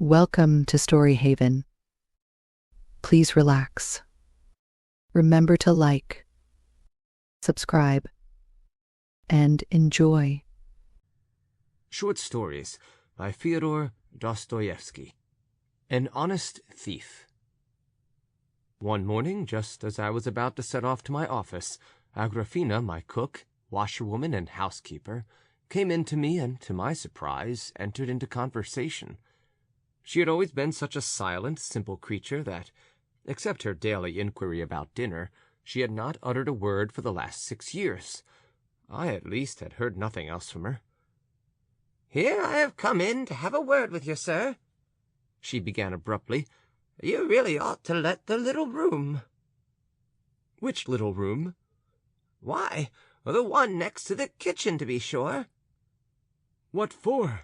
Welcome to Story Haven. Please relax. Remember to like, subscribe, and enjoy. Short Stories by Fyodor Dostoyevsky. An Honest Thief. One morning, just as I was about to set off to my office, Agrafena, my cook, washerwoman, and housekeeper, came in to me and, to my surprise, entered into conversation. She had always been such a silent, simple creature that, except her daily inquiry about dinner, she had not uttered a word for the last 6 years. I, at least, had heard nothing else from her. "Here I have come in to have a word with you, sir," she began abruptly. "You really ought to let the little room." "Which little room?" "Why, the one next to the kitchen, to be sure." "What for?"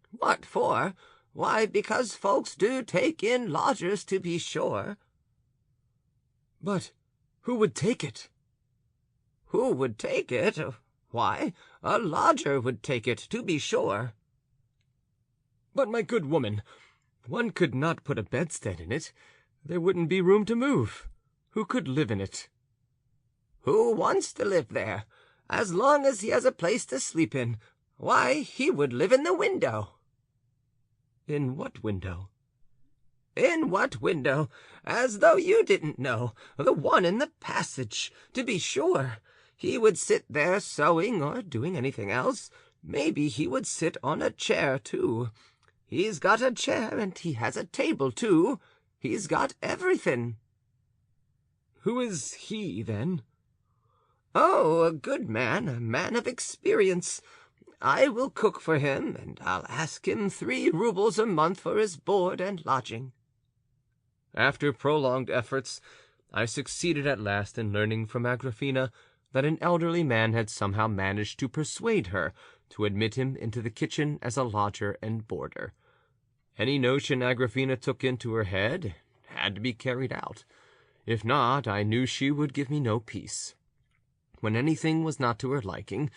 "What for? Why, because folks do take in lodgers, to be sure." "But who would take it?" "Who would take it? Why, a lodger would take it, to be sure." "But, my good woman, one could not put a bedstead in it. There wouldn't be room to move. Who could live in it?" "Who wants to live there? As long as he has a place to sleep in, why, he would live in the window." "In what window?" "In what window? As though you didn't know. The one in the passage, to be sure. He would sit there sewing or doing anything else. Maybe he would sit on a chair, too. He's got a chair, and he has a table, too. He's got everything." "Who is he, then?" "Oh, a good man, a man of experience. I will cook for him, and I'll ask him 3 rubles a month for his board and lodging." After prolonged efforts, I succeeded at last in learning from Agrafena that an elderly man had somehow managed to persuade her to admit him into the kitchen as a lodger and boarder. Any notion Agrafena took into her head had to be carried out. If not, I knew she would give me no peace. When anything was not to her liking,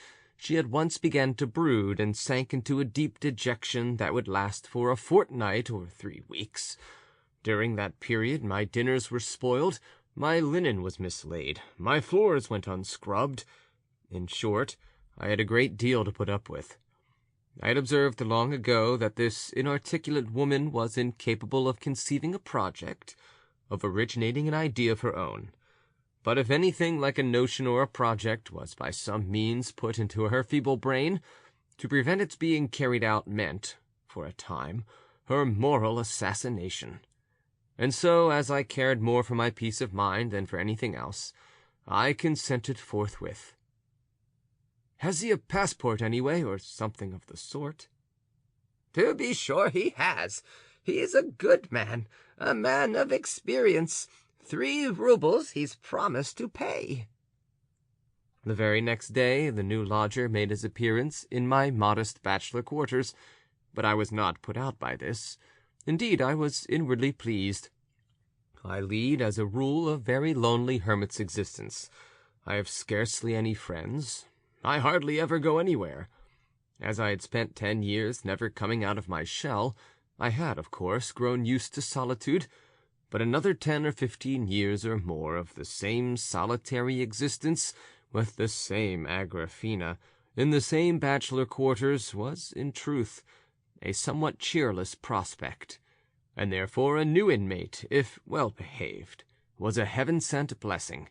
she at once began to brood and sank into a deep dejection that would last for a fortnight or 3 weeks. During that period my dinners were spoiled, my linen was mislaid, my floors went unscrubbed. In short, I had a great deal to put up with. I had observed long ago that this inarticulate woman was incapable of conceiving a project, of originating an idea of her own. But if anything like a notion or a project was by some means put into her feeble brain, to prevent its being carried out meant, for a time, her moral assassination. And so, as I cared more for my peace of mind than for anything else, I consented forthwith. "Has he a passport, anyway, or something of the sort?" "To be sure he has. He is a good man, a man of experience. 3 rubles he's promised to pay." The very next day the new lodger made his appearance in my modest bachelor quarters, but I was not put out by this. Indeed, I was inwardly pleased. I lead, as a rule, a very lonely hermit's existence. I have scarcely any friends. I hardly ever go anywhere. As I had spent 10 years never coming out of my shell, I had, of course, grown used to solitude, but another 10 or 15 years or more of the same solitary existence, with the same Agrafena, in the same bachelor quarters, was, in truth, a somewhat cheerless prospect, and therefore a new inmate, if well behaved, was a heaven-sent blessing.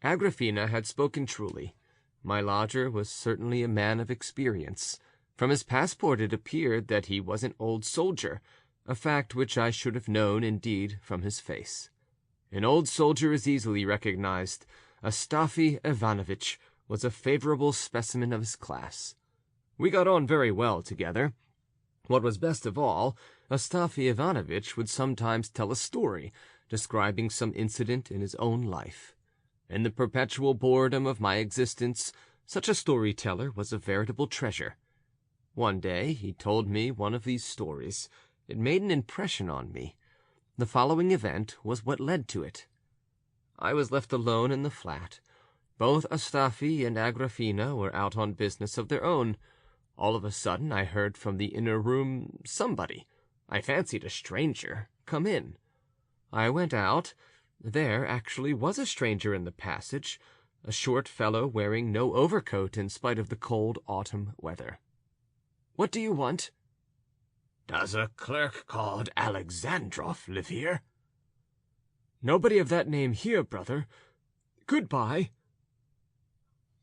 Agrafena had spoken truly. My lodger was certainly a man of experience. From his passport it appeared that he was an old soldier, a fact which I should have known, indeed, from his face. An old soldier is easily recognized. Astafy Ivanovitch was a favorable specimen of his class. We got on very well together. What was best of all, Astafy Ivanovitch would sometimes tell a story, describing some incident in his own life. In the perpetual boredom of my existence, such a storyteller was a veritable treasure. One day he told me one of these stories. It made an impression on me. The following event was what led to it. I was left alone in the flat. Both Astafy and Agrafena were out on business of their own. all of a sudden I heard from the inner room somebody, I fancied a stranger, come in. I went out. There actually was a stranger in the passage, a short fellow wearing no overcoat in spite of the cold autumn weather. "What do you want?" "Does a clerk called Alexandrov live here?" "Nobody of that name here, brother. Goodbye."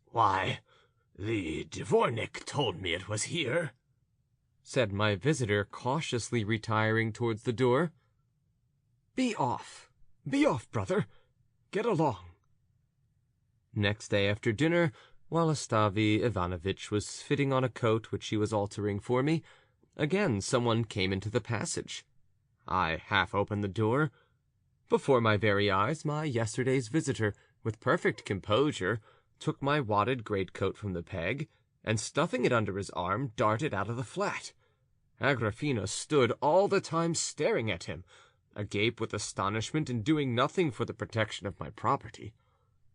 "Why, the dvornik told me it was here," said my visitor, cautiously retiring towards the door. Be off, brother. Get along." Next day after dinner, while Astavi Ivanovitch was fitting on a coat which he was altering for me, again someone came into the passage. I half opened the door. Before my very eyes, my yesterday's visitor, with perfect composure, took my wadded greatcoat from the peg, and stuffing it under his arm, darted out of the flat. Agrafena stood all the time staring at him, agape with astonishment and doing nothing for the protection of my property.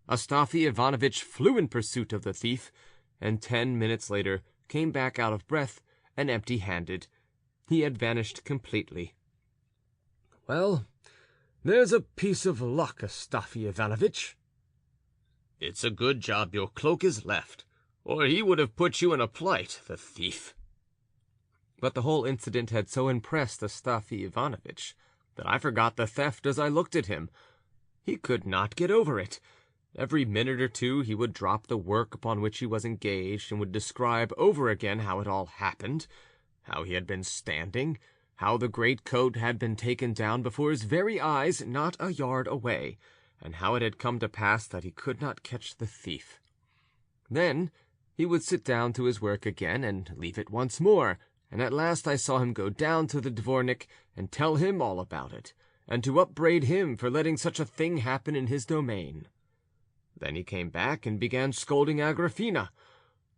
Astafi Ivanovitch flew in pursuit of the thief, and 10 minutes later came back out of breath and empty-handed. He had vanished completely. "Well, there's a piece of luck, Astafi Ivanovitch." "It's a good job your cloak is left, or he would have put you in a plight, the thief." But the whole incident had so impressed Astafi Ivanovitch that I forgot the theft as I looked at him. He could not get over it. Every minute or two he would drop the work upon which he was engaged and would describe over again how it all happened, how he had been standing, how the great coat had been taken down before his very eyes not a yard away, and how it had come to pass that he could not catch the thief. Then he would sit down to his work again and leave it once more, and at last I saw him go down to the dvornik and tell him all about it, and to upbraid him for letting such a thing happen in his domain. Then he came back and began scolding Agrafena.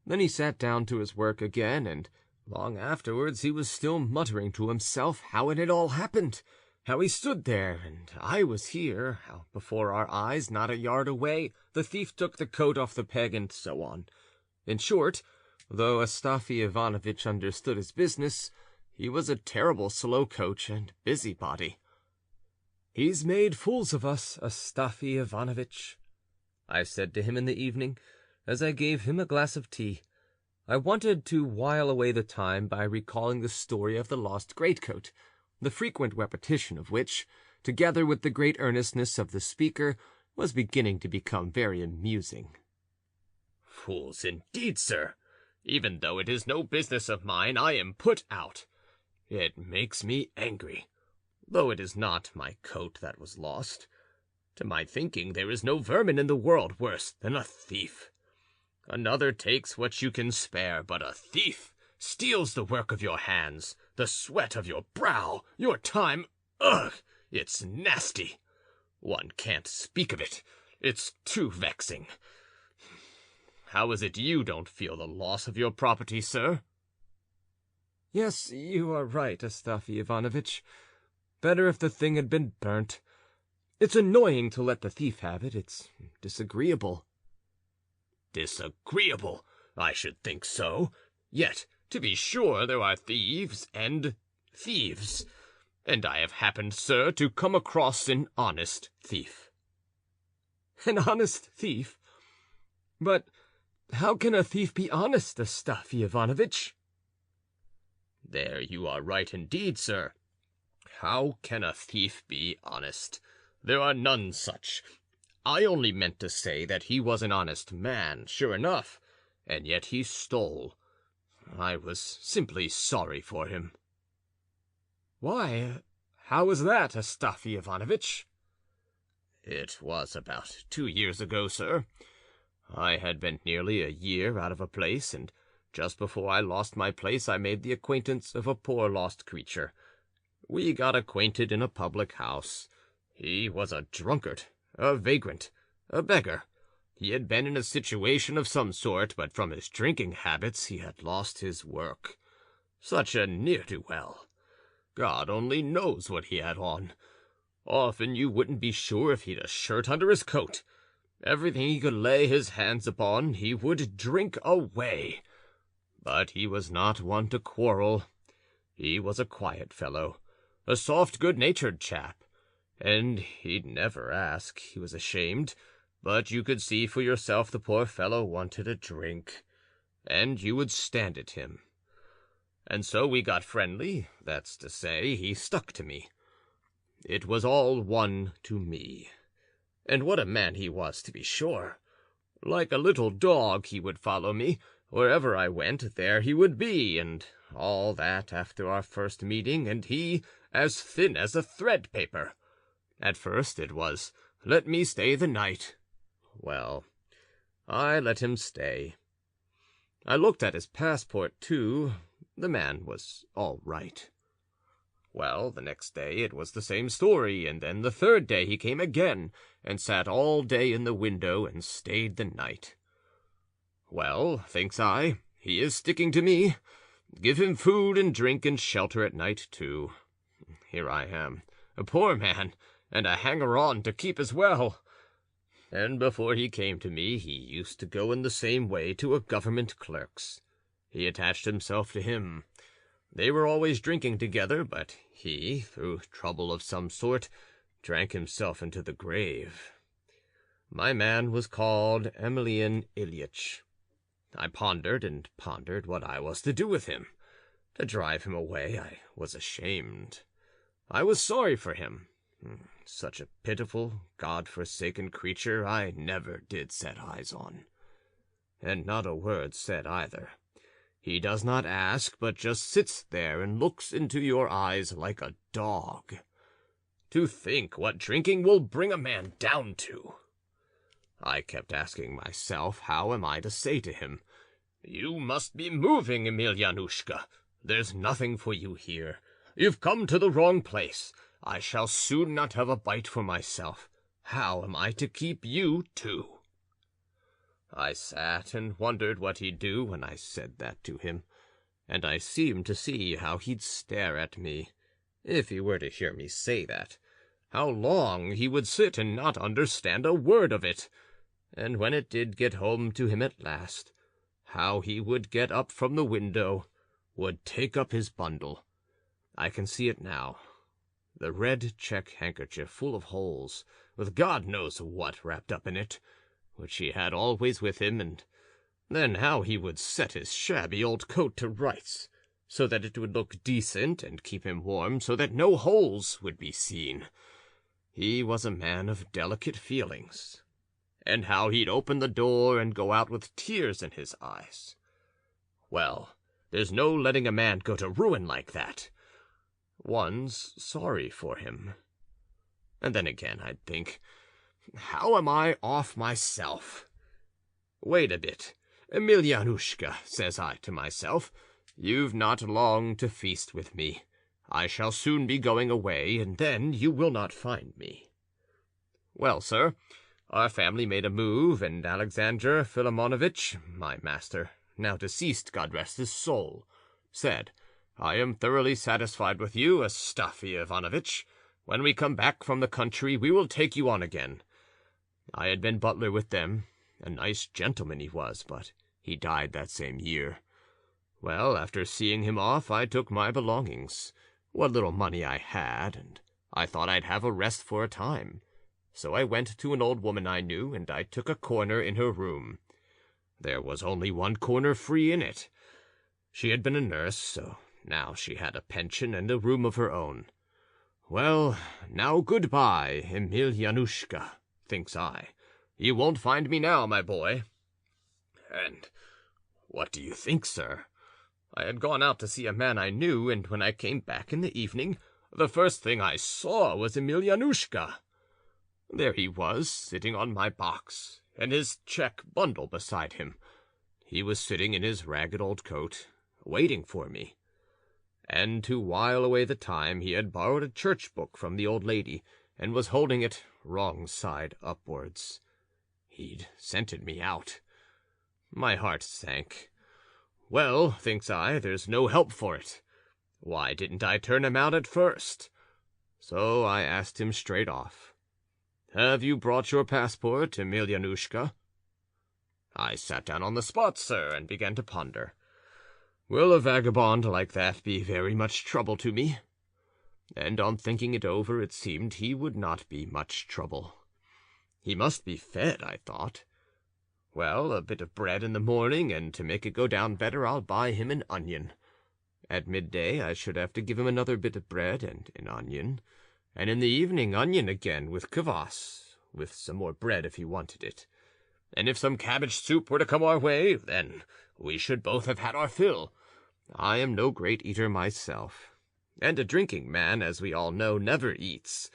Then he sat down to his work again, and long afterwards he was still muttering to himself how it had all happened, how he stood there, and I was here, how before our eyes, not a yard away, the thief took the coat off the peg, and so on. In short, though Astafi Ivanovitch understood his business, he was a terrible slow coach and busybody. "He's made fools of us, Astafi Ivanovitch," I said to him in the evening, as I gave him a glass of tea. I wanted to while away the time by recalling the story of the lost greatcoat, the frequent repetition of which, together with the great earnestness of the speaker, was beginning to become very amusing. "Fools indeed, sir. Even though it is no business of mine, I am put out. It makes me angry, though it is not my coat that was lost. To my thinking, there is no vermin in the world worse than a thief. Another takes what you can spare, but a thief steals the work of your hands, the sweat of your brow, your time. Ugh! It's nasty. One can't speak of it. It's too vexing. How is it you don't feel the loss of your property, sir?" "Yes, you are right, Astafi Ivanovitch. Better if the thing had been burnt. It's annoying to let the thief have it. It's disagreeable." "Disagreeable? I should think so. Yet, to be sure, there are thieves and thieves, and I have happened, sir, to come across an honest thief." "An honest thief? But how can a thief be honest, Astafi Ivanovitch?" "There you are right indeed, sir. How can a thief be honest? There are none such. I only meant to say that he was an honest man, sure enough, and yet he stole. I was simply sorry for him." "Why, how was that, Astafi Ivanovitch?" "It was about 2 years ago, sir. I had been nearly a year out of a place, and just before I lost my place I made the acquaintance of a poor lost creature. We got acquainted in a public house. He was a drunkard, a vagrant, a beggar. He had been in a situation of some sort, but from his drinking habits he had lost his work. Such a ne'er-do-well. God only knows what he had on. Often you wouldn't be sure if he'd a shirt under his coat. Everything he could lay his hands upon he would drink away. But he was not one to quarrel. He was a quiet fellow, a soft, good-natured chap, and he'd never ask. He was ashamed, but you could see for yourself the poor fellow wanted a drink, and you would stand it him. And so we got friendly, that's to say, he stuck to me. It was all one to me. And what a man he was, to be sure! Like a little dog he would follow me. Wherever I went, there he would be, and all that after our first meeting, and he as thin as a thread paper. At first it was, "Let me stay the night." Well, I let him stay. I looked at his passport, too. The man was all right. Well, the next day it was the same story, and then the third day he came again, and sat all day in the window and stayed the night. Well, thinks I, he is sticking to me. Give him food and drink and shelter at night, too. Here I am, a poor man, and a hanger-on to keep as well. And before he came to me, he used to go in the same way to a government clerk's. He attached himself to him. They were always drinking together, but he, through trouble of some sort, drank himself into the grave. My man was called Emelian Ilyitch. I pondered and pondered what I was to do with him. To drive him away, I was ashamed. I was sorry for him. Such a pitiful, God-forsaken creature I never did set eyes on. And not a word said either. He does not ask, but just sits there and looks into your eyes like a dog. To think what drinking will bring a man down to! I kept asking myself, how am I to say to him, "You must be moving, Emelianushka. There's nothing for you here. You've come to the wrong place. I shall soon not have a bite for myself. How am I to keep you, too?" I sat and wondered what he'd do when I said that to him, and I seemed to see how he'd stare at me, if he were to hear me say that, how long he would sit and not understand a word of it, and when it did get home to him at last, how he would get up from the window, would take up his bundle. I can see it now, the red check handkerchief full of holes, with God knows what wrapped up in it, which he had always with him, and then how he would set his shabby old coat to rights, so that it would look decent and keep him warm, so that no holes would be seen. He was a man of delicate feelings. And how he'd open the door and go out with tears in his eyes. Well, there's no letting a man go to ruin like that. One's sorry for him. And then again I'd think, how am I off myself? Wait a bit, Emelianushka, says I to myself, you've not long to feast with me. I shall soon be going away, and then you will not find me. Well, sir, our family made a move, and Alexander Philomonovitch, my master, now deceased, God rest his soul, said, "I am thoroughly satisfied with you, Astafy Ivanovitch. When we come back from the country, we will take you on again." I had been butler with them. A nice gentleman he was, but he died that same year. Well, after seeing him off, I took my belongings, what little money I had, and I thought I'd have a rest for a time. So I went to an old woman I knew, and I took a corner in her room. There was only one corner free in it. She had been a nurse, so now she had a pension and a room of her own. Well, now good-bye, Emelianushka, thinks I. You won't find me now, my boy. And what do you think, sir? I had gone out to see a man I knew, and when I came back in the evening, the first thing I saw was Emelianushka. There he was, sitting on my box, and his check bundle beside him. He was sitting in his ragged old coat, waiting for me. And to while away the time, he had borrowed a church book from the old lady, and was holding it wrong side upwards. He'd scented me out. My heart sank. Well, thinks I, there's no help for it. Why didn't I turn him out at first? So I asked him straight off, "Have you brought your passport, Emelianushka?" I sat down on the spot, sir, and began to ponder. Will a vagabond like that be very much trouble to me? And on thinking it over, it seemed he would not be much trouble. He must be fed, I thought. Well, a bit of bread in the morning, and to make it go down better, I'll buy him an onion. At midday I should have to give him another bit of bread and an onion, and in the evening onion again with kvass, with some more bread if he wanted it. And if some cabbage soup were to come our way, then we should both have had our fill. I am no great eater myself, and a drinking man, as we all know, never eats.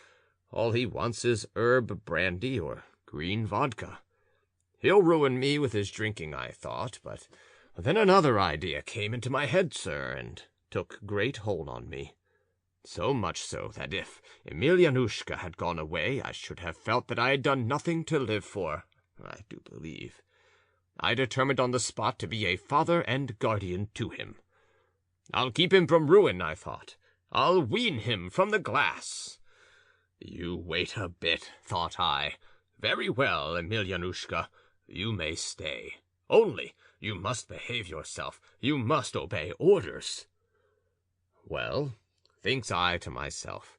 All he wants is herb brandy or green vodka. He'll ruin me with his drinking, I thought, but then another idea came into my head, sir, and took great hold on me. So much so that if Emelianushka had gone away, I should have felt that I had done nothing to live for, I do believe. I determined on the spot to be a father and guardian to him. I'll keep him from ruin, I thought. I'll wean him from the glass. You wait a bit, thought I. Very well, Emelianushka, you may stay. Only, you must behave yourself. You must obey orders. Well, thinks I to myself,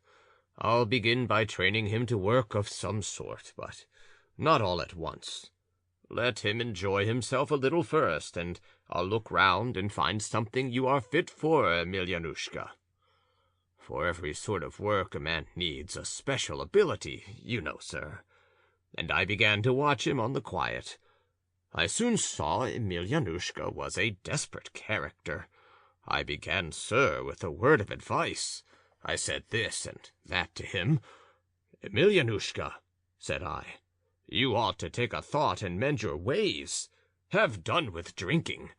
I'll begin by training him to work of some sort, but not all at once. Let him enjoy himself a little first, and I'll look round and find something you are fit for, Emelianushka. For every sort of work a man needs a special ability, you know, sir. And I began to watch him on the quiet. I soon saw Emelianushka was a desperate character. I began, sir, with a word of advice. I said this and that to him. Emelianushka, said I, you ought to take a thought and mend your ways. Have done with drinking.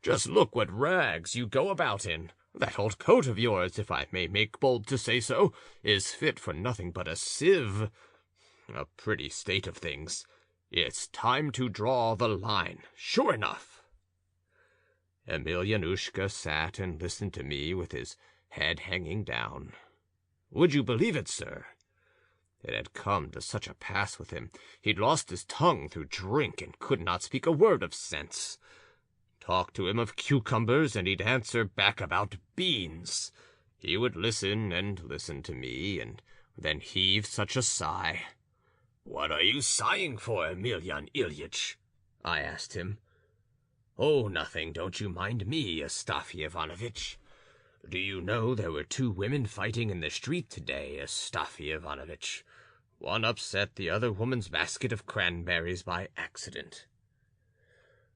Just look what rags you go about in. That old coat of yours, if I may make bold to say so, is fit for nothing but a sieve. A pretty state of things. It's time to draw the line, sure enough. Emelianushka sat and listened to me with his head hanging down. Would you believe it, sir? It had come to such a pass with him. He'd lost his tongue through drink and could not speak a word of sense. Talk to him of cucumbers, and he'd answer back about beans. He would listen and listen to me, and then heave such a sigh. "What are you sighing for, Emelian Ilyitch?" I asked him. "Oh, nothing, don't you mind me, Astafy Ivanovitch. Do you know there were 2 women fighting in the street today, Astafy Ivanovitch? One upset the other woman's basket of cranberries by accident."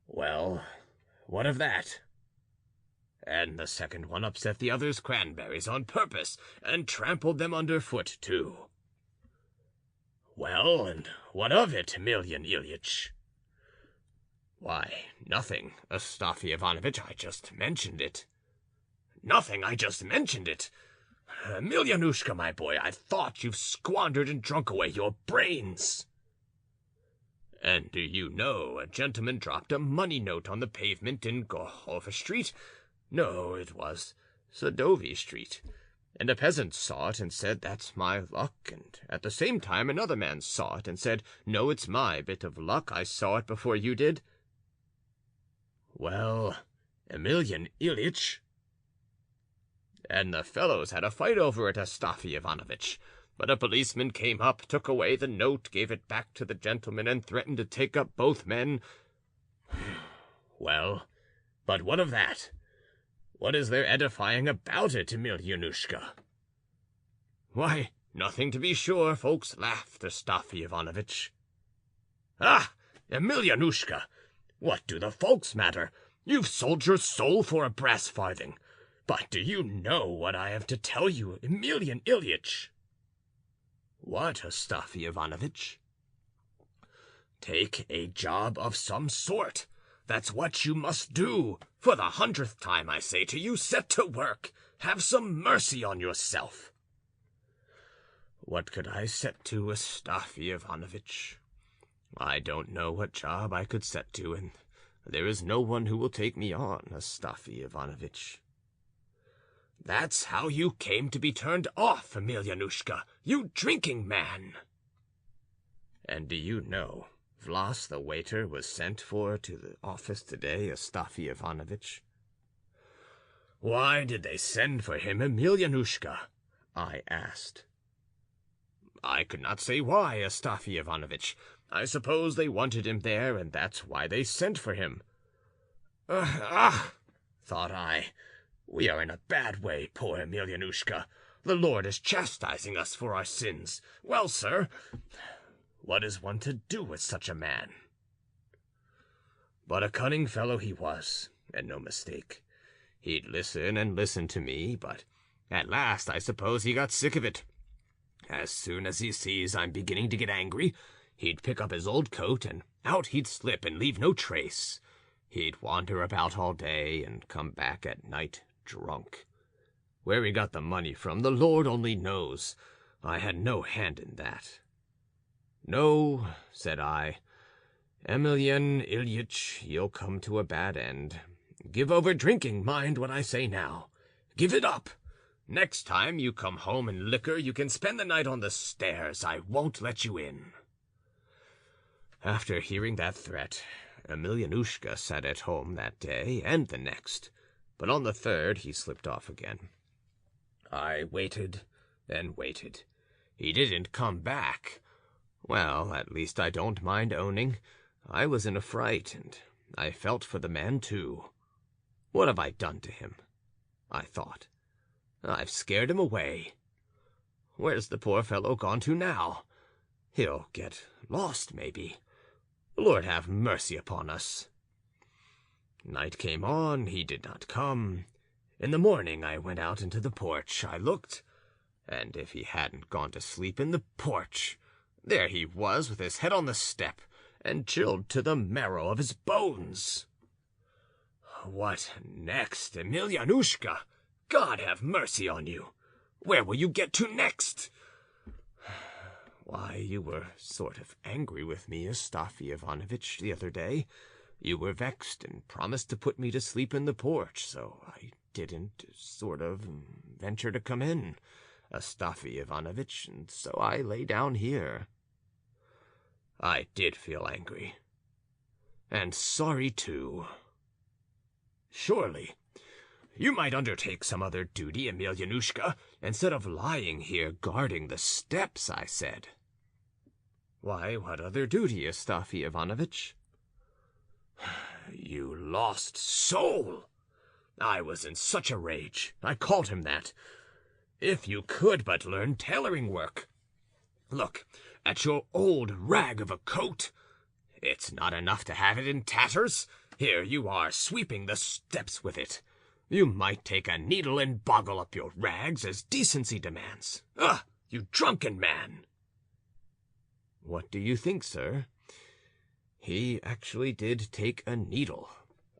"Well, what of that?" "And the second one upset the other's cranberries on purpose, and trampled them underfoot, too." "Well, and what of it, Emelian Ilyitch?" "Why, nothing, Astafy Ivanovitch, I just mentioned it." "Nothing, I just mentioned it? Emelianushka, my boy, I thought you've squandered and drunk away your brains." "And do you know, a gentleman dropped a money note on the pavement in Gorhova Street? No, it was Sadovy Street. And a peasant saw it and said, 'That's my luck,' and at the same time another man saw it and said, 'No, it's my bit of luck, I saw it before you did.'" "Well, Emelian Ilyitch—" "And the fellows had a fight over it, Astafy Ivanovitch. But a policeman came up, took away the note, gave it back to the gentleman, and threatened to take up both men." "Well, but what of that? What is there edifying about it, Emelianushka?" "Why, nothing, to be sure. Folks laughed, Astafy Ivanovitch." "Ah, Emelianushka! What do the folks matter? You've sold your soul for a brass farthing. But do you know what I have to tell you, Emelian Ilyitch?" "What, Astafy Ivanovitch?" "Take a job of some sort. That's what you must do. For the 100th time, I say to you, set to work. Have some mercy on yourself." "What could I set to, Astafy Ivanovitch? I don't know what job I could set to, and there is no one who will take me on, Astafy Ivanovitch." "That's how you came to be turned off, Emelianushka, you drinking man." "And do you know, Vlas the waiter was sent for to the office today, Astafy Ivanovitch." Why did they send for him, Emelianushka? I asked. I could not say why, Astafy Ivanovitch. I suppose they wanted him there, and that's why they sent for him. Thought I. We are in a bad way, poor Emelianushka. The Lord is chastising us for our sins. Well, sir, what is one to do with such a man? But a cunning fellow he was, and no mistake. He'd listen and listen to me, but at last I suppose he got sick of it. As soon as he sees I'm beginning to get angry, he'd pick up his old coat, and out he'd slip and leave no trace. He'd wander about all day and come back at night drunk. Where he got the money from, the Lord only knows. I had no hand in that. No, said I, Emelian Ilyitch, you'll come to a bad end. Give over drinking, mind what I say now. Give it up. Next time you come home in liquor, you can spend the night on the stairs. I won't let you in. After hearing that threat, Emelianushka sat at home that day and the next, but on the third he slipped off again. I waited and waited. He didn't come back. Well, at least I don't mind owning. I was in a fright, and I felt for the man too. What have I done to him? I thought. I've scared him away. Where's the poor fellow gone to now? He'll get lost, maybe. Lord have mercy upon us. Night came on, he did not come. In the morning I went out into the porch. I looked, and if he hadn't gone to sleep in the porch, there he was with his head on the step, and chilled to the marrow of his bones. What next, Emelianushka? God have mercy on you! Where will you get to next? Why, you were sort of angry with me, Astafy Ivanovitch, the other day. You were vexed and promised to put me to sleep in the porch, so I didn't venture to come in, Astafy Ivanovitch, and so I lay down here. I did feel angry. And sorry, too. Surely, you might undertake some other duty, Emelianushka, instead of lying here guarding the steps, I said. Why, what other duty, Astafy Ivanovitch? You lost soul! I was in such a rage. I called him that. If you could but learn tailoring work. Look at your old rag of a coat. It's not enough to have it in tatters. Here you are sweeping the steps with it. You might take a needle and boggle up your rags as decency demands. You drunken man! What do you think, sir? He actually did take a needle.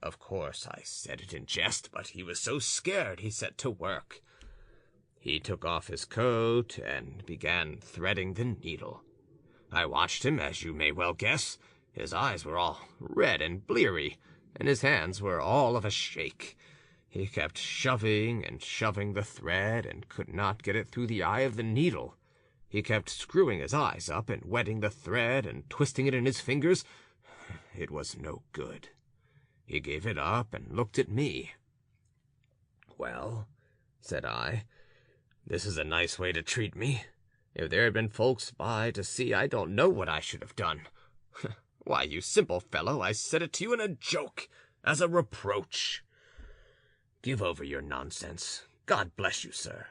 Of course, I said it in jest, but he was so scared he set to work. He took off his coat and began threading the needle. I watched him, as you may well guess. His eyes were all red and bleary, and his hands were all of a shake. He kept shoving and shoving the thread and could not get it through the eye of the needle. He kept screwing his eyes up and wetting the thread and twisting it in his fingers. It was no good. He gave it up and looked at me. Well, said I, this is a nice way to treat me. If there had been folks by to see, I don't know what I should have done. Why, you simple fellow, I said it to you in a joke, as a reproach. Give over your nonsense. God bless you, sir.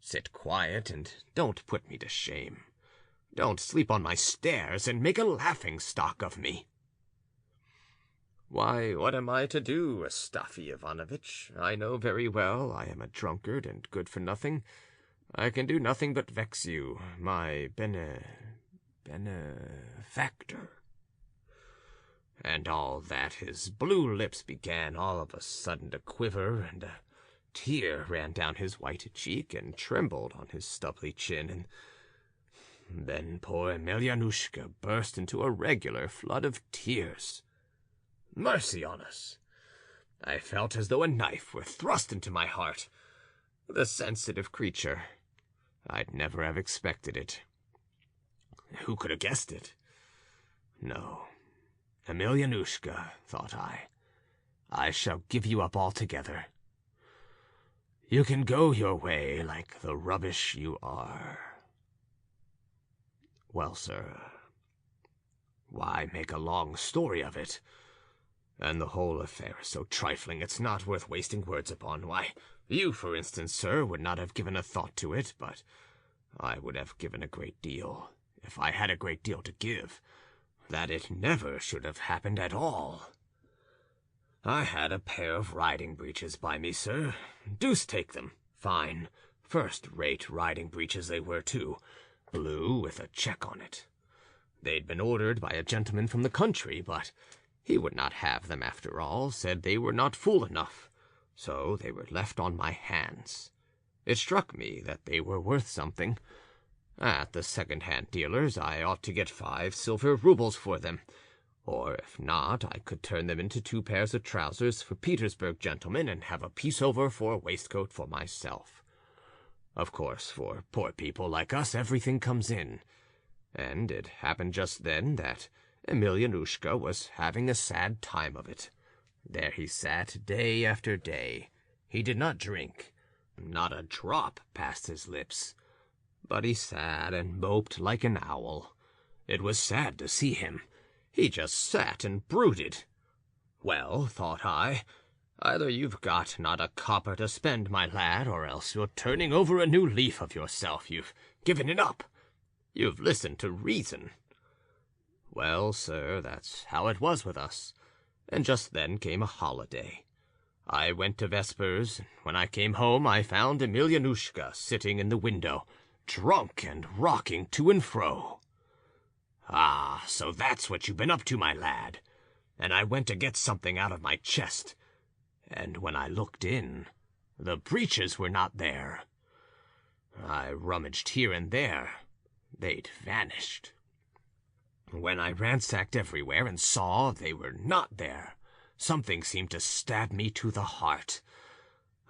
Sit quiet and don't put me to shame. Don't sleep on my stairs and make a laughing-stock of me. Why, what am I to do, Astafy Ivanovitch? I know very well I am a drunkard and good for nothing. I can do nothing but vex you, my benefactor. And all that, his blue lips began all of a sudden to quiver, and a tear ran down his white cheek and trembled on his stubbly chin, and then poor Emelianushka burst into a regular flood of tears. Mercy on us! I felt as though a knife were thrust into my heart. The sensitive creature. I'd never have expected it. Who could have guessed it? No. Emelianushka, thought I shall give you up altogether. You can go your way like the rubbish you are. Well, sir, why make a long story of it? And the whole affair is so trifling it's not worth wasting words upon. Why, you, for instance, sir, would not have given a thought to it, but I would have given a great deal, if I had a great deal to give, that it never should have happened at all. I had a pair of riding breeches by me, sir. Deuce take them. Fine, first-rate riding breeches they were, too. Blue, with a check on it. They'd been ordered by a gentleman from the country, but he would not have them after all, said they were not full enough. So they were left on my hands. It struck me that they were worth something. At the second-hand dealer's I ought to get 5 silver roubles for them. Or if not, I could turn them into 2 pairs of trousers for Petersburg gentlemen and have a piece over for a waistcoat for myself. Of course, for poor people like us everything comes in. And it happened just then that Emelianushka was having a sad time of it. There he sat day after day. He did not drink. Not a drop passed his lips. But he sat and moped like an owl. It was sad to see him. He just sat and brooded. Well, thought I, either you've got not a copper to spend, my lad, or else you're turning over a new leaf of yourself. You've given it up. You've listened to reason. Well, sir, that's how it was with us. And just then came a holiday. I went to vespers. When I came home, I found Emelianushka sitting in the window, drunk and rocking to and fro. Ah, so that's what you've been up to, my lad. And I went to get something out of my chest. And when I looked in, the breeches were not there. I rummaged here and there. They'd vanished. When I ransacked everywhere and saw they were not there, something seemed to stab me to the heart.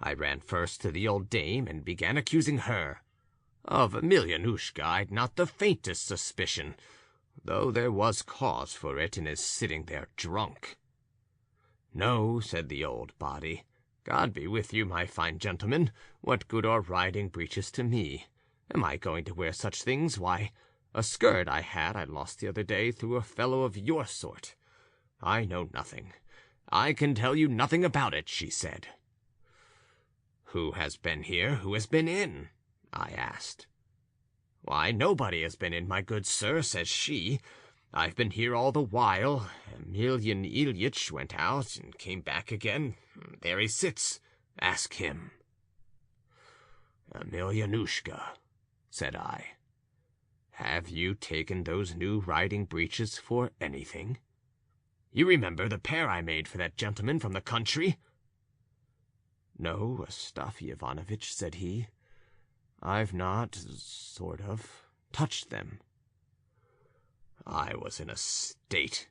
I ran first to the old dame and began accusing her. Of Emelianushka I'd not the faintest suspicion, though there was cause for it in his sitting there drunk. No, said the old body, God be with you, my fine gentleman. What good are riding breeches to me? Am I going to wear such things? Why, a skirt I lost the other day through a fellow of your sort. I know nothing. I can tell you nothing about it, she said. Who has been here? Who has been in? I asked. Why, nobody has been in, my good sir, says she. I've been here all the while. Emelian Ilyitch went out and came back again. There he sits. Ask him. Emelianushka, said I, have you taken those new riding breeches for anything? You remember the pair I made for that gentleman from the country? No, Astafy Ivanovitch, said he. I've not, sort of, touched them. I was in a state.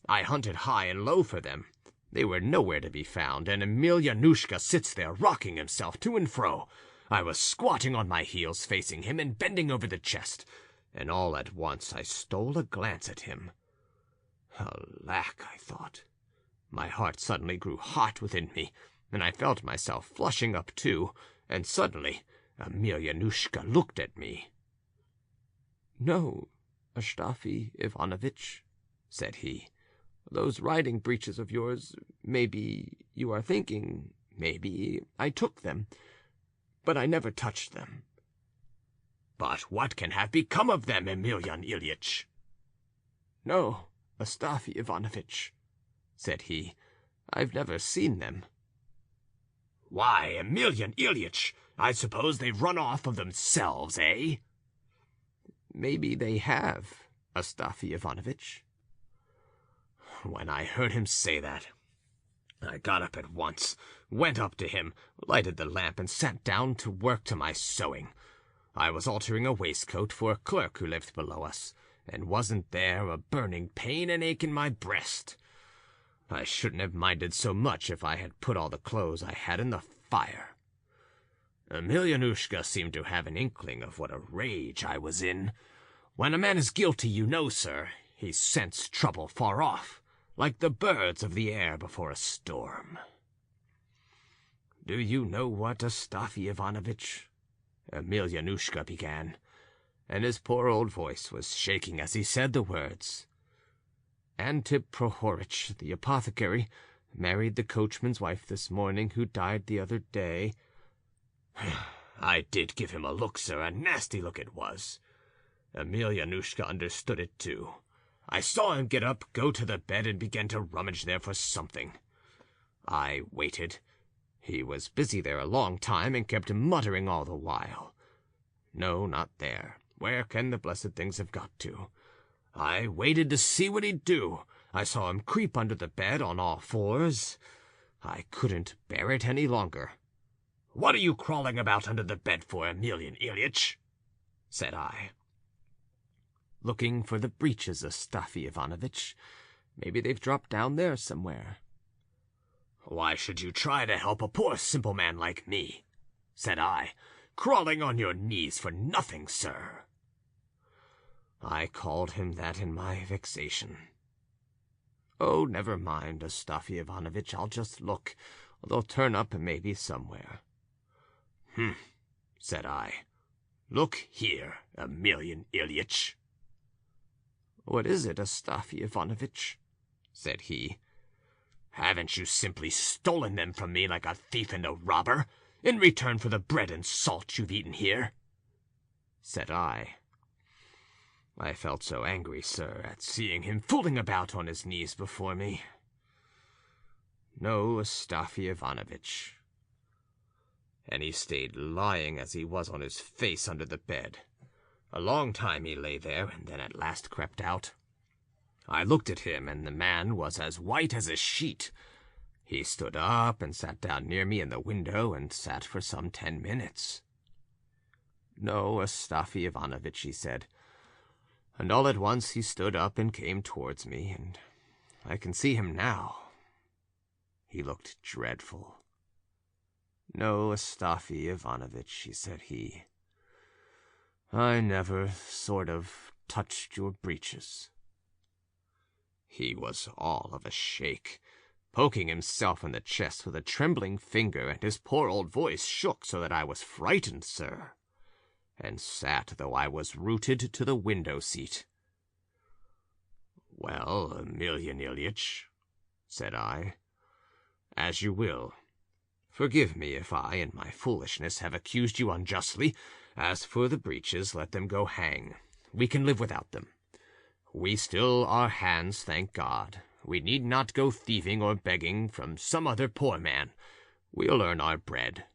I hunted high and low for them. They were nowhere to be found, and Emelianushka sits there rocking himself to and fro. I was squatting on my heels facing him and bending over the chest, and all at once I stole a glance at him. Alack, I thought. My heart suddenly grew hot within me, and I felt myself flushing up too, and suddenly Emelianushka looked at me. No, Astafy Ivanovitch, said he, those riding breeches of yours, maybe you are thinking, maybe I took them, but I never touched them. But what can have become of them, Emelian Ilyitch? No, Astafy Ivanovitch, said he, I've never seen them. Why, Emelian Ilyitch, I suppose they've run off of themselves, eh? Maybe they have, Astafy Ivanovitch. When I heard him say that, I got up at once, went up to him, lighted the lamp, and sat down to work to my sewing. I was altering a waistcoat for a clerk who lived below us, and wasn't there a burning pain and ache in my breast. I shouldn't have minded so much if I had put all the clothes I had in the fire. Emelianushka seemed to have an inkling of what a rage I was in. When a man is guilty, you know, sir, he scents trouble far off, like the birds of the air before a storm. "Do you know what, Astafy Ivanovitch?" Emelianushka began, and his poor old voice was shaking as he said the words. "Antip Prohoritch, the apothecary, married the coachman's wife this morning, who died the other day." I did give him a look, sir, a nasty look it was. Emelianushka understood it too. I saw him get up, go to the bed, and begin to rummage there for something. I waited. He was busy there a long time, and kept muttering all the while. No, not there. Where can the blessed things have got to? I waited to see what he'd do. I saw him creep under the bed on all fours. I couldn't bear it any longer. "What are you crawling about under the bed for, Emelian Ilyitch?" said I. "Looking for the breeches, Astafy Ivanovitch. Maybe they've dropped down there somewhere." "Why should you try to help a poor simple man like me?" said I. "Crawling on your knees for nothing, sir." I called him that in my vexation. "Oh, never mind, Astafy Ivanovitch, I'll just look. They'll turn up maybe somewhere." Said I. "Look here, Emelian Ilyitch." "What is it, Astafy Ivanovitch?" said he. "Haven't you simply stolen them from me like a thief and a robber, in return for the bread and salt you've eaten here?" said I. I felt so angry, sir, at seeing him fooling about on his knees before me. "No, Astafy Ivanovitch." And he stayed lying as he was on his face under the bed. A long time he lay there, and then at last crept out. I looked at him, and the man was as white as a sheet. He stood up and sat down near me in the window, and sat for some 10 minutes. "No, Astafy Ivanovitch," he said. And all at once he stood up and came towards me, and I can see him now. He looked dreadful. "No, Astafy Ivanovitch," said he. "I never sort of touched your breeches." He was all of a shake, poking himself in the chest with a trembling finger, and his poor old voice shook so that I was frightened, sir, and sat though I was rooted to the window-seat. "Well, Emelian Ilyitch," said I, "as you will. Forgive me if I, in my foolishness, have accused you unjustly. As for the breeches, let them go hang. We can live without them. We still are hands, thank God. We need not go thieving or begging from some other poor man. We'll earn our bread."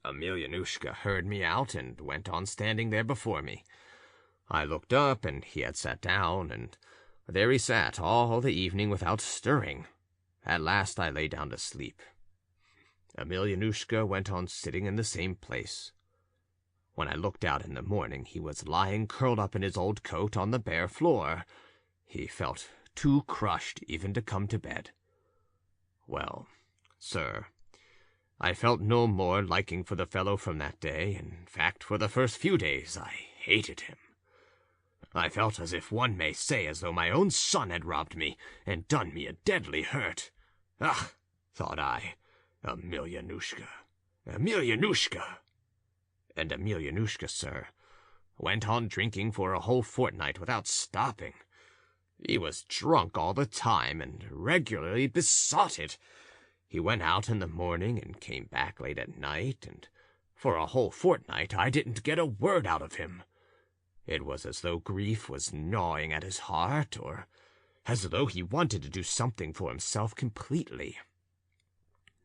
Emelianushka heard me out and went on standing there before me. I looked up, and he had sat down, and there he sat all the evening without stirring. At last I lay down to sleep. Emelianushka went on sitting in the same place. When I looked out in the morning, he was lying curled up in his old coat on the bare floor. He felt too crushed even to come to bed. Well, sir, I felt no more liking for the fellow from that day. In fact, for the first few days I hated him. I felt as if one may say as though my own son had robbed me and done me a deadly hurt. "Ah," thought I, "Emelianushka, Emelianushka." And Emelianushka, sir, went on drinking for a whole fortnight without stopping. He was drunk all the time, and regularly besotted. He went out in the morning and came back late at night, and for a whole fortnight I didn't get a word out of him. It was as though grief was gnawing at his heart, or as though he wanted to do something for himself completely.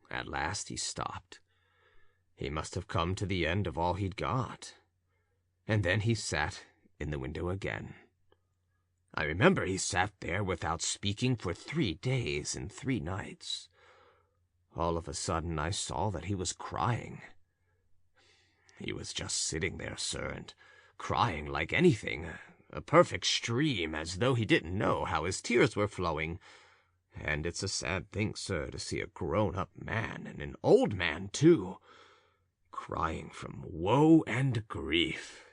At last he stopped. He must have come to the end of all he'd got. And then he sat in the window again. I remember he sat there without speaking for 3 days and 3 nights. All of a sudden I saw that he was crying. He was just sitting there, sir, and crying like anything, a perfect stream, as though he didn't know how his tears were flowing. And it's a sad thing, sir, to see a grown-up man, and an old man, too, crying from woe and grief.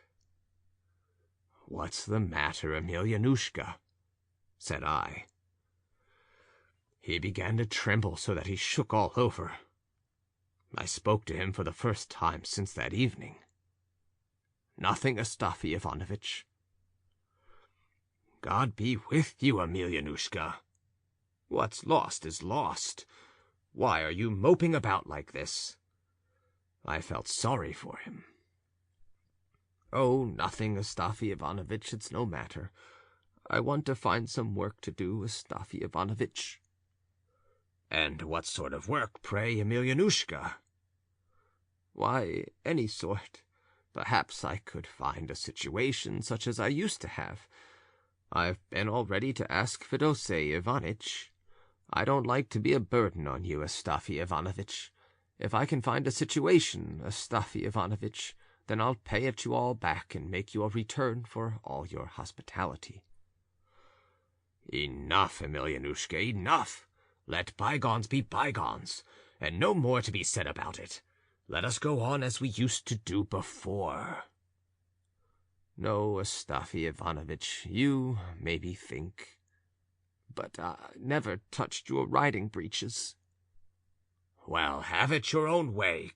"What's the matter, Emelianushka?" said I. He began to tremble so that he shook all over. I spoke to him for the first time since that evening. Nothing, Astafy Ivanovitch. God be with you, Emelianushka. What's lost is lost. Why are you moping about like this? I felt sorry for him. Oh, nothing, Astafy Ivanovitch, it's no matter. I want to find some work to do, Astafy Ivanovitch. And what sort of work, pray, Emelianushka? Why, any sort. Perhaps I could find a situation such as I used to have. I've been all ready to ask Fedosey Ivanitch. I don't like to be a burden on you, Astafy Ivanovitch. If I can find a situation, Astafy Ivanovitch, then I'll pay it you all back and make you a return for all your hospitality. Enough, Emelianushka, enough. Let bygones be bygones, and no more to be said about it. Let us go on as we used to do before. No, Astafy Ivanovitch, you maybe think, but I never touched your riding breeches. Well, have it your own way.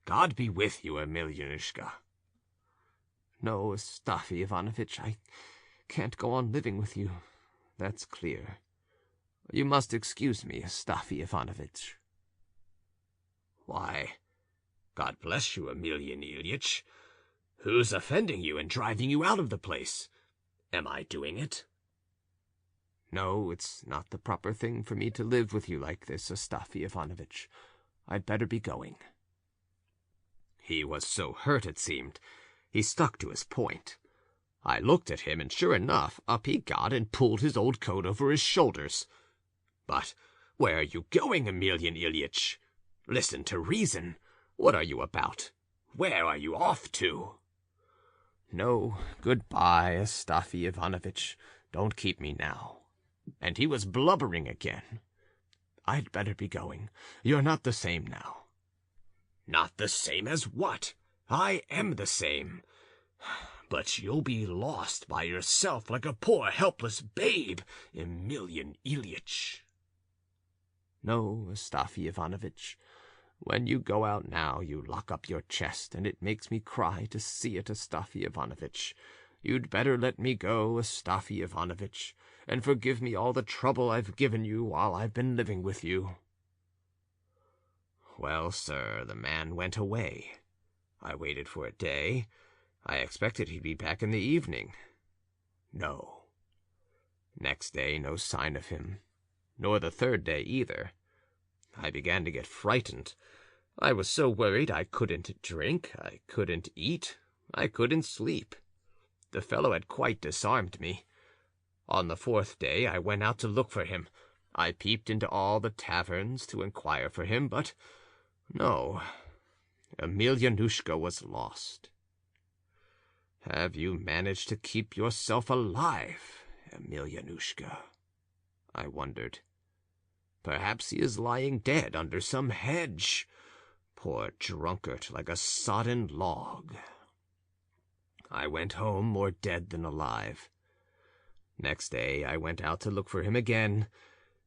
God be with you, Emelianushka. No, Astafy Ivanovitch, I can't go on living with you. That's clear. You must excuse me, Astafy Ivanovitch. Why, God bless you, Emelian Ilyitch. Who's offending you and driving you out of the place? Am I doing it? No, it's not the proper thing for me to live with you like this, Astafy Ivanovitch. I'd better be going. He was so hurt, it seemed. He stuck to his point. I looked at him, and sure enough, up he got and pulled his old coat over his shoulders. But where are you going, Emelian Ilyitch? Listen to reason. What are you about? Where are you off to? No, goodbye, Astafy Ivanovitch. Don't keep me now. And he was blubbering again. I'd better be going. You're not the same now. Not the same as what? I am the same. But you'll be lost by yourself like a poor helpless babe, Emelian Ilyitch. No, Astafy Ivanovitch. When you go out now, you lock up your chest, and it makes me cry to see it, Astafy Ivanovitch. You'd better let me go, Astafy Ivanovitch, and forgive me all the trouble I've given you while I've been living with you. Well, sir, the man went away. I waited for a day. I expected he'd be back in the evening. No. Next day, no sign of him, nor the third day either. I began to get frightened. I was so worried I couldn't drink, I couldn't eat, I couldn't sleep. The fellow had quite disarmed me. On the fourth day I went out to look for him. I peeped into all the taverns to inquire for him, but no, Emelianushka was lost. Have you managed to keep yourself alive, Emelianushka? I wondered. Perhaps he is lying dead under some hedge. Poor drunkard, like a sodden log. I went home more dead than alive. Next day I went out to look for him again,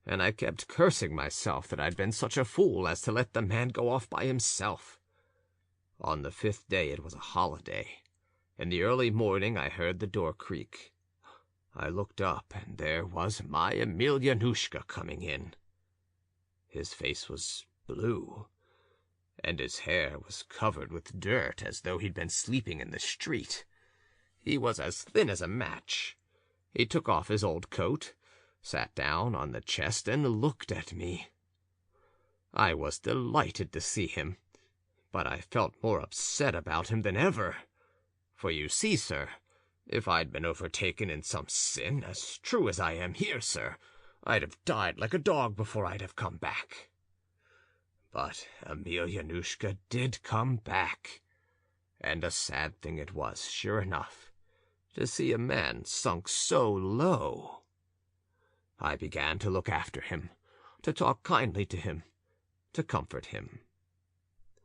and I kept cursing myself that I'd been such a fool as to let the man go off by himself. On the fifth day it was a holiday. In the early morning I heard the door creak. I looked up, and there was my Emelianushka coming in. His face was blue, and his hair was covered with dirt as though he'd been sleeping in the street. He was as thin as a match. He took off his old coat, sat down on the chest, and looked at me. I was delighted to see him, but I felt more upset about him than ever. For you see, sir, if I'd been overtaken in some sin, as true as I am here, sir, I'd have died like a dog before I'd have come back. But Emelianushka did come back, and a sad thing it was, sure enough, to see a man sunk so low. I began to look after him, to talk kindly to him, to comfort him.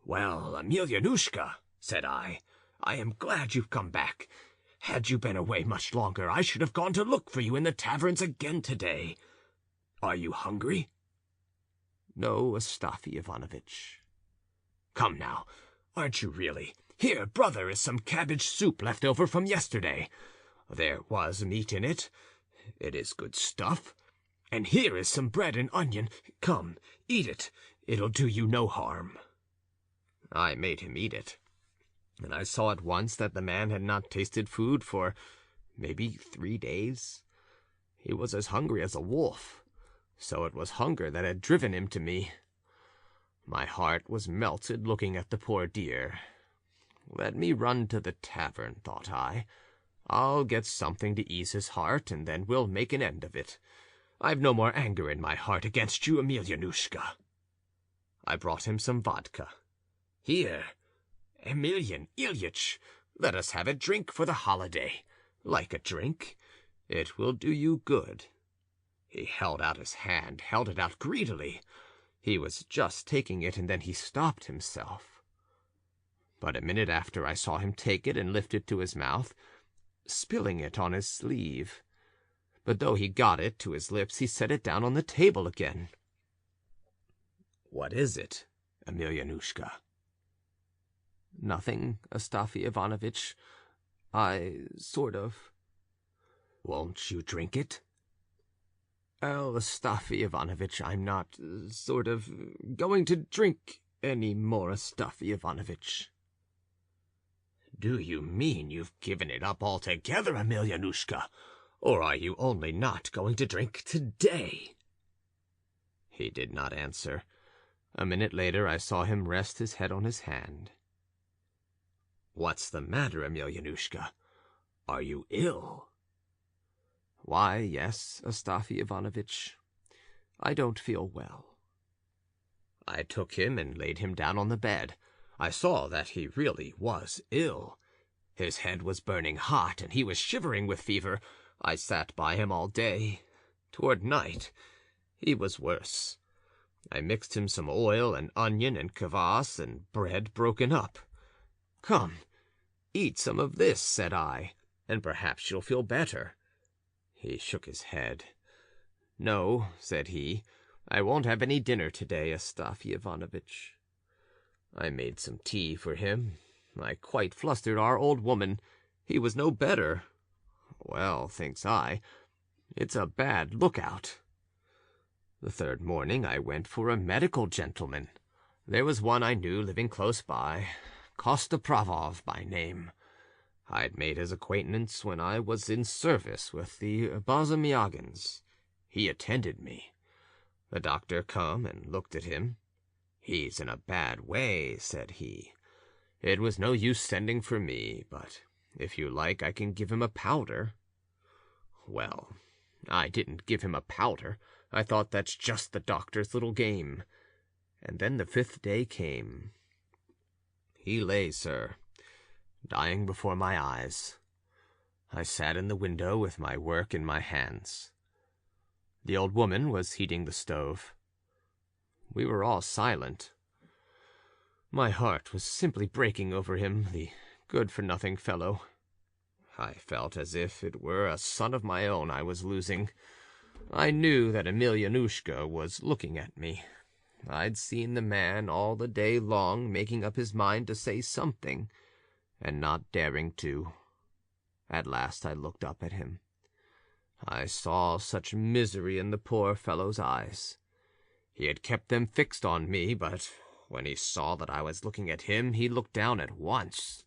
"Well, Emelianushka," said I am glad you've come back. Had you been away much longer, I should have gone to look for you in the taverns again today. Are you hungry?" "No, Astafy Ivanovitch." Come now, aren't you really? Here, brother, is some cabbage soup left over from yesterday. There was meat in it. It is good stuff. And here is some bread and onion. Come, eat it. It'll do you no harm." I made him eat it, and I saw at once that the man had not tasted food for maybe 3 days. He was as hungry as a wolf, so it was hunger that had driven him to me. My heart was melted looking at the poor dear. Let me run to the tavern, thought I. I'll get something to ease his heart, and then we'll make an end of it. I've no more anger in my heart against you, Emelianushka. I brought him some vodka. Here, Emelian Ilyich, let us have a drink for the holiday. Like a drink? It will do you good. He held out his hand, held it out greedily. He was just taking it, and then he stopped himself. But a minute after I saw him take it and lift it to his mouth, spilling it on his sleeve. But though he got it to his lips, he set it down on the table again. "What is it, Emelianushka?" "Nothing, Astafy Ivanovitch. I sort of—" "Won't you drink it?" "Oh, Astafy Ivanovitch, I'm not, going to drink any more, Astafy Ivanovitch." "Do you mean you've given it up altogether, Emelianushka? Or are you only not going to drink today?" He did not answer. A minute later I saw him rest his head on his hand. "What's the matter, Emelianushka? Are you ill?" "Why, yes, Astafy Ivanovitch. I don't feel well." I took him and laid him down on the bed. I saw that he really was ill. His head was burning hot, and he was shivering with fever. I sat by him all day. Toward night, he was worse. I mixed him some oil and onion and kvass and bread broken up. "Come, eat some of this," said I, "and perhaps you'll feel better." He shook his head. "No," said he, "I won't have any dinner today, Astafy Ivanovitch." I made some tea for him. I quite flustered our old woman. He was no better. Well, thinks I, it's a bad lookout. The third morning I went for a medical gentleman. There was one I knew living close by, Kostopravov by name. I'd made his acquaintance when I was in service with the Bozomyagins. He attended me. The doctor come and looked at him. "He's in a bad way," said he. "It was no use sending for me, but if you like I can give him a powder." Well, I didn't give him a powder. I thought that's just the doctor's little game. And then the 5th day came. He lay, sir, dying before my eyes. I sat in the window with my work in my hands. The old woman was heating the stove. We were all silent. My heart was simply breaking over him, the good-for-nothing fellow. I felt as if it were a son of my own I was losing. I knew that Emelianushka was looking at me. I'd seen the man all the day long making up his mind to say something, and not daring to. At last I looked up at him. I saw such misery in the poor fellow's eyes. He had kept them fixed on me, but when he saw that I was looking at him, he looked down at once.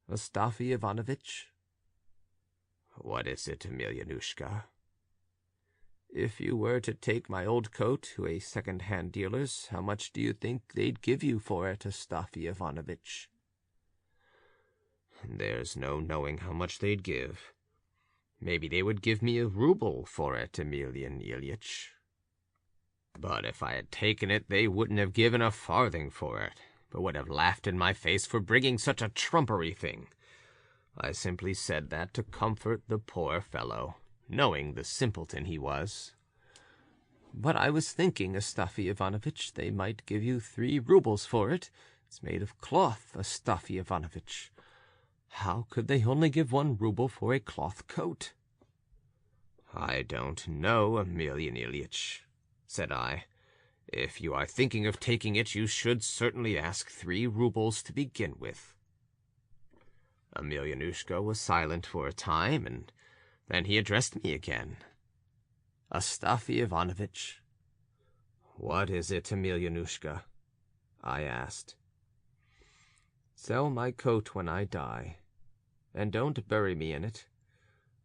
"Astafy Ivanovitch?" "What is it, Emelianushka?" "If you were to take my old coat to a second-hand dealer's, how much do you think they'd give you for it, Astafy Ivanovitch?" "There's no knowing how much they'd give. Maybe they would give me a ruble for it, Emelian Ilyich. But if I had taken it, they wouldn't have given a farthing for it, but would have laughed in my face for bringing such a trumpery thing. I simply said that to comfort the poor fellow, knowing the simpleton he was. But I was thinking, Astafy Ivanovitch, they might give you 3 rubles for it. It's made of cloth, Astafy Ivanovitch. How could they only give 1 ruble for a cloth coat?" "I don't know, Emelian Ilyich," said I. If you are thinking of taking it, you should certainly ask 3 rubles to begin with." Emelianushka was silent for a time, and then he addressed me again. "Astafy Ivanovitch." "What is it, Emelianushka?" I asked. "Sell my coat when I die, and don't bury me in it.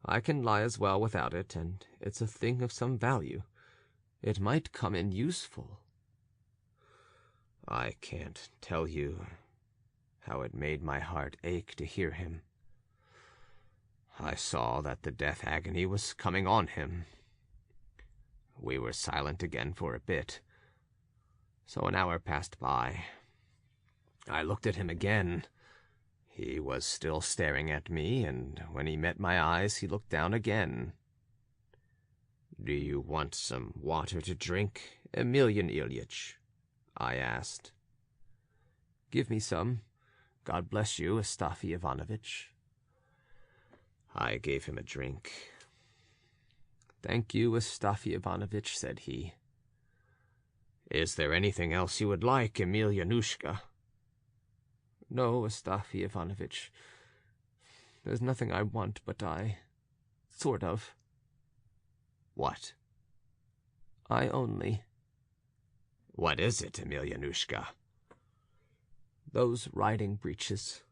I can lie as well without it, and it's a thing of some value. It might come in useful." I can't tell you how it made my heart ache to hear him. I saw that the death agony was coming on him. We were silent again for a bit. So an hour passed by. I looked at him again. He was still staring at me, and when he met my eyes, he looked down again. "Do you want some water to drink, Emelian Ilyich?" I asked. "Give me some. God bless you, Astafy Ivanovitch." I gave him a drink. "Thank you, Astafy Ivanovitch," said he. "Is there anything else you would like, Emelianushka?" "No, Astafy Ivanovitch. There's nothing I want, but sort of." "What?" "I only—" "What is it, Emelianushka?" "Those riding breeches.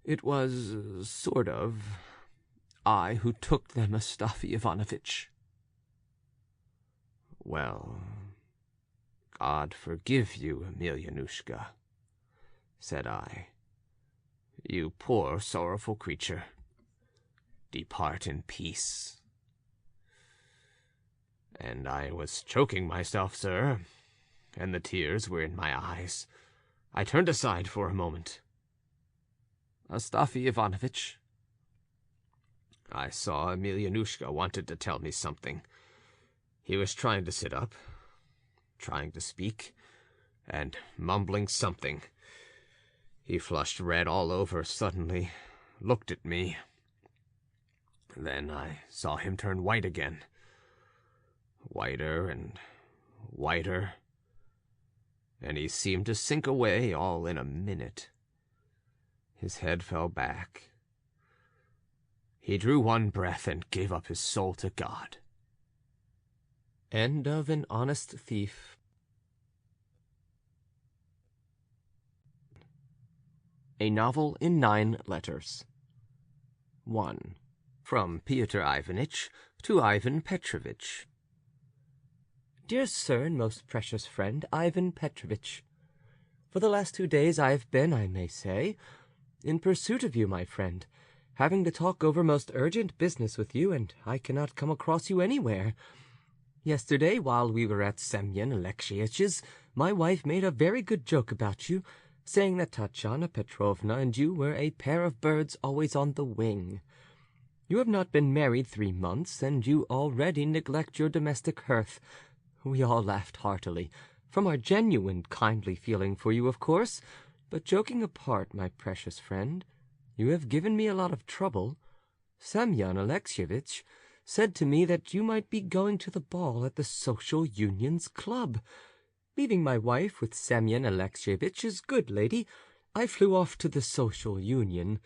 It was, sort of, I who took them, Astafy Ivanovitch." "Well, God forgive you, Emelianushka," said I. "You poor, sorrowful creature. Depart in peace." And I was choking myself, sir, and the tears were in my eyes. I turned aside for a moment. "Astafy Ivanovitch." I saw Emelianushka wanted to tell me something. He was trying to sit up, trying to speak, and mumbling something. He flushed red all over suddenly, looked at me. Then I saw him turn white again. Whiter and whiter, and he seemed to sink away all in a minute. His head fell back. He drew one breath and gave up his soul to God. End of An Honest Thief. A novel in 9 letters. 1. From Pyotr Ivanitch to Ivan Petrovitch. Dear Sir and most precious friend, Ivan Petrovitch, for the last 2 days I have been, I may say, in pursuit of you, my friend, having to talk over most urgent business with you, and I cannot come across you anywhere. Yesterday, while we were at Semyon Alexeyitch's, my wife made a very good joke about you, saying that Tatiana Petrovna and you were a pair of birds always on the wing. You have not been married 3 months, and you already neglect your domestic hearth. We all laughed heartily, from our genuine kindly feeling for you, of course, but joking apart, my precious friend, you have given me a lot of trouble. Semyon Alexeyevich said to me that you might be going to the ball at the Social Union's club. Leaving my wife with Semyon Alexeyevitch's good lady, I flew off to the Social Union.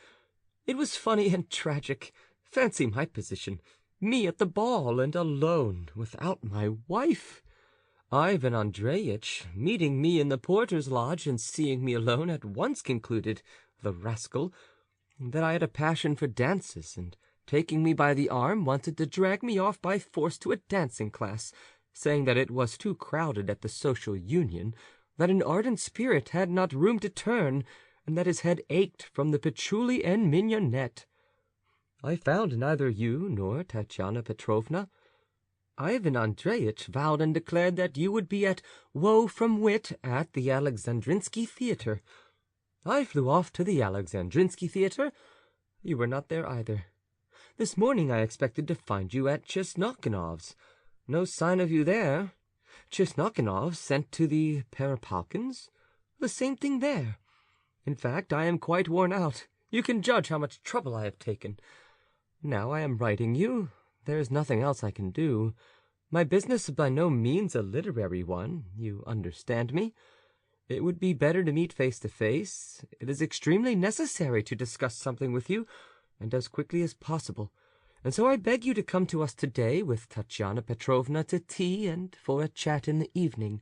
It was funny and tragic. Fancy my position, me at the ball and alone, without my wife. Ivan Andreyitch, meeting me in the porter's lodge and seeing me alone, at once concluded, the rascal, that I had a passion for dances, and taking me by the arm, wanted to drag me off by force to a dancing class, saying that it was too crowded at the Social Union, that an ardent spirit had not room to turn, and that his head ached from the patchouli and mignonette. I found neither you nor Tatiana Petrovna. Ivan Andreyitch vowed and declared that you would be at Woe from Wit at the Alexandrinsky Theatre. I flew off to the Alexandrinsky Theatre. You were not there either. This morning I expected to find you at Chesnokinov's. No sign of you there. Chesnokinov sent to the Perepalkins. The same thing there. In fact, I am quite worn out. You can judge how much trouble I have taken. Now I am writing you. There is nothing else I can do. My business is by no means a literary one, you understand me. It would be better to meet face to face. It is extremely necessary to discuss something with you, and as quickly as possible. And so I beg you to come to us today with Tatiana Petrovna to tea and for a chat in the evening.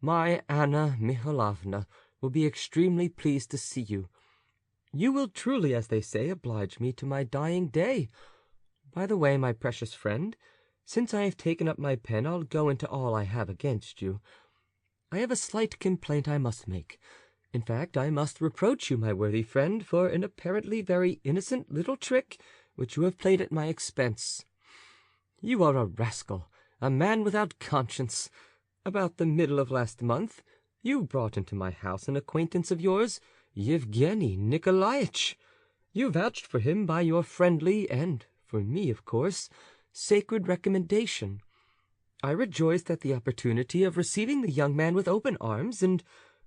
My Anna Mikhailovna will be extremely pleased to see you. You will truly, as they say, oblige me to my dying day. By the way, my precious friend, since I have taken up my pen, I'll go into all I have against you. I have a slight complaint I must make. In fact, I must reproach you, my worthy friend, for an apparently very innocent little trick which you have played at my expense. You are a rascal, a man without conscience. About the middle of last month, you brought into my house an acquaintance of yours, Yevgeny Nikolaitch. You vouched for him by your friendly, and, for me, of course, sacred recommendation. I rejoiced at the opportunity of receiving the young man with open arms, and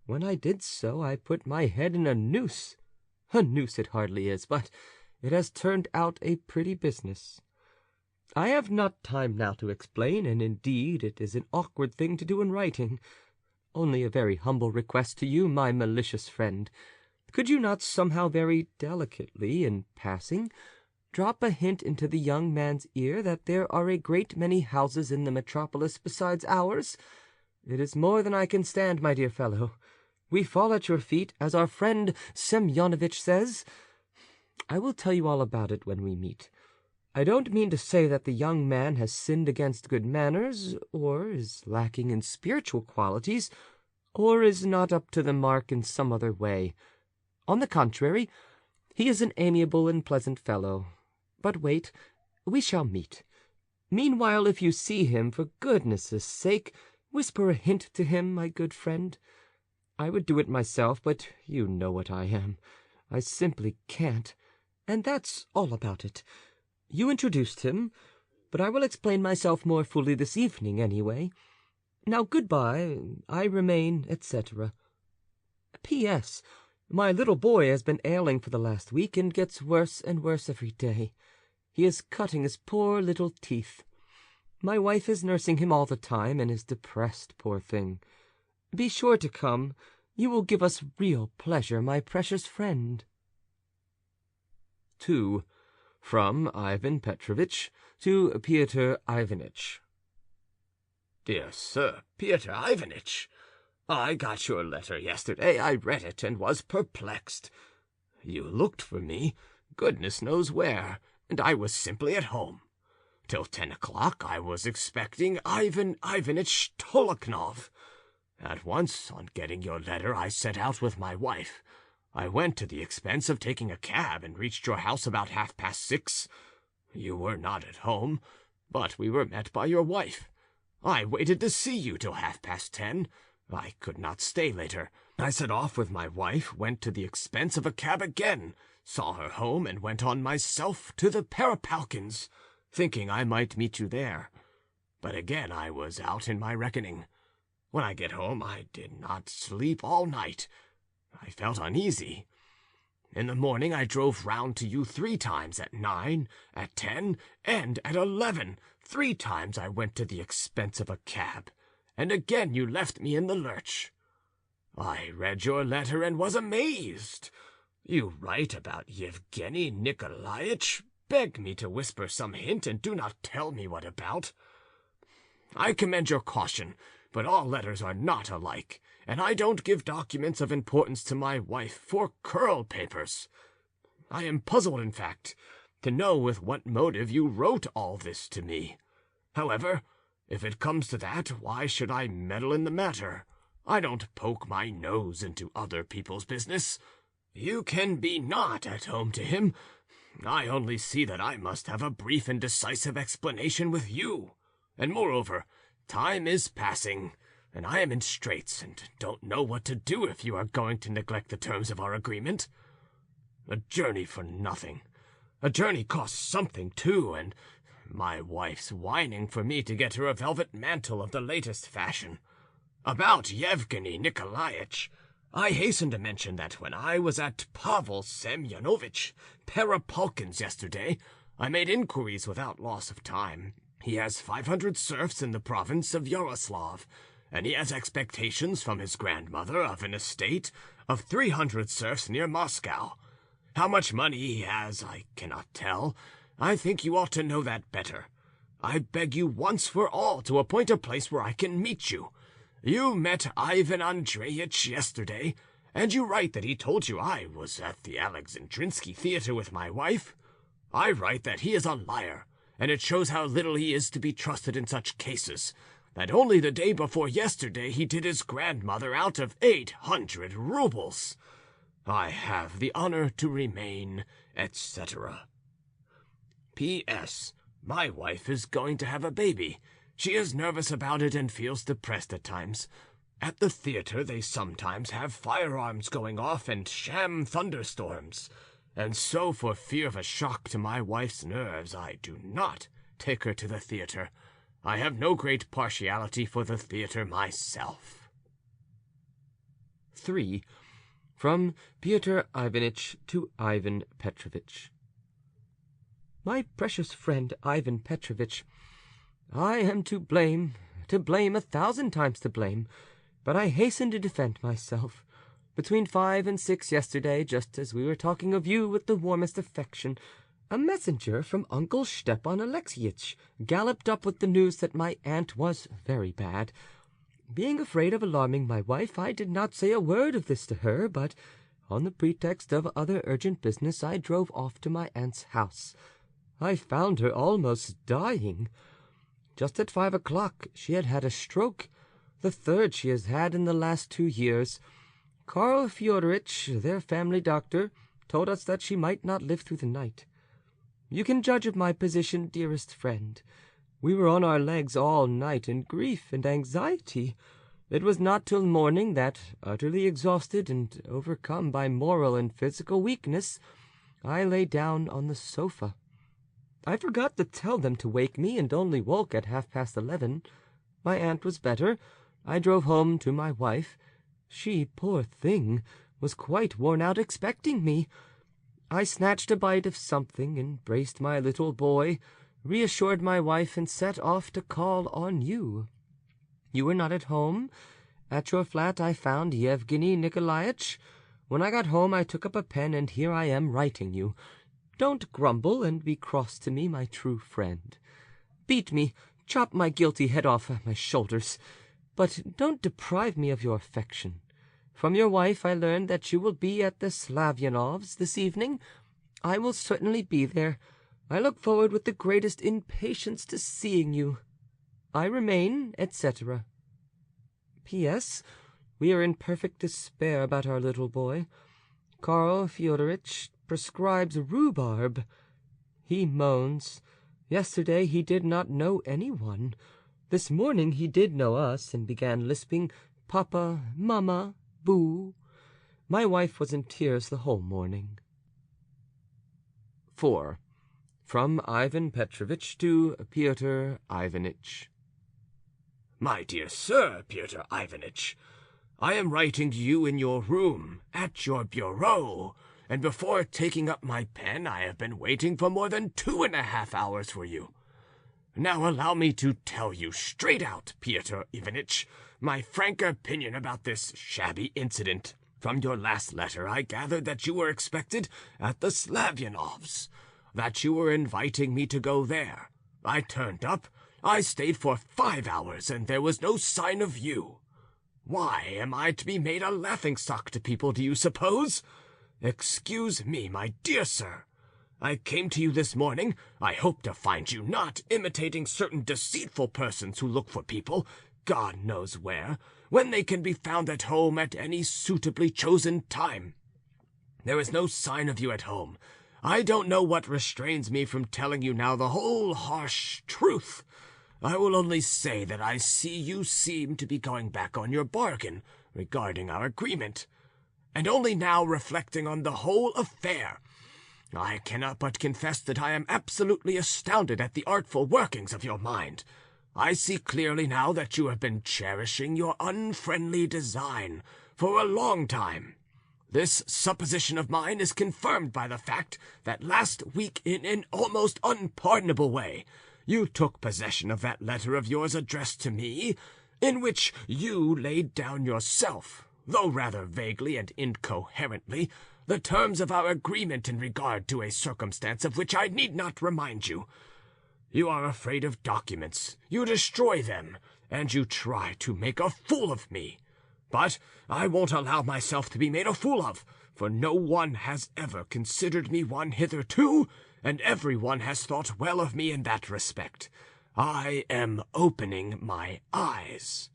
when I did so, I put my head in a noose. A noose it hardly is, but it has turned out a pretty business. I have not time now to explain, and indeed it is an awkward thing to do in writing. Only a very humble request to you, my malicious friend. Could you not somehow very delicately, in passing, drop a hint into the young man's ear that there are a great many houses in the metropolis besides ours? It is more than I can stand, my dear fellow. We fall at your feet, as our friend Semyonovitch says. I will tell you all about it when we meet. I don't mean to say that the young man has sinned against good manners, or is lacking in spiritual qualities, or is not up to the mark in some other way. On the contrary, he is an amiable and pleasant fellow. But wait, we shall meet. Meanwhile, if you see him, for goodness' sake, whisper a hint to him, my good friend. I would do it myself, but you know what I am. I simply can't, and that's all about it. You introduced him, but I will explain myself more fully this evening, anyway. Now, goodbye. I remain, etc. P.S. My little boy has been ailing for the last week, and gets worse and worse every day. He is cutting his poor little teeth. My wife is nursing him all the time, and is depressed, poor thing. Be sure to come. You will give us real pleasure, my precious friend. 2. From Ivan Petrovitch to Pyotr Ivanitch. Dear Sir, Pyotr Ivanitch, I got your letter yesterday. I read it and was perplexed. You looked for me, goodness knows where, and I was simply at home. Till 10 o'clock I was expecting Ivan Ivanitch Toloknov. At once, on getting your letter, I set out with my wife. I went to the expense of taking a cab and reached your house about 6:30. You were not at home, but we were met by your wife. I waited to see you till 10:30. I could not stay later. I set off with my wife, went to the expense of a cab again, saw her home, and went on myself to the Perepalkins, thinking I might meet you there. But again I was out in my reckoning. When I get home, I did not sleep all night. I felt uneasy. In the morning I drove round to you 3 times, at 9, at 10, and at 11. 3 times I went to the expense of a cab, and again you left me in the lurch. I read your letter and was amazed. You write about Yevgeny Nikolaitch, beg me to whisper some hint, and do not tell me what about. I commend your caution, but all letters are not alike, and I don't give documents of importance to my wife for curl papers. I am puzzled, in fact, to know with what motive you wrote all this to me. However, if it comes to that, why should I meddle in the matter? I don't poke my nose into other people's business. You can be not at home to him. I only see that I must have a brief and decisive explanation with you. And moreover, time is passing, and I am in straits, and don't know what to do if you are going to neglect the terms of our agreement. A journey for nothing. A journey costs something, too, and my wife's whining for me to get her a velvet mantle of the latest fashion. About Yevgeny Nikolaitch, I hasten to mention that when I was at Pavel Semyonovitch Perepalkin's yesterday, I made inquiries without loss of time. He has 500 serfs in the province of Yaroslav, and he has expectations from his grandmother of an estate of 300 serfs near Moscow. How much money he has, I cannot tell. I think you ought to know that better. I beg you once for all to appoint a place where I can meet you. You met Ivan Andreyitch yesterday, and you write that he told you I was at the Alexandrinsky Theatre with my wife. I write that he is a liar, and it shows how little he is to be trusted in such cases, that only the day before yesterday he did his grandmother out of 800 roubles. I have the honor to remain, etc. P.S. My wife is going to have a baby. She is nervous about it and feels depressed at times. At the theater they sometimes have firearms going off and sham thunderstorms, and so for fear of a shock to my wife's nerves I do not take her to the theater. I have no great partiality for the theater myself. 3. From Pyotr Ivanitch to Ivan Petrovitch. My precious friend Ivan Petrovitch, I am to blame, 1,000 times to blame, but I hasten to defend myself. Between 5 and 6 yesterday, just as we were talking of you with the warmest affection, a messenger from Uncle Stepan Alexeyitch galloped up with the news that my aunt was very bad. Being afraid of alarming my wife, I did not say a word of this to her, but on the pretext of other urgent business I drove off to my aunt's house. I found her almost dying. Just at 5 o'clock she had had a stroke, the third she has had in the last 2 years. Karl Fyodorovitch, their family doctor, told us that she might not live through the night. You can judge of my position, dearest friend. We were on our legs all night in grief and anxiety. It was not till morning that, utterly exhausted and overcome by moral and physical weakness, I lay down on the sofa. I forgot to tell them to wake me, and only woke at 11:30. My aunt was better. I drove home to my wife. She, poor thing, was quite worn out expecting me. I snatched a bite of something, embraced my little boy, reassured my wife, and set off to call on you. You were not at home. At your flat I found Yevgeny Nikolaitch. When I got home I took up a pen, and here I am writing you. Don't grumble and be cross to me, my true friend. Beat me, chop my guilty head off my shoulders, but don't deprive me of your affection. From your wife I learned that you will be at the Slavyanovs this evening. I will certainly be there. I look forward with the greatest impatience to seeing you. I remain, etc. P.S. We are in perfect despair about our little boy. Karl Fyodorovitch prescribes rhubarb. He moans. Yesterday he did not know anyone. This morning he did know us, and began lisping Papa, Mama, Boo. My wife was in tears the whole morning. 4. From Ivan Petrovitch to Pyotr Ivanitch. My dear sir, Pyotr Ivanitch, I am writing to you in your room, at your bureau, and before taking up my pen I have been waiting for more than 2.5 hours for you. Now allow me to tell you straight out, Pyotr Ivanitch, my frank opinion about this shabby incident. From your last letter I gathered that you were expected at the Slavyanovs, that you were inviting me to go there. I turned up. I stayed for 5 hours, and there was no sign of you. Why am I to be made a laughingstock to people, do you suppose? Excuse me, my dear sir. I came to you this morning. I hope to find you not imitating certain deceitful persons who look for people, God knows where, when they can be found at home at any suitably chosen time. There is no sign of you at home. I don't know what restrains me from telling you now the whole harsh truth. I will only say that I see you seem to be going back on your bargain regarding our agreement, and only now reflecting on the whole affair. I cannot but confess that I am absolutely astounded at the artful workings of your mind. I see clearly now that you have been cherishing your unfriendly design for a long time. This supposition of mine is confirmed by the fact that last week, in an almost unpardonable way, you took possession of that letter of yours addressed to me, in which you laid down yourself, though rather vaguely and incoherently, the terms of our agreement in regard to a circumstance of which I need not remind you. You are afraid of documents, you destroy them, and you try to make a fool of me. But I won't allow myself to be made a fool of, for no one has ever considered me one hitherto, and everyone has thought well of me in that respect. I am opening my eyes.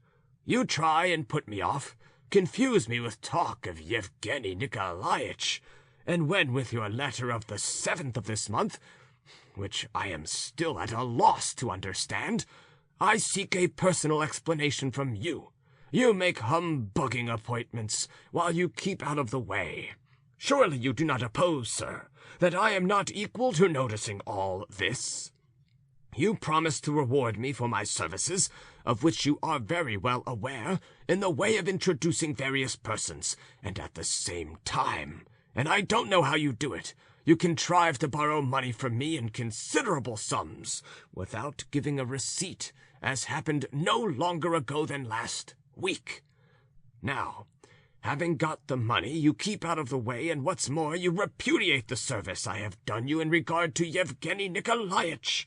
You try and put me off, confuse me with talk of Yevgeny Nikolaitch, and when with your letter of the 7th of this month, which I am still at a loss to understand, I seek a personal explanation from you. You make humbugging appointments while you keep out of the way. Surely you do not oppose, sir, that I am not equal to noticing all this? You promise to reward me for my services, of which you are very well aware, in the way of introducing various persons, and at the same time, and I don't know how you do it, you contrive to borrow money from me in considerable sums, without giving a receipt, as happened no longer ago than last week. Now, having got the money, you keep out of the way, and what's more, you repudiate the service I have done you in regard to Yevgeny Nikolaitch.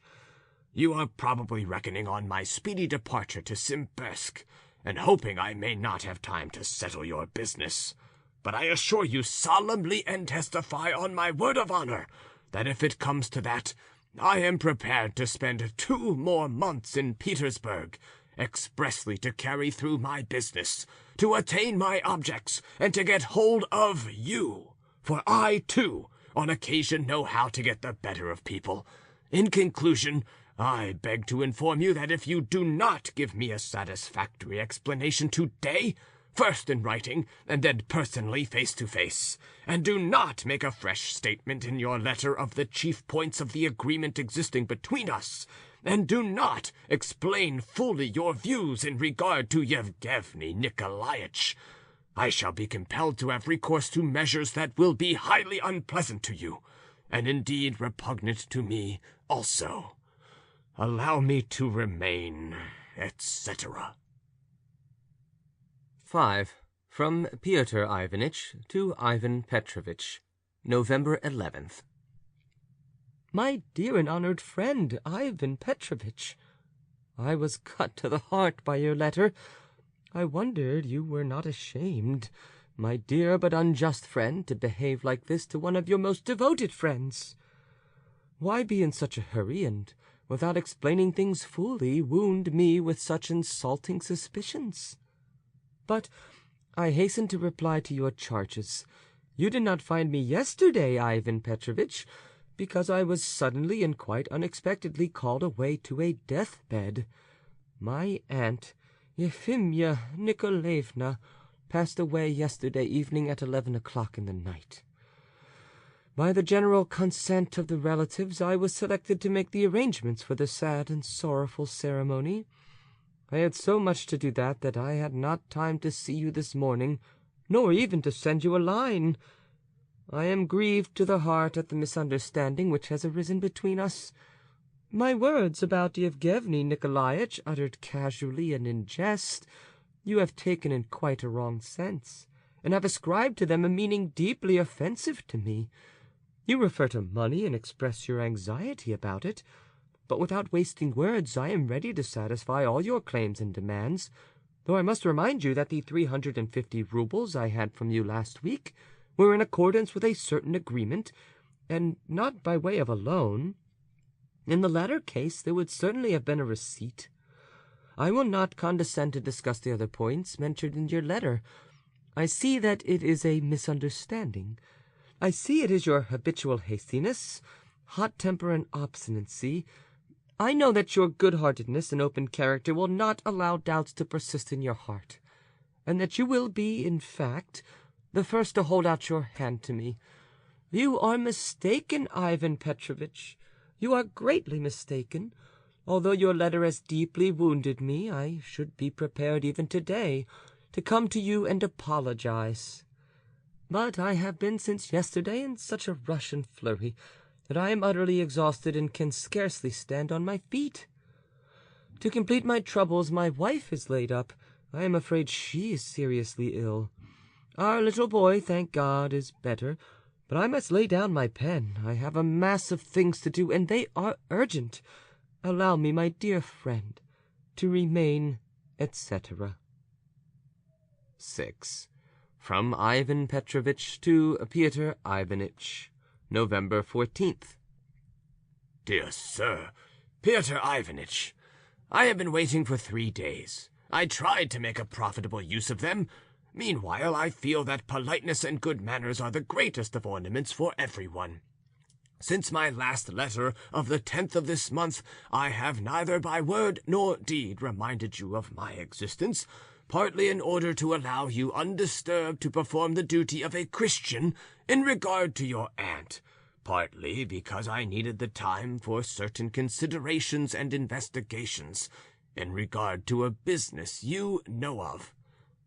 You are probably reckoning on my speedy departure to Simbirsk, and hoping I may not have time to settle your business. But I assure you solemnly and testify on my word of honor that if it comes to that, I am prepared to spend 2 more months in Petersburg, expressly to carry through my business, to attain my objects, and to get hold of you. For I, too, on occasion know how to get the better of people. In conclusion, I beg to inform you that if you do not give me a satisfactory explanation today, first in writing, and then personally face to face, and do not make a fresh statement in your letter of the chief points of the agreement existing between us, and do not explain fully your views in regard to Yevgeny Nikolaitch, I shall be compelled to have recourse to measures that will be highly unpleasant to you, and indeed repugnant to me also. Allow me to remain, etc. 5. From Pyotr Ivanitch to Ivan Petrovitch, November 11th. My dear and honored friend, Ivan Petrovitch, I was cut to the heart by your letter. I wondered you were not ashamed, my dear but unjust friend, to behave like this to one of your most devoted friends. Why be in such a hurry, and without explaining things fully, wound me with such insulting suspicions? But I hasten to reply to your charges. You did not find me yesterday, Ivan Petrovitch, because I was suddenly and quite unexpectedly called away to a death-bed. My aunt, Euphemia Nikolaevna, passed away yesterday evening at 11 o'clock in the night. By the general consent of the relatives, I was selected to make the arrangements for the sad and sorrowful ceremony. I had so much to do that I had not time to see you this morning, nor even to send you a line. I am grieved to the heart at the misunderstanding which has arisen between us. My words about Yevgeny Nikolaitch, uttered casually and in jest, you have taken in quite a wrong sense, and have ascribed to them a meaning deeply offensive to me. You refer to money and express your anxiety about it, but without wasting words I am ready to satisfy all your claims and demands, though I must remind you that the 350 roubles I had from you last week were in accordance with a certain agreement, and not by way of a loan. In the latter case there would certainly have been a receipt. I will not condescend to discuss the other points mentioned in your letter. I see that it is a misunderstanding. I see it is your habitual hastiness, hot temper, and obstinacy. I know that your good-heartedness and open character will not allow doubts to persist in your heart, and that you will be, in fact, the first to hold out your hand to me. You are mistaken, Ivan Petrovitch. You are greatly mistaken. Although your letter has deeply wounded me, I should be prepared even today to come to you and apologize. But I have been since yesterday in such a rush and flurry that I am utterly exhausted and can scarcely stand on my feet. To complete my troubles, my wife is laid up. I am afraid she is seriously ill. Our little boy, thank God, is better, but I must lay down my pen. I have a mass of things to do, and they are urgent. Allow me, my dear friend, to remain, etc. 6. From Ivan Petrovitch to Pyotr Ivanitch, November 14th. Dear Sir, Pyotr Ivanitch, I have been waiting for 3 days. I tried to make a profitable use of them. Meanwhile, I feel that politeness and good manners are the greatest of ornaments for everyone. Since my last letter of the 10th of this month, I have neither by word nor deed reminded you of my existence, partly in order to allow you undisturbed to perform the duty of a Christian in regard to your aunt, partly because I needed the time for certain considerations and investigations in regard to a business you know of.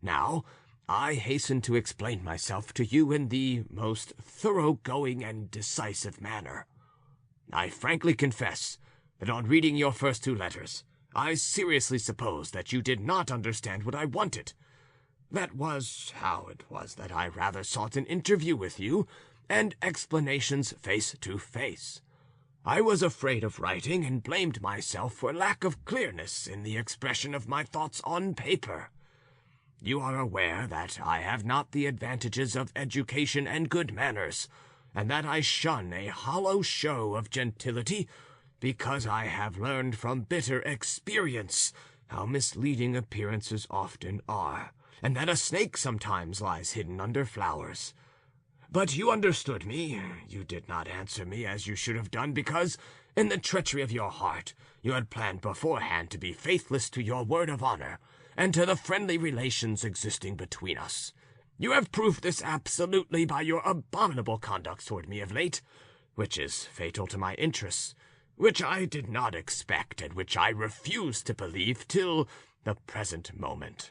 Now, I hasten to explain myself to you in the most thoroughgoing and decisive manner. I frankly confess that on reading your first 2 letters, I seriously supposed that you did not understand what I wanted. That was how it was that I rather sought an interview with you and explanations face to face. I was afraid of writing and blamed myself for lack of clearness in the expression of my thoughts on paper. You are aware that I have not the advantages of education and good manners, and that I shun a hollow show of gentility, because I have learned from bitter experience how misleading appearances often are, and that a snake sometimes lies hidden under flowers. But you understood me. You did not answer me as you should have done, because, in the treachery of your heart, you had planned beforehand to be faithless to your word of honor, and to the friendly relations existing between us. You have proved this absolutely by your abominable conduct toward me of late, which is fatal to my interests, which I did not expect, and which I refused to believe till the present moment.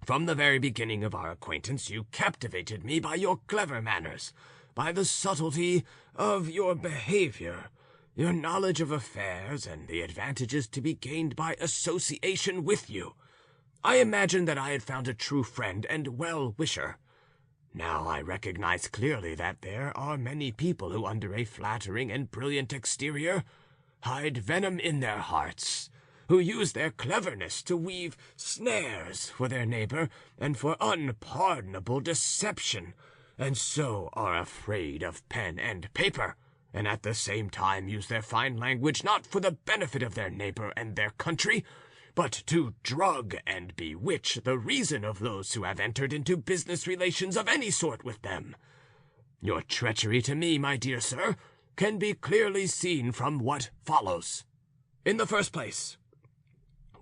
From the very beginning of our acquaintance, you captivated me by your clever manners, by the subtlety of your behavior, your knowledge of affairs, and the advantages to be gained by association with you. I imagined that I had found a true friend and well-wisher. Now I recognize clearly that there are many people who, under a flattering and brilliant exterior, hide venom in their hearts, who use their cleverness to weave snares for their neighbor and for unpardonable deception, and so are afraid of pen and paper, and at the same time use their fine language not for the benefit of their neighbor and their country, but to drug and bewitch the reason of those who have entered into business relations of any sort with them. Your treachery to me, my dear sir, can be clearly seen from what follows. In the first place,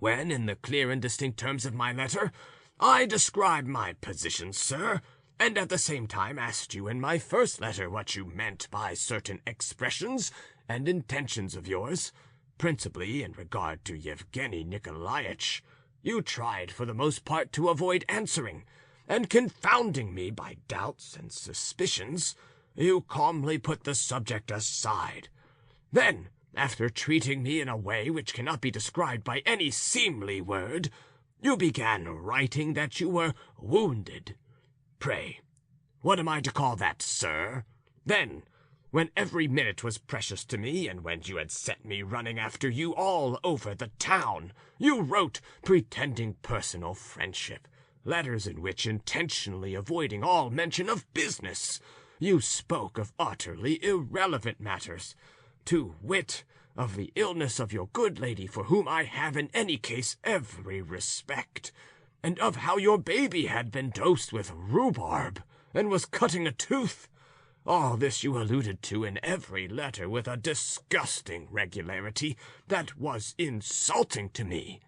when, in the clear and distinct terms of my letter, I described my position, sir, and at the same time asked you in my first letter what you meant by certain expressions and intentions of yours, principally in regard to Yevgeny Nikolaitch, you tried for the most part to avoid answering, and confounding me by doubts and suspicions, you calmly put the subject aside. Then, after treating me in a way which cannot be described by any seemly word, you began writing that you were wounded. Pray, what am I to call that, sir? Then, when every minute was precious to me, and when you had set me running after you all over the town, you wrote, pretending personal friendship, letters in which, intentionally avoiding all mention of business, you spoke of utterly irrelevant matters, to wit, of the illness of your good lady, for whom I have in any case every respect, and of how your baby had been dosed with rhubarb, and was cutting a tooth. All this you alluded to in every letter with a disgusting regularity that was insulting to me.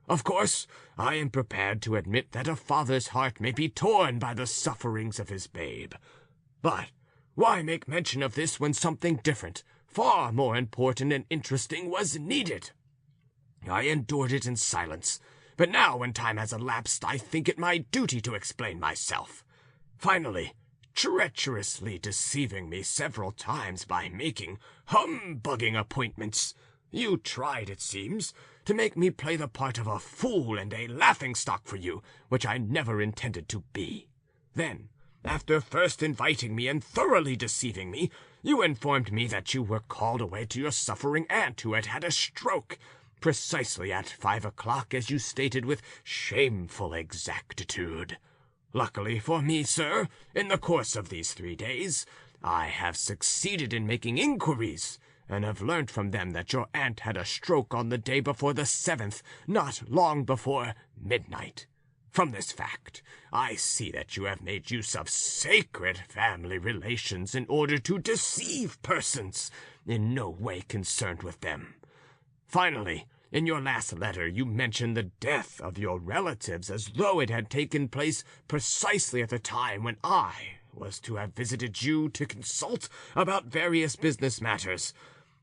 Of course, I am prepared to admit that a father's heart may be torn by the sufferings of his babe. But why make mention of this when something different, far more important and interesting, was needed? I endured it in silence, but now, when time has elapsed, I think it my duty to explain myself. Finally, treacherously deceiving me several times by making humbugging appointments. You tried, it seems, to make me play the part of a fool and a laughingstock for you, which I never intended to be. Then, after first inviting me and thoroughly deceiving me, you informed me that you were called away to your suffering aunt who had had a stroke, precisely at 5 o'clock, as you stated with shameful exactitude. Luckily for me, sir, in the course of these 3 days, I have succeeded in making inquiries, and have learnt from them that your aunt had a stroke on the day before the 7th, not long before midnight. From this fact, I see that you have made use of sacred family relations in order to deceive persons in no way concerned with them. Finally, in your last letter, you mentioned the death of your relatives as though it had taken place precisely at the time when I was to have visited you to consult about various business matters.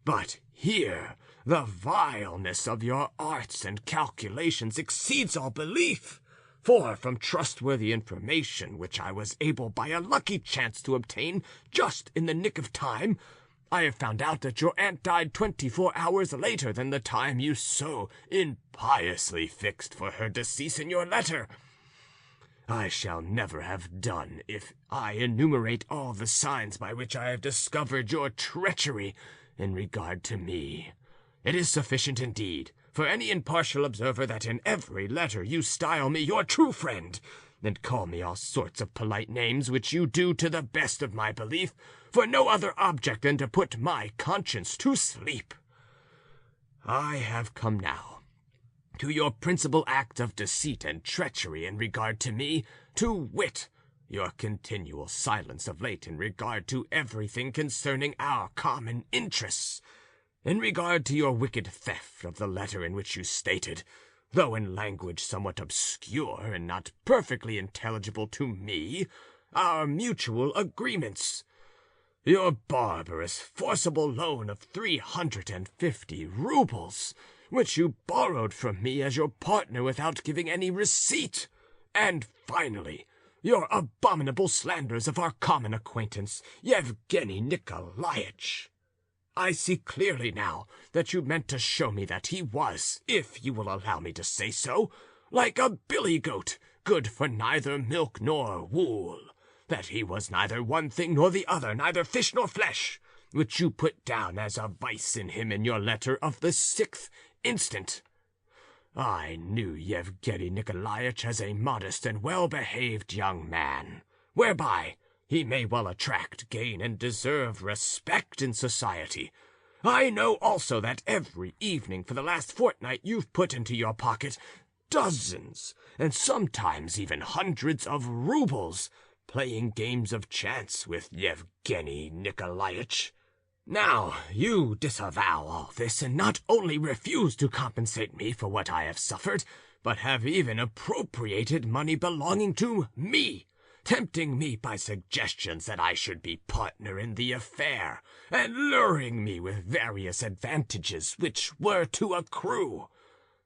But here, the vileness of your arts and calculations exceeds all belief. For from trustworthy information, which I was able by a lucky chance to obtain just in the nick of time, I have found out that your aunt died 24 hours later than the time you so impiously fixed for her decease in your letter. I shall never have done if I enumerate all the signs by which I have discovered your treachery in regard to me. It is sufficient indeed for any impartial observer that in every letter you style me your true friend, and call me all sorts of polite names, which you do to the best of my belief, for no other object than to put my conscience to sleep. I have come now to your principal act of deceit and treachery in regard to me, to wit, your continual silence of late in regard to everything concerning our common interests. In regard to your wicked theft of the letter in which you stated, though in language somewhat obscure and not perfectly intelligible to me, our mutual agreements. Your barbarous, forcible loan of 350 roubles, which you borrowed from me as your partner without giving any receipt. And finally, your abominable slanders of our common acquaintance, Yevgeny Nikolaitch. I see clearly now that you meant to show me that he was, if you will allow me to say so, like a billy goat, good for neither milk nor wool, that he was neither one thing nor the other, neither fish nor flesh, which you put down as a vice in him in your letter of the 6th instant. I knew Yevgeny Nikolaitch as a modest and well-behaved young man, whereby he may well attract, gain, and deserve respect in society. I know also that every evening for the last fortnight you've put into your pocket dozens, and sometimes even hundreds of roubles, playing games of chance with Yevgeny Nikolaitch. Now, you disavow all this, and not only refuse to compensate me for what I have suffered, but have even appropriated money belonging to me, tempting me by suggestions that I should be partner in the affair, and luring me with various advantages which were to accrue.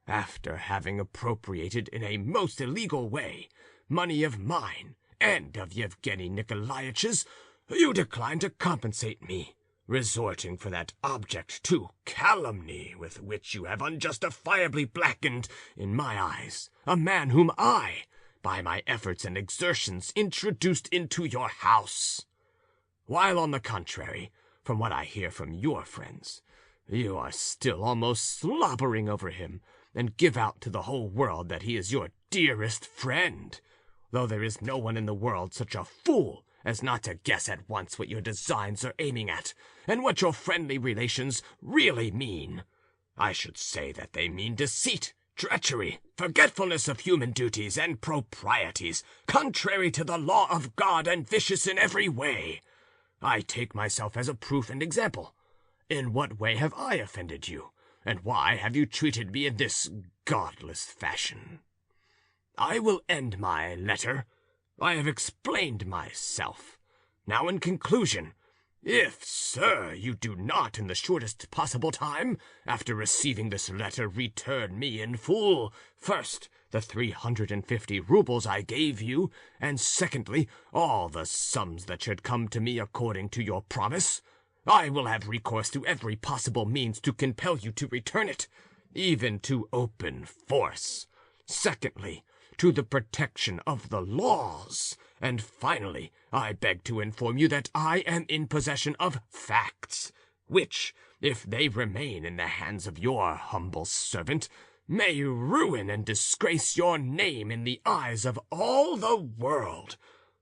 After having appropriated in a most illegal way money of mine and of Yevgeny Nikolaitch's, you decline to compensate me, resorting for that object to calumny with which you have unjustifiably blackened, in my eyes, a man whom I, by my efforts and exertions, introduced into your house. While, on the contrary, from what I hear from your friends, you are still almost slobbering over him, and give out to the whole world that he is your dearest friend, though there is no one in the world such a fool as not to guess at once what your designs are aiming at, and what your friendly relations really mean. I should say that they mean deceit, treachery, forgetfulness of human duties and proprieties, contrary to the law of God and vicious in every way. I take myself as a proof and example. In what way have I offended you, and why have you treated me in this godless fashion? I will end my letter. I have explained myself. Now, in conclusion, If, sir, you do not in the shortest possible time, after receiving this letter, return me in full, first, the 350 roubles I gave you, and secondly, all the sums that should come to me according to your promise, I will have recourse to every possible means to compel you to return it, even to open force. Secondly, to the protection of the laws. And finally, I beg to inform you that I am in possession of facts, which, if they remain in the hands of your humble servant, may ruin and disgrace your name in the eyes of all the world.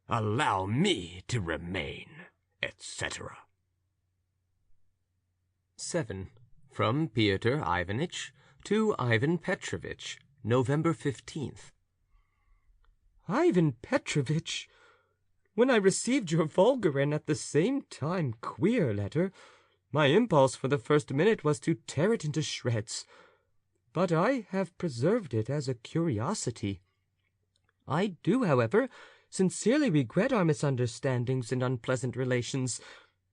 Allow me to remain, etc. 7. From Pyotr Ivanitch to Ivan Petrovitch, November 15th. Ivan Petrovitch, when I received your vulgar and at the same time queer letter, my impulse for the first minute was to tear it into shreds, but I have preserved it as a curiosity. I do, however, sincerely regret our misunderstandings and unpleasant relations.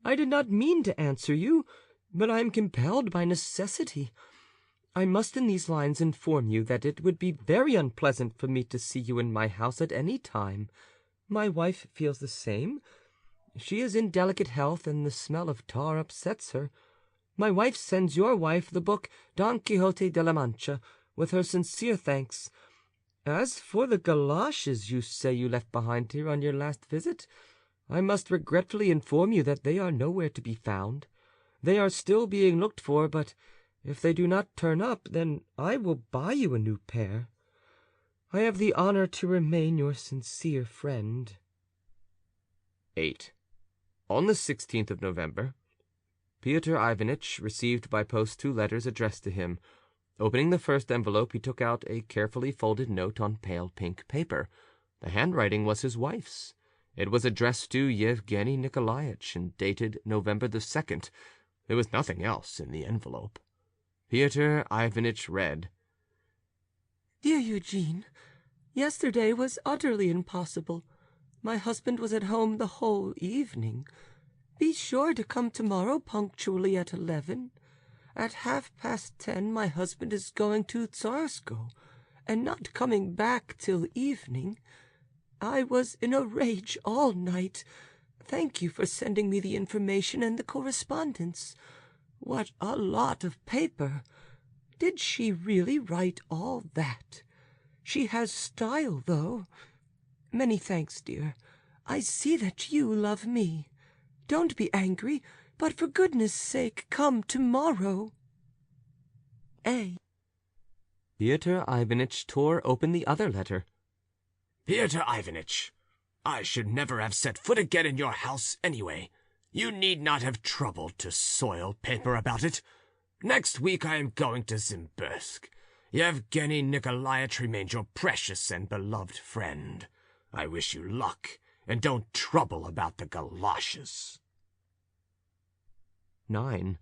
I did not mean to answer you, but I am compelled by necessity. I must in these lines inform you that it would be very unpleasant for me to see you in my house at any time. My wife feels the same. She is in delicate health, and the smell of tar upsets her. My wife sends your wife the book Don Quixote de la Mancha, with her sincere thanks. As for the galoshes you say you left behind here on your last visit, I must regretfully inform you that they are nowhere to be found. They are still being looked for, but if they do not turn up, then I will buy you a new pair. I have the honor to remain your sincere friend. 8. On the 16th of November, Pyotr Ivanitch received by post 2 letters addressed to him. Opening the first envelope, he took out a carefully folded note on pale pink paper. The handwriting was his wife's. It was addressed to Yevgeny Nikolaitch and dated November the 2nd. There was nothing else in the envelope. Pyotr Ivanitch read, Dear Eugene, yesterday was utterly impossible. My husband was at home the whole evening. Be sure to come tomorrow punctually at 11. At 10:30 my husband is going to Tsarskoe, and not coming back till evening. I was in a rage all night. Thank you for sending me the information and the correspondence. What a lot of paper! Did she really write all that? She has style, though. Many thanks, dear. I see that you love me. Don't be angry, but for goodness' sake come tomorrow. A. Pyotr Ivanitch tore open the other letter. Pyotr Ivanitch, I should never have set foot again in your house anyway. You need not have troubled to soil paper about it. Next week I am going to Zimbursk. Yevgeny Nikolaitch remains your precious and beloved friend. I wish you luck, and don't trouble about the galoshes. 9.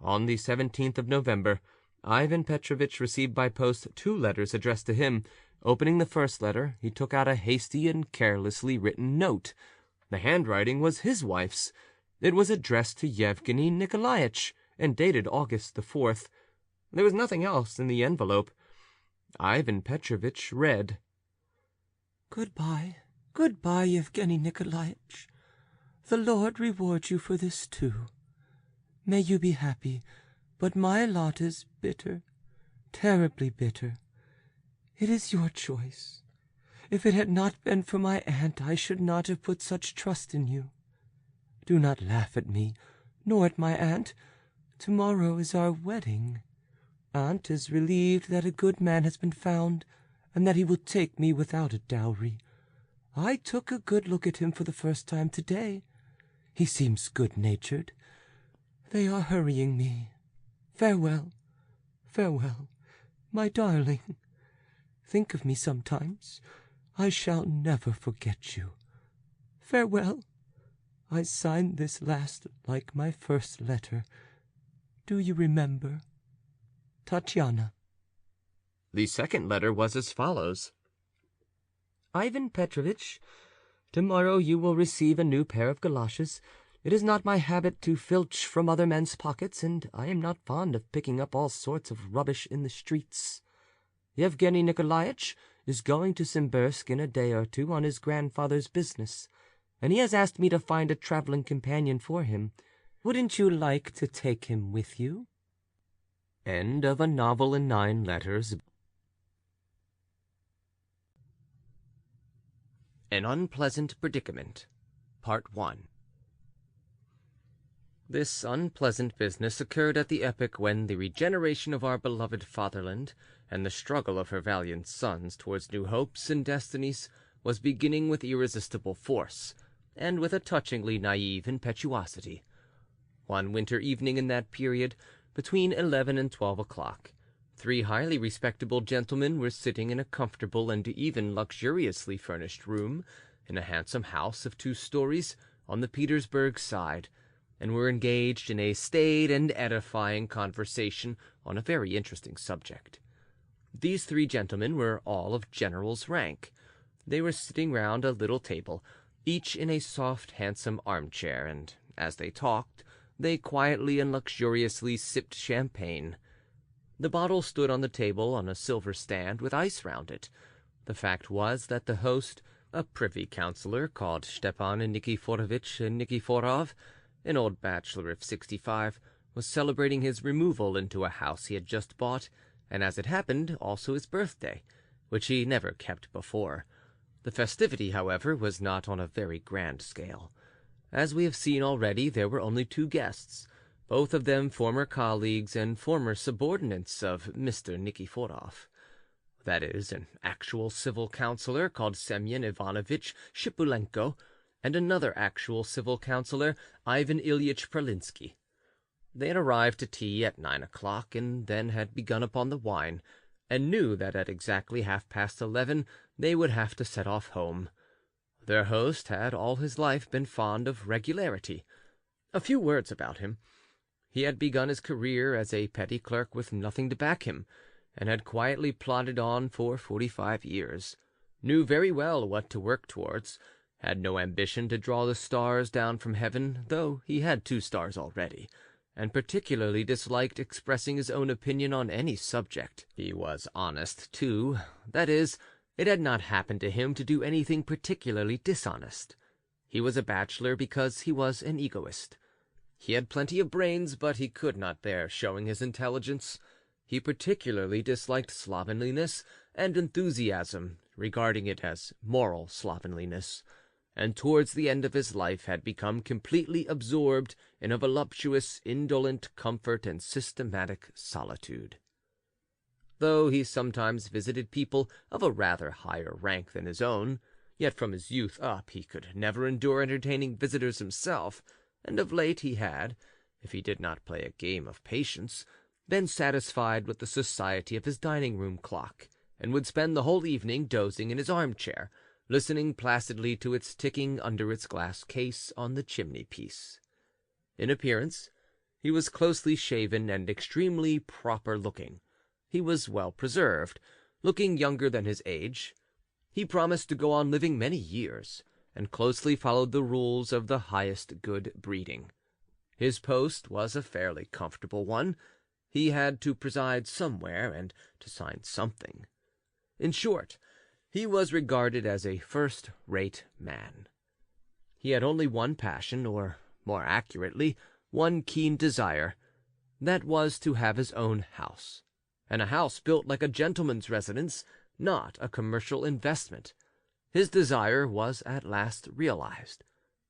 On the 17th of November, Ivan Petrovitch received by post 2 letters addressed to him. Opening the first letter, he took out a hasty and carelessly written note. The handwriting was his wife's. It was addressed to Yevgeny Nikolaitch, and dated August the 4th. There was nothing else in the envelope. Ivan Petrovitch read, Goodbye, goodbye, Yevgeny Nikolaitch. The Lord reward you for this, too. May you be happy, but my lot is bitter, terribly bitter. It is your choice. If it had not been for my aunt, I should not have put such trust in you. Do not laugh at me, nor at my aunt. Tomorrow is our wedding. Aunt is relieved that a good man has been found, and that he will take me without a dowry. I took a good look at him for the first time today. He seems good-natured. They are hurrying me. Farewell, farewell, my darling. Think of me sometimes. I shall never forget you. Farewell. I signed this last like my first letter. Do you remember? Tatiana. The second letter was as follows. Ivan Petrovitch, tomorrow you will receive a new pair of galoshes. It is not my habit to filch from other men's pockets, and I am not fond of picking up all sorts of rubbish in the streets. Yevgeny Nikolaitch is going to Simbirsk in a day or two on his grandfather's business, and he has asked me to find a traveling companion for him. Wouldn't you like to take him with you? End of a novel in 9 letters. An Unpleasant Predicament, Part 1. This unpleasant business occurred at the epoch when the regeneration of our beloved fatherland and the struggle of her valiant sons towards new hopes and destinies was beginning with irresistible force, and with a touchingly naive impetuosity. One winter evening in that period, between 11 and 12 o'clock, 3 highly respectable gentlemen were sitting in a comfortable and even luxuriously furnished room in a handsome house of 2 stories on the Petersburg side, and were engaged in a staid and edifying conversation on a very interesting subject. These 3 gentlemen were all of general's rank. They were sitting round a little table, each in a soft, handsome armchair, and as they talked, they quietly and luxuriously sipped champagne. The bottle stood on the table on a silver stand with ice round it. The fact was that the host, a privy councillor called Stepan Nikiforovitch Nikiforov, an old bachelor of 65, was celebrating his removal into a house he had just bought, and as it happened, also his birthday, which he never kept before. The festivity, however, was not on a very grand scale. As we have seen already, there were only 2 guests, both of them former colleagues and former subordinates of Mr. Nikiforov. That is, an actual civil councillor called Semyon Ivanovitch Shipulenko, and another actual civil councillor, Ivan Ilyich Pralinsky. They had arrived to tea at 9 o'clock, and then had begun upon the wine, and knew that at exactly 11:30 they would have to set off home. Their host had all his life been fond of regularity. A few words about him. He had begun his career as a petty clerk with nothing to back him, and had quietly plodded on for 45 years, knew very well what to work towards, had no ambition to draw the stars down from heaven, though he had 2 stars already, and particularly disliked expressing his own opinion on any subject. He was honest, too, that is, it had not happened to him to do anything particularly dishonest. He was a bachelor because he was an egoist. He had plenty of brains, but he could not bear showing his intelligence. He particularly disliked slovenliness and enthusiasm, regarding it as moral slovenliness, and towards the end of his life had become completely absorbed in a voluptuous, indolent comfort and systematic solitude. Though he sometimes visited people of a rather higher rank than his own, yet from his youth up he could never endure entertaining visitors himself, and of late he had, if he did not play a game of patience, been satisfied with the society of his dining-room clock, and would spend the whole evening dozing in his armchair, listening placidly to its ticking under its glass case on the chimney-piece. In appearance, he was closely shaven and extremely proper-looking. He was well preserved, looking younger than his age. He promised to go on living many years, and closely followed the rules of the highest good breeding. His post was a fairly comfortable one. He had to preside somewhere and to sign something. In short, he was regarded as a first-rate man. He had only one passion, or, more accurately, one keen desire. That was to have his own house, and a house built like a gentleman's residence, not a commercial investment. His desire was at last realized.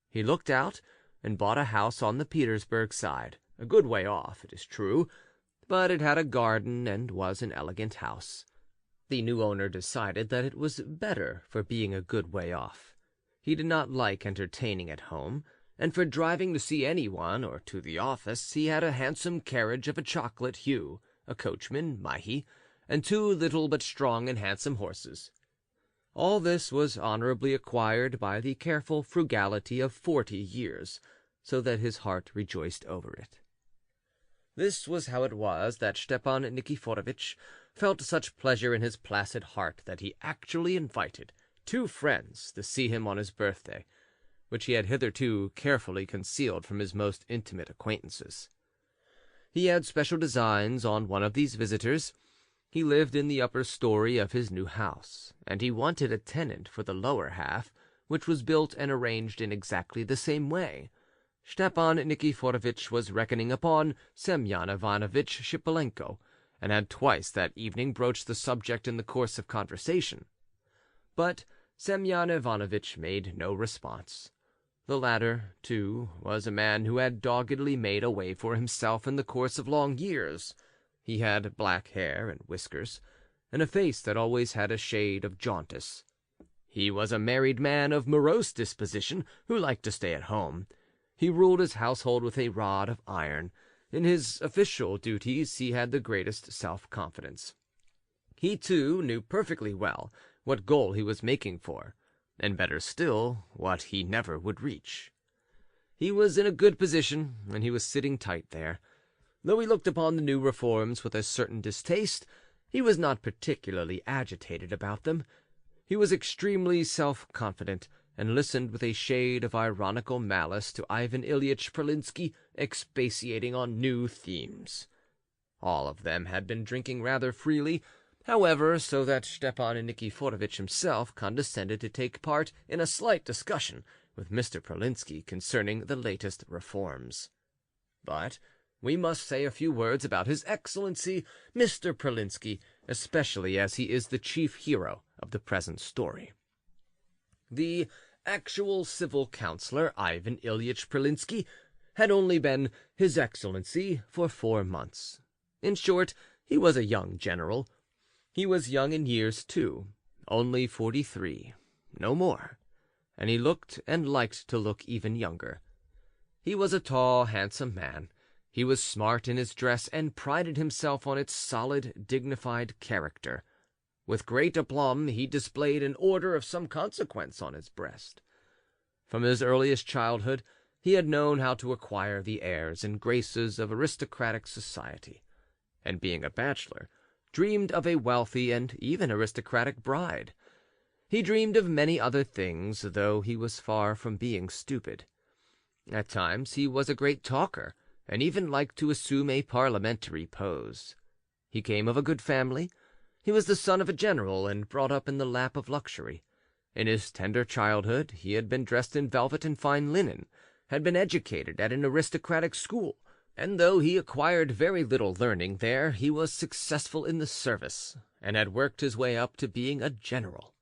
He looked out and bought a house on the Petersburg side, a good way off, it is true, but it had a garden and was an elegant house. The new owner decided that it was better for being a good way off. He did not like entertaining at home, and for driving to see anyone or to the office he had a handsome carriage of a chocolate hue, a coachman, Mahi, and 2 little but strong and handsome horses. All this was honorably acquired by the careful frugality of 40 years, so that his heart rejoiced over it. This was how it was that Stepan Nikiforovitch felt such pleasure in his placid heart that he actually invited 2 friends to see him on his birthday. which he had hitherto carefully concealed from his most intimate acquaintances. He had special designs on one of these visitors. He lived in the upper story of his new house, and he wanted a tenant for the lower half, which was built and arranged in exactly the same way. Stepan Nikiforovitch was reckoning upon Semyon Ivanovitch Shipulenko, and had twice that evening broached the subject in the course of conversation. But Semyon Ivanovitch made no response. The latter, too, was a man who had doggedly made a way for himself in the course of long years. He had black hair and whiskers, and a face that always had a shade of jaundice. He was a married man of morose disposition who liked to stay at home. He ruled his household with a rod of iron. In his official duties he had the greatest self-confidence. He, too, knew perfectly well what goal he was making for, and better still, what he never would reach. He was in a good position, and he was sitting tight there. Though he looked upon the new reforms with a certain distaste, he was not particularly agitated about them. He was extremely self-confident, and listened with a shade of ironical malice to Ivan Ilyitch Pralinsky expatiating on new themes. All of them had been drinking rather freely, however, so that Stepan Nikiforovitch himself condescended to take part in a slight discussion with Mr. Pralinsky concerning the latest reforms. But we must say a few words about His Excellency Mr. Pralinsky, especially as he is the chief hero of the present story. The actual civil councillor, Ivan Ilyitch Pralinsky, had only been His Excellency for 4 months. In short, he was a young general. He was young in years, too, only 43, no more, and he looked and liked to look even younger. He was a tall, handsome man. He was smart in his dress and prided himself on its solid, dignified character. With great aplomb he displayed an order of some consequence on his breast. From his earliest childhood he had known how to acquire the airs and graces of aristocratic society, and being a bachelor, dreamed of a wealthy and even aristocratic bride. He dreamed of many other things, though he was far from being stupid. At times he was a great talker, and even liked to assume a parliamentary pose. He came of a good family. He was the son of a general, and brought up in the lap of luxury. In his tender childhood he had been dressed in velvet and fine linen, had been educated at an aristocratic school, and though he acquired very little learning there, he was successful in the service, and had worked his way up to being a general.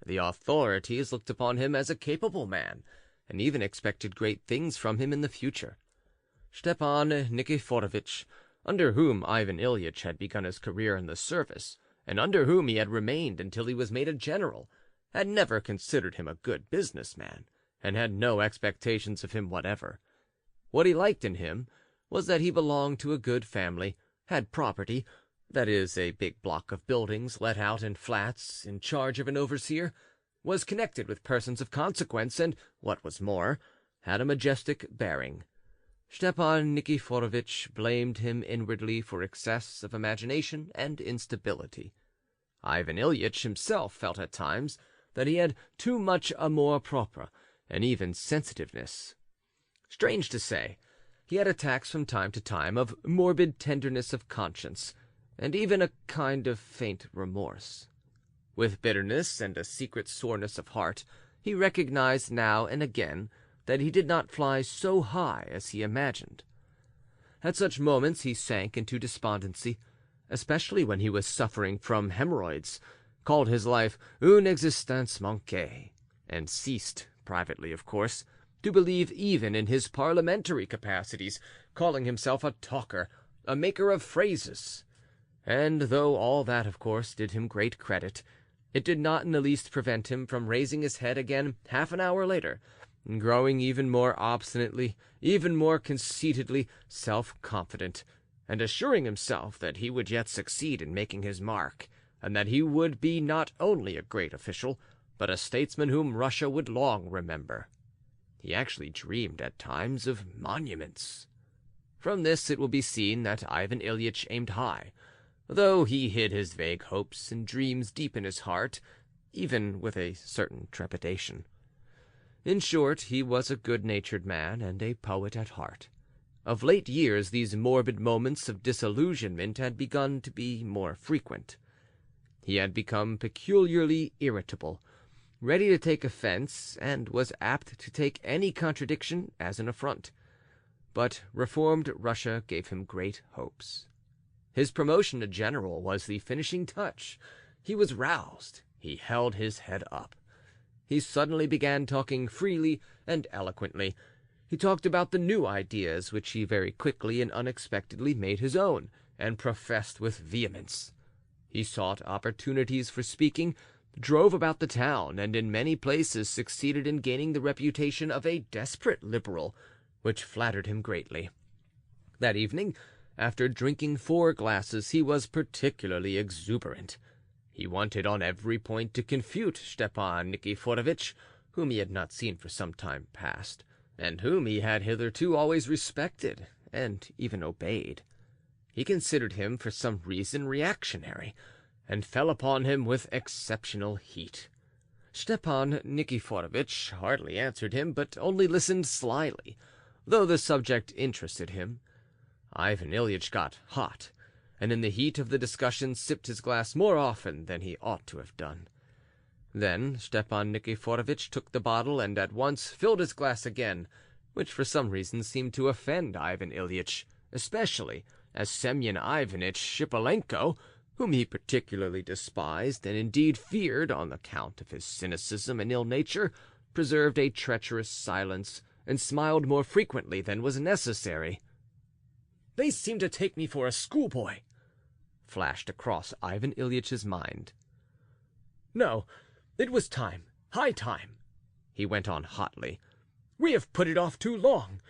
The authorities looked upon him as a capable man, and even expected great things from him in the future. Stepan Nikiforovitch, under whom Ivan Ilyitch had begun his career in the service, and under whom he had remained until he was made a general, had never considered him a good businessman, and had no expectations of him whatever. What he liked in him was that he belonged to a good family, had property, that is, a big block of buildings let out in flats, in charge of an overseer, was connected with persons of consequence, and, what was more, had a majestic bearing. Stepan Nikiforovitch blamed him inwardly for excess of imagination and instability. Ivan Ilyitch himself felt at times that he had too much amour propre, and even sensitiveness. Strange to say, he had attacks from time to time of morbid tenderness of conscience, and even a kind of faint remorse. With bitterness and a secret soreness of heart, he recognized now and again that he did not fly so high as he imagined. At such moments he sank into despondency, especially when he was suffering from hemorrhoids, called his life une existence manquée, and ceased, privately of course, to believe even in his parliamentary capacities, calling himself a talker, a maker of phrases. And though all that, of course, did him great credit, it did not in the least prevent him from raising his head again half an hour later, and growing even more obstinately, even more conceitedly self-confident, and assuring himself that he would yet succeed in making his mark, and that he would be not only a great official, but a statesman whom Russia would long remember. He actually dreamed at times of monuments. From this it will be seen that Ivan Ilyitch aimed high, though he hid his vague hopes and dreams deep in his heart, even with a certain trepidation. In short, he was a good-natured man and a poet at heart. Of late years these morbid moments of disillusionment had begun to be more frequent. He had become peculiarly irritable, ready to take offense, and was apt to take any contradiction as an affront. But reformed Russia gave him great hopes. His promotion to general was the finishing touch. He was roused. He held his head up. He suddenly began talking freely and eloquently. He talked about the new ideas which he very quickly and unexpectedly made his own, and professed with vehemence. He sought opportunities for speaking, drove about the town, and in many places succeeded in gaining the reputation of a desperate liberal, which flattered him greatly. That evening, after drinking 4 glasses, he was particularly exuberant. He wanted on every point to confute Stepan Nikiforovitch, whom he had not seen for some time past, and whom he had hitherto always respected and even obeyed. He considered him for some reason reactionary, and fell upon him with exceptional heat. Stepan Nikiforovitch hardly answered him, but only listened slyly, though the subject interested him. Ivan Ilyitch got hot, and in the heat of the discussion sipped his glass more often than he ought to have done. Then Stepan Nikiforovitch took the bottle and at once filled his glass again, which for some reason seemed to offend Ivan Ilyitch, especially as Semyon Ivanitch Shipolenko, whom he particularly despised and indeed feared on account of his cynicism and ill nature, preserved a treacherous silence and smiled more frequently than was necessary. "They seem to take me for a schoolboy," flashed across Ivan Ilyitch's mind. "No, it was time, high time," he went on hotly. "We have put it off too long,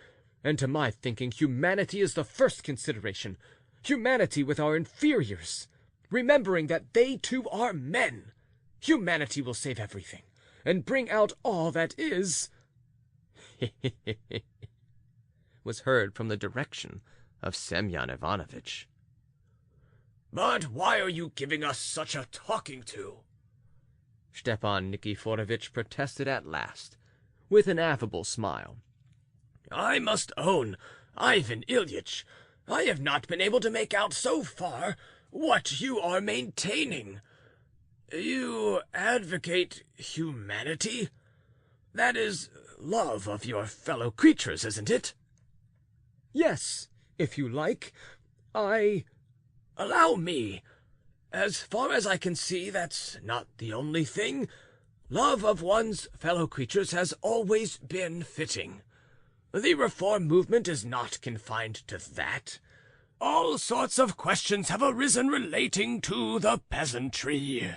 and to my thinking humanity is the first consideration, humanity with our inferiors, remembering that they too are men. Humanity will save everything, and bring out all that is—" was heard from the direction of Semyon Ivanovitch. "But why are you giving us such a talking to?" Stepan Nikiforovitch protested at last, with an affable smile. "I must own, Ivan Ilyitch, I have not been able to make out so far what you are maintaining. You advocate humanity? That is, love of your fellow creatures, isn't it?" "Yes, if you like. Allow me. As far as I can see, that's not the only thing. Love of one's fellow creatures has always been fitting. The reform movement is not confined to that. All sorts of questions have arisen relating to the peasantry,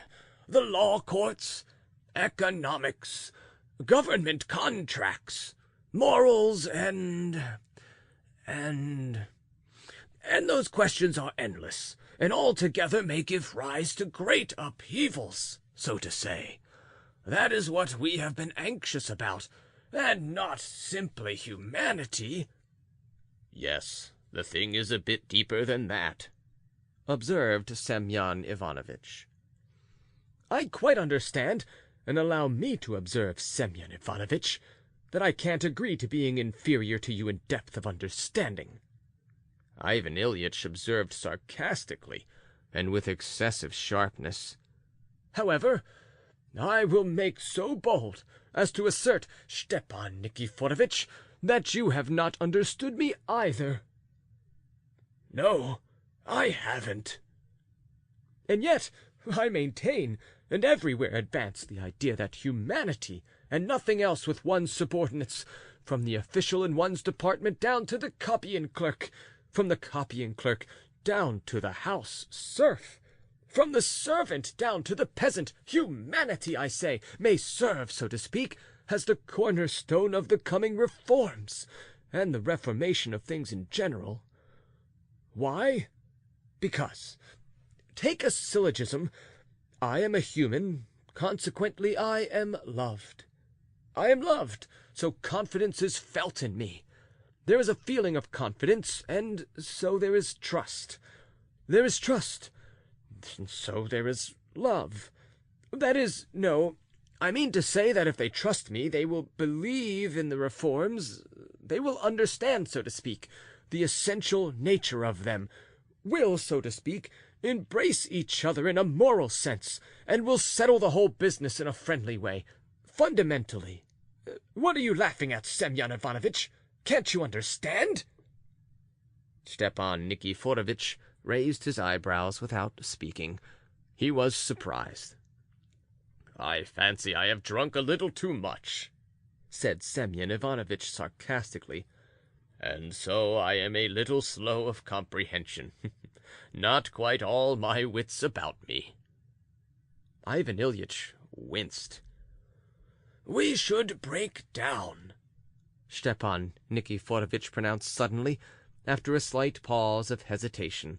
the law courts, economics, government contracts, morals, and those questions are endless, and altogether may give rise to great upheavals, so to say. That is what we have been anxious about, and not simply humanity." "Yes, the thing is a bit deeper than that," observed Semyon Ivanovitch. "I quite understand, and allow me to observe, Semyon Ivanovitch, that I can't agree to being inferior to you in depth of understanding," Ivan Ilyitch observed sarcastically and with excessive sharpness. "However, I will make so bold as to assert, Stepan Nikiforovitch, that you have not understood me either." "No, I haven't." "And yet I maintain and everywhere advance the idea that humanity and nothing else with one's subordinates, from the official in one's department down to the copying clerk, from the copying clerk down to the house serf, from the servant down to the peasant, humanity, I say, may serve, so to speak, as the cornerstone of the coming reforms and the reformation of things in general. Why? Because, take a syllogism, I am a human, consequently I am loved. I am loved, so confidence is felt in me. There is a feeling of confidence, and so there is trust. There is trust, and so there is love. That is, no, I mean to say that if they trust me, they will believe in the reforms, they will understand, so to speak, the essential nature of them, will, so to speak, embrace each other in a moral sense, and will settle the whole business in a friendly way, fundamentally. What are you laughing at, Semyon Ivanovitch? Can't you understand?" Stepan Nikiforovitch raised his eyebrows without speaking. He was surprised. "I fancy I have drunk a little too much," said Semyon Ivanovitch sarcastically, "and so I am a little slow of comprehension. Not quite all my wits about me." Ivan Ilyitch winced. "We should break down," Stepan Nikiforovitch pronounced suddenly, after a slight pause of hesitation.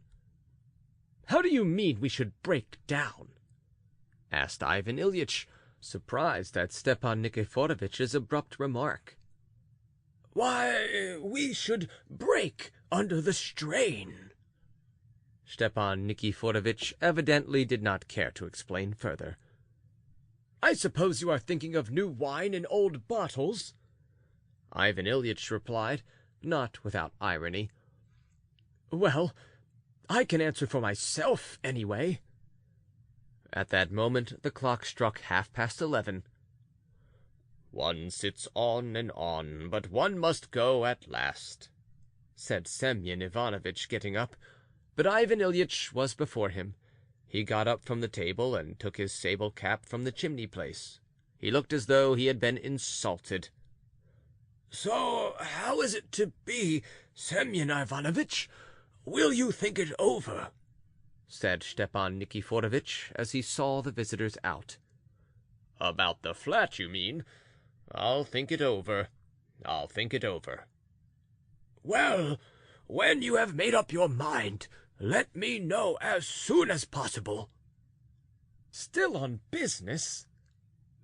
"How do you mean we should break down?" asked Ivan Ilyitch, surprised at Stepan Nikiforovitch's abrupt remark. "Why, we should break under the strain." Stepan Nikiforovitch evidently did not care to explain further. "I suppose you are thinking of new wine in old bottles?" Ivan Ilyitch replied, not without irony. "Well, I can answer for myself, anyway." At that moment the clock struck 11:30. "One sits on and on, but one must go at last," said Semyon Ivanovitch, getting up, but Ivan Ilyitch was before him. He got up from the table and took his sable cap from the chimney-place. He looked as though he had been insulted. "So how is it to be, Semyon Ivanovitch? Will you think it over?" said Stepan Nikiforovitch, as he saw the visitors out. "About the flat, you mean? I'll think it over. "Well, when you have made up your mind, let me know as soon as possible." "Still on business?"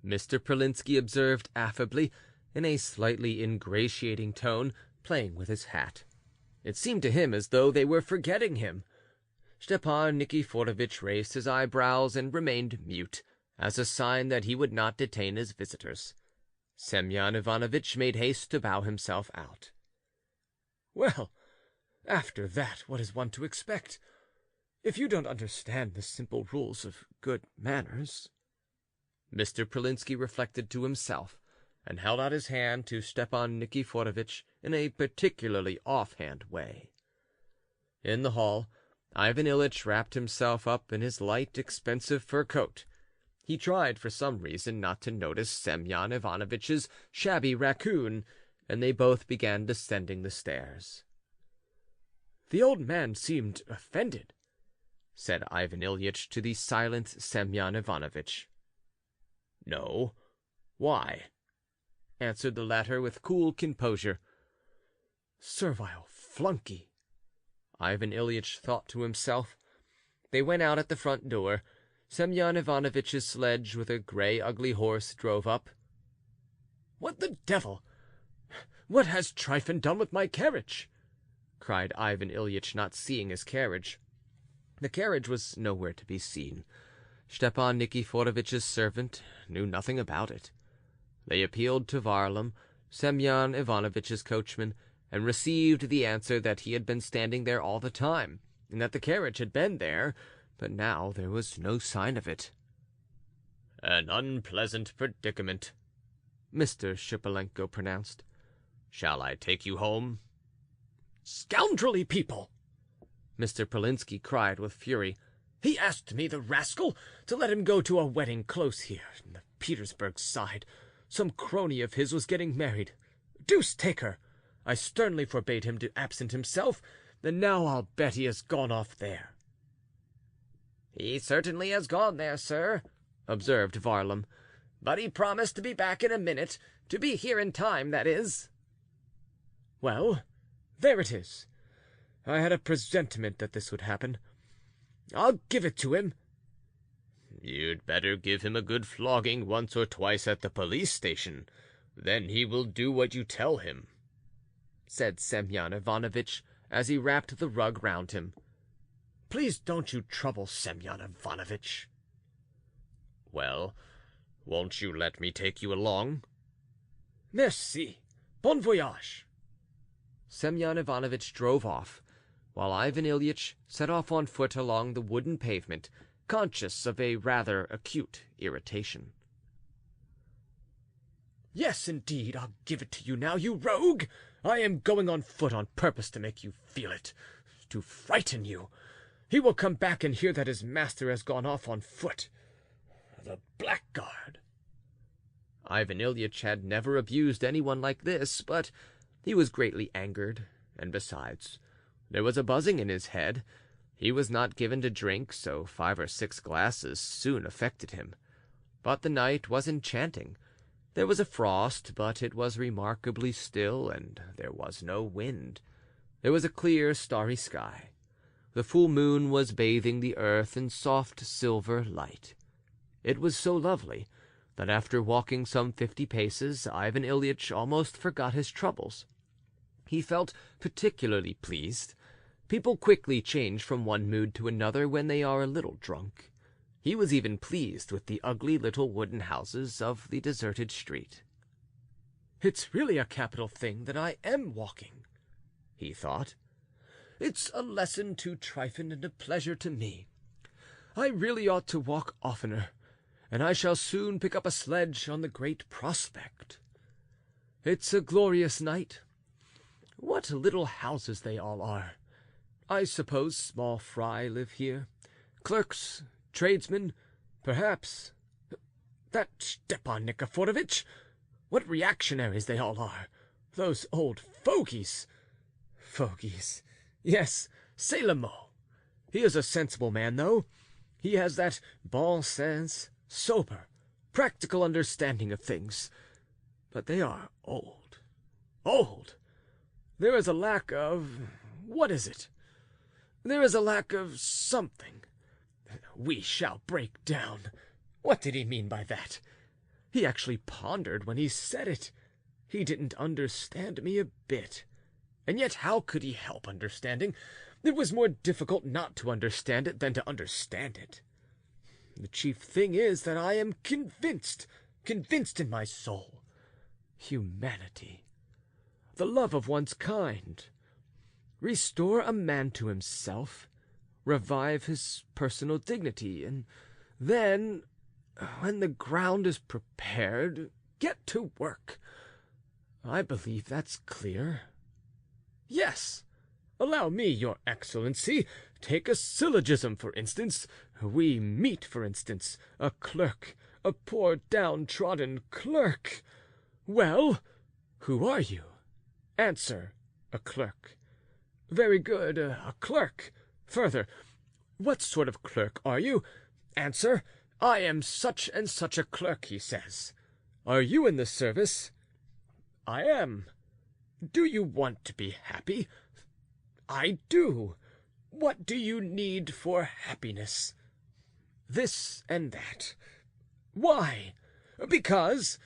Mr. Pralinsky observed affably, in a slightly ingratiating tone, playing with his hat. It seemed to him as though they were forgetting him. Stepan Nikiforovitch raised his eyebrows and remained mute, as a sign that he would not detain his visitors. Semyon Ivanovitch made haste to bow himself out. "Well, after that, what is one to expect? If you don't understand the simple rules of good manners—" Mr. Pralinsky reflected to himself, and held out his hand to Stepan Nikiforovitch in a particularly offhand way. In the hall, Ivan Ilyitch wrapped himself up in his light, expensive fur coat. He tried, for some reason, not to notice Semyon Ivanovitch's shabby raccoon, and they both began descending the stairs. "The old man seemed offended," said Ivan Ilyitch to the silent Semyon Ivanovitch. "No. Why?" answered the latter with cool composure. "Servile flunkey," Ivan Ilyitch thought to himself. They went out at the front door. Semyon Ivanovitch's sledge with a gray, ugly horse drove up. "What the devil! What has Tryphon done with my carriage?" cried Ivan Ilyitch, not seeing his carriage. The carriage was nowhere to be seen. Stepan Nikiforovitch's servant knew nothing about it. They appealed to Varlam, Semyon Ivanovitch's coachman, and received the answer that he had been standing there all the time, and that the carriage had been there, but now there was no sign of it. "An unpleasant predicament," Mr. Shipulenko pronounced. "Shall I take you home?" "Scoundrelly people!" Mr. Pralinsky cried with fury. "He asked me, the rascal, to let him go to a wedding close here, in the Petersburg side. Some crony of his was getting married. Deuce take her! I sternly forbade him to absent himself, and now I'll bet he has gone off there." "He certainly has gone there, sir," observed Varlam, "but he promised to be back in a minute, to be here in time, that is." "Well, there it is. I had a presentiment that this would happen. I'll give it to him." "You'd better give him a good flogging once or twice at the police station. Then he will do what you tell him," said Semyon Ivanovitch, as he wrapped the rug round him. "Please don't you trouble, Semyon Ivanovitch." "Well, Won't you let me take you along?" "Merci. Bon voyage." Semyon Ivanovitch drove off, while Ivan Ilyitch set off on foot along the wooden pavement, conscious of a rather acute irritation. "Yes, indeed, I'll give it to you now, you rogue! I am going on foot on purpose to make you feel it, to frighten you. He will come back and hear that his master has gone off on foot. The blackguard!" Ivan Ilyitch had never abused anyone like this, but he was greatly angered, and besides, there was a buzzing in his head. He was not given to drink, so 5 or 6 glasses soon affected him. But the night was enchanting. There was a frost, but it was remarkably still, and there was no wind. There was a clear, starry sky. The full moon was bathing the earth in soft silver light. It was so lovely that after walking some 50 paces, Ivan Ilyitch almost forgot his troubles. He felt particularly pleased. People quickly change from one mood to another when they are a little drunk. He was even pleased with the ugly little wooden houses of the deserted street. "It's really a capital thing that I am walking," he thought. "It's a lesson to Tryphon and a pleasure to me. I really ought to walk oftener, and I shall soon pick up a sledge on the Great Prospect. It's a glorious night. What little houses they all are! I suppose small fry live here, clerks, tradesmen, perhaps. That Stepan Nikiforovitch! What reactionaries they all are! Those old fogies! Fogies! Yes, c'est le mot. He is a sensible man, though. He has that bon sens, sober, practical understanding of things. But they are old. Old! There is a lack of... what is it? There is a lack of something. We shall break down. What did he mean by that? He actually pondered when he said it. He didn't understand me a bit. And yet how could he help understanding? It was more difficult not to understand it than to understand it. The chief thing is that I am convinced in my soul. Humanity. The love of one's kind. Restore a man to himself, revive his personal dignity, and then, when the ground is prepared, get to work. I believe that's clear. Yes, allow me, your excellency. Take a syllogism, for instance. We meet, for instance, a clerk, a poor downtrodden clerk. Well, who are you? Answer, a clerk. Very good, a clerk. Further, what sort of clerk are you? Answer, I am such and such a clerk, he says. Are you in the service? I am. Do you want to be happy? I do. What do you need for happiness? This and that. Why? Because...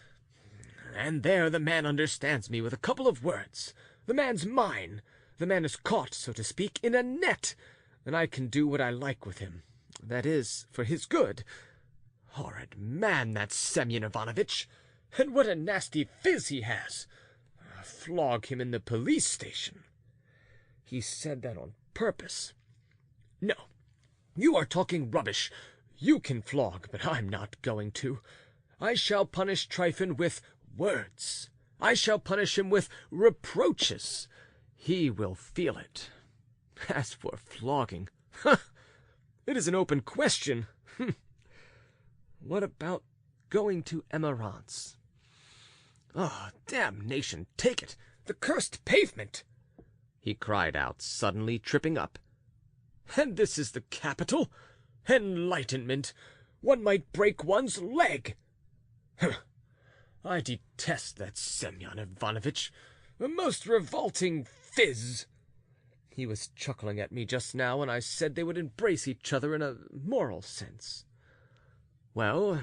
And there the man understands me with a couple of words. The man's mine. The man is caught, so to speak, in a net, and I can do what I like with him. That is, for his good. Horrid man, that Semyon Ivanovitch. And what a nasty phiz he has. Flog him in the police station. He said that on purpose. No, you are talking rubbish. You can flog, but I'm not going to. I shall punish Tryphon with words. I shall punish him with reproaches. He will feel it. As for flogging, it is an open question. What about going to Emerance? Oh, damnation take it! The cursed pavement! He cried out, suddenly tripping up. And this is the capital? Enlightenment! One might break one's leg! I detest that Semyon Ivanovitch. A most revolting phiz. He was chuckling at me just now when I said they would embrace each other in a moral sense. Well,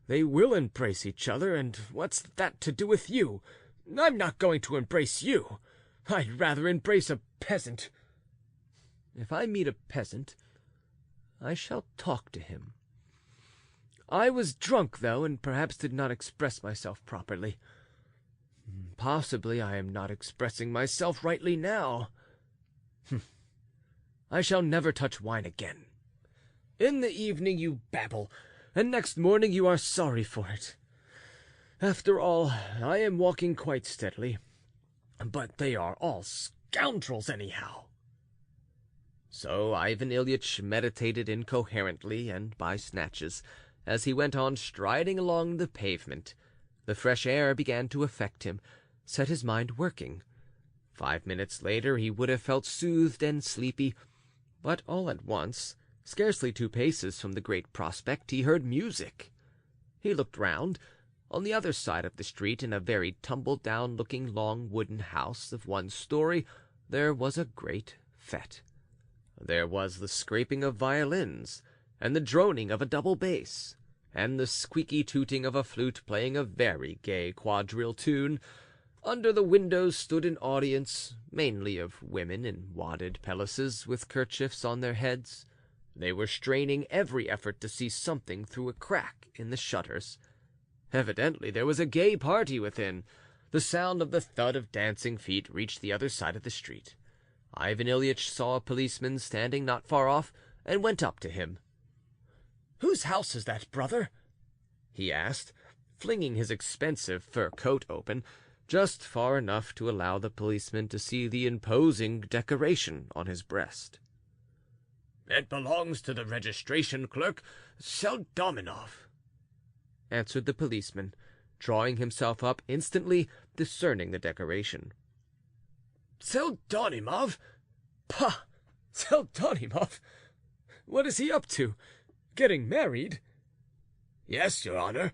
they will embrace each other, and what's that to do with you? I'm not going to embrace you. I'd rather embrace a peasant. If I meet a peasant, I shall talk to him. I was drunk, though, and perhaps did not express myself properly. Possibly I am not expressing myself rightly now. I shall never touch wine again. In the evening you babble, and next morning you are sorry for it. After all, I am walking quite steadily, but they are all scoundrels anyhow." So Ivan Ilyitch meditated incoherently and by snatches, as he went on striding along the pavement. The fresh air began to affect him, set his mind working. 5 minutes later he would have felt soothed and sleepy, but all at once, scarcely 2 paces from the great prospect, he heard music. He looked round. On the other side of the street, in a very tumble-down-looking long wooden house of 1 story, there was a great fete. There was the scraping of violins, and the droning of a double bass, and the squeaky tooting of a flute playing a very gay quadrille tune. Under the windows stood an audience, mainly of women in wadded pelisses with kerchiefs on their heads. They were straining every effort to see something through a crack in the shutters. Evidently there was a gay party within. The sound of the thud of dancing feet reached the other side of the street. Ivan Ilyitch saw a policeman standing not far off, and went up to him. "Whose house is that, brother?" he asked, flinging his expensive fur coat open, just far enough to allow the policeman to see the imposing decoration on his breast. "It belongs to the registration clerk, Seldominov," answered the policeman, drawing himself up instantly, discerning the decoration. "Seldominov? Pah! Seldominov! What is he up to? Getting married?" "Yes, your honor,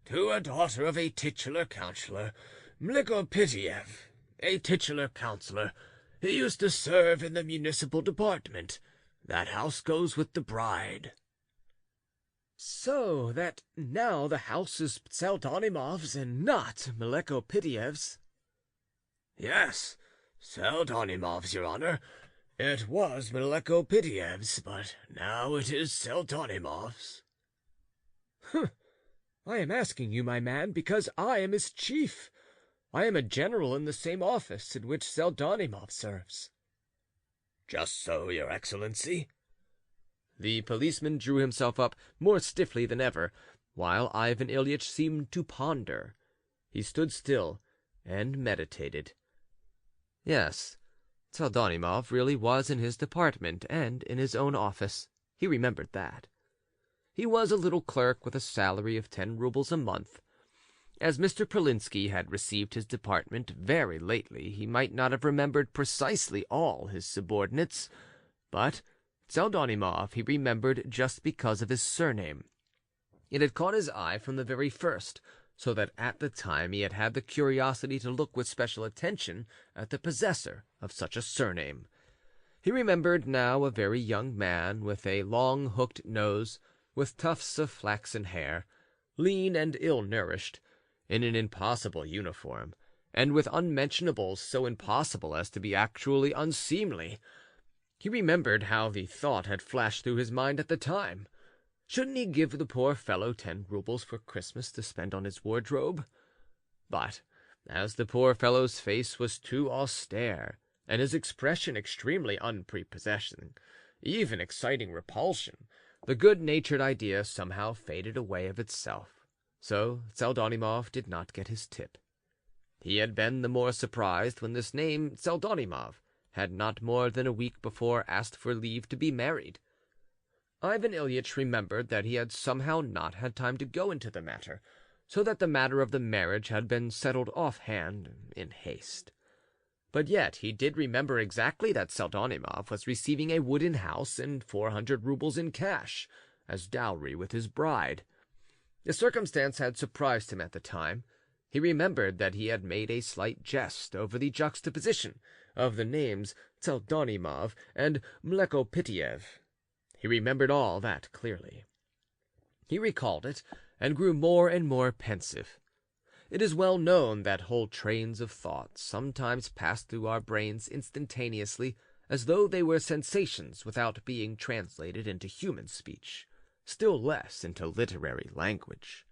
to a daughter of a titular councillor, Mlikopitiev, a titular councillor. He used to serve in the municipal department. That house goes with the bride." "So that now the house is Seldonimov's and not Mlikopitiev's?" "Yes, Seldonimov's, your honor. It was Mlikopitiev's, but now it is Seldonimov's." "I am asking you, my man, because I am his chief. I am a general in the same office in which Seldonimov serves." "Just so, your excellency." The policeman drew himself up more stiffly than ever, while Ivan Ilyitch seemed to ponder. He stood still and meditated. Yes, Seldonimov really was in his department and in his own office. He remembered that. He was a little clerk with a salary of 10 roubles a month. As Mr. Pralinsky had received his department very lately, he might not have remembered precisely all his subordinates, but Seldonimov he remembered just because of his surname. It had caught his eye from the very first, so that at the time he had had the curiosity to look with special attention at the possessor of such a surname. He remembered now a very young man with a long hooked nose, with tufts of flaxen hair, lean and ill-nourished, in an impossible uniform, and with unmentionables so impossible as to be actually unseemly. He remembered how the thought had flashed through his mind at the time. Shouldn't he give the poor fellow 10 roubles for Christmas to spend on his wardrobe? But as the poor fellow's face was too austere, and his expression extremely unprepossessing, even exciting repulsion, the good-natured idea somehow faded away of itself. So Seldonimov did not get his tip. He had been the more surprised when this name, Seldonimov, had not more than a week before asked for leave to be married. Ivan Ilyitch remembered that he had somehow not had time to go into the matter, so that the matter of the marriage had been settled offhand in haste. But yet he did remember exactly that Seldonimov was receiving a wooden house and 400 roubles in cash as dowry with his bride. The circumstance had surprised him at the time. He remembered that he had made a slight jest over the juxtaposition of the names Seldonimov and Mlekopitiev. He remembered all that clearly. He recalled it, and grew more and more pensive. It is well known that whole trains of thought sometimes pass through our brains instantaneously, as though they were sensations without being translated into human speech. still less into literary language.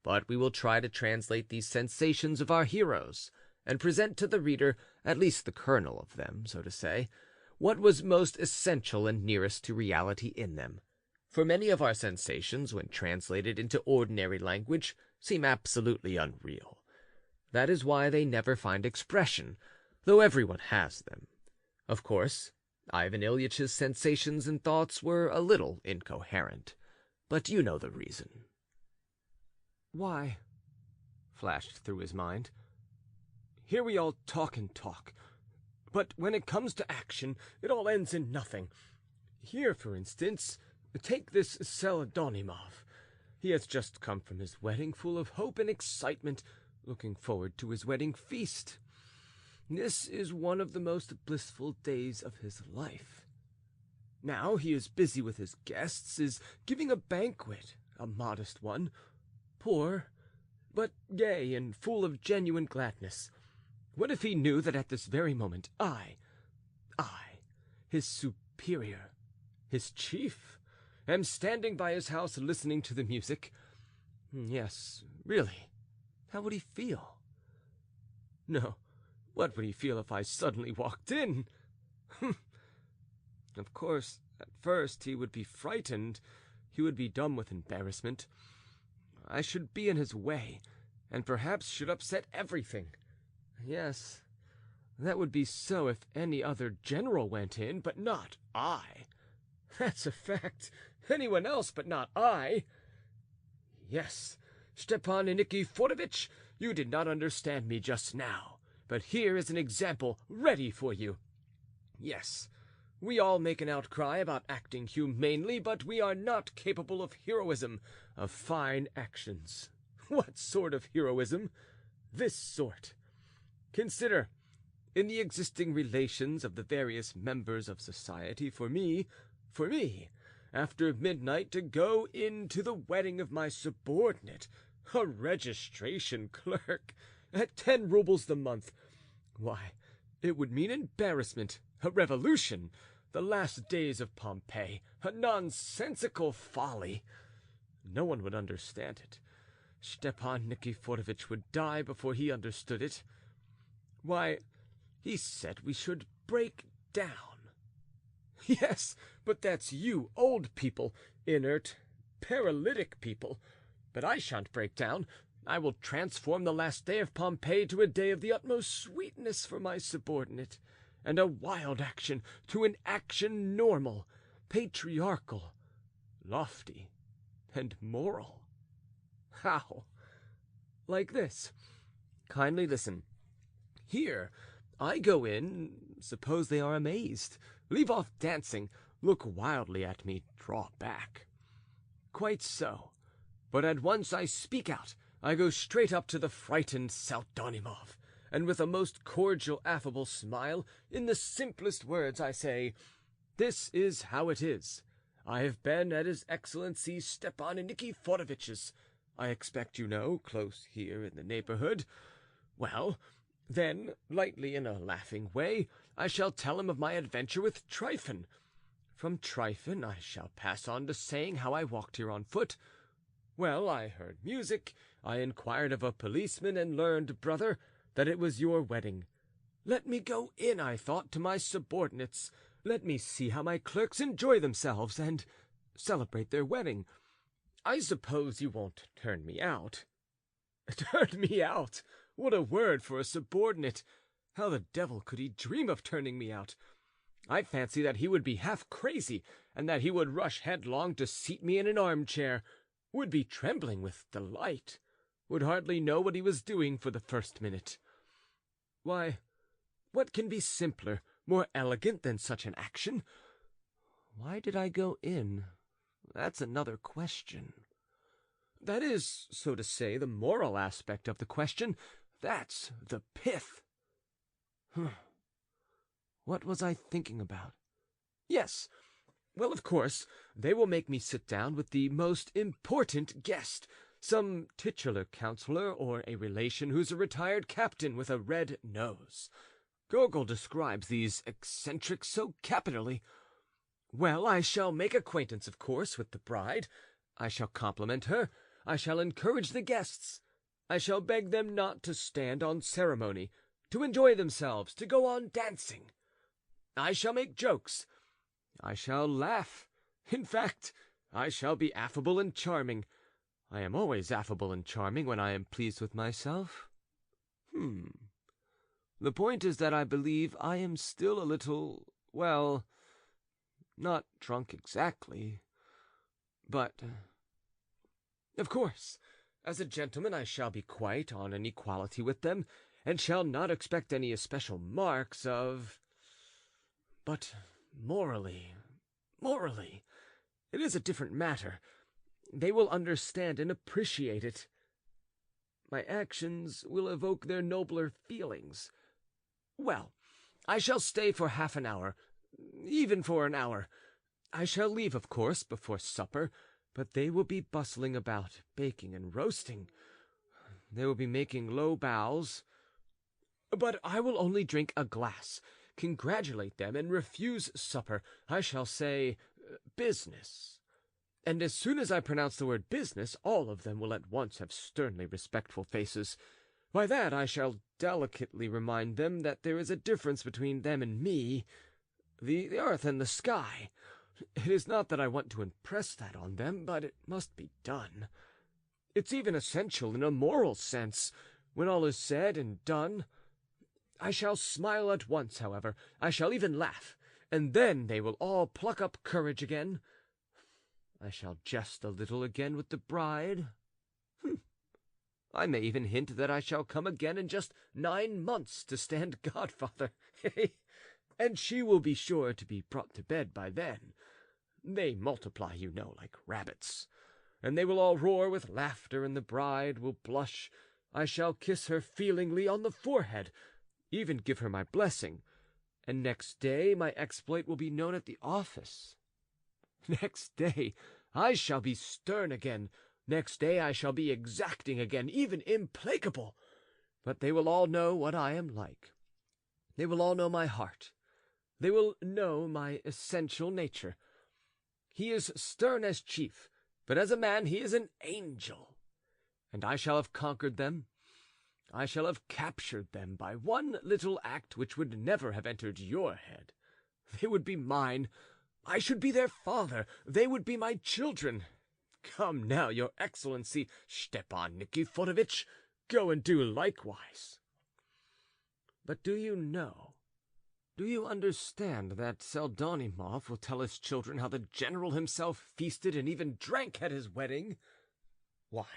But we will try to translate these sensations of our heroes, and present to the reader at least the kernel of them, so to say, what was most essential and nearest to reality in them. For many of our sensations, when translated into ordinary language, seem absolutely unreal. That is why they never find expression, though everyone has them. Of course, Ivan Ilyitch's sensations and thoughts were a little incoherent, but you know the reason. Why, flashed through his mind, here we all talk and talk, but when it comes to action, it all ends in nothing. Here, for instance, take this Seladonimov. He has just come from his wedding, full of hope and excitement, looking forward to his wedding feast. This is one of the most blissful days of his life. Now he is busy with his guests, is giving a banquet, a modest one, poor, but gay and full of genuine gladness. What if he knew that at this very moment I, his superior, his chief, am standing by his house listening to the music? Yes, really, how would he feel? No, what would he feel if I suddenly walked in? Of course, at first he would be frightened, he would be dumb with embarrassment. I should be in his way, and perhaps should upset everything. Yes, that would be so if any other general went in, but not I. That's a fact. Anyone else, but not I. Yes, Stepan Nikiforovitch, you did not understand me just now, but here is an example ready for you. Yes, we all make an outcry about acting humanely, but we are not capable of heroism, of fine actions. What sort of heroism? This sort. Consider, in the existing relations of the various members of society, for me, after midnight to go into the wedding of my subordinate, a registration clerk, at 10 rubles the month, why, it would mean embarrassment, a revolution, the last days of Pompeii, a nonsensical folly. No one would understand it. Stepan Nikiforovitch would die before he understood it. Why, he said we should break down. Yes, but that's you, old people, inert, paralytic people. But I shan't break down. I will transform the last day of Pompeii to a day of the utmost sweetness for my subordinate, and a wild action to an action normal, patriarchal, lofty, and moral. How? Like this. Kindly listen. Here, I go in, suppose they are amazed, leave off dancing, look wildly at me, draw back. Quite so. But at once I speak out, I go straight up to the frightened Seladonimov, and with a most cordial, affable smile, in the simplest words, I say, "This is how it is. I have been at His Excellency Stepan Nikiforovitch's. I expect you know, close here in the neighborhood. Well, then, lightly, in a laughing way, I shall tell him of my adventure with Tryphon. From Tryphon I shall pass on to saying how I walked here on foot. Well, I heard music, I inquired of a policeman, and learned, brother, that it was your wedding. Let me go in, I thought, to my subordinates. Let me see how my clerks enjoy themselves, and celebrate their wedding. I suppose you won't turn me out." Turn me out? What a word for a subordinate! How the devil could he dream of turning me out? I fancy that he would be half crazy, and that he would rush headlong to seat me in an armchair, would be trembling with delight, would hardly know what he was doing for the first minute. Why, what can be simpler, more elegant than such an action? Why did I go in? That's another question. That is, so to say, the moral aspect of the question. That's the pith. What was I thinking about? Yes. Well, of course, they will make me sit down with the most important guest, some titular councillor or a relation who's a retired captain with a red nose. Gogol describes these eccentrics so capitally. Well, I shall make acquaintance, of course, with the bride. I shall compliment her. I shall encourage the guests. I shall beg them not to stand on ceremony, to enjoy themselves, to go on dancing. I shall make jokes. I shall laugh. In fact, I shall be affable and charming. I am always affable and charming when I am pleased with myself. The point is that I believe I am still a little, well, not drunk exactly, but, of course, as a gentleman I shall be quite on an equality with them, and shall not expect any especial marks of... But morally, it is a different matter. They will understand and appreciate it. My actions will evoke their nobler feelings. Well, I shall stay for half an hour, even for an hour. I shall leave, of course, before supper, but they will be bustling about, baking and roasting. They will be making low bows, but I will only drink a glass, congratulate them, and refuse supper. I shall say, business. And as soon as I pronounce the word business, all of them will at once have sternly respectful faces. By that I shall delicately remind them that there is a difference between them and me, the earth and the sky. It is not that I want to impress that on them, but it must be done. It's even essential in a moral sense, when all is said and done. I shall smile at once, however. I shall even laugh, and then they will all pluck up courage again. I shall jest a little again with the bride. I may even hint that I shall come again in just 9 months to stand godfather, and she will be sure to be brought to bed by then. They multiply, you know, like rabbits, and they will all roar with laughter, and the bride will blush. I shall kiss her feelingly on the forehead, even give her my blessing, and next day my exploit will be known at the office. Next day I shall be stern again. Next day I shall be exacting again, even implacable. But they will all know what I am like. They will all know my heart. They will know my essential nature. He is stern as chief, but as a man he is an angel. And I shall have conquered them. I shall have captured them by one little act which would never have entered your head. They would be mine. I should be their father. They would be my children. Come now, your excellency, Stepan Nikiforovitch, go and do likewise. But do you understand that Pseldonimov will tell his children how the general himself feasted and even drank at his wedding? Why,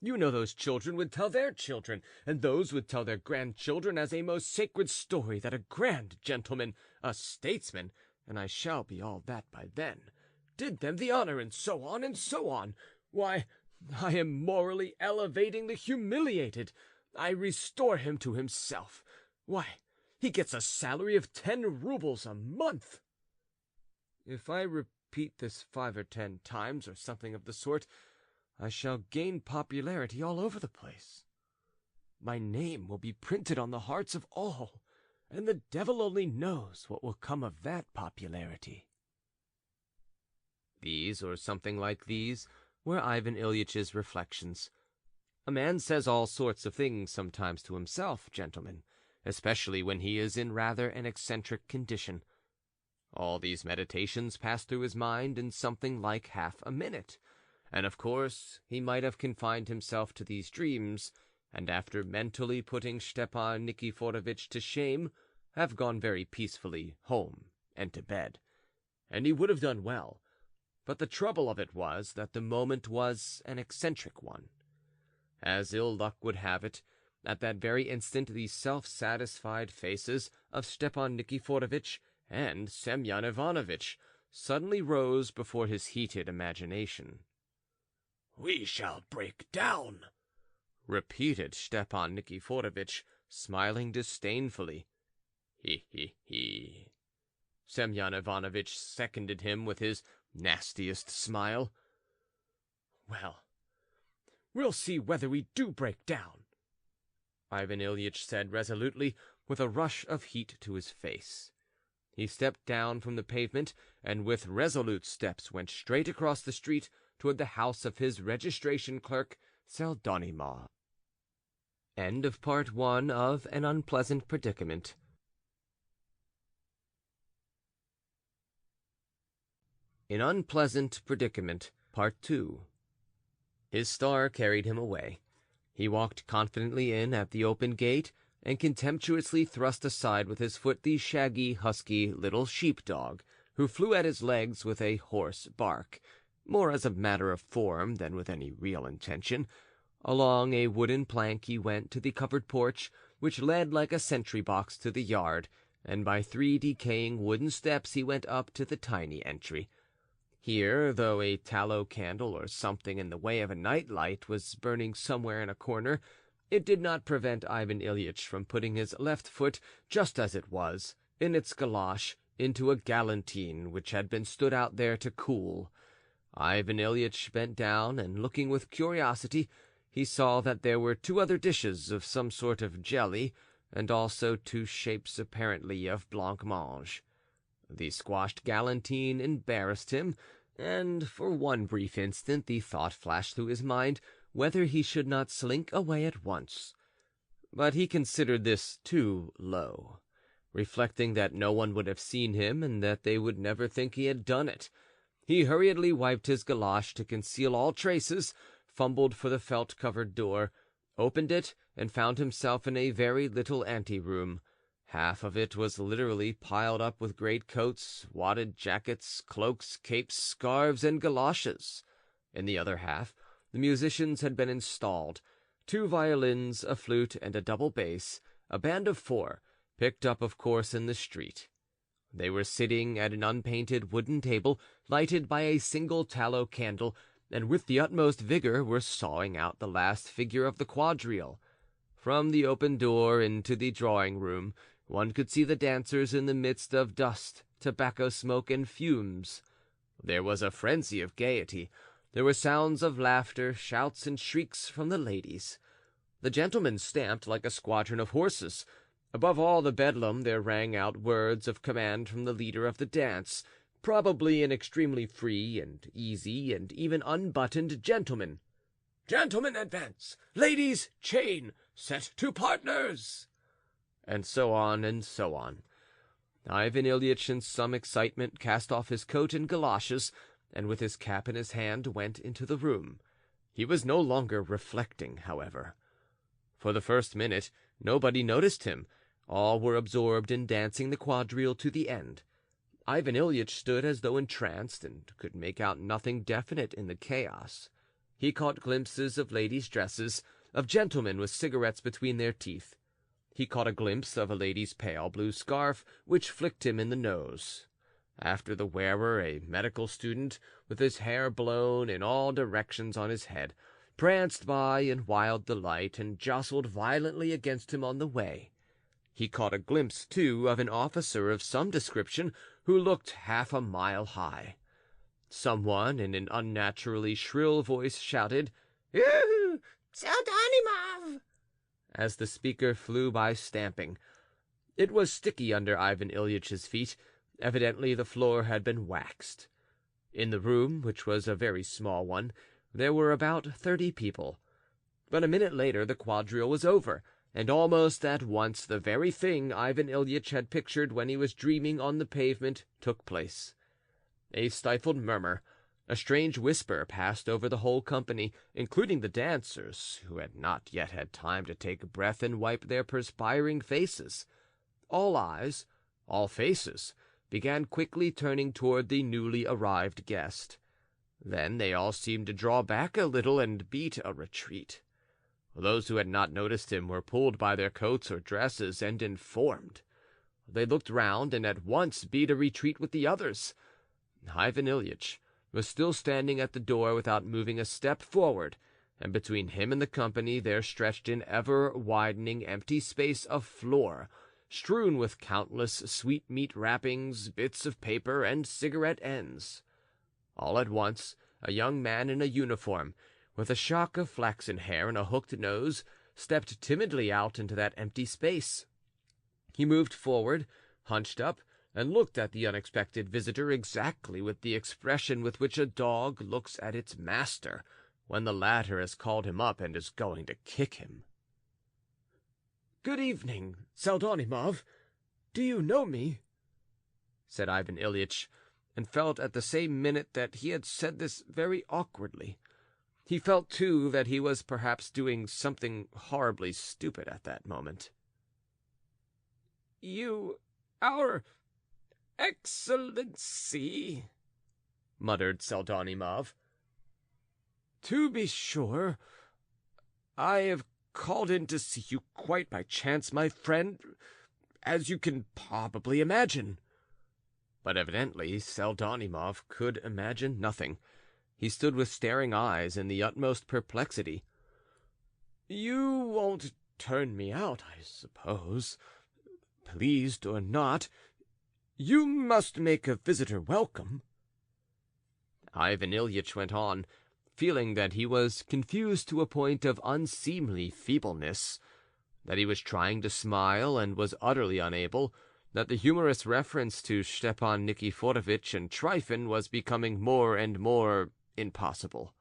you know those children would tell their children, and those would tell their grandchildren as a most sacred story that a grand gentleman, a statesman, and I shall be all that by then, did them the honor, and so on and so on. Why, I am morally elevating the humiliated. I restore him to himself. Why, he gets a salary of 10 rubles a month. If I repeat this 5 or 10 times, or something of the sort, I shall gain popularity all over the place. My name will be printed on the hearts of all, and the devil only knows what will come of that popularity. These, or something like these, were Ivan Ilyitch's reflections. A man says all sorts of things sometimes to himself, gentlemen, especially when he is in rather an eccentric condition. All these meditations passed through his mind in something like half a minute, and of course he might have confined himself to these dreams, and after mentally putting Stepan Nikiforovitch to shame, have gone very peacefully home and to bed. And he would have done well, but the trouble of it was that the moment was an eccentric one. As ill luck would have it, at that very instant the self-satisfied faces of Stepan Nikiforovitch and Semyon Ivanovitch suddenly rose before his heated imagination. "We shall break down," repeated Stepan Nikiforovitch, smiling disdainfully. "He, he, he!" Semyon Ivanovitch seconded him with his nastiest smile. "Well, we'll see whether we do break down," Ivan Ilyitch said resolutely, with a rush of heat to his face. He stepped down from the pavement, and with resolute steps went straight across the street toward the house of his registration clerk, Pseldonimov. End of Part 1 of An Unpleasant Predicament. An Unpleasant Predicament, Part 2. His star carried him away. He walked confidently in at the open gate, and contemptuously thrust aside with his foot the shaggy, husky little sheep-dog, who flew at his legs with a hoarse bark, more as a matter of form than with any real intention. Along a wooden plank he went to the covered porch, which led like a sentry-box to the yard, and by 3 decaying wooden steps he went up to the tiny entry. Here, though a tallow candle or something in the way of a night-light was burning somewhere in a corner, it did not prevent Ivan Ilyitch from putting his left foot, just as it was, in its galosh, into a galantine which had been stood out there to cool. Ivan Ilyitch bent down, and looking with curiosity, he saw that there were 2 other dishes of some sort of jelly, and also 2 shapes apparently of blancmange. The squashed galantine embarrassed him, and for one brief instant the thought flashed through his mind whether he should not slink away at once. But he considered this too low, reflecting that no one would have seen him and that they would never think he had done it. He hurriedly wiped his galosh to conceal all traces, fumbled for the felt-covered door, opened it, and found himself in a very little ante-room. Half of it was literally piled up with greatcoats, wadded jackets, cloaks, capes, scarves, and galoshes. In the other half, the musicians had been installed: 2 violins, a flute, and a double bass, a band of 4, picked up, of course, in the street. They were sitting at an unpainted wooden table, lighted by a single tallow candle, and with the utmost vigor were sawing out the last figure of the quadrille. From the open door into the drawing-room one could see the dancers in the midst of dust, tobacco smoke, and fumes. There was a frenzy of gaiety. There were sounds of laughter, shouts, and shrieks from the ladies. The gentlemen stamped like a squadron of horses. Above all the bedlam there rang out words of command from the leader of the dance, probably an extremely free and easy and even unbuttoned gentleman. "Gentlemen, advance! Ladies, chain! Set to partners!" And so on and so on. Ivan Ilyitch, in some excitement, cast off his coat and galoshes, and with his cap in his hand went into the room. He was no longer reflecting, however. For the first minute nobody noticed him. All were absorbed in dancing the quadrille to the end. Ivan Ilyitch stood as though entranced, and could make out nothing definite in the chaos. He caught glimpses of ladies' dresses, of gentlemen with cigarettes between their teeth. He caught a glimpse of a lady's pale blue scarf, which flicked him in the nose. After the wearer, a medical student, with his hair blown in all directions on his head, pranced by in wild delight and jostled violently against him on the way. He caught a glimpse, too, of an officer of some description who looked half a mile high. Someone in an unnaturally shrill voice shouted, "Pseldonimov!" as the speaker flew by stamping. It was sticky under Ivan Ilyitch's feet. Evidently the floor had been waxed. In the room, which was a very small one, there were about 30 people. But a minute later the quadrille was over, and almost at once the very thing Ivan Ilyitch had pictured when he was dreaming on the pavement took place. A stifled murmur, a strange whisper passed over the whole company, including the dancers, who had not yet had time to take breath and wipe their perspiring faces. All eyes, all faces, began quickly turning toward the newly arrived guest. Then they all seemed to draw back a little and beat a retreat. Those who had not noticed him were pulled by their coats or dresses and informed. They looked round and at once beat a retreat with the others. Ivan Ilyitch was still standing at the door without moving a step forward, and between him and the company there stretched an ever-widening empty space of floor, strewn with countless sweetmeat wrappings, bits of paper, and cigarette ends. All at once a young man in a uniform, with a shock of flaxen hair and a hooked nose, stepped timidly out into that empty space. He moved forward, hunched up, and looked at the unexpected visitor exactly with the expression with which a dog looks at its master when the latter has called him up and is going to kick him. "Good evening, Pseldonimov. Do you know me?" said Ivan Ilyitch, and felt at the same minute that he had said this very awkwardly. He felt, too, that he was perhaps doing something horribly stupid at that moment. "You, our Excellency," muttered Pseldonimov. "To be sure. I have called in to see you quite by chance, my friend, as you can probably imagine." But evidently Pseldonimov could imagine nothing. He stood with staring eyes in the utmost perplexity. "You won't turn me out, I suppose, pleased or not. You must make a visitor welcome." Ivan Ilyitch went on, feeling that he was confused to a point of unseemly feebleness, that he was trying to smile and was utterly unable, that the humorous reference to Stepan Nikiforovitch and Tryphon was becoming more and more impossible.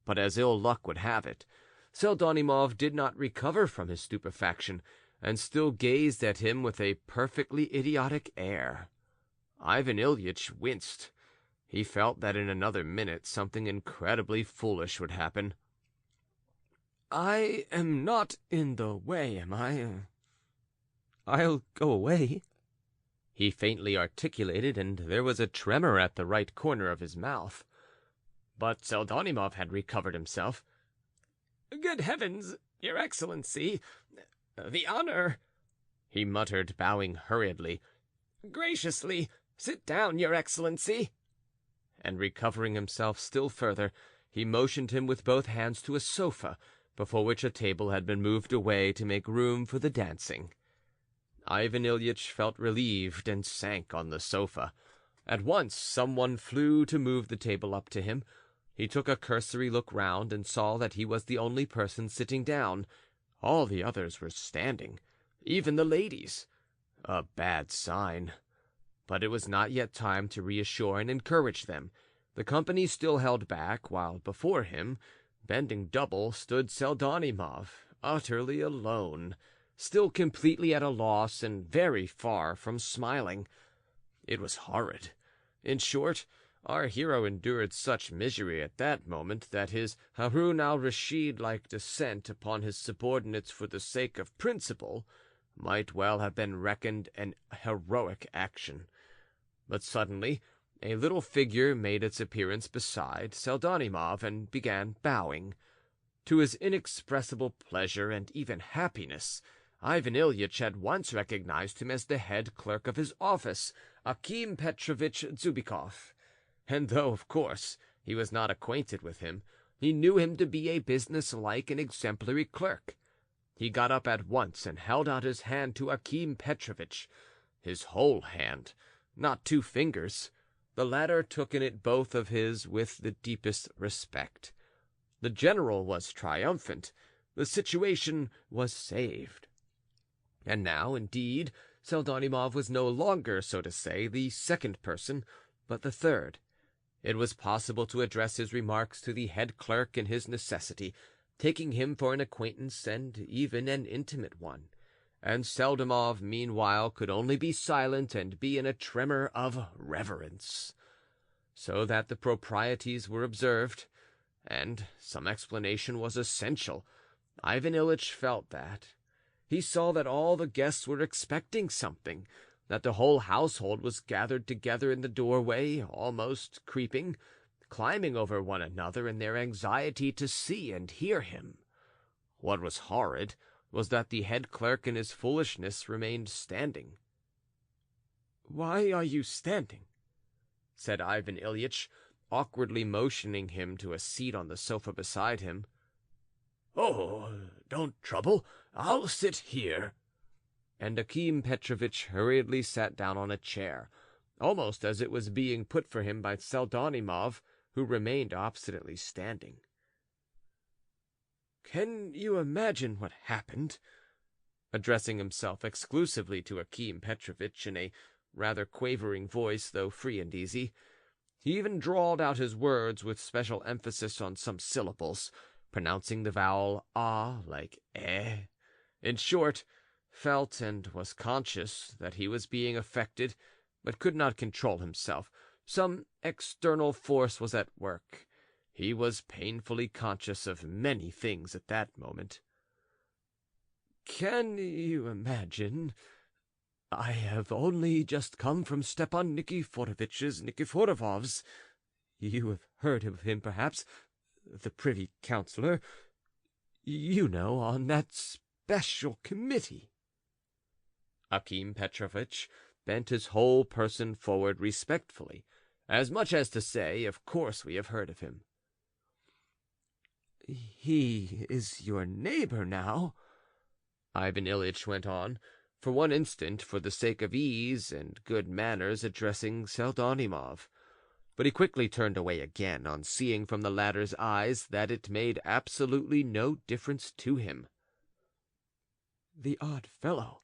But as ill luck would have it, Pseldonimov did not recover from his stupefaction, and still gazed at him with a perfectly idiotic air. Ivan Ilyitch winced. He felt that in another minute something incredibly foolish would happen. "I am not in the way, am I?" "I'll go away," he faintly articulated, and there was a tremor at the right corner of his mouth. But Pseldonimov had recovered himself. "Good heavens, Your Excellency! The honor," he muttered, bowing hurriedly. "Graciously sit down, Your Excellency." And recovering himself still further, he motioned him with both hands to a sofa, before which a table had been moved away to make room for the dancing. Ivan Ilyitch felt relieved and sank on the sofa. At once someone flew to move the table up to him. He took a cursory look round and saw that he was the only person sitting down. All the others were standing, even the ladies. A bad sign. But it was not yet time to reassure and encourage them. The company still held back, while before him, bending double, stood Pseldonimov, utterly alone, still completely at a loss and very far from smiling. It was horrid. In short, our hero endured such misery at that moment that his Harun al-Rashid-like descent upon his subordinates for the sake of principle might well have been reckoned an heroic action. But suddenly a little figure made its appearance beside Pseldonimov and began bowing. To his inexpressible pleasure and even happiness, Ivan Ilyitch at once recognized him as the head clerk of his office, Akim Petrovitch Zubikov, and though, of course, he was not acquainted with him, he knew him to be a business-like and exemplary clerk. He got up at once and held out his hand to Akim Petrovitch, his whole hand, not 2 fingers. The latter took in it both of his with the deepest respect. The general was triumphant. The situation was saved. And now, indeed, Pseldonimov was no longer, so to say, the second person, but the third. It was possible to address his remarks to the head clerk in his necessity, taking him for an acquaintance and even an intimate one. And Pseldonimov meanwhile could only be silent and be in a tremor of reverence. So that the proprieties were observed, and some explanation was essential. Ivan Ilyitch felt that. He saw that all the guests were expecting something, that the whole household was gathered together in the doorway, almost creeping, climbing over one another in their anxiety to see and hear him. What was horrid was that the head clerk in his foolishness remained standing. "Why are you standing?" said Ivan Ilyitch, awkwardly motioning him to a seat on the sofa beside him. "Oh, don't trouble, I'll sit here." And Akim Petrovitch hurriedly sat down on a chair, almost as it was being put for him by Pseldonimov, who remained obstinately standing. "Can you imagine what happened?" addressing himself exclusively to Akim Petrovitch in a rather quavering voice, though free and easy. He even drawled out his words with special emphasis on some syllables, pronouncing the vowel ah like eh. In short, felt and was conscious that he was being affected, but could not control himself. Some external force was at work. He was painfully conscious of many things at that moment. "Can you imagine? I have only just come from Stepan Nikiforovitch's. You have heard of him, perhaps, the privy councillor, you know, on that special committee." Akim Petrovitch bent his whole person forward respectfully, as much as to say, "Of course we have heard of him." "He is your neighbor now," Ivan Ilyitch went on, for one instant, for the sake of ease and good manners, addressing Pseldonimov. But he quickly turned away again, on seeing from the latter's eyes that it made absolutely no difference to him. "The odd fellow,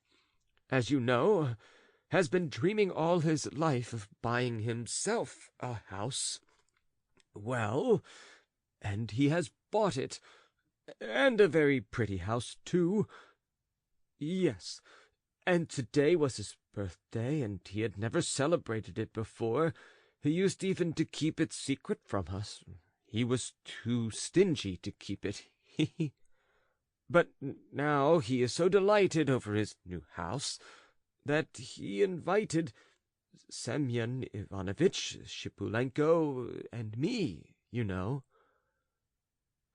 as you know, has been dreaming all his life of buying himself a house. Well, and he has bought it, and a very pretty house, too. Yes, and today was his birthday, and he had never celebrated it before. He used even to keep it secret from us. He was too stingy to keep it. But now he is so delighted over his new house that he invited Semyon Ivanovitch Shipulenko and me, you know."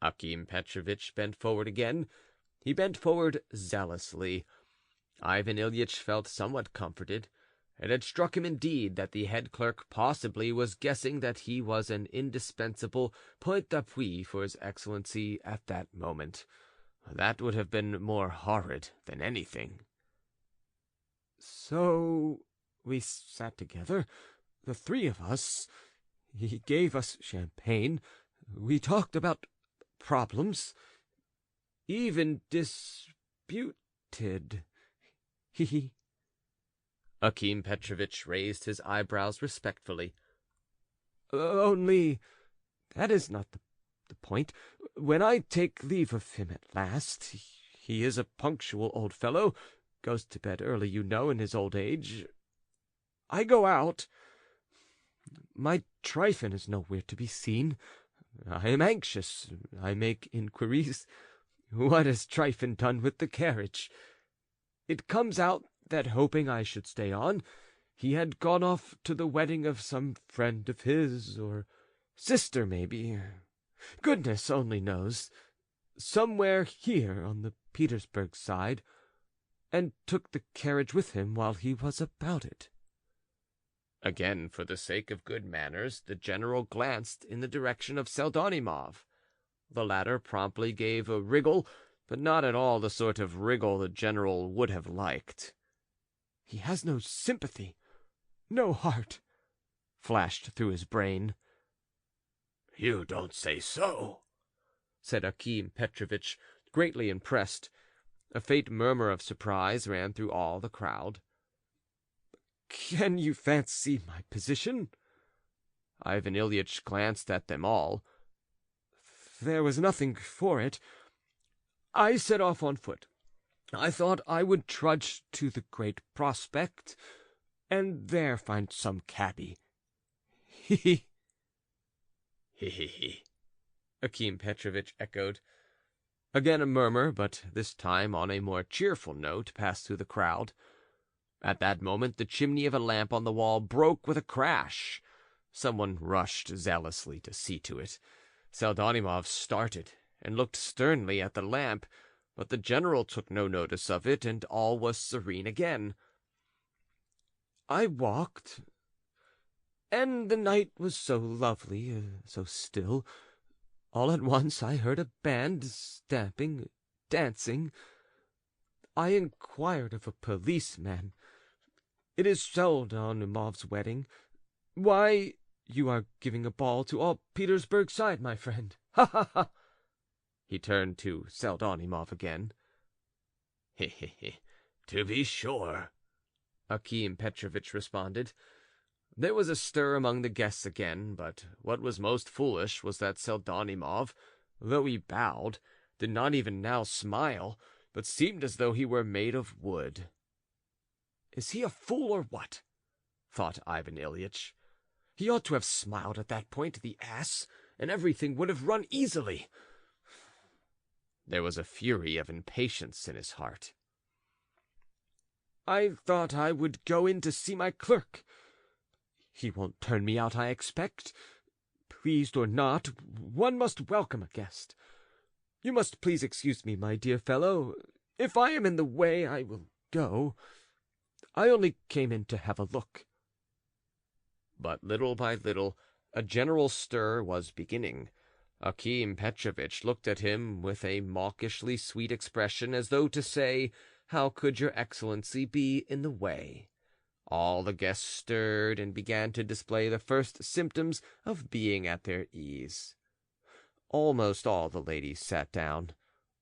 Akim Petrovitch bent forward again. He bent forward zealously. Ivan Ilyitch felt somewhat comforted. It had struck him indeed that the head clerk possibly was guessing that he was an indispensable point d'appui for his Excellency at that moment. That would have been more horrid than anything. "So we sat together, the three of us. He gave us champagne. We talked about problems, even disputed. He." Akim Petrovitch raised his eyebrows respectfully. "Only that is not the point. When I take leave of him at last, he is a punctual old fellow, goes to bed early, you know, in his old age. I go out. My Tryphon is nowhere to be seen. I am anxious. I make inquiries. What has Tryphon done with the carriage? It comes out that, hoping I should stay on, he had gone off to the wedding of some friend of his, or sister, maybe. Goodness only knows. Somewhere here on the Petersburg side, and took the carriage with him while he was about it." Again, for the sake of good manners, the general glanced in the direction of Pseldonimov. The latter promptly gave a wriggle, but not at all the sort of wriggle the general would have liked. "He has no sympathy, no heart," flashed through his brain. "You don't say so," said Akim Petrovitch, greatly impressed. A faint murmur of surprise ran through all the crowd. "Can you fancy my position?" Ivan Ilyitch glanced at them all. "There was nothing for it. I set off on foot. I thought I would trudge to the Great Prospect, and there find some cabby. He." "He," Akim Petrovitch echoed. Again a murmur, but this time on a more cheerful note, passed through the crowd. At that moment the chimney of a lamp on the wall broke with a crash. Someone rushed zealously to see to it. Pseldonimov started and looked sternly at the lamp, but the general took no notice of it, and all was serene again. "I walked, and the night was so lovely, so still. All at once I heard a band stamping, dancing. I inquired of a policeman. It is Pseldonimov's wedding. Why, you are giving a ball to all Petersburg side, my friend. Ha, ha, ha!" He turned to Pseldonimov again. "He, to be sure," Akim Petrovitch responded. There was a stir among the guests again, but what was most foolish was that Pseldonimov, though he bowed, did not even now smile, but seemed as though he were made of wood. "Is he a fool or what?" thought Ivan Ilyitch. "He ought to have smiled at that point, the ass, and everything would have run easily." There was a fury of impatience in his heart. "I thought I would go in to see my clerk. He won't turn me out, I expect. Pleased or not, one must welcome a guest. You must please excuse me, my dear fellow. If I am in the way, I will go. I only came in to have a look." But little by little a general stir was beginning. Akim Petrovitch looked at him with a mawkishly sweet expression, as though to say, "How could your excellency be in the way?" All the guests stirred and began to display the first symptoms of being at their ease. Almost all the ladies sat down,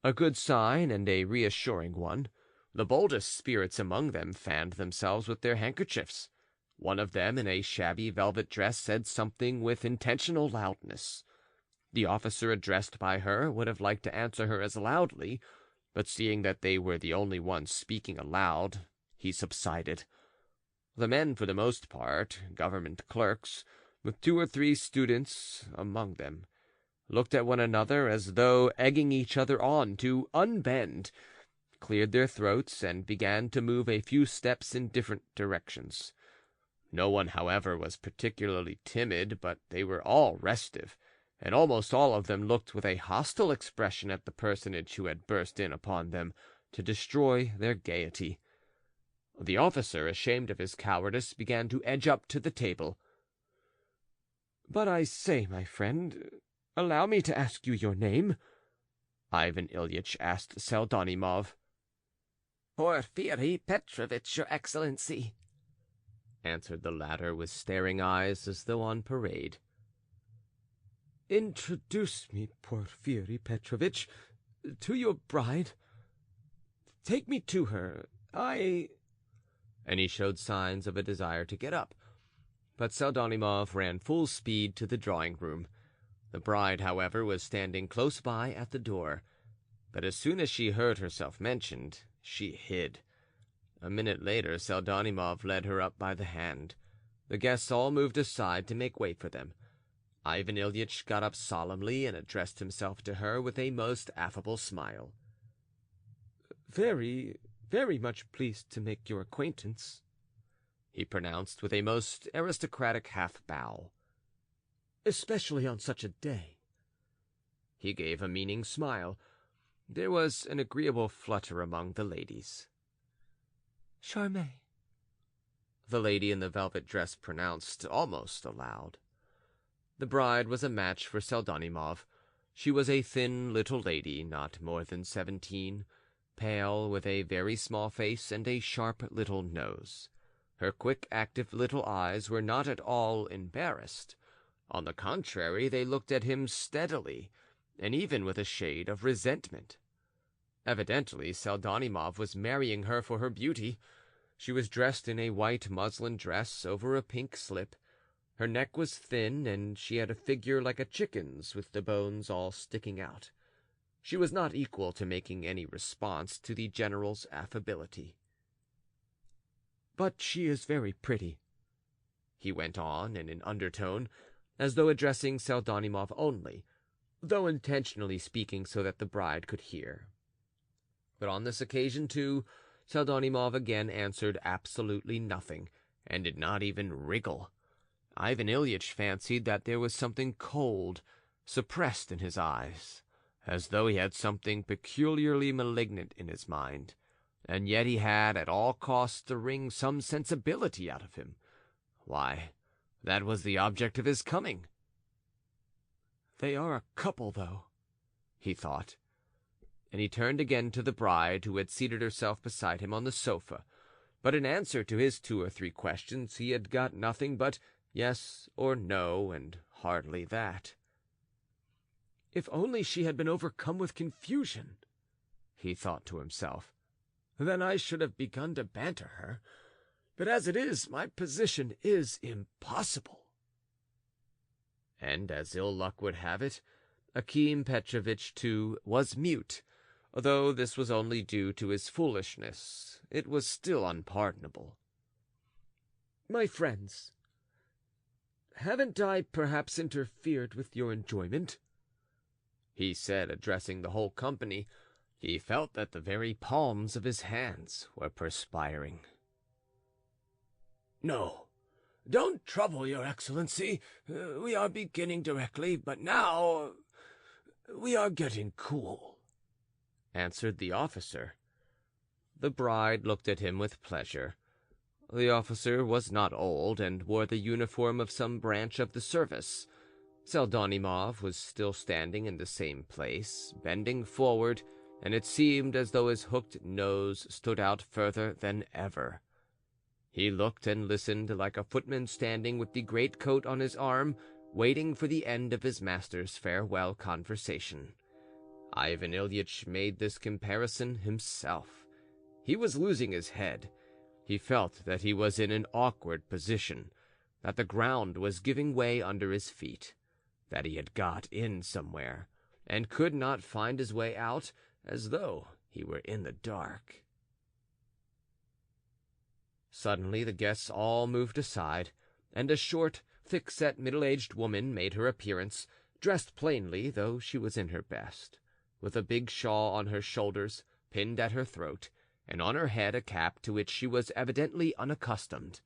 a good sign and a reassuring one. The boldest spirits among them fanned themselves with their handkerchiefs. One of them, in a shabby velvet dress, said something with intentional loudness. The officer addressed by her would have liked to answer her as loudly, but seeing that they were the only ones speaking aloud, he subsided. The men, for the most part, government clerks, with 2 or 3 students among them, looked at one another as though egging each other on to unbend, cleared their throats, and began to move a few steps in different directions. No one, however, was particularly timid, but they were all restive, and almost all of them looked with a hostile expression at the personage who had burst in upon them to destroy their gaiety. The officer, ashamed of his cowardice, began to edge up to the table. "But I say, my friend, allow me to ask you your name," Ivan Ilyitch asked Pseldonimov. "Porfiry Petrovitch, your excellency," answered the latter with staring eyes as though on parade. "Introduce me, Porfiry Petrovitch, to your bride. Take me to her. And he showed signs of a desire to get up, but Pseldonimov ran full speed to the drawing-room. The bride, however, was standing close by at the door, but as soon as she heard herself mentioned, she hid. A minute later Pseldonimov led her up by the hand. The guests all moved aside to make way for them. Ivan Ilyitch got up solemnly and addressed himself to her with a most affable smile. "Very, very much pleased to make your acquaintance," he pronounced with a most aristocratic half-bow. "Especially on such a day." He gave a meaning smile. There was an agreeable flutter among the ladies. "Charmé," the lady in the velvet dress pronounced almost aloud. The bride was a match for Pseldonimov. She was a thin little lady, not more than 17, pale, with a very small face and a sharp little nose. Her quick, active little eyes were not at all embarrassed. On the contrary, they looked at him steadily, and even with a shade of resentment. Evidently, Pseldonimov was marrying her for her beauty. She was dressed in a white muslin dress over a pink slip. Her neck was thin, and she had a figure like a chicken's, with the bones all sticking out. She was not equal to making any response to the general's affability. "But she is very pretty," he went on in an undertone, as though addressing Pseldonimov only, though intentionally speaking so that the bride could hear. But on this occasion, too, Pseldonimov again answered absolutely nothing, and did not even wriggle. Ivan Ilyitch fancied that there was something cold, suppressed in his eyes, as though he had something peculiarly malignant in his mind, and yet he had at all costs to wring some sensibility out of him. Why, that was the object of his coming. "They are a couple, though," he thought, and he turned again to the bride, who had seated herself beside him on the sofa, but in answer to his 2 or 3 questions he had got nothing but yes or no, and hardly that. "If only she had been overcome with confusion," he thought to himself, "then I should have begun to banter her. but as it is, my position is impossible." And as ill luck would have it, Akim Petrovitch, too, was mute. Though this was only due to his foolishness, it was still unpardonable. "My friends, haven't I perhaps interfered with your enjoyment?" he said, addressing the whole company. He felt that the very palms of his hands were perspiring. "No, don't trouble, your Excellency. We are beginning directly, but now we are getting cool," answered the officer. The bride looked at him with pleasure. The officer was not old, and wore the uniform of some branch of the service. Pseldonimov was still standing in the same place, bending forward, and it seemed as though his hooked nose stood out further than ever. He looked and listened like a footman standing with the greatcoat on his arm, waiting for the end of his master's farewell conversation. Ivan Ilyitch made this comparison himself. He was losing his head. He felt that he was in an awkward position, that the ground was giving way under his feet, that he had got in somewhere, and could not find his way out, as though he were in the dark. Suddenly the guests all moved aside, and a short, thick-set, middle-aged woman made her appearance, dressed plainly, though she was in her best, with a big shawl on her shoulders, pinned at her throat, and on her head a cap to which she was evidently unaccustomed.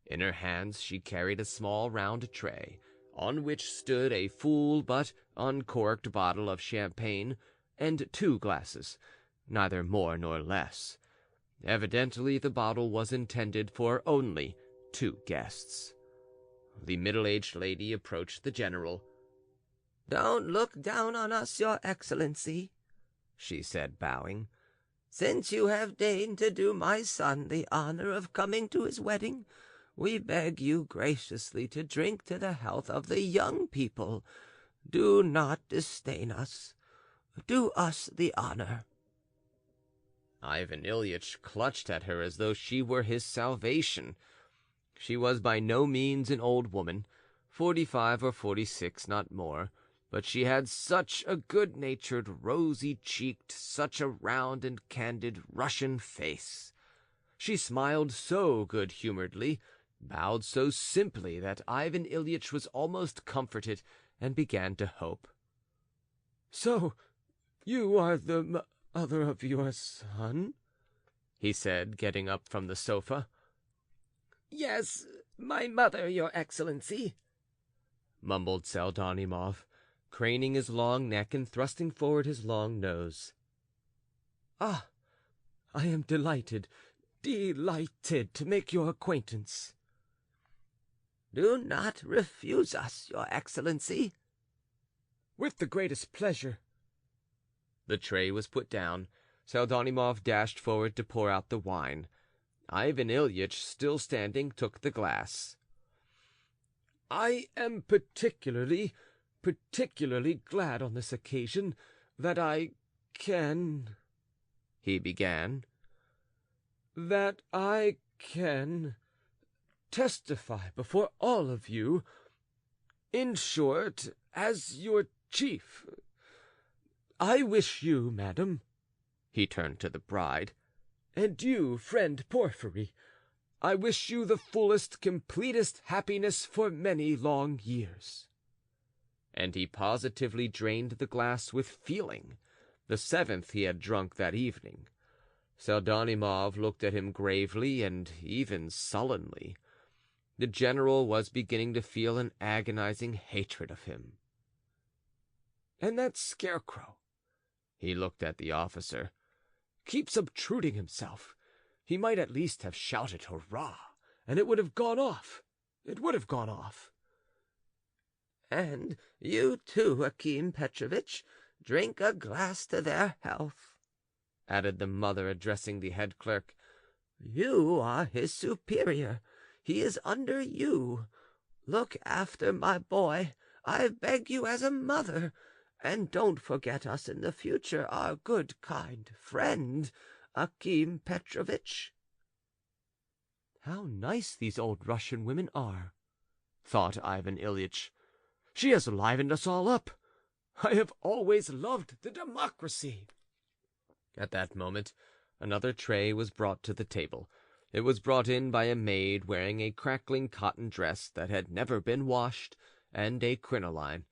In her hands she carried a small round tray, on which stood a full but uncorked bottle of champagne and 2 glasses, neither more nor less. Evidently the bottle was intended for only 2 guests. The middle-aged lady approached the general. "Don't look down on us, your Excellency," she said, bowing. "Since you have deigned to do my son the honor of coming to his wedding, we beg you graciously to drink to the health of the young people. Do not disdain us. Do us the honor." Ivan Ilyitch clutched at her as though she were his salvation. She was by no means an old woman, 45 or 46, not more, but she had such a good-natured, rosy-cheeked, such a round and candid Russian face. She smiled so good-humoredly, bowed so simply, that Ivan Ilyitch was almost comforted and began to hope. "So you are the mother of your son?" he said, getting up from the sofa. "Yes, my mother, your Excellency," mumbled Pseldonimov, craning his long neck and thrusting forward his long nose. "Ah, I am delighted to make your acquaintance." "Do not refuse us, your Excellency." "With the greatest pleasure." The tray was put down. Pseldonimov dashed forward to pour out the wine. Ivan Ilyitch, still standing, took the glass. "I am particularly glad on this occasion that I can," he began, "that I can testify before all of you, in short, as your chief. I wish you, madam," he turned to the bride, "and you, friend Porphyry, I wish you the fullest, completest happiness for many long years." And he positively drained the glass with feeling, the 7th he had drunk that evening. Pseldonimov looked at him gravely and even sullenly. The general was beginning to feel an agonizing hatred of him. "And that scarecrow," he looked at the officer, "keeps obtruding himself. He might at least have shouted hurrah, and it would have gone off. It would have gone off." "And you too, Akim Petrovitch, drink a glass to their health," added the mother, addressing the head clerk. "You are his superior. He is under you. Look after my boy, I beg you, as a mother, and don't forget us in the future, our good, kind friend, Akim Petrovitch." "How nice these old Russian women are," thought Ivan Ilyitch. "She has livened us all up. I have always loved the democracy." At that moment another tray was brought to the table. It was brought in by a maid wearing a crackling cotton dress that had never been washed, and a crinoline.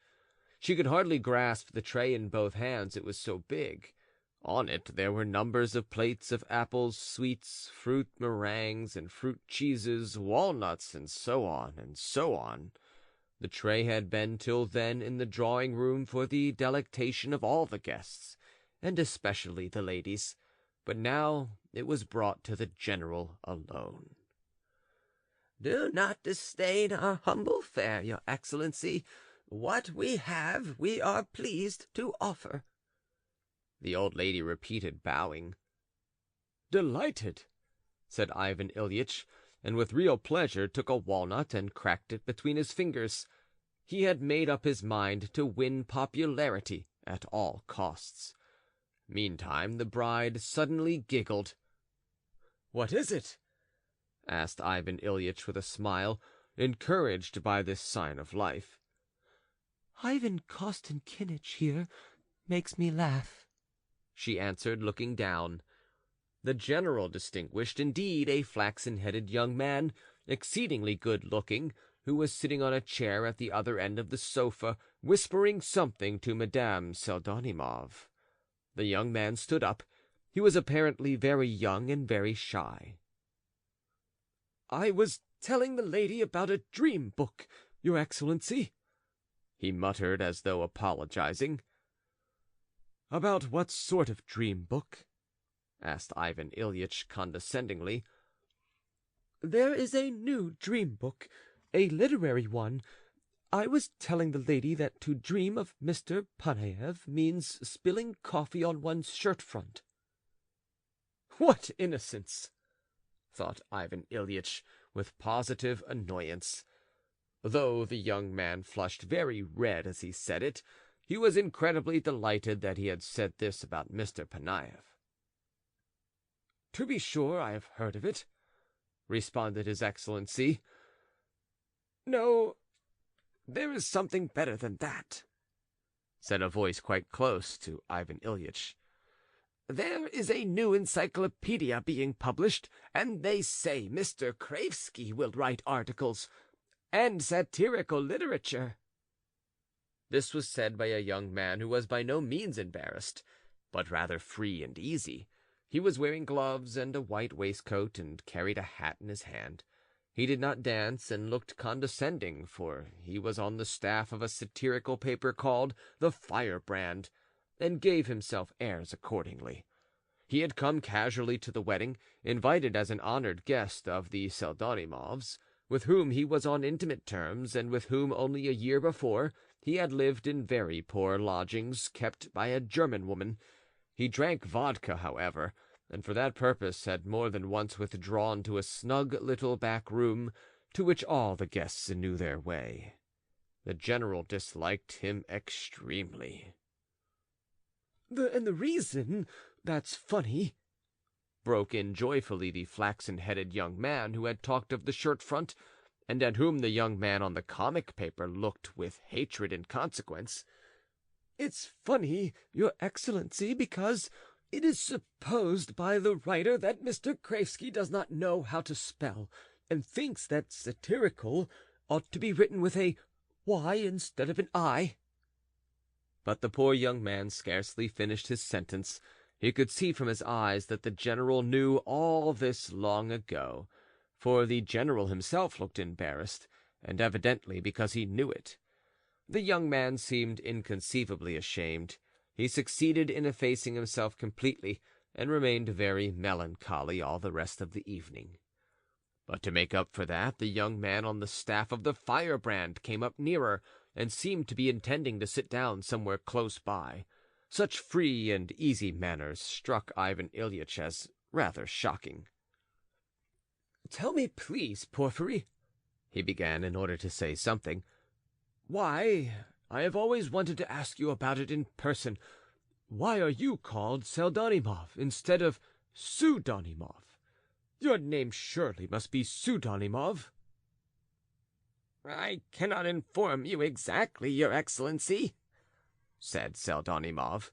She could hardly grasp the tray in both hands, it was so big. On it there were numbers of plates of apples, sweets, fruit meringues, and fruit cheeses, walnuts, and so on, and so on. The tray had been till then in the drawing-room for the delectation of all the guests, and especially the ladies, but now it was brought to the general alone. "Do not disdain our humble fare, your Excellency. What we have we are pleased to offer," the old lady repeated, bowing. "Delighted," said Ivan Ilyitch, and with real pleasure took a walnut and cracked it between his fingers. He had made up his mind to win popularity at all costs. Meantime the bride suddenly giggled. "What is it?" asked Ivan Ilyitch with a smile, encouraged by this sign of life. "Ivan Konstantinich here makes me laugh," she answered, looking down. The general distinguished, indeed, a flaxen-headed young man, exceedingly good-looking, who was sitting on a chair at the other end of the sofa, whispering something to Madame Pseldonimov. The young man stood up. He was apparently very young and very shy. "I was telling the lady about a dream book, your Excellency," he muttered, as though apologizing. "About what sort of dream book?" asked Ivan Ilyitch condescendingly. "There is a new dream book, a literary one. I was telling the lady that to dream of Mr. Panaev means spilling coffee on one's shirt-front." "What innocence!" thought Ivan Ilyitch, with positive annoyance. Though the young man flushed very red as he said it, he was incredibly delighted that he had said this about Mr. Panaev. "To be sure, I have heard of it," responded his Excellency. "No, there is something better than that," said a voice quite close to Ivan Ilyitch. "There is a new encyclopedia being published, and they say Mr. Kraevsky will write articles and satirical literature." This was said by a young man who was by no means embarrassed, but rather free and easy. He was wearing gloves and a white waistcoat, and carried a hat in his hand. He did not dance, and looked condescending, for he was on the staff of a satirical paper called The Firebrand, and gave himself airs accordingly. He had come casually to the wedding, invited as an honored guest of the Pseldonimovs, with whom he was on intimate terms, and with whom only a year before he had lived in very poor lodgings kept by a German woman. He drank vodka, however, and for that purpose had more than once withdrawn to a snug little back room, to which all the guests knew their way. The general disliked him extremely. And the reason that's funny," broke in joyfully the flaxen-headed young man who had talked of the shirt-front, and at whom the young man on the comic paper looked with hatred in consequence. "It's funny, your Excellency, because it is supposed by the writer that Mr. Kraevsky does not know how to spell, and thinks that satirical ought to be written with a Y instead of an I." But the poor young man scarcely finished his sentence. He could see from his eyes that the general knew all this long ago, for the general himself looked embarrassed, and evidently because he knew it. The young man seemed inconceivably ashamed. He succeeded in effacing himself completely, and remained very melancholy all the rest of the evening. But to make up for that, the young man on the staff of the Firebrand came up nearer, and seemed to be intending to sit down somewhere close by. Such free and easy manners struck Ivan Ilyitch as rather shocking. "Tell me, please, Porfiry," he began, in order to say something. "Why, I have always wanted to ask you about it in person. Why are you called Pseldonimov instead of Pseudonimov? Your name surely must be Pseudonimov." "I cannot inform you exactly, your excellency," said Pseldonimov.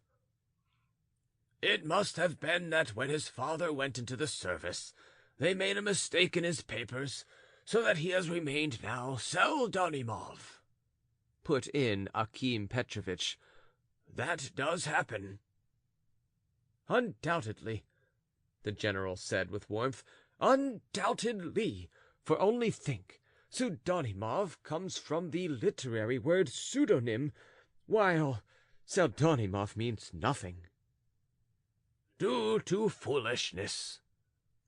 "It must have been that when his father went into the service, they made a mistake in his papers, so that he has remained now Pseldonimov," put in Akim Petrovitch. "That does happen." "Undoubtedly," the general said with warmth, "undoubtedly, for only think, Pseudonimov comes from the literary word pseudonym, while Pseldonimov means nothing." "Due to foolishness,"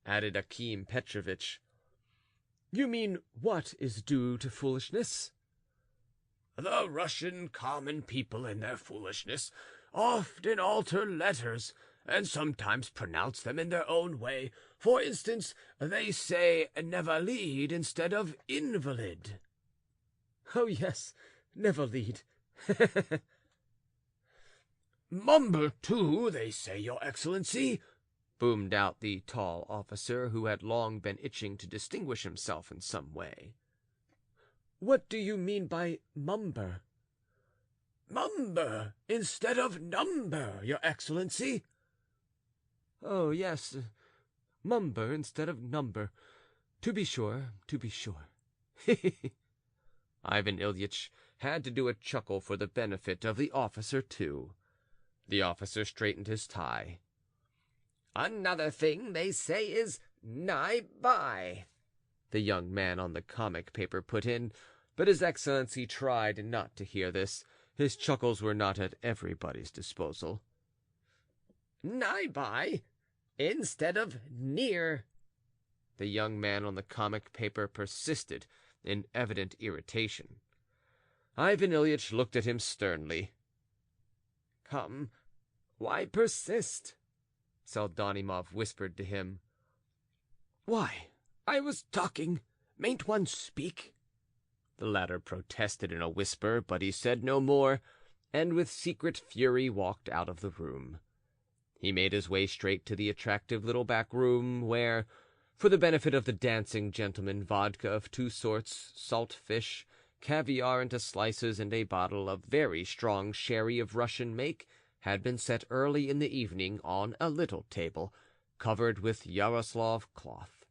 added Akim Petrovitch. "You mean what is due to foolishness?" "The Russian common people in their foolishness often alter letters, and sometimes pronounce them in their own way. For instance, they say Nevalid instead of invalid." "Oh, yes, Nevalid." "Mumber, too, they say, your excellency," boomed out the tall officer, who had long been itching to distinguish himself in some way. "What do you mean by mumber?" "Mumber instead of number, your excellency." "Oh, yes, mumber instead of number. To be sure, to be sure." Ivan Ilyitch had to do a chuckle for the benefit of the officer, too. The officer straightened his tie. "Another thing they say is nigh by," the young man on the comic paper put in, but his excellency tried not to hear this. His chuckles were not at everybody's disposal. "Nigh by instead of near," the young man on the comic paper persisted, in evident irritation. Ivan Ilyitch looked at him sternly. "Come, why persist?" Pseldonimov whispered to him. "Why, I was talking. Mayn't one speak?" The latter protested in a whisper, but he said no more, and with secret fury walked out of the room. He made his way straight to the attractive little back room, where, for the benefit of the dancing gentlemen, vodka of two sorts, salt fish, caviar into slices, and a bottle of very strong sherry of Russian make had been set early in the evening on a little table, covered with Yaroslav cloth.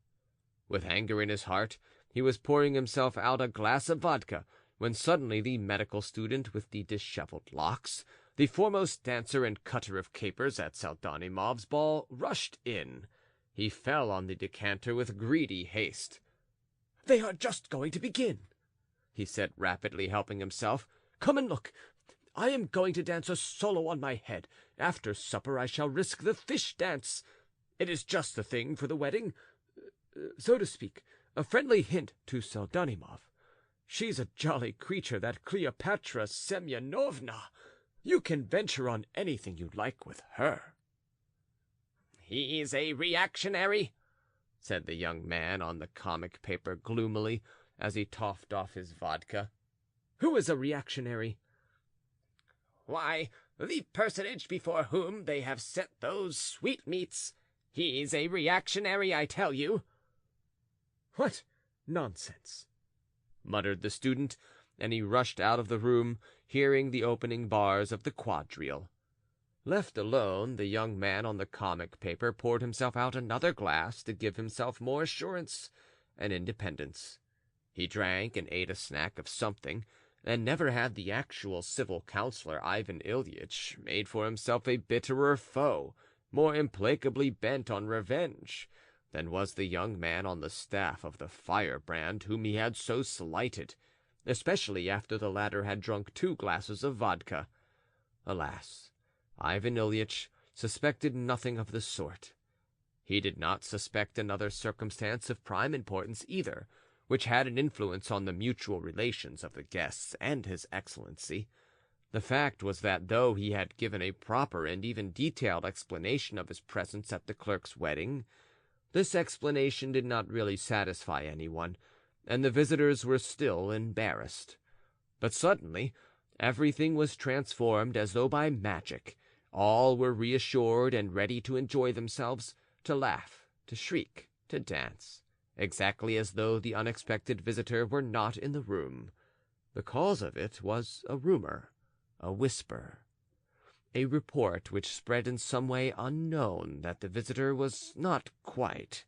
With anger in his heart, he was pouring himself out a glass of vodka, when suddenly the medical student with the disheveled locks, the foremost dancer and cutter of capers at Pseldonimov's ball, rushed in. He fell on the decanter with greedy haste. "They are just going to begin," he said, rapidly helping himself. "Come and look. I am going to dance a solo on my head. After supper I shall risk the fish dance. It is just the thing for the wedding. So to speak, a friendly hint to Pseldonimov. She's a jolly creature, that Cleopatra Semyonovna. You can venture on anything you like with her." "He's a reactionary," said the young man on the comic paper gloomily, as he topped off his vodka. "Who is a reactionary?" "Why, the personage before whom they have set those sweetmeats. He's a reactionary, I tell you." "What nonsense!" muttered the student, and he rushed out of the room, hearing the opening bars of the quadrille. Left alone, the young man on the comic paper poured himself out another glass to give himself more assurance and independence. He drank and ate a snack of something, and never had the actual civil councillor Ivan Ilyitch made for himself a bitterer foe, more implacably bent on revenge, than was the young man on the staff of the firebrand whom he had so slighted, especially after the latter had drunk 2 glasses of vodka. Alas, Ivan Ilyitch suspected nothing of the sort. He did not suspect another circumstance of prime importance either, which had an influence on the mutual relations of the guests and his excellency. The fact was that though he had given a proper and even detailed explanation of his presence at the clerk's wedding, this explanation did not really satisfy anyone, and the visitors were still embarrassed. But suddenly everything was transformed as though by magic. All were reassured and ready to enjoy themselves, to laugh, to shriek, to dance, exactly as though the unexpected visitor were not in the room. The cause of it was a rumor, a whisper, a report which spread in some way unknown that the visitor was not quite,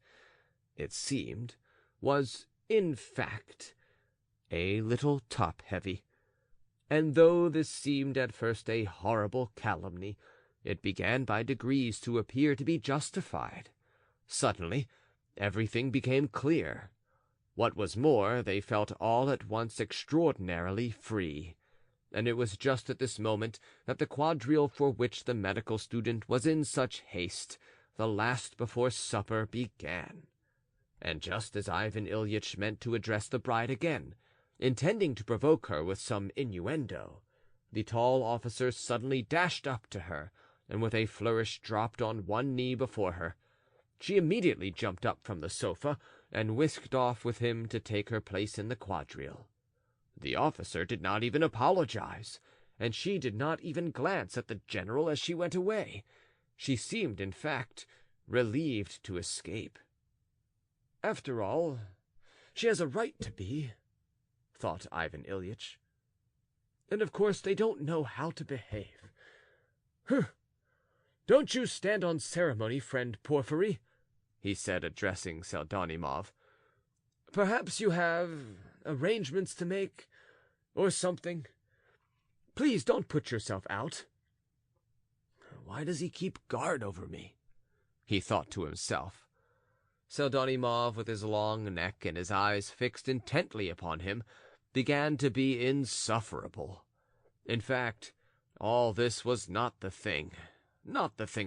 it seemed, was, in fact, a little top-heavy. And though this seemed at first a horrible calumny, it began by degrees to appear to be justified. Suddenly, everything became clear. What was more, they felt all at once extraordinarily free. And it was just at this moment that the quadrille for which the medical student was in such haste, the last before supper, began. And just as Ivan Ilyitch meant to address the bride again, intending to provoke her with some innuendo, the tall officer suddenly dashed up to her, and with a flourish dropped on one knee before her. She immediately jumped up from the sofa, and whisked off with him to take her place in the quadrille. The officer did not even apologize, and she did not even glance at the general as she went away. She seemed, in fact, relieved to escape. After all, she has a right to be, thought Ivan Ilyitch. And of course they don't know how to behave. Don't you stand on ceremony, friend Porfiry, he said, addressing Pseldonimov. Perhaps you have arrangements to make, or something. Please don't put yourself out. Why does he keep guard over me? He thought to himself. Pseldonimov, with his long neck and his eyes fixed intently upon him, began to be insufferable. In fact, all this was not the thing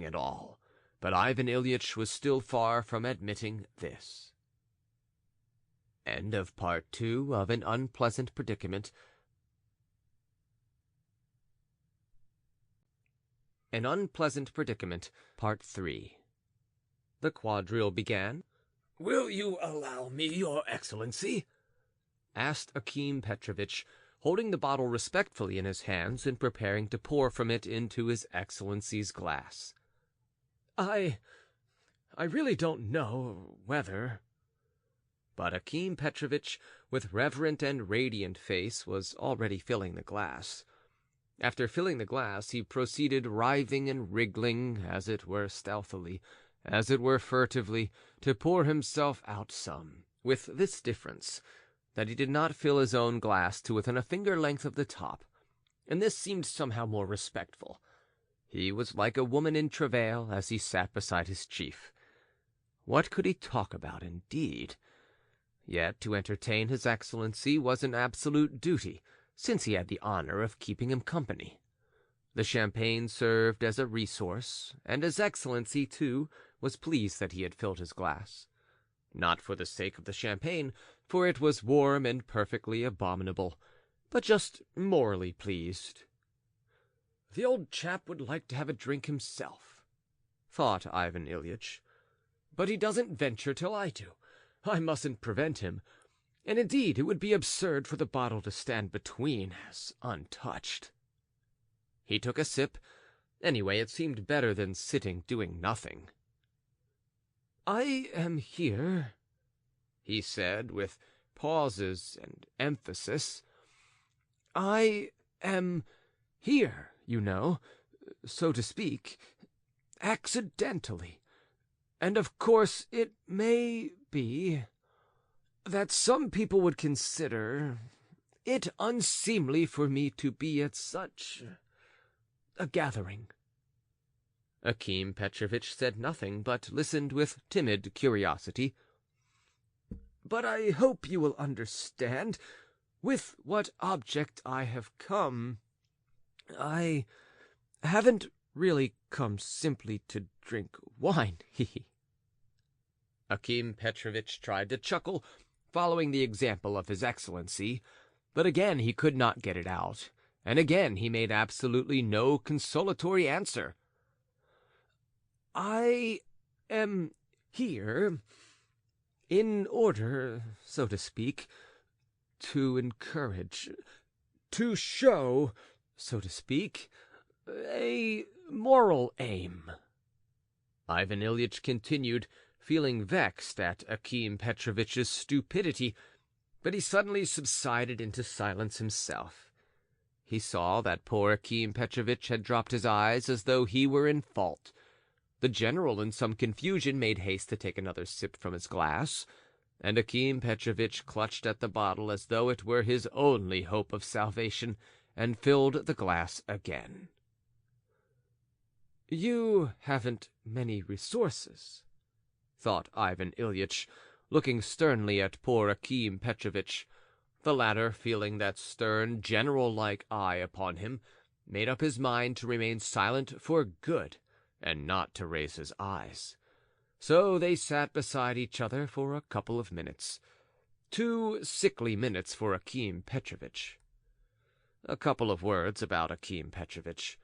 at all, but Ivan Ilyitch was still far from admitting this. End of Part 2 of An Unpleasant Predicament. An Unpleasant Predicament, Part 3. The quadrille began. Will you allow me, your excellency? Asked Akim Petrovitch, holding the bottle respectfully in his hands and preparing to pour from it into his excellency's glass. I really don't know whether... But Akim Petrovitch, with reverent and radiant face, was already filling the glass. After filling the glass, he proceeded writhing and wriggling, as it were stealthily, as it were furtively, to pour himself out some, with this difference, that he did not fill his own glass to within a finger-length of the top, and this seemed somehow more respectful. He was like a woman in travail as he sat beside his chief. What could he talk about, indeed? Yet to entertain his excellency was an absolute duty, since he had the honor of keeping him company. The champagne served as a resource, and his excellency, too, was pleased that he had filled his glass. Not for the sake of the champagne, for it was warm and perfectly abominable, but just morally pleased. The old chap would like to have a drink himself, thought Ivan Ilyitch, but he doesn't venture till I do. I mustn't prevent him, and indeed it would be absurd for the bottle to stand between us untouched. He took a sip. Anyway, it seemed better than sitting doing nothing. I am here, he said, with pauses and emphasis. I am here, you know, so to speak, accidentally. And of course it may be that some people would consider it unseemly for me to be at such a gathering. Akim Petrovitch said nothing, but listened with timid curiosity. But I hope you will understand with what object I have come. I haven't really come simply to drink wine, he. Akim Petrovitch tried to chuckle, following the example of his excellency, but again he could not get it out, and again he made absolutely no consolatory answer. I am here in order, so to speak, to encourage, to show, so to speak, a moral aim. Ivan Ilyitch continued, feeling vexed at Akim Petrovitch's stupidity, but he suddenly subsided into silence himself. He saw that poor Akim Petrovitch had dropped his eyes as though he were in fault. The general, in some confusion, made haste to take another sip from his glass, and Akim Petrovitch clutched at the bottle as though it were his only hope of salvation, and filled the glass again. "You haven't many resources," thought Ivan Ilyitch, looking sternly at poor Akim Petrovitch. The latter, feeling that stern, general-like eye upon him, made up his mind to remain silent for good, and not to raise his eyes. So they sat beside each other for a couple of minutes, 2 sickly minutes for Akim Petrovitch. A couple of words about Akim Petrovitch.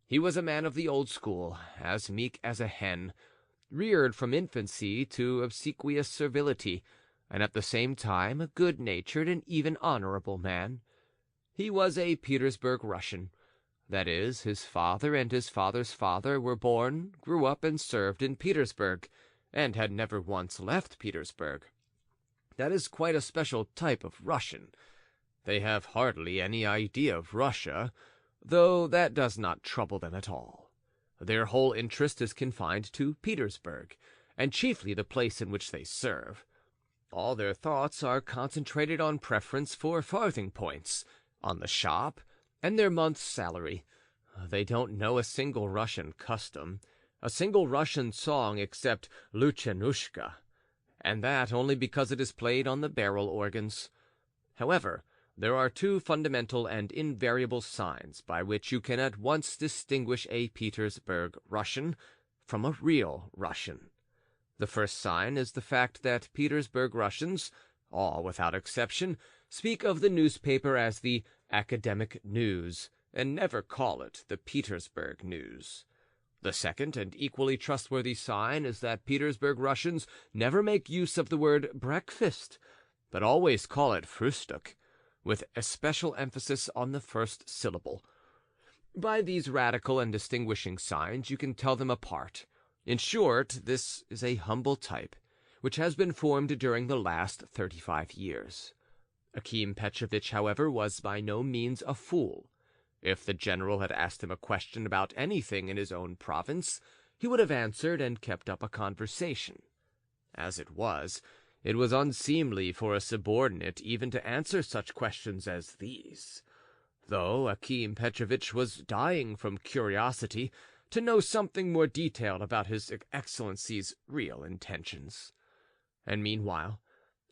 He was a man of the old school, as meek as a hen, reared from infancy to obsequious servility, and at the same time a good-natured and even honorable man. He was a Petersburg Russian. That is, his father and his father's father were born, grew up, and served in Petersburg, and had never once left Petersburg. That is quite a special type of Russian. They have hardly any idea of Russia, though that does not trouble them at all. Their whole interest is confined to Petersburg, and chiefly the place in which they serve. All their thoughts are concentrated on preference for farthing points, on the shop, and their month's salary. They don't know a single Russian custom, a single Russian song except Luchanushka, and that only because it is played on the barrel organs. However, there are 2 fundamental and invariable signs by which you can at once distinguish a Petersburg Russian from a real Russian. The first sign is the fact that Petersburg Russians, all without exception, speak of the newspaper as the Academic News, and never call it the Petersburg News. The second and equally trustworthy sign is that Petersburg Russians never make use of the word breakfast, but always call it Frühstück, with especial emphasis on the first syllable. By these radical and distinguishing signs you can tell them apart. In short, this is a humble type, which has been formed during the last 35 years. Akim Petrovitch, however, was by no means a fool. If the general had asked him a question about anything in his own province, he would have answered and kept up a conversation. As it was unseemly for a subordinate even to answer such questions as these, though Akim Petrovitch was dying from curiosity to know something more detailed about his Excellency's real intentions. And meanwhile,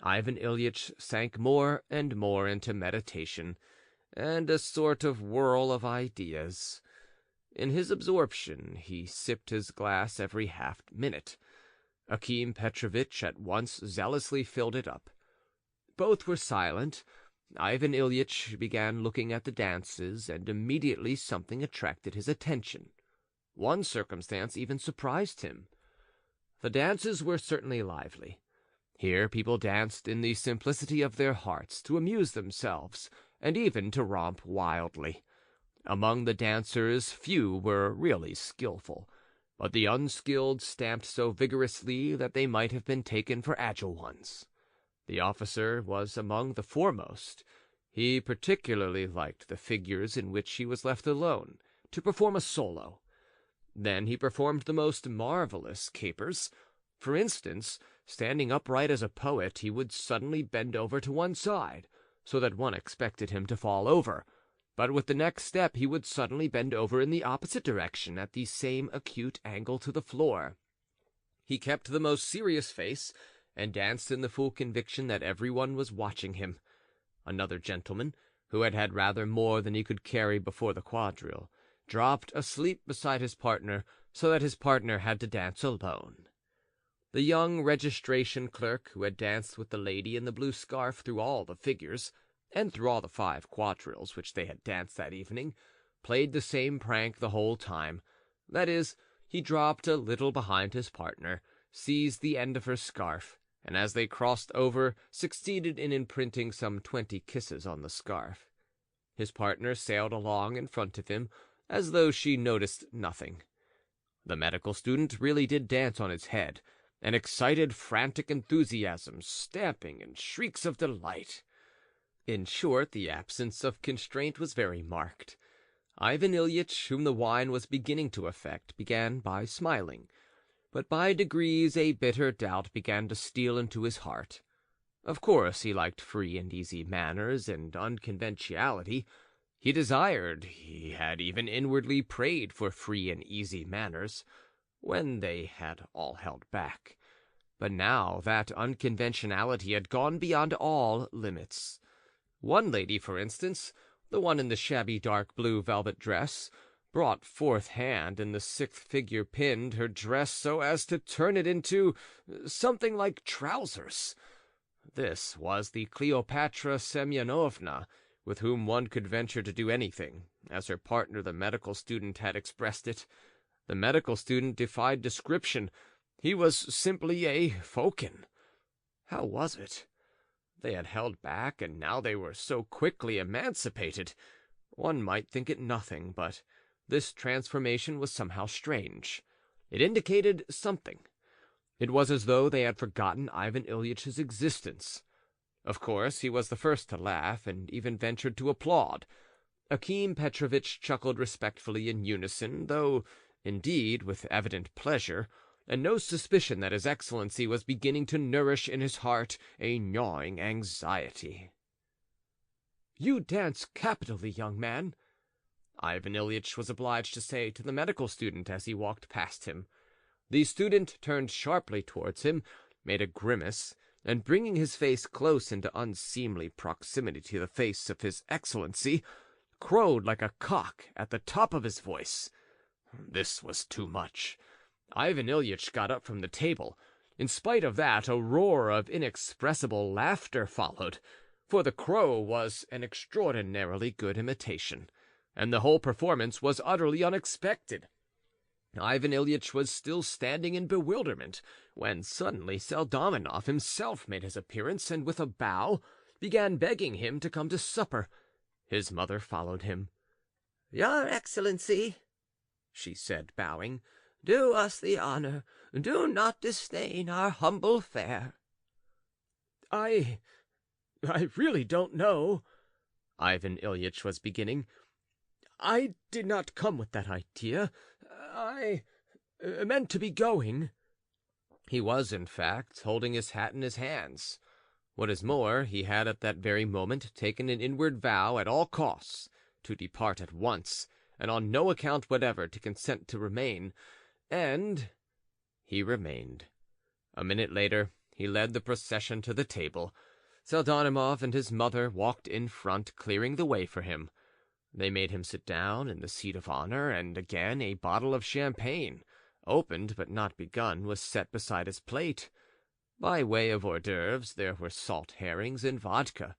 Ivan Ilyitch sank more and more into meditation and a sort of whirl of ideas. In his absorption, he sipped his glass every half-minute. Akim Petrovitch at once zealously filled it up. Both were silent. Ivan Ilyitch began looking at the dances, and immediately something attracted his attention. One circumstance even surprised him. The dances were certainly lively. Here people danced in the simplicity of their hearts to amuse themselves, and even to romp wildly. Among the dancers few were really skillful, but the unskilled stamped so vigorously that they might have been taken for agile ones. The officer was among the foremost. He particularly liked the figures in which he was left alone, to perform a solo. Then he performed the most marvelous capers. For instance, standing upright as a poet, he would suddenly bend over to one side, so that one expected him to fall over, but with the next step he would suddenly bend over in the opposite direction at the same acute angle to the floor. He kept the most serious face, and danced in the full conviction that everyone was watching him. Another gentleman, who had had rather more than he could carry before the quadrille, dropped asleep beside his partner, so that his partner had to dance alone. The young registration clerk, who had danced with the lady in the blue scarf through all the figures, and through all the 5 quadrilles which they had danced that evening, played the same prank the whole time. That is, he dropped a little behind his partner, seized the end of her scarf, and as they crossed over, succeeded in imprinting some 20 kisses on the scarf. His partner sailed along in front of him, as though she noticed nothing. The medical student really did dance on his head, an excited, frantic enthusiasm, stamping and shrieks of delight. In short, the absence of constraint was very marked. Ivan Ilyitch, whom the wine was beginning to affect, began by smiling, but by degrees a bitter doubt began to steal into his heart. Of course he liked free and easy manners and unconventionality. He desired, he had even inwardly prayed for free and easy manners, when they had all held back. But now that unconventionality had gone beyond all limits. One lady, for instance, the one in the shabby dark blue velvet dress, brought fourth hand in the sixth figure, pinned her dress so as to turn it into something like trousers. This was the Cleopatra Semyonovna, with whom one could venture to do anything, as her partner the medical student had expressed it. The medical student defied description. He was simply a Fokin. How was it? They had held back, and now they were so quickly emancipated. One might think it nothing, but this transformation was somehow strange. It indicated something. It was as though they had forgotten Ivan Ilyitch's existence. Of course, he was the first to laugh, and even ventured to applaud. Akim Petrovitch chuckled respectfully in unison, though, indeed, with evident pleasure, and no suspicion that his Excellency was beginning to nourish in his heart a gnawing anxiety. "You dance capitally, young man," Ivan Ilyitch was obliged to say to the medical student as he walked past him. The student turned sharply towards him, made a grimace, and bringing his face close into unseemly proximity to the face of his Excellency, crowed like a cock at the top of his voice. This was too much. Ivan Ilyitch got up from the table. In spite of that, a roar of inexpressible laughter followed, for the crow was an extraordinarily good imitation, and the whole performance was utterly unexpected. Ivan Ilyitch was still standing in bewilderment, when suddenly Seldamenov himself made his appearance, and with a bow began begging him to come to supper. His mother followed him. "Your Excellency," she said, bowing, "do us the honor. Do not disdain our humble fare." I really don't know," Ivan Ilyitch was beginning. "I did not come with that idea. I meant to be going." He was, in fact, holding his hat in his hands. What is more, he had at that very moment taken an inward vow at all costs to depart at once, and on no account whatever to consent to remain, and he remained. A minute later he led the procession to the table. Seldamenov and his mother walked in front, clearing the way for him. They made him sit down in the seat of honor, and again a bottle of champagne, opened but not begun, was set beside his plate. By way of hors d'oeuvres there were salt herrings and vodka.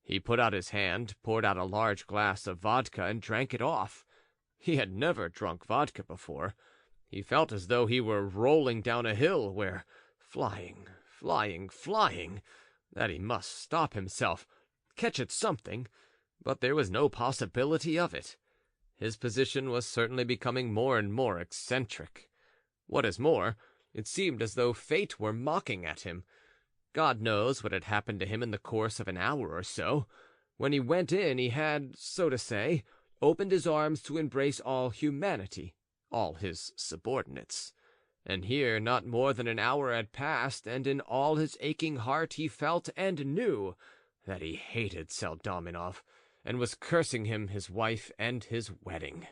He put out his hand, poured out a large glass of vodka, and drank it off. He had never drunk vodka before. He felt as though he were rolling down a hill where, flying, that he must stop himself, catch at something, but there was no possibility of it. His position was certainly becoming more and more eccentric. What is more, it seemed as though fate were mocking at him. God knows what had happened to him in the course of an hour or so. When he went in, he had, so to say, opened his arms to embrace all humanity, all his subordinates. And here not more than an hour had passed, and in all his aching heart he felt and knew that he hated Seldamenov, and was cursing him, his wife, and his wedding.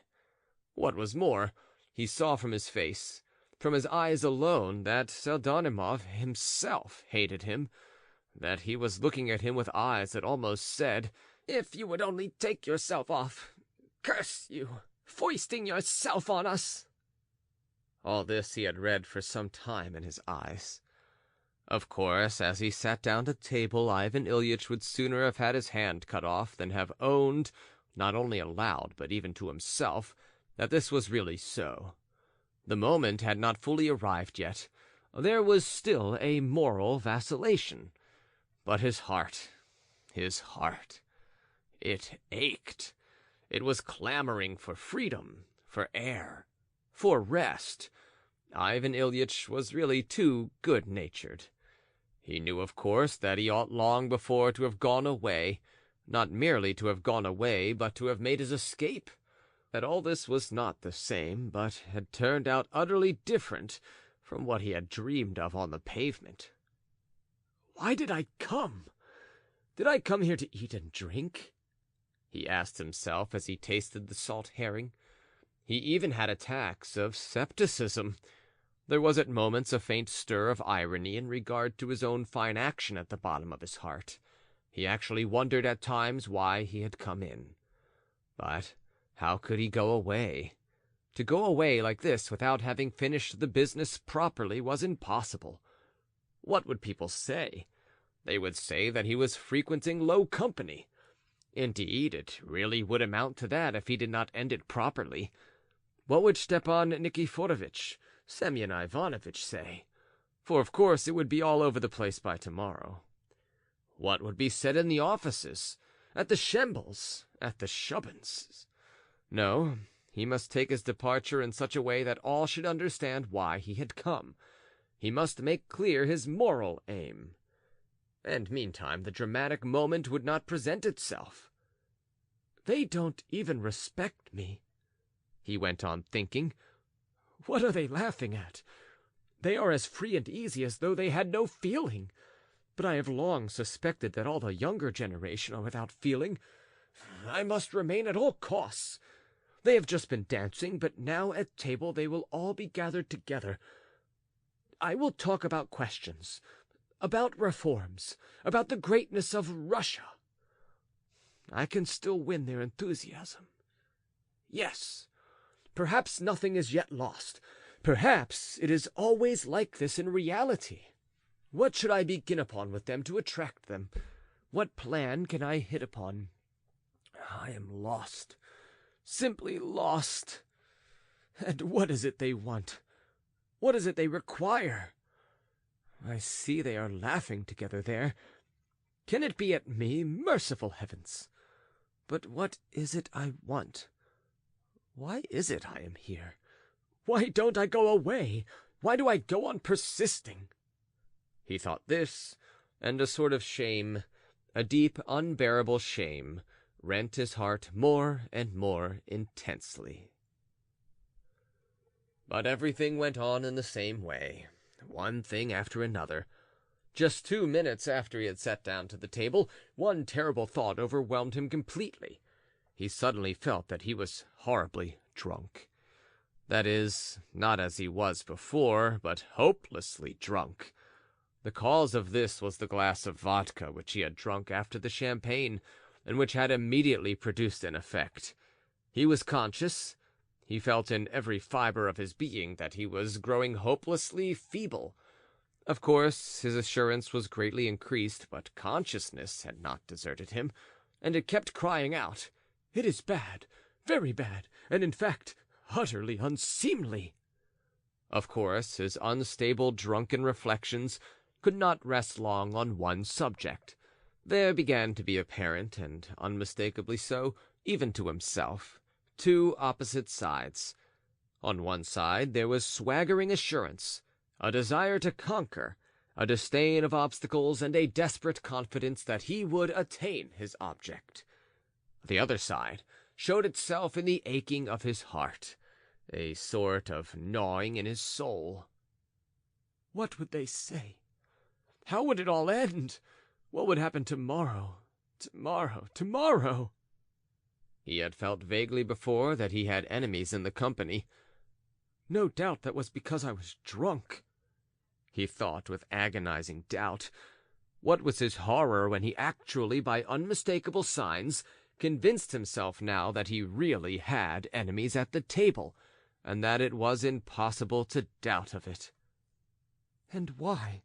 What was more, he saw from his face, from his eyes alone, that Seldamenov himself hated him, that he was looking at him with eyes that almost said, "If you would only take yourself off! Curse you, foisting yourself on us!" All this he had read for some time in his eyes. Of course, as he sat down to table, Ivan Ilyitch would sooner have had his hand cut off than have owned, not only aloud, but even to himself, that this was really so. The moment had not fully arrived yet. There was still a moral vacillation. But his heart, it ached. It was clamoring for freedom, for air, for rest. Ivan Ilyitch was really too good-natured. He knew, of course, that he ought long before to have gone away, not merely to have gone away, but to have made his escape, that all this was not the same, but had turned out utterly different from what he had dreamed of on the pavement. "Why did I come? Did I come here to eat and drink?" he asked himself as he tasted the salt herring. He even had attacks of scepticism. There was at moments a faint stir of irony in regard to his own fine action at the bottom of his heart. He actually wondered at times why he had come in. But how could he go away? To go away like this without having finished the business properly was impossible. What would people say? They would say that he was frequenting low company. Indeed, it really would amount to that if he did not end it properly. What would Stepan Nikiforovitch, Semyon Ivanovitch say? For of course it would be all over the place by tomorrow. What would be said in the offices, at the Schembels, at the Shubbins? No, he must take his departure in such a way that all should understand why he had come. He must make clear his moral aim. And meantime the dramatic moment would not present itself. "They don't even respect me," he went on thinking. "What are they laughing at? They are as free and easy as though they had no feeling. But I have long suspected that all the younger generation are without feeling. I must remain at all costs. They have just been dancing, but now at table they will all be gathered together. I will talk about questions, about reforms, about the greatness of Russia. I can still win their enthusiasm. Yes, perhaps nothing is yet lost. Perhaps it is always like this in reality. What should I begin upon with them to attract them? What plan can I hit upon? I am lost, simply lost. And what is it they want? What is it they require? I see they are laughing together there. Can it be at me? Merciful heavens! But what is it I want? Why is it I am here? Why don't I go away? Why do I go on persisting?" He thought this, and a sort of shame, a deep, unbearable shame, rent his heart more and more intensely. But everything went on in the same way, one thing after another. Just 2 minutes after he had sat down to the table, one terrible thought overwhelmed him completely. He suddenly felt that he was horribly drunk. That is, not as he was before, but hopelessly drunk. The cause of this was the glass of vodka which he had drunk after the champagne, and which had immediately produced an effect. He was conscious. He felt in every fiber of his being that he was growing hopelessly feeble. Of course, his assurance was greatly increased, but consciousness had not deserted him, and it kept crying out, "It is bad, very bad, and in fact, utterly unseemly." Of course, his unstable, drunken reflections could not rest long on one subject. There began to be apparent, and unmistakably so, even to himself, two opposite sides. On one side there was swaggering assurance, a desire to conquer, a disdain of obstacles, and a desperate confidence that he would attain his object. The other side showed itself in the aching of his heart, a sort of gnawing in his soul. What would they say? How would it all end? What would happen tomorrow? Tomorrow? He had felt vaguely before that he had enemies in the company. No doubt that was because I was drunk, he thought with agonizing doubt. What was his horror when he actually, by unmistakable signs, convinced himself now that he really had enemies at the table, and that it was impossible to doubt of it. And why?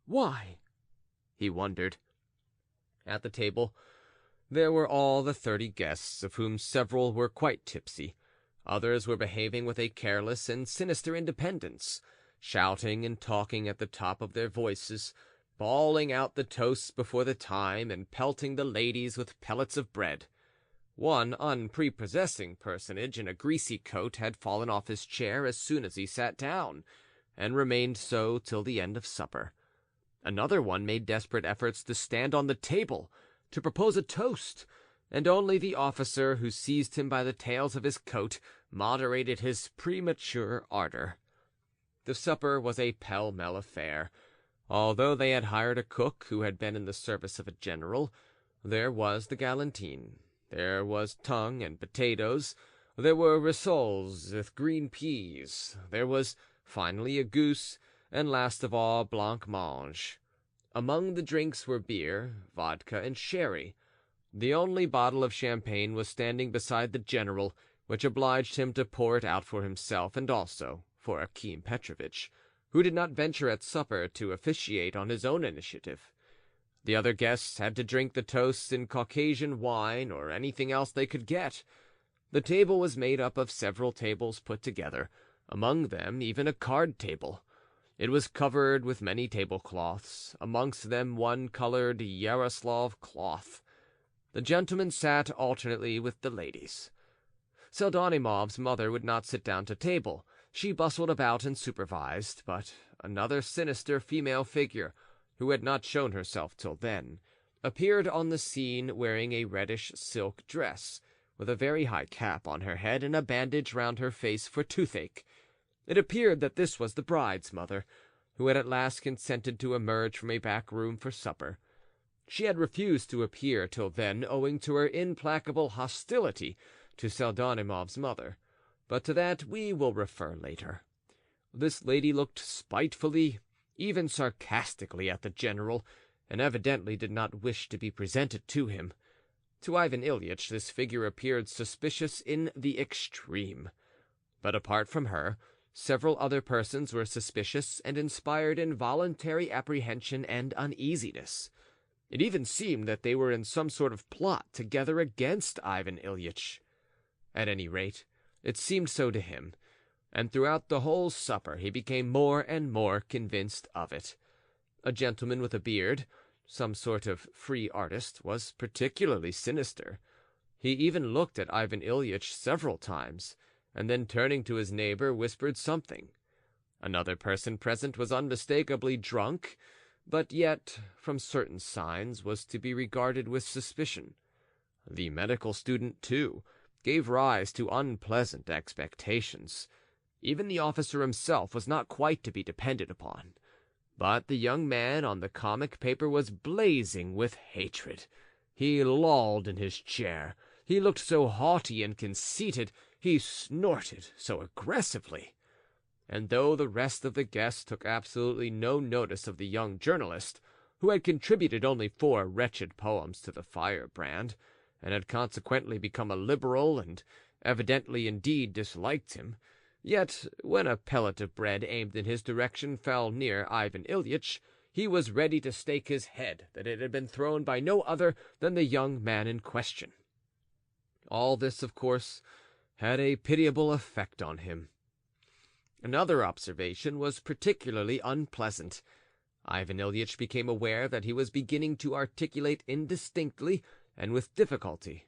Why? He wondered. At the table there were all the 30 guests, of whom several were quite tipsy. Others were behaving with a careless and sinister independence, shouting and talking at the top of their voices, bawling out the toasts before the time, and pelting the ladies with pellets of bread. One unprepossessing personage in a greasy coat had fallen off his chair as soon as he sat down, and remained so till the end of supper. Another one made desperate efforts to stand on the table, to propose a toast, and only the officer who seized him by the tails of his coat moderated his premature ardor. The supper was a pell-mell affair. Although they had hired a cook who had been in the service of a general, there was the galantine, there was tongue and potatoes, there were rissoles with green peas, there was finally a goose, and last of all blancmange. Among the drinks were beer, vodka, and sherry. The only bottle of champagne was standing beside the general, which obliged him to pour it out for himself and also for Akim Petrovitch, who did not venture at supper to officiate on his own initiative. The other guests had to drink the toasts in Caucasian wine or anything else they could get. The table was made up of several tables put together, among them even a card table. It was covered with many tablecloths, amongst them one colored Yaroslav cloth. The gentlemen sat alternately with the ladies. Pseldonimov's mother would not sit down to table. She bustled about and supervised, but another sinister female figure, who had not shown herself till then, appeared on the scene wearing a reddish silk dress, with a very high cap on her head and a bandage round her face for toothache. It appeared that this was the bride's mother, who had at last consented to emerge from a back room for supper. She had refused to appear till then, owing to her implacable hostility to Pseldonimov's mother, but to that we will refer later. This lady looked spitefully, even sarcastically, at the general, and evidently did not wish to be presented to him. To Ivan Ilyitch this figure appeared suspicious in the extreme. But apart from her, several other persons were suspicious and inspired involuntary apprehension and uneasiness. It even seemed that they were in some sort of plot together against Ivan Ilyitch. At any rate, it seemed so to him, and throughout the whole supper he became more and more convinced of it. A gentleman with a beard, some sort of free artist, was particularly sinister. He even looked at Ivan Ilyitch several times, and then turning to his neighbor whispered something. Another person present was unmistakably drunk, but yet, from certain signs, was to be regarded with suspicion. The medical student, too, gave rise to unpleasant expectations. Even the officer himself was not quite to be depended upon. But the young man on the comic paper was blazing with hatred. He lolled in his chair. He looked so haughty and conceited. He snorted so aggressively. And though the rest of the guests took absolutely no notice of the young journalist, who had contributed only 4 wretched poems to the Firebrand, and had consequently become a liberal, and evidently indeed disliked him, yet when a pellet of bread aimed in his direction fell near Ivan Ilyitch, he was ready to stake his head that it had been thrown by no other than the young man in question. All this, of course, had a pitiable effect on him. Another observation was particularly unpleasant. Ivan Ilyitch became aware that he was beginning to articulate indistinctly and with difficulty,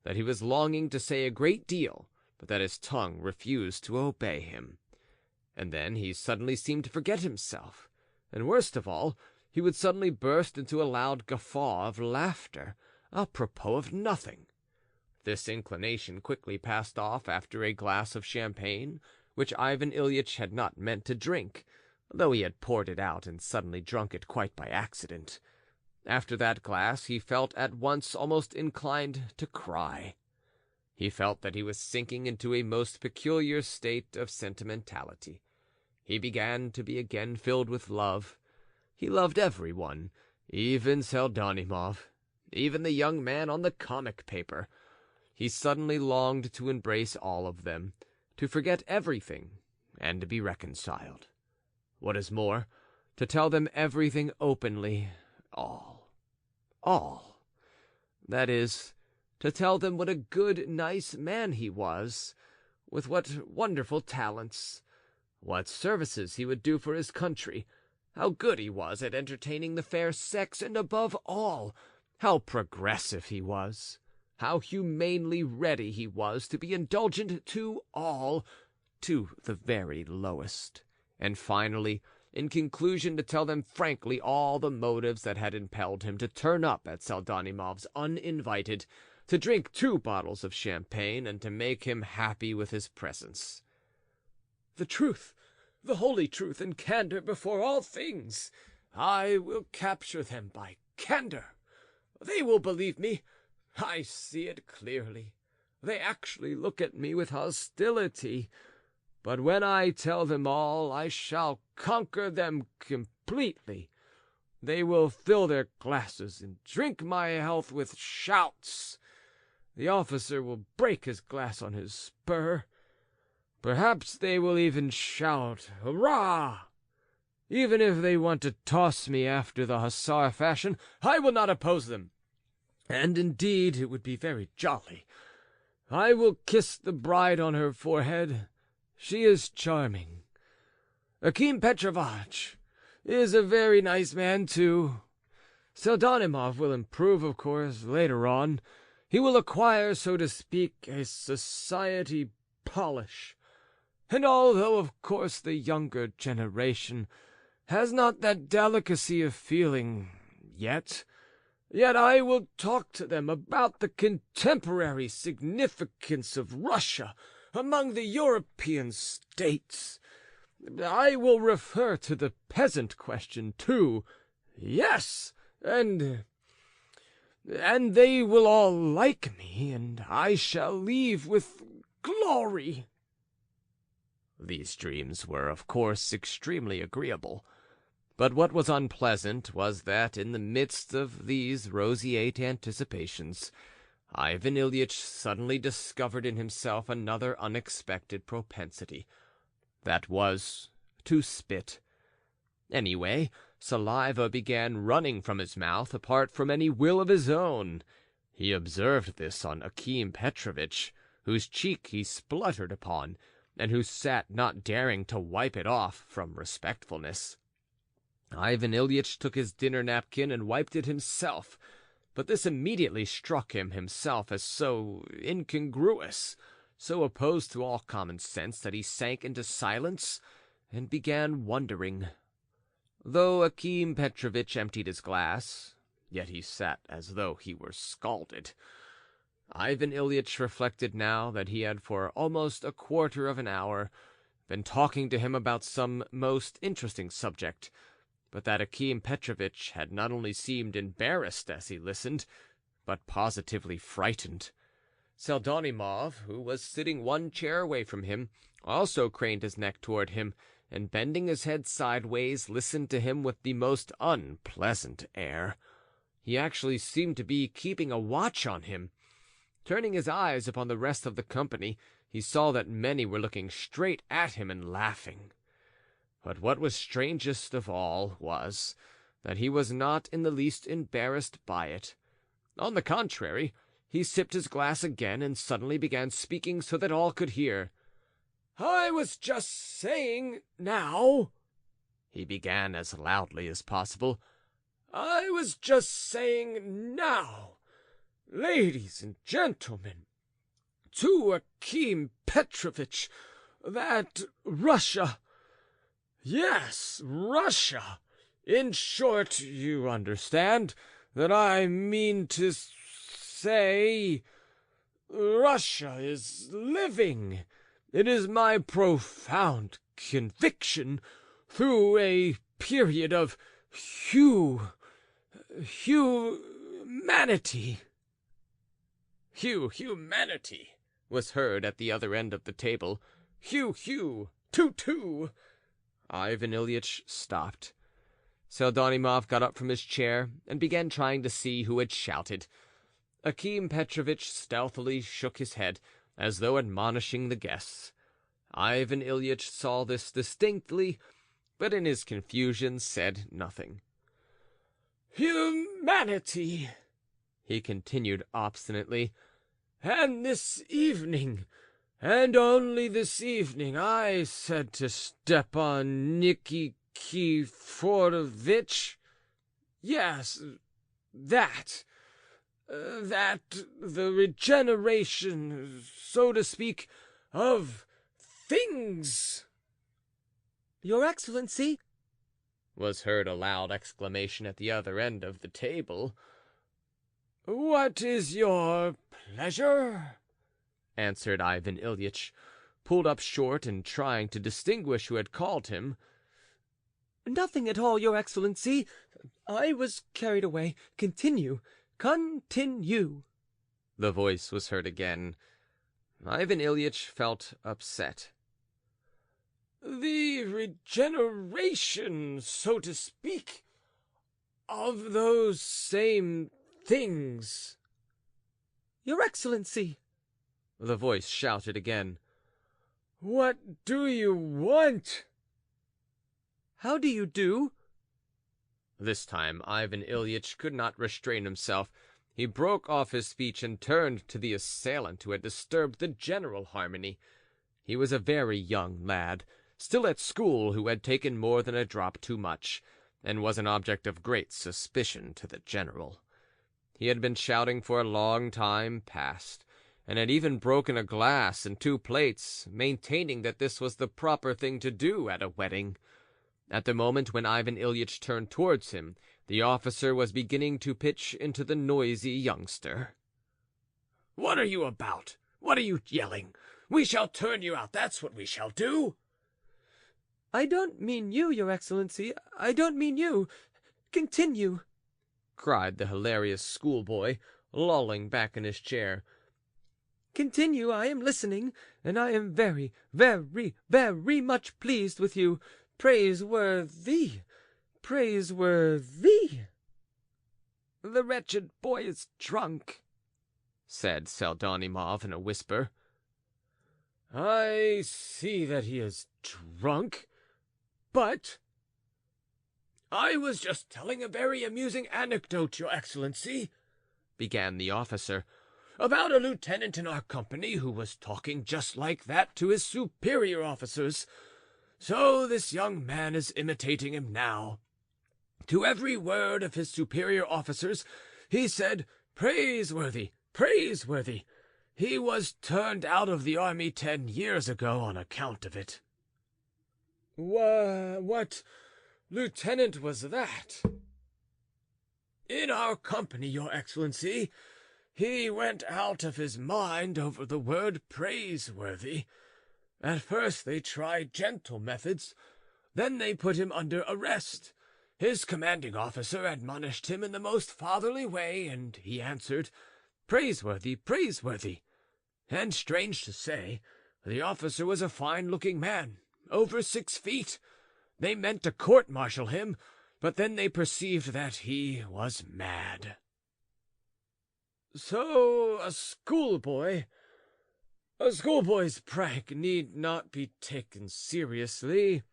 that he was longing to say a great deal, but that his tongue refused to obey him. And then he suddenly seemed to forget himself, and worst of all, he would suddenly burst into a loud guffaw of laughter, apropos of nothing. This inclination quickly passed off after a glass of champagne, which Ivan Ilyitch had not meant to drink, though he had poured it out and suddenly drunk it quite by accident. After that glass he felt at once almost inclined to cry. He felt that he was sinking into a most peculiar state of sentimentality. He began to be again filled with love. He loved everyone, even Pseldonimov, even the young man on the comic paper. He suddenly longed to embrace all of them, to forget everything, and to be reconciled. What is more, to tell them everything openly, all. That is, to tell them what a good, nice man he was, with what wonderful talents, what services he would do for his country, how good he was at entertaining the fair sex, and above all, how progressive he was, how humanely ready he was to be indulgent to all, to the very lowest, and finally, in conclusion, to tell them frankly all the motives that had impelled him to turn up at Pseldonimov's uninvited, to drink 2 bottles of champagne, and to make him happy with his presence. The truth, the holy truth, and candor before all things. I will capture them by candor. They will believe me. I see it clearly. They actually look at me with hostility. But when I tell them all, I shall conquer them completely. They will fill their glasses and drink my health with shouts. The officer will break his glass on his spur. Perhaps they will even shout, "Hurrah!" Even if they want to toss me after the hussar fashion, I will not oppose them. And indeed, it would be very jolly. I will kiss the bride on her forehead. She is charming. Akim Petrovitch is a very nice man, too. Pseldonimov will improve, of course, later on. He will acquire, so to speak, a society polish. And although, of course, the younger generation has not that delicacy of feeling yet I will talk to them about the contemporary significance of Russia among the European states. I will refer to the peasant question, too. Yes, and they will all like me, and I shall leave with glory. These dreams were, of course, extremely agreeable. But what was unpleasant was that, in the midst of these roseate anticipations, Ivan Ilyitch suddenly discovered in himself another unexpected propensity. That was to spit. Anyway, saliva began running from his mouth apart from any will of his own. He observed this on Akim Petrovitch, whose cheek he spluttered upon, and who sat not daring to wipe it off from respectfulness. Ivan Ilyitch took his dinner napkin and wiped it himself, but this immediately struck him himself as so incongruous, so opposed to all common sense, that he sank into silence and began wondering. Though Akim Petrovitch emptied his glass, yet he sat as though he were scalded. Ivan Ilyitch reflected now that he had for almost a quarter of an hour been talking to him about some most interesting subject, but that Akim Petrovitch had not only seemed embarrassed as he listened, but positively frightened. Pseldonimov, who was sitting 1 chair away from him, also craned his neck toward him, and bending his head sideways, listened to him with the most unpleasant air. He actually seemed to be keeping a watch on him. Turning his eyes upon the rest of the company, he saw that many were looking straight at him and laughing. But what was strangest of all was that he was not in the least embarrassed by it. On the contrary, he sipped his glass again and suddenly began speaking so that all could hear. "I was just saying now," he began as loudly as possible, "I was just saying now, ladies and gentlemen, to Akim Petrovitch, that Russia— yes, Russia— in short, you understand that I mean to say, Russia is living. It is my profound conviction, through a period of humanity." Humanity was heard at the other end of the table. Hugh, toot. Ivan Ilyitch stopped. Pseldonimov got up from his chair and began trying to see who had shouted. Akim Petrovitch stealthily shook his head, as though admonishing the guests. Ivan Ilyitch saw this distinctly, but in his confusion said nothing. "Humanity," he continued obstinately, "and this evening, and only this evening, I said to Stepan Nikiforovitch, yes, that that the regeneration, so to speak, of things." "Your Excellency!" was heard a loud exclamation at the other end of the table. "What is your pleasure?" answered Ivan Ilyitch, pulled up short and trying to distinguish who had called him. "Nothing at all, your Excellency. I was carried away. Continue, continue." The voice was heard again. Ivan Ilyitch felt upset. "The regeneration, so to speak, of those same things." "Your Excellency!" The voice shouted again. "What do you want?" "How do you do?" This time Ivan Ilyitch could not restrain himself. He broke off his speech and turned to the assailant who had disturbed the general harmony. He was a very young lad, still at school, who had taken more than a drop too much, and was an object of great suspicion to the general. He had been shouting for a long time past, and had even broken a glass and 2 plates, maintaining that this was the proper thing to do at a wedding. At the moment when Ivan Ilyitch turned towards him, the officer was beginning to pitch into the noisy youngster. "What are you about? What are you yelling? We shall turn you out, that's what we shall do." "I don't mean you, your Excellency. I don't mean you. Continue," cried the hilarious schoolboy, lolling back in his chair. "Continue, I am listening, and I am very, very, very much pleased with you. Praiseworthy, praiseworthy." "The wretched boy is drunk," said Pseldonimov in a whisper. "I see that he is drunk, but I was just telling a very amusing anecdote, your Excellency," began the officer, "about a lieutenant in our company who was talking just like that to his superior officers. So this young man is imitating him now. To every word of his superior officers he said, 'Praiseworthy, praiseworthy.' He was turned out of the army 10 years ago on account of it." "What lieutenant was that?" "In our company, your Excellency. He went out of his mind over the word praiseworthy. At first they tried gentle methods, then they put him under arrest. His commanding officer admonished him in the most fatherly way, and he answered, 'Praiseworthy, praiseworthy.' And strange to say, the officer was a fine-looking man, over 6 feet. They meant to court-martial him, but then they perceived that he was mad." "So a schoolboy's prank need not be taken seriously.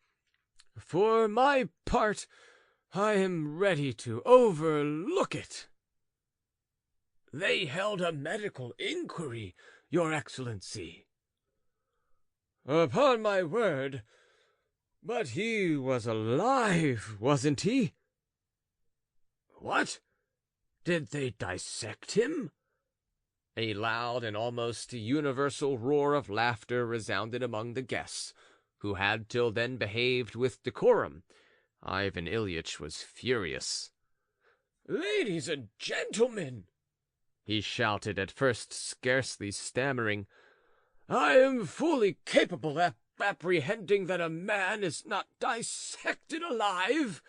For my part, I am ready to overlook it." "They held a medical inquiry, your Excellency." "Upon my word! But he was alive, wasn't he?" "What? Did they dissect him?" A loud and almost universal roar of laughter resounded among the guests, who had till then behaved with decorum. Ivan Ilyitch was furious. "Ladies and gentlemen," he shouted, at first scarcely stammering, "I am fully capable of apprehending that a man is not dissected alive.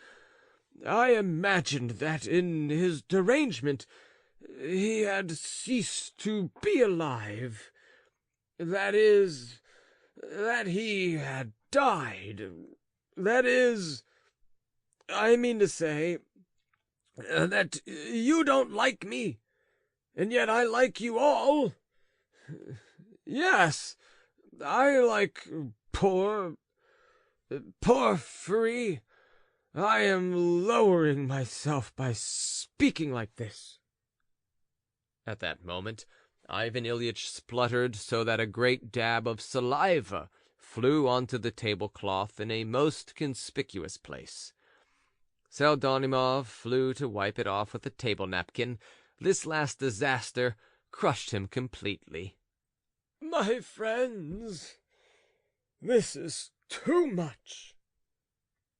I imagined that in his derangement he had ceased to be alive. That is, that he had died. That is, I mean to say, that you don't like me, and yet I like you all. Yes, I like poor Porphyry. I am lowering myself by speaking like this." At that moment, Ivan Ilyitch spluttered so that a great dab of saliva flew onto the tablecloth in a most conspicuous place. Pseldonimov flew to wipe it off with a table napkin, This last disaster crushed him completely. My friends, this is too much,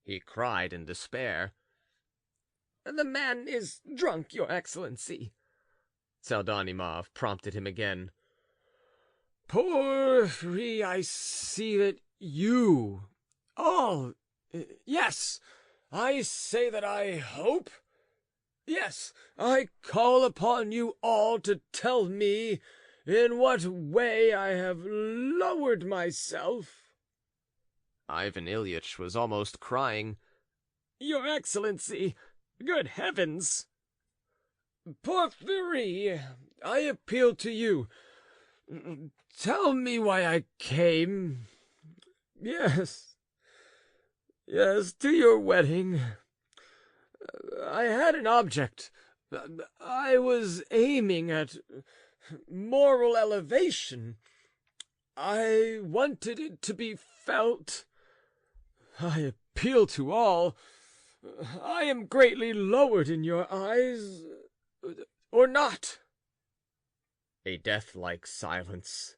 he cried in despair. The man is drunk, your Excellency, Pseldonimov prompted him again. Porphyry, I see that you all, yes, I say that I hope, yes, I call upon you all to tell me in what way I have lowered myself. Ivan Ilyitch was almost crying. Your Excellency, good heavens! Porphyry, I appeal to you. Tell me why I came. Yes, to your wedding. I had an object. I was aiming at moral elevation. I wanted it to be felt. I appeal to all. I am greatly lowered in your eyes, or not? A death-like silence.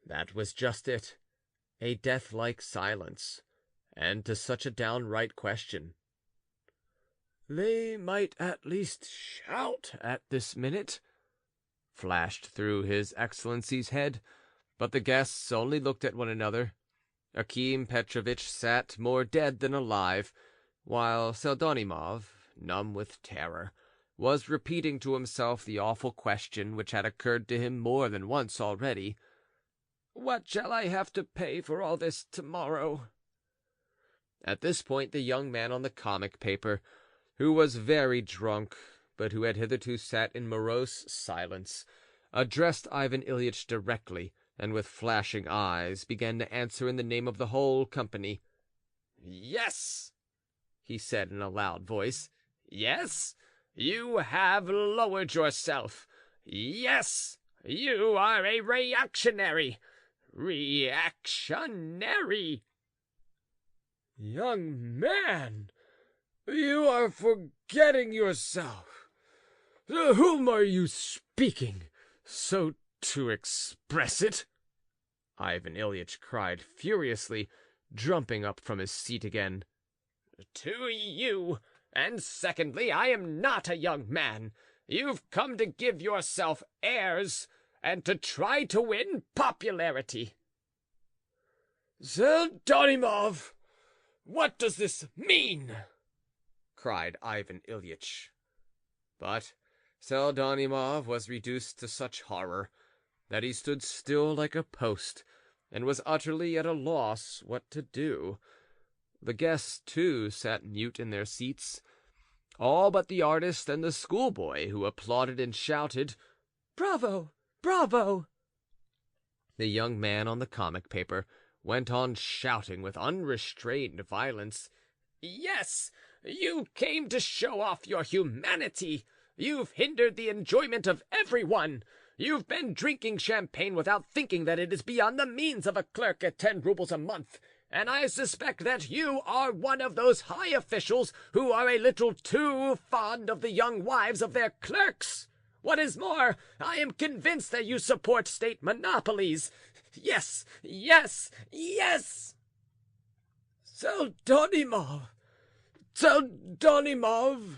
That was just it. A death-like silence, and to such a downright question. They might at least shout at this minute, flashed through his Excellency's head, but the guests only looked at one another. Akim Petrovitch sat more dead than alive, while Pseldonimov, numb with terror, was repeating to himself the awful question which had occurred to him more than once already. What shall I have to pay for all this tomorrow? At this point the young man on the comic paper, who was very drunk, but who had hitherto sat in morose silence, addressed Ivan Ilyitch directly, and with flashing eyes began to answer in the name of the whole company. Yes, he said in a loud voice. Yes, you have lowered yourself. Yes, you are a reactionary. Reactionary. Young man, you are forgetting yourself. To whom are you speaking, so to express it? Ivan Ilyitch cried furiously, jumping up from his seat again. To you, and secondly, I am not a young man. You've come to give yourself airs, and to try to win popularity. Pseldonimov, what does this mean? cried Ivan Ilyitch. But Pseldonimov was reduced to such horror that he stood still like a post, and was utterly at a loss what to do. The guests, too, sat mute in their seats, all but the artist and the schoolboy, who applauded and shouted, "Bravo! Bravo!" The young man on the comic paper went on shouting with unrestrained violence. Yes, you came to show off your humanity. You've hindered the enjoyment of everyone. You've been drinking champagne without thinking that it is beyond the means of a clerk at 10 rubles a month. And I suspect that you are one of those high officials who are a little too fond of the young wives of their clerks. What is more, I am convinced that you support state monopolies. Yes, yes, yes! Pseldonimov! Pseldonimov!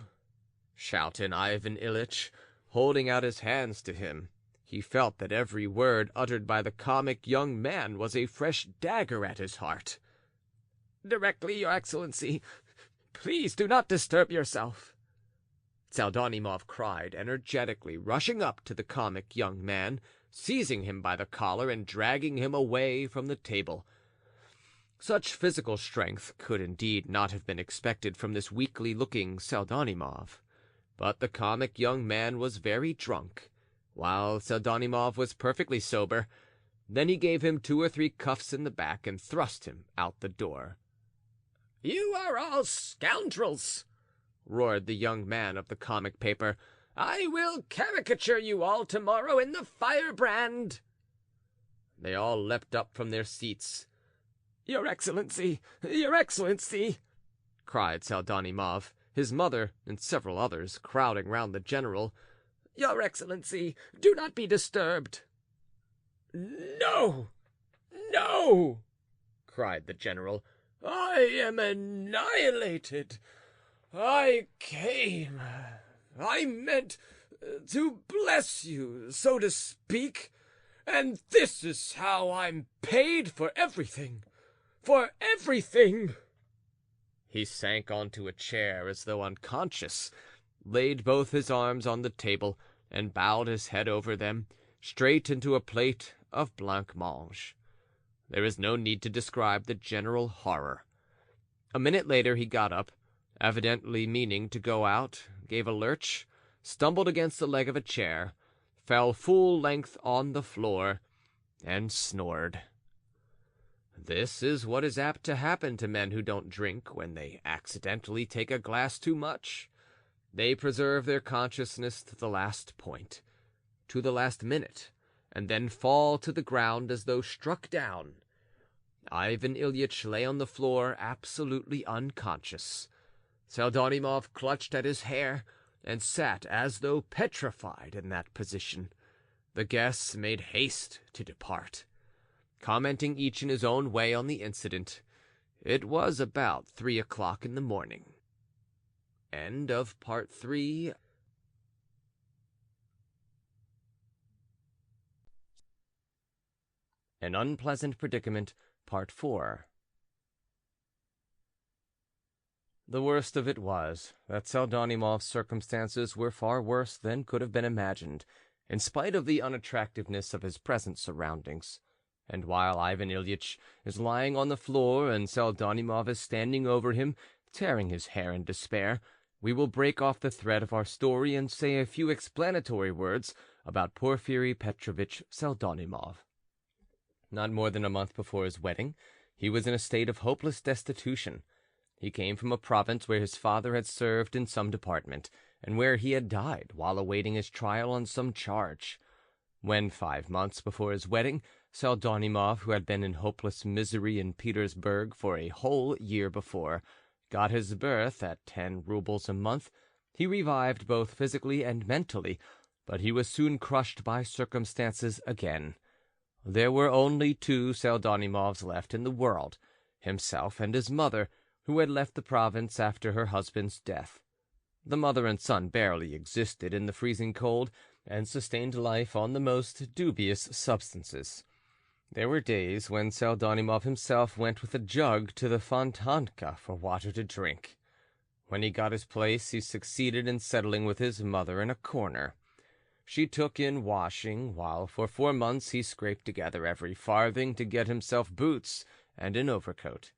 shouted Ivan Ilyitch, holding out his hands to him. He felt that every word uttered by the comic young man was a fresh dagger at his heart. Directly, your Excellency. Please do not disturb yourself, Pseldonimov cried energetically, rushing up to the comic young man, seizing him by the collar and dragging him away from the table. Such physical strength could indeed not have been expected from this weakly-looking Pseldonimov, but the comic young man was very drunk, while Pseldonimov was perfectly sober. Then he gave him 2 or 3 cuffs in the back and thrust him out the door. You are all scoundrels, roared the young man of the comic paper. I will caricature you all tomorrow in the firebrand. They all leapt up from their seats. Your Excellency, your Excellency, cried Pseldonimov, his mother and several others crowding round the general. Your Excellency, do not be disturbed." "No, no!" cried the general. "I am annihilated. I meant to bless you, so to speak, and this is how I'm paid for everything. For everything!" He sank onto a chair as though unconscious, laid both his arms on the table, and bowed his head over them, straight into a plate of blancmange. There is no need to describe the general horror. A minute later he got up, evidently meaning to go out, gave a lurch, stumbled against the leg of a chair, fell full length on the floor, and snored. This is what is apt to happen to men who don't drink when they accidentally take a glass too much. They preserve their consciousness to the last point, to the last minute, and then fall to the ground as though struck down. Ivan Ilyitch lay on the floor absolutely unconscious. Pseldonimov clutched at his hair and sat as though petrified in that position. The guests made haste to depart, commenting each in his own way on the incident. It was about 3 o'clock in the morning. End of Part 3. An Unpleasant Predicament, Part 4. The worst of it was that Pseldonimov's circumstances were far worse than could have been imagined, in spite of the unattractiveness of his present surroundings. And while Ivan Ilyitch is lying on the floor and Pseldonimov is standing over him, tearing his hair in despair, we will break off the thread of our story and say a few explanatory words about Porfiry Petrovitch Pseldonimov. Not more than a month before his wedding, he was in a state of hopeless destitution. He came from a province where his father had served in some department, and where he had died while awaiting his trial on some charge. When 5 months before his wedding, Pseldonimov, who had been in hopeless misery in Petersburg for a whole year before, got his berth at 10 rubles a month, he revived both physically and mentally, but he was soon crushed by circumstances again. There were only 2 Pseldonimovs left in the world, himself and his mother, who had left the province after her husband's death. The mother and son barely existed in the freezing cold, and sustained life on the most dubious substances. There were days when Pseldonimov himself went with a jug to the Fontanka for water to drink. When he got his place, he succeeded in settling with his mother in a corner. She took in washing, while for 4 months he scraped together every farthing to get himself boots and an overcoat.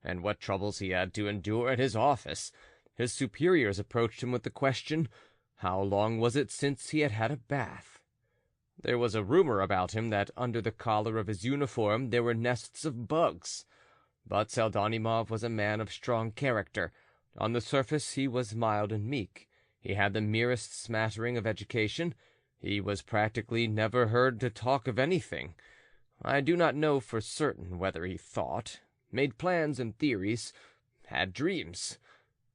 And what troubles he had to endure at his office! His superiors approached him with the question, how long was it since he had had a bath? There was a rumor about him that under the collar of his uniform there were nests of bugs. But Pseldonimov was a man of strong character. On the surface he was mild and meek. He had the merest smattering of education. He was practically never heard to talk of anything. I do not know for certain whether he thought, made plans and theories, had dreams.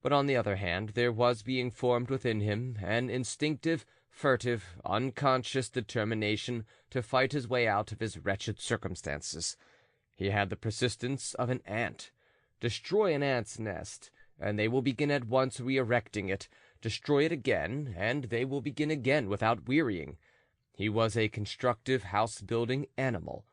But on the other hand, there was being formed within him an instinctive, furtive, unconscious determination to fight his way out of his wretched circumstances. He had the persistence of an ant. Destroy an ant's nest, and they will begin at once re-erecting it. Destroy it again, and they will begin again without wearying. He was a constructive, house-building animal.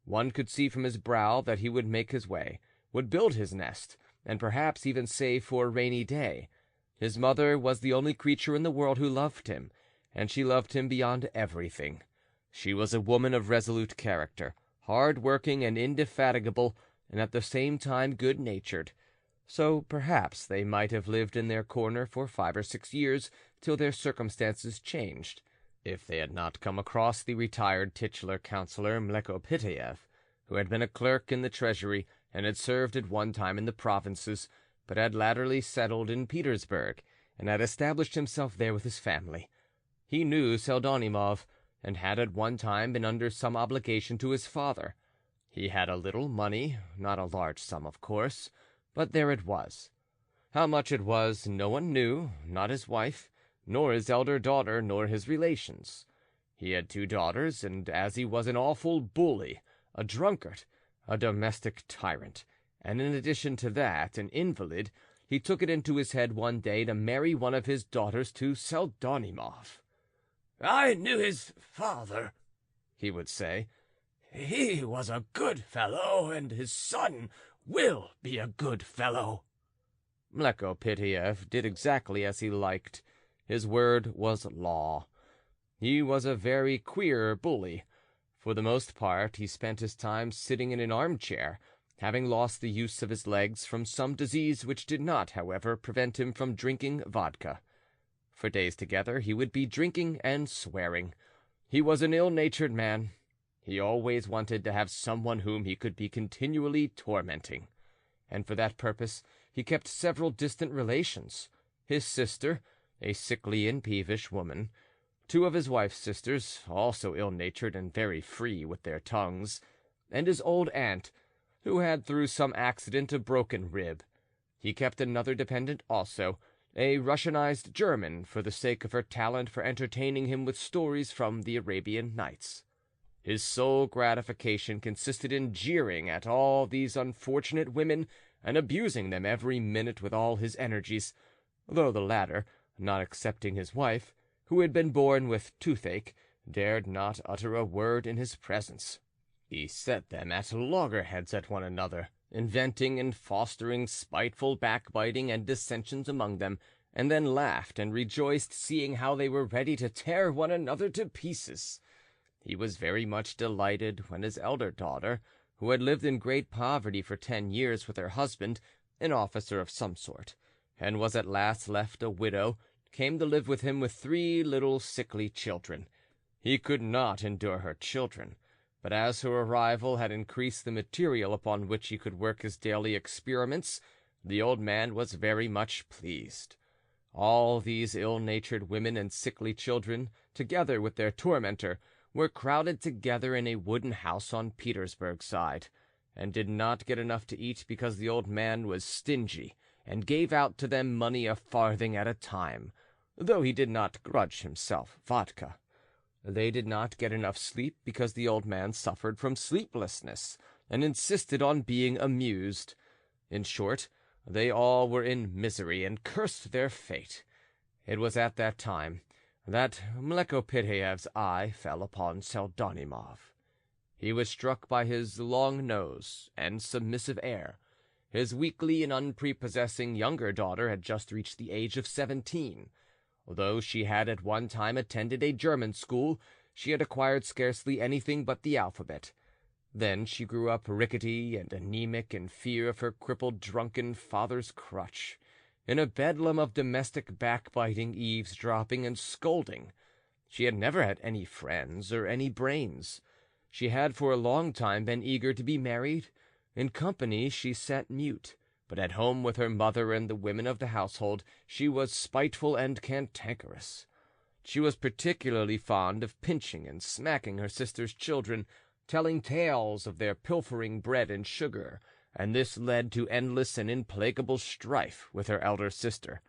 One could see from his brow that he would make his way, would build his nest, and perhaps even save for a rainy day. His mother was the only creature in the world who loved him, and she loved him beyond everything. She was a woman of resolute character, hard-working and indefatigable, and at the same time good-natured. So perhaps they might have lived in their corner for 5 or 6 years till their circumstances changed, if they had not come across the retired titular councillor Mlekopitayev, who had been a clerk in the treasury and had served at one time in the provinces, but had latterly settled in Petersburg, and had established himself there with his family. He knew Pseldonimov, and had at one time been under some obligation to his father. He had a little money, not a large sum, of course, but there it was. How much it was no one knew, not his wife, nor his elder daughter, nor his relations. He had 2 daughters, and as he was an awful bully, a drunkard, a domestic tyrant, and in addition to that, an invalid, he took it into his head one day to marry one of his daughters to Pseldonimov. "I knew his father," he would say. "He was a good fellow, and his son will be a good fellow." Mlekopitaev did exactly as he liked. His word was law. He was a very queer bully. For the most part, he spent his time sitting in an armchair, having lost the use of his legs from some disease which did not, however, prevent him from drinking vodka. For days together he would be drinking and swearing. He was an ill-natured man. He always wanted to have someone whom he could be continually tormenting, and for that purpose he kept several distant relations: his sister, a sickly and peevish woman; 2 of his wife's sisters, also ill-natured and very free with their tongues; and his old aunt, who had through some accident a broken rib. He kept another dependent also, a Russianized German, for the sake of her talent for entertaining him with stories from the Arabian Nights. His sole gratification consisted in jeering at all these unfortunate women and abusing them every minute with all his energies, though the latter, not excepting his wife, who had been born with toothache, dared not utter a word in his presence. He set them at loggerheads at one another, inventing and fostering spiteful backbiting and dissensions among them, and then laughed and rejoiced, seeing how they were ready to tear one another to pieces. He was very much delighted when his elder daughter, who had lived in great poverty for 10 years with her husband, an officer of some sort, and was at last left a widow, came to live with him with 3 little sickly children. He could not endure her children, but as her arrival had increased the material upon which he could work his daily experiments, the old man was very much pleased. All these ill-natured women and sickly children, together with their tormentor, were crowded together in a wooden house on Petersburg side, and did not get enough to eat because the old man was stingy and gave out to them money a farthing at a time, though he did not grudge himself vodka. They did not get enough sleep because the old man suffered from sleeplessness and insisted on being amused. In short, they all were in misery and cursed their fate. It was at that time that Mlekopitaev's eye fell upon Pseldonimov. He was struck by his long nose and submissive air. His weakly and unprepossessing younger daughter had just reached the age of 17. Although she had at one time attended a German school, she had acquired scarcely anything but the alphabet. Then she grew up rickety and anemic in fear of her crippled drunken father's crutch, in a bedlam of domestic backbiting, eavesdropping, and scolding. She had never had any friends or any brains. She had for a long time been eager to be married. In company she sat mute, but at home with her mother and the women of the household she was spiteful and cantankerous. She was particularly fond of pinching and smacking her sister's children, telling tales of their pilfering bread and sugar, and this led to endless and implacable strife with her elder sister.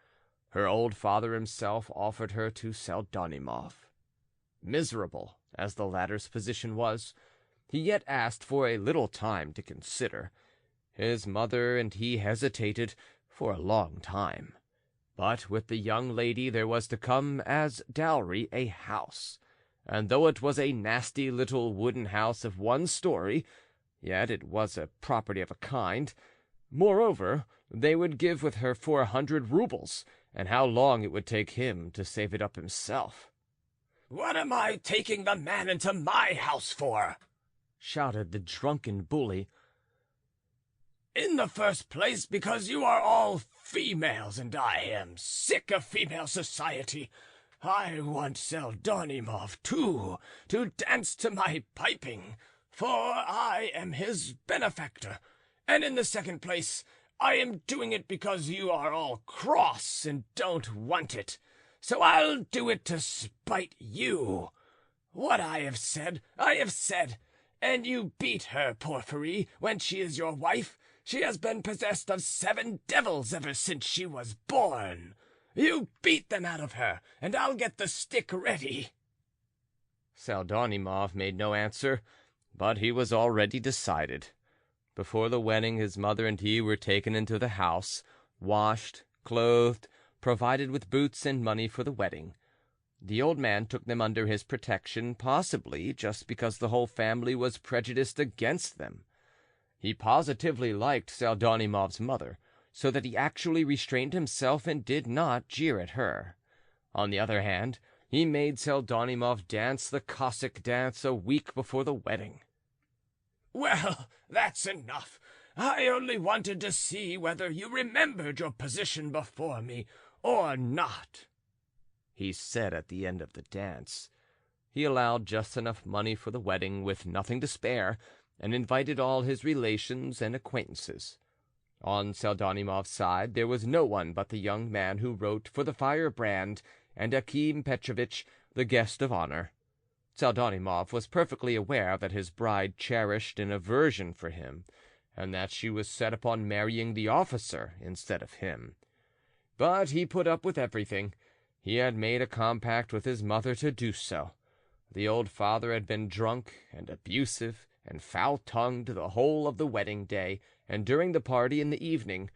Her old father himself offered her to Pseldonimov. Miserable as the latter's position was, he yet asked for a little time to consider. His mother and he hesitated for a long time, but with the young lady there was to come as dowry a house, and though it was a nasty little wooden house of 1 story, yet it was a property of a kind. Moreover, they would give with her 400 rubles, and how long it would take him to save it up himself. "What am I taking the man into my house for?" shouted the drunken bully. "In the first place, because you are all females, and I am sick of female society. I want Pseldonimov, too, to dance to my piping, for I am his benefactor. And in the second place, I am doing it because you are all cross and don't want it. So I'll do it to spite you. What I have said, and you beat her, Porphyry, when she is your wife. She has been possessed of 7 devils ever since she was born. You beat them out of her, and I'll get the stick ready." Pseldonimov made no answer, but he was already decided. Before the wedding his mother and he were taken into the house, washed, clothed, provided with boots and money for the wedding. The old man took them under his protection, possibly just because the whole family was prejudiced against them. He positively liked Pseldonimov's mother, so that he actually restrained himself and did not jeer at her. On the other hand, he made Pseldonimov dance the Cossack dance a week before the wedding. "Well, that's enough. I only wanted to see whether you remembered your position before me or not," he said at the end of the dance. He allowed just enough money for the wedding, with nothing to spare, and invited all his relations and acquaintances. On Pseldonimov's side there was no one but the young man who wrote for the Firebrand and Akim Petrovitch, the guest of honor. Pseldonimov was perfectly aware that his bride cherished an aversion for him, and that she was set upon marrying the officer instead of him. But he put up with everything. He had made a compact with his mother to do so. The old father had been drunk and abusive and foul-tongued the whole of the wedding day, and during the party in the evening,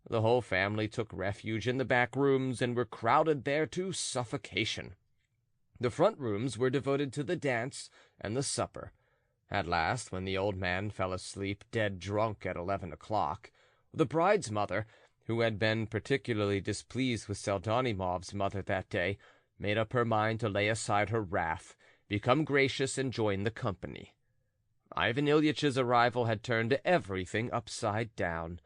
the whole family took refuge in the back rooms and were crowded there to suffocation. The front rooms were devoted to the dance and the supper. At last, when the old man fell asleep dead drunk at 11 o'clock, the bride's mother, who had been particularly displeased with Pseldonimov's mother that day, made up her mind to lay aside her wrath, become gracious, and join the company. Ivan Ilyitch's arrival had turned everything upside down.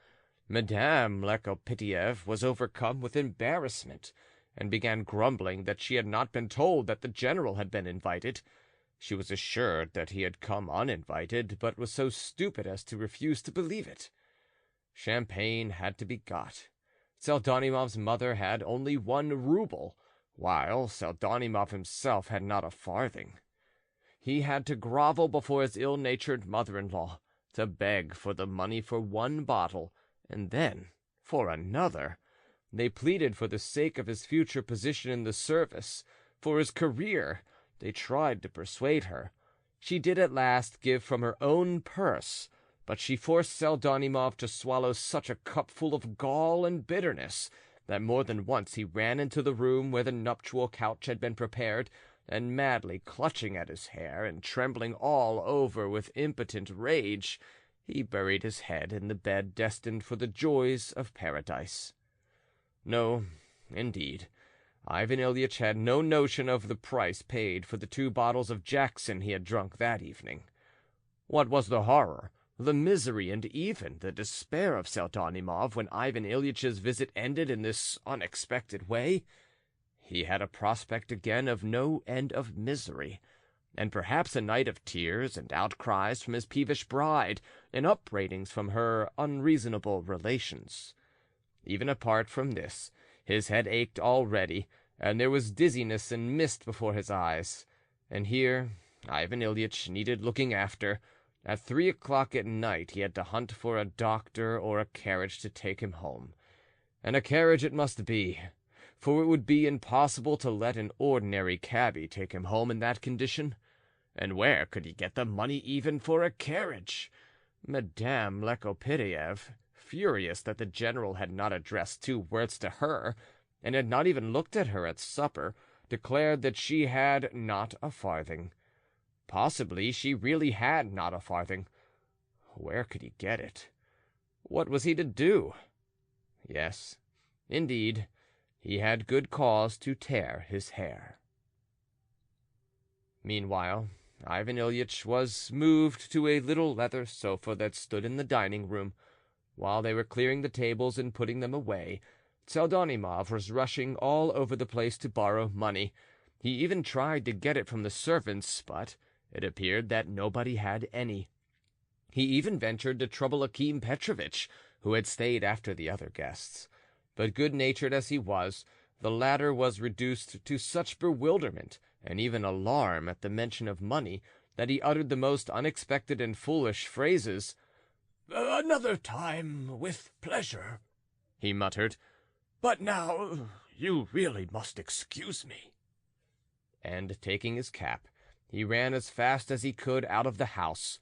Madame Lekopitiev was overcome with embarrassment, and began grumbling that she had not been told that the general had been invited. She was assured that he had come uninvited, but was so stupid as to refuse to believe it. Champagne had to be got. Pseldonimov's mother had only 1 ruble, while Pseldonimov himself had not a farthing. He had to grovel before his ill-natured mother-in-law, to beg for the money for 1 bottle, and then for another. They pleaded for the sake of his future position in the service, for his career. They tried to persuade her. She did at last give from her own purse, but she forced Pseldonimov to swallow such a cupful of gall and bitterness that more than once he ran into the room where the nuptial couch had been prepared, and madly clutching at his hair and trembling all over with impotent rage, he buried his head in the bed destined for the joys of paradise. No, indeed, Ivan Ilyitch had no notion of the price paid for the 2 bottles of Jackson he had drunk that evening. What was the horror, the misery, and even the despair of Pseldonimov when Ivan Ilyitch's visit ended in this unexpected way? He had a prospect again of no end of misery, and perhaps a night of tears and outcries from his peevish bride, and upbraidings from her unreasonable relations. Even apart from this, his head ached already, and there was dizziness and mist before his eyes. And here Ivan Ilyitch needed looking after. At 3 o'clock at night he had to hunt for a doctor or a carriage to take him home. And a carriage it must be, for it would be impossible to let an ordinary cabby take him home in that condition. And where could he get the money even for a carriage? Madame Lekopitiev, furious that the general had not addressed 2 words to her, and had not even looked at her at supper, declared that she had not a farthing. Possibly she really had not a farthing. Where could he get it? What was he to do? Yes, indeed, he had good cause to tear his hair. Meanwhile, Ivan Ilyitch was moved to a little leather sofa that stood in the dining room. While they were clearing the tables and putting them away, Pseldonimov was rushing all over the place to borrow money. He even tried to get it from the servants, but it appeared that nobody had any. He even ventured to trouble Akim Petrovitch, who had stayed after the other guests. But good-natured as he was, the latter was reduced to such bewilderment and even alarm at the mention of money that he uttered the most unexpected and foolish phrases. "Another time, with pleasure," he muttered. "But now You really must excuse me." And taking his cap, he ran as fast as he could out of the house.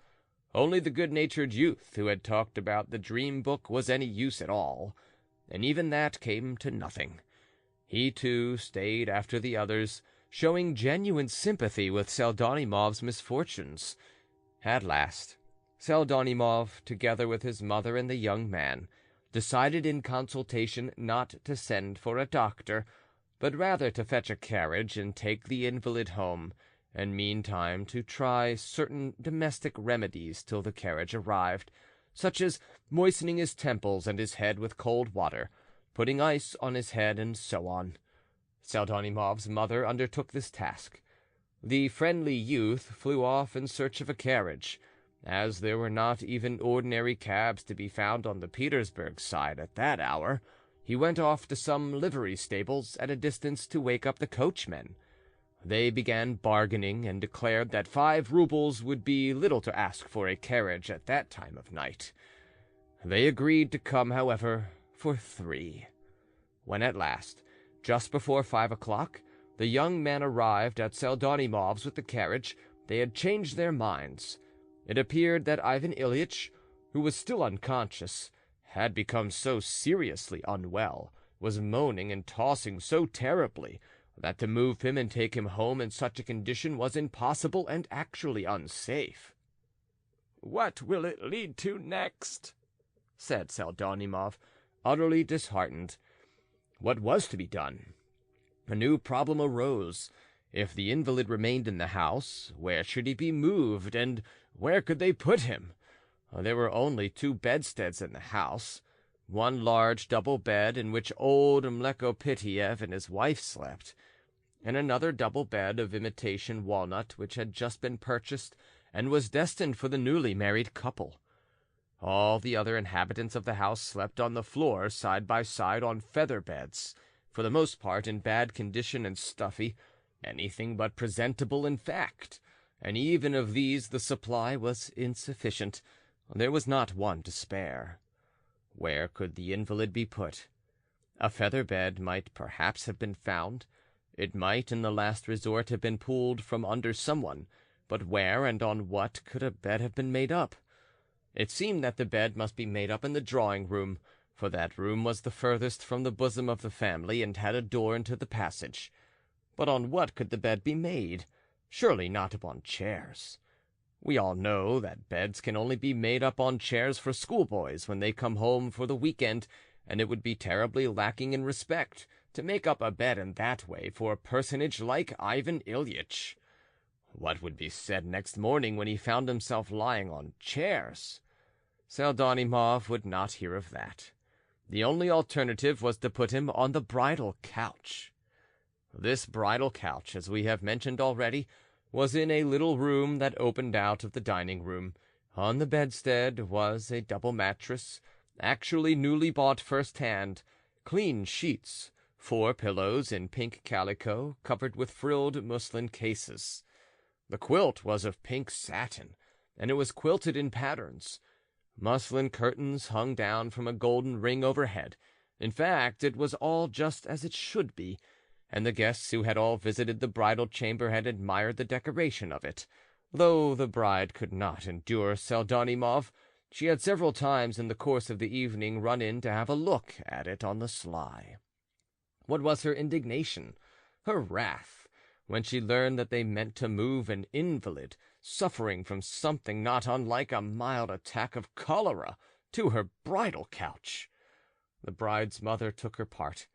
Only the good-natured youth who had talked about the dream book was any use at all, and even that came to nothing. He, too, stayed after the others, showing genuine sympathy with Pseldonimov's misfortunes. At last, Pseldonimov, together with his mother and the young man, decided in consultation not to send for a doctor, but rather to fetch a carriage and take the invalid home, and meantime to try certain domestic remedies till the carriage arrived, such as moistening his temples and his head with cold water, putting ice on his head, and so on. Pseldonimov's mother undertook this task. The friendly youth flew off in search of a carriage. As there were not even ordinary cabs to be found on the Petersburg side at that hour, he went off to some livery stables at a distance to wake up the coachmen. They began bargaining and declared that 5 rubles would be little to ask for a carriage at that time of night. They agreed to come, however, for 3. When at last, just before 5 o'clock, the young men arrived at Pseldonimov's with the carriage, they had changed their minds. It appeared that Ivan Ilyitch, who was still unconscious, had become so seriously unwell, was moaning and tossing so terribly, that to move him and take him home in such a condition was impossible and actually unsafe. "What will it lead to next?" said Pseldonimov, utterly disheartened. What was to be done? A new problem arose. If the invalid remained in the house, where should he be moved, and where could they put him? There were only 2 bedsteads in the house, one large double bed in which old Mlekopitiev and his wife slept, and another double bed of imitation walnut which had just been purchased and was destined for the newly married couple. All the other inhabitants of the house slept on the floor side by side on feather beds, for the most part in bad condition and stuffy, anything but presentable in fact, and even of these the supply was insufficient. There was not one to spare. Where could the invalid be put? A feather bed might perhaps have been found. It might, in the last resort, have been pulled from under someone, but where and on what could a bed have been made up? It seemed that the bed must be made up in the drawing-room, for that room was the furthest from the bosom of the family and had a door into the passage. But on what could the bed be made? Surely not upon chairs. We all know that beds can only be made up on chairs for schoolboys when they come home for the week-end, and it would be terribly lacking in respect to make up a bed in that way for a personage like Ivan Ilyitch. What would be said next morning when he found himself lying on chairs? Pseldonimov would not hear of that. The only alternative was to put him on the bridal couch. This bridal couch, as we have mentioned already, was in a little room that opened out of the dining-room. On the bedstead was a double mattress, actually newly bought first-hand, clean sheets, 4 pillows in pink calico covered with frilled muslin cases. The quilt was of pink satin, and it was quilted in patterns. Muslin curtains hung down from a golden ring overhead. In fact, it was all just as it should be, and the guests who had all visited the bridal chamber had admired the decoration of it. Though the bride could not endure Pseldonimov, she had several times in the course of the evening run in to have a look at it on the sly. What was her indignation, her wrath, when she learned that they meant to move an invalid, suffering from something not unlike a mild attack of cholera, to her bridal couch? The bride's mother took her part,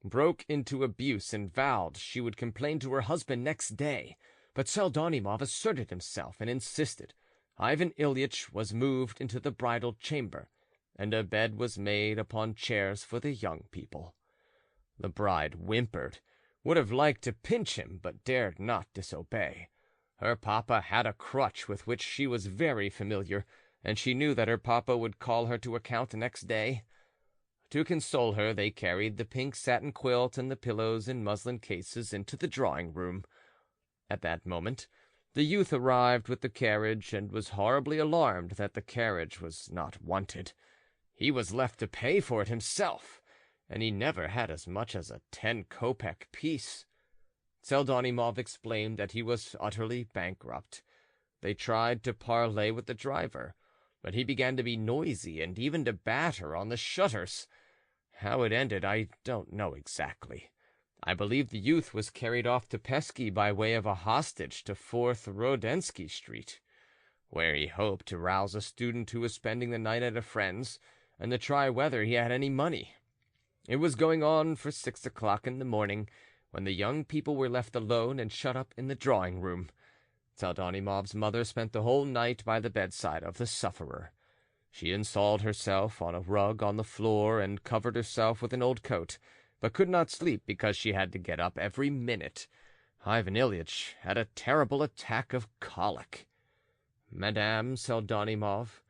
broke into abuse, and vowed she would complain to her husband next day, but Pseldonimov asserted himself and insisted. Ivan Ilyitch was moved into the bridal chamber, and a bed was made upon chairs for the young people. The bride whimpered, would have liked to pinch him, but dared not disobey. Her papa had a crutch with which she was very familiar, and she knew that her papa would call her to account next day. To console her, they carried the pink satin quilt and the pillows in muslin cases into the drawing-room. At that moment, the youth arrived with the carriage, and was horribly alarmed that the carriage was not wanted. He was left to pay for it himself, and he never had as much as a 10-kopeck piece. Pseldonimov explained that he was utterly bankrupt. They tried to parley with the driver, but he began to be noisy and even to batter on the shutters. How it ended, I don't know exactly. I believe the youth was carried off to Pesky by way of a hostage to 4th Rodensky Street, where he hoped to rouse a student who was spending the night at a friend's, and to try whether he had any money. It was going on for 6 o'clock in the morning, when the young people were left alone and shut up in the drawing-room. Pseldonimov's mother spent the whole night by the bedside of the sufferer. She installed herself on a rug on the floor and covered herself with an old coat, but could not sleep because she had to get up every minute. Ivan Ilyitch had a terrible attack of colic. Madame Pseldonimov,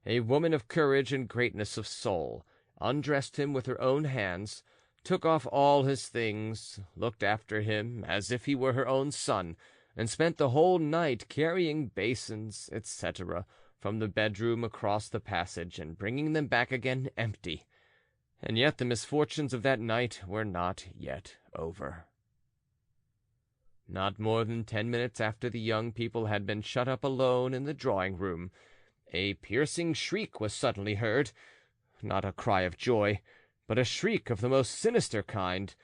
a woman of courage and greatness of soul, undressed him with her own hands, took off all his things, looked after him as if he were her own son, and spent the whole night carrying basins, etc., from the bedroom across the passage and bringing them back again empty. And yet the misfortunes of that night were not yet over. Not more than 10 minutes after the young people had been shut up alone in the drawing-room, a piercing shriek was suddenly heard, not a cry of joy, but a shriek of the most sinister kind.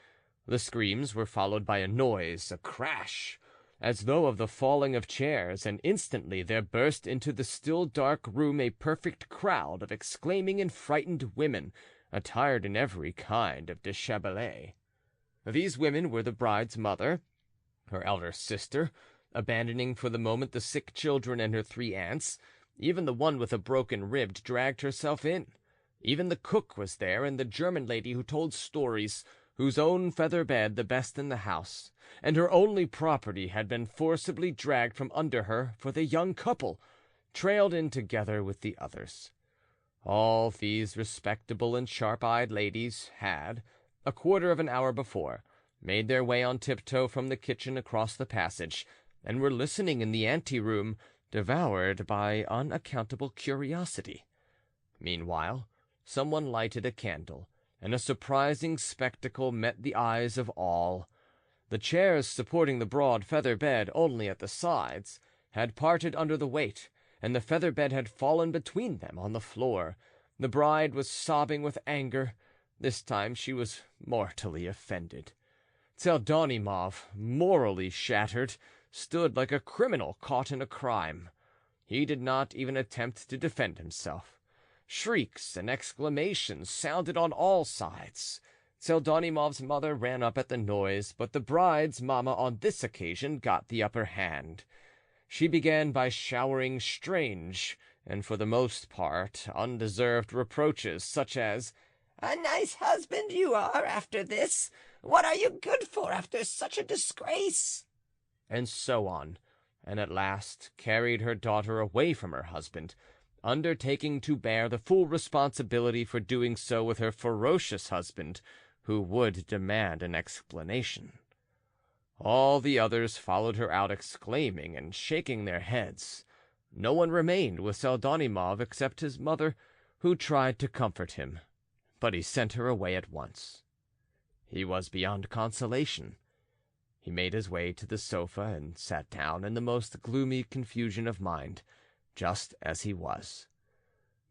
The screams were followed by a noise, a crash, as though of the falling of chairs, and instantly there burst into the still dark room a perfect crowd of exclaiming and frightened women, attired in every kind of deshabillé. These women were the bride's mother, her elder sister, abandoning for the moment the sick children and her 3 aunts. Even the one with a broken rib dragged herself in. Even the cook was there, and the German lady who told stories, whose own feather bed, the best in the house, and her only property, had been forcibly dragged from under her for the young couple, trailed in together with the others. All these respectable and sharp-eyed ladies had, a quarter of an hour before, made their way on tiptoe from the kitchen across the passage, and were listening in the ante-room, devoured by unaccountable curiosity. Meanwhile, someone lighted a candle, and a surprising spectacle met the eyes of all. The chairs supporting the broad feather bed only at the sides had parted under the weight, and the feather bed had fallen between them on the floor. The bride was sobbing with anger. This time she was mortally offended. Pseldonimov, morally shattered, stood like a criminal caught in a crime. He did not even attempt to defend himself. Shrieks and exclamations sounded on all sides. Pseldonimov's mother ran up at the noise, but the bride's mamma on this occasion got the upper hand. She began by showering strange, and for the most part undeserved reproaches, such as, "A nice husband you are after this! What are you good for after such a disgrace?" and so on, and at last carried her daughter away from her husband, undertaking to bear the full responsibility for doing so with her ferocious husband, who would demand an explanation. All the others followed her out, exclaiming and shaking their heads. No one remained with Pseldonimov except his mother, who tried to comfort him, but he sent her away at once. He was beyond consolation. He made his way to the sofa and sat down in the most gloomy confusion of mind, just as he was,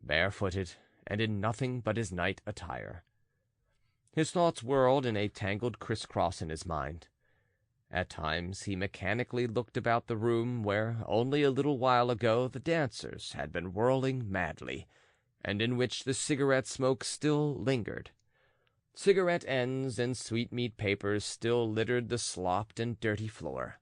barefooted and in nothing but his night attire. His thoughts whirled in a tangled crisscross in his mind. At times he mechanically looked about the room where only a little while ago the dancers had been whirling madly, and in which the cigarette smoke still lingered. Cigarette ends and sweetmeat papers still littered the slopped and dirty floor.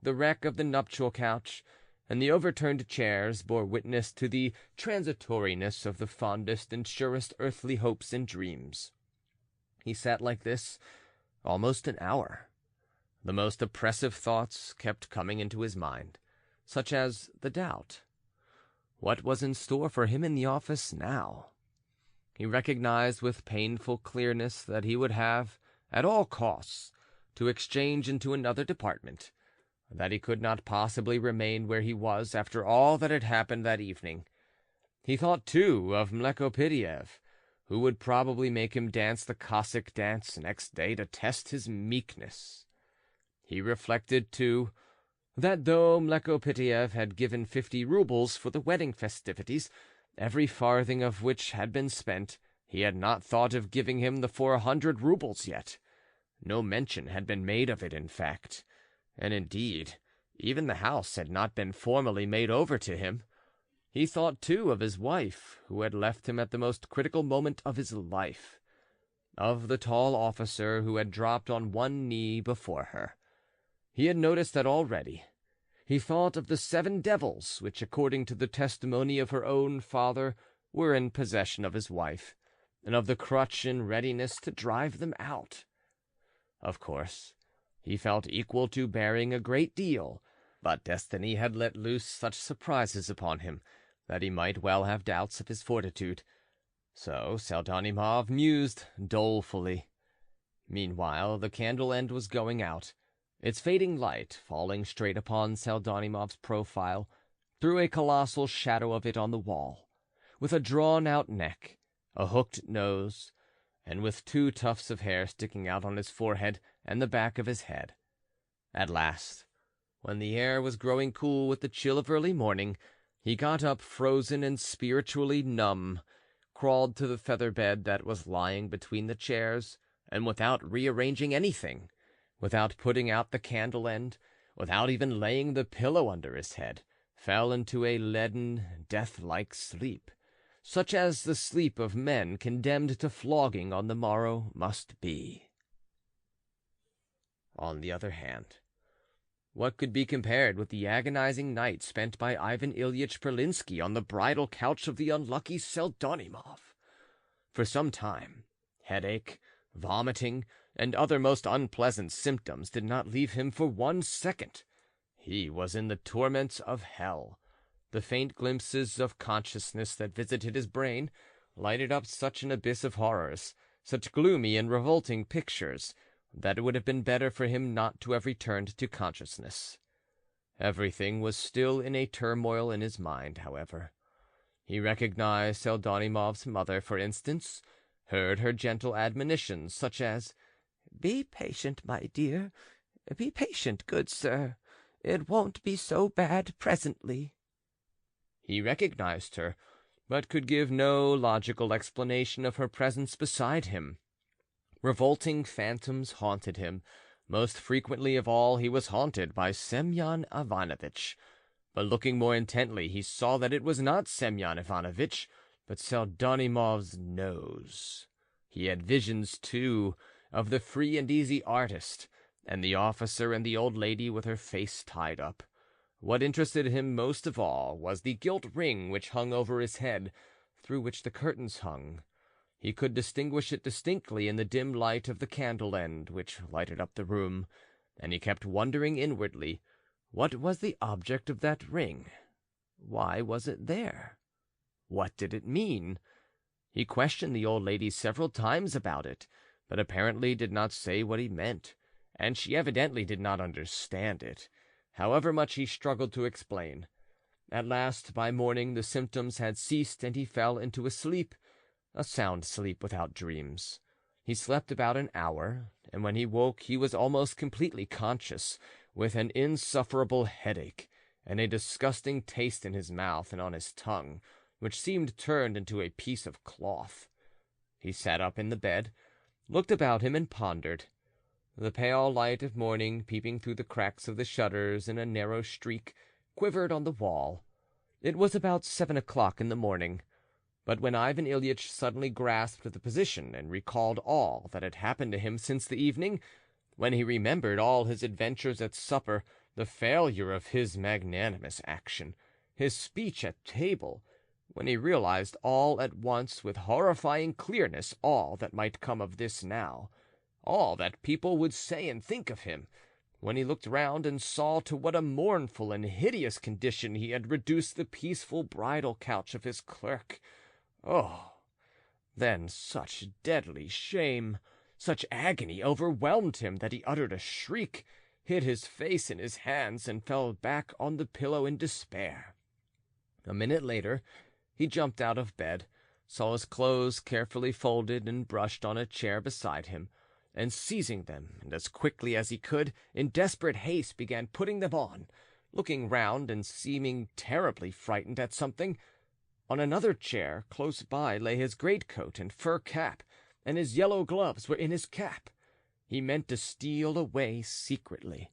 The wreck of the nuptial couch and the overturned chairs bore witness to the transitoriness of the fondest and surest earthly hopes and dreams. He sat like this almost an hour. The most oppressive thoughts kept coming into his mind, such as the doubt. What was in store for him in the office now? He recognized with painful clearness that he would have, at all costs, to exchange into another department, that he could not possibly remain where he was after all that had happened that evening. He thought, too, of Mlekopidiev, who would probably make him dance the Cossack dance next day to test his meekness. He reflected, too, that though Mlekopitiev had given 50 rubles for the wedding festivities, every farthing of which had been spent, he had not thought of giving him the 400 rubles yet. No mention had been made of it, in fact, and indeed, even the house had not been formally made over to him. He thought, too, of his wife, who had left him at the most critical moment of his life, of the tall officer who had dropped on one knee before her. He had noticed that already. He thought of the 7 devils, which, according to the testimony of her own father, were in possession of his wife, and of the crutch in readiness to drive them out. Of course, he felt equal to bearing a great deal, but destiny had let loose such surprises upon him that he might well have doubts of his fortitude. So Pseldonimov mused dolefully. Meanwhile, the candle end was going out. Its fading light, falling straight upon Pseldonimov's profile, threw a colossal shadow of it on the wall, with a drawn-out neck, a hooked nose, and with 2 tufts of hair sticking out on his forehead and the back of his head. At last, when the air was growing cool with the chill of early morning, he got up frozen and spiritually numb, crawled to the feather bed that was lying between the chairs, and without rearranging anything, without putting out the candle end, without even laying the pillow under his head, fell into a leaden, death-like sleep, such as the sleep of men condemned to flogging on the morrow must be. On the other hand, what could be compared with the agonizing night spent by Ivan Ilyich Berlinsky on the bridal couch of the unlucky Pseldonimov? For some time, headache, vomiting, and other most unpleasant symptoms did not leave him for 1 second. He was in the torments of hell. The faint glimpses of consciousness that visited his brain lighted up such an abyss of horrors, such gloomy and revolting pictures, that it would have been better for him not to have returned to consciousness. Everything was still in a turmoil in his mind, however. He recognized Pseldonimov's mother, for instance, heard her gentle admonitions, such as, "Be patient, my dear, be patient, good sir. It won't be so bad presently." He recognized her, but could give no logical explanation of her presence beside him. Revolting phantoms haunted him. Most frequently of all he was haunted by Semyon Ivanovitch, but looking more intently he saw that it was not Semyon Ivanovitch, but Pseldonimov's nose. He had visions, too, of the free and easy artist, and the officer and the old lady with her face tied up. What interested him most of all was the gilt ring which hung over his head, through which the curtains hung. He could distinguish it distinctly in the dim light of the candle end which lighted up the room, and he kept wondering inwardly, what was the object of that ring? Why was it there? What did it mean? He questioned the old lady several times about it, but apparently did not say what he meant, and she evidently did not understand it, however much he struggled to explain. At last, by morning, the symptoms had ceased, and he fell into a sleep, a sound sleep without dreams. He slept about an hour, and when he woke he was almost completely conscious, with an insufferable headache, and a disgusting taste in his mouth and on his tongue, which seemed turned into a piece of cloth. He sat up in the bed, looked about him, and pondered. The pale light of morning, peeping through the cracks of the shutters in a narrow streak, quivered on the wall. It was about 7 o'clock in the morning. But when Ivan Ilyich suddenly grasped the position and recalled all that had happened to him since the evening, when he remembered all his adventures at supper, the failure of his magnanimous action, his speech at table, when he realized all at once with horrifying clearness all that might come of this now, all that people would say and think of him, when he looked round and saw to what a mournful and hideous condition he had reduced the peaceful bridal couch of his clerk, oh, then such deadly shame, such agony overwhelmed him that he uttered a shriek, hid his face in his hands, and fell back on the pillow in despair. A minute later he jumped out of bed, saw his clothes carefully folded and brushed on a chair beside him, and seizing them, and as quickly as he could, in desperate haste began putting them on, looking round and seeming terribly frightened at something. On another chair close by lay his greatcoat and fur cap, and his yellow gloves were in his cap. He meant to steal away secretly,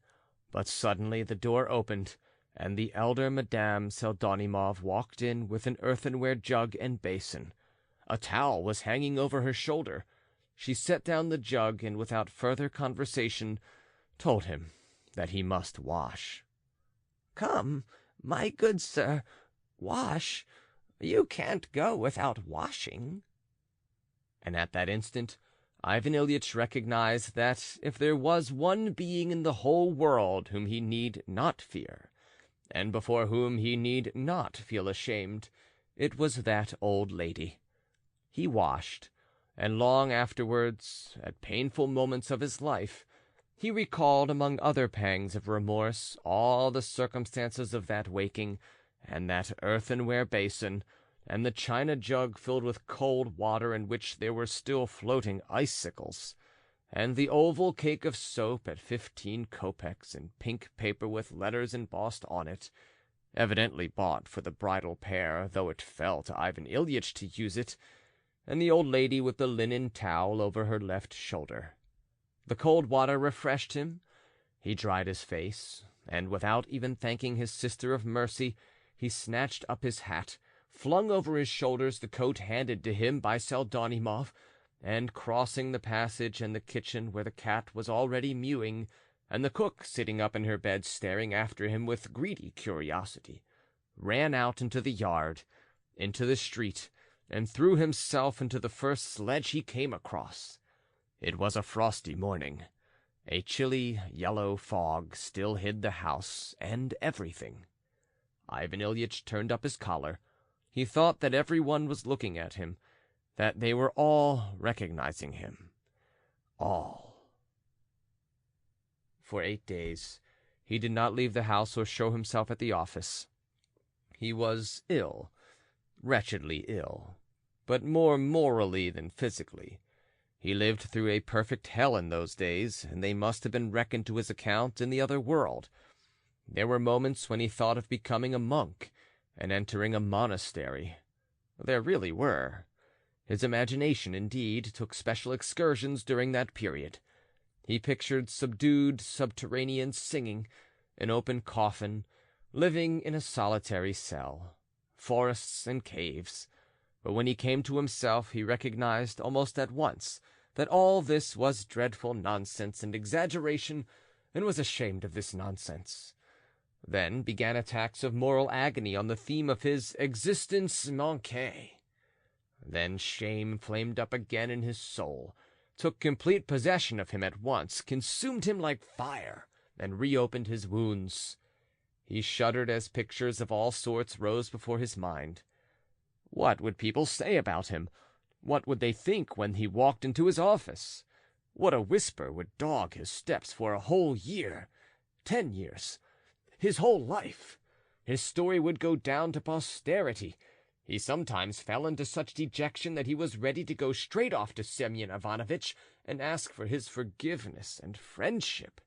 but suddenly the door opened, and the elder Madame Pseldonimov walked in with an earthenware jug and basin. A towel was hanging over her shoulder. She set down the jug, and without further conversation told him that he must wash. "Come, my good sir, wash. You can't go without washing." And at that instant Ivan Ilyitch recognized that if there was one being in the whole world whom he need not fear, and before whom he need not feel ashamed, it was that old lady. He washed, and long afterwards, at painful moments of his life, he recalled, among other pangs of remorse, all the circumstances of that waking, and that earthenware basin, and the china jug filled with cold water in which there were still floating icicles, and the oval cake of soap at 15 kopecks in pink paper with letters embossed on it, evidently bought for the bridal pair, though it fell to Ivan Ilyitch to use it, and the old lady with the linen towel over her left shoulder. The cold water refreshed him. He dried his face, and without even thanking his sister of mercy, he snatched up his hat, flung over his shoulders the coat handed to him by Pseldonimov, and crossing the passage and the kitchen where the cat was already mewing, and the cook sitting up in her bed staring after him with greedy curiosity, ran out into the yard, into the street, and threw himself into the first sledge he came across. It was a frosty morning. A chilly yellow fog still hid the house and everything. Ivan Ilyitch turned up his collar. He thought that everyone was looking at him, that they were all recognizing him. All. For 8 days he did not leave the house or show himself at the office. He was ill, wretchedly ill, but more morally than physically. He lived through a perfect hell in those days, and they must have been reckoned to his account in the other world. There were moments when he thought of becoming a monk and entering a monastery. There really were. His imagination, indeed, took special excursions during that period. He pictured subdued subterranean singing, an open coffin, living in a solitary cell, forests and caves. But when he came to himself, he recognized almost at once that all this was dreadful nonsense and exaggeration, and was ashamed of this nonsense. Then began attacks of moral agony on the theme of his existence manquée. Then shame flamed up again in his soul, took complete possession of him at once, consumed him like fire, and reopened his wounds. He shuddered as pictures of all sorts rose before his mind. What would people say about him? What would they think when he walked into his office? What a whisper would dog his steps for a whole year, 10 years, his whole life. His story would go down to posterity. He sometimes fell into such dejection that he was ready to go straight off to Semyon Ivanovitch and ask for his forgiveness and friendship.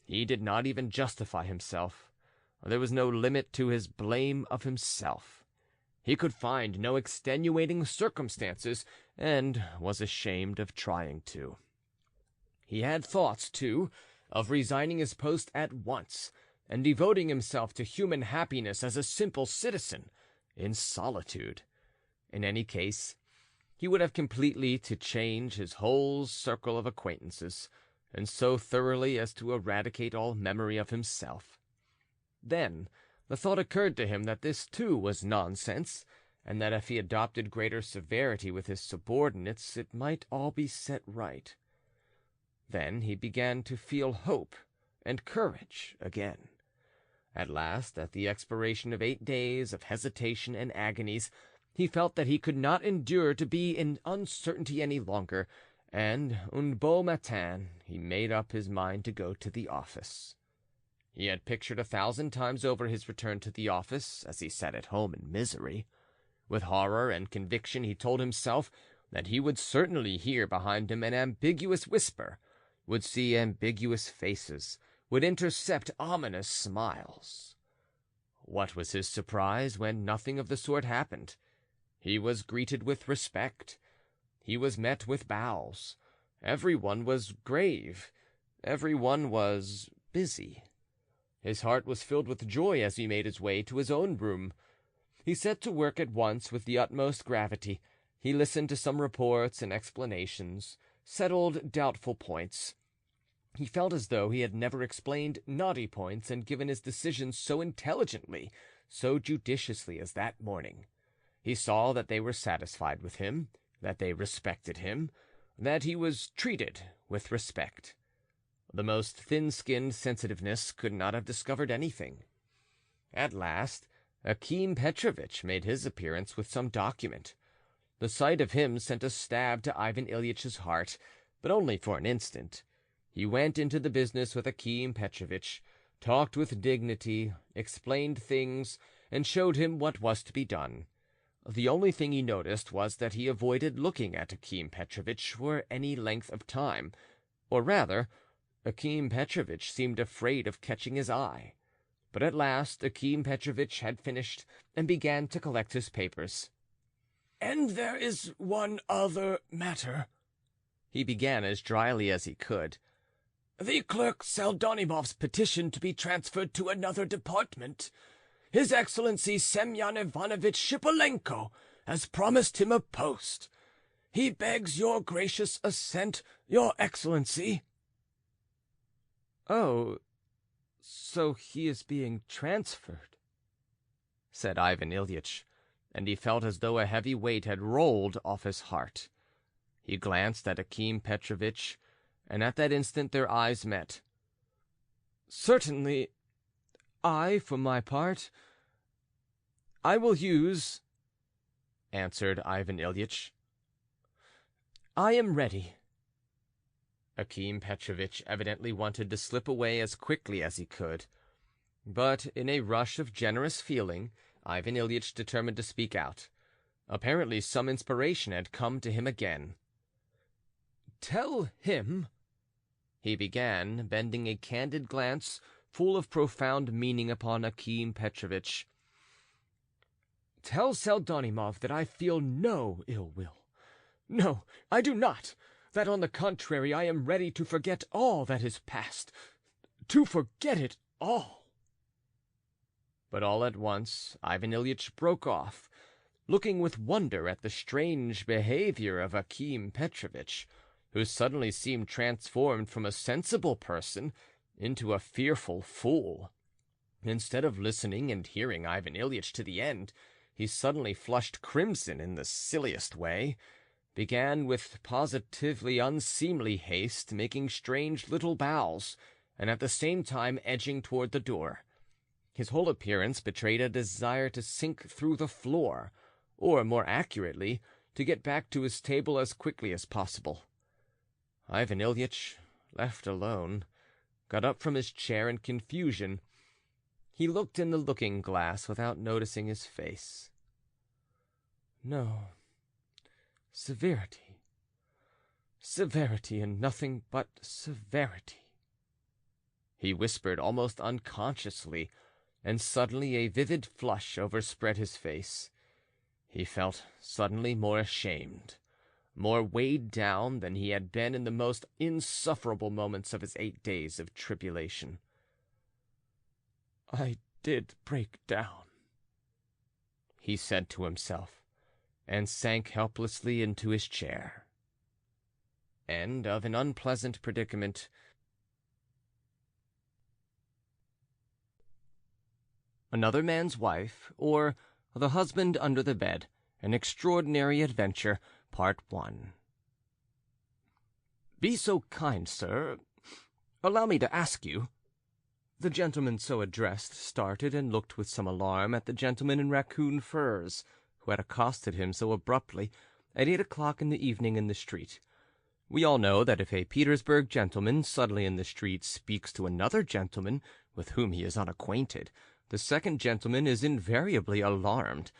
He did not even justify himself. There was no limit to his blame of himself. He could find no extenuating circumstances, and was ashamed of trying to. He had thoughts, too, of resigning his post at once, and devoting himself to human happiness as a simple citizen, in solitude. In any case, he would have completely to change his whole circle of acquaintances, and so thoroughly as to eradicate all memory of himself. Then the thought occurred to him that this too was nonsense, and that if he adopted greater severity with his subordinates, it might all be set right. Then he began to feel hope and courage again. At last, at the expiration of 8 days of hesitation and agonies, he felt that he could not endure to be in uncertainty any longer, and un beau matin he made up his mind to go to the office. He had pictured 1,000 times over his return to the office, as he sat at home in misery, With horror and conviction he told himself that he would certainly hear behind him an ambiguous whisper, would see ambiguous faces, would intercept ominous smiles. What was his surprise when nothing of the sort happened? He was greeted with respect. He was met with bows. Everyone was grave. Everyone was busy. His heart was filled with joy as he made his way to his own room. He set to work at once with the utmost gravity. He listened to some reports and explanations, settled doubtful points. He felt as though he had never explained knotty points and given his decisions so intelligently, so judiciously as that morning. He saw that they were satisfied with him, that they respected him, that he was treated with respect. The most thin-skinned sensitiveness could not have discovered anything. At last, Akim Petrovitch made his appearance with some document. The sight of him sent a stab to Ivan Ilyitch's heart, but only for an instant. He went into the business with Akim Petrovitch, talked with dignity, explained things, and showed him what was to be done. The only thing he noticed was that he avoided looking at Akim Petrovitch for any length of time, or rather, Akim Petrovitch seemed afraid of catching his eye. But at last Akim Petrovitch had finished and began to collect his papers. "And there is one other matter," he began as dryly as he could. "The clerk Pseldonimov's petition to be transferred to another department. His Excellency Semyon Ivanovitch Shipolenko has promised him a post. He begs your gracious assent, your Excellency." "Oh, so he is being transferred," said Ivan Ilyitch, and he felt as though a heavy weight had rolled off his heart. He glanced at Akim Petrovitch, and at that instant their eyes met. "Certainly, for my part, I will use," answered Ivan Ilyitch. "I am ready." Akim Petrovitch evidently wanted to slip away as quickly as he could, but in a rush of generous feeling Ivan Ilyitch determined to speak out. Apparently some inspiration had come to him again. "Tell him," he began, bending a candid glance full of profound meaning upon Akim Petrovitch. "Tell Pseldonimov that I feel no ill will. No, I do not. That, on the contrary, I am ready to forget all that is past, to forget it all." But all at once Ivan Ilyitch broke off, looking with wonder at the strange behavior of Akim Petrovitch, who suddenly seemed transformed from a sensible person into a fearful fool. Instead of listening and hearing Ivan Ilyitch to the end, he suddenly flushed crimson in the silliest way, began with positively unseemly haste, making strange little bows, and at the same time edging toward the door. His whole appearance betrayed a desire to sink through the floor, or, more accurately, to get back to his table as quickly as possible. Ivan Ilyitch, left alone, got up from his chair in confusion. He looked in the looking-glass without noticing his face. No. Severity. Severity and nothing but severity, he whispered almost unconsciously, and suddenly a vivid flush overspread his face. He felt suddenly more ashamed, more weighed down than he had been in the most insufferable moments of his 8 days of tribulation. "I did break down," he said to himself, and sank helplessly into his chair. End of an unpleasant predicament. Another Man's Wife, or The Husband Under the Bed, An Extraordinary Adventure, Part 1. "Be so kind, sir. Allow me to ask you." The gentleman so addressed started and looked with some alarm at the gentleman in raccoon furs, who had accosted him so abruptly at 8 o'clock in the evening in the street. We all know that if a Petersburg gentleman suddenly in the street speaks to another gentleman with whom he is unacquainted, the second gentleman is invariably alarmed.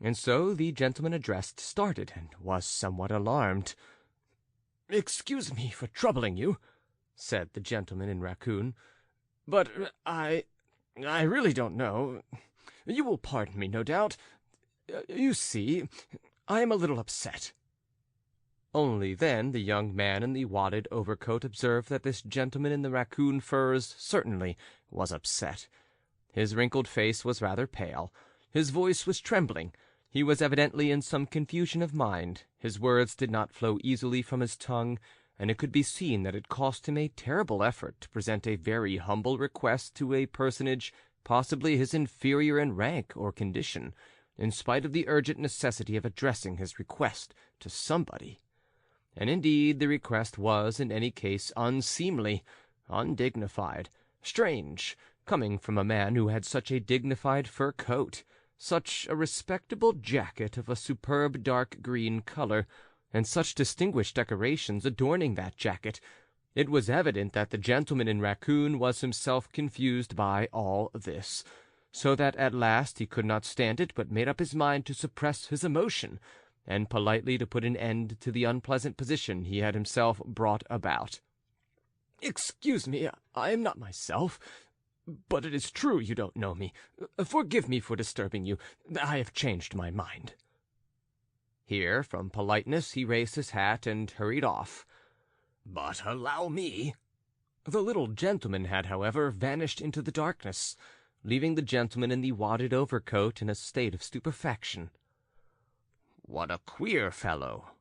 and so the gentleman addressed started and was somewhat alarmed. "Excuse me for troubling you," said the gentleman in raccoon, "but I really don't know. You will pardon me, no doubt. You see, I am a little upset." Only then the young man in the wadded overcoat observed that this gentleman in the raccoon furs certainly was upset. His wrinkled face was rather pale, his voice was trembling, he was evidently in some confusion of mind, his words did not flow easily from his tongue, and it could be seen that it cost him a terrible effort to present a very humble request to a personage possibly his inferior in rank or condition, in spite of the urgent necessity of addressing his request to somebody. And indeed the request was in any case unseemly, undignified, strange, coming from a man who had such a dignified fur coat, such a respectable jacket of a superb dark green color, and such distinguished decorations adorning that jacket. It was evident that the gentleman in raccoon was himself confused by all this, so that at last he could not stand it, but made up his mind to suppress his emotion, and politely to put an end to the unpleasant position he had himself brought about. "Excuse me, I am not myself, but it is true you don't know me. Forgive me for disturbing you. I have changed my mind." Here, from politeness, he raised his hat and hurried off. "But allow me—" The little gentleman had, however, vanished into the darkness, leaving the gentleman in the wadded overcoat in a state of stupefaction. "What a queer fellow!"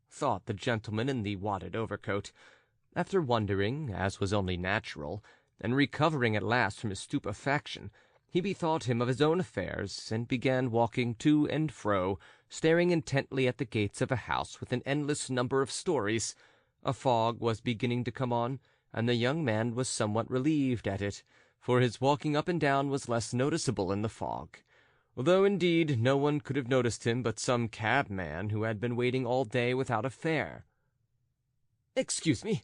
thought the gentleman in the wadded overcoat. After wondering, as was only natural, and recovering at last from his stupefaction, he bethought him of his own affairs, and began walking to and fro, staring intently at the gates of a house with an endless number of stories. A fog was beginning to come on, and the young man was somewhat relieved at it, for his walking up and down was less noticeable in the fog, though indeed no one could have noticed him but some cabman who had been waiting all day without a fare. "Excuse me."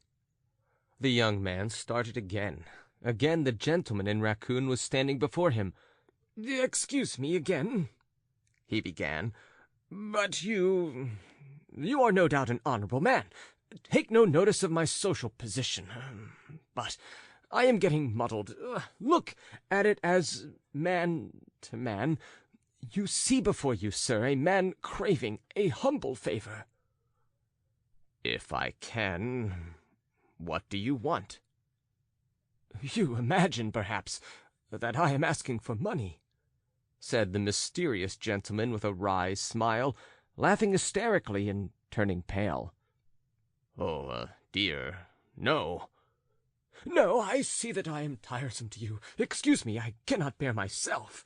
The young man started again. Again the gentleman in raccoon was standing before him. "Excuse me again," he began, "but you are no doubt an honorable man. Take no notice of my social position, but I am getting muddled. Look at it as man to man. You see before you, sir, a man craving a humble favor." "If I can, what do you want?" "You imagine, perhaps, that I am asking for money," said the mysterious gentleman with a wry smile, laughing hysterically and turning pale. "Oh, dear, no." "No, I see that I am tiresome to you. Excuse me, I cannot bear myself.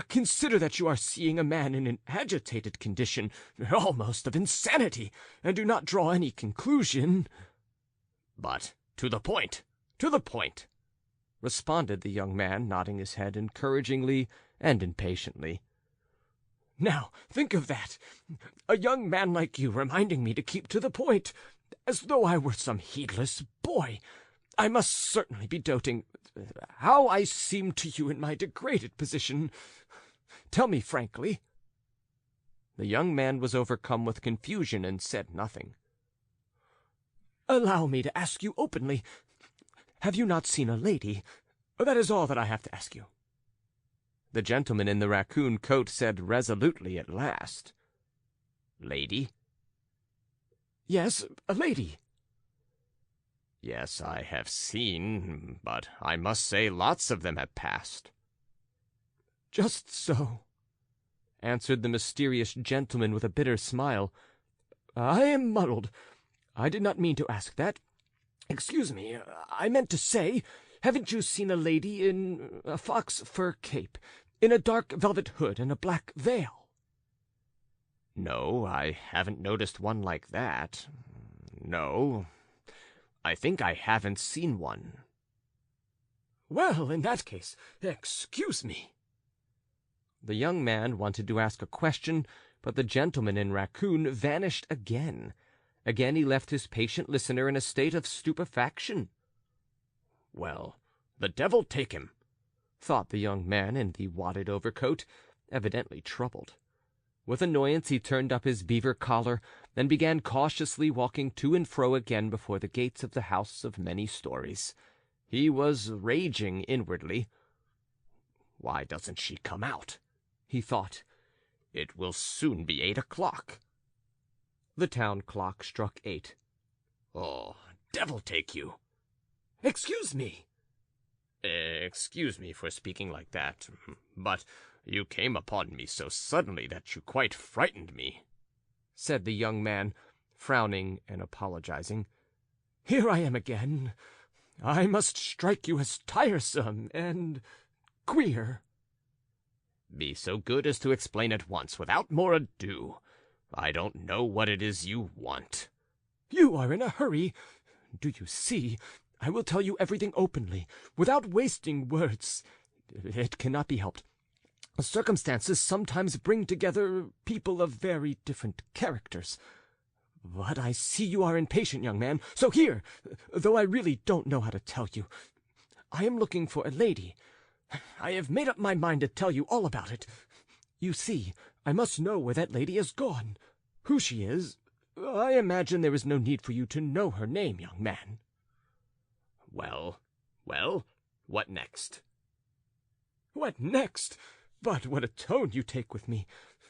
Consider that you are seeing a man in an agitated condition, almost of insanity, and do not draw any conclusion." "But to the point, responded the young man, nodding his head encouragingly and impatiently. "Now, think of that! A young man like you reminding me to keep to the point, as though I were some heedless boy. I must certainly be doting. How I seem to you in my degraded position. Tell me frankly." The young man was overcome with confusion and said nothing. "Allow me to ask you openly. Have you not seen a lady? That is all that I have to ask you." The gentleman in the raccoon coat said resolutely at last, "Lady?" "Yes, a lady." "Yes, I have seen, but I must say lots of them have passed." "Just so," answered the mysterious gentleman with a bitter smile. "I am muddled. I did not mean to ask that. Excuse me, I meant to say, haven't you seen a lady in a fox fur cape, in a dark velvet hood and a black veil?" "No, I haven't noticed one like that. No, I think I haven't seen one." "Well, in that case, excuse me." The young man wanted to ask a question, but the gentleman in raccoon vanished again. Again he left his patient listener in a state of stupefaction. "Well, the devil take him," thought the young man in the wadded overcoat, evidently troubled. With annoyance he turned up his beaver collar, and began cautiously walking to and fro again before the gates of the house of many stories. He was raging inwardly. "Why doesn't she come out?" he thought. "It will soon be 8 o'clock." The town clock struck 8. "Oh, devil take you!" "Excuse me!" "Excuse me for speaking like that, but you came upon me so suddenly that you quite frightened me," said the young man, frowning and apologizing. "Here I am again. I must strike you as tiresome and queer." "Be so good as to explain at once, without more ado. I don't know what it is you want." "You are in a hurry. Do you see? I will tell you everything openly, without wasting words. It cannot be helped. Circumstances sometimes bring together people of very different characters. But I see you are impatient, young man, so here, though I really don't know how to tell you. I am looking for a lady. I have made up my mind to tell you all about it. You see, I must know where that lady has gone, who she is. I imagine there is no need for you to know her name, young man." Well, what next?" "What next? But what a tone you take with me!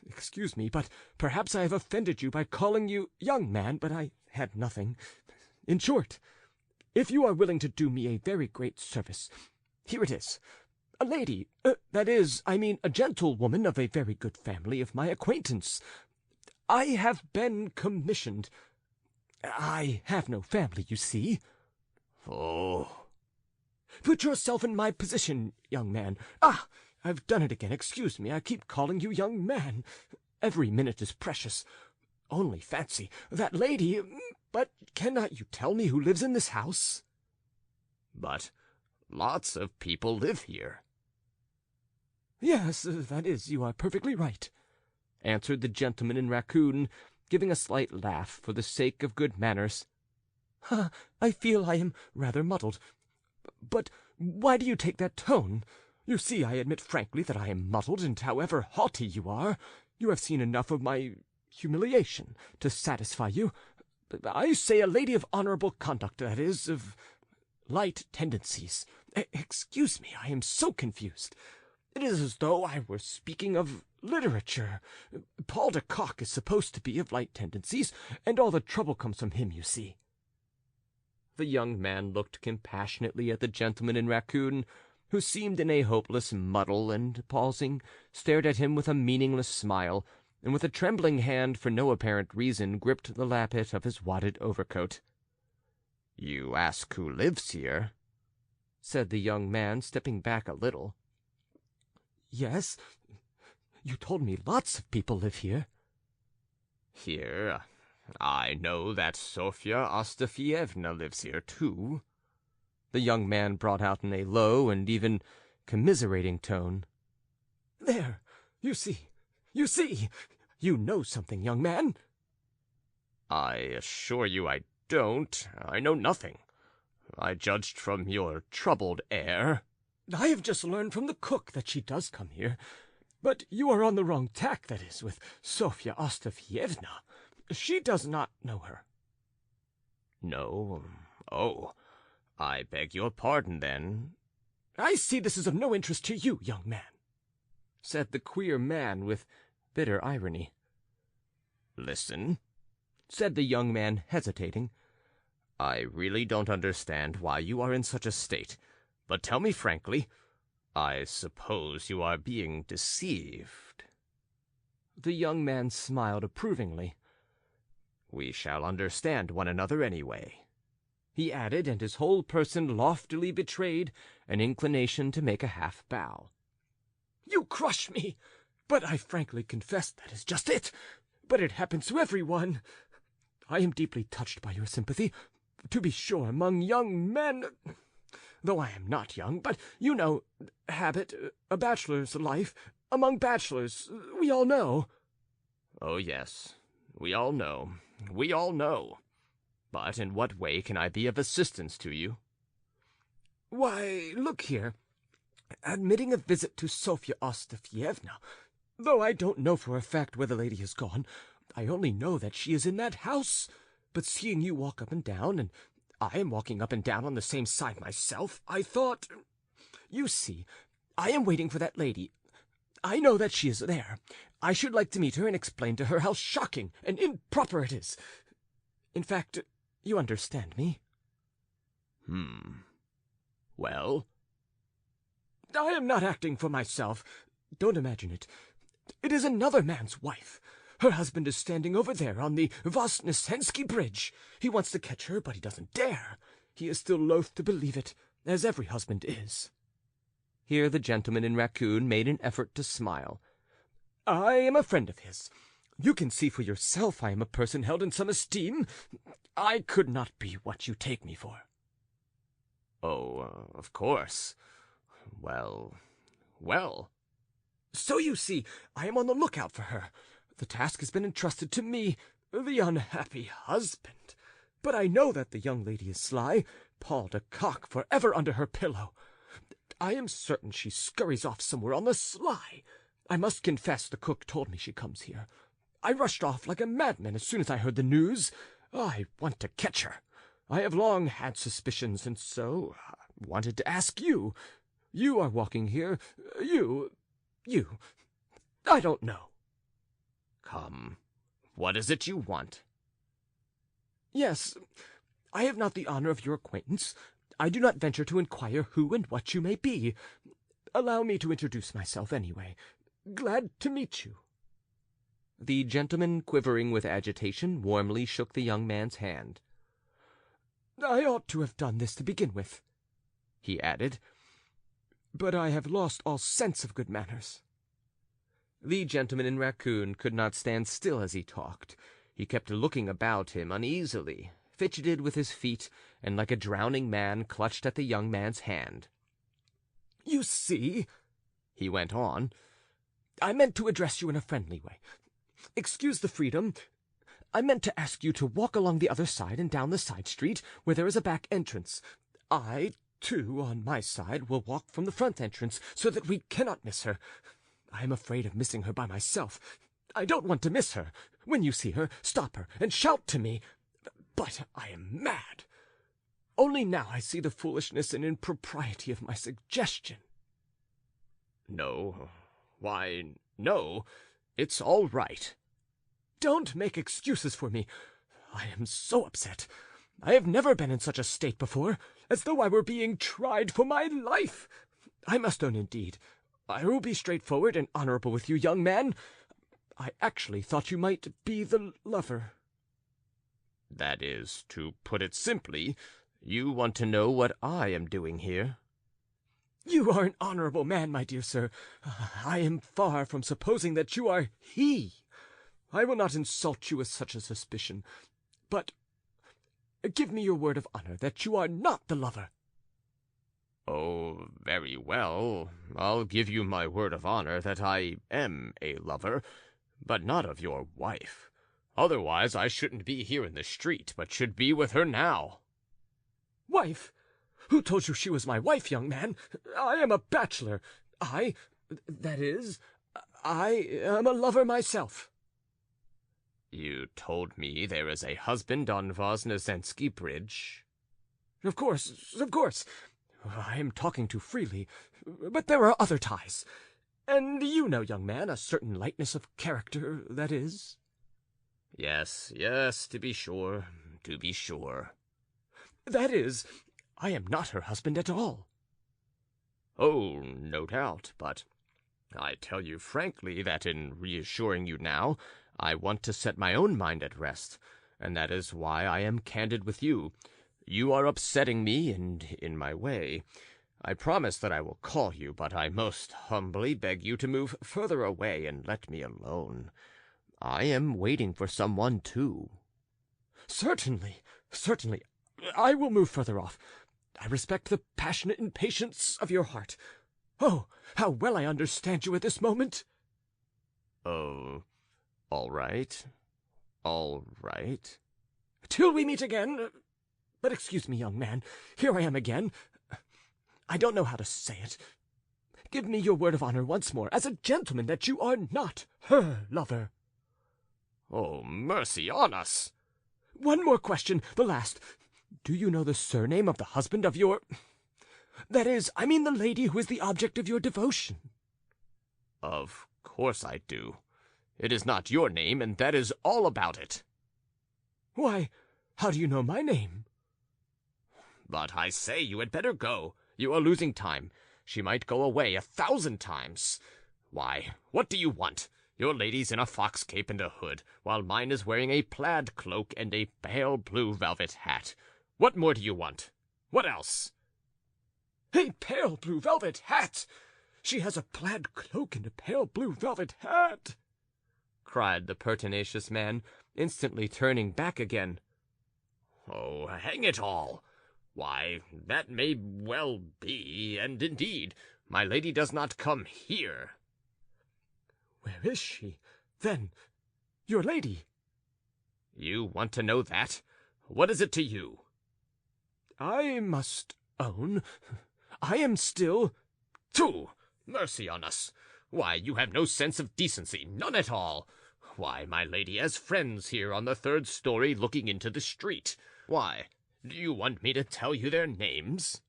Excuse me, but perhaps I have offended you by calling you young man, but I had nothing. In short, if you are willing to do me a very great service, here it is. A lady, that is, I mean a gentlewoman of a very good family of my acquaintance. I have been commissioned. I have no family, you see." "Oh." "Put yourself in my position, young man. Ah, I've done it again. Excuse me, I keep calling you young man. Every minute is precious. Only fancy, that lady. But cannot you tell me who lives in this house?" "But lots of people live here." "Yes, that is, you are perfectly right," answered the gentleman in raccoon, giving a slight laugh for the sake of good manners. "I feel I am rather muddled. But why do you take that tone? You see, I admit frankly that I am muddled, and however haughty you are, you have seen enough of my humiliation to satisfy you. I say a lady of honorable conduct, that is, of light tendencies. Excuse me, I am so confused. It is as though I were speaking of literature. Paul de Kock is supposed to be of light tendencies, and all the trouble comes from him, you see." The young man looked compassionately at the gentleman in raccoon, who seemed in a hopeless muddle, and, pausing, stared at him with a meaningless smile, and with a trembling hand, for no apparent reason, gripped the lappet of his wadded overcoat. "You ask who lives here?" said the young man, stepping back a little. "Yes, you told me lots of people live here." "Here? I know that Sofya Ostafyevna lives here, too," the young man brought out in a low and even commiserating tone. "There, you see, you know something, young man." "I assure you I don't. I know nothing. I judged from your troubled air." "I have just learned from the cook that she does come here. But you are on the wrong tack, that is, with Sofya Ostafyevna. She does not know her." "No? Oh, I beg your pardon, then." "I see this is of no interest to you, young man," said the queer man with bitter irony. "Listen," said the young man, hesitating. "I really don't understand why you are in such a state, but tell me frankly, I suppose you are being deceived." The young man smiled approvingly. "We shall understand one another anyway," he added, and his whole person loftily betrayed an inclination to make a half bow. "You crush me, but I frankly confess that is just it. But it happens to everyone. I am deeply touched by your sympathy, to be sure, among young men, though I am not young, but you know, habit, a bachelor's life, among bachelors, we all know." "Oh, yes, we all know. We all know. But in what way can I be of assistance to you?" "Why, look here. Admitting a visit to Sofya Ostafyevna, Though I don't know for a fact where the lady has gone, I only know that she is in that house. But seeing you walk up and down, and I am walking up and down on the same side myself, I thought... You see, I am waiting for that lady. I know that she is there. I should like to meet her and explain to her how shocking and improper it is. In fact, you understand me? Well? I am not acting for myself. Don't imagine it. It is another man's wife. Her husband is standing over there on the Voznesensky Bridge. He wants to catch her, but he doesn't dare. He is still loath to believe it, as every husband is. Here the gentleman in raccoon made an effort to smile. I am a friend of his. You can see for yourself I am a person held in some esteem. I could not be what you take me for. Oh, of course. Well. So you see, I am on the lookout for her. The task has been entrusted to me, the unhappy husband. But I know that the young lady is sly, Paul de Kock forever under her pillow. I am certain she scurries off somewhere on the sly. I must confess the cook told me she comes here. I rushed off like a madman as soon as I heard the news. I want to catch her. I have long had suspicions, and so I wanted to ask you. You are walking here. You. I don't know. Come, what is it you want? Yes, I have not the honor of your acquaintance. I do not venture to inquire who and what you may be. Allow me to introduce myself anyway. Glad to meet you. The gentleman, quivering with agitation, warmly shook the young man's hand. I ought to have done this to begin with, he added, but I have lost all sense of good manners. The gentleman in raccoon could not stand still as he talked. He kept looking about him uneasily, fidgeted with his feet, and like a drowning man clutched at the young man's hand. You see, he went on, I meant to address you in a friendly way. Excuse the freedom. I meant to ask you to walk along the other side and down the side street, where there is a back entrance. I, too, on my side, will walk from the front entrance, so that we cannot miss her. I am afraid of missing her by myself. I don't want to miss her. When you see her, stop her and shout to me. But I am mad. Only now I see the foolishness and impropriety of my suggestion. No. Why, no. It's all right. Don't make excuses for me. I am so upset. I have never been in such a state before, as though I were being tried for my life. I must own, indeed, I will be straightforward and honorable with you, young man. I actually thought you might be the lover. That is, to put it simply, you want to know what I am doing here? You are an honorable man, my dear sir. I am far from supposing that you are he. I will not insult you with such a suspicion, but give me your word of honor that you are not the lover. Oh, very well. I'll give you my word of honor that I am a lover, but not of your wife. Otherwise I shouldn't be here in the street, but should be with her now. Wife? Who told you she was my wife, young man? I am a bachelor. I am a lover myself. You told me there is a husband on Voznesensky Bridge. Of course. I am talking too freely, but there are other ties. And you know, young man, a certain lightness of character, that is. Yes, to be sure. That is, I am not her husband at all. Oh, no doubt, but I tell you frankly that in reassuring you now, I want to set my own mind at rest, and that is why I am candid with you. You are upsetting me and in my way. I promise that I will call you, but I most humbly beg you to move further away and let me alone. I am waiting for someone, too. Certainly. I will move further off. I respect the passionate impatience of your heart. Oh, how well I understand you at this moment. Oh, all right. Till we meet again. But excuse me, young man, here I am again. I don't know how to say it. Give me your word of honor once more, as a gentleman, that you are not her lover." "Oh, mercy on us!" "One more question, the last. Do you know the surname of the husband of your... That is, I mean the lady who is the object of your devotion?" "Of course I do. It is not your name, and that is all about it." "Why, how do you know my name?" "But I say you had better go. You are losing time. She might go away 1,000 times. Why, what do you want? Your lady's in a fox cape and a hood, while mine is wearing a plaid cloak and a pale blue velvet hat. What more do you want? What else?" "A pale blue velvet hat! She has a plaid cloak and a pale blue velvet hat!" cried the pertinacious man, instantly turning back again. "Oh, hang it all! Why, that may well be, and indeed, my lady does not come here." "Where is she, then, your lady?" "You want to know that? What is it to you?" "I must own, I am still—" "Tooh! Mercy on us! Why, you have no sense of decency, none at all. Why, my lady has friends here on the 3rd story looking into the street. Why, do you want me to tell you their names?"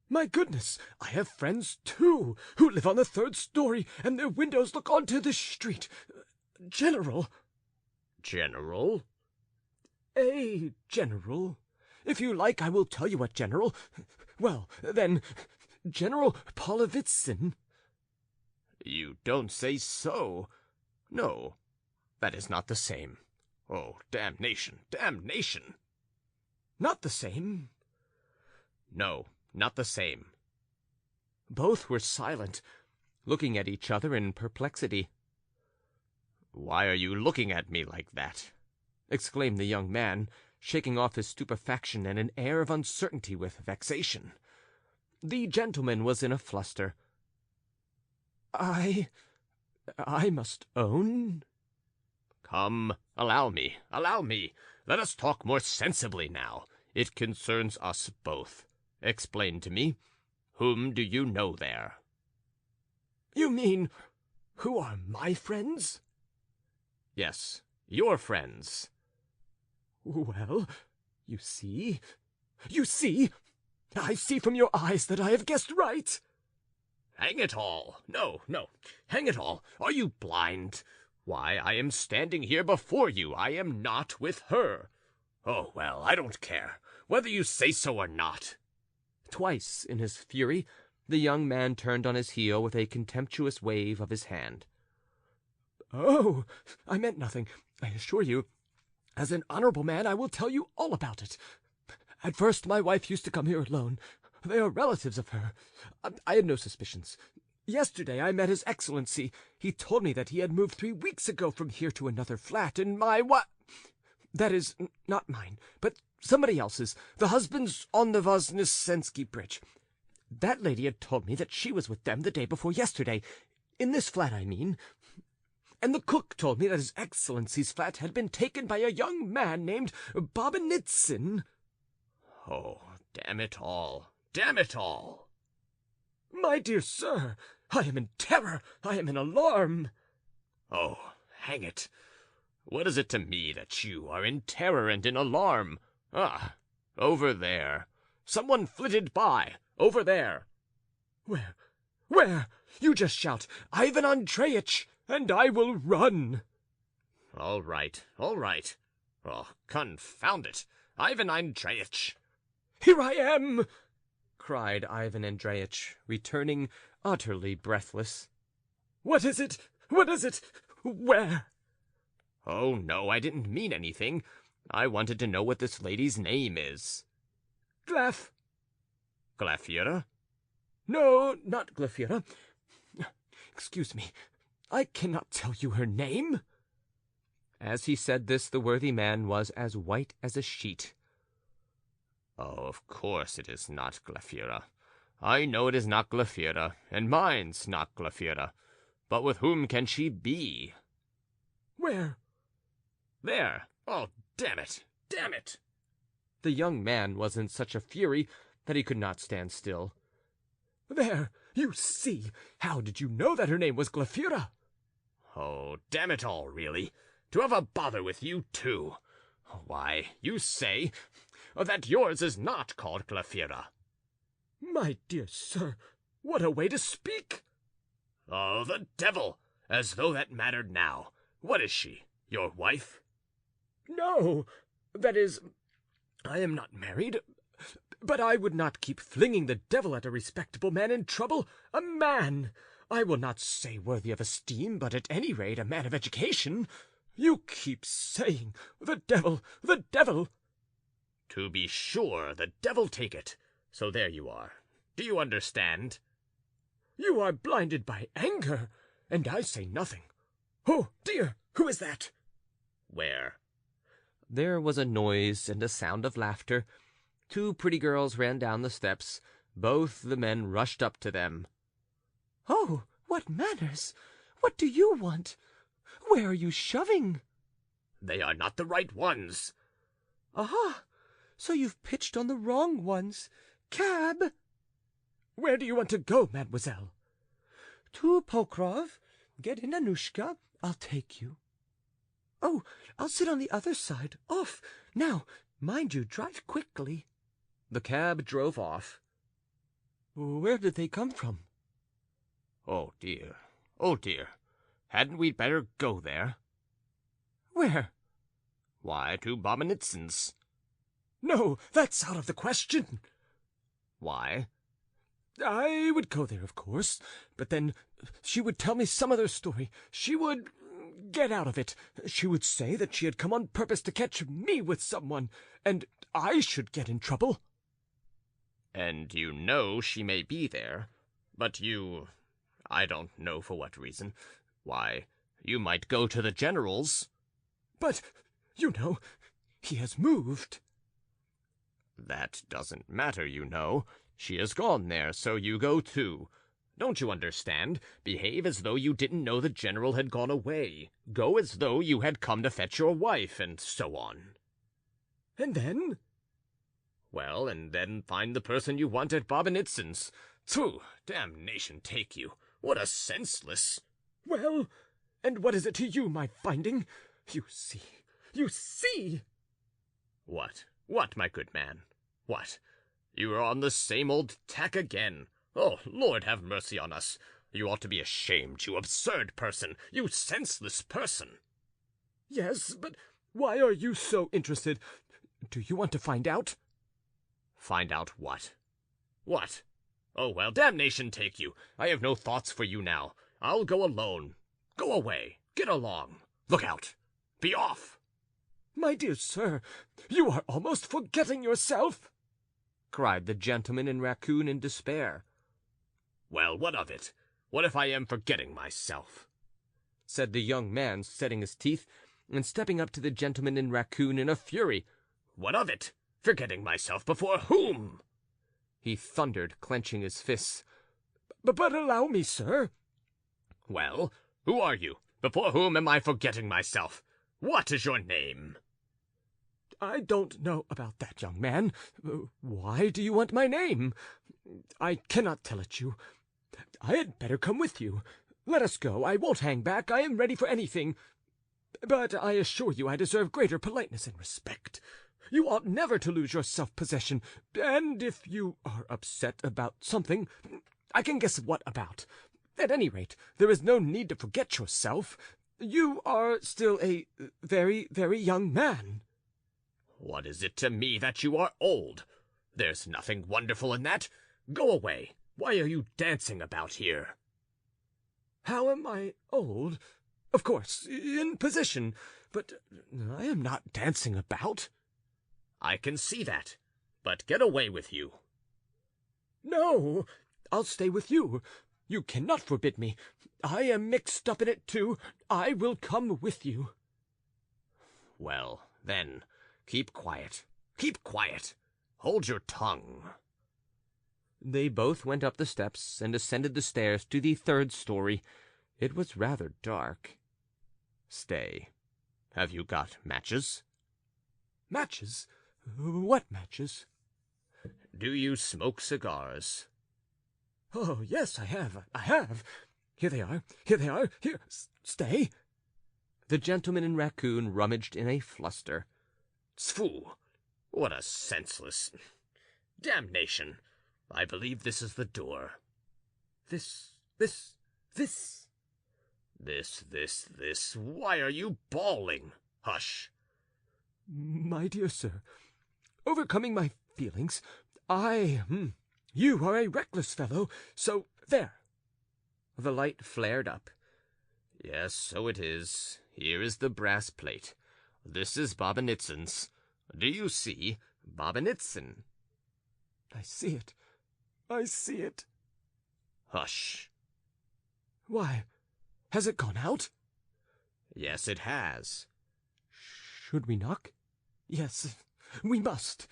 "My goodness, I have friends, too, who live on the 3rd story, and their windows look onto the street. General—" "General?" "A general. If you like, I will tell you what general. Well, then, General Polovitsyn." "You don't say so. No, that is not the same. Oh, damnation, damnation!" "Not the same?" "No, not the same." Both were silent, looking at each other in perplexity. "Why are you looking at me like that?" exclaimed the young man, shaking off his stupefaction and an air of uncertainty with vexation. The gentleman was in a fluster. I must own—" "Come, allow me, allow me. Let us talk more sensibly now. It concerns us both. Explain to me, whom do you know there?" "You mean, who are my friends?" "Yes, your friends." "Well, you see, I see from your eyes that I have guessed right." "Hang it all! No, no, hang it all! Are you blind? Why, I am standing here before you. I am not with her. Oh, well, I don't care, whether you say so or not." Twice, in his fury, the young man turned on his heel with a contemptuous wave of his hand. "Oh, I meant nothing, I assure you. As an honorable man, I will tell you all about it. At first, my wife used to come here alone. They are relatives of her. I had no suspicions. Yesterday I met His Excellency. He told me that he had moved 3 weeks ago from here to another flat in that is, not mine, but somebody else's. The husband's on the Voznesensky Bridge. That lady had told me that she was with them the day before yesterday, in this flat, I mean. And the cook told me that His Excellency's flat had been taken by a young man named Bobenitsin." "Oh, damn it all! Damn it all!" "My dear sir, I am in terror, I am in alarm." "Oh, hang it! What is it to me that you are in terror and in alarm? Ah, over there. Someone flitted by, over there." "Where? Where? You just shout, 'Ivan Andreyitch!' and I will run." All right, all right. Oh, confound it! Ivan Andreyitch!" "Here I am!" cried Ivan Andreyitch, returning utterly breathless. "What is it? What is it? Where?" "Oh, no, I didn't mean anything. I wanted to know what this lady's name is." "Glafira?" "No, not Glafira. Excuse me, I cannot tell you her name." As he said this, the worthy man was as white as a sheet. "Oh, of course it is not Glafira. I know it is not Glafira, and mine's not Glafira. But with whom can she be?" "Where?" "There. Oh, damn it! Damn it!" The young man was in such a fury that he could not stand still. "There, You see! How did you know that her name was Glaphyra?" "Oh, damn it all, really! To have a bother with you, too! Why, you say that yours is not called Glaphyra." "My dear sir, what a way to speak!" "Oh, the devil! As though that mattered now. What is she? Your wife?" "No, that is, I am not married, but I would not keep flinging the devil at a respectable man in trouble. A man, I will not say worthy of esteem, but at any rate a man of education. You keep saying, the devil, the devil." "To be sure, the devil take it. So there you are. Do you understand?" "You are blinded by anger, and I say nothing. Oh, dear, who is that?" "Where?" There was a noise and a sound of laughter. 2 pretty girls ran down the steps. Both the men rushed up to them. "Oh, what manners! What do you want? Where are you shoving?" "They are not the right ones." "Aha! So you've pitched on the wrong ones. Cab!" "Where do you want to go, mademoiselle?" "To Pokrov. Get in, Anushka. I'll take you." "Oh, I'll sit on the other side. Off! Now, mind you, drive quickly." The cab drove off. "Where did they come from?" Oh, dear. Oh, dear. Hadn't we better go there? "Where?" Why, to Bobenitzin's. "No, that's out of the question." Why? "I would go there, of course, but then she would tell me some other story. She would get out of it. She would say that she had come on purpose to catch me with someone, and I should get in trouble." And you know she may be there, but I don't know for what reason. Why, you might go to the general's." "But, you know, he has moved." "That doesn't matter, you know. She has gone there, so you go too. Don't you understand? Behave as though you didn't know the general had gone away. Go as though you had come to fetch your wife, and so on." "And then?" "Well, and then find the person you want at Bobenitzin's. Phew, damnation take you. What a senseless—" "Well, and what is it to you, my finding? You see, you see!" "What? What, my good man? What? You are on the same old tack again. Oh, Lord have mercy on us! You ought to be ashamed, you absurd person, you senseless person." "Yes, but why are you so interested? Do you want to find out?" "Find out what? What? Oh, well, damnation take you! I have no thoughts for you now. I'll go alone. Go away. Get along. Look out. Be off." "My dear sir, you are almost forgetting yourself," cried the gentleman in raccoon in despair. "Well, what of it? What if I am forgetting myself?" said the young man, setting his teeth, and stepping up to the gentleman in raccoon in a fury. "What of it? Forgetting myself before whom?" he thundered, clenching his fists. But allow me, sir." "Well, who are you? Before whom am I forgetting myself? What is your name?" "I don't know about that, young man. Why do you want my name? I cannot tell it you. I had better come with you. Let us go. I won't hang back. I am ready for anything. But I assure you I deserve greater politeness and respect. You ought never to lose your self-possession, and if you are upset about something, I can guess what about. At any rate, there is no need to forget yourself. You are still a very, very young man." "What is it to me that you are old? There's nothing wonderful in that. Go away. Why are you dancing about here?" "How am I old? Of course, in position, but I am not dancing about." "I can see that. But get away with you." "No, I'll stay with you. You cannot forbid me. I am mixed up in it too. I will come with you." "Well, then, keep quiet. Keep quiet. Hold your tongue." They both went up the steps and ascended the stairs to the 3rd story. It was rather dark. Stay. Have you got matches? "Matches? What matches?" Do you smoke cigars?" Oh, yes, I have. Here they are, here, stay. The gentleman in raccoon rummaged in a fluster. S'foo! What a senseless... Damnation! I believe this is the door. This... This. Why are you bawling? Hush. My dear sir, overcoming my feelings, you are a reckless fellow, so there. The light flared up. Yes, so it is. Here is the brass plate. This is Bobenitzin's. Do you see? Bobenitzen. I see it. Hush. Why, has it gone out? Yes, it has. Should we knock? Yes, we must,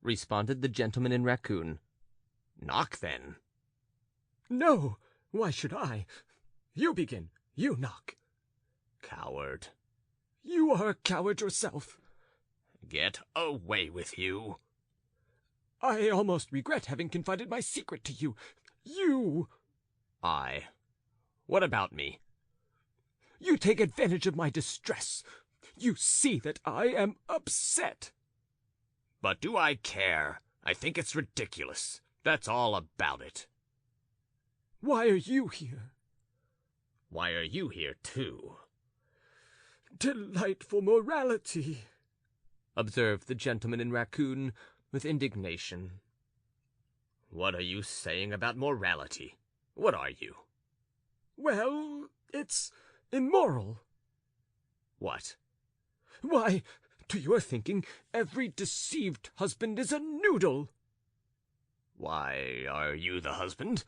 responded the gentleman in raccoon. Knock, then. No, why should I? You begin, you knock. Coward. You are a coward yourself. Get away with you. I almost regret having confided my secret to you. You... What about me? You take advantage of my distress. You see that I am upset. But do I care? I think it's ridiculous. That's all about it. Why are you here? Why are you here, too? Delightful morality, observed the gentleman in raccoon with indignation. What are you saying about morality? What are you? Well, it's immoral. What? Why, to your thinking, every deceived husband is a noodle. Why, are you the husband?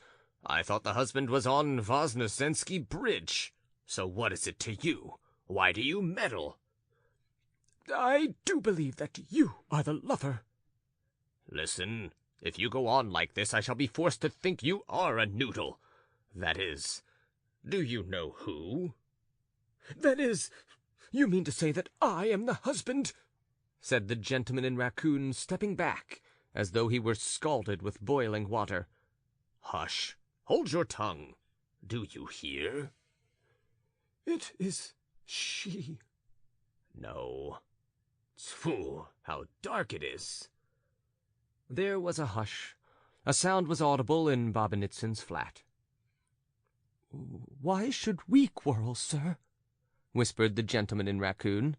I thought the husband was on Voznesensky Bridge. So what is it to you? Why do you meddle? I do believe that you are the lover. Listen, if you go on like this, I shall be forced to think you are a noodle. That is, do you know who? That is, you mean to say that I am the husband? Said the gentleman in raccoon, stepping back, as though he were scalded with boiling water. Hush! Hold your tongue! Do you hear? It is she. No. Phew, how dark it is. There was a hush. A sound was audible in Bobenitzin's flat. Why should we quarrel, sir? Whispered the gentleman in raccoon.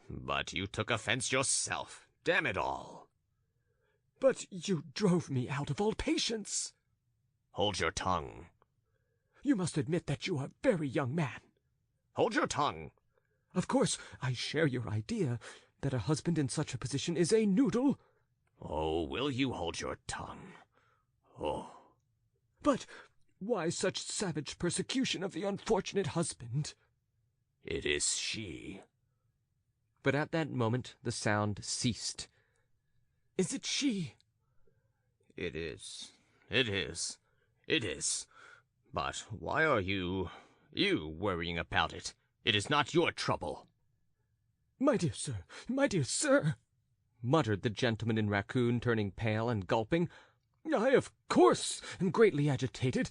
But you took offense yourself. Damn it all. But you drove me out of all patience. Hold your tongue. You must admit that you are a very young man. Hold your tongue. Of course, I share your idea that a husband in such a position is a noodle. Oh, will you hold your tongue? Oh. But why such savage persecution of the unfortunate husband? It is she. But at that moment the sound ceased. Is it she? It is. But why are you worrying about it? It is not your trouble. My dear sir, muttered the gentleman in raccoon, turning pale and gulping. I, of course, am greatly agitated.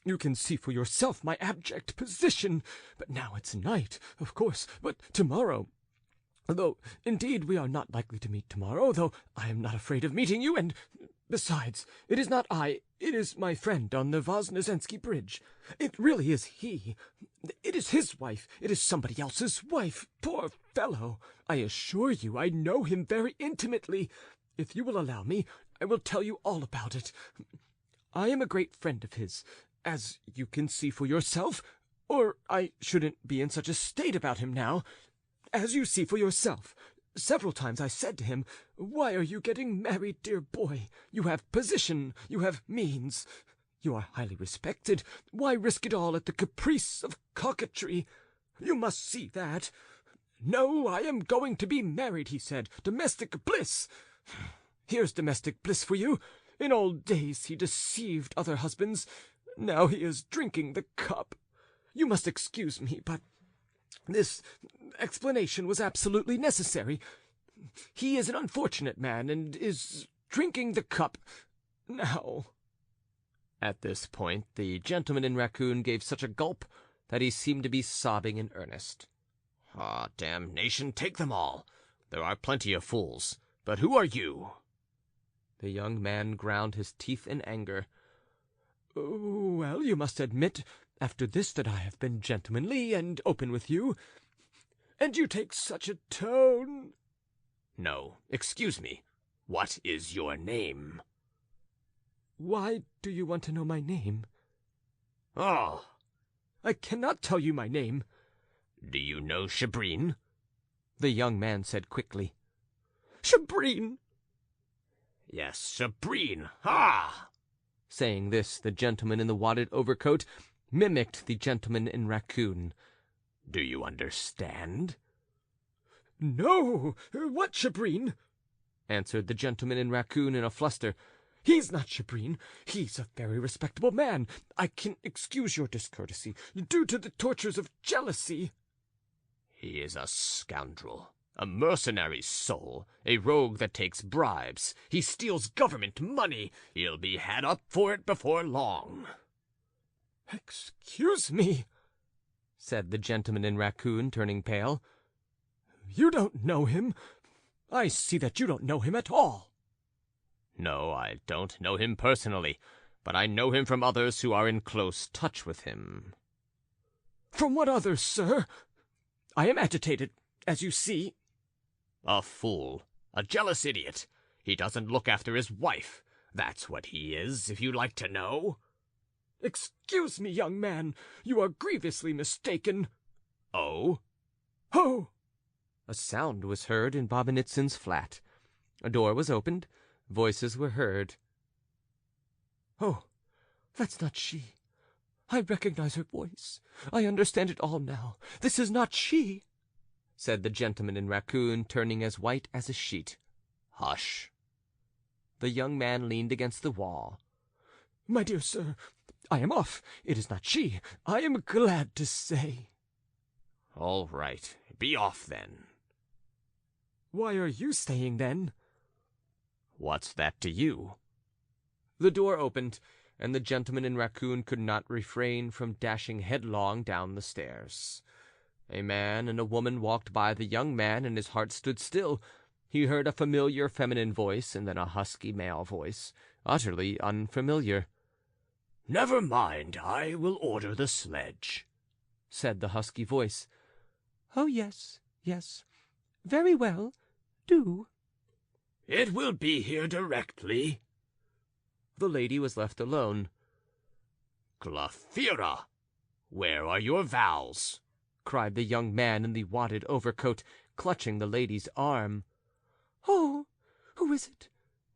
You can see for yourself my abject position. But now it's night, of course. But tomorrow... Though, indeed, we are not likely to meet tomorrow, though I am not afraid of meeting you, and, besides, it is not I, it is my friend on the Voznesensky Bridge. It really is he. It is his wife. It is somebody else's wife. Poor fellow. I assure you I know him very intimately. If you will allow me, I will tell you all about it. I am a great friend of his, as you can see for yourself, or I shouldn't be in such a state about him now. As you see for yourself, several times I said to him, "Why are you getting married, dear boy? You have position, you have means. You are highly respected. Why risk it all at the caprice of coquetry? You must see that." "No, I am going to be married," he said. "Domestic bliss. Here's domestic bliss for you. In old days he deceived other husbands. Now he is drinking the cup. You must excuse me, but this explanation was absolutely necessary. He is an unfortunate man, and is drinking the cup now." At this point the gentleman in raccoon gave such a gulp that he seemed to be sobbing in earnest. Ah, damnation take them all! There are plenty of fools, but who are you? The young man ground his teeth in anger. Well, you must admit after this that I have been gentlemanly and open with you, and you take such a tone. No, excuse me. What is your name? Why do you want to know my name? Oh, I cannot tell you my name. do you know Chabrine? The young man said quickly. Chabrine! Yes, Chabrine. Ha! Saying this, the gentleman in the wadded overcoat mimicked the gentleman in raccoon. Do you understand? No, what Chabrine? Answered the gentleman in raccoon in a fluster. He's not Chabrine. He's a very respectable man. I can excuse your discourtesy, due to the tortures of jealousy. He is a scoundrel, a mercenary soul, a rogue that takes bribes. He steals government money. He'll be had up for it before long. Excuse me, said the gentleman in raccoon, turning pale. You don't know him. I see that you don't know him at all. No, I don't know him personally, but I know him from others who are in close touch with him. From what others, sir? I am agitated, as you see. A fool, a jealous idiot. He doesn't look after his wife. That's what he is, if you'd like to know. Excuse me, young man. You are grievously mistaken. Oh? Oh! A sound was heard in Bobinitsyn's flat. A door was opened. Voices were heard. Oh, that's not she. I recognize her voice. I understand it all now. This is not she, said the gentleman in raccoon, turning as white as a sheet. Hush. The young man leaned against the wall. My dear sir, I am off. It is not she, I am glad to say. All right, be off then. Why are you staying then? What's that to you? The door opened, and the gentleman in raccoon could not refrain from dashing headlong down the stairs. A man and a woman walked by the young man, and his heart stood still. He heard a familiar feminine voice, and then a husky male voice, utterly unfamiliar. Never mind, I will order the sledge, said the husky voice. Oh, yes, yes. Very well, do. It will be here directly. The lady was left alone. Glafira, where are your vows? Cried the young man in the wadded overcoat, clutching the lady's arm. Oh, who is it?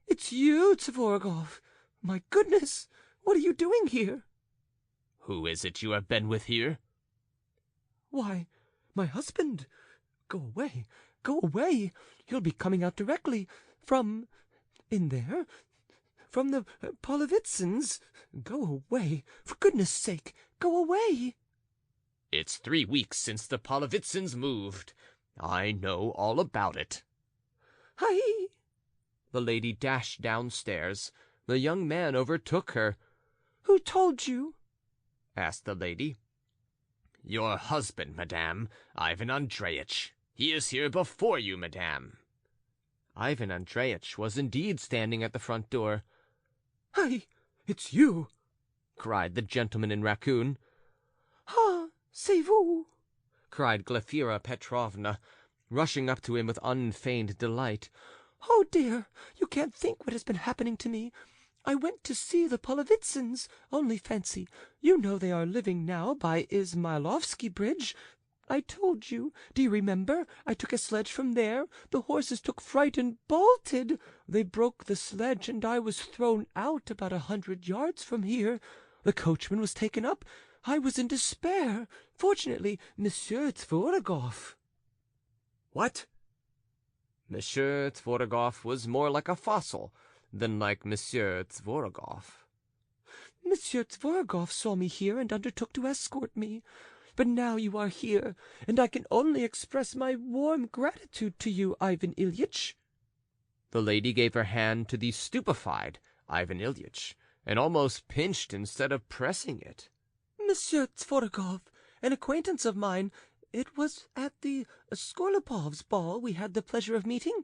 It's you, Tvorogov. My goodness, what are you doing here? Who is it you have been with here? Why, my husband. Go away, go away. He'll be coming out directly from the Polovitsyns. Go away, for goodness sake, go away. It's 3 weeks since the Polovitsyns moved. I know all about it. Hi! The lady dashed downstairs. The young man overtook her. Who told you? Asked the lady. Your husband, madame, Ivan Andreyitch. He is here before you, madame. Ivan Andreyitch was indeed standing at the front door. Hi, it's you, cried the gentleman in raccoon. Ah, c'est vous, cried Glafira Petrovna, rushing up to him with unfeigned delight. Oh dear, you can't think what has been happening to me. I went to see the Polovitsyns. Only fancy, you know they are living now by Izmailovsky Bridge. I told you. Do you remember? I took a sledge from there. The horses took fright and bolted. They broke the sledge, and I was thrown out about 100 yards from here. The coachman was taken up. I was in despair. Fortunately, Monsieur Tvorogov. What? Monsieur Tvorogov was more like a fossil than like Monsieur Tvorogov. Monsieur Tvorogov saw me here and undertook to escort me. But now you are here, and I can only express my warm gratitude to you, Ivan Ilyitch. The lady gave her hand to the stupefied Ivan Ilyitch, and almost pinched instead of pressing it. Monsieur Tvorogov, an acquaintance of mine. It was at the Skorlupovs' ball we had the pleasure of meeting.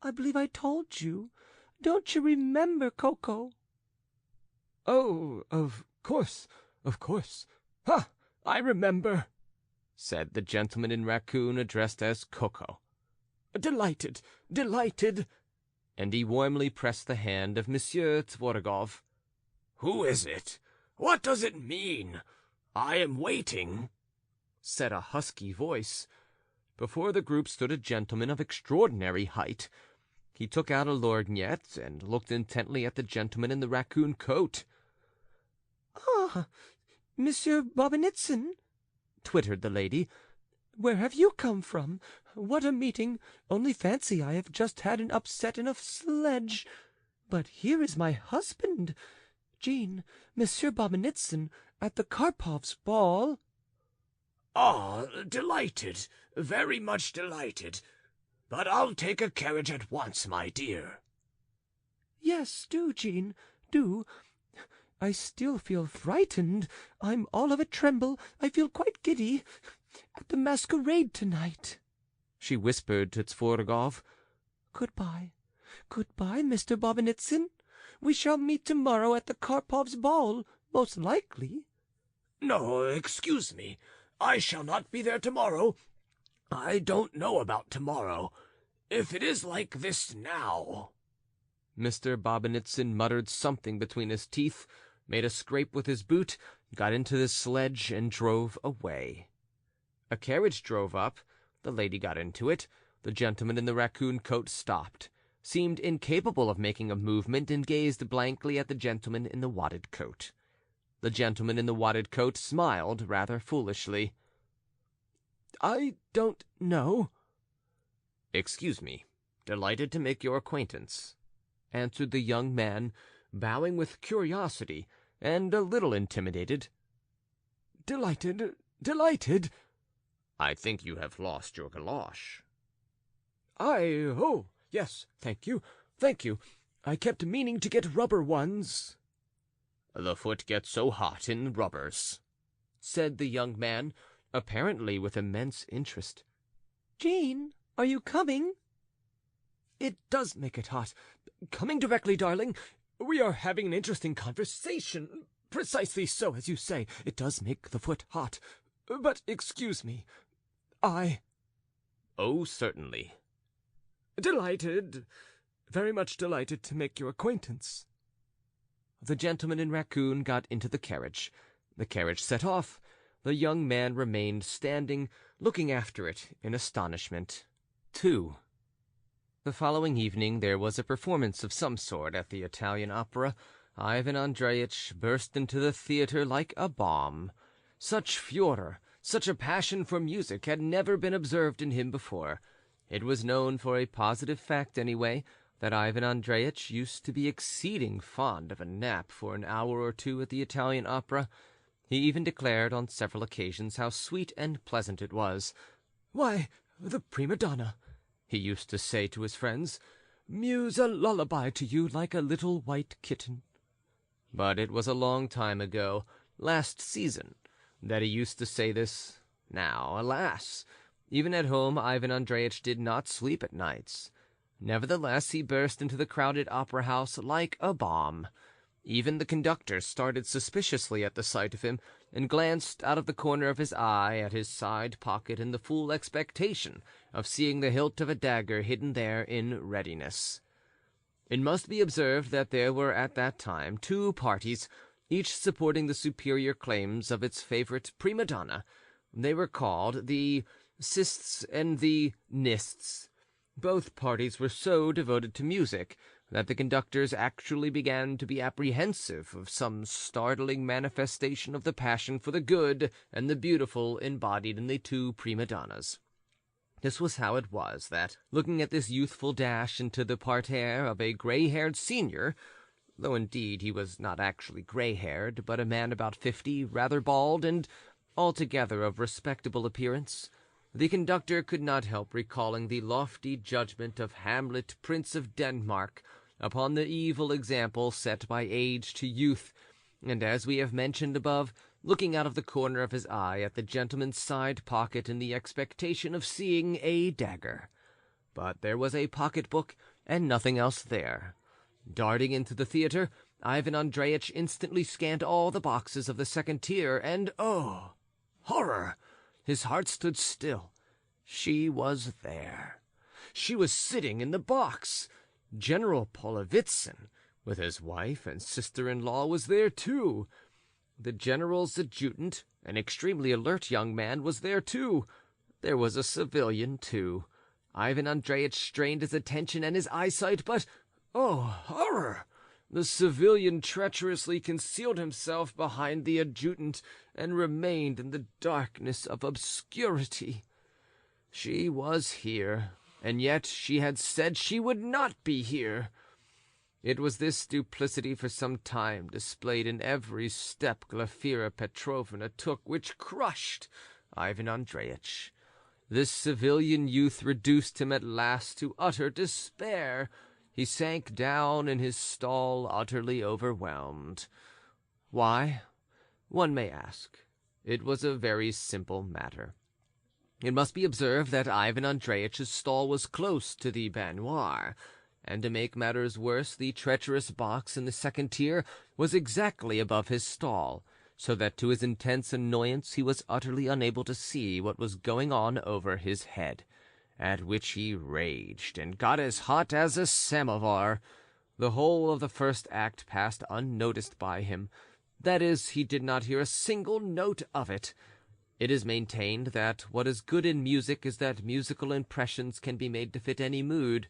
I believe I told you. Don't you remember, Coco?" "Oh, of course, of course. Ha! I remember," said the gentleman in raccoon addressed as Coco. "Delighted, delighted." And he warmly pressed the hand of Monsieur Tvorogov. "Who is it? What does it mean? I am waiting," said a husky voice. Before the group stood a gentleman of extraordinary height. He took out a lorgnette and looked intently at the gentleman in the raccoon coat. "Ah, Monsieur Bobinitsyn," twittered the lady. "Where have you come from? What a meeting! Only fancy, I have just had an upset in a sledge. But here is my husband. Jean, Monsieur Bobinitsyn, at the Karpovs' ball." "Ah, delighted, very much delighted. But I'll take a carriage at once, my dear." "Yes, do, Jean, do. I still feel frightened. I'm all of a tremble. I feel quite giddy. At the masquerade tonight," she whispered to Tvorogov. "Goodbye, goodbye, Mr. Bobinitsyn. We shall meet tomorrow at the Karpovs' ball, most likely." "No, excuse me. I shall not be there tomorrow. I don't know about tomorrow. If it is like this now—" Mr. Bobinitsyn muttered something between his teeth, made a scrape with his boot, got into the sledge, and drove away. A carriage drove up. The lady got into it. The gentleman in the raccoon coat stopped, seemed incapable of making a movement, and gazed blankly at the gentleman in the wadded coat. The gentleman in the wadded coat smiled rather foolishly. "I don't know." "Excuse me. Delighted to make your acquaintance," answered the young man, bowing with curiosity and a little intimidated. "Delighted, delighted." "I think you have lost your galosh." Oh, yes, thank you, thank you. I kept meaning to get rubber ones." "The foot gets so hot in rubbers," said the young man, apparently with immense interest. "Jean, are you coming?" "It does make it hot. Coming directly, darling. We are having an interesting conversation. Precisely so, as you say. It does make the foot hot. But excuse me. "Oh, certainly." Delighted, very much delighted to make your acquaintance." The gentleman in raccoon got into the carriage. The carriage set off. The young man remained standing, looking after it in astonishment. 2. The following evening there was a performance of some sort at the Italian Opera. Ivan Andreyitch burst into the theatre like a bomb. Such furor, such a passion for music had never been observed in him before. It was known for a positive fact, anyway, that Ivan Andreyitch used to be exceeding fond of a nap for an hour or two at the Italian Opera. He even declared on several occasions how sweet and pleasant it was. "Why, the prima donna," he used to say to his friends, "mews a lullaby to you like a little white kitten." But it was a long time ago, last season, that he used to say this. Now, alas! Even at home Ivan Andreyitch did not sleep at nights. Nevertheless, he burst into the crowded opera-house like a bomb. Even the conductor started suspiciously at the sight of him, and glanced out of the corner of his eye at his side pocket in the full expectation of seeing the hilt of a dagger hidden there in readiness. It must be observed that there were at that time 2 parties, each supporting the superior claims of its favorite prima donna. They were called the Sists and the Nists. Both parties were so devoted to music that the conductors actually began to be apprehensive of some startling manifestation of the passion for the good and the beautiful embodied in the 2 prima donnas. This was how it was that, looking at this youthful dash into the parterre of a gray-haired senior, though indeed he was not actually gray-haired, but a man about 50, rather bald, and altogether of respectable appearance, the conductor could not help recalling the lofty judgment of Hamlet, Prince of Denmark, upon the evil example set by age to youth, and, as we have mentioned above, looking out of the corner of his eye at the gentleman's side pocket in the expectation of seeing a dagger. But there was a pocket-book and nothing else there. Darting into the theatre, Ivan Andreyitch instantly scanned all the boxes of the second tier, and oh, horror! His heart stood still. She was there. She was sitting in the box. General Polovitsyn, with his wife and sister-in-law, was there too. The general's adjutant, an extremely alert young man, was there too. There was a civilian too. Ivan Andreyitch strained his attention and his eyesight, but, oh, horror! The civilian treacherously concealed himself behind the adjutant and remained in the darkness of obscurity. She was here, and yet she had said she would not be here. It was this duplicity for some time displayed in every step Glafira Petrovna took which crushed Ivan Andreyitch. This civilian youth reduced him at last to utter despair. He sank down in his stall utterly overwhelmed. Why? One may ask. It was a very simple matter. It must be observed that Ivan Andreyitch's stall was close to the baignoire, and to make matters worse, the treacherous box in the second tier was exactly above his stall, so that to his intense annoyance he was utterly unable to see what was going on over his head, at which he raged and got as hot as a samovar. The whole of the first act passed unnoticed by him. That is, he did not hear a single note of it. It is maintained that what is good in music is that musical impressions can be made to fit any mood.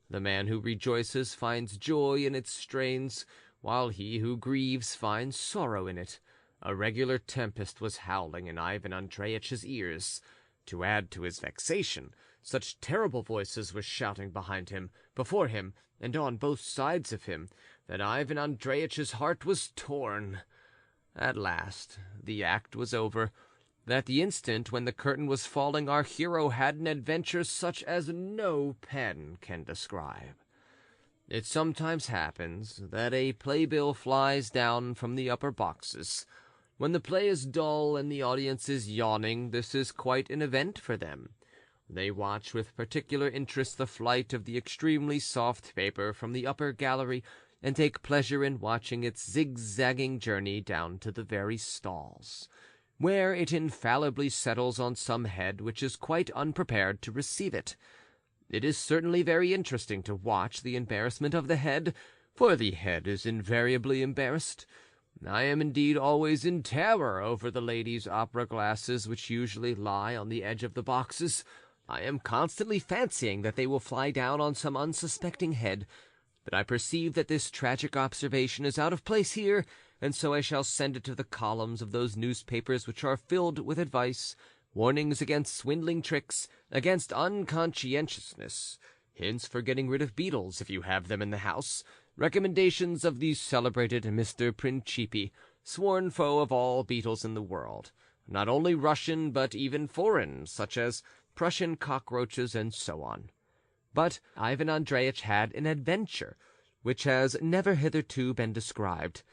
The man who rejoices finds joy in its strains, while he who grieves finds sorrow in it. A regular tempest was howling in Ivan Andreyitch's ears. To add to his vexation, such terrible voices were shouting behind him, before him, and on both sides of him, that Ivan Andreyitch's heart was torn. At last the act was over. At the instant when the curtain was falling, our hero had an adventure such as no pen can describe. It sometimes happens that a playbill flies down from the upper boxes. When the play is dull and the audience is yawning, this is quite an event for them. They watch with particular interest the flight of the extremely soft paper from the upper gallery, and take pleasure in watching its zigzagging journey down to the very stalls, where it infallibly settles on some head which is quite unprepared to receive it. It is certainly very interesting to watch the embarrassment of the head, for the head is invariably embarrassed. I am indeed always in terror over the ladies' opera glasses which usually lie on the edge of the boxes. I am constantly fancying that they will fly down on some unsuspecting head, but I perceive that this tragic observation is out of place here, and so I shall send it to the columns of those newspapers which are filled with advice, warnings against swindling tricks, against unconscientiousness, hints for getting rid of beetles if you have them in the house, recommendations of the celebrated Mr. Principi, sworn foe of all beetles in the world, not only Russian but even foreign, such as Prussian cockroaches and so on. But Ivan Andreyitch had an adventure which has never hitherto been described.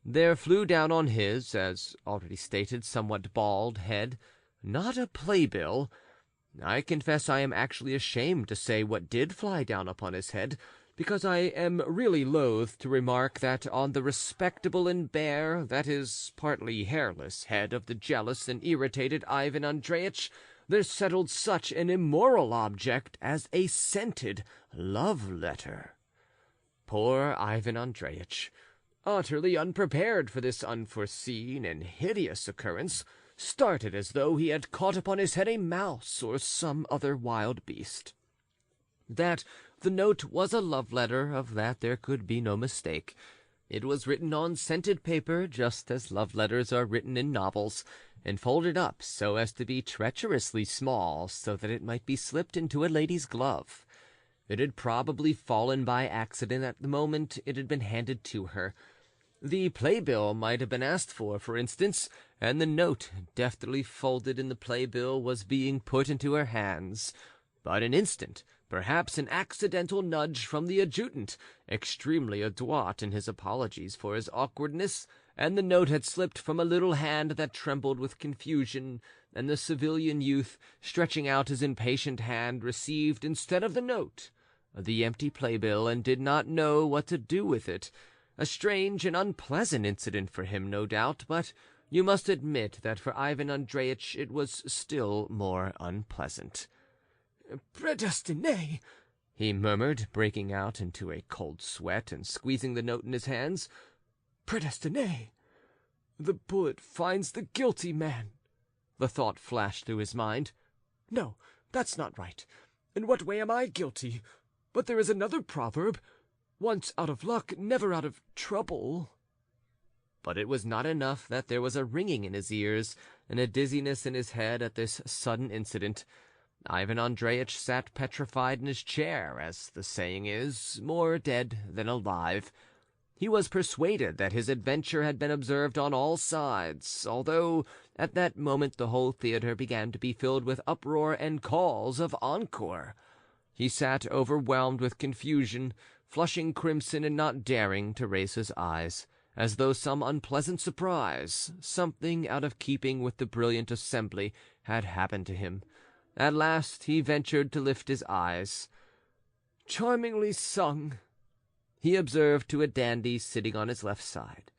There flew down on his, as already stated, somewhat bald head, not a playbill. I confess I am actually ashamed to say what did fly down upon his head, because I am really loath to remark that on the respectable and bare, that is, partly hairless, head of the jealous and irritated Ivan Andreyitch there settled such an immoral object as a scented love-letter. Poor Ivan Andreyitch, utterly unprepared for this unforeseen and hideous occurrence, started as though he had caught upon his head a mouse or some other wild beast. That the note was a love-letter, of that there could be no mistake. It was written on scented paper, just as love-letters are written in novels, and folded up so as to be treacherously small, so that it might be slipped into a lady's glove. It had probably fallen by accident at the moment it had been handed to her. The playbill might have been asked for instance, and the note, deftly folded in the playbill, was being put into her hands. But an instant Perhaps an accidental nudge from the adjutant, extremely adroit in his apologies for his awkwardness, and the note had slipped from a little hand that trembled with confusion, and the civilian youth, stretching out his impatient hand, received, instead of the note, the empty playbill, and did not know what to do with it. A strange and unpleasant incident for him, no doubt, but you must admit that for Ivan Andreyitch it was still more unpleasant. "Predestiné!" he murmured, breaking out into a cold sweat and squeezing the note in his hands. "Predestiné! The bullet finds the guilty man." The thought flashed through his mind. "No, that's not right. In what way am I guilty? But there is another proverb, 'Once out of luck, never out of trouble.'" But it was not enough that there was a ringing in his ears and a dizziness in his head at this sudden incident. Ivan Andreyitch sat petrified in his chair, as the saying is, more dead than alive. He was persuaded that his adventure had been observed on all sides, although at that moment the whole theatre began to be filled with uproar and calls of encore. He sat overwhelmed with confusion, flushing crimson and not daring to raise his eyes, as though some unpleasant surprise, something out of keeping with the brilliant assembly, had happened to him. At last he ventured to lift his eyes. "Charmingly sung," he observed to a dandy sitting on his left side.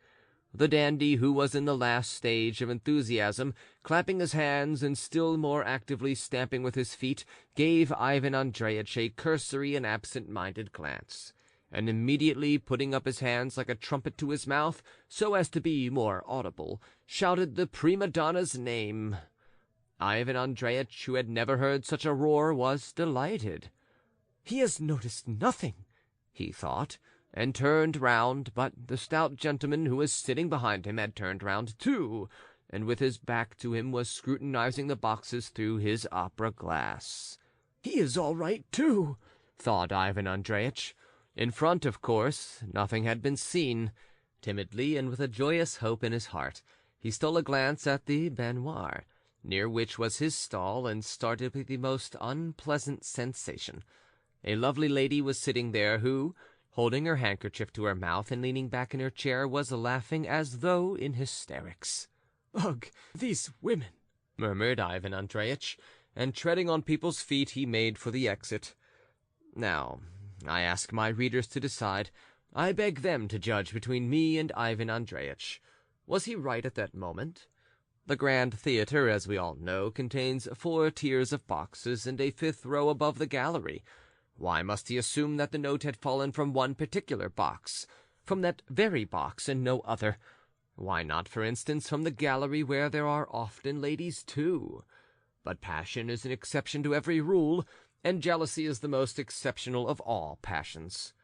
The dandy, who was in the last stage of enthusiasm, clapping his hands and still more actively stamping with his feet, gave Ivan Andreyitch a cursory and absent-minded glance, and immediately putting up his hands like a trumpet to his mouth, so as to be more audible, shouted the prima donna's name. Ivan Andreyitch, who had never heard such a roar, was delighted. "He has noticed nothing," he thought, and turned round, but the stout gentleman who was sitting behind him had turned round too, and with his back to him was scrutinizing the boxes through his opera glass. "He is all right too," thought Ivan Andreyitch. In front, of course, nothing had been seen. Timidly and with a joyous hope in his heart, he stole a glance at the baignoire, near which was his stall, and started with the most unpleasant sensation. A lovely lady was sitting there, who, holding her handkerchief to her mouth and leaning back in her chair, was laughing as though in hysterics. "Ugh, these women!" murmured Ivan Andreyitch, and treading on people's feet, he made for the exit. Now, I ask my readers to decide. I beg them to judge between me and Ivan Andreyitch. Was he right at that moment? The Grand Theatre, as we all know, contains 4 tiers of boxes and a 5th row above the gallery. Why must he assume that the note had fallen from one particular box, from that very box and no other? Why not, for instance, from the gallery, where there are often ladies too? But passion is an exception to every rule, and jealousy is the most exceptional of all passions.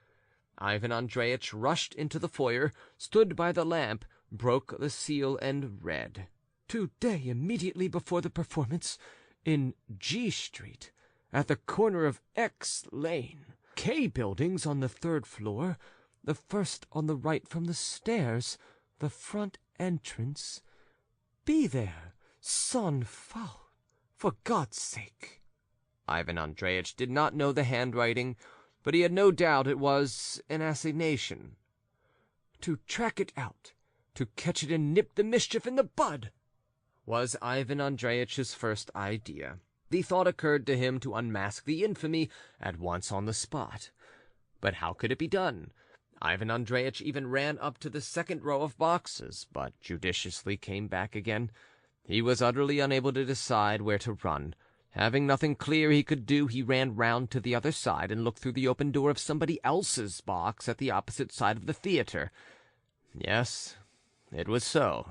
Ivan Andreyitch rushed into the foyer, stood by the lamp, broke the seal, and read: "Today, immediately before the performance, in G Street, at the corner of X Lane, K Buildings on the 3rd floor, the first on the right from the stairs, the front entrance. Be there, sans faute, for God's sake." Ivan Andreyitch did not know the handwriting, but he had no doubt it was an assignation. "To track it out, to catch it and nip the mischief in the bud," was Ivan Andreyitch's first idea. The thought occurred to him to unmask the infamy at once on the spot. But how could it be done? Ivan Andreyitch even ran up to the 2nd row of boxes, but judiciously came back again. He was utterly unable to decide where to run. Having nothing clear he could do, he ran round to the other side and looked through the open door of somebody else's box at the opposite side of the theatre. Yes, it was so.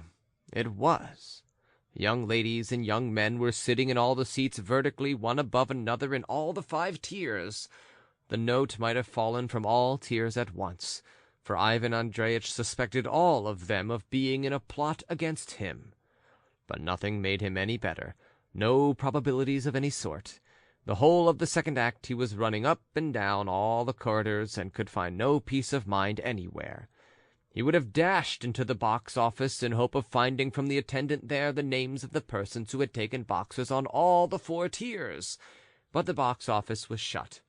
It was. Young ladies and young men were sitting in all the seats vertically, one above another, in all the 5 tiers. The note might have fallen from all tiers at once, for Ivan Andreyitch suspected all of them of being in a plot against him. But nothing made him any better, no probabilities of any sort. The whole of the 2nd act he was running up and down all the corridors, and could find no peace of mind anywhere. He would have dashed into the box office in hope of finding from the attendant there the names of the persons who had taken boxes on all the 4 tiers, but the box office was shut.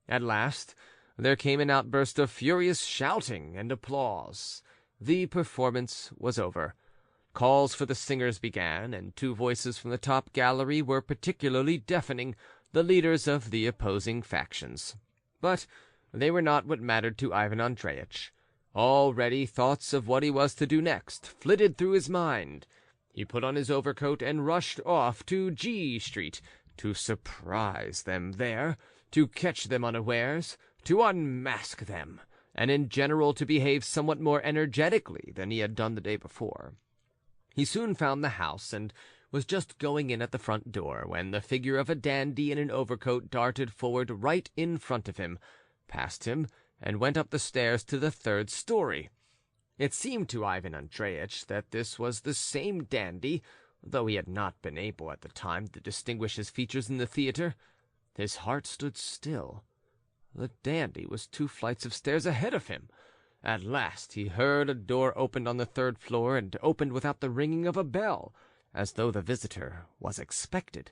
At last there came an outburst of furious shouting and applause. The performance was over. Calls for the singers began, and two voices from the top gallery were particularly deafening, the leaders of the opposing factions. But they were not what mattered to Ivan Andreyitch. Already thoughts of what he was to do next flitted through his mind. He put on his overcoat and rushed off to G Street, to surprise them there, to catch them unawares, to unmask them, and in general to behave somewhat more energetically than he had done the day before. He soon found the house, and was just going in at the front door, when the figure of a dandy in an overcoat darted forward right in front of him, passed him, and went up the stairs to the third story. It seemed to Ivan Andreyitch that this was the same dandy, though he had not been able at the time to distinguish his features in the theatre. His heart stood still. The dandy was 2 flights of stairs ahead of him. At last he heard a door opened on the 3rd floor, and opened without the ringing of a bell, as though the visitor was expected.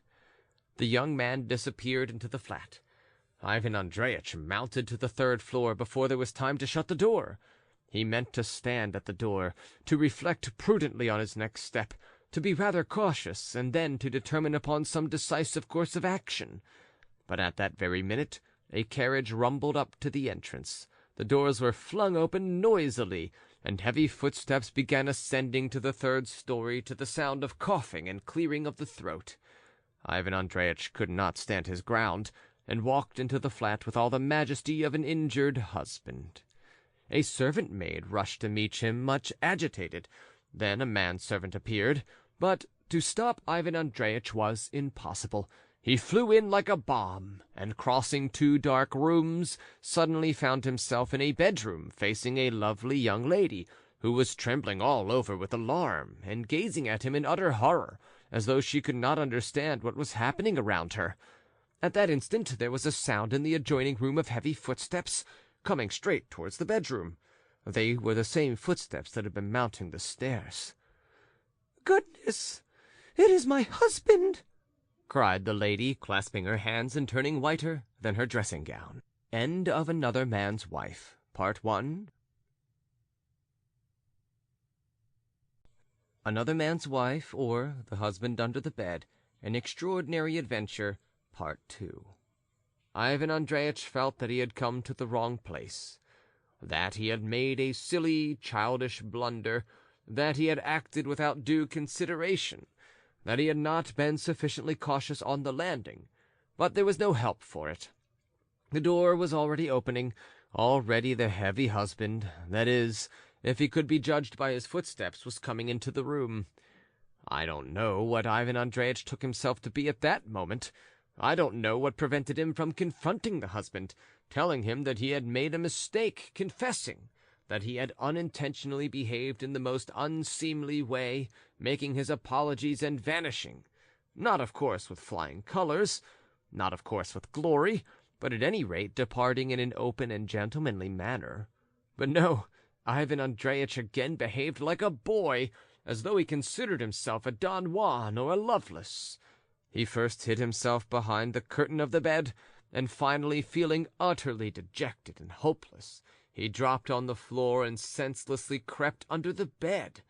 The young man disappeared into the flat. Ivan Andreyitch mounted to the 3rd floor before there was time to shut the door. He meant to stand at the door, to reflect prudently on his next step, to be rather cautious, and then to determine upon some decisive course of action. But at that very minute a carriage rumbled up to the entrance. The doors were flung open noisily, and heavy footsteps began ascending to the 3rd story to the sound of coughing and clearing of the throat. Ivan Andreyitch could not stand his ground, and walked into the flat with all the majesty of an injured husband. A servant-maid rushed to meet him, much agitated. Then a manservant appeared, but to stop Ivan Andreyitch was impossible. He flew in like a bomb, and crossing 2 dark rooms, suddenly found himself in a bedroom facing a lovely young lady, who was trembling all over with alarm, and gazing at him in utter horror, as though she could not understand what was happening around her. At that instant there was a sound in the adjoining room of heavy footsteps, coming straight towards the bedroom. They were the same footsteps that had been mounting the stairs. "Goodness! It is my husband!" cried the lady, clasping her hands and turning whiter than her dressing gown. End of Another Man's Wife, Part 1. Another Man's Wife, or The Husband Under the Bed, An Extraordinary Adventure, Part 2. Ivan Andreyitch felt that he had come to the wrong place, that he had made a silly, childish blunder, that he had acted without due consideration, that he had not been sufficiently cautious on the landing, but there was no help for it. The door was already opening, already the heavy husband, that is, if he could be judged by his footsteps, was coming into the room. I don't know what Ivan Andreyitch took himself to be at that moment. I don't know what prevented him from confronting the husband, telling him that he had made a mistake, confessing that he had unintentionally behaved in the most unseemly way, making his apologies and vanishing, not of course with flying colors, not of course with glory, but at any rate departing in an open and gentlemanly manner. But no, Ivan Andreyitch again behaved like a boy, as though he considered himself a Don Juan or a Lovelace. He first hid himself behind the curtain of the bed, and finally, feeling utterly dejected and hopeless, he dropped on the floor and senselessly crept under the bed.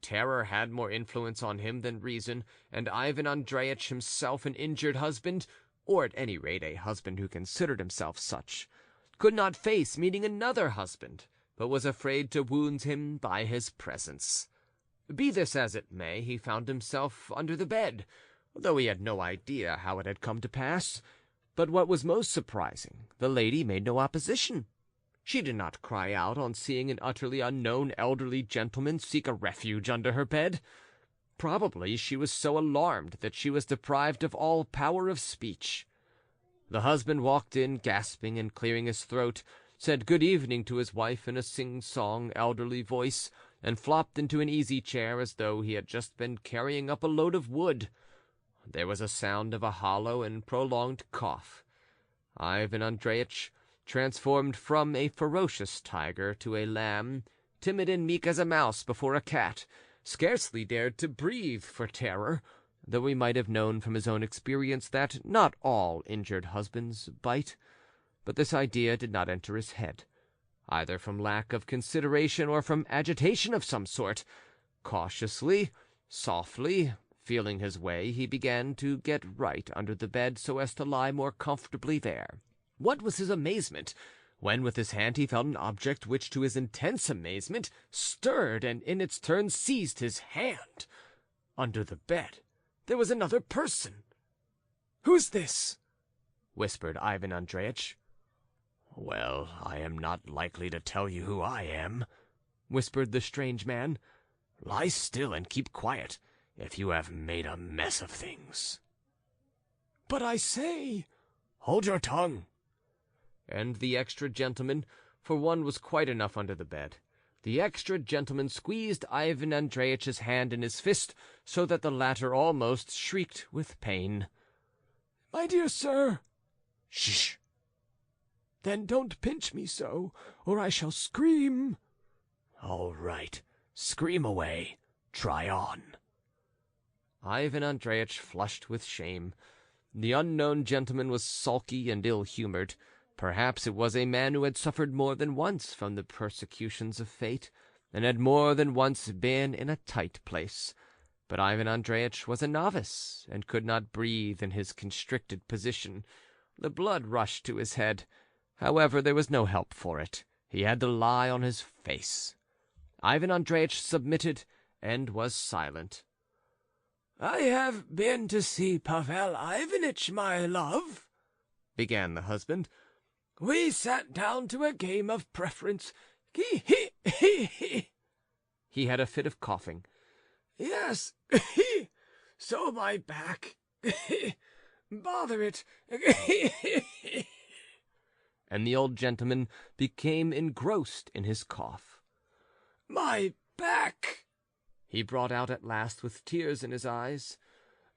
Terror had more influence on him than reason, and Ivan Andreyitch, himself an injured husband, or at any rate a husband who considered himself such, could not face meeting another husband, but was afraid to wound him by his presence. Be this as it may, he found himself under the bed, though he had no idea how it had come to pass. But what was most surprising, the lady made no opposition. She did not cry out on seeing an utterly unknown elderly gentleman seek a refuge under her bed. Probably she was so alarmed that she was deprived of all power of speech. The husband walked in, gasping and clearing his throat, said good evening to his wife in a sing-song, elderly voice, and flopped into an easy-chair as though he had just been carrying up a load of wood. There was a sound of a hollow and prolonged cough. Ivan Andreyitch, transformed from a ferocious tiger to a lamb, timid and meek as a mouse before a cat, scarcely dared to breathe for terror, though he might have known from his own experience that not all injured husbands bite. but this idea did not enter his head, either from lack of consideration or from agitation of some sort. Cautiously, softly, feeling his way, he began to get right under the bed so as to lie more comfortably there. What was his amazement when with his hand he felt an object which, to his intense amazement, stirred and in its turn seized his hand. Under the bed there was another person. "Who's this?" whispered Ivan Andreyitch. "Well, I am not likely to tell you who I am," whispered the strange man. "Lie still and keep quiet, if you have made a mess of things." "But I say—" "Hold your tongue." And the extra gentleman, for one was quite enough under the bed, the extra gentleman squeezed Ivan Andreyitch's hand in his fist, so that the latter almost shrieked with pain. "My dear sir—" "Shh!" "Then don't pinch me so, or I shall scream." "All right, scream away. Try on." Ivan Andreyitch flushed with shame. The unknown gentleman was sulky and ill-humored. Perhaps it was a man who had suffered more than once from the persecutions of fate, and had more than once been in a tight place. But Ivan Andreyitch was a novice, and could not breathe in his constricted position. The blood rushed to his head. However, there was no help for it. He had to lie on his face. Ivan Andreyitch submitted, and was silent. "I have been to see Pavel Ivanitch, my love," began the husband. "We sat down to a game of preference. He. He had a fit of coughing. Yes, so my back. Bother it. And the old gentleman became engrossed in his cough. My back, he brought out at last with tears in his eyes.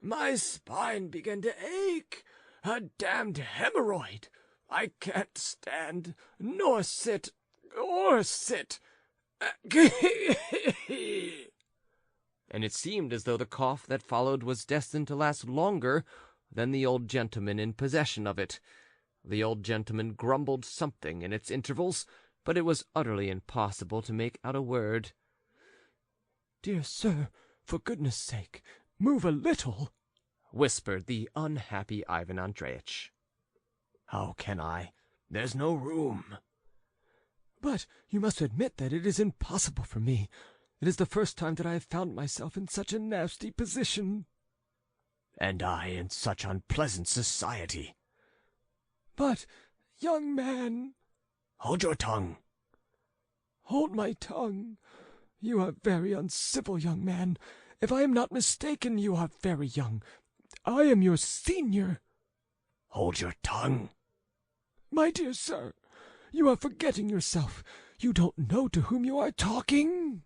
My spine began to ache. A damned hemorrhoid. I can't stand, nor sit, or sit. And it seemed as though the cough that followed was destined to last longer than the old gentleman in possession of it. The old gentleman grumbled something in its intervals, but it was utterly impossible to make out a word. "Dear sir, for goodness' sake, move a little," whispered the unhappy Ivan Andreyitch. "How can I? There's no room." "But you must admit that it is impossible for me. It is the first time that I have found myself in such a nasty position." "And I in such unpleasant society." "But, young man—" "Hold your tongue." "Hold my tongue. You are very uncivil, young man. If I am not mistaken, you are very young. I am your senior." "Hold your tongue." "My dear sir, you are forgetting yourself. You don't know to whom you are talking."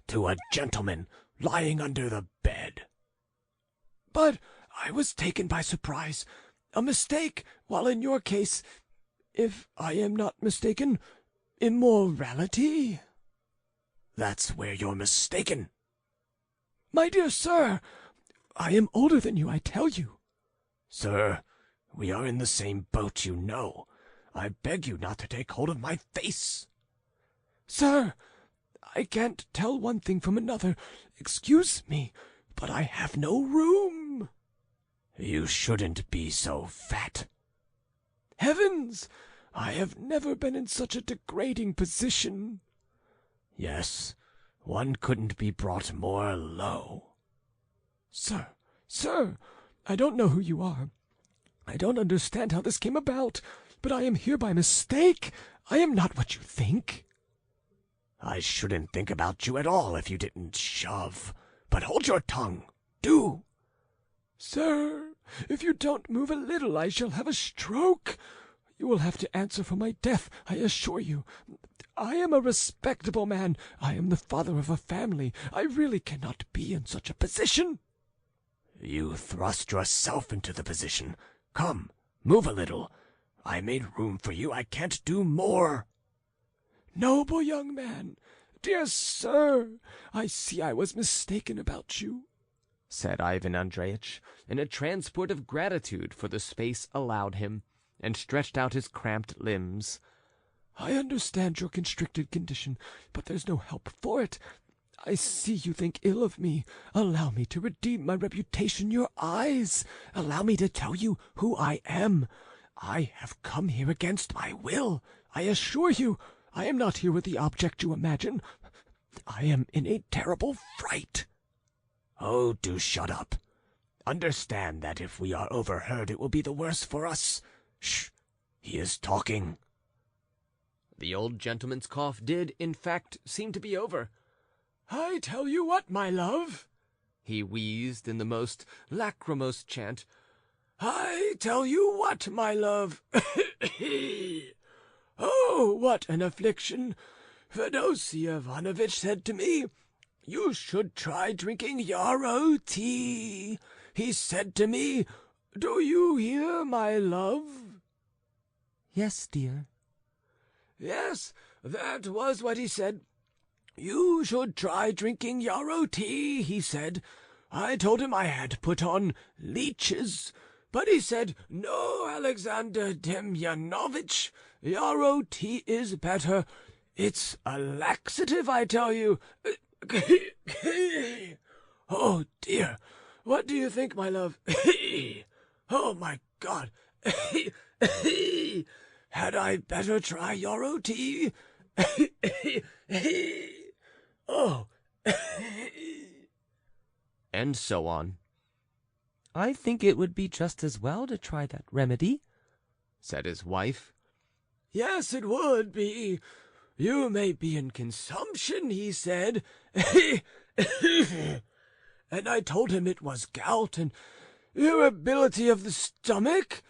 "To a gentleman lying under the bed." "But I was taken by surprise. A mistake, while in your case, if I am not mistaken, immorality." "That's where you're mistaken." "My dear sir, I am older than you, I tell you." "Sir, we are in the same boat, you know. I beg you not to take hold of my face." "Sir, I can't tell one thing from another. Excuse me, but I have no room." "You shouldn't be so fat." "Heavens! I have never been in such a degrading position." "Yes, one couldn't be brought more low." Sir, I don't know who you are. I don't understand how this came about, but I am here by mistake. I am not what you think." "I shouldn't think about you at all if you didn't shove. But hold your tongue, do." "Sir, if you don't move a little, I shall have a stroke. You will have to answer for my death, I assure you. I am a respectable man. I am the father of a family. I really cannot be in such a position." "You thrust yourself into the position. Come, move a little. I made room for you. I can't do more." "Noble young man, dear sir, I see I was mistaken about you," said Ivan Andreyitch, in a transport of gratitude for the space allowed him, and stretched out his cramped limbs. "I understand your constricted condition, but there's no help for it. I see you think ill of me. Allow me to redeem my reputation in your eyes. Allow me to tell you who I am. I have come here against my will. I assure you, I am not here with the object you imagine. I am in a terrible fright." "Oh, do shut up. Understand that if we are overheard, it will be the worse for us. Shh! He is talking." The old gentleman's cough did, in fact, seem to be over. "I tell you what, my love," he wheezed in the most lachrymose chant. "I tell you what, my love. Oh, what an affliction! Fedosey Ivanovitch said to me, 'You should try drinking yarrow tea.' He said to me, 'Do you hear, my love?'" "Yes, dear." "Yes, that was what he said. 'You should try drinking yarrow tea,' he said. I told him I had put on leeches, but he said, 'No, Alexander Demyanovitch, yarrow tea is better. It's a laxative, I tell you.' Oh, dear, what do you think, my love? Oh, my God! Had I better try yarrow tea? Oh!" And so on. "I think it would be just as well to try that remedy," said his wife. "Yes, it would be. You may be in consumption," he said. And I told him it was gout and irritability of the stomach.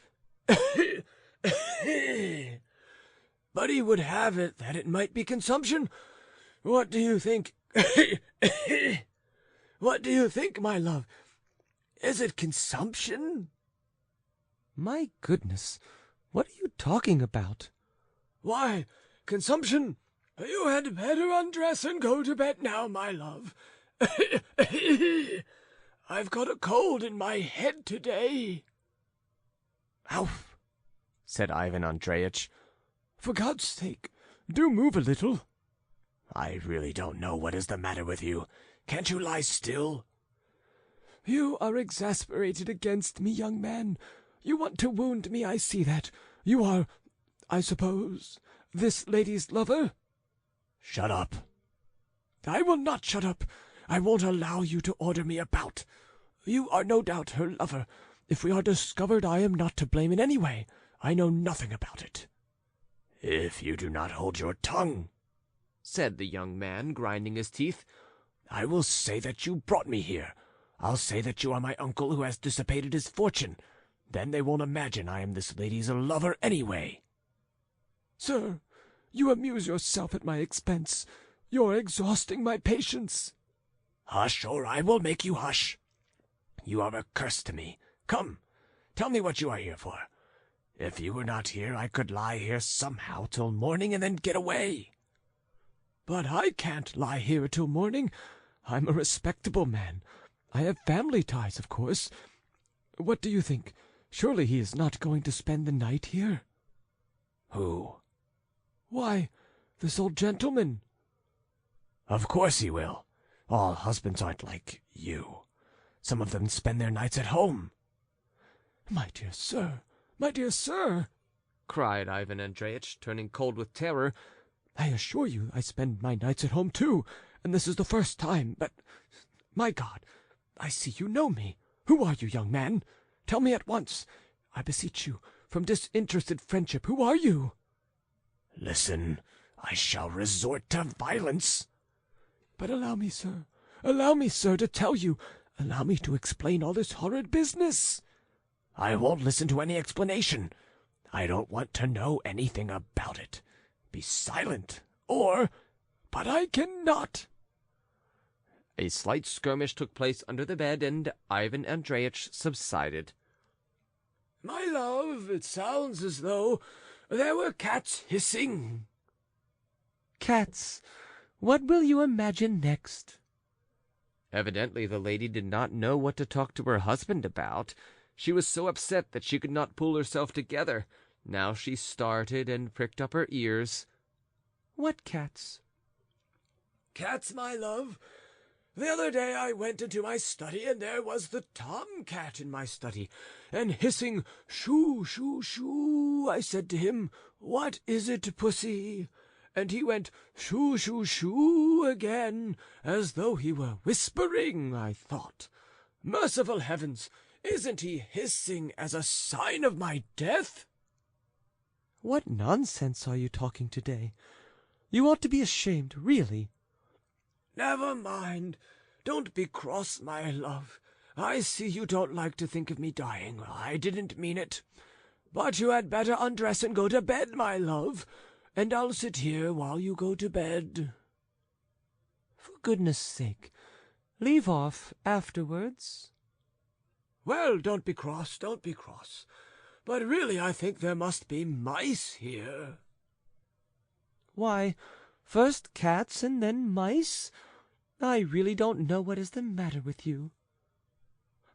But he would have it that it might be consumption. What do you think? What do you think, my love? Is it consumption?" "My goodness, what are you talking about?" "Why, consumption. You had better undress and go to bed now, my love. I've got a cold in my head today." "Ouf!" said Ivan Andreyitch. "For God's sake, do move a little." "I really don't know what is the matter with you. Can't you lie still?" "You are exasperated against me, young man. You want to wound me, I see that. You are, I suppose, this lady's lover?" "Shut up." "I will not shut up. I won't allow you to order me about. You are no doubt her lover. If we are discovered, I am not to blame in any way. I know nothing about it." "If you do not hold your tongue," said the young man, grinding his teeth, "I will say that you brought me here. I'll say that you are my uncle who has dissipated his fortune. Then they won't imagine I am this lady's lover anyway." "Sir, you amuse yourself at my expense. You're exhausting my patience." "Hush, or I will make you hush. You are a curse to me. Come, tell me what you are here for. If you were not here, I could lie here somehow till morning and then get away." "But I can't lie here till morning. I'm a respectable man. I have family ties, of course. What do you think? Surely he is not going to spend the night here?" "Who?" "Why, this old gentleman." "Of course he will. All husbands aren't like you. Some of them spend their nights at home." "My dear sir, my dear sir!" cried Ivan Andreyitch, turning cold with terror. "I assure you I spend my nights at home too, and this is the first time. But, my God, I see you know me. Who are you, young man? Tell me at once, I beseech you, from disinterested friendship. Who are you?" "Listen, I shall resort to violence." "But allow me, sir, to tell you. Allow me to explain all this horrid business." "I won't listen to any explanation. I don't want to know anything about it. Be silent, or—" "But I cannot." A slight skirmish took place under the bed, and Ivan Andreyitch subsided. "My love, it sounds as though there were cats hissing." "Cats! What will you imagine next?" Evidently the lady did not know what to talk to her husband about. She was so upset that she could not pull herself together. Now she started and pricked up her ears. "What cats?" "Cats, my love. The other day I went into my study, and there was the tom-cat in my study, and hissing, 'Shoo, shoo, shoo!' I said to him, 'What is it, pussy?' And he went, 'Shoo, shoo, shoo!' again, as though he were whispering, I thought. Merciful heavens, isn't he hissing as a sign of my death?" What nonsense are you talking today? You ought to be ashamed, really. "Never mind. Don't be cross, my love. I see you don't like to think of me dying. I didn't mean it. But you had better undress and go to bed, my love, and I'll sit here while you go to bed." For goodness sake, leave off afterwards. "Well, don't be cross, don't be cross. But really I think there must be mice here." Why, first cats and then mice? I really don't know what is the matter with you.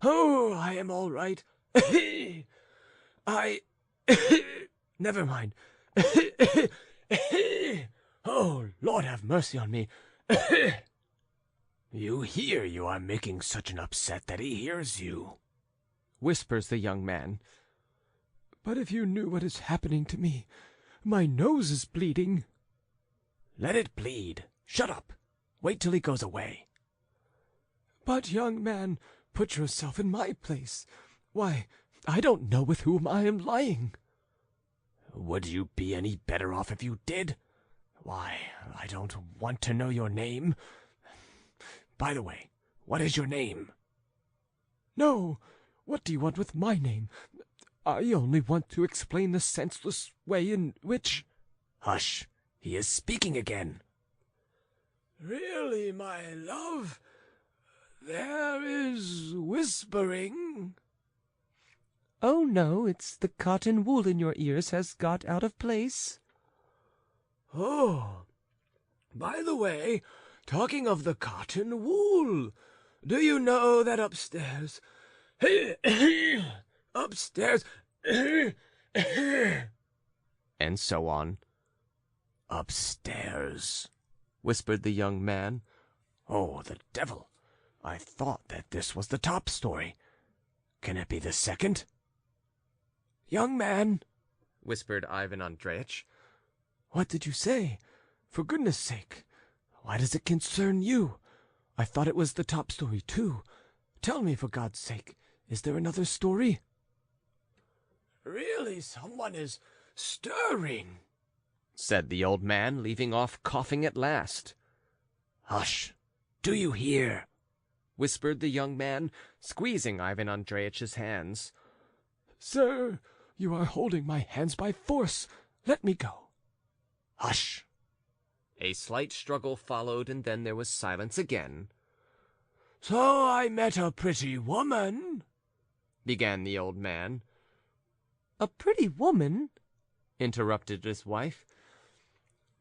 "Oh, I am all right. I... Never mind. Oh, Lord have mercy on me. You hear you are making such an upset that he hears you," whispers the young man. But if you knew what is happening to me, my nose is bleeding. "Let it bleed. Shut up. Wait till he goes away." But, young man, put yourself in my place. Why, I don't know with whom I am lying. "Would you be any better off if you did? Why, I don't want to know your name. By the way, what is your name?" No, what do you want with my name? I only want to explain the senseless way in which— "Hush, he is speaking again." "Really, my love, there is whispering." Oh, no, it's the cotton wool in your ears has got out of place. "Oh, by the way, talking of the cotton wool, do you know that upstairs, upstairs, And so on. "Upstairs," whispered the young man. "Oh, the devil! I thought that this was the top story. Can it be the second?" Young man, whispered Ivan Andreyitch. what did you say? For goodness sake, why does it concern you? I thought it was the top story, too. Tell me, for God's sake, is there another story?" "Really, someone is stirring," said the old man, leaving off coughing at last. "Hush! Do you hear?" whispered the young man, squeezing Ivan Andreyitch's hands. Sir, you are holding my hands by force. Let me go. "Hush!" A slight struggle followed, and then there was silence again. "So I met a pretty woman," began the old man. A pretty woman? Interrupted his wife.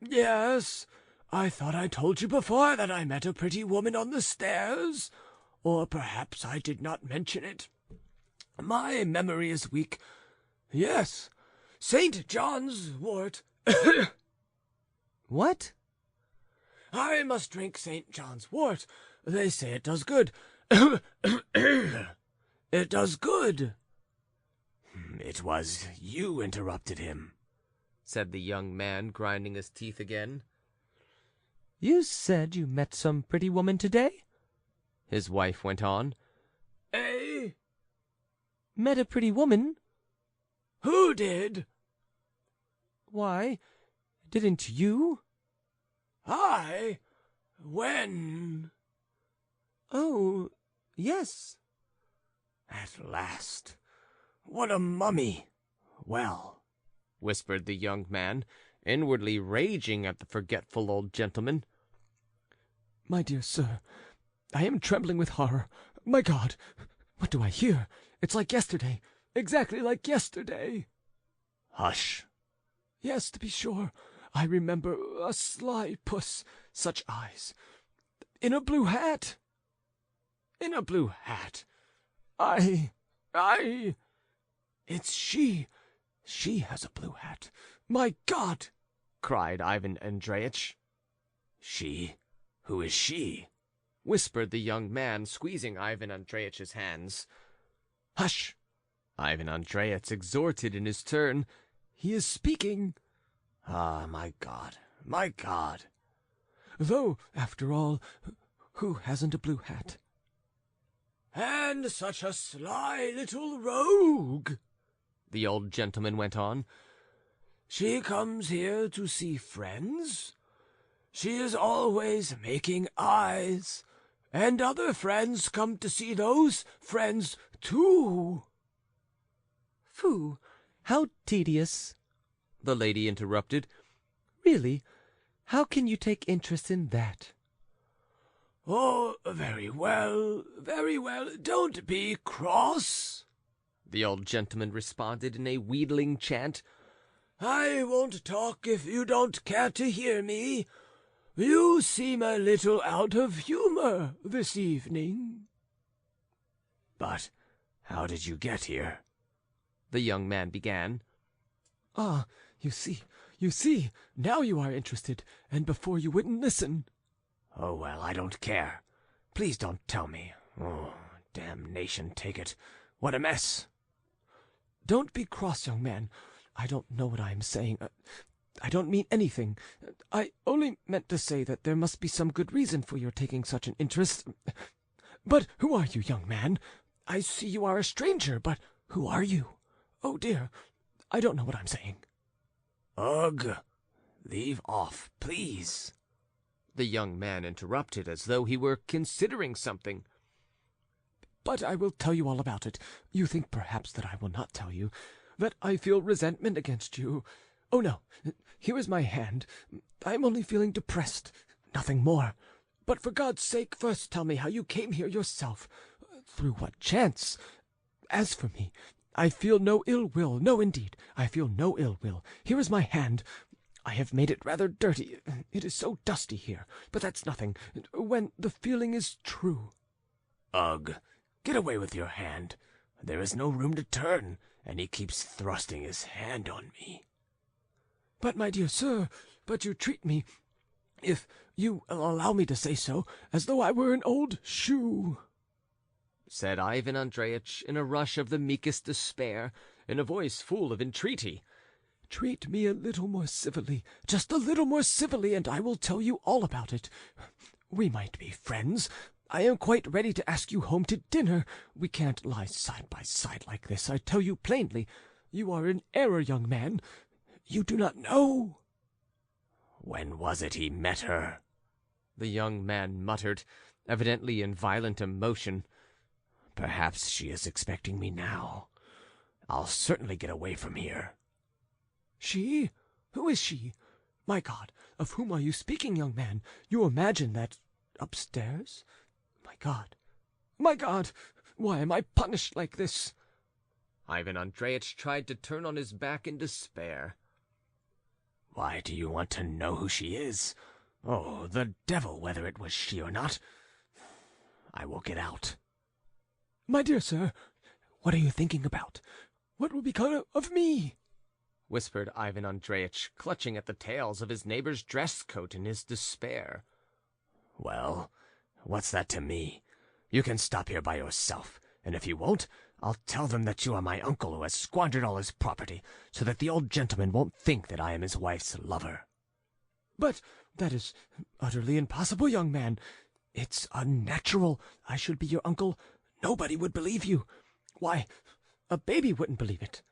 "Yes, I thought I told you before that I met a pretty woman on the stairs, or perhaps I did not mention it. My memory is weak. Yes, St. John's wort. What? I must drink St. John's wort. They say it does good. It does good." "It was you interrupted him," said the young man, grinding his teeth again. You said you met some pretty woman today? His wife went on. "Eh? Met a pretty woman? Who did?" Why, didn't you? "I? When?" Oh, yes. "At last. What a mummy! Well," whispered the young man, inwardly raging at the forgetful old gentleman. My dear sir, I am trembling with horror. My God, what do I hear? It's like yesterday, exactly like yesterday. "Hush!" Yes, to be sure, I remember a sly puss, such eyes, in a blue hat. "In a blue hat. I... It's she. She has a blue hat. My God!" cried Ivan Andreyitch. "She? Who is she?" whispered the young man, squeezing Ivan Andreyitch's hands. "Hush!" Ivan Andreyitch exhorted in his turn. "He is speaking." Ah, my God, my God! Though, after all, who hasn't a blue hat? "And such a sly little rogue," the old gentleman went on. "She comes here to see friends. She is always making eyes, and other friends come to see those friends too." "Phoo! How tedious!" the lady interrupted. "Really, how can you take interest in that?" "Oh, very well, very well. Don't be cross," the old gentleman responded in a wheedling chant. "I won't talk if you don't care to hear me. You seem a little out of humor this evening." "But how did you get here?" the young man began. "Ah, you see, now you are interested, and before you wouldn't listen." "Oh, well, I don't care. Please don't tell me. Oh, damnation take it. What a mess!" "Don't be cross, young man. I don't know what I am saying. I don't mean anything. I only meant to say that there must be some good reason for your taking such an interest. But who are you, young man? I see you are a stranger, but who are you? Oh, dear, I don't know what I'm saying." "Ugh! Leave off, please," the young man interrupted, as though he were considering something. "But I will tell you all about it. You think perhaps that I will not tell you, that I feel resentment against you. Oh, no, here is my hand. I am only feeling depressed, nothing more. But for God's sake, first tell me how you came here yourself. Through what chance? As for me, I feel no ill will. No, indeed, I feel no ill will. Here is my hand. I have made it rather dirty. It is so dusty here, but that's nothing, when the feeling is true." "Ugh! Get away with your hand. There is no room to turn, and he keeps thrusting his hand on me." "But, my dear sir, but you treat me, if you allow me to say so, as though I were an old shoe," said Ivan Andreyitch in a rush of the meekest despair, in a voice full of entreaty. "Treat me a little more civilly, just a little more civilly, and I will tell you all about it. We might be friends. I am quite ready to ask you home to dinner. We can't lie side by side like this, I tell you plainly. You are in error, young man. You do not know." "When was it he met her?" the young man muttered, evidently in violent emotion. "Perhaps she is expecting me now. I'll certainly get away from here." "She? Who is she? My God, of whom are you speaking, young man? You imagine that upstairs? My God, my God, why am I punished like this?" Ivan Andreyitch tried to turn on his back in despair. "Why do you want to know who she is? Oh, the devil whether it was she or not. I will get out." "My dear sir, what are you thinking about? What will become of me?" whispered Ivan Andreyitch, clutching at the tails of his neighbor's dress coat in his despair. "Well, what's that to me? You can stop here by yourself, and if you won't, I'll tell them that you are my uncle who has squandered all his property, so that the old gentleman won't think that I am his wife's lover." "But that is utterly impossible, young man. It's unnatural. I should be your uncle. Nobody would believe you. Why, a baby wouldn't believe it."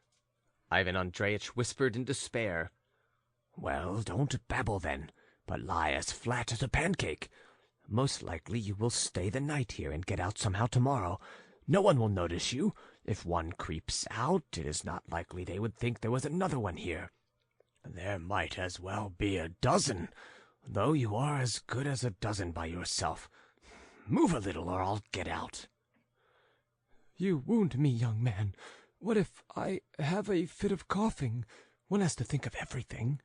Ivan Andreyitch whispered in despair. "Well, don't babble then, but lie as flat as a pancake. Most likely you will stay the night here and get out somehow tomorrow. No one will notice you. If one creeps out, it is not likely they would think there was another one here. There might as well be a dozen, though you are as good as a dozen by yourself. Move a little, or I'll get out." "You wound me, young man. What if I have a fit of coughing? One has to think of everything."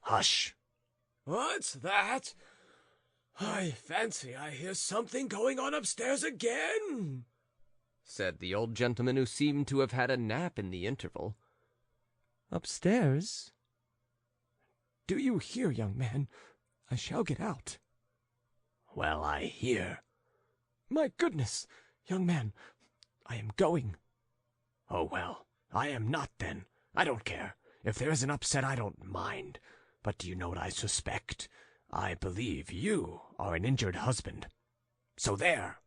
"Hush!" "What's that? I fancy I hear something going on upstairs again," said the old gentleman, who seemed to have had a nap in the interval. Upstairs? Do you hear, young man? I shall get out. Well, I hear. My goodness, young man, I am going. Oh, well, I am not then. I don't care. If there is an upset, I don't mind. But do you know what I suspect? I believe you are an injured husband. So there.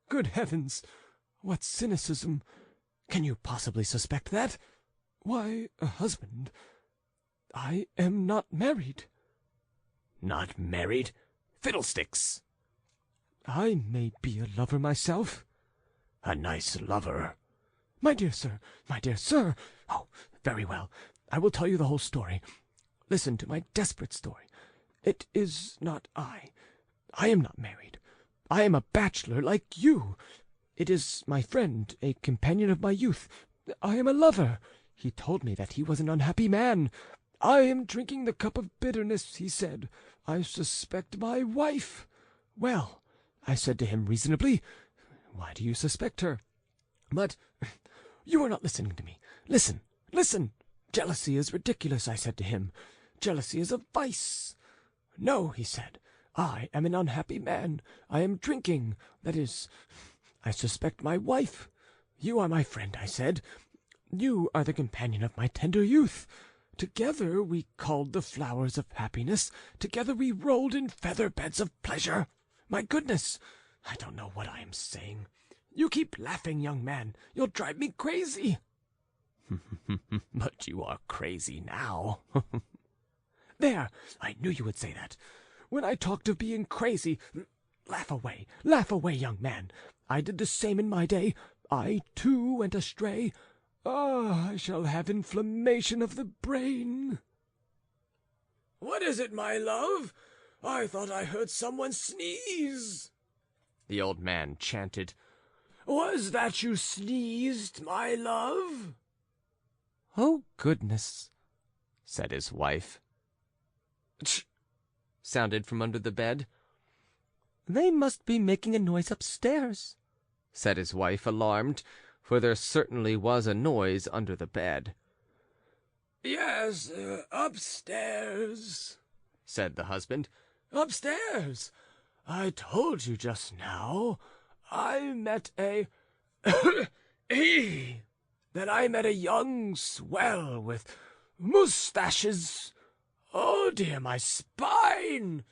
Good heavens, what cynicism! Can you possibly suspect that? Why, a husband. I am not married. Not married? Fiddlesticks! I may be a lover myself. A nice lover. My dear sir, my dear sir! Oh, very well. I will tell you the whole story. Listen to my desperate story. It is not I. I am not married. I am a bachelor like you. It is my friend, a companion of my youth. I am a lover. He told me that he was an unhappy man. I am drinking the cup of bitterness, he said. I suspect my wife. Well, I said to him reasonably, why do you suspect her? But you are not listening to me. Listen, listen. Jealousy is ridiculous, I said to him. Jealousy is a vice. No, he said. I am an unhappy man. I am drinking. That is, I suspect my wife. You are my friend, I said. You are the companion of my tender youth. Together we culled the flowers of happiness. Together we rolled in feather beds of pleasure. My goodness, I don't know what I am saying. You keep laughing, young man. You'll drive me crazy. But you are crazy now. There, I knew you would say that. When I talked of being crazy, laugh away, young man. I did the same in my day. I, too, went astray. Ah, I shall have inflammation of the brain. What is it, my love? I thought I heard someone sneeze. The old man chanted. Was that you sneezed, my love? Oh, goodness, said his wife. Tch! Sounded from under the bed. They must be making a noise upstairs, said his wife, alarmed, for there certainly was a noise under the bed. Yes, upstairs, said the husband. Upstairs. I told you just now I met a that I met a young swell with moustaches. Oh dear, my spine!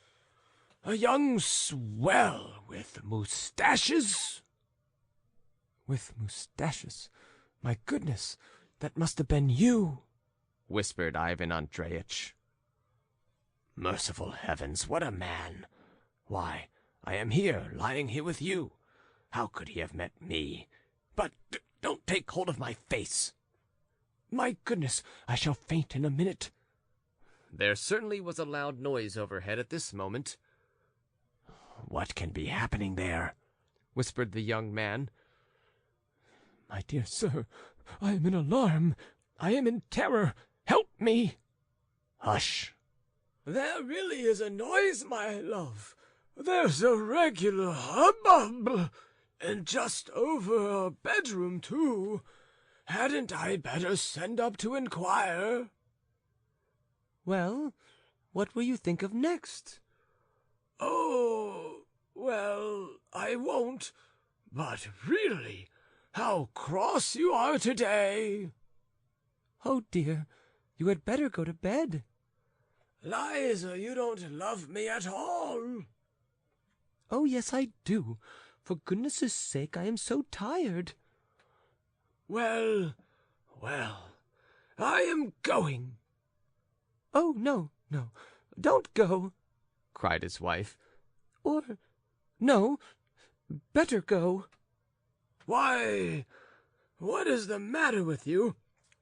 A young swell with moustaches. With moustaches? My goodness, that must have been you, whispered Ivan Andreyitch. Merciful heavens, what a man! Why, I am here, lying here with you. How could he have met me? But don't take hold of my face. My goodness, I shall faint in a minute. There certainly was a loud noise overhead at this moment. What can be happening there? Whispered the young man. My dear sir, I am in alarm. I am in terror. Help me. Hush. There really is a noise, my love. There's a regular hubbub. And just over our bedroom, too. Hadn't I better send up to inquire? Well, what will you think of next? Oh, well, I won't. But really, how cross you are today. Oh, dear, you had better go to bed. Liza, you don't love me at all. Oh, yes, I do. For goodness' sake, I am so tired. Well, I am going. Oh, no, don't go, cried his wife. Or, no, better go. Why, what is the matter with you?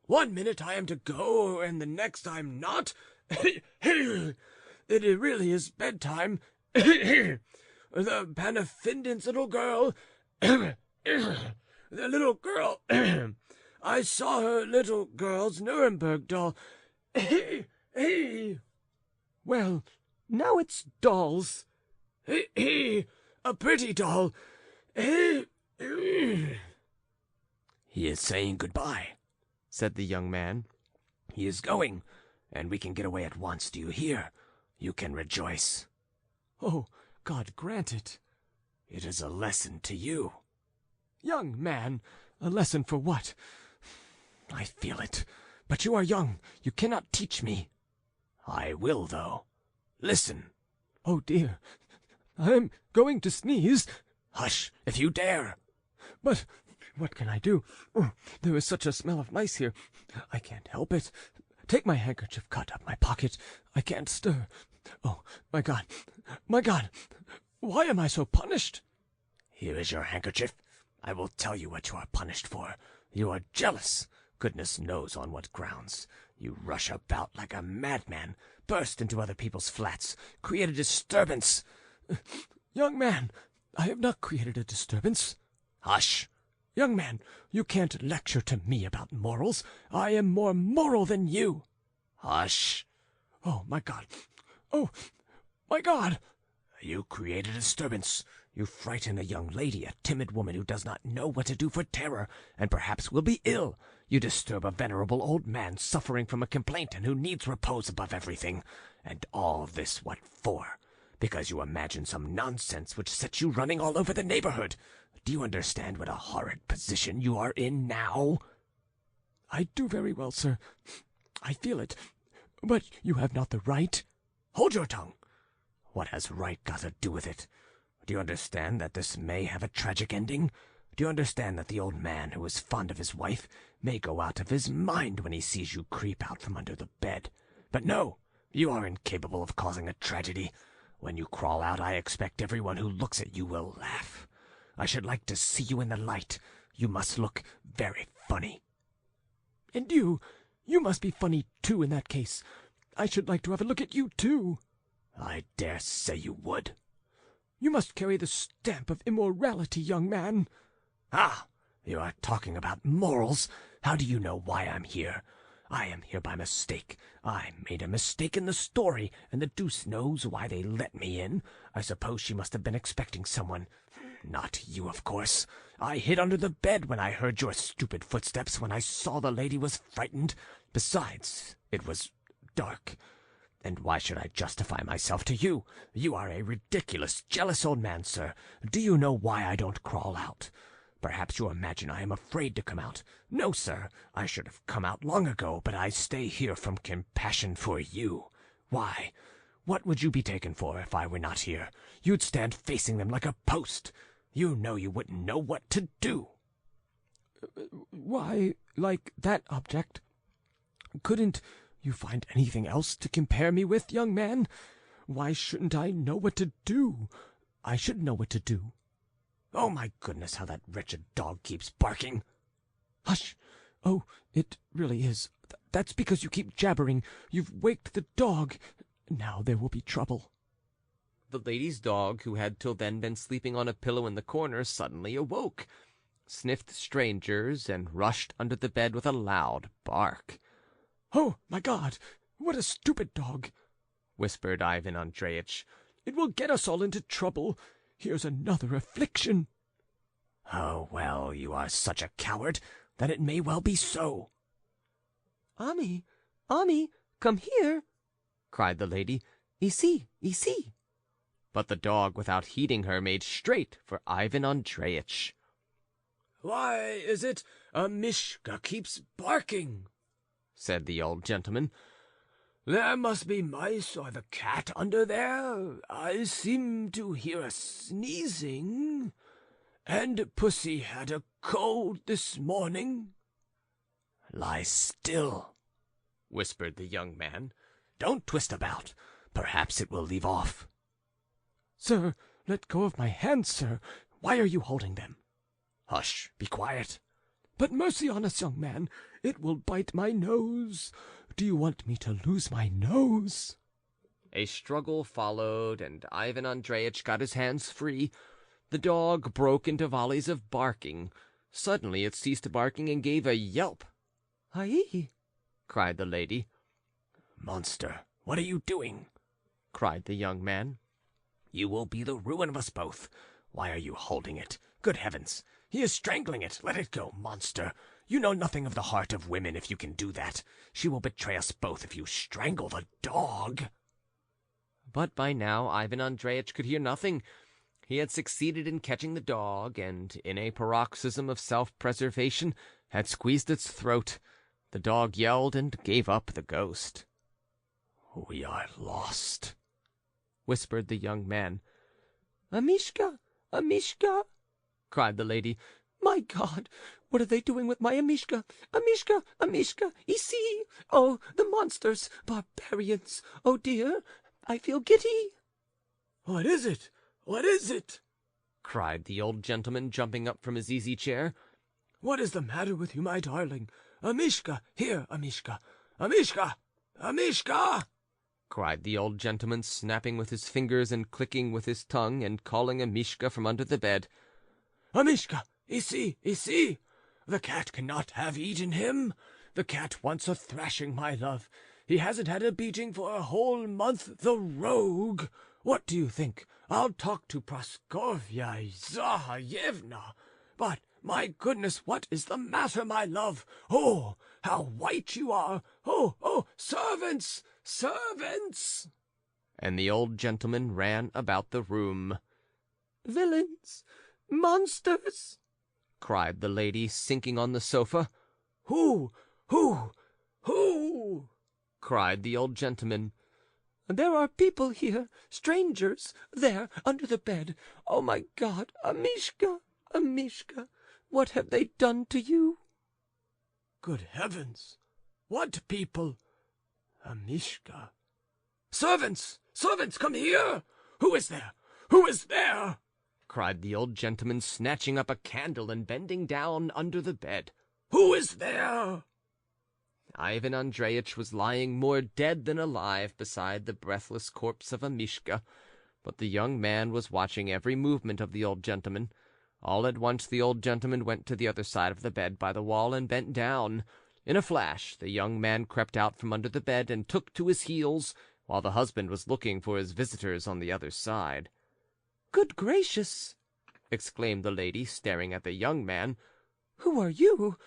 1 minute I am to go, and the next I'm not. It really is bedtime. The Panafindin's little girl, the little girl, I saw her little girl's Nuremberg doll. Well, now it's dolls. A pretty doll. He is saying goodbye, said the young man. He is going, and we can get away at once. Do you hear? You can rejoice. Oh, God grant it. It is a lesson to you. Young man, a lesson for what? I feel it. But you are young. You cannot teach me. I will, though. Listen. Oh, dear. I am going to sneeze. Hush, if you dare. But what can I do? Oh, there is such a smell of mice here. I can't help it. Take my handkerchief, cut up my pocket. I can't stir. Oh, my God. My God. Why am I so punished? Here is your handkerchief. I will tell you what you are punished for. You are jealous. Goodness knows on what grounds. You rush about like a madman, burst into other people's flats, create a disturbance. Young man, I have not created a disturbance. Hush. Young man, you can't lecture to me about morals. I am more moral than you. Hush. Oh, my God. Oh, my God. You create a disturbance. You frighten a young lady, a timid woman who does not know what to do for terror, and perhaps will be ill. You disturb a venerable old man suffering from a complaint and who needs repose above everything. And all this what for? Because you imagine some nonsense which sets you running all over the neighborhood. Do you understand what a horrid position you are in now? I do very well, sir. I feel it. But you have not the right. Hold your tongue. What has right got to do with it? Do you understand that this may have a tragic ending? Do you understand that the old man who is fond of his wife may go out of his mind when he sees you creep out from under the bed? But no, you are incapable of causing a tragedy. When you crawl out, I expect everyone who looks at you will laugh. I should like to see you in the light. You must look very funny. And you must be funny, too, in that case. I should like to have a look at you, too. I dare say you would. You must carry the stamp of immorality, young man. Ah, you are talking about morals. How do you know why I'm here? I am here by mistake. I made a mistake in the story, and the deuce knows why they let me in. I suppose she must have been expecting someone. Not you, of course. I hid under the bed when I heard your stupid footsteps, when I saw the lady was frightened. Besides, it was dark. And why should I justify myself to you? You are a ridiculous, jealous old man, sir. Do you know why I don't crawl out? Perhaps you imagine I am afraid to come out. No, sir, I should have come out long ago, but I stay here from compassion for you. Why? What would you be taken for if I were not here? You'd stand facing them like a post. You know you wouldn't know what to do. Why, like that object. Couldn't you find anything else to compare me with, young man? Why shouldn't I know what to do? I should know what to do. Oh, my goodness, how that wretched dog keeps barking. Hush! Oh, it really is. That's because you keep jabbering. You've waked the dog. Now there will be trouble. The lady's dog, who had till then been sleeping on a pillow in the corner, suddenly awoke, sniffed strangers, and rushed under the bed with a loud bark. Oh, my God! What a stupid dog! Whispered Ivan Andreyitch. It will get us all into trouble. Here's another affliction. Oh, well, you are such a coward that it may well be so. Ami, come here, cried the lady. Ici. But the dog, without heeding her, made straight for Ivan Andreyitch. Why is it Mishka keeps barking? Said the old gentleman. There must be mice or the cat under there. I seem to hear a sneezing. And Pussy had a cold this morning. Lie still, whispered the young man. Don't twist about. Perhaps it will leave off. Sir, let go of my hands, sir. Why are you holding them? Hush, be quiet. But mercy on us, young man. It will bite my nose. Do you want me to lose my nose? A struggle followed, and Ivan Andreyitch got his hands free. The dog broke into volleys of barking. Suddenly it ceased barking and gave a yelp. Aye, cried the lady. Monster, what are you doing? Cried the young man. You will be the ruin of us both. Why are you holding it? Good heavens, he is strangling it. Let it go, monster. You know nothing of the heart of women if you can do that. She will betray us both if you strangle the dog." But by now Ivan Andreyitch could hear nothing. He had succeeded in catching the dog, and in a paroxysm of self-preservation had squeezed its throat. The dog yelled and gave up the ghost. "We are lost," whispered the young man. "Amishka! Amishka!" cried the lady. "My God, what are they doing with my Amishka? Amishka! Amishka! Ici! Oh, the monsters! Barbarians! Oh, dear, I feel giddy!" "What is it? What is it?" cried the old gentleman, jumping up from his easy-chair. "What is the matter with you, my darling? Amishka! Here, Amishka! Amishka! Amishka!" cried the old gentleman, snapping with his fingers and clicking with his tongue, and calling Amishka from under the bed. "Amishka! Ici! Ici! The cat cannot have eaten him. The cat wants a thrashing, my love. He hasn't had a beating for a whole month, the rogue. What do you think? I'll talk to Praskovya Zahayevna. But, my goodness, what is the matter, my love? Oh, how white you are! Oh, servants! Servants!" And the old gentleman ran about the room. "Villains! Monsters!" cried the lady, sinking on the sofa. Who? cried the old gentleman. "There are people here, strangers, there, under the bed. Oh, my God! Amishka! Amishka! What have they done to you?" Good heavens! What people? Amishka. Servants! Servants, come here! Who is there? Who is there? cried the old gentleman, snatching up a candle and bending down under the bed. Who is there? Ivan Andreyitch was lying more dead than alive beside the breathless corpse of Amishka, but the young man was watching every movement of the old gentleman. All at once the old gentleman went to the other side of the bed by the wall and bent down. In a flash the young man crept out from under the bed and took to his heels, while the husband was looking for his visitors on the other side. "Good gracious!" exclaimed the lady, staring at the young man. "Who are you?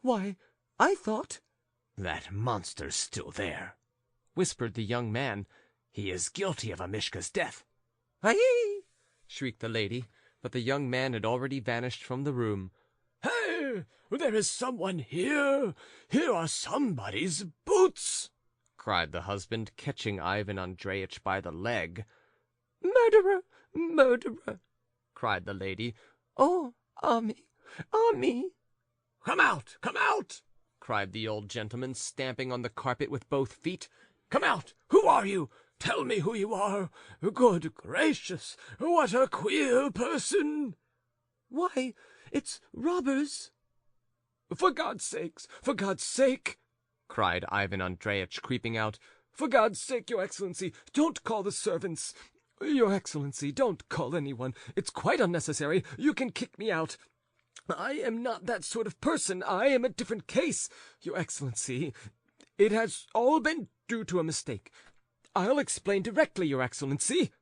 Why, I thought—" "That monster's still there," whispered the young man. "He is guilty of Amishka's death." "Aye!" shrieked the lady, but the young man had already vanished from the room. "Hey! There is someone here! Here are somebody's boots!" cried the husband, catching Ivan Andreyitch by the leg. "Murderer! Murderer!" cried the lady. "Oh, Ami! Ami!" "Come out! Come out!" cried the old gentleman, stamping on the carpet with both feet. "Come out! Who are you? Tell me who you are! Good gracious, what a queer person!" "Why, it's robbers!" For God's sake!" cried Ivan Andreyitch, creeping out. "For God's sake, your excellency, don't call the servants. Your excellency, don't call anyone. It's quite unnecessary. You can kick me out. I am not that sort of person. I am a different case. Your excellency, it has all been due to a mistake. I'll explain directly, your excellency,"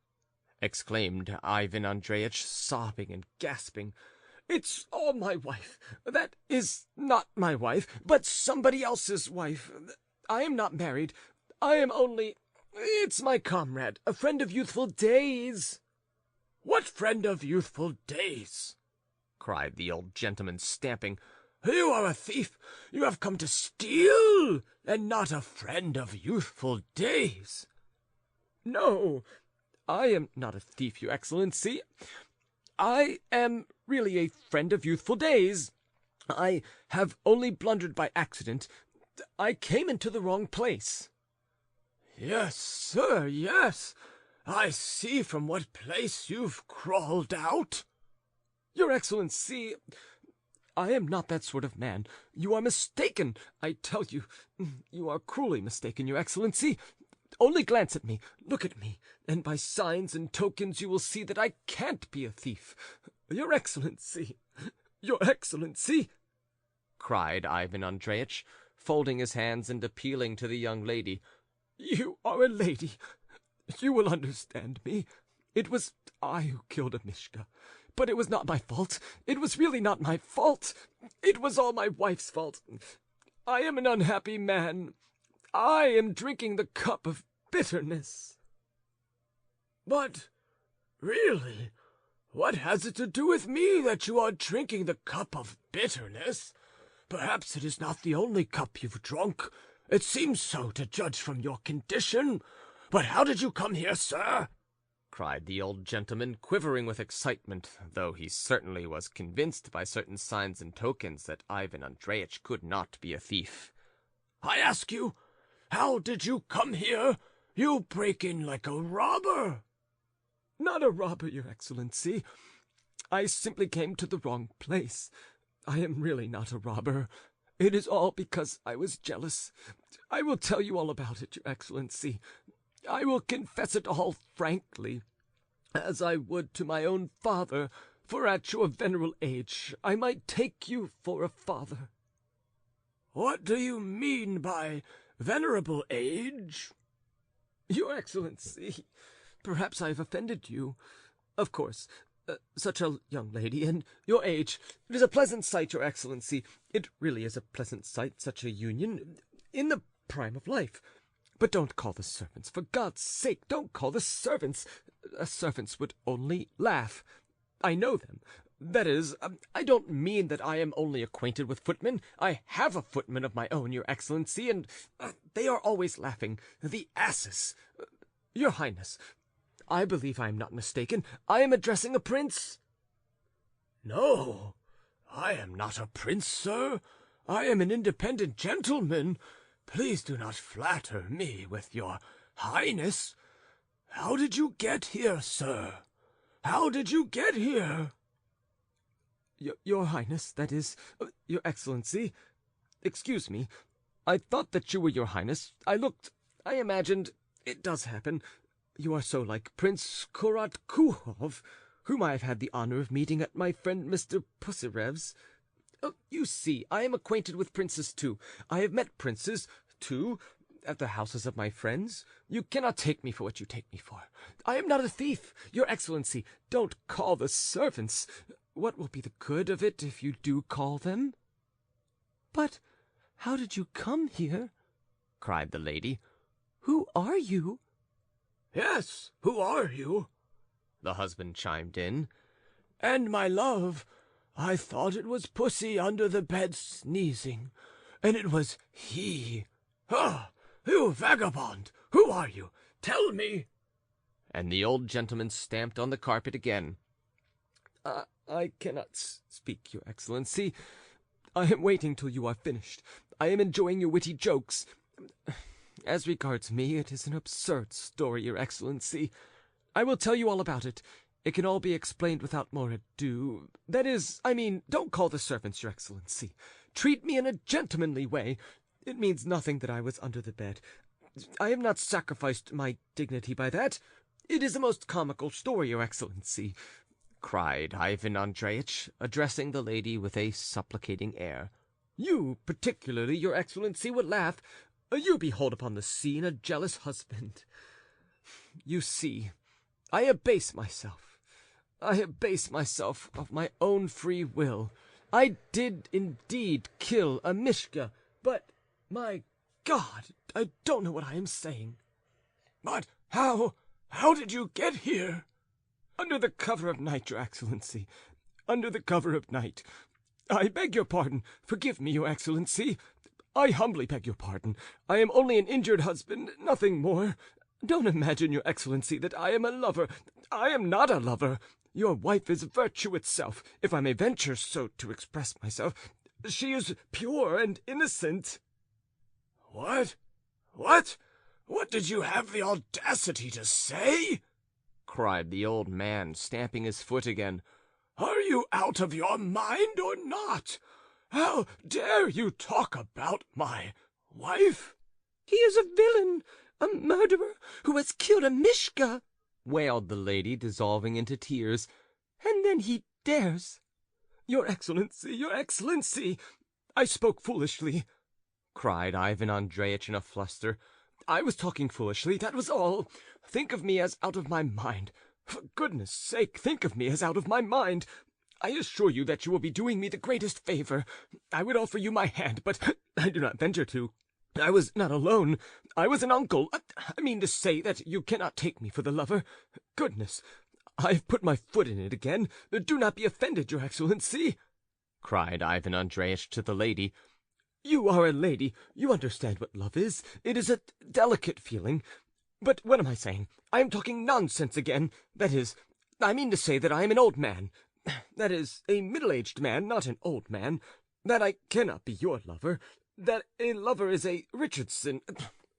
exclaimed Ivan Andreyitch, sobbing and gasping. "It's all my wife. That is not my wife, but somebody else's wife. I am not married. I am only... It's my comrade, a friend of youthful days." "What friend of youthful days?" cried the old gentleman, stamping. "You are a thief. You have come to steal, and not a friend of youthful days." "No, I am not a thief, your excellency. I am really a friend of youthful days. I have only blundered by accident. I came into the wrong place." "Yes, sir, yes. I see from what place you've crawled out." "Your excellency, I am not that sort of man. You are mistaken, I tell you. You are cruelly mistaken, your excellency. Only glance at me, look at me, and by signs and tokens you will see that I can't be a thief. Your excellency, your excellency!" cried Ivan Andreyitch, folding his hands and appealing to the young lady. "You are a lady. You will understand me. It was I who killed Amishka. but it was not my fault. It was really not my fault. It was all my wife's fault. I am an unhappy man. I am drinking the cup of bitterness." "But really, what has it to do with me that you are drinking the cup of bitterness? Perhaps it is not the only cup you've drunk. It seems so, to judge from your condition. But how did you come here, sir?" cried the old gentleman, quivering with excitement, though he certainly was convinced by certain signs and tokens that Ivan Andreyitch could not be a thief. "I ask you, how did you come here? You break in like a robber." "Not a robber, Your Excellency. I simply came to the wrong place. I am really not a robber. It is all because I was jealous. I will tell you all about it, Your Excellency. I will confess it all frankly, as I would to my own father, for at your venerable age I might take you for a father." "What do you mean by venerable age?" "Your Excellency, perhaps I have offended you. Of course, such a young lady, and your age, it is a pleasant sight, Your Excellency. It really is a pleasant sight, such a union, in the prime of life. But don't call the servants, for God's sake, don't call the servants. Servants would only laugh. I know them. That is, I don't mean that I am only acquainted with footmen. I have a footman of my own, Your Excellency, and they are always laughing. The asses! Your Highness, I believe I am not mistaken. I am addressing a prince." "No, I am not a prince, sir. I am an independent gentleman. Please do not flatter me with your highness. How did you get here, sir? How did you get here?" Your Highness, that is, Your Excellency, excuse me. I thought that you were Your Highness. I imagined, it does happen. You are so like Prince Korotkouhov, whom I have had the honor of meeting at my friend Mr. Pusyrev's. You see, I am acquainted with princes too. I have met princes too at the houses of my friends. You cannot take me for what you take me for. I am not a thief. Your Excellency, don't call the servants. What will be the good of it if you do call them?" "But how did you come here?" cried the lady. "Who are you?" "Yes, who are you?" the husband chimed in. "And my love, I thought it was Pussy under the bed sneezing, and it was he. Ah, you vagabond, who are you? Tell me." And the old gentleman stamped on the carpet again. I cannot speak, Your Excellency. I am waiting till you are finished. I am enjoying your witty jokes. As regards me, it is an absurd story, Your Excellency. I will tell you all about it. It can all be explained without more ado. That is, I mean, don't call the servants, Your Excellency. Treat me in a gentlemanly way. It means nothing that I was under the bed. I have not sacrificed my dignity by that. It is a most comical story, Your Excellency," cried Ivan Andreyitch, addressing the lady with a supplicating air. "You, particularly, Your Excellency, would laugh. You behold upon the scene a jealous husband. You see, I abase myself. I abase myself of my own free will. I did indeed kill a Mishka, but, my God, I don't know what I am saying." "But how did you get here?" "Under the cover of night, Your Excellency. Under the cover of night. I beg your pardon. Forgive me, Your Excellency. I humbly beg your pardon. I am only an injured husband, nothing more. Don't imagine, Your Excellency, that I am a lover. I am not a lover. Your wife is virtue itself, if I may venture so to express myself. She is pure and innocent." What? What did you have the audacity to say?" cried the old man, stamping his foot again. "Are you out of your mind or not? How dare you talk about my wife?" "He is a villain, a murderer, who has killed a Mishka," wailed the lady, dissolving into tears. "And then he dares—" "Your Excellency, Your Excellency! I spoke foolishly," cried Ivan Andreyitch in a fluster. "I was talking foolishly, that was all. Think of me as out of my mind. For goodness' sake, think of me as out of my mind. I assure you that you will be doing me the greatest favor. I would offer you my hand, but I do not venture to. I was not alone. I was an uncle. I mean to say that you cannot take me for the lover. Goodness, I've put my foot in it again. Do not be offended, your Excellency," cried Ivan Andreyitch to the lady. "You are a lady. You understand what love is. It is a delicate feeling. But what am I saying? I am talking nonsense again. That is, I mean to say that I am an old man. That is, a middle-aged man, not an old man. That I cannot be your lover. That a lover is a Richardson.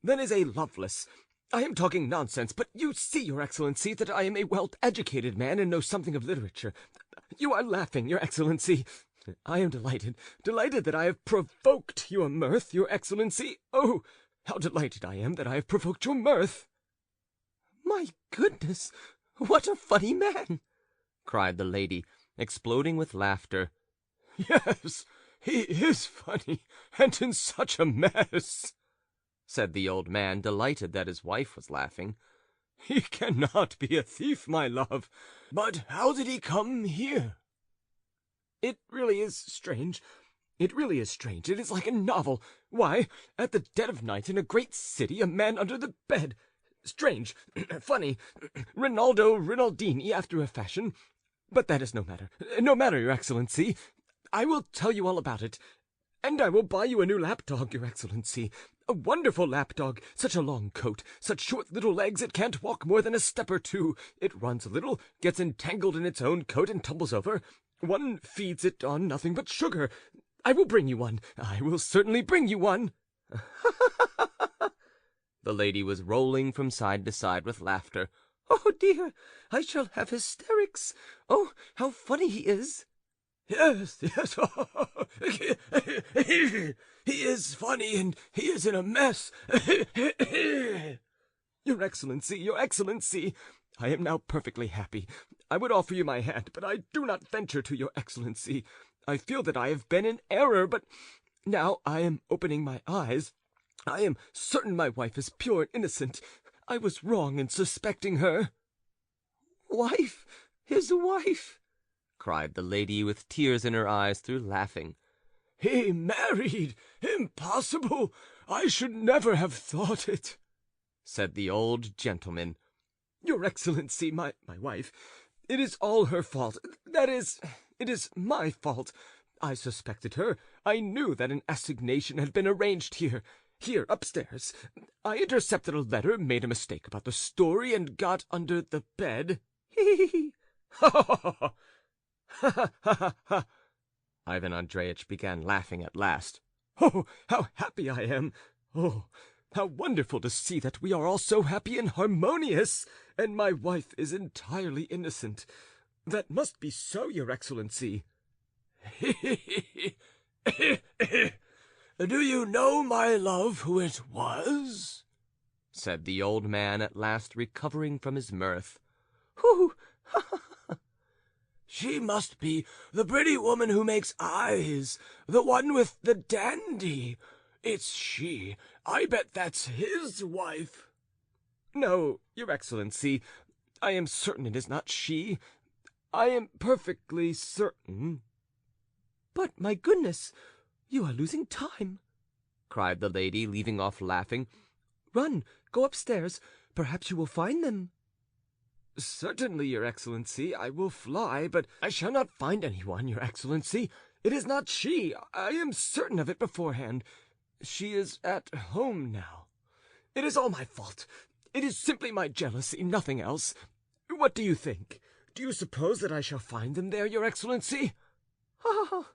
That is a Lovelace. I am talking nonsense, but you see, your Excellency, that I am a well-educated man and know something of literature. You are laughing, your Excellency. I am delighted that I have provoked your mirth, your Excellency. Oh, how delighted I am that I have provoked your mirth." "My goodness, what a funny man!" cried the lady, exploding with laughter. "Yes, he is funny, and in such a mess," said the old man, delighted that his wife was laughing. "He cannot be a thief, my love. But how did he come here?" "It really is strange. It is like a novel. Why, at the dead of night in a great city, a man under the bed. Strange, funny, Rinaldini after a fashion. But that is no matter. No matter, your Excellency. I will tell you all about it. And I will buy you a new lapdog, your Excellency. A wonderful lapdog. Such a long coat, such short little legs, it can't walk more than a step or two. It runs a little, gets entangled in its own coat and tumbles over. One feeds it on nothing but sugar. I will bring you one. I will certainly bring you one." The lady was rolling from side to side with laughter. "Oh, dear, I shall have hysterics. Oh, how funny he is!" "Yes, he is funny, and he is in a mess. Your Excellency, I am now perfectly happy. I would offer you my hand, but I do not venture to, your Excellency. I feel that I have been in error, but now I am opening my eyes. I am certain my wife is pure and innocent. I was wrong in suspecting her." "Wife, his wife!" cried the lady with tears in her eyes through laughing. "He married! Impossible! I should never have thought it," said the old gentleman. "Your Excellency, my wife, it is all her fault. That is, it is my fault. I suspected her. I knew that an assignation had been arranged here, upstairs. I intercepted a letter, made a mistake about the story, and got under the bed. Hee! Ha ha ha! Ha ha ha!" Ivan Andreyitch began laughing at last. "Oh, how happy I am! Oh, how wonderful to see that we are all so happy and harmonious, and my wife is entirely innocent. That must be so, your Excellency." "Do you know, my love, who it was?" said the old man, at last recovering from his mirth. "Who? She must be the pretty woman who makes eyes, the one with the dandy. It's she. I bet that's his wife." "No, your Excellency, I am certain it is not she. I am perfectly certain." "But, my goodness, you are losing time," cried the lady, leaving off laughing. "Run, go upstairs. Perhaps you will find them." "Certainly, your Excellency, I will fly, but I shall not find anyone, your Excellency. It is not she. I am certain of it beforehand. She is at home now. It is all my fault. It is simply my jealousy, nothing else. What do you think? Do you suppose that I shall find them there, your Excellency?" "Ha!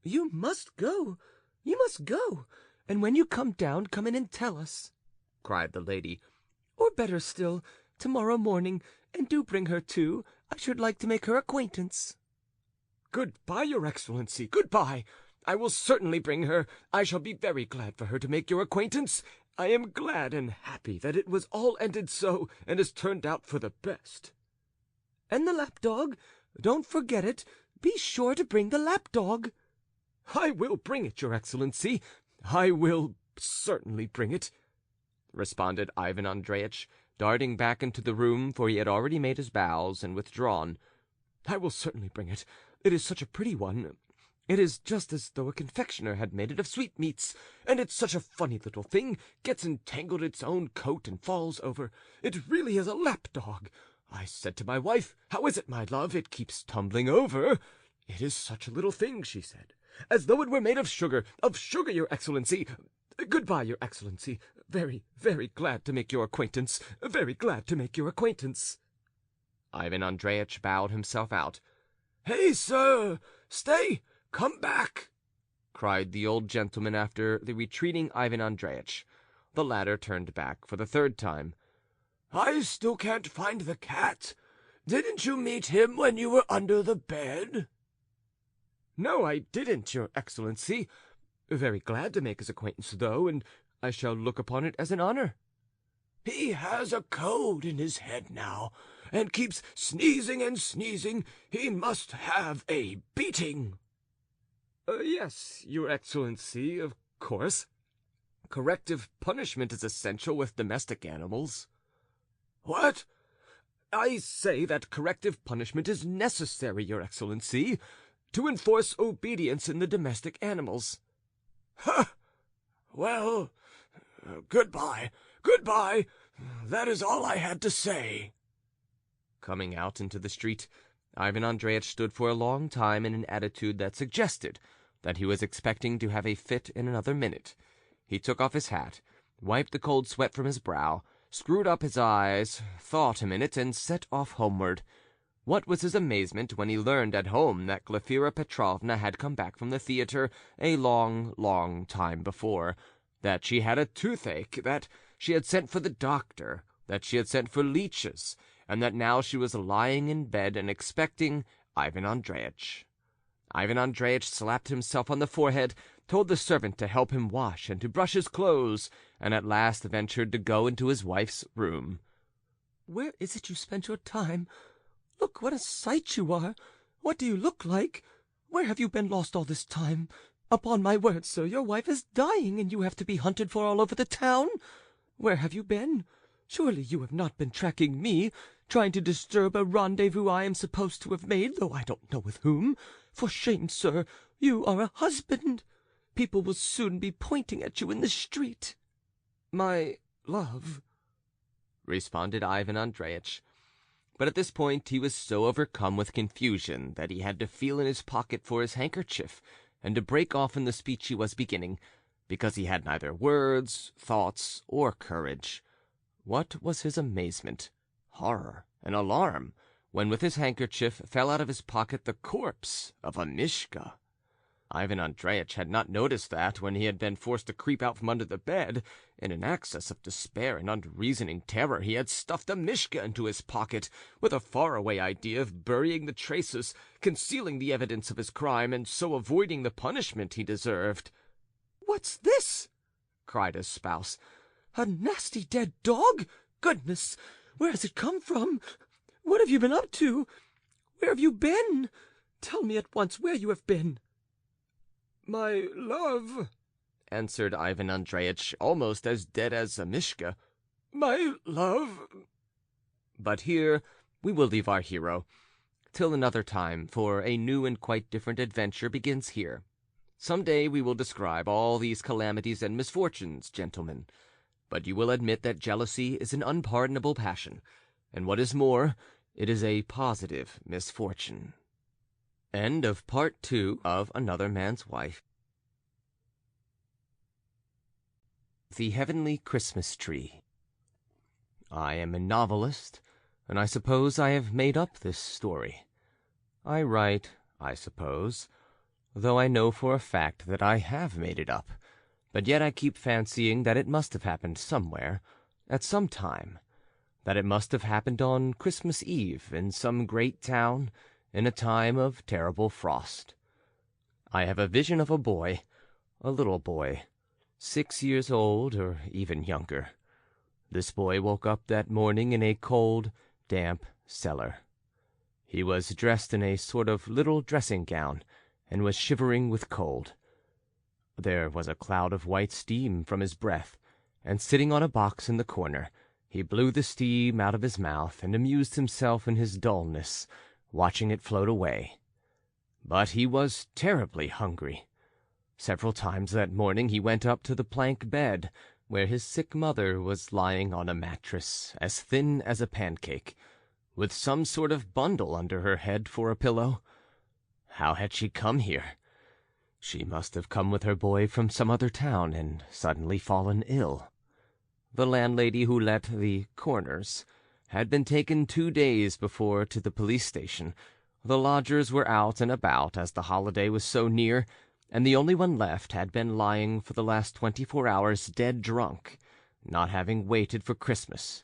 You must go. You must go. And when you come down, come in and tell us," cried the lady. "Or better still, tomorrow morning, and do bring her too. I should like to make her acquaintance." "Goodbye, your Excellency, goodbye. I will certainly bring her. I shall be very glad for her to make your acquaintance. I am glad and happy that it was all ended so, and has turned out for the best." "And the lapdog? Don't forget it. Be sure to bring the lapdog." "I will bring it, your Excellency. I will certainly bring it." responded Ivan Andreyitch, darting back into the room, for he had already made his bows and withdrawn. "I will certainly bring it. It is such a pretty one. It is just as though a confectioner had made it of sweetmeats, and it's such a funny little thing, gets entangled in its own coat and falls over. It really is a lapdog. I said to my wife, 'How is it, my love? It keeps tumbling over.' 'It is such a little thing,' she said, 'as though it were made of sugar, your Excellency. Goodbye, your Excellency. Very, very glad to make your acquaintance. Very glad to make your acquaintance." Ivan Andreyitch bowed himself out. "Hey, sir! Stay! Come back!" cried the old gentleman after the retreating Ivan Andreyitch. The latter turned back for the third time. "I still can't find the cat. Didn't you meet him when you were under the bed?" "No, I didn't, your Excellency. Very glad to make his acquaintance, though, and I shall look upon it as an honor." "He has a cold in his head now, and keeps sneezing and sneezing. He must have a beating." Yes, your Excellency, of course. Corrective punishment is essential with domestic animals." "What?" "I say that corrective punishment is necessary, your Excellency, to enforce obedience in the domestic animals." "Ha! Well, goodbye, goodbye. That is all I had to say." Coming out into the street, Ivan Andreyitch stood for a long time in an attitude that suggested that he was expecting to have a fit in another minute. He took off his hat, wiped the cold sweat from his brow, screwed up his eyes, thought a minute, and set off homeward. What was his amazement when he learned at home that Glafira Petrovna had come back from the theatre a long, long time before, that she had a toothache, that she had sent for the doctor, that she had sent for leeches, and that now she was lying in bed and expecting Ivan Andreyitch. Ivan Andreyitch slapped himself on the forehead, told the servant to help him wash and to brush his clothes, and at last ventured to go into his wife's room. "Where is it you spend your time? Look what a sight you are! What do you look like? Where have you been lost all this time? Upon my word, sir, your wife is dying, and you have to be hunted for all over the town. Where have you been? Surely you have not been tracking me, trying to disturb a rendezvous I am supposed to have made, though I don't know with whom. For shame, sir, you are a husband. People will soon be pointing at you in the street." "My love," responded Ivan Andreyitch. But at this point he was so overcome with confusion that he had to feel in his pocket for his handkerchief and to break off in the speech he was beginning, because he had neither words, thoughts, or courage. What was his amazement, horror, and alarm, when with his handkerchief fell out of his pocket the corpse of Amishka. Ivan Andreyitch had not noticed that, when he had been forced to creep out from under the bed, in an access of despair and unreasoning terror, he had stuffed Amishka into his pocket, with a faraway idea of burying the traces, concealing the evidence of his crime, and so avoiding the punishment he deserved. "What's this?" cried his spouse. "A nasty dead dog? Goodness! Where has it come from? What have you been up to? Where have you been? Tell me at once where you have been." "My love," answered Ivan Andreyitch, almost as dead as Amishka, "my love—" But here we will leave our hero, till another time, for a new and quite different adventure begins here. Some day we will describe all these calamities and misfortunes, gentlemen, but you will admit that jealousy is an unpardonable passion, and what is more, it is a positive misfortune. End of Part 2 of Another Man's Wife. The Heavenly Christmas Tree. I am a novelist, and I suppose I have made up this story. I write, I suppose, though I know for a fact that I have made it up, but yet I keep fancying that it must have happened somewhere, at some time, that it must have happened on Christmas Eve in some great town, in a time of terrible frost. I have a vision of a boy, a little boy, 6 years old or even younger. This boy woke up that morning in a cold, damp cellar. He was dressed in a sort of little dressing gown, and was shivering with cold. There was a cloud of white steam from his breath, and sitting on a box in the corner, he blew the steam out of his mouth and amused himself in his dullness, watching it float away. But he was terribly hungry. Several times that morning he went up to the plank bed, where his sick mother was lying on a mattress as thin as a pancake, with some sort of bundle under her head for a pillow. How had she come here? She must have come with her boy from some other town and suddenly fallen ill. The landlady who let the Corners had been taken 2 days before to the police station. The lodgers were out and about, as the holiday was so near, and the only one left had been lying for the last 24 hours dead drunk, not having waited for Christmas.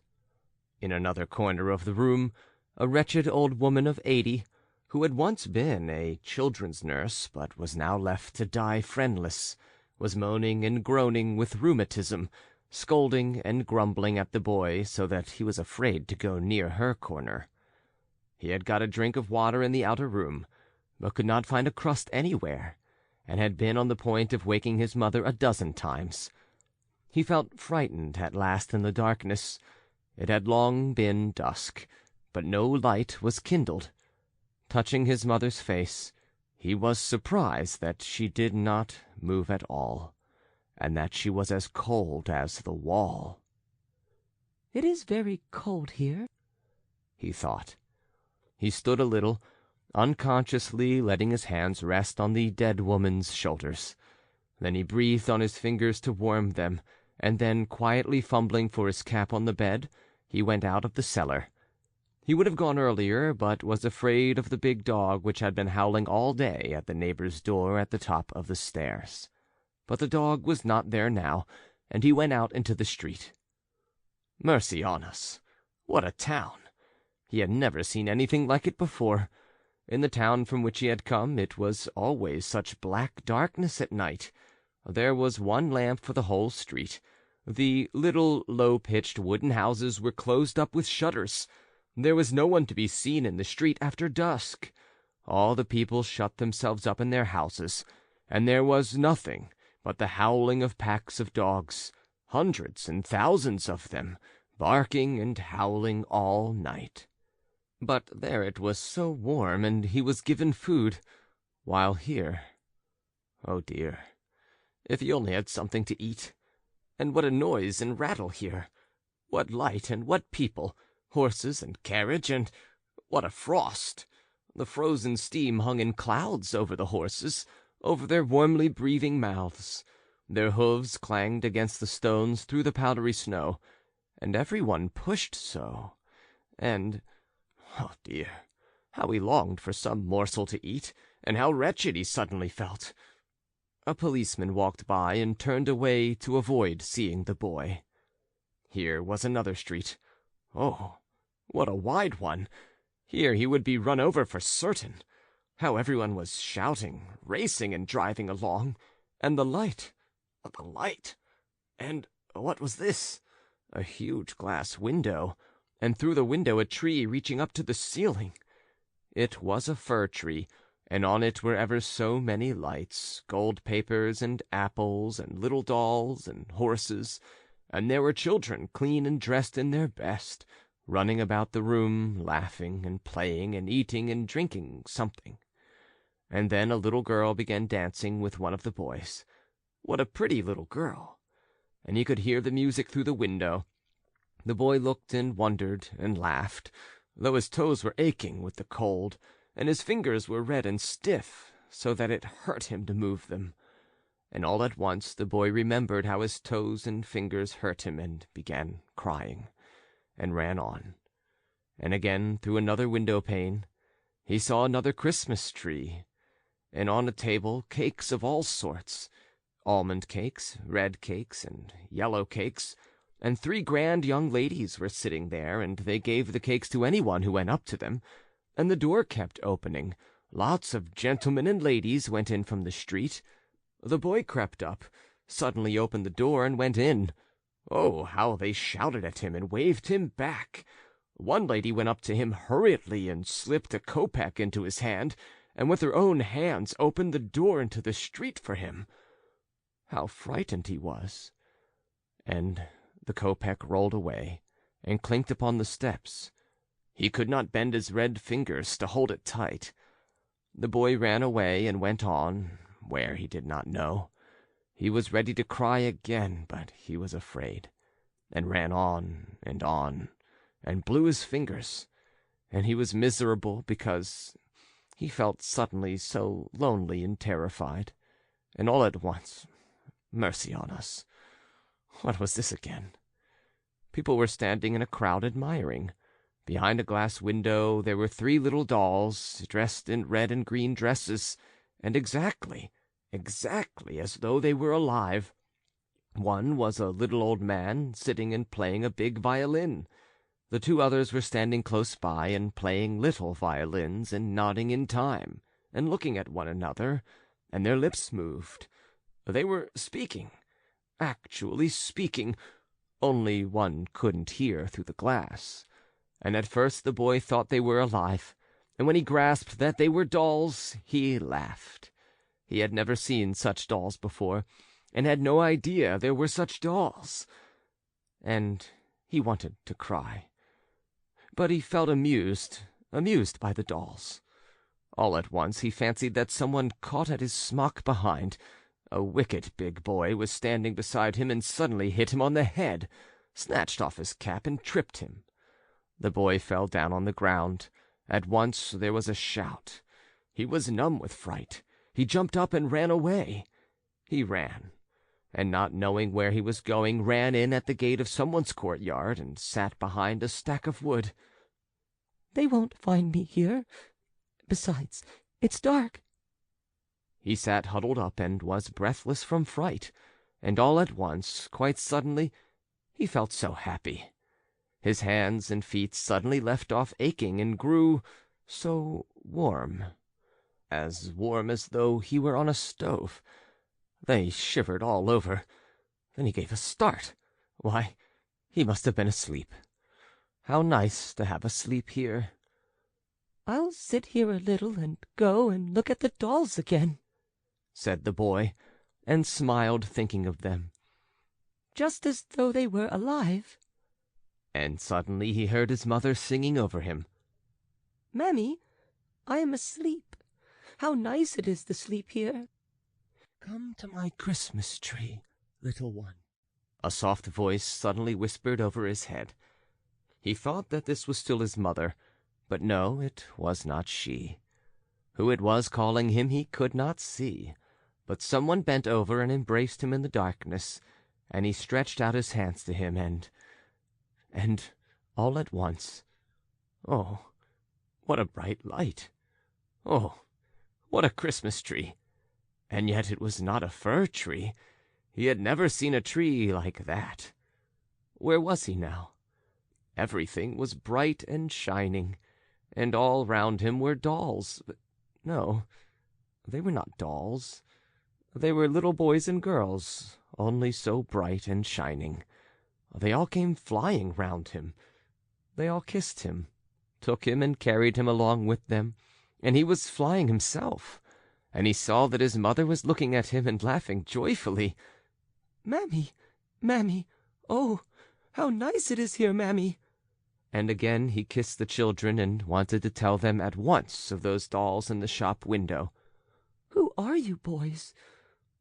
In another corner of the room, a wretched old woman of 80, who had once been a children's nurse but was now left to die friendless, was moaning and groaning with rheumatism, scolding and grumbling at the boy so that he was afraid to go near her corner. He had got a drink of water in the outer room, but could not find a crust anywhere, and had been on the point of waking his mother a dozen times. He felt frightened at last in the darkness. It had long been dusk, but no light was kindled. Touching his mother's face, he was surprised that she did not move at all, and that she was as cold as the wall. "It is very cold here," he thought. He stood a little, unconsciously letting his hands rest on the dead woman's shoulders. Then he breathed on his fingers to warm them, and then, quietly fumbling for his cap on the bed, he went out of the cellar. He would have gone earlier, but was afraid of the big dog which had been howling all day at the neighbor's door at the top of the stairs. But the dog was not there now, and he went out into the street. Mercy on us! What a town! He had never seen anything like it before. In the town from which he had come, it was always such black darkness at night. There was one lamp for the whole street. The little low-pitched wooden houses were closed up with shutters. There was no one to be seen in the street after dusk. All the people shut themselves up in their houses, and there was nothing but the howling of packs of dogs, hundreds and thousands of them, barking and howling all night. But there it was so warm, and he was given food, while here, oh dear, if he only had something to eat. And what a noise and rattle here! What light and what people! Horses and carriage, and what a frost! The frozen steam hung in clouds over the horses, over their warmly breathing mouths. Their hoofs clanged against the stones through the powdery snow, and everyone pushed so. And, oh dear, how he longed for some morsel to eat, and how wretched he suddenly felt. A policeman walked by and turned away to avoid seeing the boy. Here was another street. Oh, what a wide one! Here he would be run over for certain. How everyone was shouting, racing, and driving along. And the light! And what was this? A huge glass window, and through the window a tree reaching up to the ceiling. It was a fir tree, and on it were ever so many lights, gold papers and apples and little dolls and horses, and there were children clean and dressed in their best, running about the room, laughing and playing and eating and drinking something. And then a little girl began dancing with one of the boys. What a pretty little girl! And he could hear the music through the window. The boy looked and wondered and laughed, though his toes were aching with the cold, and his fingers were red and stiff, so that it hurt him to move them. And all at once the boy remembered how his toes and fingers hurt him, and began crying, and ran on. And again, through another window pane, he saw another Christmas tree, and on a table cakes of all sorts, almond cakes, red cakes, and yellow cakes, and 3 grand young ladies were sitting there, and they gave the cakes to anyone who went up to them, and the door kept opening. Lots of gentlemen and ladies went in from the street. The boy crept up, suddenly opened the door, and went in. Oh, how they shouted at him and waved him back! One lady went up to him hurriedly and slipped a kopeck into his hand, and with her own hands opened the door into the street for him. How frightened he was! and the kopeck rolled away and clinked upon the steps. He could not bend his red fingers to hold it tight. The boy ran away and went on, where he did not know. He was ready to cry again, but he was afraid, and ran on, and blew his fingers, and he was miserable because he felt suddenly so lonely and terrified, and all at once, mercy on us, what was this again? People were standing in a crowd admiring. Behind a glass window there were 3 little dolls, dressed in red and green dresses, and exactly as though they were alive. One was a little old man, sitting and playing a big violin. The 2 others were standing close by and playing little violins and nodding in time, and looking at one another, and their lips moved. They were speaking, actually speaking, only one couldn't hear through the glass. And at first the boy thought they were alive, and when he grasped that they were dolls, he laughed. He had never seen such dolls before, and had no idea there were such dolls. And he wanted to cry. But he felt amused by the dolls. All at once he fancied that someone caught at his smock behind. A wicked big boy was standing beside him and suddenly hit him on the head, snatched off his cap and tripped him. The boy fell down on the ground. At once there was a shout. He was numb with fright. He jumped up and ran away. He ran, and not knowing where he was going, ran in at the gate of someone's courtyard and sat behind a stack of wood. "They won't find me here. Besides, it's dark." He sat huddled up and was breathless from fright, and all at once, quite suddenly, he felt so happy. His hands and feet suddenly left off aching and grew so warm as though he were on a stove. They shivered all over. Then he gave a start. Why, he must have been asleep. How nice to have a sleep here. "I'll sit here a little and go and look at the dolls again," said the boy, and smiled, thinking of them. "Just as though they were alive." And suddenly he heard his mother singing over him. "Mammy, I am asleep. How nice it is to sleep here." "Come to my Christmas tree, little one," a soft voice suddenly whispered over his head. He thought that this was still his mother, but no, it was not she. Who it was calling him he could not see, but someone bent over and embraced him in the darkness, and he stretched out his hands to him, and all at once, oh, what a bright light! Oh, what a Christmas tree! And yet it was not a fir tree. He had never seen a tree like that. Where was he now? Everything was bright and shining, and all round him were dolls. But no, they were not dolls. They were little boys and girls, only so bright and shining. They all came flying round him. They all kissed him, took him and carried him along with them, and he was flying himself. And he saw that his mother was looking at him and laughing joyfully. "Mammy, Mammy, oh, how nice it is here, Mammy!" And again he kissed the children and wanted to tell them at once of those dolls in the shop window. "Who are you, boys?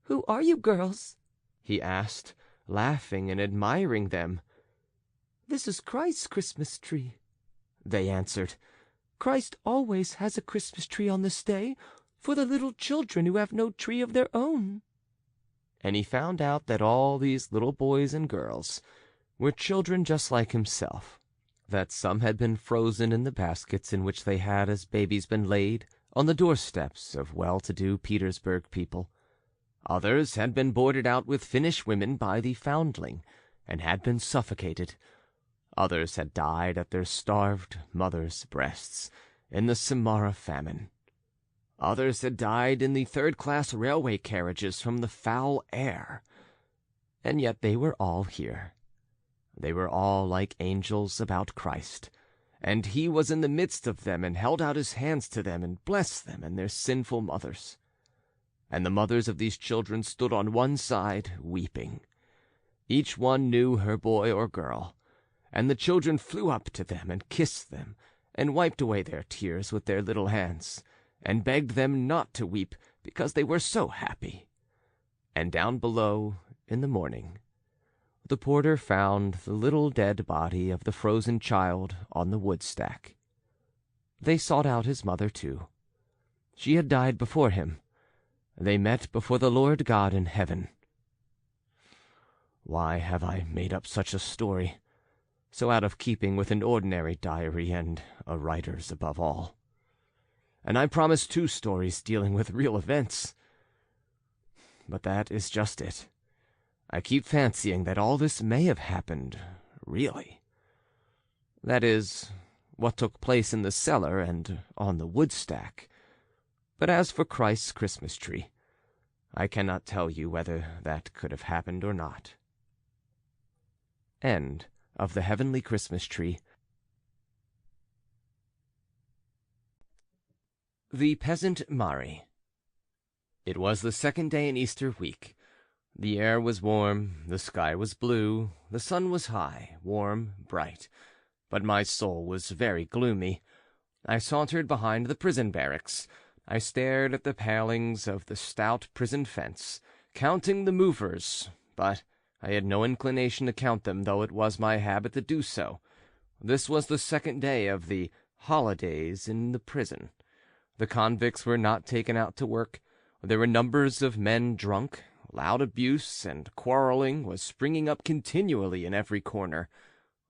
Who are you, girls?" he asked, laughing and admiring them. "This is Christ's Christmas tree," they answered. "Christ always has a Christmas tree on this day for the little children who have no tree of their own." And he found out that all these little boys and girls were children just like himself, that some had been frozen in the baskets in which they had as babies been laid on the doorsteps of well-to-do Petersburg people. Others had been boarded out with Finnish women by the Foundling, and had been suffocated. Others had died at their starved mothers' breasts in the Samara famine. Others had died in the third-class railway carriages from the foul air. And yet they were all here. They were all like angels about Christ, and he was in the midst of them and held out his hands to them and blessed them and their sinful mothers. And the mothers of these children stood on one side, weeping. Each one knew her boy or girl, and the children flew up to them and kissed them, and wiped away their tears with their little hands, and begged them not to weep because they were so happy. And down below, in the morning, the porter found the little dead body of the frozen child on the wood stack. They sought out his mother too. She had died before him. They met before the Lord God in heaven. Why have I made up such a story, so out of keeping with an ordinary diary and a writer's above all? And I promised 2 stories dealing with real events. But that is just it. I keep fancying that all this may have happened, really. That is, what took place in the cellar and on the wood stack. But as for Christ's Christmas tree, I cannot tell you whether that could have happened or not. End of The Heavenly Christmas Tree. The Peasant Mari. It was the 2nd day in Easter week. The air was warm, the sky was blue, the sun was high, warm, bright, but my soul was very gloomy. I sauntered behind the prison barracks. I stared at the palings of the stout prison fence, counting the movers, but I had no inclination to count them, though it was my habit to do so. This was the 2nd day of the holidays in the prison. The convicts were not taken out to work. There were numbers of men drunk. Loud abuse and quarreling was springing up continually in every corner.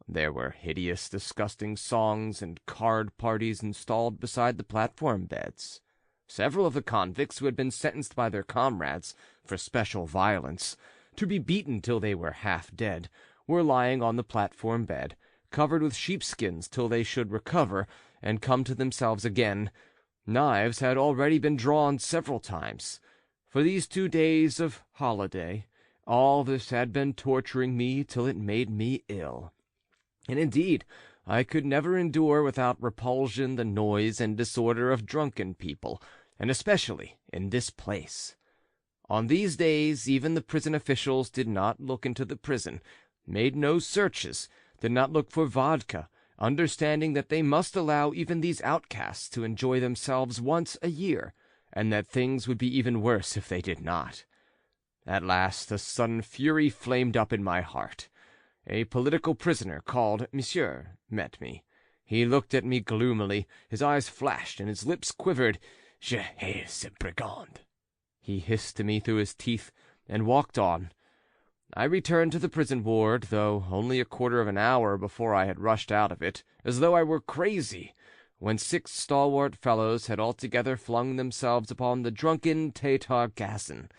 There were hideous, disgusting songs and card parties installed beside the platform beds. Several of the convicts who had been sentenced by their comrades for special violence to be beaten till they were half dead were lying on the platform bed, covered with sheepskins till they should recover and come to themselves again. Knives had already been drawn several times. For these 2 days of holiday, all this had been torturing me till it made me ill. And indeed, I could never endure without repulsion the noise and disorder of drunken people, and especially in this place. On these days even the prison officials did not look into the prison, made no searches, did not look for vodka, understanding that they must allow even these outcasts to enjoy themselves once a year, and that things would be even worse if they did not. At last a sudden fury flamed up in my heart. A political prisoner called Monsieur met me. He looked at me gloomily, his eyes flashed and his lips quivered. "Je hais ce brigand," he hissed to me through his teeth, and walked on. I returned to the prison ward, though only a quarter of an hour before I had rushed out of it, as though I were crazy, when 6 stalwart fellows had altogether flung themselves upon the drunken Tatar Gazin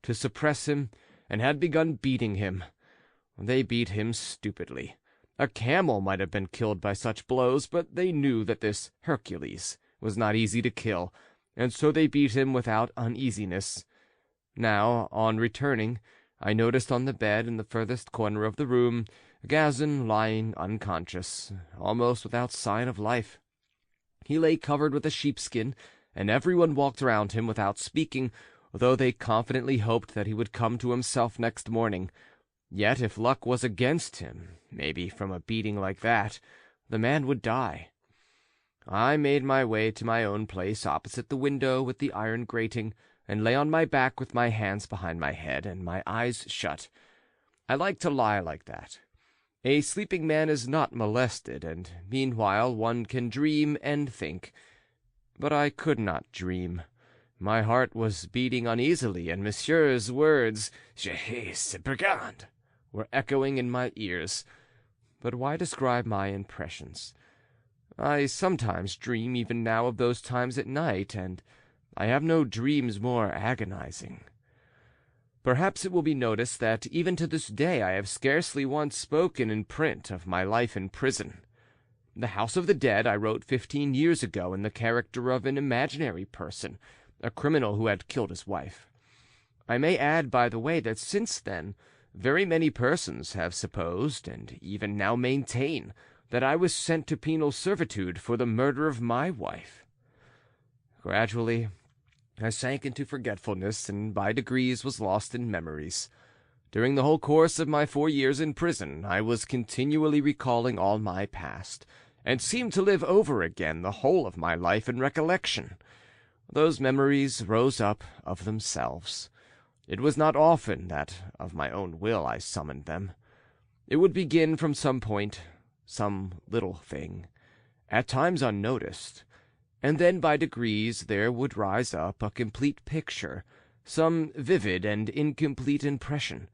to suppress him, and had begun beating him. They beat him stupidly. A camel might have been killed by such blows, but they knew that this Hercules was not easy to kill, and so they beat him without uneasiness. Now, on returning, I noticed on the bed in the furthest corner of the room Gazin lying unconscious, almost without sign of life. He lay covered with a sheepskin, and everyone walked around him without speaking, though they confidently hoped that he would come to himself next morning. Yet if luck was against him, maybe from a beating like that, the man would die. I made my way to my own place opposite the window with the iron grating, and lay on my back with my hands behind my head and my eyes shut. I like to lie like that. A sleeping man is not molested, and meanwhile one can dream and think. But I could not dream. My heart was beating uneasily, and Monsieur's words, "Je hais ce brigand," were echoing in my ears. But why describe my impressions? I sometimes dream even now of those times at night, and I have no dreams more agonizing. Perhaps it will be noticed that even to this day I have scarcely once spoken in print of my life in prison. The House of the Dead I wrote 15 years ago in the character of an imaginary person, a criminal who had killed his wife. I may add, by the way, that since then very many persons have supposed, and even now maintain, that I was sent to penal servitude for the murder of my wife. Gradually I sank into forgetfulness, and by degrees was lost in memories. During the whole course of my 4 years in prison, I was continually recalling all my past, and seemed to live over again the whole of my life in recollection. Those memories rose up of themselves. It was not often that of my own will I summoned them. It would begin from some point, some little thing, at times unnoticed, and then by degrees there would rise up a complete picture, some vivid and incomplete impression.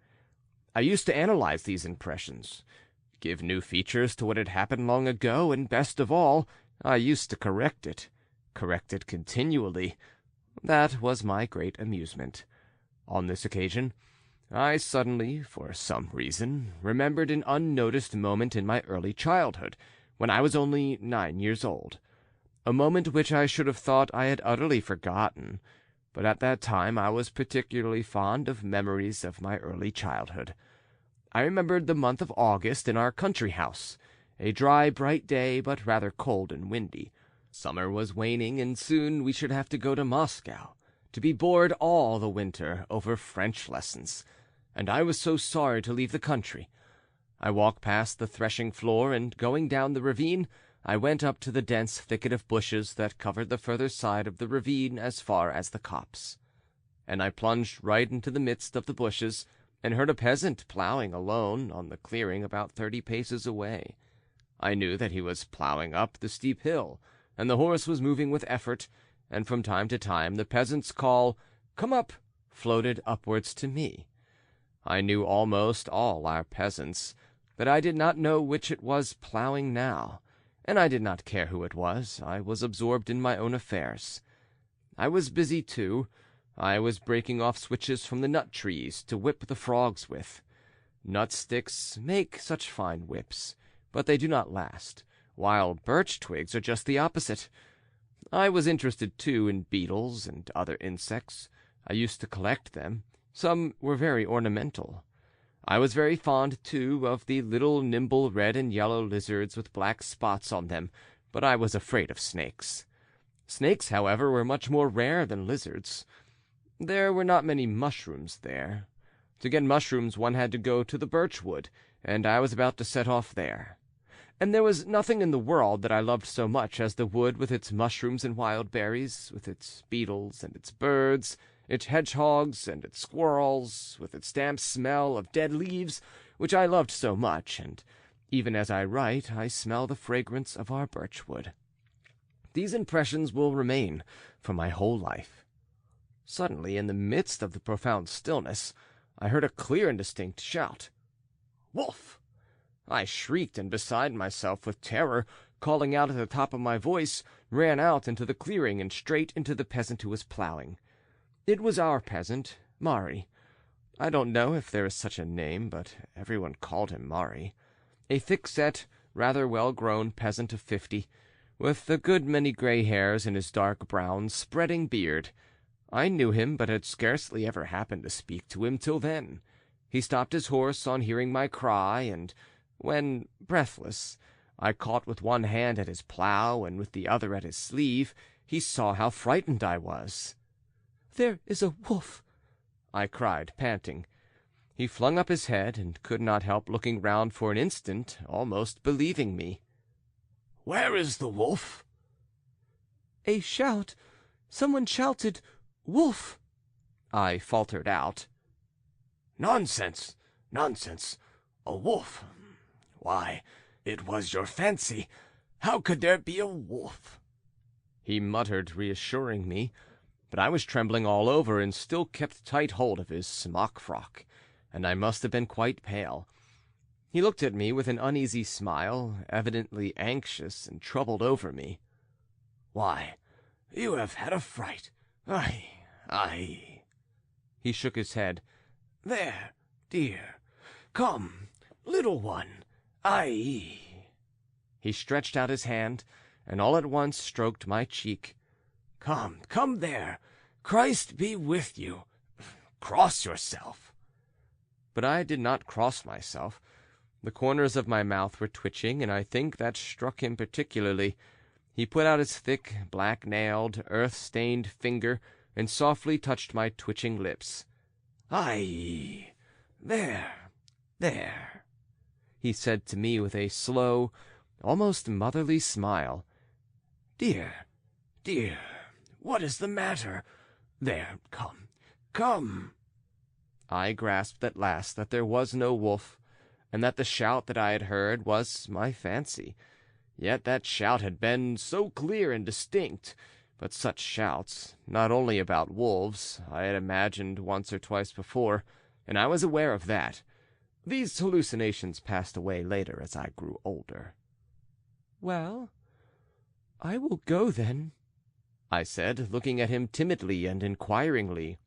I used to analyze these impressions, give new features to what had happened long ago, and best of all, I used to correct it continually. That was my great amusement. On this occasion, I suddenly, for some reason, remembered an unnoticed moment in my early childhood, when I was only 9 years old, a moment which I should have thought I had utterly forgotten, but at that time I was particularly fond of memories of my early childhood. I remembered the month of August in our country house, a dry, bright day, but rather cold and windy. Summer was waning, and soon we should have to go to Moscow, to be bored all the winter over French lessons, and I was so sorry to leave the country. I walked past the threshing floor, and going down the ravine, I went up to the dense thicket of bushes that covered the further side of the ravine as far as the copse. And I plunged right into the midst of the bushes, and heard a peasant ploughing alone on the clearing about 30 paces away. I knew that he was ploughing up the steep hill, and the horse was moving with effort, and from time to time the peasant's call, "Come up," floated upwards to me. I knew almost all our peasants, but I did not know which it was ploughing now, and I did not care who it was. I was absorbed in my own affairs. I was busy, too. I was breaking off switches from the nut trees to whip the frogs with. Nut sticks make such fine whips, but they do not last, while birch twigs are just the opposite. I was interested, too, in beetles and other insects. I used to collect them. Some were very ornamental. I was very fond, too, of the little nimble red and yellow lizards with black spots on them, but I was afraid of snakes. Snakes, however, were much more rare than lizards. There were not many mushrooms there. To get mushrooms one had to go to the birch wood, and I was about to set off there. And there was nothing in the world that I loved so much as the wood with its mushrooms and wild berries, with its beetles and its birds, its hedgehogs and its squirrels, with its damp smell of dead leaves, which I loved so much, and even as I write I smell the fragrance of our birch wood. These impressions will remain for my whole life. Suddenly, in the midst of the profound stillness, I heard a clear and distinct shout. "Wolf!" I shrieked, and beside myself with terror, calling out at the top of my voice, ran out into the clearing and straight into the peasant who was ploughing. It was our peasant, Mari. I don't know if there is such a name, but everyone called him Mari. A thick-set, rather well-grown peasant of 50, with a good many gray hairs in his dark brown, spreading beard. I knew him, but had scarcely ever happened to speak to him till then. He stopped his horse on hearing my cry, and when, breathless, I caught with one hand at his plough and with the other at his sleeve, he saw how frightened I was. "There is a wolf!" I cried, panting. He flung up his head, and could not help looking round for an instant, almost believing me. "Where is the wolf?" "A shout! Someone shouted, 'Wolf!'" I faltered out. "Nonsense! Nonsense! A wolf! Why, it was your fancy. How could there be a wolf?" He muttered, reassuring me, but I was trembling all over and still kept tight hold of his smock-frock, and I must have been quite pale. He looked at me with an uneasy smile, evidently anxious and troubled over me. "Why, you have had a fright. Aye." He shook his head. "There, dear. Come, little one. Aye." He stretched out his hand, and all at once stroked my cheek. Come there. Christ be with you. Cross yourself." But I did not cross myself. The corners of my mouth were twitching, and I think that struck him particularly. He put out his thick, black-nailed, earth-stained finger and softly touched my twitching lips. "Aye, There, there," he said to me with a slow, almost motherly smile. "Dear, dear, what is the matter? There, come, come." I grasped at last that there was no wolf, and that the shout that I had heard was my fancy. Yet that shout had been so clear and distinct. But such shouts, not only about wolves, I had imagined once or twice before, and I was aware of that. These hallucinations passed away later as I grew older. "Well, I will go then," I said, looking at him timidly and inquiringly.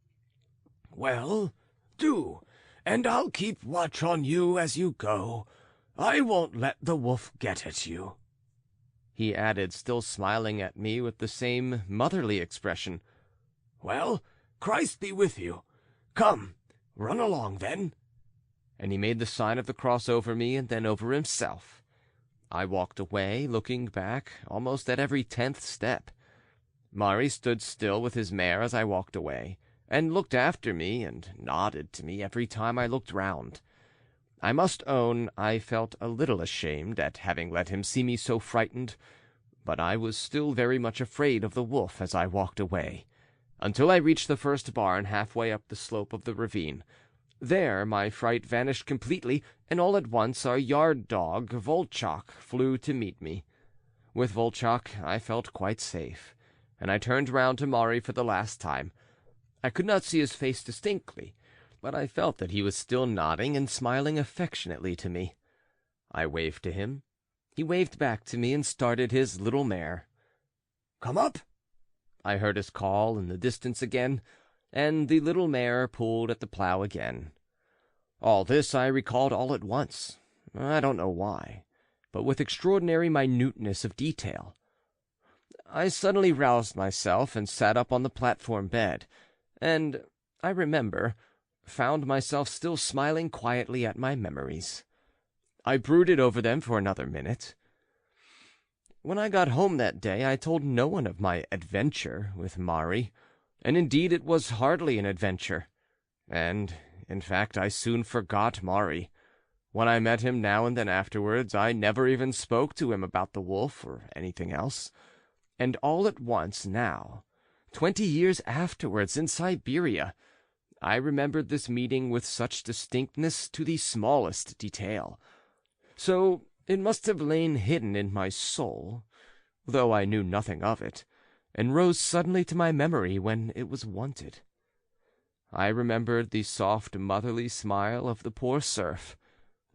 "Well, do, and I'll keep watch on you as you go. I won't let the wolf get at you," he added, still smiling at me with the same motherly expression. "Well, Christ be with you. Come, run along then." And he made the sign of the cross over me and then over himself. I walked away, looking back almost at every 10th step. Mari stood still with his mare as I walked away, and looked after me and nodded to me every time I looked round. I must own I felt a little ashamed at having let him see me so frightened, but I was still very much afraid of the wolf as I walked away, until I reached the first barn halfway up the slope of the ravine. There my fright vanished completely, and all at once our yard dog, Volchok, flew to meet me. With Volchok I felt quite safe, and I turned round to Mari for the last time. I could not see his face distinctly, but I felt that he was still nodding and smiling affectionately to me. I waved to him. He waved back to me and started his little mare. "Come up!" I heard his call in the distance again, and the little mare pulled at the plough again. All this I recalled all at once. I don't know why, but with extraordinary minuteness of detail. I suddenly roused myself and sat up on the platform bed, and, I remember, found myself still smiling quietly at my memories. I brooded over them for another minute. When I got home that day I told no one of my adventure with Mari, and indeed it was hardly an adventure, and, in fact, I soon forgot Mari. When I met him now and then afterwards, I never even spoke to him about the wolf or anything else, and all at once now, 20 years afterwards in Siberia, I remembered this meeting with such distinctness to the smallest detail. So it must have lain hidden in my soul, though I knew nothing of it, and rose suddenly to my memory when it was wanted. I remembered the soft motherly smile of the poor serf,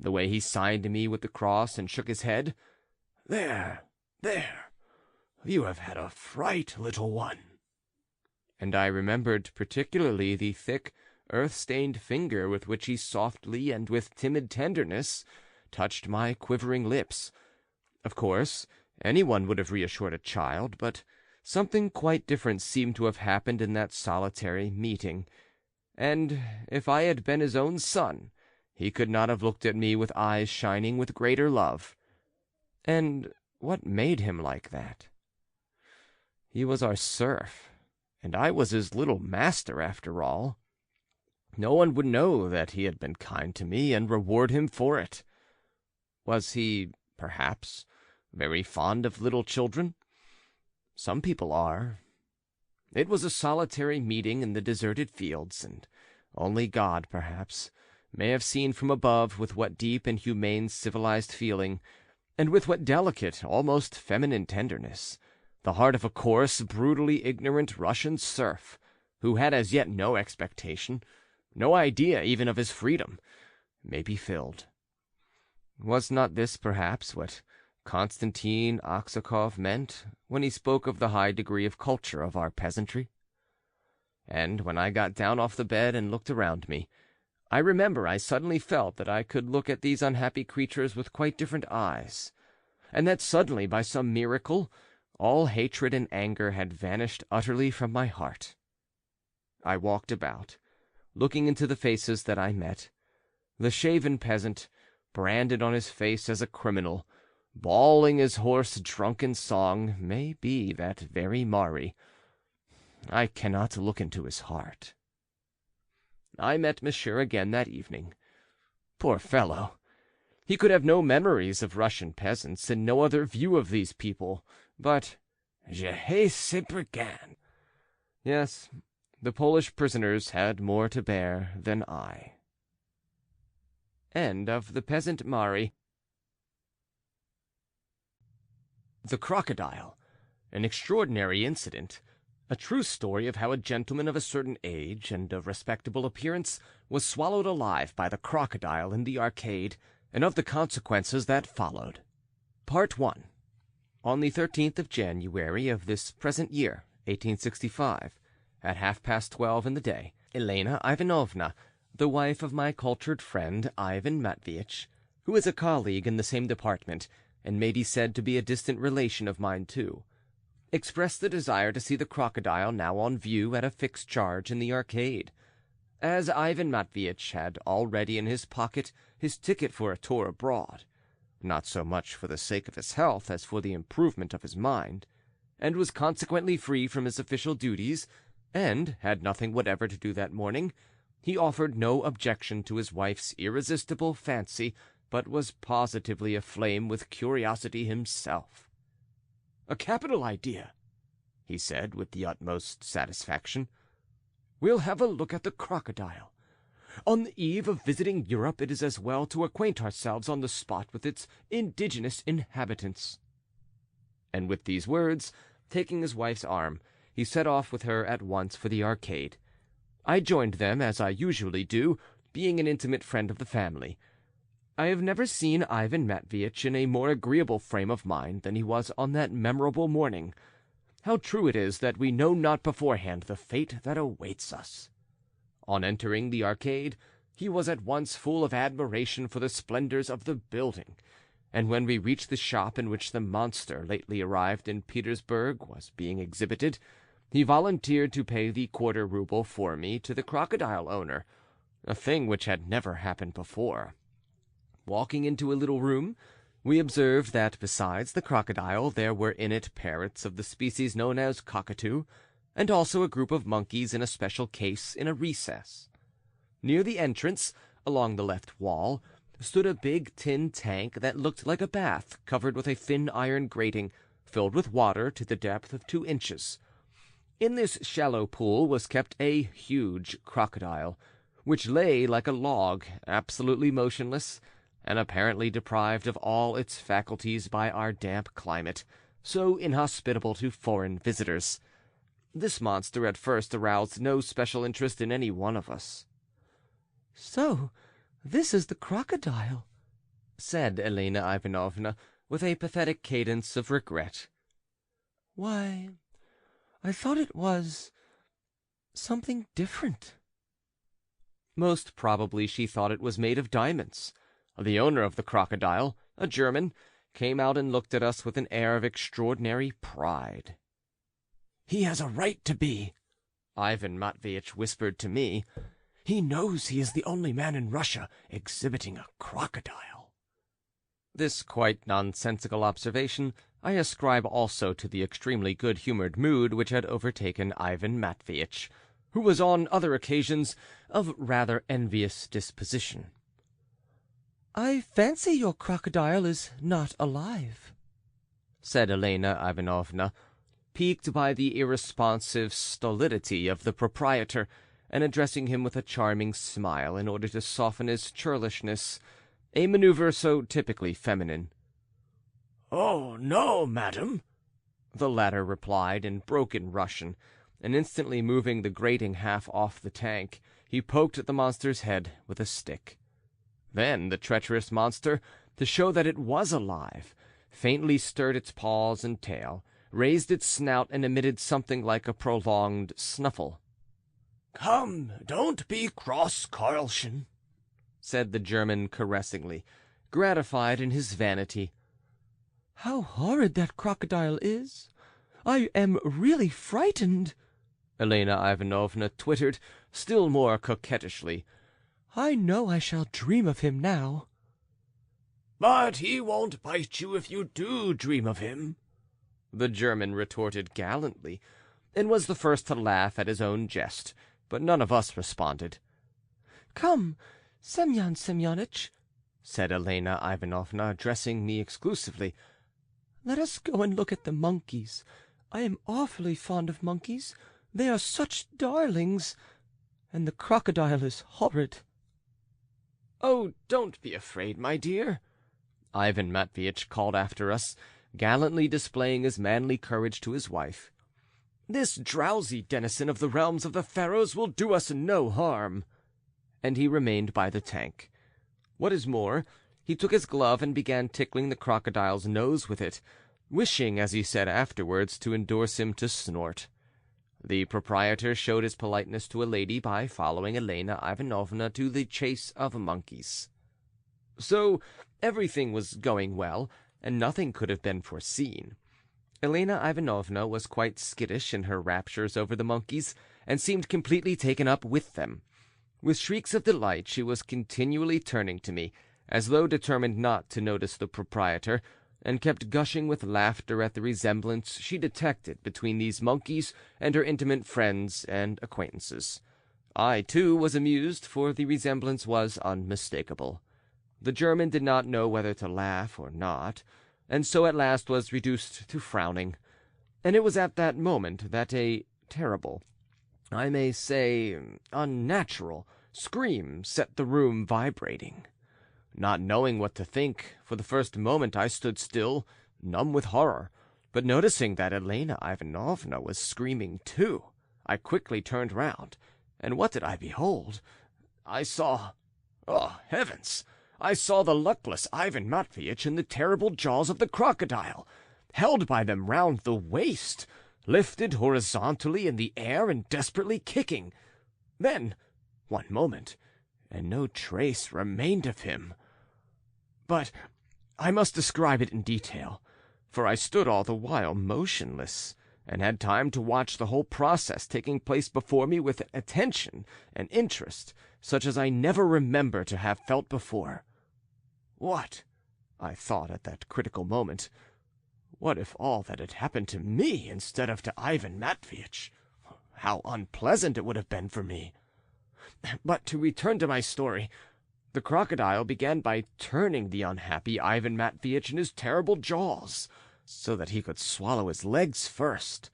the way he signed to me with the cross and shook his head. "There, there, you have had a fright, little one." And I remembered particularly the thick, earth-stained finger with which he softly and with timid tenderness touched my quivering lips. Of course, anyone would have reassured a child, but something quite different seemed to have happened in that solitary meeting, and if I had been his own son, he could not have looked at me with eyes shining with greater love. And what made him like that? He was our serf, and I was his little master after all. No one would know that he had been kind to me and reward him for it. Was he, perhaps, very fond of little children? Some people are. It was a solitary meeting in the deserted fields, and only God, perhaps, may have seen from above with what deep and humane civilized feeling, and with what delicate, almost feminine tenderness, the heart of a coarse, brutally ignorant Russian serf, who had as yet no expectation, no idea even of his freedom, may be filled. Was not this, perhaps, what Konstantin Aksakov meant when he spoke of the high degree of culture of our peasantry? And when I got down off the bed and looked around me, I remember I suddenly felt that I could look at these unhappy creatures with quite different eyes, and that suddenly, by some miracle, all hatred and anger had vanished utterly from my heart. I walked about, looking into the faces that I met. The shaven peasant, branded on his face as a criminal, bawling his hoarse, drunken song, may be that very Mari. I cannot look into his heart. I met Monsieur again that evening, Poor fellow! He could have no memories of Russian peasants and no other view of these people, but je hais ces brigands. Yes, the Polish prisoners had more to bear than I. End of The Peasant Mari. The Crocodile. An extraordinary incident. A true story of how a gentleman of a certain age and of respectable appearance was swallowed alive by the crocodile in the arcade, and of the consequences that followed. Part 1. On the 13th of January of this present year, 1865, at 12:30 in the day, Elena Ivanovna, the wife of my cultured friend Ivan Matveitch, who is a colleague in the same department, and may be said to be a distant relation of mine too, expressed the desire to see the crocodile now on view at a fixed charge in the arcade. As Ivan Matveitch had already in his pocket his ticket for a tour abroad, not so much for the sake of his health as for the improvement of his mind, and was consequently free from his official duties, and had nothing whatever to do that morning, he offered no objection to his wife's irresistible fancy, but was positively aflame with curiosity himself. "A capital idea," he said with the utmost satisfaction. "We'll have a look at the crocodile. On the eve of visiting Europe, it is as well to acquaint ourselves on the spot with its indigenous inhabitants." And with these words, taking his wife's arm, he set off with her at once for the arcade. I joined them, as I usually do, being an intimate friend of the family. I have never seen Ivan Matveitch in a more agreeable frame of mind than he was on that memorable morning. How true it is that we know not beforehand the fate that awaits us! On entering the arcade, he was at once full of admiration for the splendors of the building, and when we reached the shop in which the monster lately arrived in Petersburg was being exhibited, he volunteered to pay the quarter-rouble for me to the crocodile owner, a thing which had never happened before. Walking into a little room, we observed that besides the crocodile there were in it parrots of the species known as cockatoo, and also a group of monkeys in a special case in a recess. Near the entrance, along the left wall, stood a big tin tank that looked like a bath covered with a thin iron grating, filled with water to the depth of 2 inches. In this shallow pool was kept a huge crocodile, which lay like a log, absolutely motionless, and apparently deprived of all its faculties by our damp climate, so inhospitable to foreign visitors. This monster at first aroused no special interest in any one of us. "So this is the crocodile," said Elena Ivanovna, with a pathetic cadence of regret. "Why, I thought it was something different." Most probably she thought it was made of diamonds. The owner of the crocodile, a German, came out and looked at us with an air of extraordinary pride. "He has a right to be," Ivan Matveitch whispered to me. "He knows he is the only man in Russia exhibiting a crocodile." This quite nonsensical observation I ascribe also to the extremely good-humored mood which had overtaken Ivan Matveitch, who was on other occasions of rather envious disposition. "I fancy your crocodile is not alive," said Elena Ivanovna, piqued by the irresponsive stolidity of the proprietor, and addressing him with a charming smile in order to soften his churlishness, a maneuver so typically feminine. "Oh, no, madam," the latter replied in broken Russian, and instantly moving the grating half off the tank, he poked at the monster's head with a stick. Then the treacherous monster, to show that it was alive, faintly stirred its paws and tail, raised its snout, and emitted something like a prolonged snuffle. "Come, don't be cross, Karlchen," said the German caressingly, gratified in his vanity. "How horrid that crocodile is! I am really frightened," Elena Ivanovna twittered, still more coquettishly. "I know I shall dream of him now." "But he won't bite you if you do dream of him," the German retorted gallantly, and was the first to laugh at his own jest, but none of us responded. "Come, "Semyon Semyonich," said Elena Ivanovna, addressing me exclusively, "let us go and look at the monkeys. I am awfully fond of monkeys. They are such darlings. And the crocodile is horrid." "Oh, don't be afraid, my dear," Ivan Matveitch called after us, gallantly displaying his manly courage to his wife. "This drowsy denizen of the realms of the Pharaohs will do us no harm." And he remained by the tank. What is more, he took his glove and began tickling the crocodile's nose with it, wishing, as he said afterwards, to endorse him to snort. The proprietor showed his politeness to a lady by following Elena Ivanovna to the chase of monkeys. So everything was going well, and nothing could have been foreseen. Elena Ivanovna was quite skittish in her raptures over the monkeys, and seemed completely taken up with them. With shrieks of delight she was continually turning to me, as though determined not to notice the proprietor, and kept gushing with laughter at the resemblance she detected between these monkeys and her intimate friends and acquaintances. I, too, was amused, for the resemblance was unmistakable. The German did not know whether to laugh or not, and so at last was reduced to frowning. And it was at that moment that a terrible, I may say unnatural, scream set the room vibrating. Not knowing what to think, for the first moment I stood still, numb with horror, but noticing that Elena Ivanovna was screaming too, I quickly turned round, and what did I behold? I saw, oh heavens! I saw the luckless Ivan Matveitch in the terrible jaws of the crocodile, held by them round the waist, lifted horizontally in the air and desperately kicking. Then, one moment, and no trace remained of him. But I must describe it in detail, for I stood all the while motionless, and had time to watch the whole process taking place before me with attention and interest such as I never remember to have felt before. What, I thought at that critical moment, what if all that had happened to me instead of to Ivan Matveitch? How unpleasant it would have been for me! But to return to my story. The crocodile began by turning the unhappy Ivan Matveitch in his terrible jaws, so that he could swallow his legs first,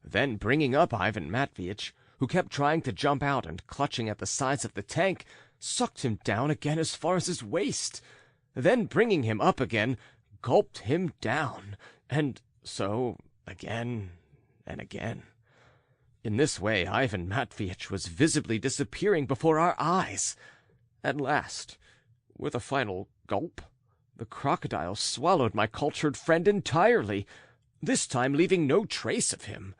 then bringing up Ivan Matveitch, who kept trying to jump out and clutching at the sides of the tank, sucked him down again as far as his waist, then bringing him up again, gulped him down, and so again and again. In this way Ivan Matveitch was visibly disappearing before our eyes. At last, with a final gulp, the crocodile swallowed my cultured friend entirely, this time leaving no trace of him.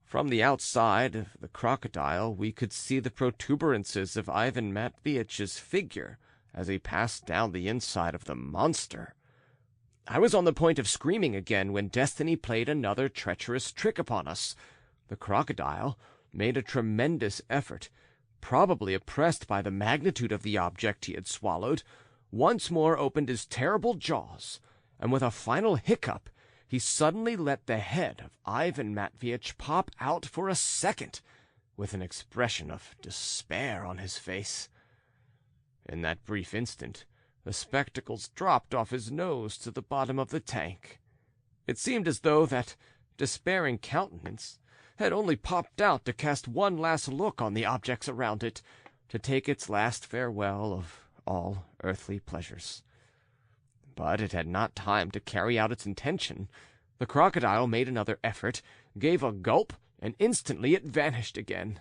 From the outside of the crocodile we could see the protuberances of Ivan Matveitch's figure as he passed down the inside of the monster. I was on the point of screaming again when destiny played another treacherous trick upon us. The crocodile made a tremendous effort, probably oppressed by the magnitude of the object he had swallowed, once more opened his terrible jaws, and with a final hiccup he suddenly let the head of Ivan Matveitch pop out for a second, with an expression of despair on his face. In that brief instant the spectacles dropped off his nose to the bottom of the tank. It seemed as though that despairing countenance had only popped out to cast one last look on the objects around it, to take its last farewell of all earthly pleasures. But it had not time to carry out its intention. The crocodile made another effort, gave a gulp, and instantly it vanished again.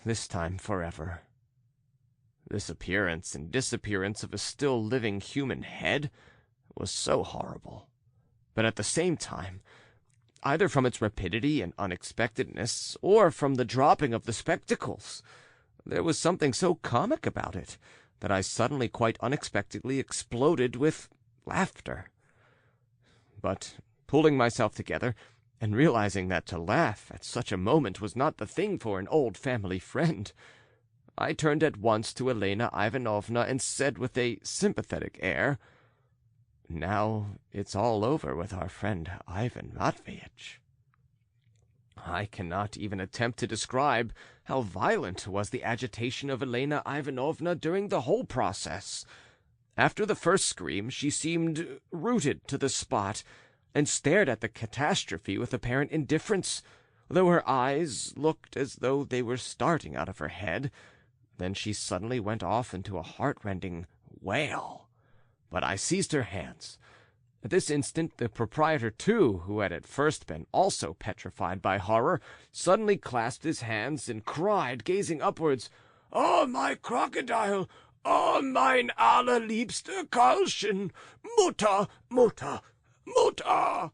This time forever. This appearance and disappearance of a still living human head was so horrible, but at the same time, either from its rapidity and unexpectedness, or from the dropping of the spectacles, there was something so comic about it that I suddenly quite unexpectedly exploded with laughter. But pulling myself together, and realizing that to laugh at such a moment was not the thing for an old family friend, I turned at once to Elena Ivanovna and said with a sympathetic air, "Now it's all over with our friend Ivan Matveitch." I cannot even attempt to describe how violent was the agitation of Elena Ivanovna during the whole process. After the first scream, she seemed rooted to the spot, and stared at the catastrophe with apparent indifference, though her eyes looked as though they were starting out of her head. Then she suddenly went off into a heart-rending wail. But I seized her hands. At this instant the proprietor, too, who had at first been also petrified by horror, suddenly clasped his hands and cried, gazing upwards, "Oh, my crocodile! Oh, mein allerliebster Karlchen! Mutter, Mutter, Mutter!"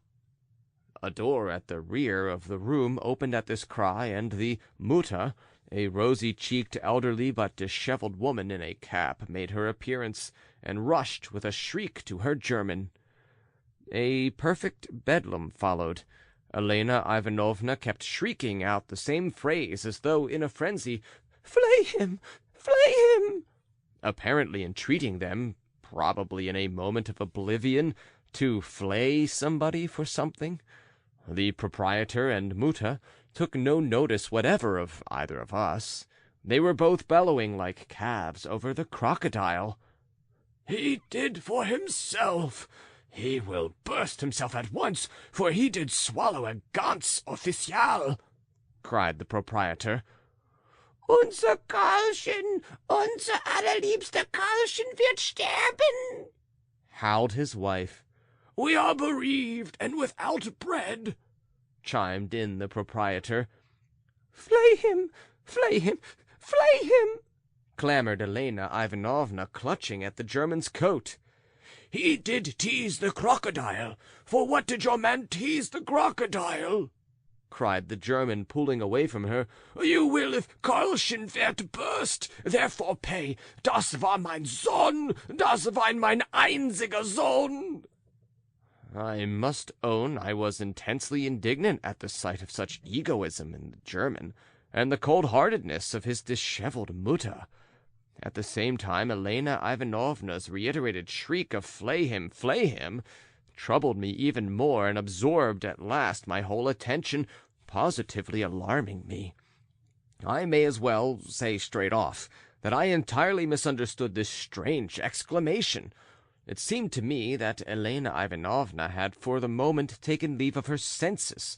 A door at the rear of the room opened at this cry, and the Mutter, a rosy-cheeked, elderly but dishevelled woman in a cap, made her appearance, and rushed with a shriek to her German. A perfect bedlam followed. Elena Ivanovna kept shrieking out the same phrase as though in a frenzy, "Flay him! Flay him!" apparently entreating them, probably in a moment of oblivion, to flay somebody for something. The proprietor and Mutter took no notice whatever of either of us. They were both bellowing like calves over the crocodile. "He did for himself. He will burst himself at once, for he did swallow a ganz official," cried the proprietor. "Unser Karlchen, unser allerliebster Karlchen wird sterben," howled his wife. "We are bereaved and without bread," chimed in the proprietor. "Flay him! Flay him! Flay him!" clamored Elena Ivanovna, clutching at the German's coat. "He did tease the crocodile. For what did your man tease the crocodile?" cried the German, pulling away from her. "You will if Karlchen wird burst. Therefore pay. Das war mein Sohn. Das war mein einziger Sohn." I must own I was intensely indignant at the sight of such egoism in the German, and the cold-heartedness of his dishevelled Mutter. At the same time, Elena Ivanovna's reiterated shriek of flay him, troubled me even more, and absorbed at last my whole attention, positively alarming me. I may as well say straight off that I entirely misunderstood this strange exclamation. It seemed to me that Elena Ivanovna had for the moment taken leave of her senses,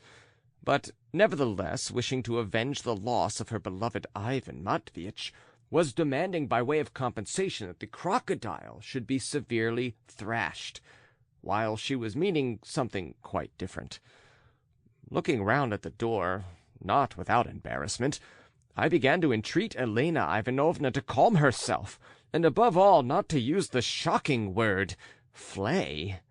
but nevertheless, wishing to avenge the loss of her beloved Ivan Matveitch, was demanding by way of compensation that the crocodile should be severely thrashed, while she was meaning something quite different. Looking round at the door, not without embarrassment, I began to entreat Elena Ivanovna to calm herself, and above all not to use the shocking word flay.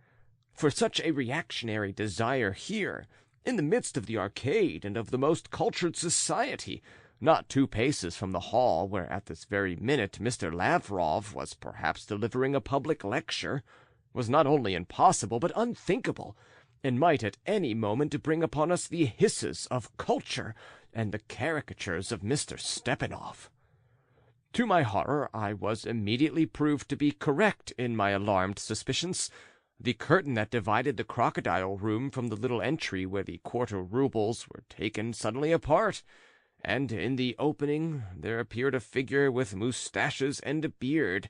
For such a reactionary desire here, in the midst of the arcade and of the most cultured society, not 2 paces from the hall where at this very minute Mr. Lavrov was perhaps delivering a public lecture, was not only impossible but unthinkable, and might at any moment bring upon us the hisses of culture and the caricatures of Mr. Stepanov. To my horror, I was immediately proved to be correct in my alarmed suspicions. The curtain that divided the crocodile room from the little entry where the quarter roubles were taken suddenly apart, and in the opening there appeared a figure with moustaches and a beard,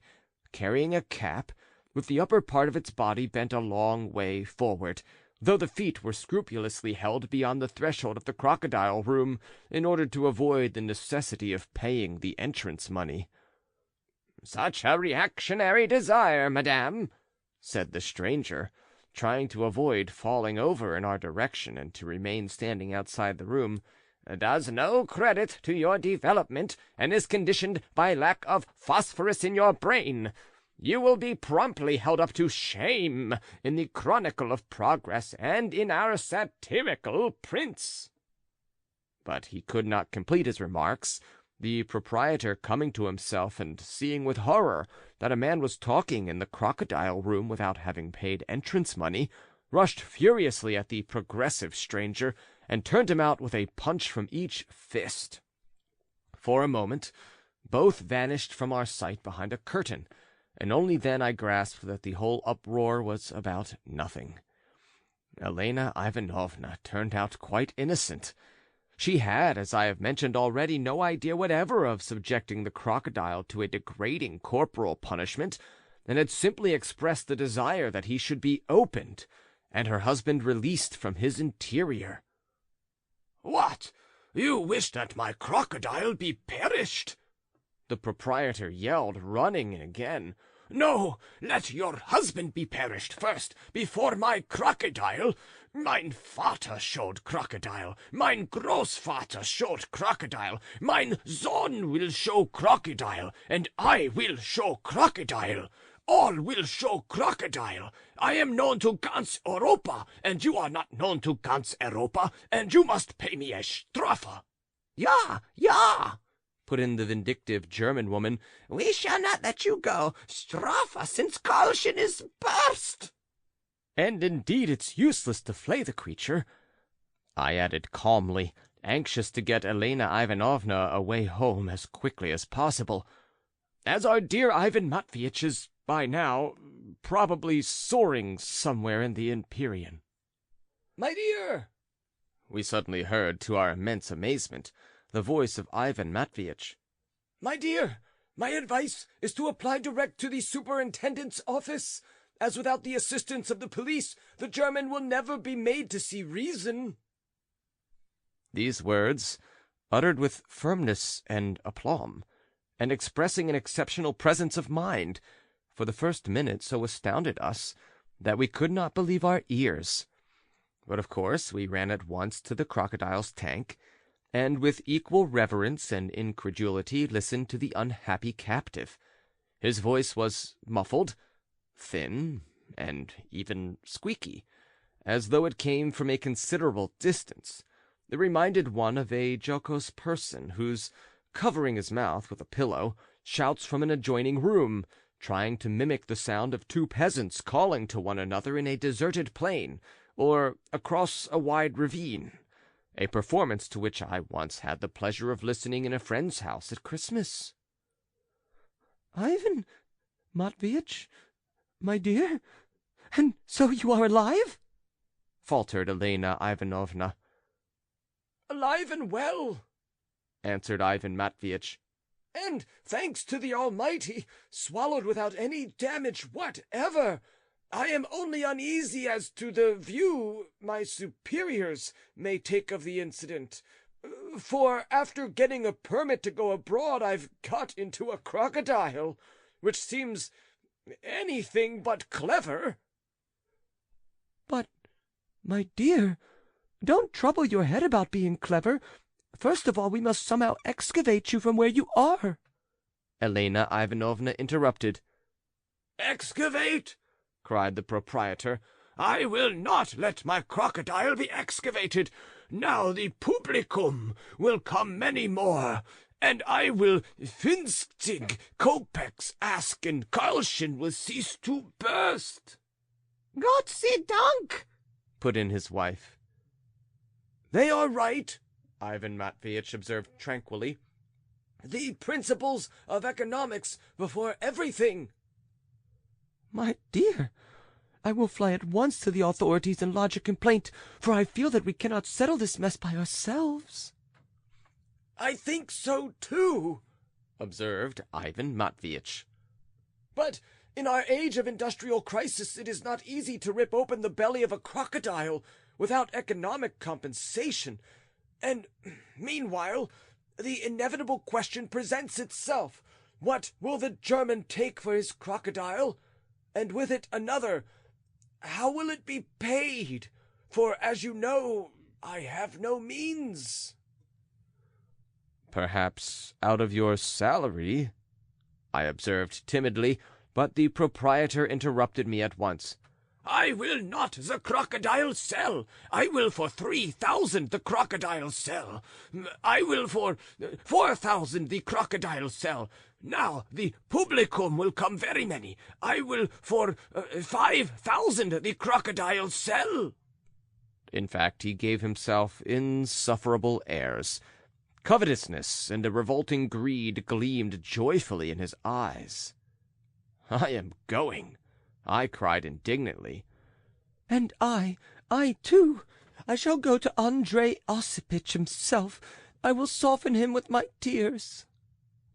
carrying a cap, with the upper part of its body bent a long way forward, though the feet were scrupulously held beyond the threshold of the crocodile room, in order to avoid the necessity of paying the entrance money. "Such a reactionary desire, madame," said the stranger, trying to avoid falling over in our direction and to remain standing outside the room, "does no credit to your development, and is conditioned by lack of phosphorus in your brain. You will be promptly held up to shame in the Chronicle of Progress and in our satirical prints." But he could not complete his remarks. The proprietor, coming to himself and seeing with horror that a man was talking in the crocodile room without having paid entrance money, rushed furiously at the progressive stranger and turned him out with a punch from each fist. For a moment both vanished from our sight behind a curtain, and only then I grasped that the whole uproar was about nothing. Elena Ivanovna turned out quite innocent. She had, as I have mentioned already, no idea whatever of subjecting the crocodile to a degrading corporal punishment, and had simply expressed the desire that he should be opened, and her husband released from his interior. "What? You wish that my crocodile be perished?" the proprietor yelled, running again. "No, let your husband be perished first, before my crocodile. Mein Vater showed crocodile, mein Großvater showed crocodile, mein Sohn will show crocodile, and I will show crocodile. All will show crocodile. I am known to ganz Europa, and you are not known to ganz Europa, and you must pay me a Strafe." Ja, ja, put in the vindictive German woman. we shall not let you go. Strafe, since Karlchen is burst. And indeed it's useless to flay the creature, I added calmly, anxious to get Elena Ivanovna away home as quickly as possible, as our dear Ivan Matveitch is by now probably soaring somewhere in the Empyrean. My dear! We suddenly heard, to our immense amazement, the voice of Ivan Matveitch. My dear, my advice is to apply direct to the superintendent's office, as without the assistance of the police, the German will never be made to see reason. These words, uttered with firmness and aplomb, and expressing an exceptional presence of mind, for the first minute so astounded us that we could not believe our ears. But of course we ran at once to the crocodile's tank, and with equal reverence and incredulity listened to the unhappy captive. His voice was muffled, thin, and even squeaky, as though it came from a considerable distance. It reminded one of a jocose person whose, covering his mouth with a pillow, shouts from an adjoining room, trying to mimic the sound of two peasants calling to one another in a deserted plain or across a wide ravine, a performance to which I once had the pleasure of listening in a friend's house at Christmas. Ivan Matveitch, my dear, and so you are alive? Faltered Elena Ivanovna. Alive and well, answered Ivan Matveitch. And, thanks to the Almighty, swallowed without any damage whatever. I am only uneasy as to the view my superiors may take of the incident, for after getting a permit to go abroad, I've got into a crocodile, which seems anything but clever. But, my dear, don't trouble your head about being clever. First of all, we must somehow excavate you from where you are. Elena Ivanovna interrupted. "Excavate!" cried the proprietor. I will not let my crocodile be excavated. Now the publicum will come many more, and I will 50 kopecks ask, and Karlchen will cease to burst. Gott sei Dank, put in his wife. They are right, Ivan Matveitch observed tranquilly. The principles of economics before everything. My dear, I will fly at once to the authorities and lodge a complaint, for I feel that we cannot settle this mess by ourselves. I think so too, observed Ivan Matveitch. But in our age of industrial crisis, it is not easy to rip open the belly of a crocodile without economic compensation. And meanwhile, the inevitable question presents itself. What will the German take for his crocodile? And with it another. How will it be paid? For, as you know, I have no means. Perhaps out of your salary, I observed timidly, but the proprietor interrupted me at once. I will not the crocodile sell. I will for 3,000 the crocodile sell. I will for 4,000 the crocodile sell. Now the publicum will come very many. I will for 5,000 the crocodile sell. In fact, he gave himself insufferable airs. Covetousness and a revolting greed gleamed joyfully in his eyes. I am going, I cried indignantly. And I too, I shall go to Andrei Osipitch himself. I will soften him with my tears,"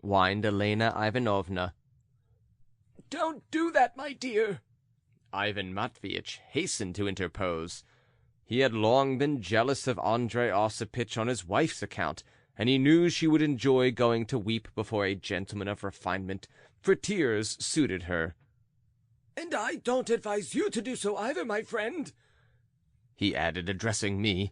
whined Elena Ivanovna. "Don't do that, my dear," Ivan Matveitch hastened to interpose. He had long been jealous of Andrei Osipitch on his wife's account, and he knew she would enjoy going to weep before a gentleman of refinement, for tears suited her. "And I don't advise you to do so either, my friend," he added, addressing me.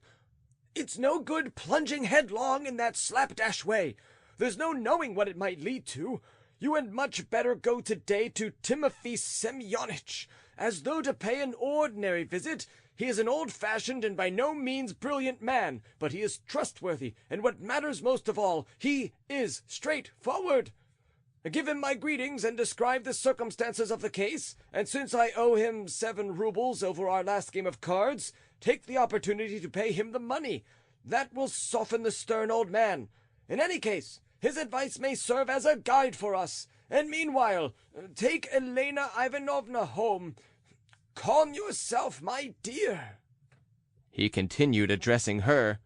"It's no good plunging headlong in that slapdash way. There's no knowing what it might lead to. You had much better go today to Timothy Semyonitch, as though to pay an ordinary visit. He is an old-fashioned and by no means brilliant man, but he is trustworthy, and what matters most of all, he is straightforward. Give him my greetings and describe the circumstances of the case, and since I owe him 7 rubles over our last game of cards, take the opportunity to pay him the money. That will soften the stern old man. In any case, his advice may serve as a guide for us, and meanwhile, take Elena Ivanovna home. Calm yourself, my dear," he continued, addressing her.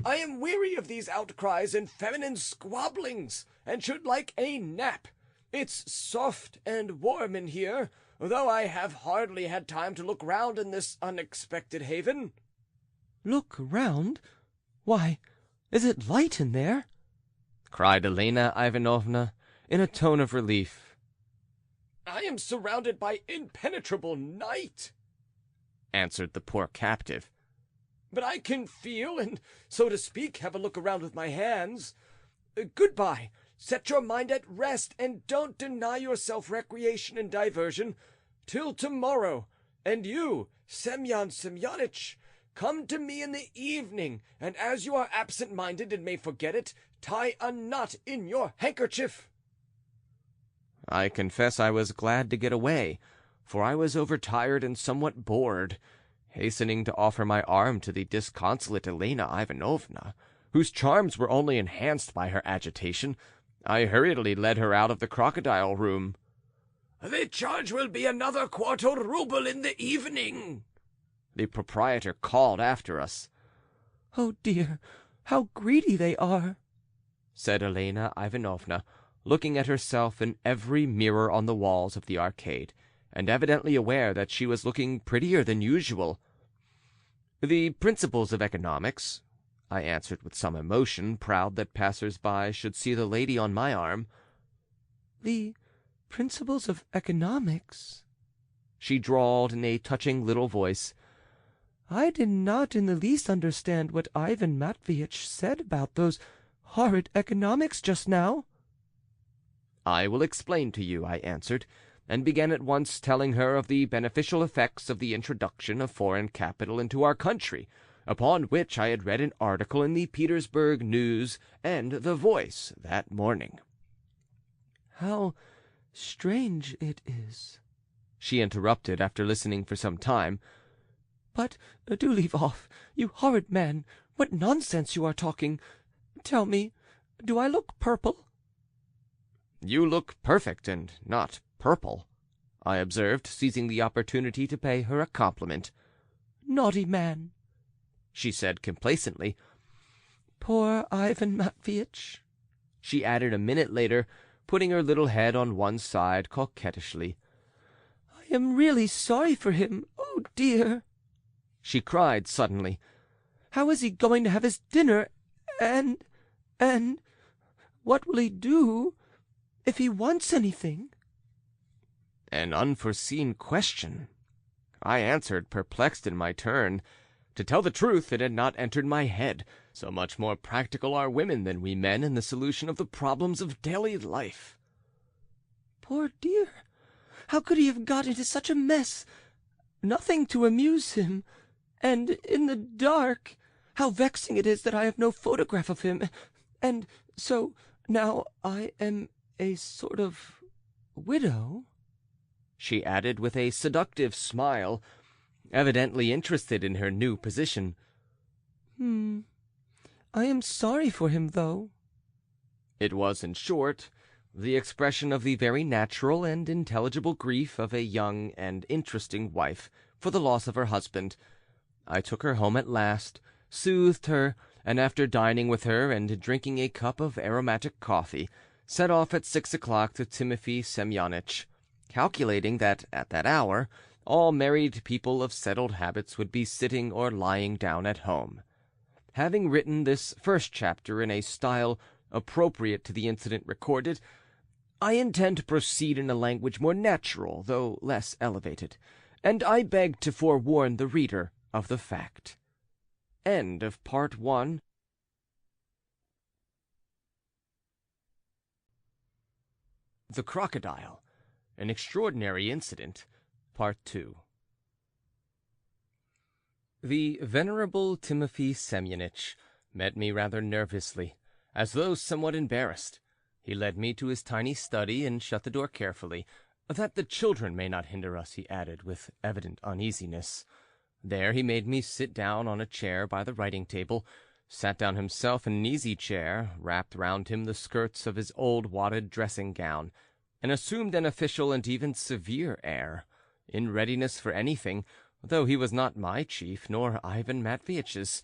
"I am weary of these outcries and feminine squabblings, and should like a nap. It's soft and warm in here, though I have hardly had time to look round in this unexpected haven." "Look round? Why, is it light in there?" cried Elena Ivanovna in a tone of relief. "I am surrounded by impenetrable night," answered the poor captive. "but I can feel and, so to speak, have a look around with my hands. Goodbye. Set your mind at rest, and don't deny yourself recreation and diversion till tomorrow. And you, Semyon Semyonitch, come to me in the evening, and as you are absent-minded and may forget it, tie a knot in your handkerchief." I confess I was glad to get away, for I was overtired and somewhat bored. Hastening to offer my arm to the disconsolate Elena Ivanovna, whose charms were only enhanced by her agitation, I hurriedly led her out of the crocodile room. "The charge will be another quarter ruble in the evening," the proprietor called after us. "Oh dear, how greedy they are," said Elena Ivanovna, looking at herself in every mirror on the walls of the arcade, and evidently aware that she was looking prettier than usual. "The principles of economics," I answered with some emotion, proud that passers-by should see the lady on my arm. "The principles of economics," she drawled in a touching little voice. "I did not in the least understand what Ivan Matveitch said about those horrid economics just now." "I will explain to you," I answered, and began at once telling her of the beneficial effects of the introduction of foreign capital into our country, upon which I had read an article in the Petersburg News and the Voice that morning. "How strange it is," she interrupted, after listening for some time. "But do leave off, you horrid man. What nonsense you are talking! Tell me, do I look purple?" "You look perfect and not purple," I observed, seizing the opportunity to pay her a compliment. "Naughty man," she said complacently. "Poor Ivan Matveitch," she added a minute later, putting her little head on one side coquettishly. "I am really sorry for him. Oh dear," she cried suddenly. "How is he going to have his dinner, and what will he do if he wants anything?" An unforeseen question, I answered, perplexed in my turn. To tell the truth, it had not entered my head, so much more practical are women than we men in the solution of the problems of daily life. "Poor dear, how could he have got into such a mess? Nothing to amuse him, and in the dark. How vexing it is that I have no photograph of him, and so now I am a sort of widow," she added with a seductive smile, evidently interested in her new position. I am sorry for him, though." It was, in short, the expression of the very natural and intelligible grief of a young and interesting wife for the loss of her husband. I took her home at last, soothed her, and after dining with her and drinking a cup of aromatic coffee, set off at 6 o'clock to Timothy Semyonitch, calculating that at that hour all married people of settled habits would be sitting or lying down at home. Having written this first chapter in a style appropriate to the incident recorded, I intend to proceed in a language more natural, though less elevated, and I beg to forewarn the reader of the fact. End of Part 1. The Crocodile, an Extraordinary Incident, Part 2. The venerable Timothy Semyonitch met me rather nervously, as though somewhat embarrassed. He led me to his tiny study and shut the door carefully, that the children may not hinder us, he added, with evident uneasiness. There he made me sit down on a chair by the writing-table, sat down himself in an easy-chair, wrapped round him the skirts of his old wadded dressing-gown, and assumed an official and even severe air, in readiness for anything, though he was not my chief, nor Ivan Matveitch's,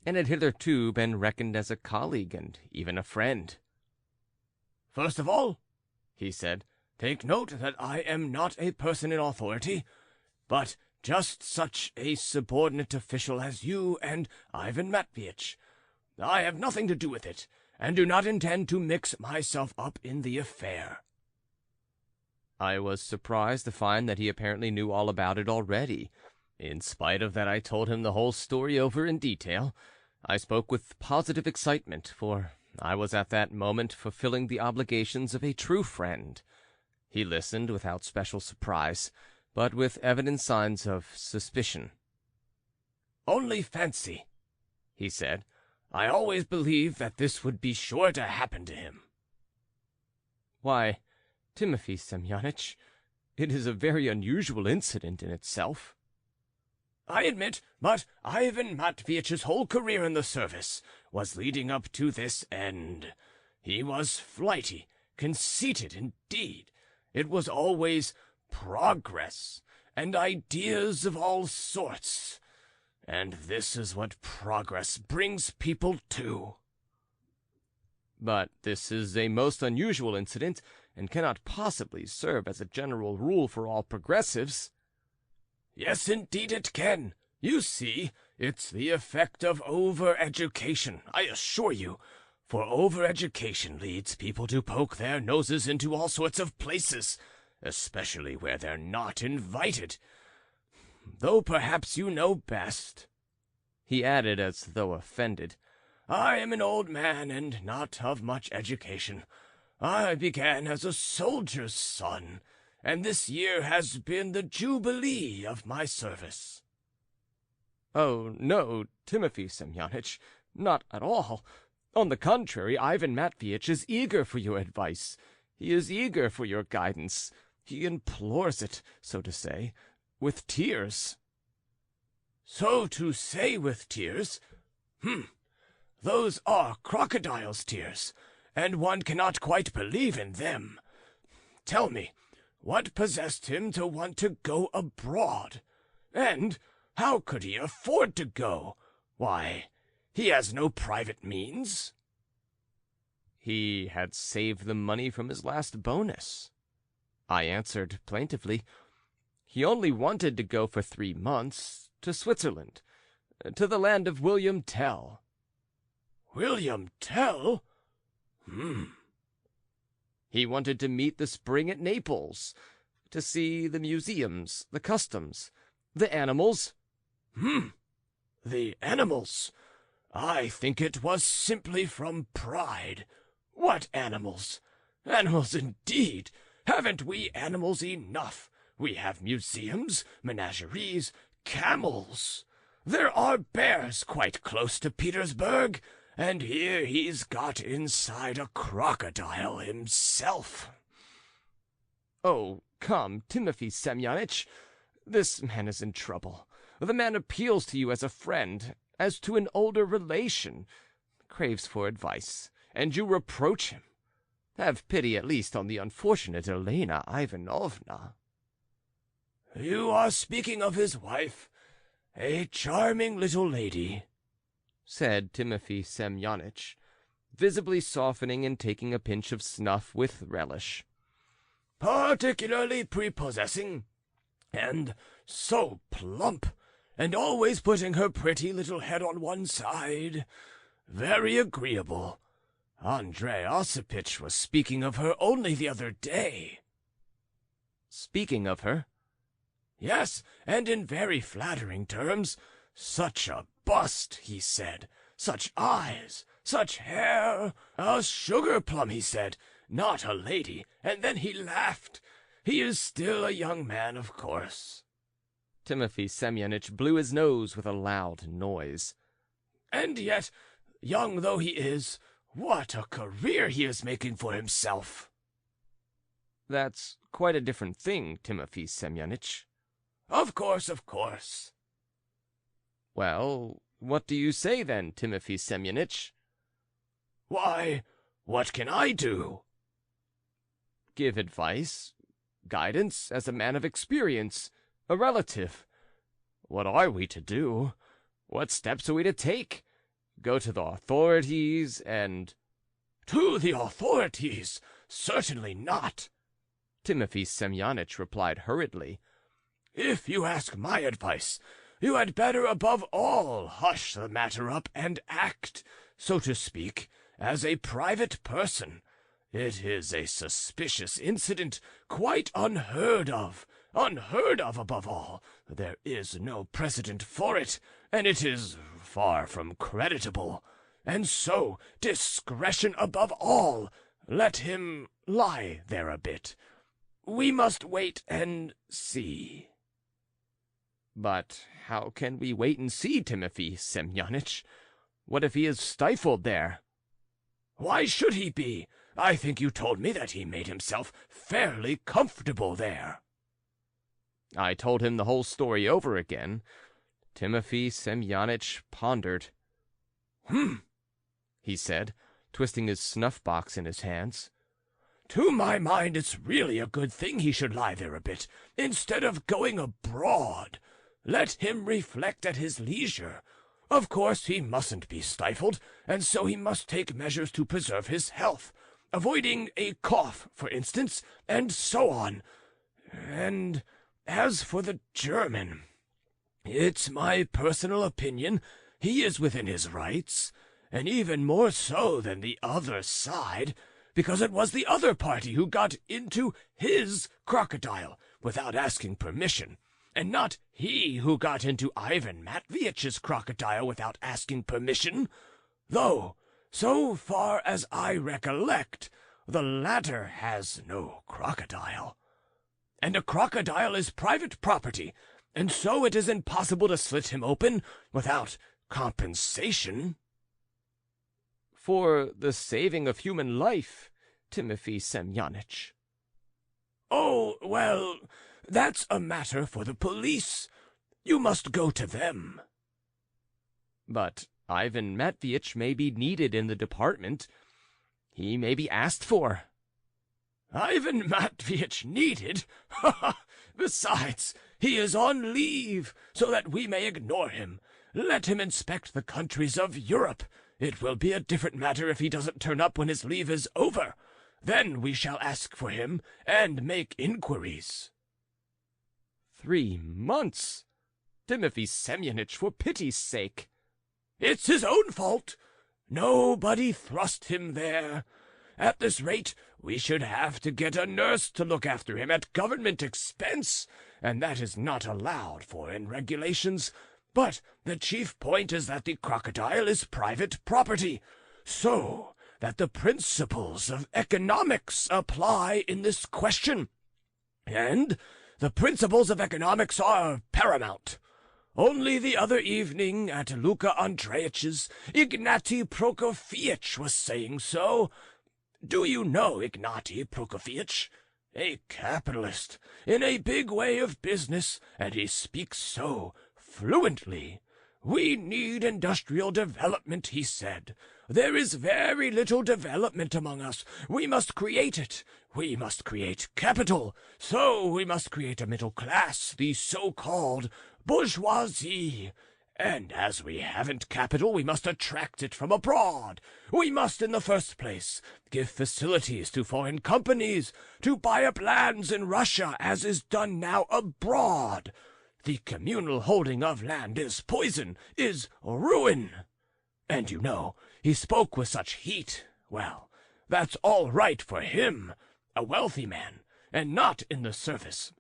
and had hitherto been reckoned as a colleague and even a friend. "First of all," he said, "take note that I am not a person in authority, but just such a subordinate official as you and Ivan Matveitch. I have nothing to do with it, and do not intend to mix myself up in the affair." I was surprised to find that he apparently knew all about it already. In spite of that, I told him the whole story over in detail. I spoke with positive excitement, for I was at that moment fulfilling the obligations of a true friend. He listened without special surprise, but with evident signs of suspicion. "Only fancy," he said. "I always believed that this would be sure to happen to him." "Why, Timothy Semyonitch, it is a very unusual incident in itself." "I admit, but Ivan Matveitch's whole career in the service was leading up to this end. He was flighty, conceited indeed. It was always progress, and ideas of all sorts. And this is what progress brings people to." "But this is a most unusual incident, and cannot possibly serve as a general rule for all progressives." "Yes, indeed it can. You see, it's the effect of over-education, I assure you, for over-education leads people to poke their noses into all sorts of places, especially where they're not invited. Though perhaps you know best," he added as though offended. "I am an old man and not of much education. I began as a soldier's son, and this year has been the jubilee of my service." "Oh, no, Timothy Semyonitch, not at all. On the contrary, Ivan Matveitch is eager for your advice. He is eager for your guidance. He implores it, so to say, with tears." "So to say, with tears? Those are crocodile's tears, and one cannot quite believe in them. Tell me, what possessed him to want to go abroad? And how could he afford to go? Why, he has no private means." "He had saved the money from his last bonus," I answered plaintively. "He only wanted to go for 3 months, to Switzerland, to the land of William Tell." "William Tell? He wanted to meet the spring at Naples, to see the museums, the customs, the animals." The animals? I think it was simply from pride. What animals? Animals indeed! Haven't we animals enough? We have museums, menageries, camels. There are bears quite close to Petersburg, and here he's got inside a crocodile himself." "Oh, come, Timothy Semyonitch, this man is in trouble. The man appeals to you as a friend, as to an older relation, craves for advice, and you reproach him. Have pity at least on the unfortunate Elena Ivanovna." "You are speaking of his wife. A charming little lady," said Timothy Semyonich, visibly softening and taking a pinch of snuff with relish. "particularly prepossessing, and so plump, and always putting her pretty little head on one side. Very agreeable. Andrei Osipitch was speaking of her only the other day." "Speaking of her?" "Yes, and in very flattering terms. Such a bust, he said, such eyes, such hair, a sugar plum, he said, not a lady, and then he laughed. He is still a young man, of course." Timothy Semyonich blew his nose with a loud noise. "And yet, young though he is, what a career he is making for himself." "That's quite a different thing, Timothy Semyonich." Of course, of course." "Well, what do you say then, Timothy Semyonich?" "Why, what can I do?" "Give advice, guidance, as a man of experience, a relative. What are we to do? What steps are we to take? Go to the authorities and—" "To the authorities? Certainly not," Timothy Semyonich replied hurriedly. "If you ask my advice, you had better above all hush the matter up and act, so to speak, as a private person. It is a suspicious incident, quite unheard of above all. There is no precedent for it, and it is far from creditable. And so, discretion above all. Let him lie there a bit. We must wait and see." "But how can we wait and see, Timothy Semyonich? What if he is stifled there?" "Why should he be? I think you told me that he made himself fairly comfortable there." I told him the whole story over again. Timothy Semyonich pondered. He said, twisting his snuff-box in his hands. "To my mind, it's really a good thing he should lie there a bit, instead of going abroad. Let him reflect at his leisure. Of course, he mustn't be stifled, and so he must take measures to preserve his health, avoiding a cough, for instance, and so on. And as for the German, it's my personal opinion he is within his rights, and even more so than the other side, because it was the other party who got into his crocodile without asking permission, and not he who got into Ivan Matveitch's crocodile without asking permission, though, so far as I recollect, the latter has no crocodile. And a crocodile is private property, and so it is impossible to slit him open without compensation." "For the saving of human life, Timothy Semyonich." "Oh, well, that's a matter for the police. You must go to them." "But Ivan Matveitch may be needed in the department. He may be asked for." "Ivan Matveitch needed? Ha ha! Besides, he is on leave, so that we may ignore him. Let him inspect the countries of Europe. It will be a different matter if he doesn't turn up when his leave is over. Then we shall ask for him and make inquiries." 3 months! Timothy Semyonich, for pity's sake. "It's his own fault. Nobody thrust him there. At this rate, we should have to get a nurse to look after him at government expense, and that is not allowed for in regulations. But the chief point is that the crocodile is private property, so that the principles of economics apply in this question. And the principles of economics are paramount. Only the other evening at Luka Andreitch's, Ignatiy Prokofyevitch was saying so. Do you know Ignatiy Prokofyevitch? A capitalist, in a big way of business, and he speaks so fluently. We need industrial development, he said. There is very little development among us. We must create it. We must create capital. So we must create a middle class, the so-called bourgeoisie. And as we haven't capital, we must attract it from abroad. We must, in the first place, give facilities to foreign companies to buy up lands in Russia, as is done now abroad. The communal holding of land is poison, is ruin. And you know, he spoke with such heat. Well, that's all right for him, a wealthy man, and not in the service.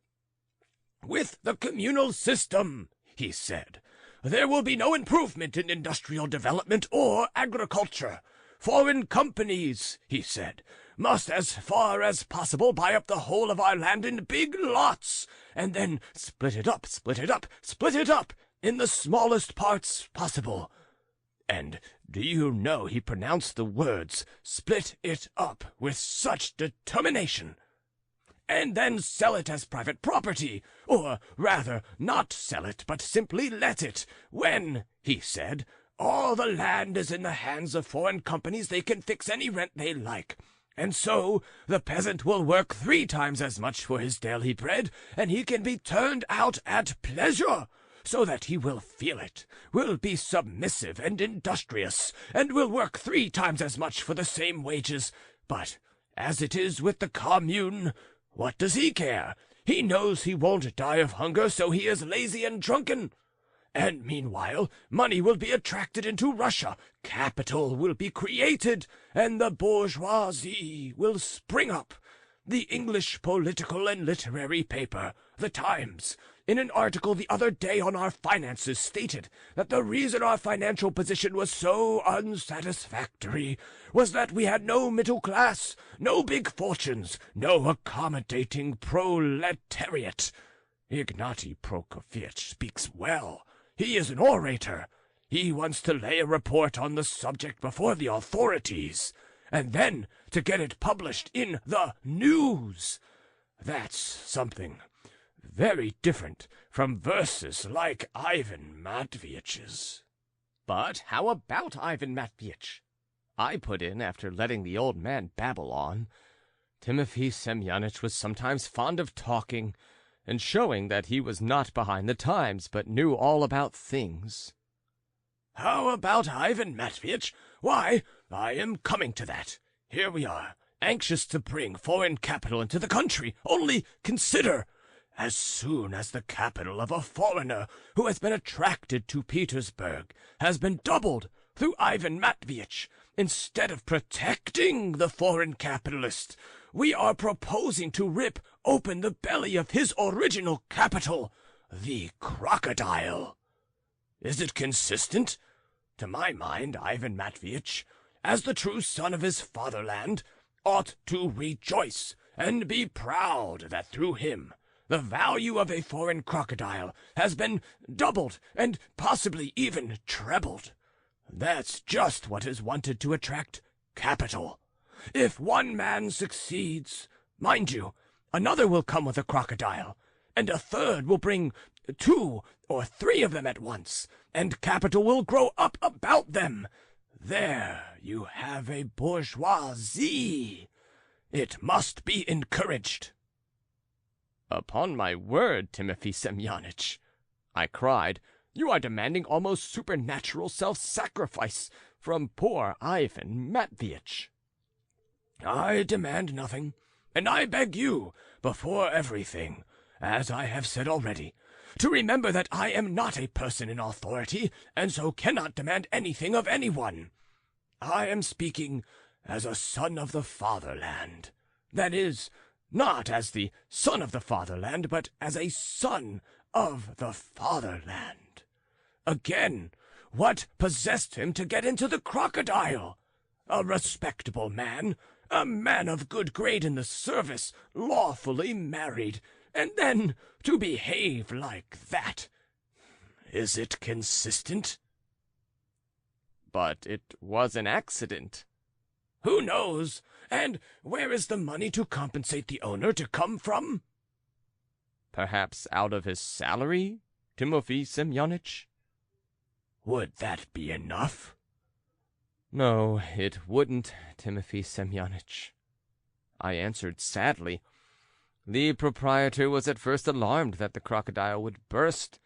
With the communal system, he said, there will be no improvement in industrial development or agriculture. Foreign companies, he said, must as far as possible buy up the whole of our land in big lots, and then split it up in the smallest parts possible. And do you know he pronounced the words "split it up" with such determination? And then sell it as private property, or rather not sell it, but simply let it. When, he said, all the land is in the hands of foreign companies, they can fix any rent they like. And so the peasant will work 3 times as much for his daily bread, and he can be turned out at pleasure, so that he will feel it, will be submissive and industrious, and will work 3 times as much for the same wages. But as it is with the commune, what does he care? He knows he won't die of hunger, so he is lazy and drunken. And meanwhile, money will be attracted into Russia, capital will be created, and the bourgeoisie will spring up. The English political and literary paper, The Times, in an article the other day on our finances, stated that the reason our financial position was so unsatisfactory was that we had no middle class, no big fortunes, no accommodating proletariat. Ignati Prokofyevich speaks well. He is an orator. He wants to lay a report on the subject before the authorities, and then to get it published in the news. That's something very different from verses like Ivan Matveitch's. But how about Ivan Matveitch? I put in after letting the old man babble on. Timothy Semyonich was sometimes fond of talking, and showing that he was not behind the times, but knew all about things. How about Ivan Matveitch? Why, I am coming to that. Here we are, anxious to bring foreign capital into the country. Only consider, as soon as the capital of a foreigner who has been attracted to Petersburg has been doubled through Ivan Matveitch, instead of protecting the foreign capitalist, we are proposing to rip open the belly of his original capital, the crocodile. Is it consistent? To my mind, Ivan Matveitch, as the true son of his fatherland, ought to rejoice and be proud that through him the value of a foreign crocodile has been doubled and possibly even trebled. That's just what is wanted to attract capital. If one man succeeds, mind you, another will come with a crocodile, and a third will bring 2 or 3 of them at once, and capital will grow up about them. There you have a bourgeoisie. It must be encouraged. Upon my word, Timothy Semyonich, I cried, you are demanding almost supernatural self-sacrifice from poor Ivan Matveitch. I demand nothing, and I beg you, before everything, as I have said already, to remember that I am not a person in authority, and so cannot demand anything of anyone. I am speaking as a son of the fatherland. That is, not as the son of the fatherland, but as a son of the fatherland. Again, what possessed him to get into the crocodile? A respectable man, a man of good grade in the service, lawfully married, and then to behave like that. Is it consistent? But it was an accident. Who knows? And where is the money to compensate the owner to come from? Perhaps out of his salary, Timothy Semyonich? Would that be enough? No, it wouldn't, Timothy Semyonich, I answered sadly. The proprietor was at first alarmed that the crocodile would burst,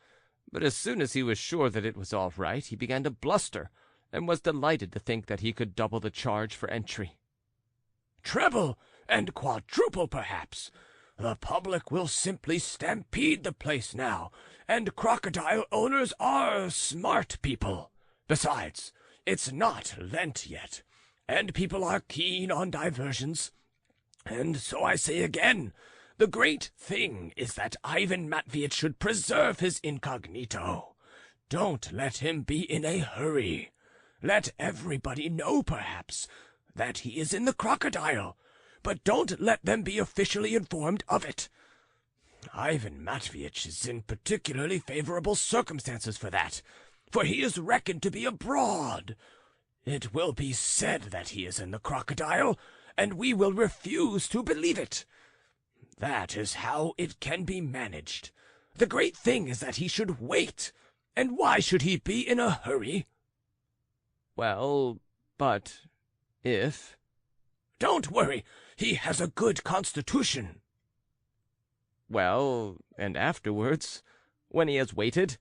But as soon as he was sure that it was all right, he began to bluster, and was delighted to think that he could double the charge for entry. Treble and quadruple, perhaps. The public will simply stampede the place now, and crocodile owners are smart people. Besides, it's not Lent yet, and people are keen on diversions. And so I say again, the great thing is that Ivan Matveitch should preserve his incognito. Don't let him be in a hurry. Let everybody know, perhaps, that he is in the crocodile, but don't let them be officially informed of it. Ivan Matveitch is in particularly favorable circumstances for that, for he is reckoned to be abroad. It will be said that he is in the crocodile, and we will refuse to believe it. That is how it can be managed. The great thing is that he should wait. And why should he be in a hurry? Well, but if... Don't worry, he has a good constitution. Well, and afterwards, when he has waited?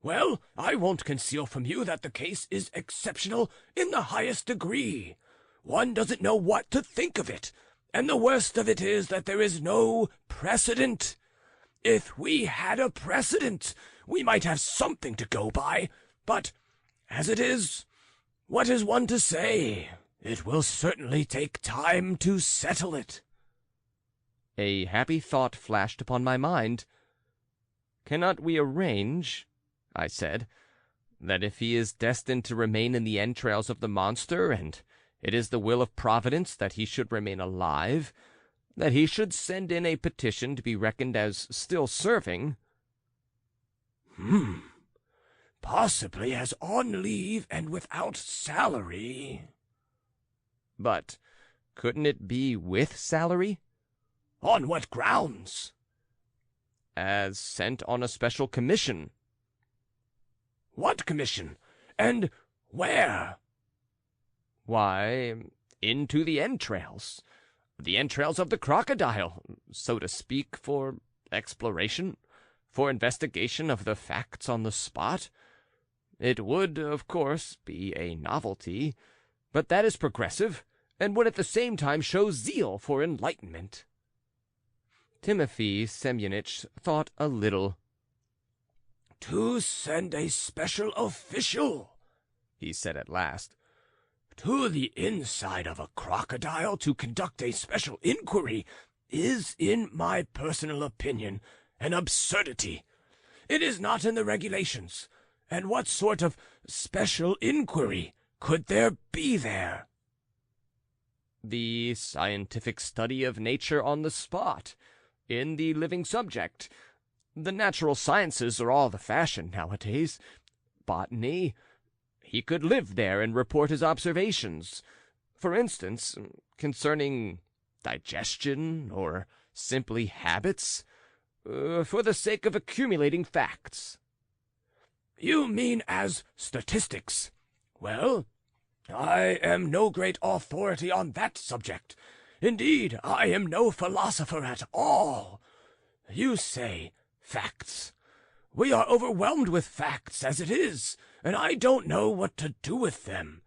Well, I won't conceal from you that the case is exceptional in the highest degree. One doesn't know what to think of it, and the worst of it is that there is no precedent. If we had a precedent, we might have something to go by, but as it is, what is one to say? It will certainly take time to settle it. A happy thought flashed upon my mind. Cannot we arrange, I said, that if he is destined to remain in the entrails of the monster, and it is the will of Providence that he should remain alive, that he should send in a petition to be reckoned as still serving? Possibly as on leave and without salary. But couldn't it be with salary? On what grounds? As sent on a special commission. What commission? And where? Why, into the entrails of the crocodile, so to speak, for exploration, for investigation of the facts on the spot. It would, of course, be a novelty, but that is progressive, and would at the same time show zeal for enlightenment. Timothy Semyonich thought a little. To send a special official, he said at last, to the inside of a crocodile to conduct a special inquiry is, in my personal opinion, an absurdity. It is not in the regulations, and what sort of special inquiry could there be there? The scientific study of nature on the spot, in the living subject. The natural sciences are all the fashion nowadays. Botany. He could live there and report his observations. For instance, concerning digestion, or simply habits, for the sake of accumulating facts. You mean as statistics? Well, I am no great authority on that subject. Indeed, I am no philosopher at all. You say facts. We are overwhelmed with facts as it is, and I don't know what to do with them.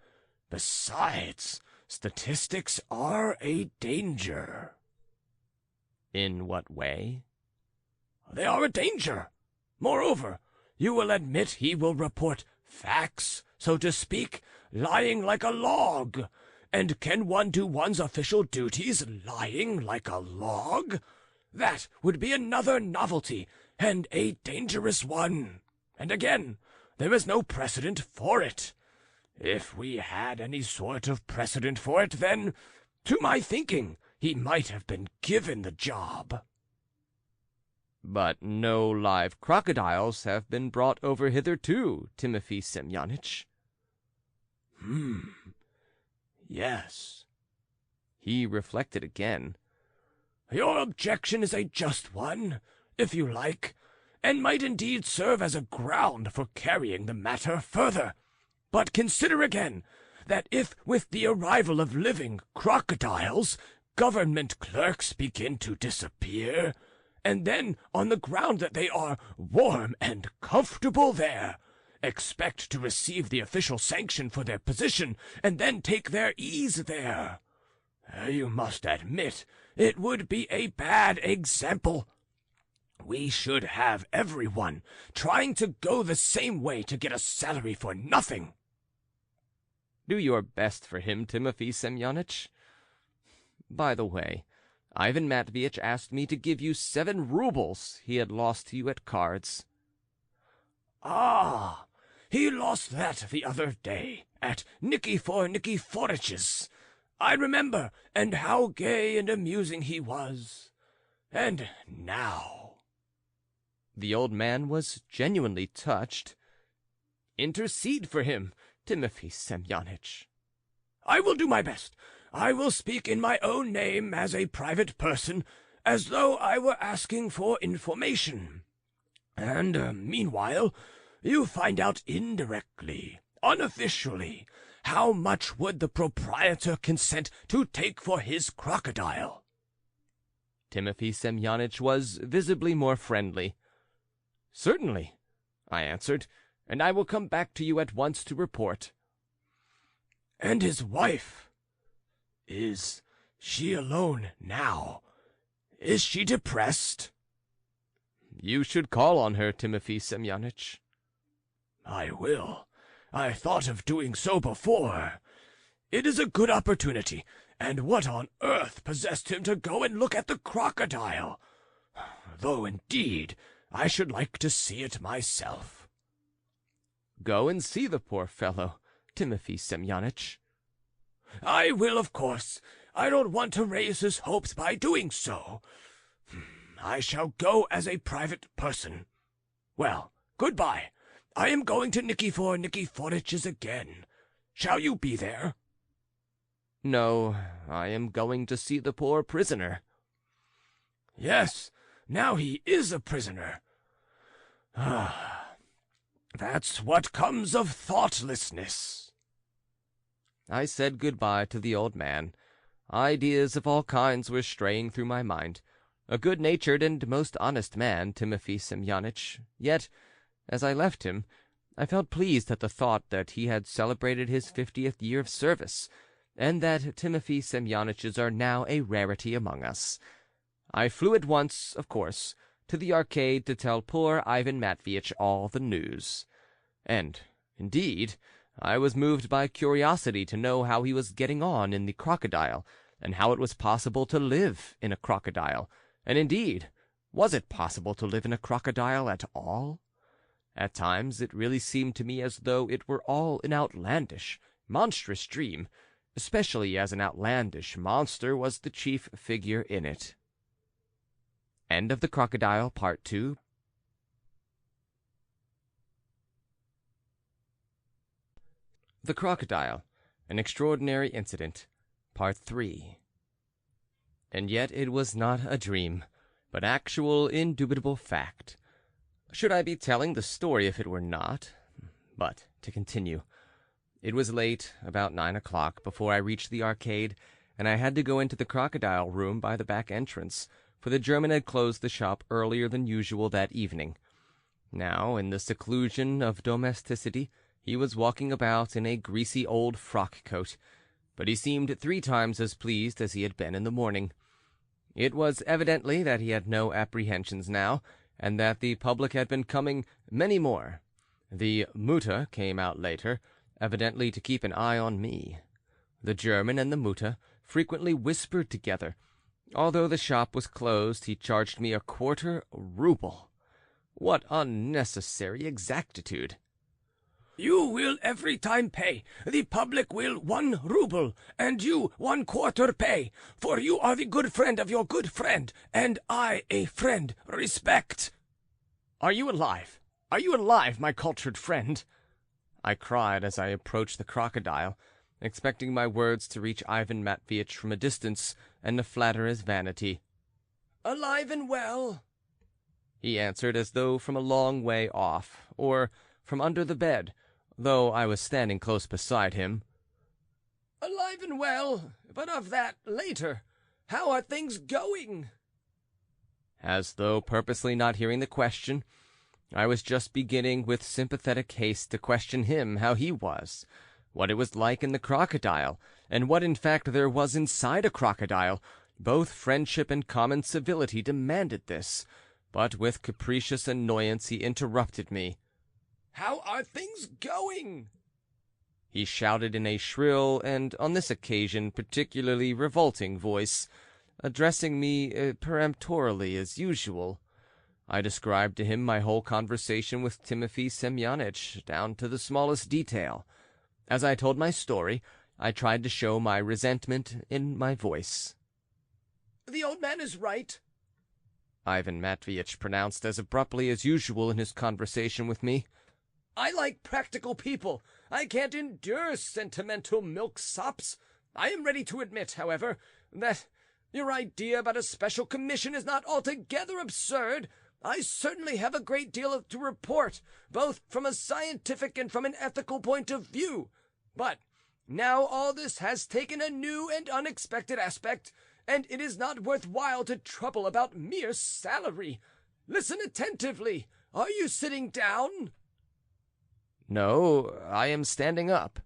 Besides, statistics are a danger. In what way? They are a danger. Moreover, you will admit he will report facts, so to speak, lying like a log. And can one do one's official duties lying like a log? That would be another novelty, and a dangerous one. And again, there is no precedent for it. If we had any sort of precedent for it, then, to my thinking, he might have been given the job. But no live crocodiles have been brought over hitherto, Timothy Semyonich. Yes. He reflected again. Your objection is a just one, if you like, and might indeed serve as a ground for carrying the matter further. But consider again that if with the arrival of living crocodiles government clerks begin to disappear, and then on the ground that they are warm and comfortable there, expect to receive the official sanction for their position, and then take their ease there. You must admit it would be a bad example. We should have everyone trying to go the same way to get a salary for nothing. Do your best for him, Timothy Semyonich. By the way, Ivan Matveitch asked me to give you 7 rubles he had lost to you at cards. Ah, he lost that the other day at Nikifor Nikiforitch's. I remember, and how gay and amusing he was. And now... The old man was genuinely touched. Intercede for him, Timothy Semyonich. I will do my best. I will speak in my own name as a private person, as though I were asking for information. And meanwhile, you find out indirectly, unofficially, how much would the proprietor consent to take for his crocodile? Timothy Semyonich was visibly more friendly. Certainly, I answered, and I will come back to you at once to report. And his wife? Is she alone now? Is she depressed? You should call on her, Timothy Semyonich. I will. I thought of doing so before. It is a good opportunity, and what on earth possessed him to go and look at the crocodile? Though, indeed, I should like to see it myself. Go and see the poor fellow, Timothy Semyonich. I will, of course. I don't want to raise his hopes by doing so. I shall go as a private person. Well, goodbye. I am going to Nikifor Nikiforitch's again. Shall you be there? No, I am going to see the poor prisoner. Yes, now he is a prisoner. Ah, that's what comes of thoughtlessness. I said good-bye to the old man. Ideas of all kinds were straying through my mind. A good-natured and most honest man, Timothy Semyonich, yet, as I left him, I felt pleased at the thought that he had celebrated his 50th year of service, and that Timothy Semyoniches are now a rarity among us. I flew at once, of course, to the arcade to tell poor Ivan Matveitch all the news. And, indeed, I was moved by curiosity to know how he was getting on in the crocodile, and how it was possible to live in a crocodile, and indeed, was it possible to live in a crocodile at all? At times it really seemed to me as though it were all an outlandish, monstrous dream, especially as an outlandish monster was the chief figure in it. End of The Crocodile, Part 2. The Crocodile, An Extraordinary Incident, Part 3. And yet it was not a dream, but actual, indubitable fact. Should I be telling the story if it were not? But, to continue. It was late, about 9 o'clock, before I reached the arcade, and I had to go into the crocodile room by the back entrance, for the German had closed the shop earlier than usual that evening. Now, in the seclusion of domesticity, he was walking about in a greasy old frock-coat, but he seemed 3 times as pleased as he had been in the morning. It was evidently that he had no apprehensions now, and that the public had been coming many more. The Mutter came out later, evidently to keep an eye on me. The German and the Mutter frequently whispered together. Although the shop was closed, he charged me a 1/4 ruble. What unnecessary exactitude! You will every time pay. The public will 1 ruble, and you 1/4 pay, for you are the good friend of your good friend, and I a friend. Respect. Are you alive? Are you alive, my cultured friend? I cried as I approached the crocodile, expecting my words to reach Ivan Matveitch from a distance and to flatter his vanity. Alive and well, he answered, as though from a long way off, or from under the bed, though I was standing close beside him. Alive and well, but of that later. How are things going? As though purposely not hearing the question, I was just beginning with sympathetic haste to question him how he was, what it was like in the crocodile, and what in fact there was inside a crocodile. Both friendship and common civility demanded this, but with capricious annoyance he interrupted me. "How are things going?" he shouted in a shrill and, on this occasion, particularly revolting voice, addressing me peremptorily as usual. I described to him my whole conversation with Timothy Semyonich, down to the smallest detail. As I told my story, I tried to show my resentment in my voice. "The old man is right," Ivan Matveitch pronounced as abruptly as usual in his conversation with me. "I like practical people. I can't endure sentimental milksops. I am ready to admit, however, that your idea about a special commission is not altogether absurd. I certainly have a great deal to report, both from a scientific and from an ethical point of view. But now all this has taken a new and unexpected aspect, and it is not worth while to trouble about mere salary. Listen attentively. Are you sitting down?" "No, I am standing up."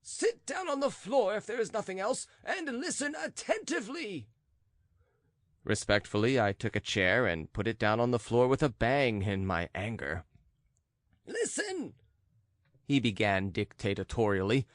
"Sit down on the floor if there is nothing else, and listen attentively." Respectfully, I took a chair and put it down on the floor with a bang in my anger. "Listen," he began dictatorially.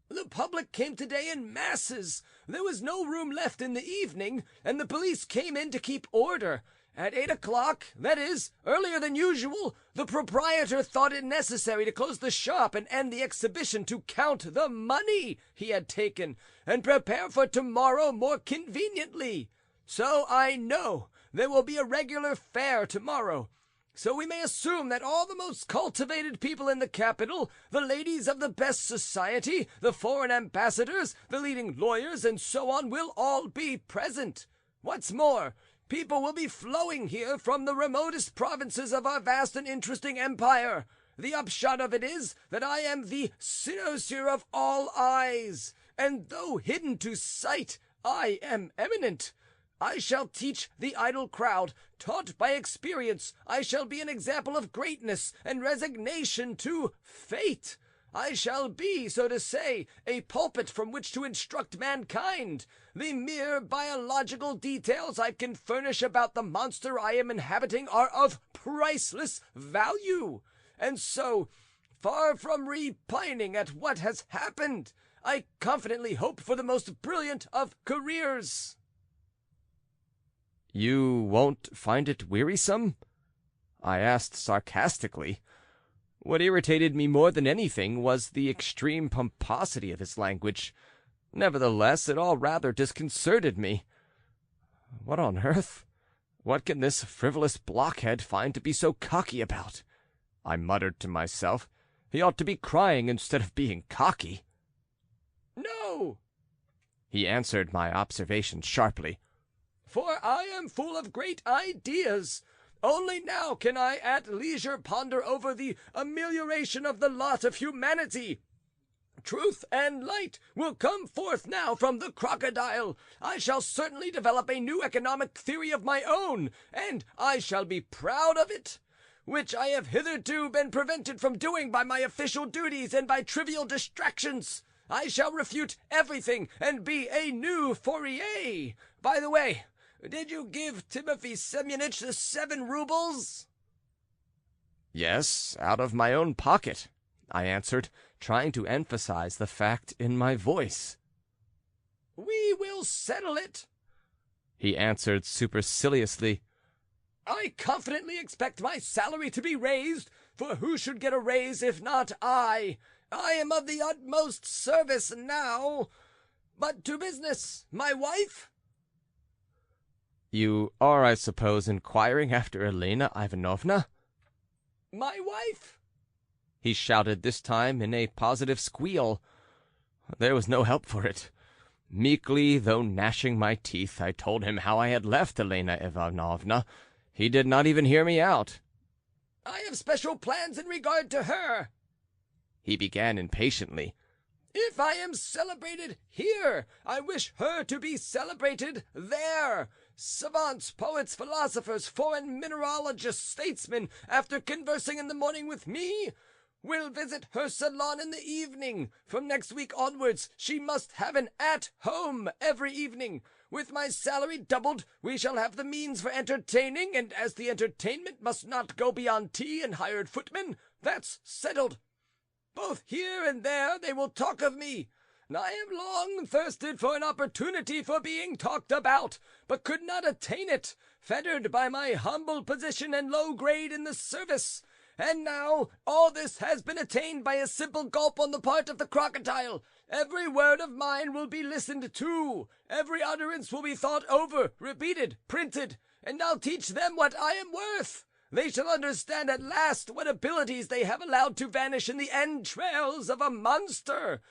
"The public came today in masses. There was no room left in the evening, and the police came in to keep order. At 8 o'clock, that is, earlier than usual, the proprietor thought it necessary to close the shop and end the exhibition to count the money he had taken and prepare for tomorrow more conveniently. So I know there will be a regular fair tomorrow. So we may assume that all the most cultivated people in the capital, the ladies of the best society, the foreign ambassadors, the leading lawyers, and so on, will all be present. What's more, people will be flowing here from the remotest provinces of our vast and interesting empire. The upshot of it is that I am the cynosure of all eyes, and though hidden to sight, I am eminent. I shall teach the idle crowd. Taught by experience, I shall be an example of greatness and resignation to fate. I shall be, so to say, a pulpit from which to instruct mankind. The mere biological details I can furnish about the monster I am inhabiting are of priceless value. And so, far from repining at what has happened, I confidently hope for the most brilliant of careers." "You won't find it wearisome?" I asked sarcastically. What irritated me more than anything was the extreme pomposity of his language. Nevertheless, it all rather disconcerted me. What on earth? What can this frivolous blockhead find to be so cocky about? I muttered to myself. He ought to be crying instead of being cocky. "No," he answered my observation sharply. "for I am full of great ideas. Only now can I at leisure ponder over the amelioration of the lot of humanity. Truth and light will come forth now from the crocodile. I shall certainly develop a new economic theory of my own, and I shall be proud of it, which I have hitherto been prevented from doing by my official duties and by trivial distractions. I shall refute everything and be a new Fourier. By the way, did you give Timothy Semyonich the 7 rubles? "Yes, out of my own pocket," I answered, trying to emphasize the fact in my voice. "We will settle it," he answered superciliously. "I confidently expect my salary to be raised, for who should get a raise if not I? I am of the utmost service now. But to business. My wife?" "You are, I suppose, inquiring after Elena Ivanovna?" "My wife?" he shouted, this time in a positive squeal. There was no help for it. Meekly, though gnashing my teeth, I told him how I had left Elena Ivanovna. He did not even hear me out. "I have special plans in regard to her," he began impatiently. "If I am celebrated here, I wish her to be celebrated there. Savants, poets, philosophers, foreign mineralogists, statesmen, after conversing in the morning with me, will visit her salon in the evening. From next week onwards, she must have an at-home every evening. With my salary doubled, we shall have the means for entertaining, and as the entertainment must not go beyond tea and hired footmen, that's settled. Both here and there they will talk of me. I have long thirsted for an opportunity for being talked about, but could not attain it, fettered by my humble position and low grade in the service. And now all this has been attained by a simple gulp on the part of the crocodile. Every word of mine will be listened to. Every utterance will be thought over, repeated, printed, and I'll teach them what I am worth. They shall understand at last what abilities they have allowed to vanish in the entrails of a monster.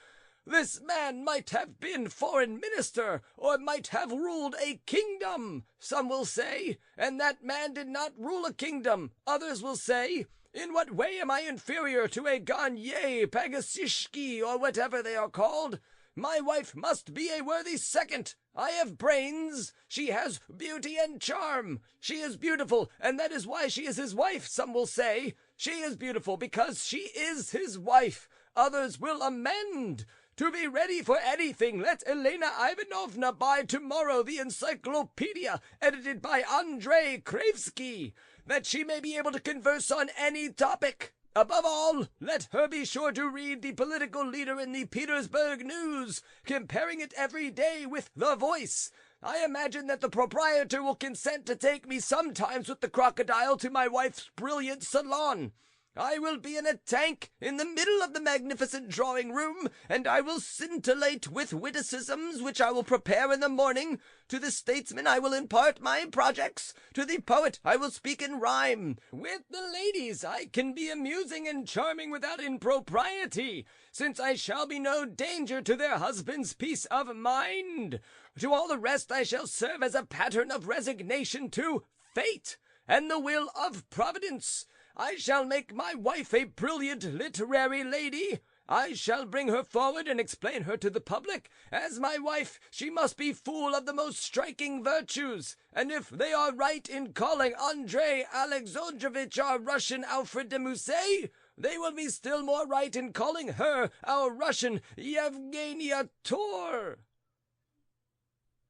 This man might have been foreign minister, or might have ruled a kingdom, some will say, and that man did not rule a kingdom. Others will say, in what way am I inferior to a Garnier, Pagasishki, or whatever they are called? My wife must be a worthy second. I have brains, she has beauty and charm. She is beautiful, and that is why she is his wife, some will say. She is beautiful because she is his wife. Others will amend. To be ready for anything, let Elena Ivanovna buy tomorrow the encyclopedia edited by Andrei Kravsky, that she may be able to converse on any topic. Above all, let her be sure to read the political leader in the Petersburg News, comparing it every day with The Voice. I imagine that the proprietor will consent to take me sometimes with the crocodile to my wife's brilliant salon. I will be in a tank in the middle of the magnificent drawing-room, and I will scintillate with witticisms which I will prepare in the morning. To the statesman I will impart my projects. To the poet I will speak in rhyme. With the ladies I can be amusing and charming without impropriety, since I shall be no danger to their husband's peace of mind. To all the rest I shall serve as a pattern of resignation to fate and the will of Providence. I shall make my wife a brilliant literary lady. I shall bring her forward and explain her to the public. As my wife, she must be full of the most striking virtues, and if they are right in calling Andrei Alexandrovitch our Russian Alfred de Musset, they will be still more right in calling her our Russian Yevgenia Tor.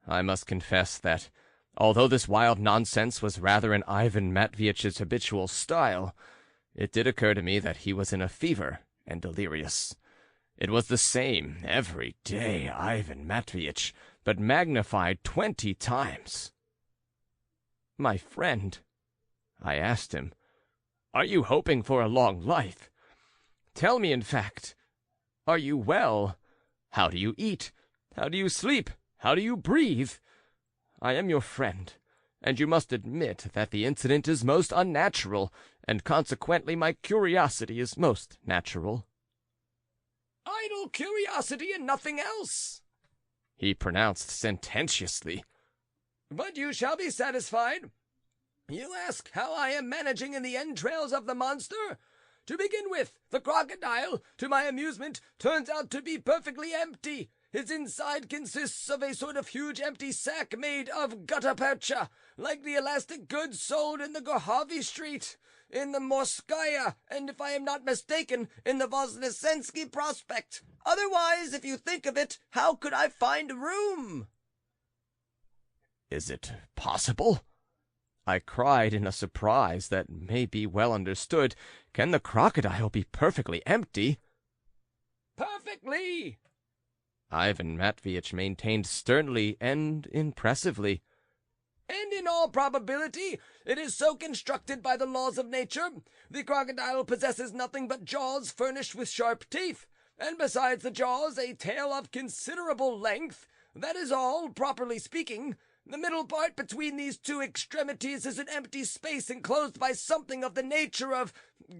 I must confess that, although this wild nonsense was rather in Ivan Matveitch's habitual style, it did occur to me that he was in a fever and delirious. It was the same every day, Ivan Matveitch, but magnified 20 times. "My friend," I asked him, "are you hoping for a long life? Tell me, in fact, are you well? How do you eat? How do you sleep? How do you breathe? I am your friend, and you must admit that the incident is most unnatural, and consequently my curiosity is most natural." "Idle curiosity and nothing else," he pronounced sententiously. "But you shall be satisfied. You ask how I am managing in the entrails of the monster? To begin with, the crocodile, to my amusement, turns out to be perfectly empty. His inside consists of a sort of huge empty sack made of gutta percha, like the elastic goods sold in the Gorhovy Street, in the Morskaya, and if I am not mistaken, in the Voznesensky Prospect. Otherwise, if you think of it, how could I find room?" "Is it possible?" I cried in a surprise that may be well understood. "Can the crocodile be perfectly empty?" "Perfectly." Ivan Matveitch maintained sternly and impressively. "And in all probability it is so constructed by the laws of nature. The crocodile possesses nothing but jaws furnished with sharp teeth, and besides the jaws a tail of considerable length. That is all, properly speaking. The middle part between these two extremities is an empty space enclosed by something of the nature of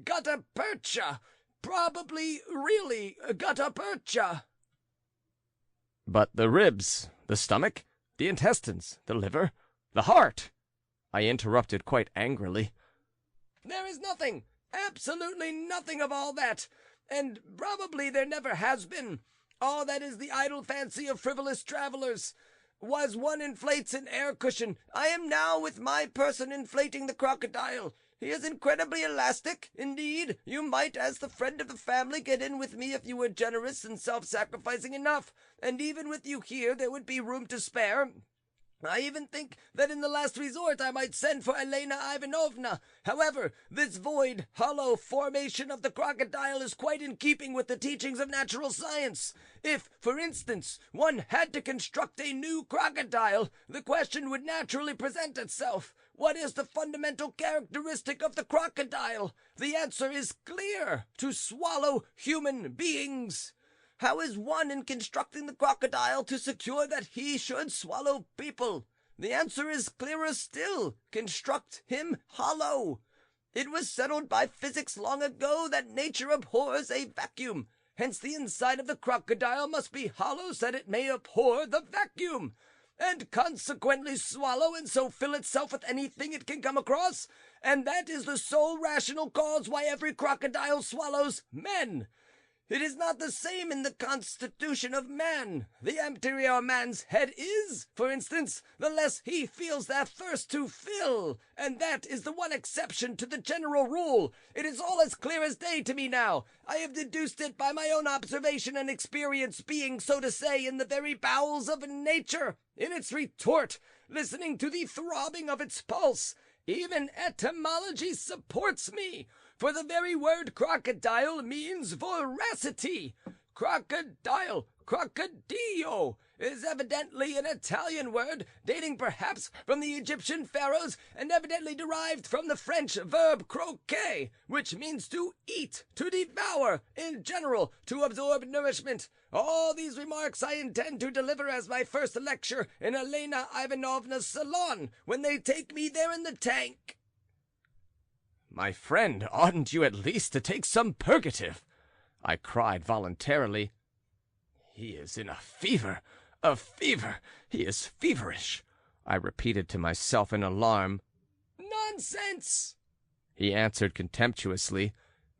gutta percha, probably really gutta percha." "But the ribs, the stomach, the intestines, the liver, the heart," I interrupted quite angrily. "There is nothing, absolutely nothing of all that, and probably there never has been. All that is the idle fancy of frivolous travelers. was one inflates an air cushion, I am now with my person inflating the crocodile. He is incredibly elastic. Indeed, you might, as the friend of the family, get in with me if you were generous and self-sacrificing enough. And even with you here, there would be room to spare. I even think that in the last resort I might send for Elena Ivanovna. However, this void, hollow formation of the crocodile is quite in keeping with the teachings of natural science. If, for instance, one had to construct a new crocodile, the question would naturally present itself. What is the fundamental characteristic of the crocodile? The answer is clear: to swallow human beings. How is one in constructing the crocodile to secure that he should swallow people? The answer is clearer still: construct him hollow. It was settled by physics long ago that nature abhors a vacuum. Hence the inside of the crocodile must be hollow so that it may abhor the vacuum, and consequently swallow and so fill itself with anything it can come across. And that is the sole rational cause why every crocodile swallows men. It is not the same in the constitution of man. The emptier a man's head is, for instance, the less he feels that thirst to fill, and that is the one exception to the general rule. It is all as clear as day to me now. I have deduced it by my own observation and experience, being, so to say, in the very bowels of nature, in its retort, listening to the throbbing of its pulse. Even etymology supports me, for the very word crocodile means voracity. Crocodile, crocodillo, is evidently an Italian word, dating perhaps from the Egyptian pharaohs, and evidently derived from the French verb croquer, which means to eat, to devour, in general, to absorb nourishment. All these remarks I intend to deliver as my first lecture in Elena Ivanovna's salon, when they take me there in the tank. My friend, oughtn't you at least to take some purgative? I cried voluntarily. He is in a fever, he is feverish, I repeated to myself in alarm. Nonsense, he answered contemptuously.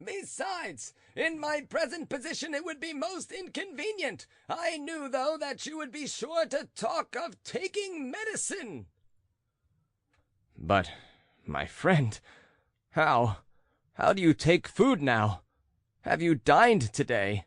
Besides, in my present position it would be most inconvenient. I knew, though, that you would be sure to talk of taking medicine. But, my friend, how do you take food now? Have you dined today?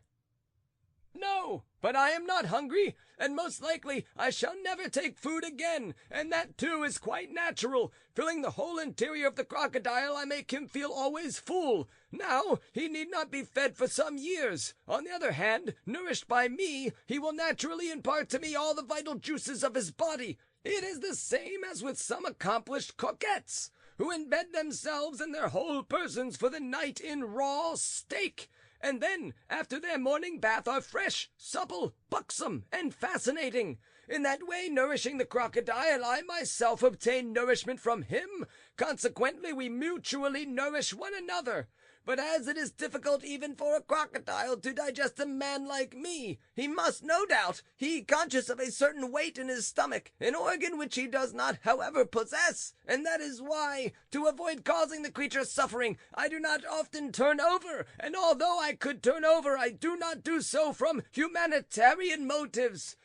No, but I am not hungry, and most likely I shall never take food again, and that too is quite natural. Filling the whole interior of the crocodile, I make him feel always full. Now, he need not be fed for some years. On the other hand, nourished by me, he will naturally impart to me all the vital juices of his body. It is the same as with some accomplished coquettes, who embed themselves and their whole persons for the night in raw steak, and then, after their morning bath, are fresh, supple, buxom, and fascinating. In that way, nourishing the crocodile, I myself obtain nourishment from him. Consequently, we mutually nourish one another. But as it is difficult even for a crocodile to digest a man like me, he must, no doubt, he conscious of a certain weight in his stomach, an organ which he does not, however, possess, and that is why, to avoid causing the creature suffering, I do not often turn over, and although I could turn over, I do not do so from humanitarian motives.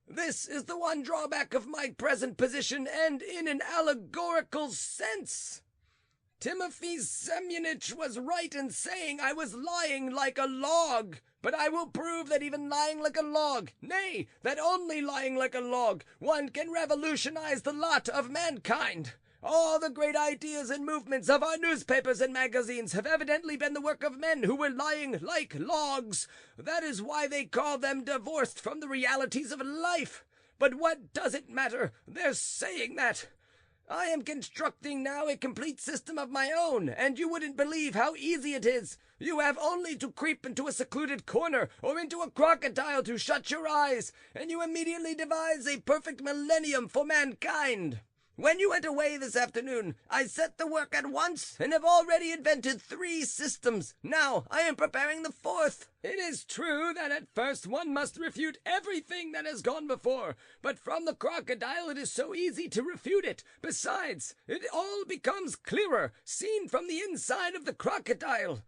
This is the one drawback of my present position, and in an allegorical sense. Timothy Semyonich was right in saying I was lying like a log, but I will prove that even lying like a log, nay, that only lying like a log, one can revolutionize the lot of mankind. All the great ideas and movements of our newspapers and magazines have evidently been the work of men who were lying like logs. That is why they call them divorced from the realities of life. But what does it matter? They're saying that. I am constructing now a complete system of my own, and you wouldn't believe how easy it is. You have only to creep into a secluded corner or into a crocodile to shut your eyes, and you immediately devise a perfect millennium for mankind. When you went away this afternoon, I set to work at once and have already invented 3 systems. Now I am preparing the 4th. It is true that at first one must refute everything that has gone before, but from the crocodile it is so easy to refute it. Besides, it all becomes clearer, seen from the inside of the crocodile.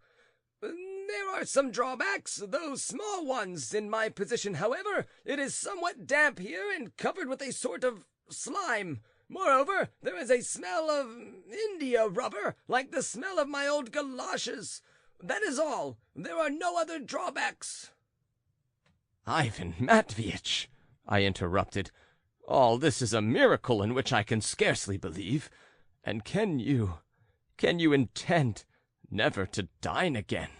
There are some drawbacks, though small ones. In my position, however, it is somewhat damp here and covered with a sort of slime. Moreover, there is a smell of india rubber, like the smell of my old galoshes. That is all. There are no other drawbacks." "Ivan Matveitch," I interrupted, "all this is a miracle in which I can scarcely believe. And can you intend never to dine again?"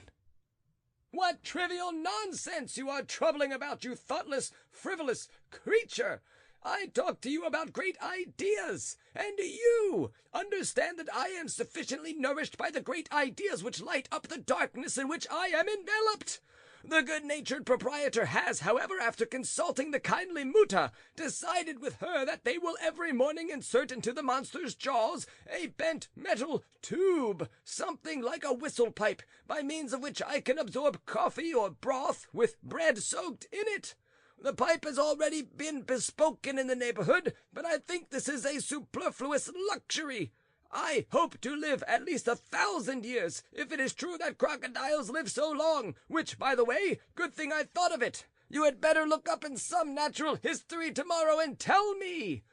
"What trivial nonsense you are troubling about, you thoughtless, frivolous creature! I talk to you about great ideas, and you understand that I am sufficiently nourished by the great ideas which light up the darkness in which I am enveloped. The good-natured proprietor has, however, after consulting the kindly Mutter, decided with her that they will every morning insert into the monster's jaws a bent metal tube, something like a whistle pipe, by means of which I can absorb coffee or broth with bread soaked in it. The pipe has already been bespoken in the neighborhood, but I think this is a superfluous luxury. I hope to live at least 1,000 years, if it is true that crocodiles live so long, which, by the way, good thing I thought of it. You had better look up in some natural history tomorrow and tell me,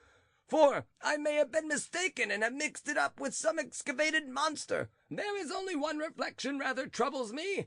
for I may have been mistaken and have mixed it up with some excavated monster. There is only one reflection rather troubles me.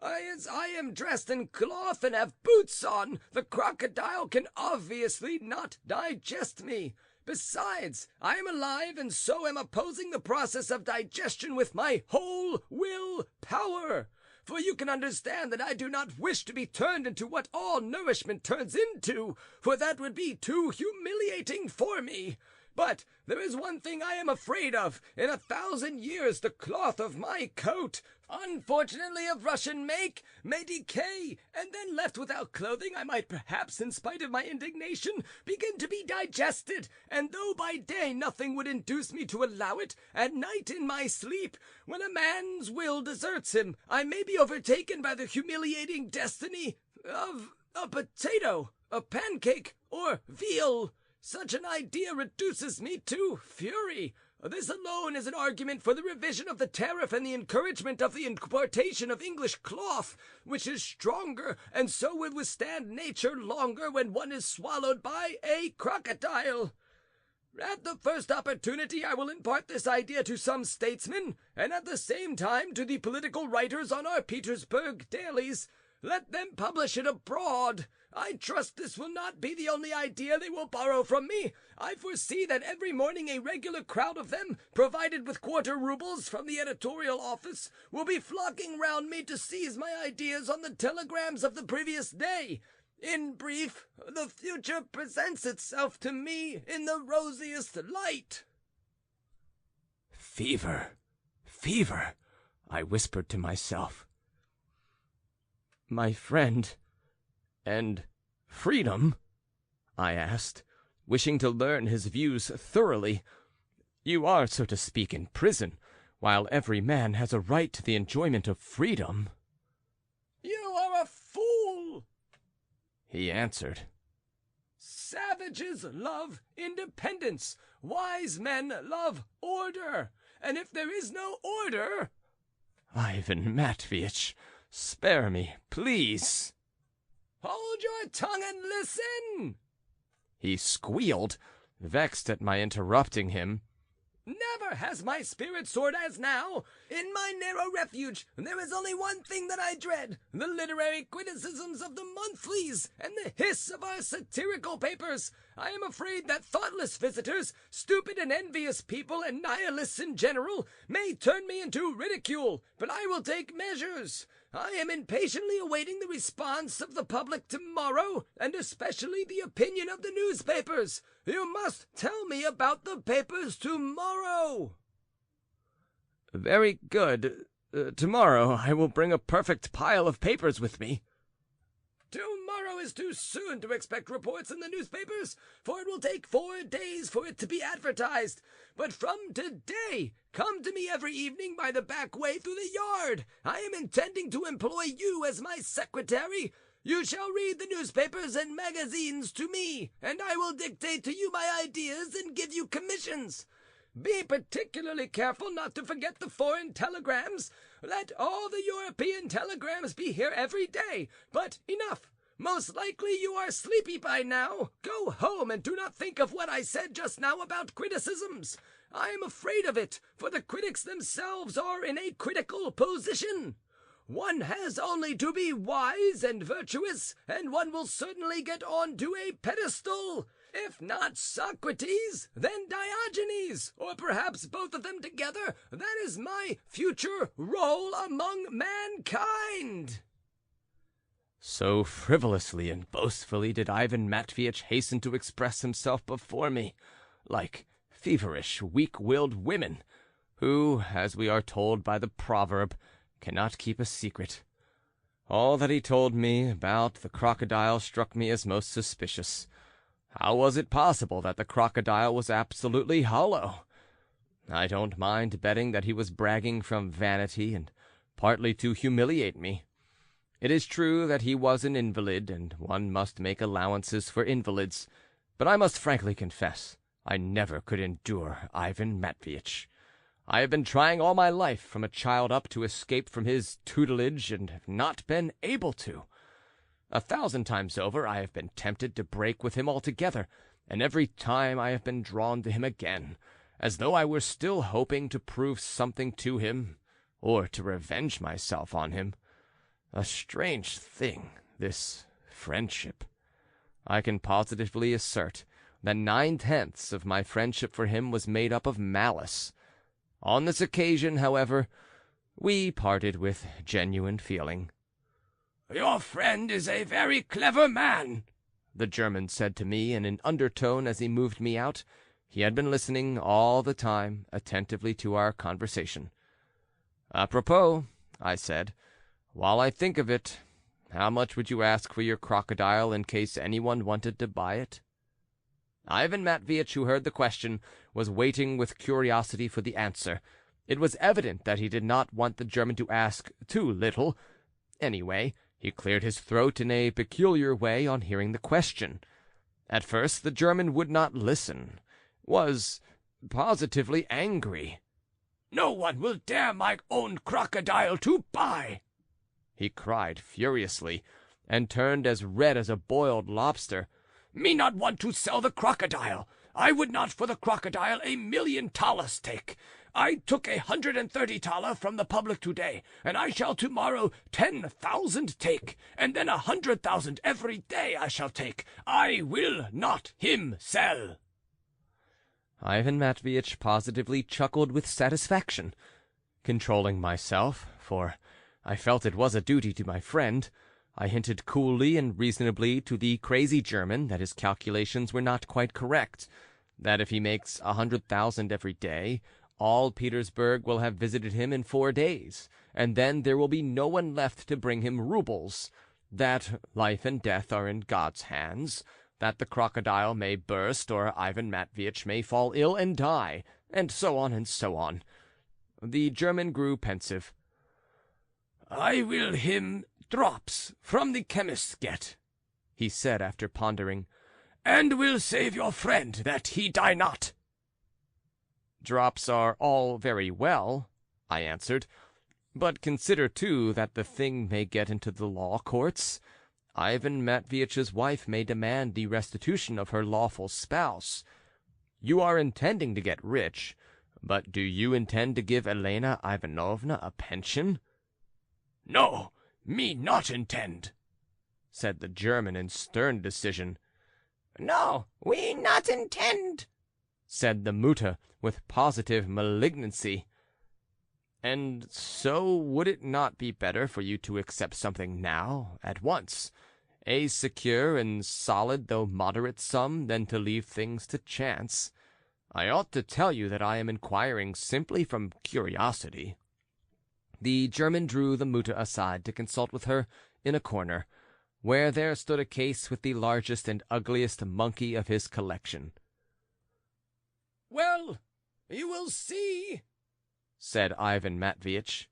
As I am dressed in cloth and have boots on, the crocodile can obviously not digest me. Besides, I am alive and so am opposing the process of digestion with my whole will power. For you can understand that I do not wish to be turned into what all nourishment turns into, for that would be too humiliating for me. But there is one thing I am afraid of. In 1,000 years the cloth of my coat, unfortunately of Russian make, may decay, and then left without clothing I might perhaps, in spite of my indignation, begin to be digested, and though by day nothing would induce me to allow it, at night in my sleep, when a man's will deserts him, I may be overtaken by the humiliating destiny of a potato, a pancake, or veal. Such an idea reduces me to fury. This alone is an argument for the revision of the tariff and the encouragement of the importation of English cloth, which is stronger and so will withstand nature longer when one is swallowed by a crocodile. At the first opportunity I will impart this idea to some statesman, and at the same time to the political writers on our Petersburg dailies. Let them publish it abroad. I trust this will not be the only idea they will borrow from me. I foresee that every morning a regular crowd of them, provided with quarter rubles from the editorial office, will be flocking round me to seize my ideas on the telegrams of the previous day. In brief, the future presents itself to me in the rosiest light." "Fever, fever," I whispered to myself. "My friend, and freedom?" I asked, wishing to learn his views thoroughly. "You are, so to speak, in prison, while every man has a right to the enjoyment of freedom." "You are a fool," he answered. "Savages love independence. Wise men love order. And if there is no order—" "Ivan Matveitch, spare me, please." "Hold your tongue and listen," he squealed, vexed at my interrupting him. "Never has my spirit soared as now. In my narrow refuge there is only one thing that I dread, the literary criticisms of the monthlies and the hiss of our satirical papers. I am afraid that thoughtless visitors, stupid and envious people, and nihilists in general, may turn me into ridicule, but I will take measures. I am impatiently awaiting the response of the public tomorrow, and especially the opinion of the newspapers. You must tell me about the papers tomorrow." "Very good. Tomorrow I will bring a perfect pile of papers with me." "Tomorrow is too soon to expect reports in the newspapers, for it will take 4 days for it to be advertised. But from today, come to me every evening by the back way through the yard. I am intending to employ you as my secretary. You shall read the newspapers and magazines to me, and I will dictate to you my ideas and give you commissions. Be particularly careful not to forget the foreign telegrams. Let all the European telegrams be here every day. But enough! Most likely you are sleepy by now. Go home and do not think of what I said just now about criticisms. I am afraid of it, for the critics themselves are in a critical position. One has only to be wise and virtuous, and one will certainly get on to a pedestal. If not Socrates, then Diogenes, or perhaps both of them together. That is my future role among mankind." So frivolously and boastfully did Ivan Matveitch hasten to express himself before me, like feverish, weak-willed women, who, as we are told by the proverb, cannot keep a secret. All that he told me about the crocodile struck me as most suspicious. How was it possible that the crocodile was absolutely hollow? I don't mind betting that he was bragging from vanity and partly to humiliate me. It is true that he was an invalid, and one must make allowances for invalids, but I must frankly confess I never could endure Ivan Matveitch. I have been trying all my life from a child up to escape from his tutelage, and have not been able to. 1,000 times over I have been tempted to break with him altogether, and every time I have been drawn to him again, as though I were still hoping to prove something to him, or to revenge myself on him. A strange thing, this friendship. I can positively assert that 9/10 of my friendship for him was made up of malice. On this occasion, however, we parted with genuine feeling. "Your friend is a very clever man," the German said to me in an undertone as he moved me out. He had been listening all the time attentively to our conversation. "Apropos," I said, "while I think of it, how much would you ask for your crocodile in case anyone wanted to buy it?" Ivan Matveitch, who heard the question, was waiting with curiosity for the answer. It was evident that he did not want the German to ask too little. Anyway, he cleared his throat in a peculiar way on hearing the question. At first the German would not listen, was positively angry. "No one will dare my own crocodile to buy," he cried furiously, and turned as red as a boiled lobster. "Me not want to sell the crocodile. I would not for the crocodile 1,000,000 thalers take. I took 130 thaler from the public today, and I shall tomorrow 10,000 take, and then 100,000 every day I shall take. I will not him sell." Ivan Matveitch positively chuckled with satisfaction. Controlling myself, for I felt it was a duty to my friend, I hinted coolly and reasonably to the crazy German that his calculations were not quite correct, that if he makes 100,000 every day, all Petersburg will have visited him in 4 days, and then there will be no one left to bring him roubles, that life and death are in God's hands, that the crocodile may burst, or Ivan Matveitch may fall ill and die, and so on and so on. The German grew pensive. "I will him drops from the chemist get," he said after pondering, "and will save your friend that he die not." "Drops are all very well," I answered, "but consider, too, that the thing may get into the law courts. Ivan Matveitch's wife may demand the restitution of her lawful spouse. You are intending to get rich, but do you intend to give Elena Ivanovna a pension?" "No, me not intend," said the German in stern decision. "No, we not intend," said the Mutter with positive malignancy. "And so would it not be better for you to accept something now, at once, a secure and solid though moderate sum, than to leave things to chance? I ought to tell you that I am inquiring simply from curiosity." The German drew the Mutter aside to consult with her in a corner, where there stood a case with the largest and ugliest monkey of his collection. "Well, you will see," said Ivan Matveitch.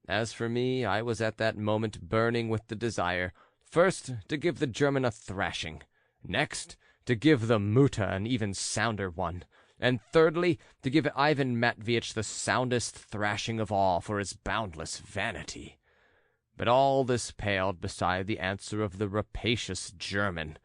As for me, I was at that moment burning with the desire, first to give the German a thrashing, next to give the Mutter an even sounder one, and thirdly, to give Ivan Matveitch the soundest thrashing of all for his boundless vanity. But all this paled beside the answer of the rapacious German.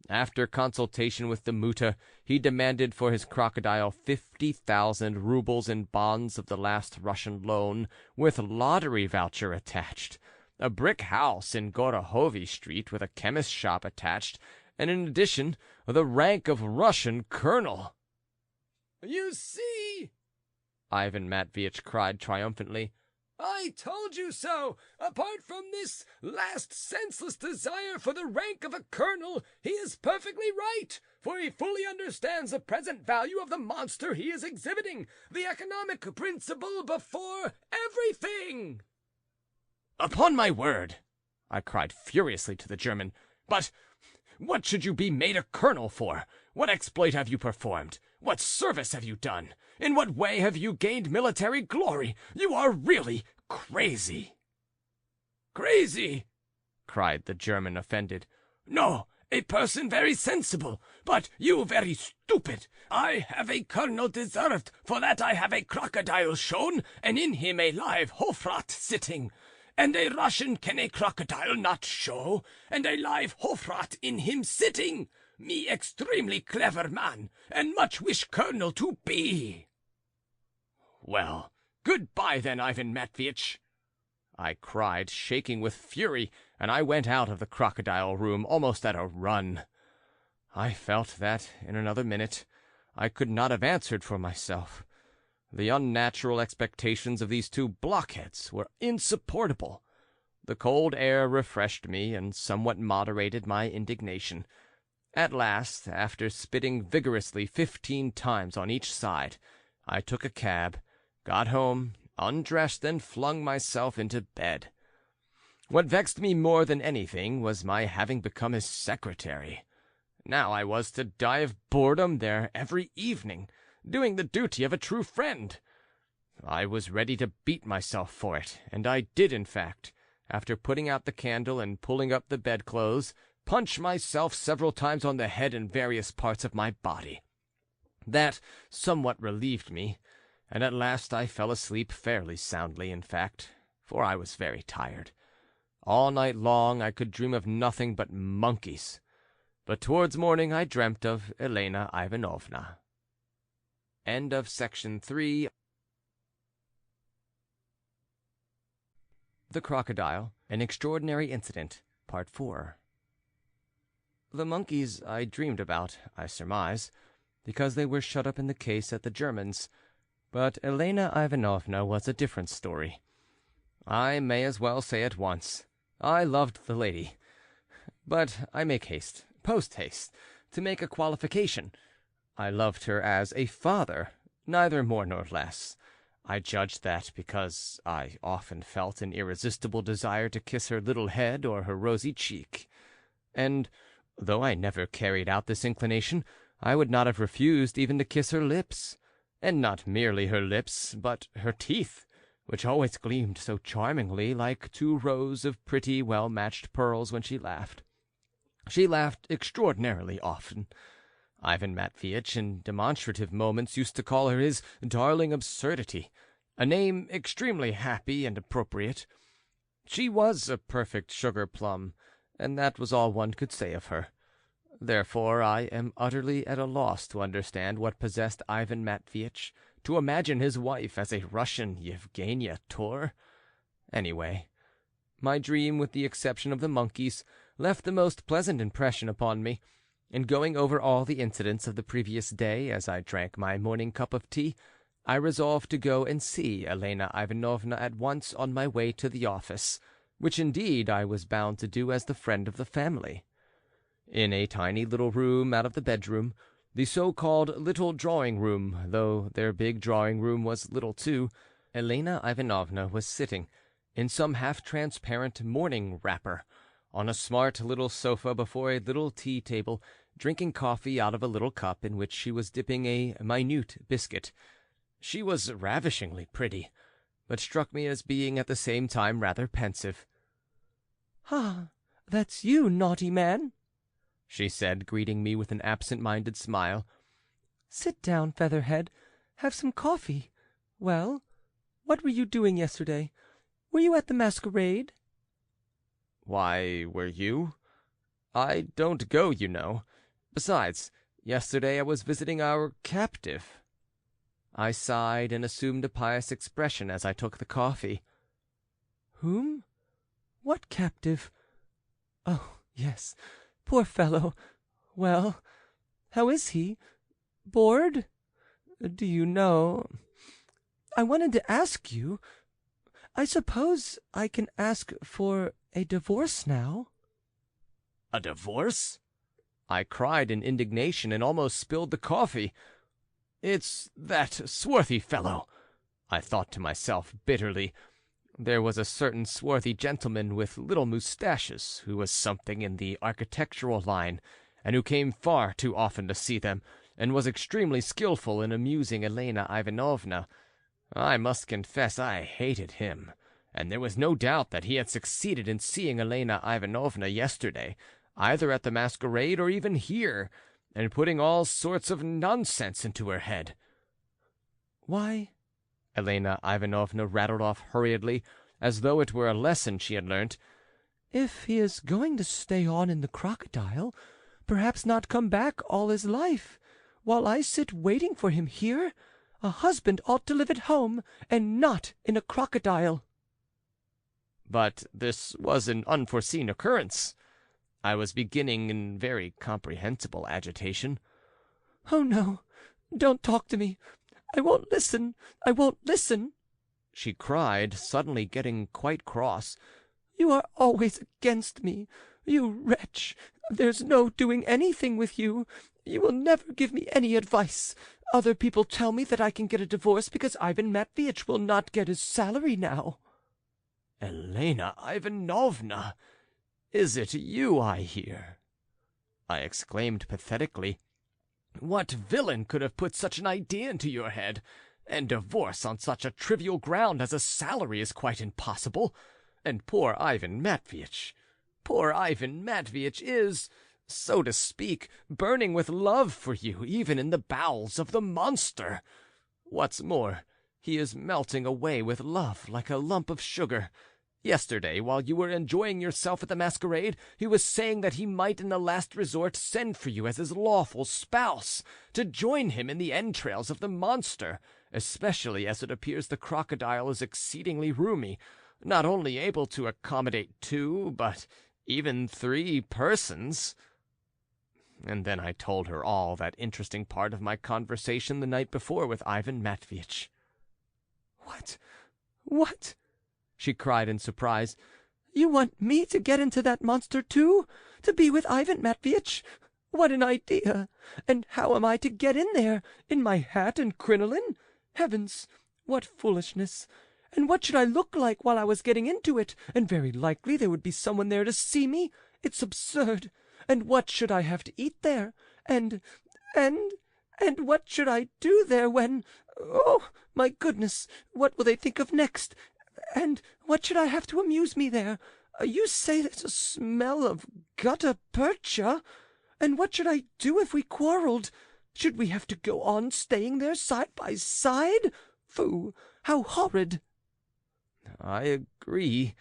After consultation with the Mutter, he demanded for his crocodile 50,000 rubles in bonds of the last Russian loan, with lottery voucher attached, a brick house in Gorohovy Street with a chemist shop attached, and in addition, the rank of Russian colonel. "You see," Ivan Matveitch cried triumphantly, "I told you so! Apart from this last senseless desire for the rank of a colonel, he is perfectly right, for he fully understands the present value of the monster he is exhibiting, the economic principle before everything." "Upon my word," I cried furiously to the German, "but what should you be made a colonel for? What exploit have you performed? What service have you done? In what way have you gained military glory? You are really crazy." "Crazy!" cried the German, offended. "No, a person very sensible, but you very stupid. I have a colonel deserved, for that I have a crocodile shown, and in him a live Hofrat sitting. And a Russian can a crocodile not show, and a live Hofrat in him sitting. Me extremely clever man, and much wish colonel to be." "Well, good-bye then, Ivan Matveitch," I cried, shaking with fury, and I went out of the crocodile room almost at a run. I felt that, in another minute, I could not have answered for myself. The unnatural expectations of these two blockheads were insupportable. The cold air refreshed me and somewhat moderated my indignation. At last, after spitting vigorously 15 times on each side, I took a cab, got home, undressed, and flung myself into bed. What vexed me more than anything was my having become his secretary. Now I was to die of boredom there every evening, doing the duty of a true friend. I was ready to beat myself for it, and I did, in fact, after putting out the candle and pulling up the bedclothes, punch myself several times on the head and various parts of my body. That somewhat relieved me, and at last I fell asleep fairly soundly, in fact, for I was very tired. All night long I could dream of nothing but monkeys, but towards morning I dreamt of Elena Ivanovna. End of section 3. The Crocodile, An Extraordinary Incident, Part 4. The monkeys I dreamed about, I surmise, because they were shut up in the case at the Germans, but Elena Ivanovna was a different story. I may as well say at once, I loved the lady, but I make haste, post-haste, to make a qualification. I loved her as a father, neither more nor less. I judged that because I often felt an irresistible desire to kiss her little head or her rosy cheek. And, though I never carried out this inclination, I would not have refused even to kiss her lips, and not merely her lips, but her teeth, which always gleamed so charmingly like 2 rows of pretty, well-matched pearls when she laughed. She laughed extraordinarily often. Ivan Matveitch in demonstrative moments used to call her his darling absurdity, a name extremely happy and appropriate. She was a perfect sugar-plum, and that was all one could say of her. Therefore I am utterly at a loss to understand what possessed Ivan Matveitch to imagine his wife as a Russian Yevgenia Tor. Anyway, my dream, with the exception of the monkeys, left the most pleasant impression upon me. In going over all the incidents of the previous day as I drank my morning cup of tea, I resolved to go and see Elena Ivanovna at once on my way to the office, which indeed I was bound to do as the friend of the family. In a tiny little room out of the bedroom, the so-called little drawing-room, though their big drawing-room was little too, Elena Ivanovna was sitting, in some half-transparent morning wrapper, on a smart little sofa before a little tea-table, drinking coffee out of a little cup in which she was dipping a minute biscuit. She was ravishingly pretty, but struck me as being at the same time rather pensive. "Ah, that's you, naughty man," she said, greeting me with an absent-minded smile. Sit down, Featherhead. Have some coffee. Well, what were you doing yesterday? Were you at the masquerade?" "Why, were you? I don't go, you know. Besides, yesterday I was visiting our captive." I sighed and assumed a pious expression as I took the coffee. "Whom? What captive? Oh, yes, poor fellow. Well, how is he? Bored? Do you know, I wanted to ask you, I suppose I can ask for a divorce now?" "A divorce?" I cried in indignation and almost spilled the coffee. "It's that swarthy fellow," I thought to myself bitterly. There was a certain swarthy gentleman with little moustaches who was something in the architectural line, and who came far too often to see them, and was extremely skilful in amusing Elena Ivanovna. I must confess I hated him, and there was no doubt that he had succeeded in seeing Elena Ivanovna yesterday, either at the masquerade or even here, and putting all sorts of nonsense into her head. "Why," Elena Ivanovna rattled off hurriedly, as though it were a lesson she had learnt, "if he is going to stay on in the crocodile, perhaps not come back all his life, while I sit waiting for him here, a husband ought to live at home, and not in a crocodile." "But this was an unforeseen occurrence," I was beginning in very comprehensible agitation. "Oh, no, don't talk to me. I won't listen. I won't listen," she cried, suddenly getting quite cross. "You are always against me. You wretch! There's no doing anything with you. You will never give me any advice. Other people tell me that I can get a divorce because Ivan Matveitch will not get his salary now." "Elena Ivanovna, is it you I hear?" I exclaimed pathetically. "What villain could have put such an idea into your head? And divorce on such a trivial ground as a salary is quite impossible. And poor Ivan Matveitch is, so to speak, burning with love for you, even in the bowels of the monster. What's more, he is melting away with love like a lump of sugar. Yesterday, while you were enjoying yourself at the masquerade, he was saying that he might in the last resort send for you as his lawful spouse, to join him in the entrails of the monster, especially as it appears the crocodile is exceedingly roomy, not only able to accommodate 2, but even 3 persons." And then I told her all that interesting part of my conversation the night before with Ivan Matveitch. What? She cried in surprise. "You want me to get into that monster too? To be with Ivan Matveitch? What an idea! And how am I to get in there? In my hat and crinoline? Heavens, what foolishness! And what should I look like while I was getting into it? And very likely there would be someone there to see me. It's absurd. And what should I have to eat there? And what should I do there when... Oh, my goodness, what will they think of next? And what should I have to amuse me there? You say there's a smell of gutta percha? And what should I do if we quarrelled? Should we have to go on staying there side by side? Phoo, how horrid!" I agree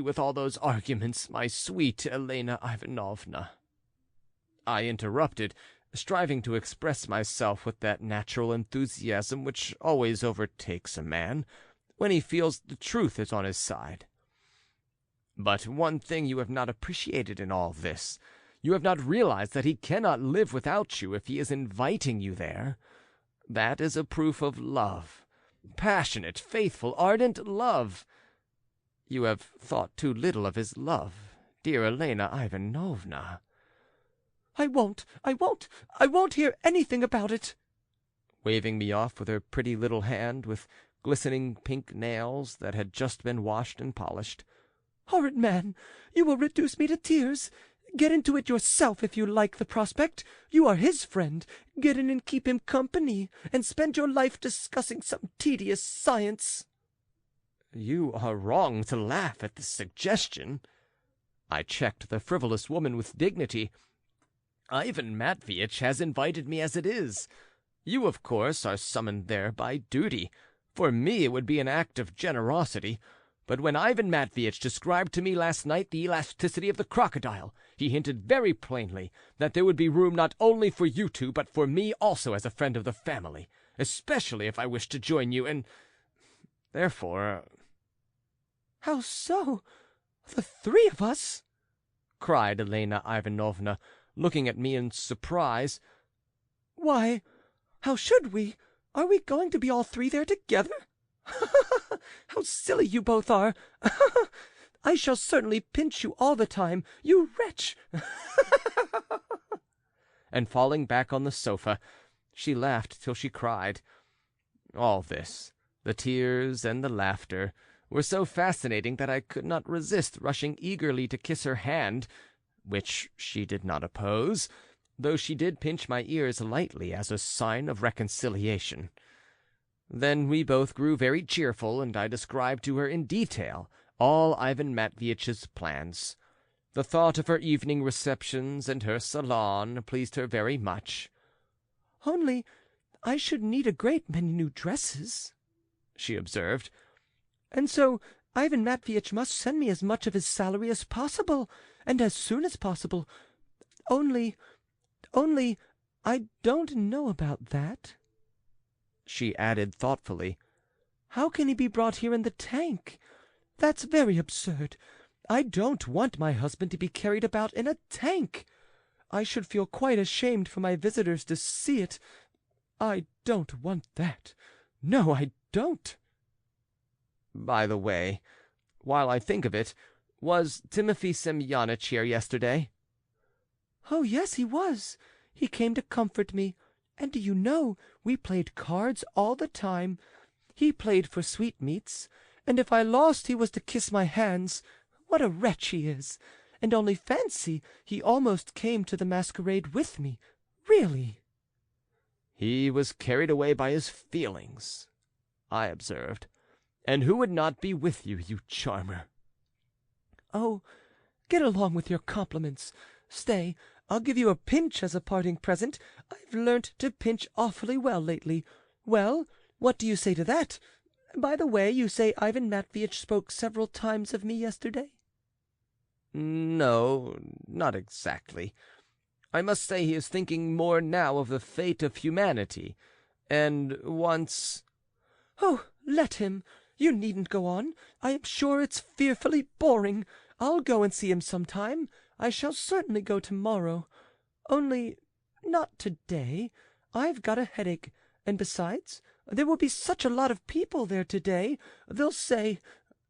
with all those arguments, my sweet Elena Ivanovna," I interrupted, striving to express myself with that natural enthusiasm which always overtakes a man when he feels the truth is on his side. "But one thing you have not appreciated in all this. You have not realized that he cannot live without you if he is inviting you there. That is a proof of love, passionate, faithful, ardent love. You have thought too little of his love, dear Elena Ivanovna." I won't hear anything about it," waving me off with her pretty little hand with glistening pink nails that had just been washed and polished. "Horrid man, you will reduce me to tears. Get into it yourself if you like the prospect. You are his friend. Get in and keep him company, and spend your life discussing some tedious science." "You are wrong to laugh at this suggestion." I checked the frivolous woman with dignity. Ivan Matveitch has invited me as it is. You, of course, are summoned there by duty. For me it would be an act of generosity. But when Ivan Matveitch described to me last night the elasticity of the crocodile, he hinted very plainly that there would be room not only for you two, but for me also as a friend of the family, especially if I wished to join you, and therefore—" "How so? The three of us?" cried Elena Ivanovna, looking at me in surprise. "Why, how should we? Are we going to be all three there together? How silly you both are! I shall certainly pinch you all the time, you wretch!" And falling back on the sofa, she laughed till she cried. All this, the tears and the laughter, were so fascinating that I could not resist rushing eagerly to kiss her hand, which she did not oppose, though she did pinch my ears lightly as a sign of reconciliation. Then we both grew very cheerful, and I described to her in detail all Ivan Matveitch's plans. The thought of her evening receptions and her salon pleased her very much. "Only I should need a great many new dresses," she observed, "and so Ivan Matveitch must send me as much of his salary as possible, and as soon as possible. Only, I don't know about that," she added thoughtfully. "How can he be brought here in the tank? That's very absurd. I don't want my husband to be carried about in a tank. I should feel quite ashamed for my visitors to see it. I don't want that. No, I don't." By the way, while I think of it, was Timothy Semyonich here yesterday? "Oh, yes, he was. He came to comfort me. And do you know, we played cards all the time. He played for sweetmeats, and if I lost he was to kiss my hands. What a wretch he is! And only fancy, he almost came to the masquerade with me. Really." "He was carried away by his feelings," I observed. "And who would not be with you, you charmer?" "Oh, get along with your compliments. Stay, I'll give you a pinch as a parting present. I've learnt to pinch awfully well lately. Well, what do you say to that? By the way, you say Ivan Matveitch spoke several times of me yesterday?" "No, not exactly. I must say he is thinking more now of the fate of humanity, and once—" "Oh, let him. You needn't go on. I am sure it's fearfully boring. I'll go and see him sometime. I shall certainly go tomorrow. Only not today. I've got a headache, and besides, there will be such a lot of people there today. They'll say,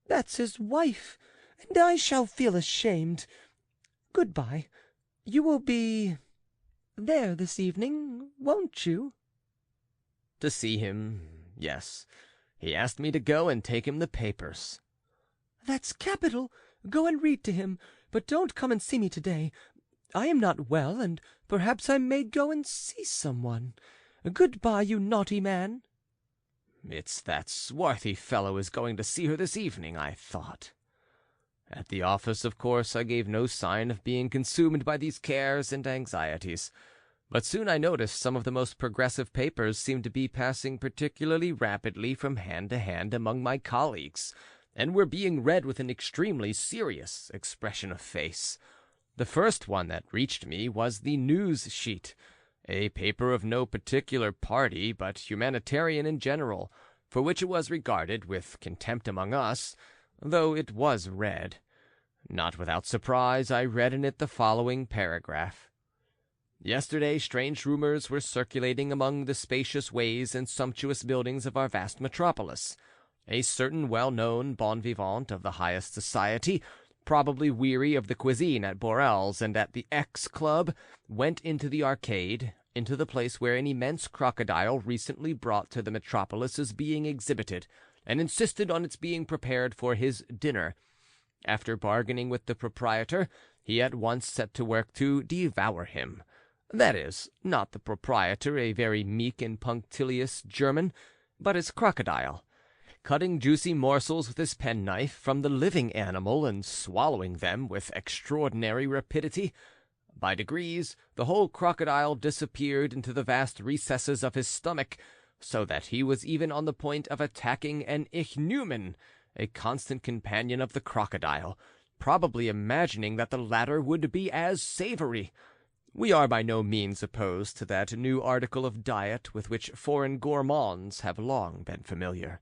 'That's his wife,' and I shall feel ashamed. Good-bye. You will be there this evening, won't you?" "To see him, yes. He asked me to go and take him the papers." "That's capital. Go and read to him, but don't come and see me today. I am not well, and perhaps I may go and see someone. Good-bye, you naughty man." It's that swarthy fellow is going to see her this evening, I thought. At the office, of course, I gave no sign of being consumed by these cares and anxieties, but soon I noticed some of the most progressive papers seemed to be passing particularly rapidly from hand to hand among my colleagues, and were being read with an extremely serious expression of face. The first one that reached me was the News Sheet, a paper of no particular party, but humanitarian in general, for which it was regarded with contempt among us, though it was read. Not without surprise, I read in it the following paragraph. Yesterday strange rumors were circulating among the spacious ways and sumptuous buildings of our vast metropolis. A certain well-known bon vivant of the highest society, probably weary of the cuisine at Borel's and at the X Club, went into the arcade, into the place where an immense crocodile recently brought to the metropolis is being exhibited, and insisted on its being prepared for his dinner. After bargaining with the proprietor, he at once set to work to devour him. That is, not the proprietor, a very meek and punctilious German, but his crocodile, cutting juicy morsels with his penknife from the living animal and swallowing them with extraordinary rapidity. By degrees, the whole crocodile disappeared into the vast recesses of his stomach, so that he was even on the point of attacking an ichneumon, a constant companion of the crocodile, probably imagining that the latter would be as savory. We are by no means opposed to that new article of diet with which foreign gourmands have long been familiar.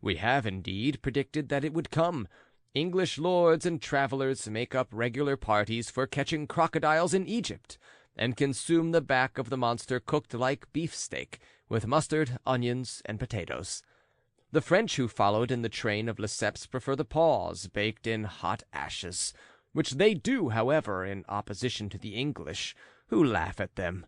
We have, indeed, predicted that it would come. English lords and travellers make up regular parties for catching crocodiles in Egypt, and consume the back of the monster cooked like beefsteak, with mustard, onions, and potatoes. The French who followed in the train of Lesseps prefer the paws baked in hot ashes, which they do, however, in opposition to the English, who laugh at them.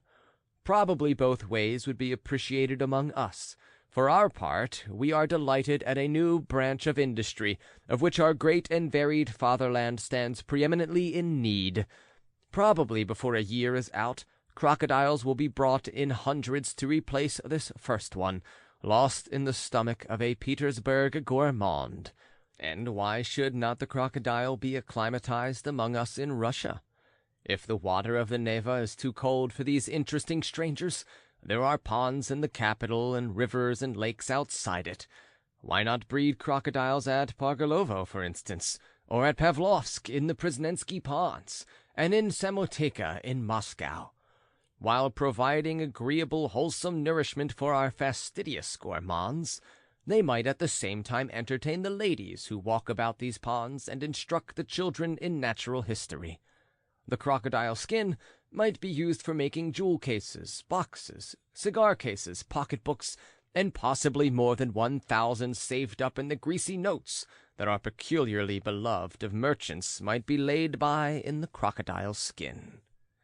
Probably both ways would be appreciated among us. For our part, we are delighted at a new branch of industry, of which our great and varied fatherland stands preeminently in need. Probably before a year is out, crocodiles will be brought in hundreds to replace this first one, lost in the stomach of a Petersburg gourmand. And why should not the crocodile be acclimatized among us in Russia? If the water of the Neva is too cold for these interesting strangers, there are ponds in the capital and rivers and lakes outside it. Why not breed crocodiles at Pargalovo, for instance, or at Pavlovsk in the Presnensky ponds, and in Samoteka in Moscow? While providing agreeable, wholesome nourishment for our fastidious gourmands, they might at the same time entertain the ladies who walk about these ponds and instruct the children in natural history. The crocodile skin might be used for making jewel cases, boxes, cigar cases, pocketbooks, and possibly more than 1,000 saved up in the greasy notes that are peculiarly beloved of merchants might be laid by in the crocodile skin.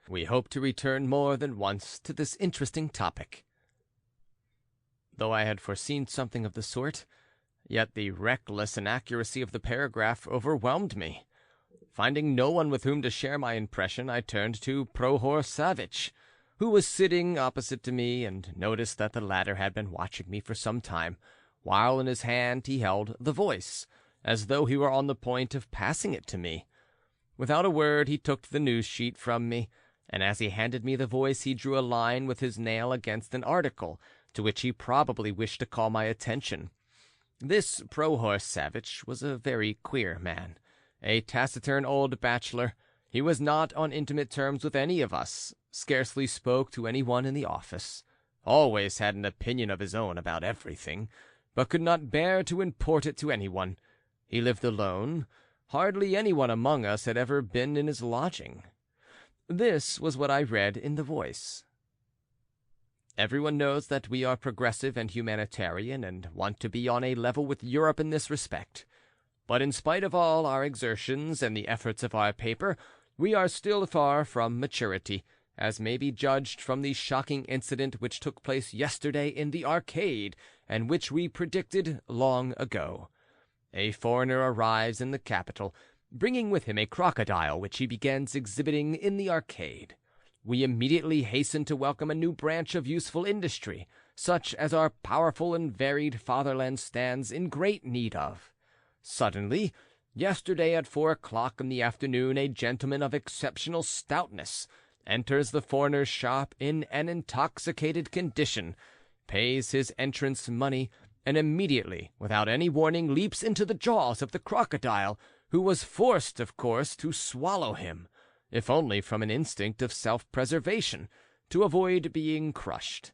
We hope to return more than once to this interesting topic. Though I had foreseen something of the sort, yet the reckless inaccuracy of the paragraph overwhelmed me. Finding no one with whom to share my impression, I turned to Prohor Savitch, who was sitting opposite to me, and noticed that the latter had been watching me for some time, while in his hand he held the Voice, as though he were on the point of passing it to me. Without a word he took the news sheet from me, and as he handed me the Voice he drew a line with his nail against an article, to which he probably wished to call my attention. This Prohor Savitch was a very queer man. A taciturn old bachelor, he was not on intimate terms with any of us, scarcely spoke to anyone in the office, always had an opinion of his own about everything, but could not bear to import it to anyone. He lived alone. Hardly anyone among us had ever been in his lodging. This was what I read in the Voice. Everyone knows that we are progressive and humanitarian and want to be on a level with Europe in this respect. But in spite of all our exertions and the efforts of our paper, we are still far from maturity, as may be judged from the shocking incident which took place yesterday in the Arcade, and which we predicted long ago. A foreigner arrives in the capital, bringing with him a crocodile which he begins exhibiting in the Arcade. We immediately hasten to welcome a new branch of useful industry, such as our powerful and varied fatherland stands in great need of. Suddenly, yesterday at 4 o'clock in the afternoon, a gentleman of exceptional stoutness enters the foreigner's shop in an intoxicated condition, pays his entrance money, and immediately, without any warning, leaps into the jaws of the crocodile, who was forced, of course, to swallow him, if only from an instinct of self-preservation, to avoid being crushed.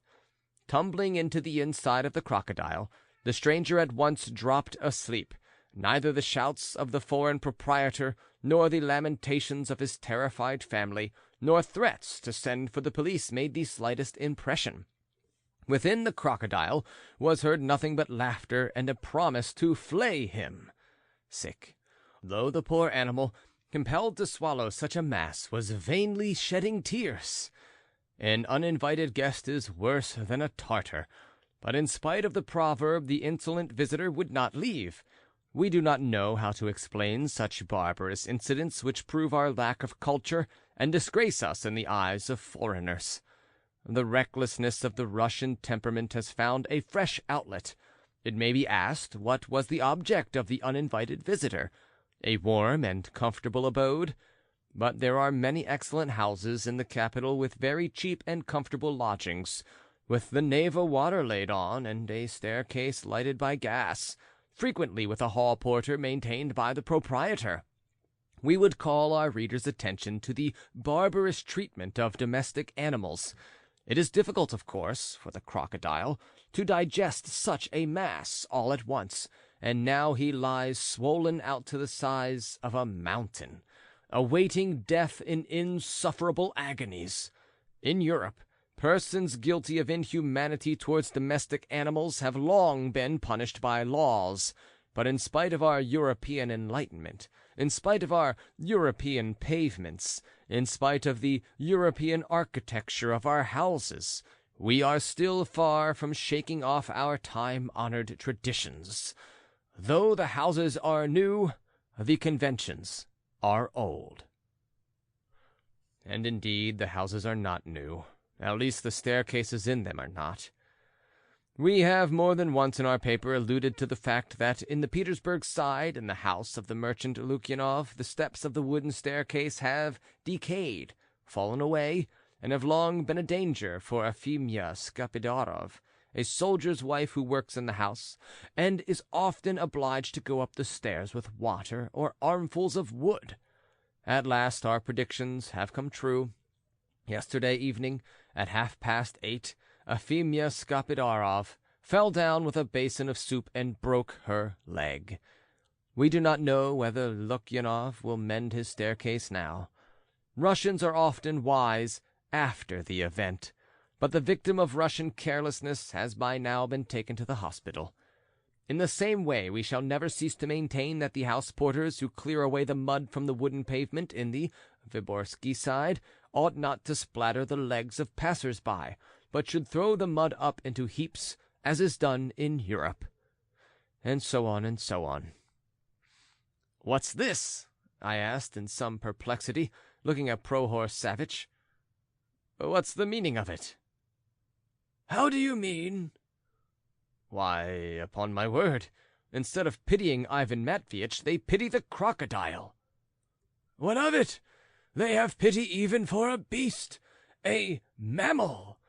Tumbling into the inside of the crocodile, the stranger at once dropped asleep. Neither the shouts of the foreign proprietor, nor the lamentations of his terrified family, nor threats to send for the police made the slightest impression. Within the crocodile was heard nothing but laughter and a promise to flay him. Though the poor animal, compelled to swallow such a mass, was vainly shedding tears. An uninvited guest is worse than a Tartar, but in spite of the proverb, the insolent visitor would not leave. We do not know how to explain such barbarous incidents which prove our lack of culture and disgrace us in the eyes of foreigners. The recklessness of the Russian temperament has found a fresh outlet. It may be asked what was the object of the uninvited visitor. A warm and comfortable abode? but there are many excellent houses in the capital with very cheap and comfortable lodgings, with the Neva water laid on, and a staircase lighted by gas, frequently with a hall porter maintained by the proprietor. We would call our readers' attention to the barbarous treatment of domestic animals. It is difficult, of course, for the crocodile to digest such a mass all at once, and now he lies swollen out to the size of a mountain, awaiting death in insufferable agonies. In Europe, persons guilty of inhumanity towards domestic animals have long been punished by laws, but in spite of our European enlightenment, in spite of our European pavements, in spite of the European architecture of our houses, we are still far from shaking off our time-honored traditions. Though the houses are new, the conventions are old. And indeed, the houses are not new. At least the staircases in them are not. We have more than once in our paper alluded to the fact that in the Petersburg Side, in the house of the merchant Lukyanov, the steps of the wooden staircase have decayed, fallen away, and have long been a danger for Efimya Skapidorov, a soldier's wife who works in the house, and is often obliged to go up the stairs with water or armfuls of wood. At last our predictions have come true. Yesterday evening, at 8:30, Efimya Skapidorov fell down with a basin of soup and broke her leg. We do not know whether Lukyanov will mend his staircase now. Russians are often wise after the event, but the victim of Russian carelessness has by now been taken to the hospital. In the same way, we shall never cease to maintain that the house porters who clear away the mud from the wooden pavement in the Vyborgsky Side ought not to splatter the legs of passers-by, but should throw the mud up into heaps, as is done in Europe. And so on and so on. "What's this?" I asked in some perplexity, looking at Prohor Savage. "What's the meaning of it?" "How do you mean?" "Why, upon my word, instead of pitying Ivan Matveitch, they pity the crocodile." "What of it? They have pity even for a beast, a mammal.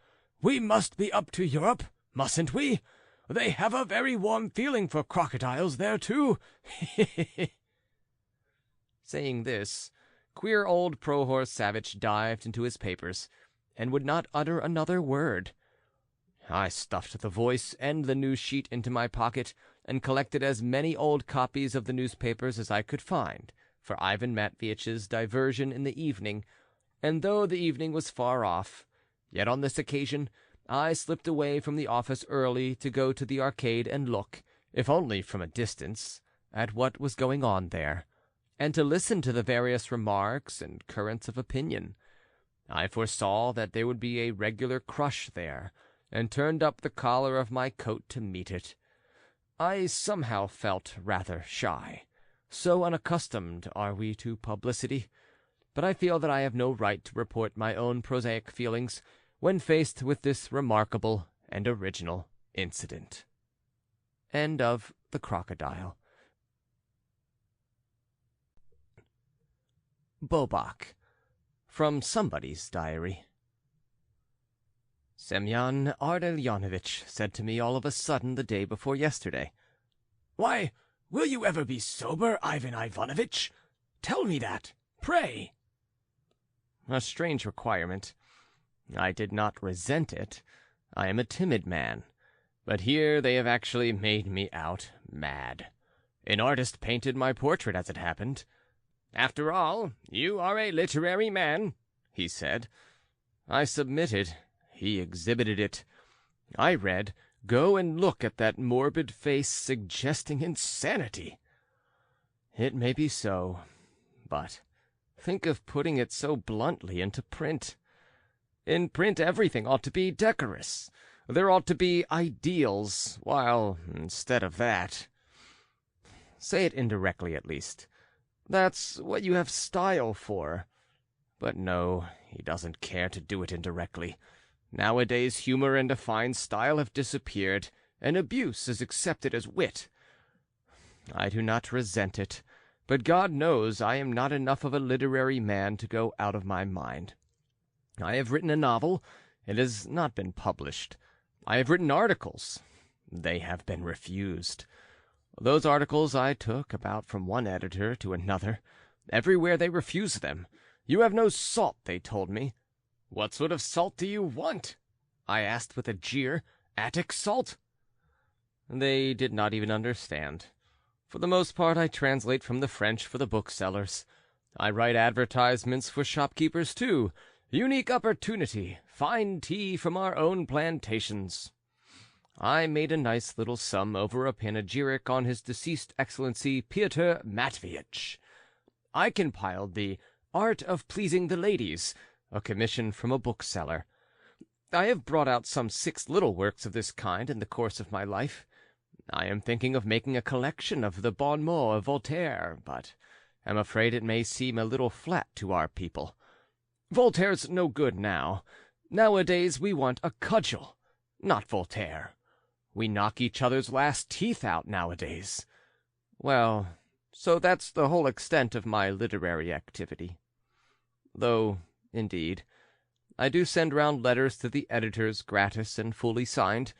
We must be up to Europe, mustn't we? They have a very warm feeling for crocodiles there, too." Saying this, queer old Prohor Savage dived into his papers, and would not utter another word. I stuffed the Voice and the news sheet into my pocket, and collected as many old copies of the newspapers as I could find, for Ivan Matveitch's diversion in the evening, and though the evening was far off, yet on this occasion I slipped away from the office early to go to the arcade and look, if only from a distance, at what was going on there, and to listen to the various remarks and currents of opinion. I foresaw that there would be a regular crush there, and turned up the collar of my coat to meet it. I somehow felt rather shy, so unaccustomed are we to publicity, but I feel that I have no right to report my own prosaic feelings when faced with this remarkable and original incident. End of The Crocodile. Bobak, from somebody's diary. Semyon Ardalyonovitch said to me all of a sudden the day before yesterday, "Why, will you ever be sober, Ivan Ivanovitch? Tell me that, pray." A strange requirement. I did not resent it. I am a timid man. But here they have actually made me out mad. An artist painted my portrait as it happened. "After all, you are a literary man," he said. I submitted. He exhibited it. I read, "Go and look at that morbid face suggesting insanity." It may be so, but think of putting it so bluntly into print. In print everything ought to be decorous. There ought to be ideals, while instead of that... Say it indirectly at least. That's what you have style for. But no, he doesn't care to do it indirectly. Nowadays humor and a fine style have disappeared, and abuse is accepted as wit. I do not resent it, but God knows I am not enough of a literary man to go out of my mind. I have written a novel. It has not been published. I have written articles. They have been refused. Those articles I took about from one editor to another. Everywhere they refused them. You have no salt, they told me. What sort of salt do you want? I asked with a jeer. Attic salt? They did not even understand. For the most part, I translate from the French for the booksellers. I write advertisements for shopkeepers, too. Unique opportunity. Fine tea from our own plantations. I made a nice little sum over a panegyric on his deceased Excellency Pyotr Matveyich. I compiled the Art of Pleasing the Ladies, a commission from a bookseller. I have brought out some 6 little works of this kind in the course of my life. I am thinking of making a collection of the bon mots of Voltaire, but am afraid it may seem a little flat to our people. Voltaire's no good now. Nowadays we want a cudgel, not Voltaire. We knock each other's last teeth out nowadays. Well, so that's the whole extent of my literary activity. Though, indeed, I do send round letters to the editors gratis and fully signed.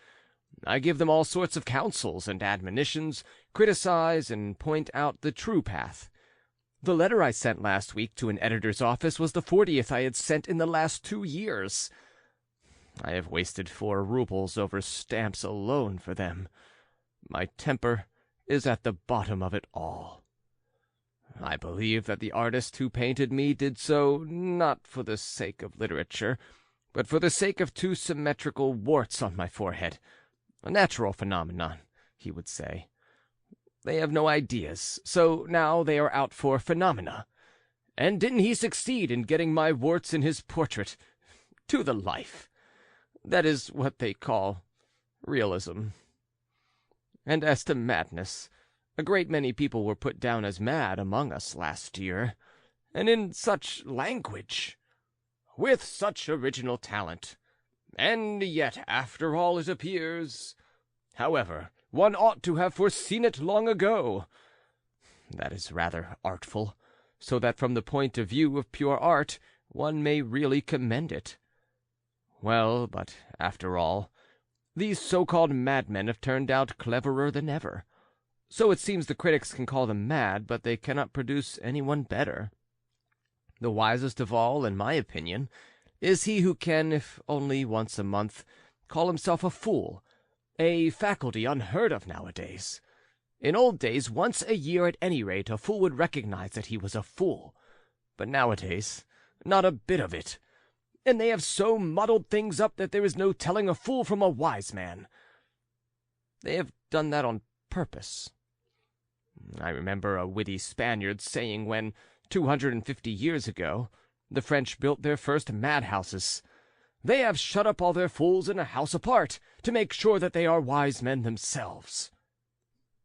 I give them all sorts of counsels and admonitions, criticize and point out the true path. The letter I sent last week to an editor's office was the 40th I had sent in the last 2 years. I have wasted 4 roubles over stamps alone for them. My temper is at the bottom of it all. I believe that the artist who painted me did so not for the sake of literature, but for the sake of 2 symmetrical warts on my forehead. A natural phenomenon, he would say. They have no ideas, so now they are out for phenomena. And didn't he succeed in getting my warts in his portrait? To the life. That is what they call realism. And as to madness, a great many people were put down as mad among us last year, and in such language, with such original talent. And yet, after all, it appears. However, one ought to have foreseen it long ago. That is rather artful, so that from the point of view of pure art, one may really commend it. Well, but after all, these so-called madmen have turned out cleverer than ever. So it seems the critics can call them mad, but they cannot produce anyone better. The wisest of all, in my opinion, is he who can, if only once a month, call himself a fool, a faculty unheard of nowadays. In old days, once a year at any rate, a fool would recognize that he was a fool. But nowadays, not a bit of it. And they have so muddled things up that there is no telling a fool from a wise man. They have done that on purpose. I remember a witty Spaniard saying when, 250 years ago, the French built their first madhouses, "They have shut up all their fools in a house apart, to make sure that they are wise men themselves."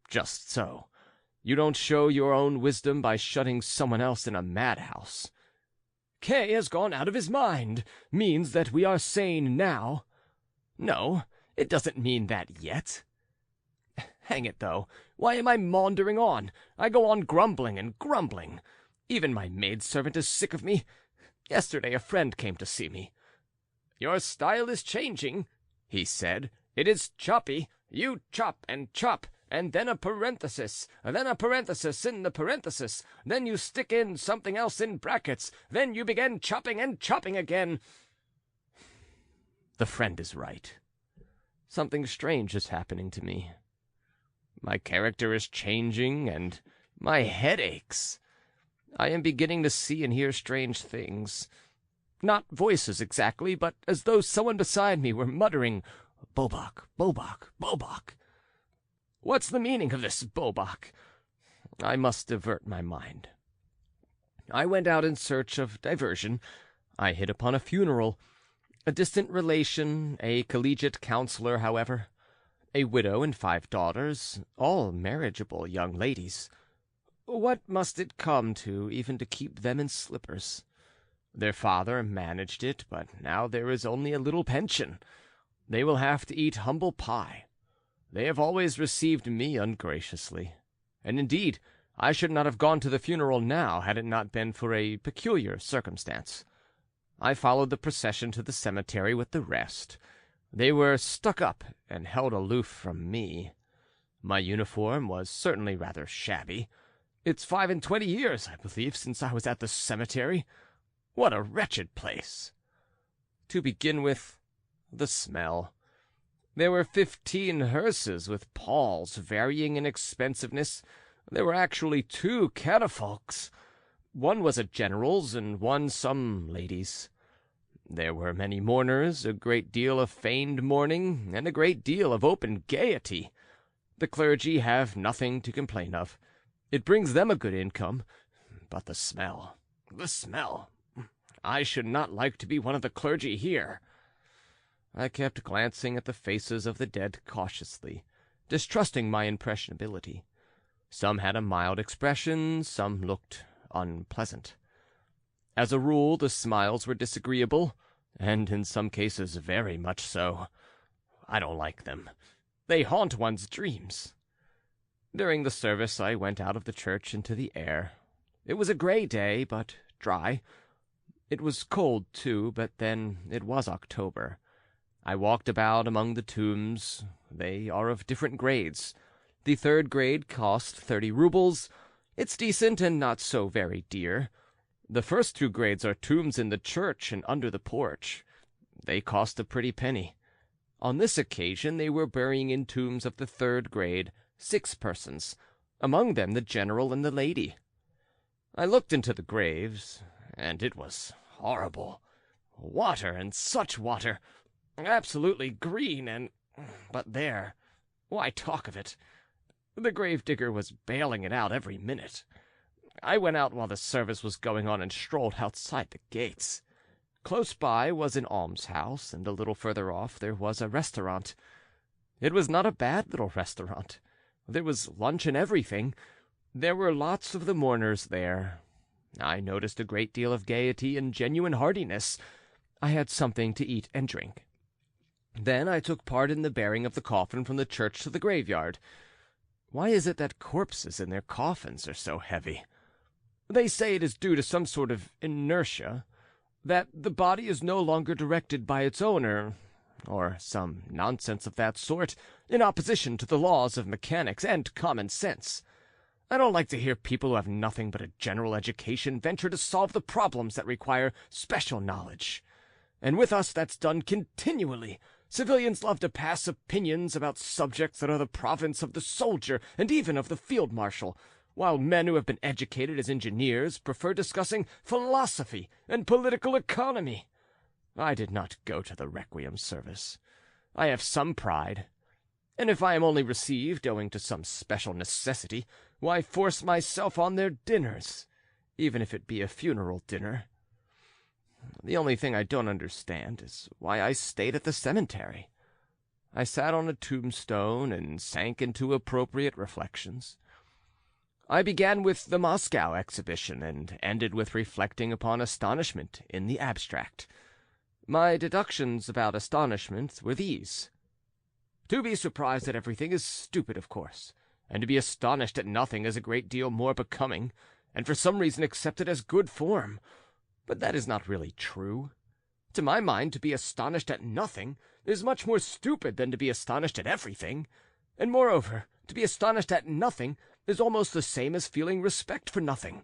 Just so. You don't show your own wisdom by shutting someone else in a madhouse. K has gone out of his mind means that we are sane now. No, it doesn't mean that yet. Hang it, though, why am I maundering on? I go on grumbling and grumbling. Even my maidservant is sick of me. Yesterday a friend came to see me. "Your style is changing," he said. "It is choppy. You chop, and then a parenthesis in the parenthesis. Then you stick in something else in brackets. Then you begin chopping and chopping again." The friend is right. Something strange is happening to me. My character is changing, and my head aches. I am beginning to see and hear strange things. Not voices exactly, but as though someone beside me were muttering, "Bobak, Bobak, Bobak." What's the meaning of this Bobak? I must divert my mind. I went out in search of diversion. I hit upon a funeral. A distant relation, a collegiate counselor, however. A widow and 5 daughters, all marriageable young ladies. What must it come to even to keep them in slippers? Their father managed it, but now there is only a little pension. They will have to eat humble pie. They have always received me ungraciously, and indeed I should not have gone to the funeral now had it not been for a peculiar circumstance. I followed the procession to the cemetery with the rest. They were stuck up and held aloof from me. My uniform was certainly rather shabby. It's 25 years, I believe, since I was at the cemetery. What a wretched place! To begin with, the smell. There were 15 hearses with palls varying in expensiveness. There were actually 2 catafalques. One was a general's and one some lady's. There were many mourners, a great deal of feigned mourning, and a great deal of open gaiety. The clergy have nothing to complain of. It brings them a good income. But the smell, the smell! I should not like to be one of the clergy here. I kept glancing at the faces of the dead cautiously, distrusting my impressionability. Some had a mild expression, some looked unpleasant. As a rule, the smiles were disagreeable, and in some cases very much so. I don't like them. They haunt one's dreams. During the service I went out of the church into the air. It was a gray day, but dry. It was cold, too, but then it was October. I walked about among the tombs. They are of different grades. The 3rd grade cost 30 rubles. It's decent and not so very dear. The first 2 grades are tombs in the church and under the porch. They cost a pretty penny. On this occasion they were burying in tombs of the 3rd grade 6 persons, among them the general and the lady. I looked into the graves, and it was horrible. Water, and such water! Absolutely green, and... But there, why talk of it? The gravedigger was bailing it out every minute. I went out while the service was going on and strolled outside the gates. Close by was an almshouse, and a little further off there was a restaurant. It was not a bad little restaurant. There was lunch and everything. There were lots of the mourners there. I noticed a great deal of gaiety and genuine heartiness. I had something to eat and drink. Then I took part in the bearing of the coffin from the church to the graveyard. Why is it that corpses in their coffins are so heavy? They say it is due to some sort of inertia, that the body is no longer directed by its owner, or some nonsense of that sort, in opposition to the laws of mechanics and common sense. I don't like to hear people who have nothing but a general education venture to solve the problems that require special knowledge. And with us that's done continually. Civilians love to pass opinions about subjects that are the province of the soldier and even of the field marshal, while men who have been educated as engineers prefer discussing philosophy and political economy. I did not go to the requiem service. I have some pride, and if I am only received owing to some special necessity, why force myself on their dinners, even if it be a funeral dinner? The only thing I don't understand is why I stayed at the cemetery. I sat on a tombstone and sank into appropriate reflections. I began with the Moscow exhibition and ended with reflecting upon astonishment in the abstract. My deductions about astonishment were these. To be surprised at everything is stupid, of course, and to be astonished at nothing is a great deal more becoming, and for some reason accepted as good form. But that is not really true. To my mind, to be astonished at nothing is much more stupid than to be astonished at everything, and moreover, to be astonished at nothing is almost the same as feeling respect for nothing,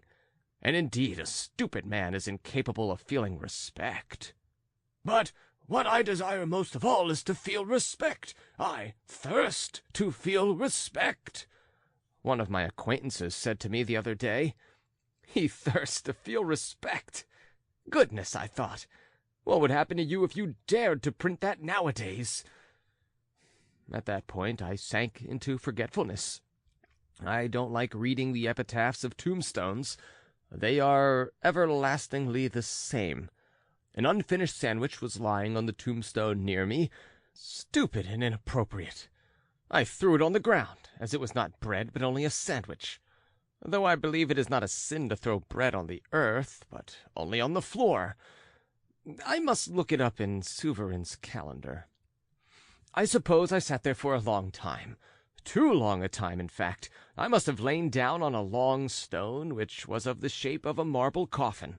and indeed a stupid man is incapable of feeling respect. But what I desire most of all is to feel respect. I thirst to feel respect. One of my acquaintances said to me the other day, "He thirsts to feel respect." Goodness, I thought, what would happen to you if you dared to print that nowadays? At that point I sank into forgetfulness. I don't like reading the epitaphs of tombstones. They are everlastingly the same. An unfinished sandwich was lying on the tombstone near me, stupid and inappropriate. I threw it on the ground, as it was not bread, but only a sandwich, though I believe it is not a sin to throw bread on the earth, but only on the floor. I must look it up in Souverin's calendar. I suppose I sat there for a long time, Too long a time, in fact. I must have lain down on a long stone, which was of the shape of a marble coffin.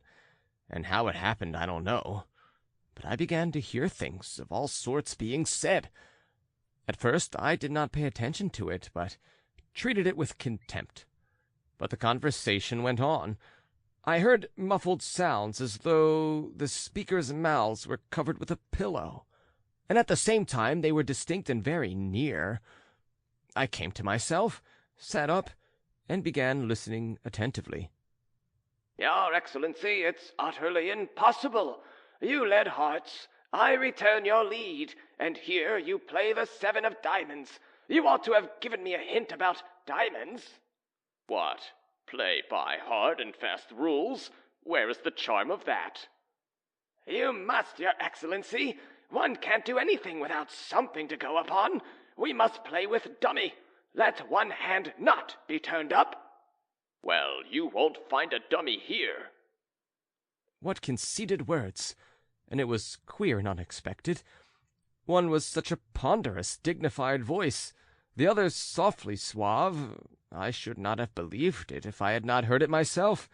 And how it happened, I don't know. But I began to hear things of all sorts being said. At first I did not pay attention to it, but treated it with contempt. But the conversation went on. I heard muffled sounds as though the speakers' mouths were covered with a pillow, and at the same time they were distinct and very near. I came to myself, sat up, and began listening attentively. Your Excellency, it's utterly impossible. You led hearts, I return your lead, and here you play the 7 of diamonds. You ought to have given me a hint about diamonds. What? Play by hard and fast rules? Where is the charm of that? You must, Your Excellency. One can't do anything without something to go upon. We must play with dummy. Let one hand not be turned up. Well, you won't find a dummy here. What conceited words! And it was queer and unexpected. One was such a ponderous, dignified voice, the other softly suave. I should not have believed it if I had not heard it myself.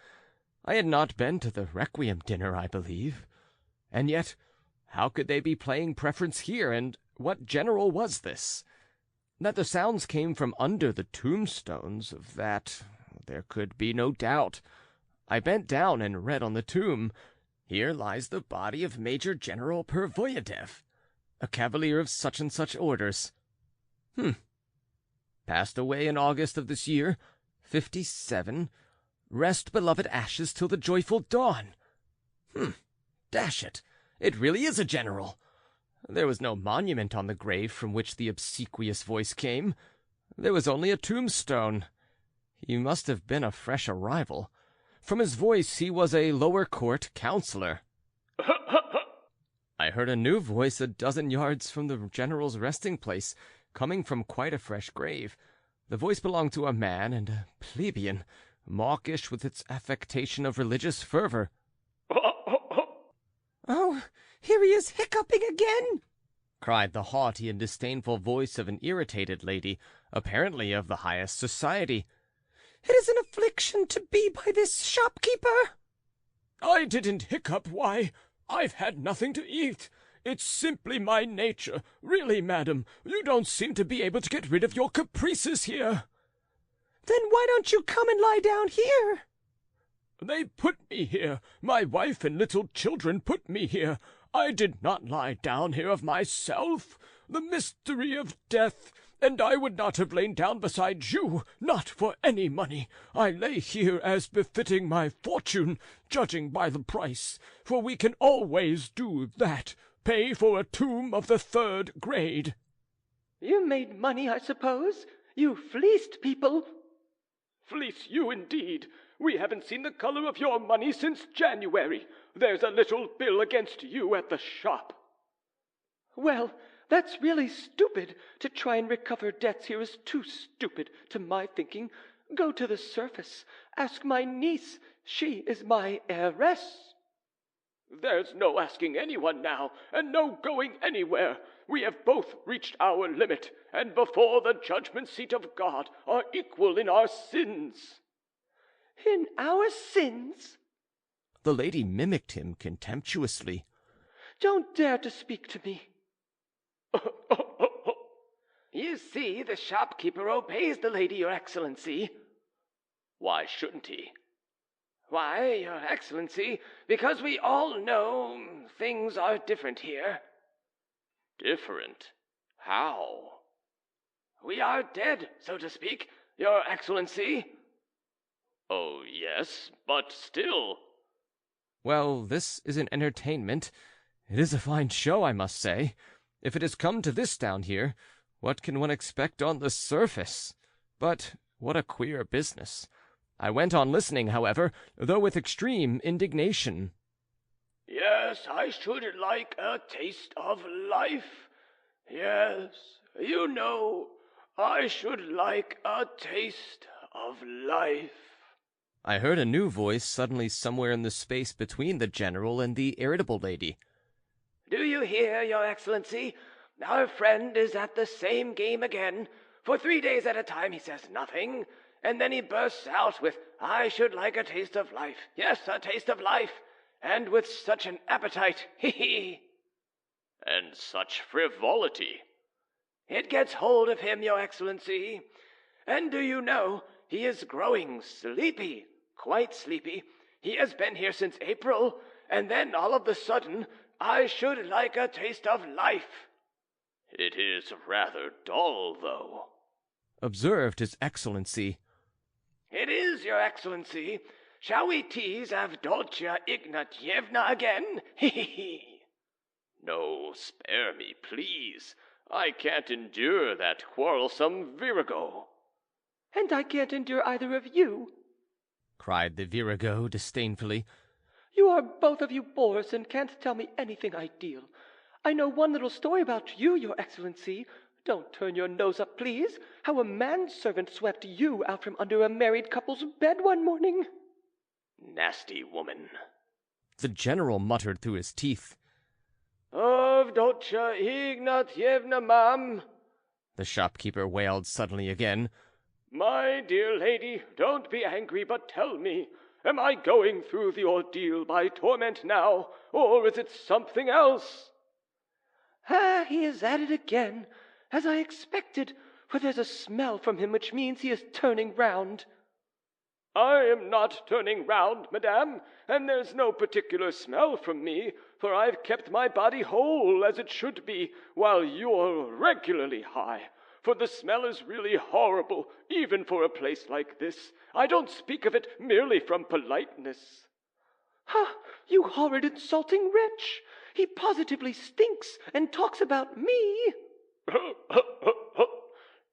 I had not been to the Requiem dinner, I believe. And yet, how could they be playing preference here, and what general was this? That the sounds came from under the tombstones, of that there could be no doubt. I bent down and read on the tomb, "Here lies the body of Major General Pervoyedov, a cavalier of such and such orders. Passed away in August of this year, 57. Rest, beloved ashes, till the joyful dawn. Dash it, it really is a general. There was no monument on the grave from which the obsequious voice came. There was only a tombstone. He must have been a fresh arrival. From his voice he was a lower court councillor." I heard a new voice a dozen yards from the general's resting place, coming from quite a fresh grave. The voice belonged to a man, and a plebeian, mawkish with its affectation of religious fervor. "Oh, here he is hiccuping again!" cried the haughty and disdainful voice of an irritated lady, apparently of the highest society. "It is an affliction to be by this shopkeeper." "I didn't hiccup. Why, I've had nothing to eat. It's simply my nature. Really, madam, you don't seem to be able to get rid of your caprices here." "Then why don't you come and lie down here?" "They put me here. My wife and little children put me here. I did not lie down here of myself. The mystery of death, and I would not have lain down beside you, not for any money. I lay here as befitting my fortune, judging by the price, for we can always do that, pay for a tomb of the 3rd grade." "You made money, I suppose? You fleeced people?" "Fleece you, indeed. We haven't seen the color of your money since January. There's a little bill against you at the shop." "Well, that's really stupid. To try and recover debts here is too stupid, to my thinking. Go to the surface. Ask my niece. She is my heiress." "There's no asking anyone now, and no going anywhere. We have both reached our limit, and before the judgment seat of God are equal in our sins." "In our sins?" The lady mimicked him contemptuously. "Don't dare to speak to me." "You see, the shopkeeper obeys the lady, Your Excellency." Why shouldn't he? "Why, Your Excellency, because we all know things are different here." Different? How? "We are dead, so to speak, Your Excellency." Oh, yes, but still. Well, this is an entertainment. It is a fine show, I must say. If it has come to this down here, what can one expect on the surface? But what a queer business. I went on listening, however, though with extreme indignation. "Yes, I should like a taste of life. Yes, you know, I should like a taste of life." I heard a new voice suddenly somewhere in the space between the general and the irritable lady. "Do you hear, Your Excellency? Our friend is at the same game again. For 3 days at a time he says nothing, and then he bursts out with, "I should like a taste of life. Yes, a taste of life. And with such an appetite. Hee hee." And such frivolity. It gets hold of him, your excellency. And do you know, he is growing sleepy, quite sleepy. He has been here since April, and then all of a sudden, "I should like a taste of life." It is rather dull, though, observed His Excellency. It is, your excellency. Shall we tease Avdotya Ignatyevna again? Hee hee hee. No, spare me, please. I can't endure that quarrelsome virago. And I can't endure either of you. cried the virago disdainfully. You are both of you bores and can't tell me anything ideal. I know one little story about you, your excellency. Don't turn your nose up, please. How a manservant swept you out from under a married couple's bed one morning. Nasty woman. The general muttered through his teeth. Avdotya Ignatyevna, ma'am. The shopkeeper wailed suddenly again. My dear lady, don't be angry, but tell me, am I going through the ordeal by torment now, or is it something else? Ah, he is at it again, as I expected, for there's a smell from him which means he is turning round. I am not turning round, madame, and there's no particular smell from me, for I've kept my body whole as it should be, while you're regularly high. For the smell is really horrible, even for a place like this. I don't speak of it merely from politeness. Ha! You horrid insulting wretch! He positively stinks and talks about me.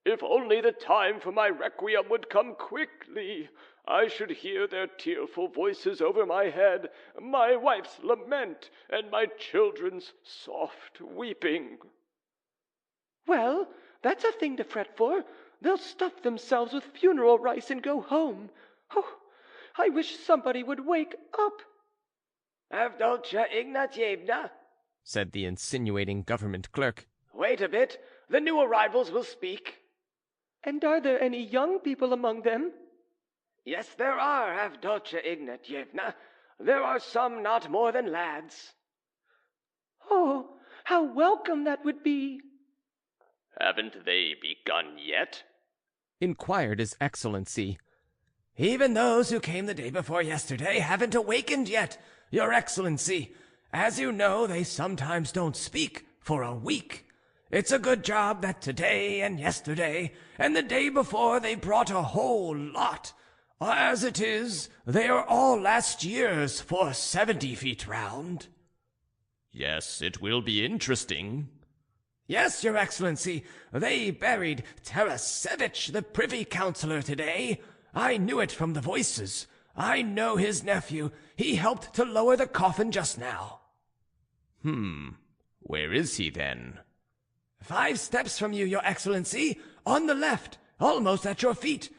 If only the time for my requiem would come quickly, I should hear their tearful voices over my head, my wife's lament, and my children's soft weeping. Well, that's a thing to fret for. They'll stuff themselves with funeral rice and go home. Oh, I wish somebody would wake up. Avdotya Ignatyevna, said the insinuating government clerk. Wait a bit. The new arrivals will speak. And are there any young people among them? Yes, there are, Avdotya Ignatyevna. There are some not more than lads. Oh, how welcome that would be. Haven't they begun yet? Inquired His Excellency. Even those who came the day before yesterday haven't awakened yet, Your Excellency. As you know, they sometimes don't speak for a week. It's a good job that today and yesterday and the day before they brought a whole lot. As it is, they are all last year's for 70 feet round. Yes, it will be interesting. Yes, Your Excellency, they buried Tarasevich, the privy councillor, today. I knew it from the voices. I know his nephew. He helped to lower the coffin just now. Where is he, then? 5 steps from you, Your Excellency, on the left, almost at your feet.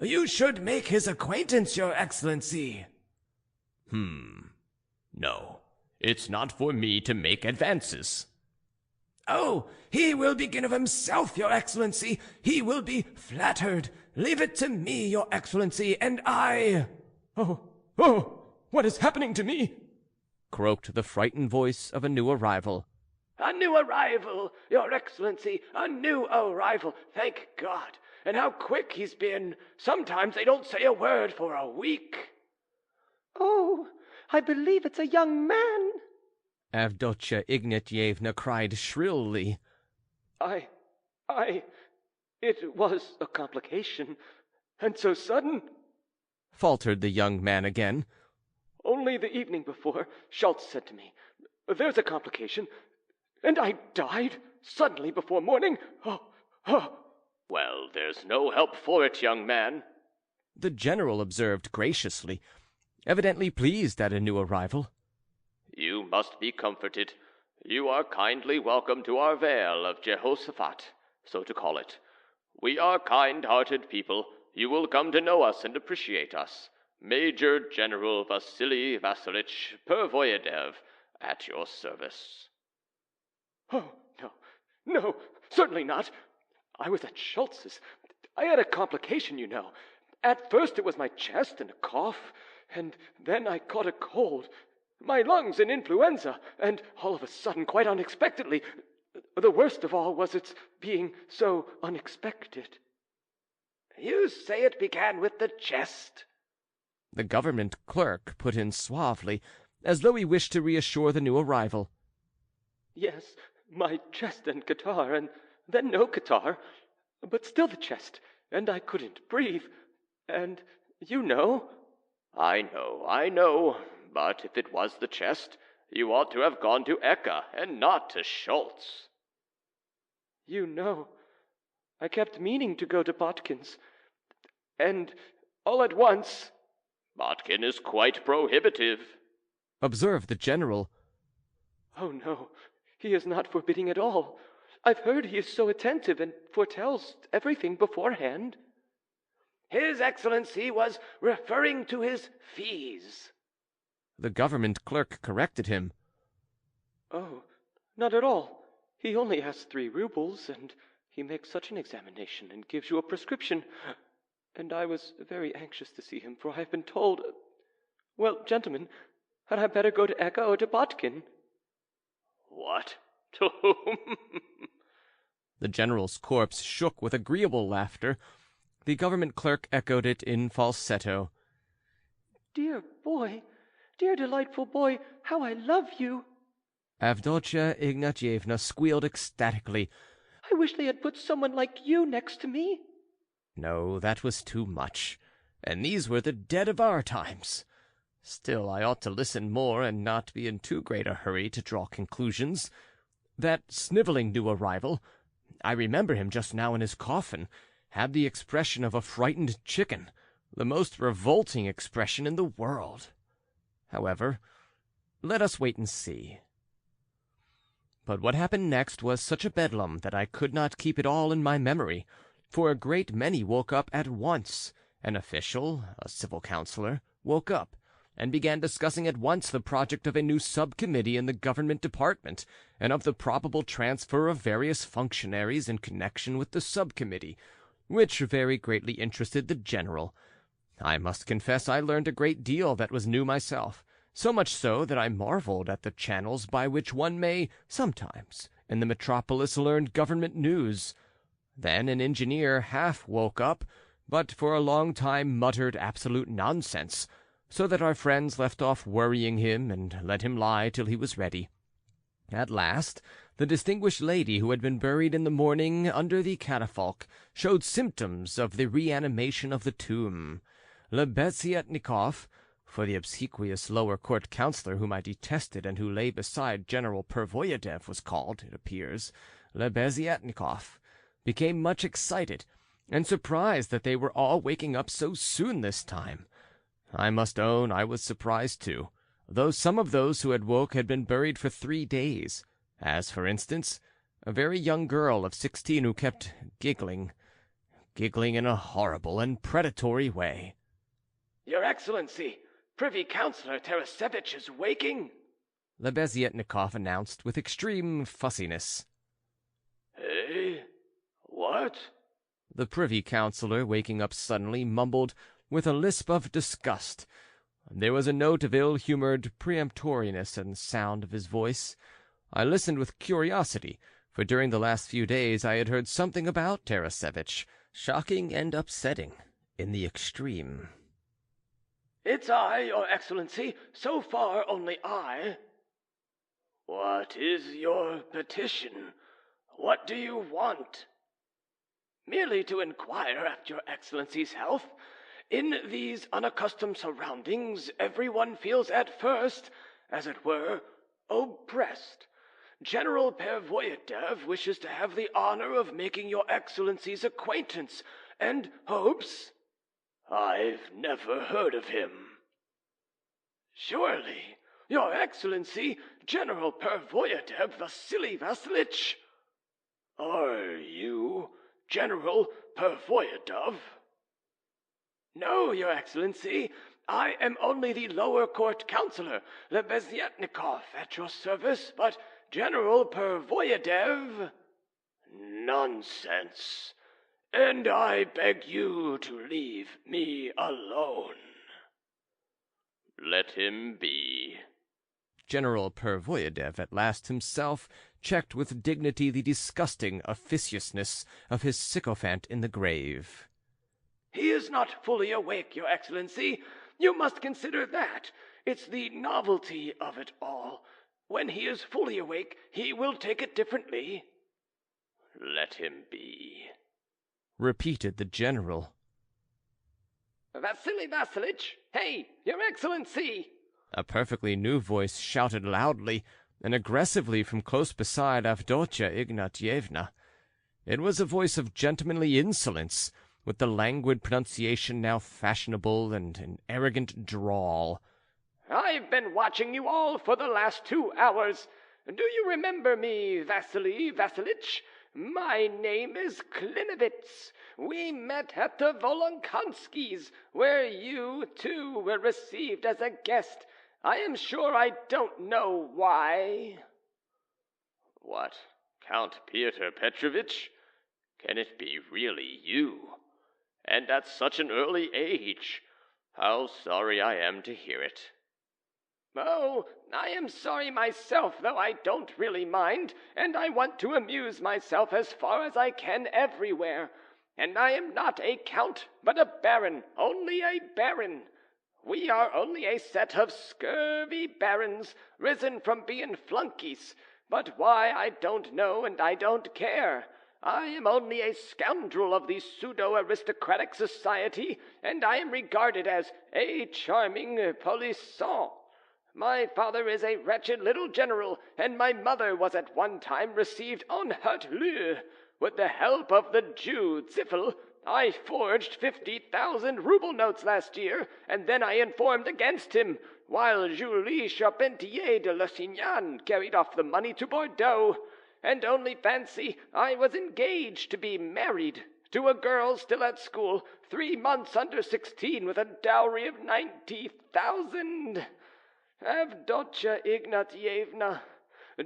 You should make his acquaintance, Your Excellency. No, it's not for me to make advances. Oh, he will begin of himself, Your Excellency. He will be flattered. Leave it to me, Your Excellency, and I... Oh, what is happening to me? Croaked the frightened voice of a new arrival. A new arrival, Your Excellency, a new arrival, thank God. And how quick he's been. Sometimes they don't say a word for a week. Oh, I believe it's a young man. Avdotya Ignatyevna cried shrilly. It was a complication, and so sudden. Faltered the young man again. Only the evening before, Schultz said to me, "There's a complication," and I died suddenly before morning. Well, there's no help for it, young man. The general observed graciously, evidently pleased at a new arrival. You must be comforted. You are kindly welcome to our Vale of Jehoshaphat, so to call it. We are kind-hearted people. You will come to know us and appreciate us. Major General Vasily Vasilich Pervoyedev, at your service. Oh, no, certainly not. I was at Schultz's. I had a complication, you know. At first it was my chest and a cough, and then I caught a cold. My lungs an influenza, and all of a sudden, quite unexpectedly, the worst of all was its being so unexpected. You say it began with the chest? The government clerk put in suavely, as though he wished to reassure the new arrival. Yes, my chest and catarrh, and then no catarrh, but still the chest, and I couldn't breathe, and you know. I know, but if it was the chest, you ought to have gone to Ecke and not to Schultz. You know, I kept meaning to go to Botkin's, and all at once... Botkin is quite prohibitive, observed the general. Oh, no, he is not forbidding at all. I've heard he is so attentive and foretells everything beforehand. His Excellency was referring to his fees. The government clerk corrected him. Oh, not at all. He only has 3 rubles, and he makes such an examination and gives you a prescription. And I was very anxious to see him, for I have been told... Well, gentlemen, had I better go to Ecke or to Botkin? What? To whom? The general's corpse shook with agreeable laughter. The government clerk echoed it in falsetto. Dear boy, dear delightful boy, how I love you! Avdotia Ignatyevna squealed ecstatically. I wish they had put someone like you next to me. No, that was too much, and these were the dead of our times. Still, I ought to listen more and not be in too great a hurry to draw conclusions. That snivelling new arrival, I remember him just now in his coffin, had the expression of a frightened chicken, the most revolting expression in the world. However, let us wait and see. But what happened next was such a bedlam that I could not keep it all in my memory, for a great many woke up at once. An official, a civil councillor, woke up, and began discussing at once the project of a new subcommittee in the government department, and of the probable transfer of various functionaries in connection with the subcommittee, which very greatly interested the general. I must confess I learned a great deal that was new myself, so much so that I marveled at the channels by which one may sometimes in the metropolis learn government news. Then an engineer half woke up, but for a long time muttered absolute nonsense, so that our friends left off worrying him and let him lie till he was ready. At last, the distinguished lady who had been buried in the morning under the catafalque showed symptoms of the reanimation of the tomb. Lebeziatnikov, for the obsequious lower court councillor whom I detested and who lay beside General Pervoyadev was called, it appears, Lebeziatnikov, became much excited, and surprised that they were all waking up so soon this time. I must own I was surprised too, though some of those who had woke had been buried for 3 days, as, for instance, a very young girl of 16 who kept giggling in a horrible and predatory way. Your Excellency, Privy Councillor Tarasevich is waking, Lebeziatnikov announced with extreme fussiness. Eh? What? The privy councillor, waking up suddenly, mumbled with a lisp of disgust. There was a note of ill-humoured peremptoriness in the sound of his voice. I listened with curiosity, for during the last few days I had heard something about Tarasevich, shocking and upsetting in the extreme. It's I, Your Excellency, so far only I. What is your petition? What do you want? Merely to inquire after Your Excellency's health. In these unaccustomed surroundings, everyone feels at first, as it were, oppressed. General Pervoyadev wishes to have the honor of making Your Excellency's acquaintance, and hopes... I've never heard of him. Surely, Your Excellency, General Pervoyadev Vasily Vasilich. Are you General Pervoyadev? No, Your Excellency, I am only the lower court councillor, Lebeziatnikov, at your service, but General Pervoyadev... Nonsense. And I beg you to leave me alone. Let him be. General Pervoyedov at last himself checked with dignity the disgusting officiousness of his sycophant in the grave. He is not fully awake, Your Excellency. You must consider that. It's the novelty of it all. When he is fully awake, he will take it differently. Let him be. Repeated the general. Vasily Vasilich! Hey, Your Excellency! A perfectly new voice shouted loudly and aggressively from close beside Avdotya Ignatyevna. It was a voice of gentlemanly insolence, with the languid pronunciation now fashionable and an arrogant drawl. I've been watching you all for the last 2 hours. Do you remember me, Vasily Vasilich? My name is Klinovitz. We met at the Volonkanskys, where you, too, were received as a guest. I am sure I don't know why. What, Count Pyotr Petrovitch? Can it be really you? And at such an early age? How sorry I am to hear it. Oh, I am sorry myself, though I don't really mind, and I want to amuse myself as far as I can everywhere. And I am not a count, but a baron, only a baron. We are only a set of scurvy barons, risen from being flunkies, but why I don't know and I don't care. I am only a scoundrel of the pseudo-aristocratic society, and I am regarded as a charming polisson. My father is a wretched little general, and my mother was at one time received en haute lieu. With the help of the Jew Ziffel, I forged 50,000 ruble notes last year, and then I informed against him, while Julie Charpentier de Lusignan carried off the money to Bordeaux. And only fancy, I was engaged to be married to a girl still at school, 3 months under 16, with a dowry of 90,000. Avdotya Ignatyevna,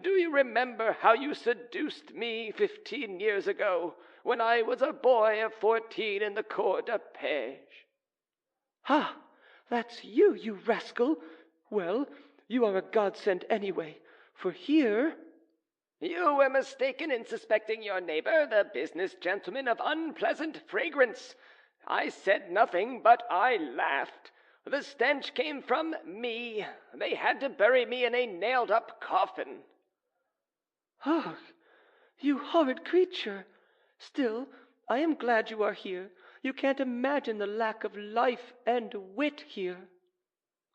do you remember how you seduced me 15 years ago, when I was a boy of 14 in the Cour d'Epage? Ha! That's you, you rascal! Well, you are a godsend anyway, for here... You were mistaken in suspecting your neighbor, the business gentleman, of unpleasant fragrance. I said nothing, but I laughed. The stench came from me. They had to bury me in a nailed-up coffin. Ugh, you horrid creature! Still, I am glad you are here. You can't imagine the lack of life and wit here.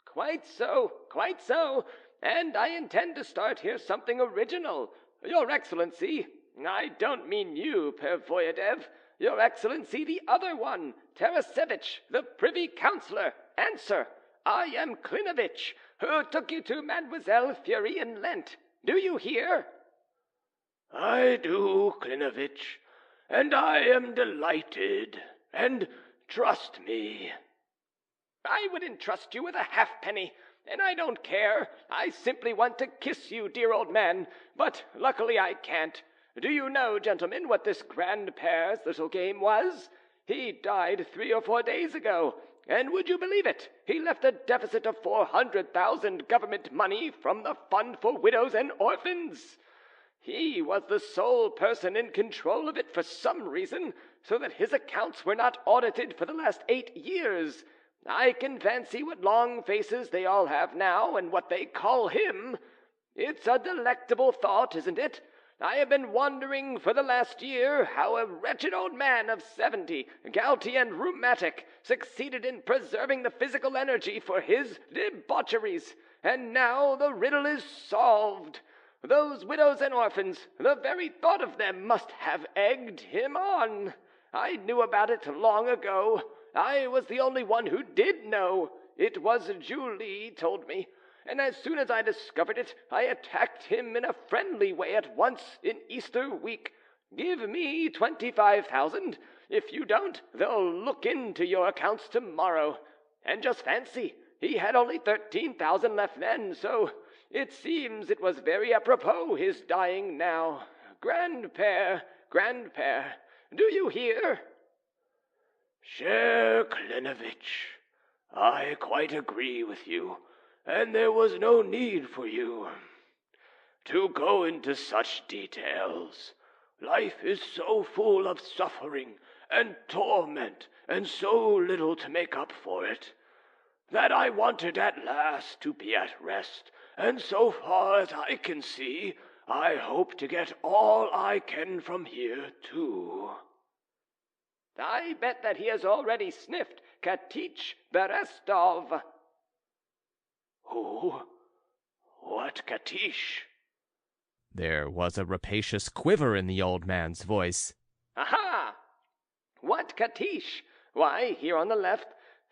Quite so, quite so. And I intend to start here something original. Your Excellency, I don't mean you, Pervoyedov. Your Excellency, the other one, Tarasevich, the Privy Councillor. Answer. I am Klinovitch, who took you to Mademoiselle Fury in Lent. Do you hear? I do, Klinovitch, and I am delighted. And trust me. I wouldn't trust you with a halfpenny, and I don't care. I simply want to kiss you, dear old man, but luckily I can't. Do you know, gentlemen, what this grandpare's little game was? He died 3 or 4 days ago, and would you believe it? He left a deficit of 400,000 government money from the Fund for Widows and Orphans. He was the sole person in control of it for some reason, so that his accounts were not audited for the last 8 years. I can fancy what long faces they all have now, and what they call him. It's a delectable thought, isn't it? I have been wondering for the last year how a wretched old man of 70, gouty and rheumatic, succeeded in preserving the physical energy for his debaucheries, and now the riddle is solved. Those widows and orphans, the very thought of them must have egged him on. I knew about it long ago. I was the only one who did know. It was Julie told me. And as soon as I discovered it, I attacked him in a friendly way at once in Easter week. Give me 25,000. If you don't, they'll look into your accounts tomorrow. And just fancy, he had only 13,000 left then, so it seems it was very apropos his dying now. Grandpère, grandpère. Do you hear? Cher Klinevitch, I quite agree with you, and there was no need for you to go into such details. Life is so full of suffering and torment, and so little to make up for it, that I wanted at last to be at rest, and so far as I can see, I hope to get all I can from here, too. I bet that he has already sniffed Katich Berestov. Who? What Katish? There was a rapacious quiver in the old man's voice. Aha! What Katish? Why, here on the left,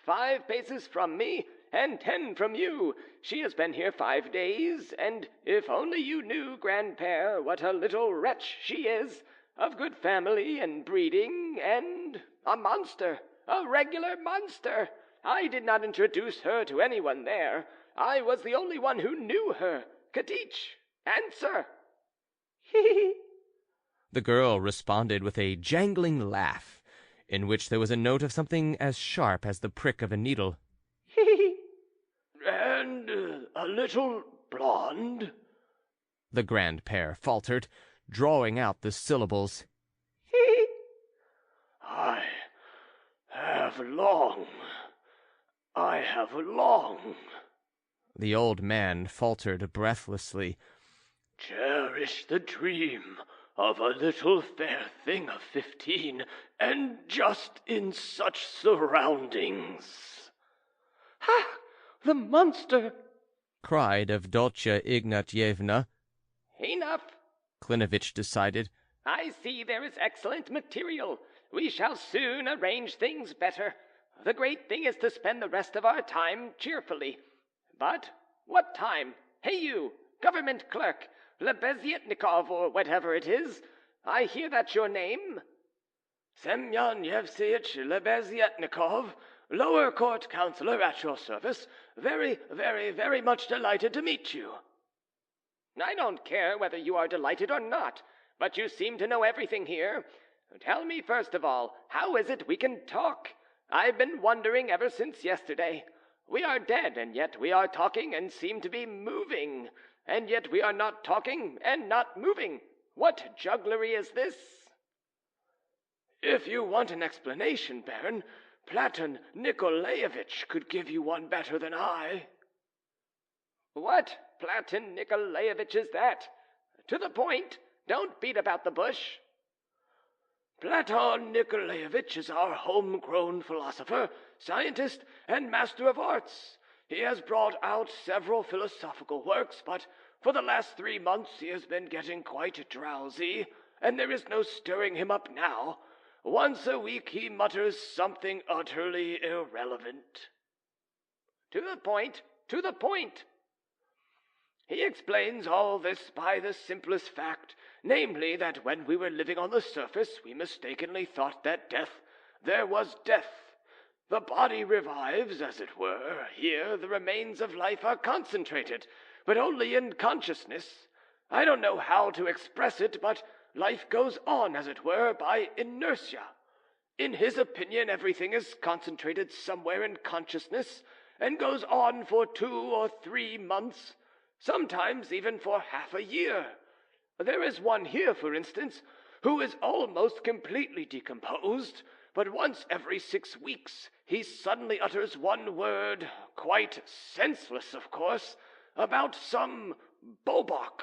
5 paces from me, and 10 from you. She has been here 5 days, and if only you knew, grandpère, what a little wretch she is, of good family and breeding, and a monster, a regular monster. I did not introduce her to anyone there. I was the only one who knew her. Katich, answer! Hee. The girl responded with a jangling laugh, in which there was a note of something as sharp as the prick of a needle. Hee. And a little blonde? The grandpère faltered, drawing out the syllables. Hee. I have long. The old man faltered breathlessly. Cherish the dream of a little fair thing of 15, and just in such surroundings. Ha! The monster! Cried Avdotya Ignatyevna. Enough. Klinevitch decided. I see there is excellent material. We shall soon arrange things better. The great thing is to spend the rest of our time cheerfully. But what time? Hey you, government clerk, Lebezietnikov or whatever it is. I hear that's your name. Semyon Yevseich Lebezietnikov, lower court counselor at your service. Very, very, very much delighted to meet you. I don't care whether you are delighted or not, but you seem to know everything here. Tell me first of all, how is it we can talk? I've been wondering ever since yesterday. We are dead, and yet we are talking and seem to be moving, and yet we are not talking and not moving. What jugglery is this? If you want an explanation, Baron, Platon Nikolaevich could give you one better than I. What Platon Nikolaevich is that? To the point. Don't beat about the bush. Platon Nikolaevich is our homegrown philosopher, scientist, and master of arts. He has brought out several philosophical works, but for the last 3 months he has been getting quite drowsy, and there is no stirring him up now. Once a week he mutters something utterly irrelevant. To the point, to the point. He explains all this by the simplest fact, namely that when we were living on the surface we mistakenly thought that there was death. The body revives, as it were. Here the remains of life are concentrated, but only in consciousness. I don't know how to express it, but life goes on, as it were, by inertia. In his opinion, everything is concentrated somewhere in consciousness, and goes on for 2 or 3 months, sometimes even for half a year. There is one here, for instance, who is almost completely decomposed, but once every 6 weeks he suddenly utters one word, quite senseless, of course, about some Bobok.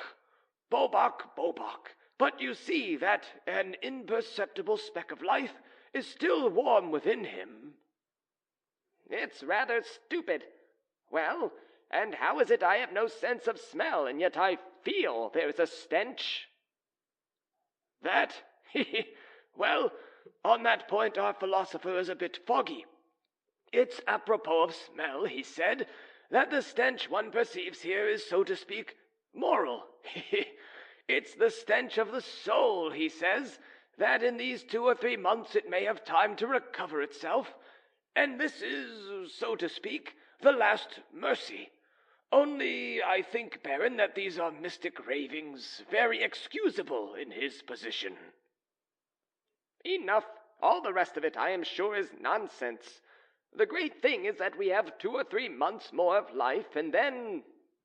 But you see that an imperceptible speck of life is still warm within him. It's rather stupid. Well, and how is it I have no sense of smell, and yet I feel there is a stench? That? Well, on that point our philosopher is a bit foggy. It's apropos of smell, he said, that the stench one perceives here is, so to speak, moral. It's the stench of the soul, he says, that in these 2 or 3 months it may have time to recover itself, and this is, so to speak, the last mercy. Only I think, Baron, that these are mystic ravings, very excusable in his position. Enough. All the rest of it, I am sure, is nonsense. The great thing is that we have 2 or 3 months more of life, and then...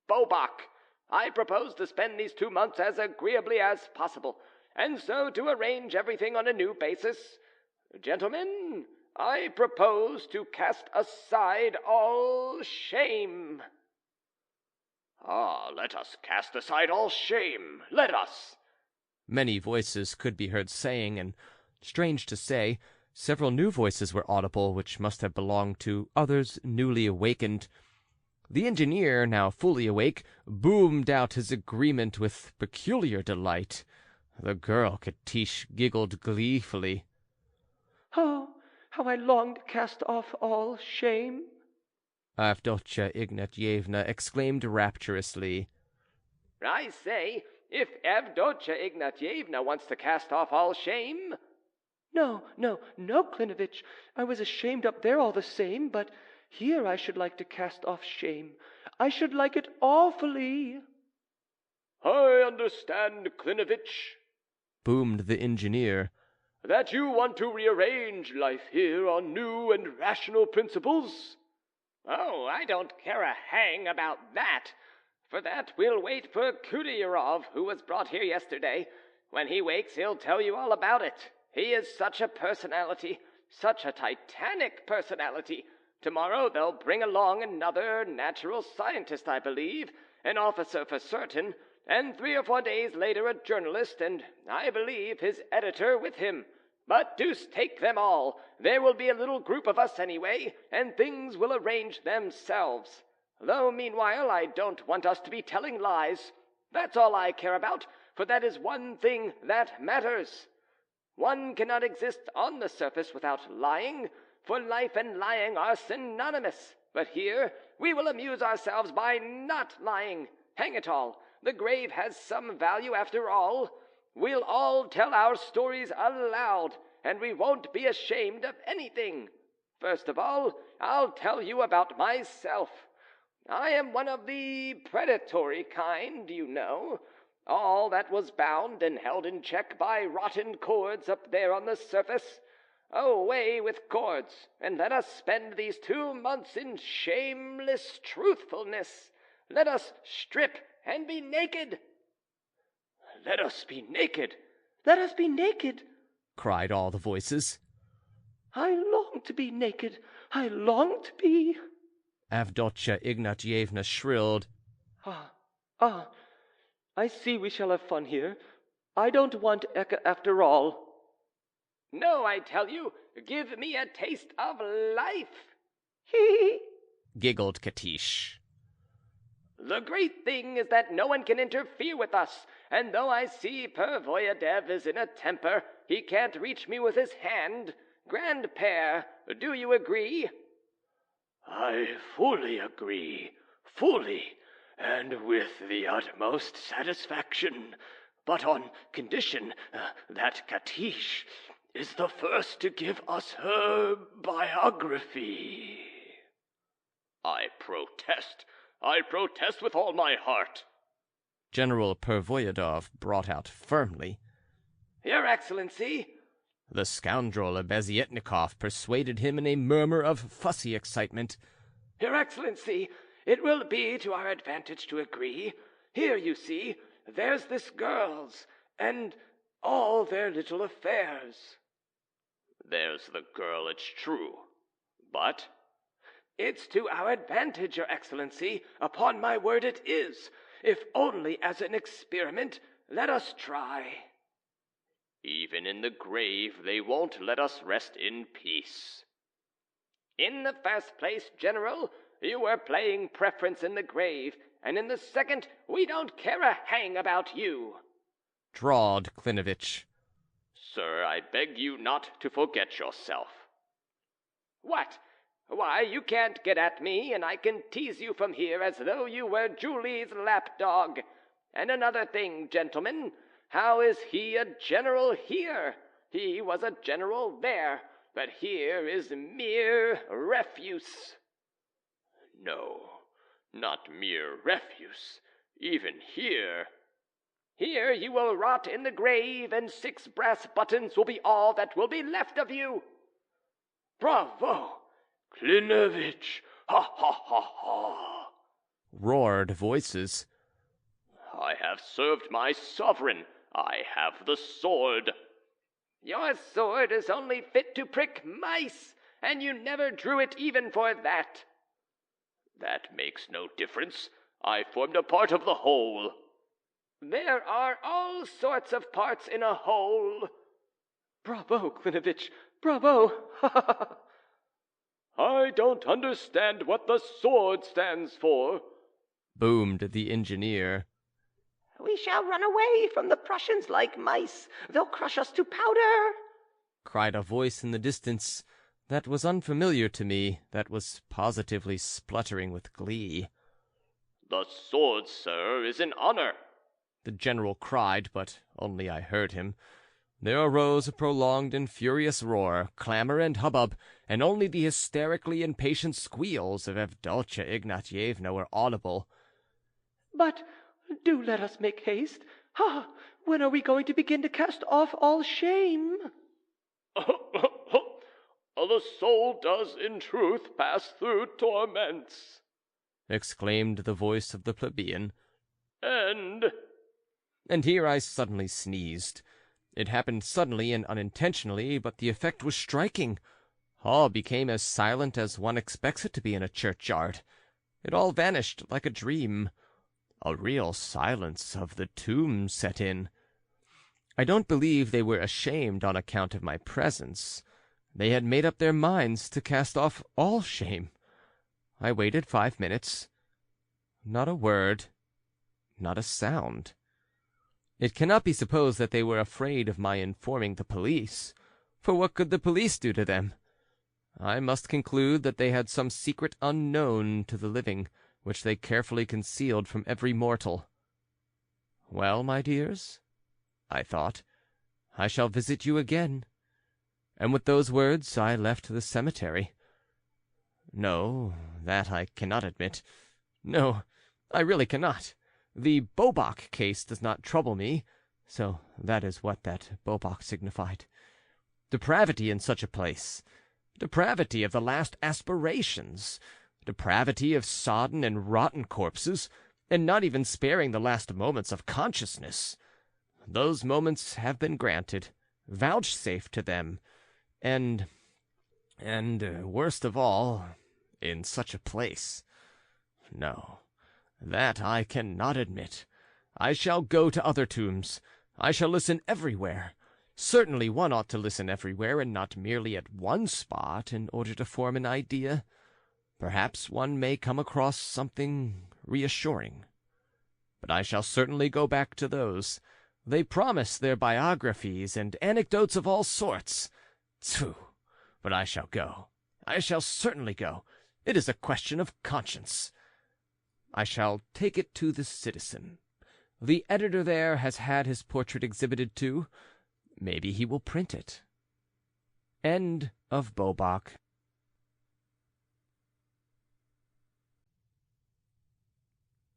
Bobak! I propose to spend these 2 months as agreeably as possible, and so to arrange everything on a new basis. Gentlemen, I propose to cast aside all shame. Ah, let us cast aside all shame. Let us. Many voices could be heard saying, and, strange to say, several new voices were audible, which must have belonged to others newly awakened. The engineer, now fully awake, boomed out his agreement with peculiar delight. The girl Katiche giggled gleefully. Oh, how I long to cast off all shame! Avdotya Ignatyevna exclaimed rapturously. I say, if Avdotya Ignatyevna wants to cast off all shame... No, Klinovitch. I was ashamed up there all the same, but here I should like to cast off shame. I should like it awfully. I understand, Klinovitch, boomed the engineer, that you want to rearrange life here on new and rational principles. Oh, I don't care a hang about that. For that, we'll wait for Kudayarov, who was brought here yesterday. When he wakes, he'll tell you all about it. He is such a personality, such a titanic personality. Tomorrow they'll bring along another natural scientist, I believe, an officer for certain, and 3 or 4 days later a journalist, and I believe his editor with him. But deuce take them all. There will be a little group of us anyway, and things will arrange themselves. Though meanwhile I don't want us to be telling lies. That's all I care about, for that is one thing that matters. One cannot exist on the surface without lying, for life and lying are synonymous. But here we will amuse ourselves by not lying. Hang it all, the grave has some value after all. We'll all tell our stories aloud, and we won't be ashamed of anything. First of all, I'll tell you about myself. I am one of the predatory kind, you know. All that was bound and held in check by rotten cords up there on the surface. Away with cords, and let us spend these 2 months in shameless truthfulness. Let us strip and be naked. Let us be naked. Let us be naked, cried all the voices. I long to be naked. I long to be... Avdotya Ignatyevna shrilled. Ah, I see we shall have fun here. I don't want Eka after all. No, I tell you, give me a taste of life. Hee, giggled Katiche. The great thing is that no one can interfere with us, and though I see Pervoyadev is in a temper, he can't reach me with his hand. Grandpère, do you agree? I fully agree, fully, and with the utmost satisfaction, but on condition that Katiche is the first to give us her biography. I protest with all my heart. General Pervoyedov brought out firmly. Your Excellency. The scoundrel Lebezietnikov persuaded him in a murmur of fussy excitement. Your Excellency, it will be to our advantage to agree. Here, you see, there's this girl's, and all their little affairs. There's the girl, it's true. But? It's to our advantage, Your Excellency. Upon my word it is. If only as an experiment, let us try. Even in the grave, they won't let us rest in peace. In the first place, General, you were playing preference in the grave, and in the second, we don't care a hang about you. Drawled Klinovitch. Sir, I beg you not to forget yourself. What? Why, you can't get at me, and I can tease you from here as though you were Julie's lapdog. And another thing, gentlemen, how is he a general here? He was a general there, but here is mere refuse. No, not mere refuse. Even here... Here you will rot in the grave, and 6 brass buttons will be all that will be left of you. Bravo! Klinevich! Ha ha ha ha! roared voices. I have served my sovereign. I have the sword. Your sword is only fit to prick mice, and you never drew it even for that. That makes no difference. I formed a part of the whole. There are all sorts of parts in a whole. Bravo, Klinevich, bravo! Ha ha ha! I don't understand what the sword stands for, boomed the engineer. We shall run away from the Prussians like mice. They'll crush us to powder, cried a voice in the distance that was unfamiliar to me, that was positively spluttering with glee. The sword, sir, is an honor, the general cried, but only I heard him. There arose a prolonged and furious roar, clamor and hubbub, and only the hysterically impatient squeals of Evdokya Ignatievna were audible. But do let us make haste. Ha! When are we going to begin to cast off all shame? The soul does in truth pass through torments, exclaimed the voice of the plebeian. And here I suddenly sneezed. It happened suddenly and unintentionally, but the effect was striking. All became as silent as one expects it to be in a churchyard. It all vanished like a dream. A real silence of the tomb set in. I don't believe they were ashamed on account of my presence. They had made up their minds to cast off all shame. I waited 5 minutes. Not a word, not a sound. It cannot be supposed that they were afraid of my informing the police, for what could the police do to them? I must conclude that they had some secret unknown to the living, which they carefully concealed from every mortal. Well, my dears, I thought, I shall visit you again. And with those words I left the cemetery. No, that I cannot admit. No, I really cannot. The Bobach case does not trouble me, so that is what that Bobach signified. Depravity in such a place, depravity of the last aspirations, depravity of sodden and rotten corpses, and not even sparing the last moments of consciousness. Those moments have been granted, vouchsafed to them, and worst of all, in such a place. No, that I cannot admit. I shall go to other tombs. I shall listen everywhere. Certainly one ought to listen everywhere, and not merely at one spot, in order to form an idea. Perhaps one may come across something reassuring. But I shall certainly go back to those. They promise their biographies and anecdotes of all sorts. Tfu! But I shall go. I shall certainly go. It is a question of conscience. I shall take it to the Citizen. The editor there has had his portrait exhibited too. Maybe he will print it. End of Bobach.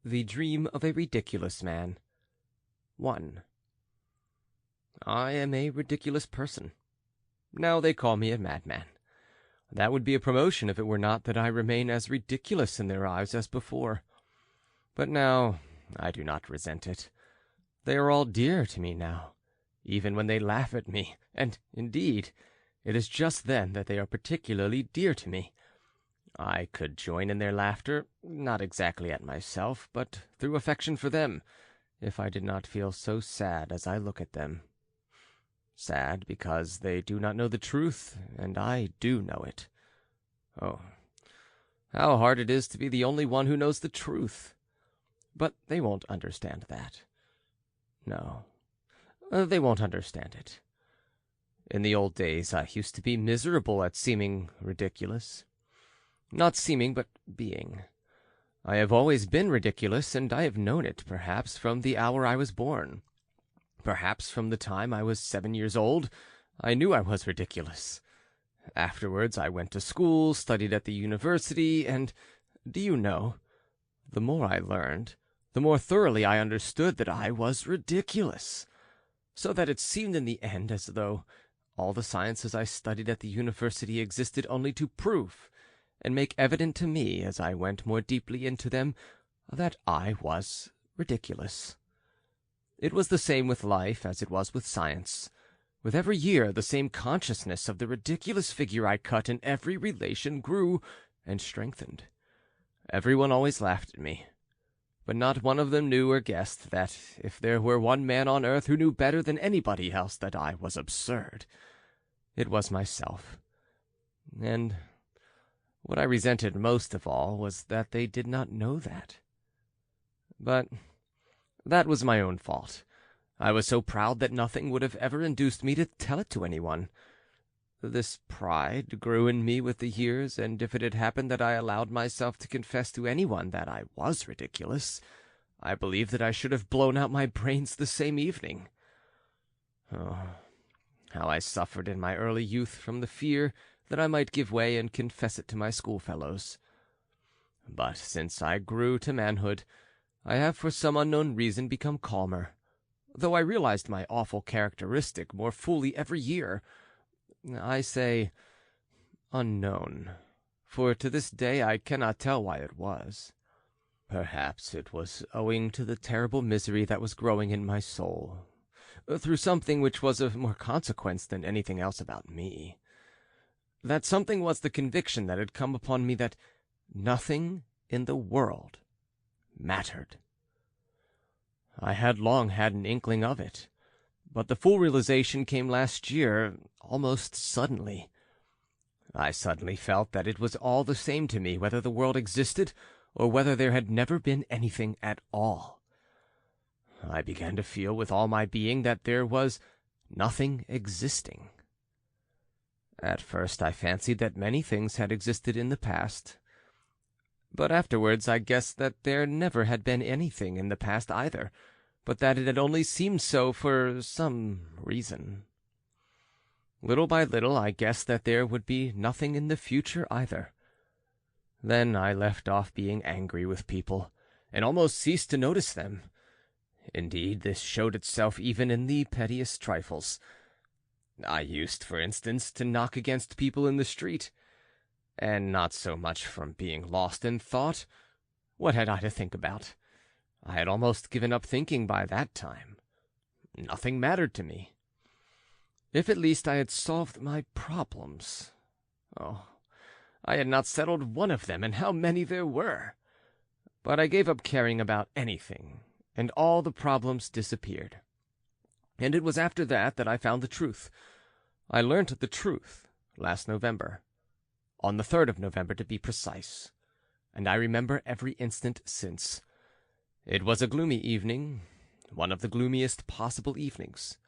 The Dream of a Ridiculous Man. 1. I am a ridiculous person. Now they call me a madman. That would be a promotion if it were not that I remain as ridiculous in their eyes as before. But now I do not resent it. They are all dear to me now, even when they laugh at me, and, indeed, it is just then that they are particularly dear to me. I could join in their laughter, not exactly at myself, but through affection for them, if I did not feel so sad as I look at them. Sad because they do not know the truth, and I do know it. Oh, how hard it is to be the only one who knows the truth. But they won't understand that. No, they won't understand it. In the old days I used to be miserable at seeming ridiculous. Not seeming, but being. I have always been ridiculous, and I have known it, perhaps, from the hour I was born. Perhaps from the time I was 7 years old, I knew I was ridiculous. Afterwards I went to school, studied at the university, and, do you know, the more I learned, the more thoroughly I understood that I was ridiculous, so that it seemed in the end as though all the sciences I studied at the university existed only to prove and make evident to me, as I went more deeply into them, that I was ridiculous. It was the same with life as it was with science. With every year, the same consciousness of the ridiculous figure I cut in every relation grew and strengthened. Everyone always laughed at me, but not one of them knew or guessed that if there were one man on earth who knew better than anybody else that I was absurd, it was myself. And what I resented most of all was that they did not know that. But that was my own fault. I was so proud that nothing would have ever induced me to tell it to anyone. This pride grew in me with the years, and if it had happened that I allowed myself to confess to anyone that I was ridiculous, I believe that I should have blown out my brains the same evening. Oh, how I suffered in my early youth from the fear that I might give way and confess it to my schoolfellows. But since I grew to manhood, I have for some unknown reason become calmer, though I realized my awful characteristic more fully every year. I say unknown, for to this day I cannot tell why it was. Perhaps it was owing to the terrible misery that was growing in my soul, through something which was of more consequence than anything else about me. That something was the conviction that had come upon me that nothing in the world mattered. I had long had an inkling of it, but the full realization came last year, almost suddenly. I suddenly felt that it was all the same to me whether the world existed or whether there had never been anything at all. I began to feel with all my being that there was nothing existing. At first I fancied that many things had existed in the past, but afterwards I guessed that there never had been anything in the past either, but that it had only seemed so for some reason. Little by little I guessed that there would be nothing in the future either. Then I left off being angry with people, and almost ceased to notice them. Indeed, this showed itself even in the pettiest trifles. I used, for instance, to knock against people in the street, and not so much from being lost in thought. What had I to think about? I had almost given up thinking by that time. Nothing mattered to me. If at least I had solved my problems. Oh, I had not settled one of them, and how many there were! But I gave up caring about anything, and all the problems disappeared. And it was after that I found the truth. I learnt the truth last November, on the 3rd of November to be precise, and I remember every instant since. It was a gloomy evening, one of the gloomiest possible evenings.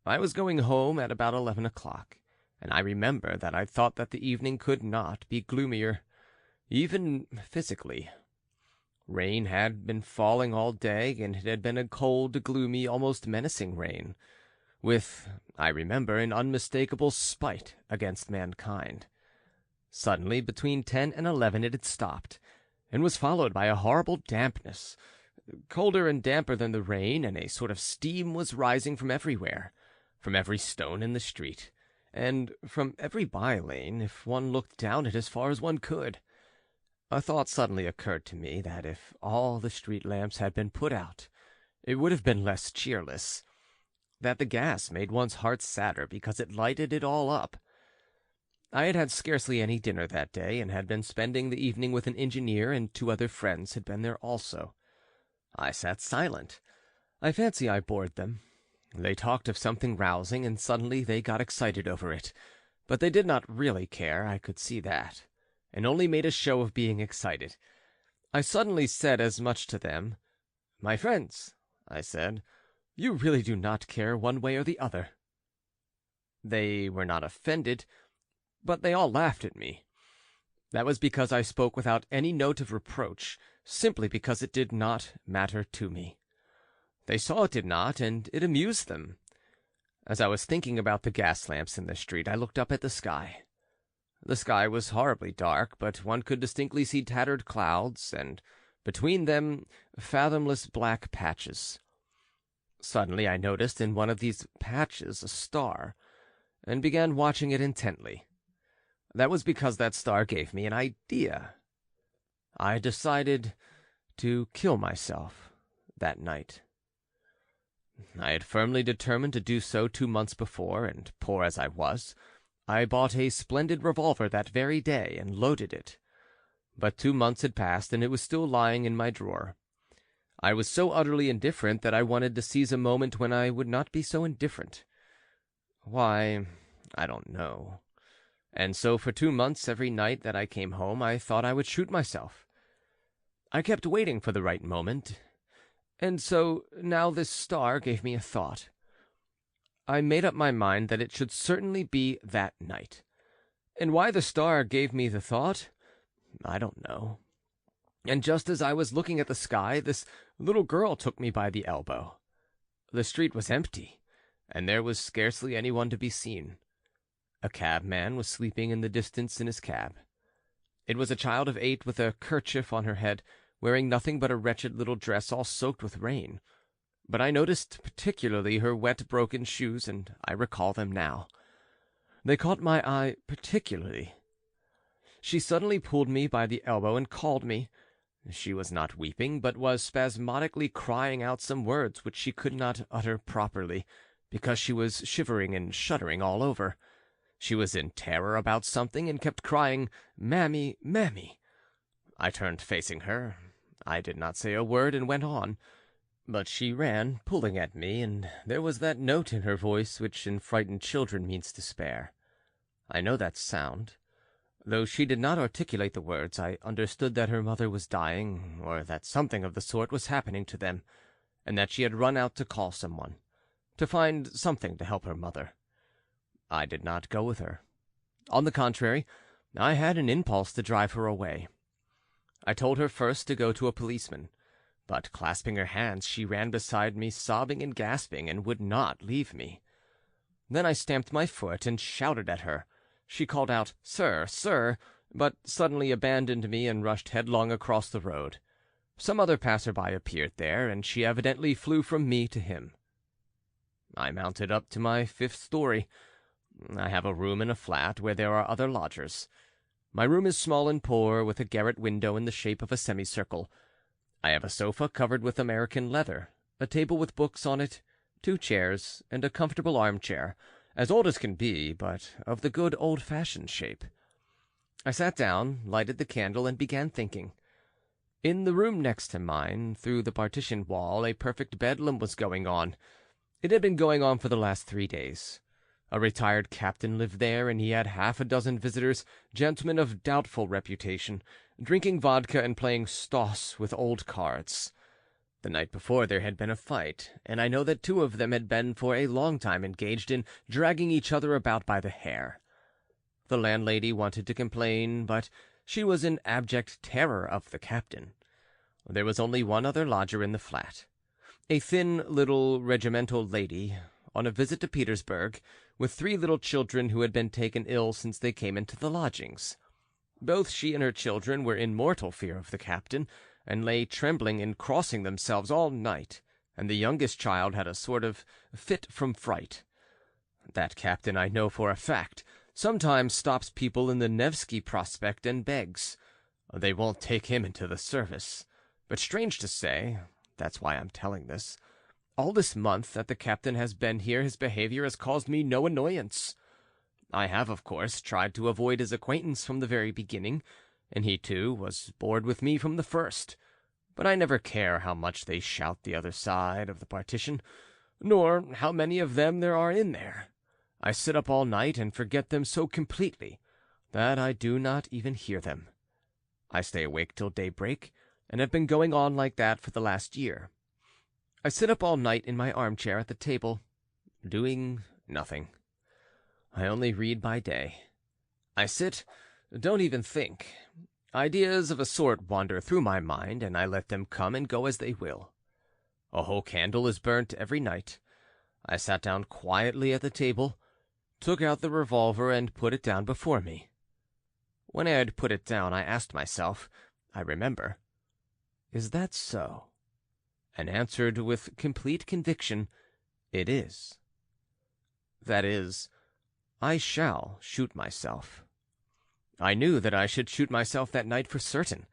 I was going home at about 11 o'clock, and I remember that I thought that the evening could not be gloomier, even physically. Rain had been falling all day, and it had been a cold, gloomy, almost menacing rain, with, I remember, an unmistakable spite against mankind. Suddenly, between 10 and 11, it had stopped, and was followed by a horrible dampness, colder and damper than the rain, and a sort of steam was rising from everywhere, from every stone in the street, and from every by-lane, if one looked down it as far as one could. A thought suddenly occurred to me that if all the street lamps had been put out, it would have been less cheerless, that the gas made one's heart sadder because it lighted it all up. I had had scarcely any dinner that day, and had been spending the evening with an engineer, and 2 other friends had been there also. I sat silent. I fancy I bored them. They talked of something rousing, and suddenly they got excited over it, but they did not really care, I could see that, and only made a show of being excited. I suddenly said as much to them. "My friends," I said, "you really do not care one way or the other." They were not offended, but they all laughed at me. That was because I spoke without any note of reproach, simply because it did not matter to me. They saw it did not, and it amused them. As I was thinking about the gas lamps in the street, I looked up at the sky. The sky was horribly dark, but one could distinctly see tattered clouds, and Between them, fathomless black patches. Suddenly I noticed in one of these patches a star, and began watching it intently. That was because that star gave me an idea. I decided to kill myself that night. I had firmly determined to do so 2 months before, and poor as I was, I bought a splendid revolver that very day and loaded it. But 2 months had passed, and it was still lying in my drawer. I was so utterly indifferent that I wanted to seize a moment when I would not be so indifferent. Why, I don't know. And so for 2 months, every night that I came home, I thought I would shoot myself. I kept waiting for the right moment, and so now this star gave me a thought. I made up my mind that it should certainly be that night. And why the star gave me the thought, I don't know. And just as I was looking at the sky, this little girl took me by the elbow. The street was empty, and there was scarcely anyone to be seen. A cabman was sleeping in the distance in his cab. It was a child of 8 with a kerchief on her head, wearing nothing but a wretched little dress all soaked with rain. But I noticed particularly her wet, broken shoes, and I recall them now. They caught my eye particularly. She suddenly pulled me by the elbow and called me. She was not weeping, but was spasmodically crying out some words which she could not utter properly, because she was shivering and shuddering all over. She was in terror about something, and kept crying, "Mammy, mammy." I turned facing her. I did not say a word, and went on. But she ran, pulling at me, and there was that note in her voice which in frightened children means despair. I know that sound. Though she did not articulate the words, I understood that her mother was dying, or that something of the sort was happening to them, and that she had run out to call someone, to find something to help her mother. I did not go with her. On the contrary, I had an impulse to drive her away. I told her first to go to a policeman, but clasping her hands, she ran beside me, sobbing and gasping, and would not leave me. Then I stamped my foot and shouted at her. She called out, "Sir, sir," but suddenly abandoned me and rushed headlong across the road. Some other passer-by appeared there, and she evidently flew from me to him. I mounted up to my 5th story. I have a room in a flat where there are other lodgers. My room is small and poor, with a garret window in the shape of a semicircle. I have a sofa covered with American leather, a table with books on it, 2 chairs, and a comfortable armchair, as old as can be, but of the good old-fashioned shape. I sat down, lighted the candle, and began thinking. In the room next to mine, through the partition wall, a perfect bedlam was going on. It had been going on for the last 3 days. A retired captain lived there, and he had half a dozen visitors, gentlemen of doubtful reputation, drinking vodka and playing stoss with old cards. The night before there had been a fight, and I know that 2 of them had been for a long time engaged in dragging each other about by the hair. The landlady wanted to complain, but she was in abject terror of the captain. There was only one other lodger in the flat, a thin little regimental lady, on a visit to Petersburg, with 3 little children who had been taken ill since they came into the lodgings. Both she and her children were in mortal fear of the captain, and lay trembling and crossing themselves all night, and the youngest child had a sort of fit from fright. That captain, I know for a fact, sometimes stops people in the Nevsky Prospect and begs. They won't take him into the service. But strange to say, that's why I'm telling this, all this month that the captain has been here his behavior has caused me no annoyance. I have, of course, tried to avoid his acquaintance from the very beginning, and he, too, was bored with me from the first. But I never care how much they shout the other side of the partition, nor how many of them there are in there. I sit up all night and forget them so completely that I do not even hear them. I stay awake till daybreak, and have been going on like that for the last year. I sit up all night in my armchair at the table, doing nothing. I only read by day. I sit, don't even think. Ideas of a sort wander through my mind, and I let them come and go as they will. A whole candle is burnt every night. I sat down quietly at the table, took out the revolver, and put it down before me. When I had put it down, I asked myself, I remember, "Is that so?" and answered with complete conviction, "It is." That is, I shall shoot myself. I knew that I should shoot myself that night for certain,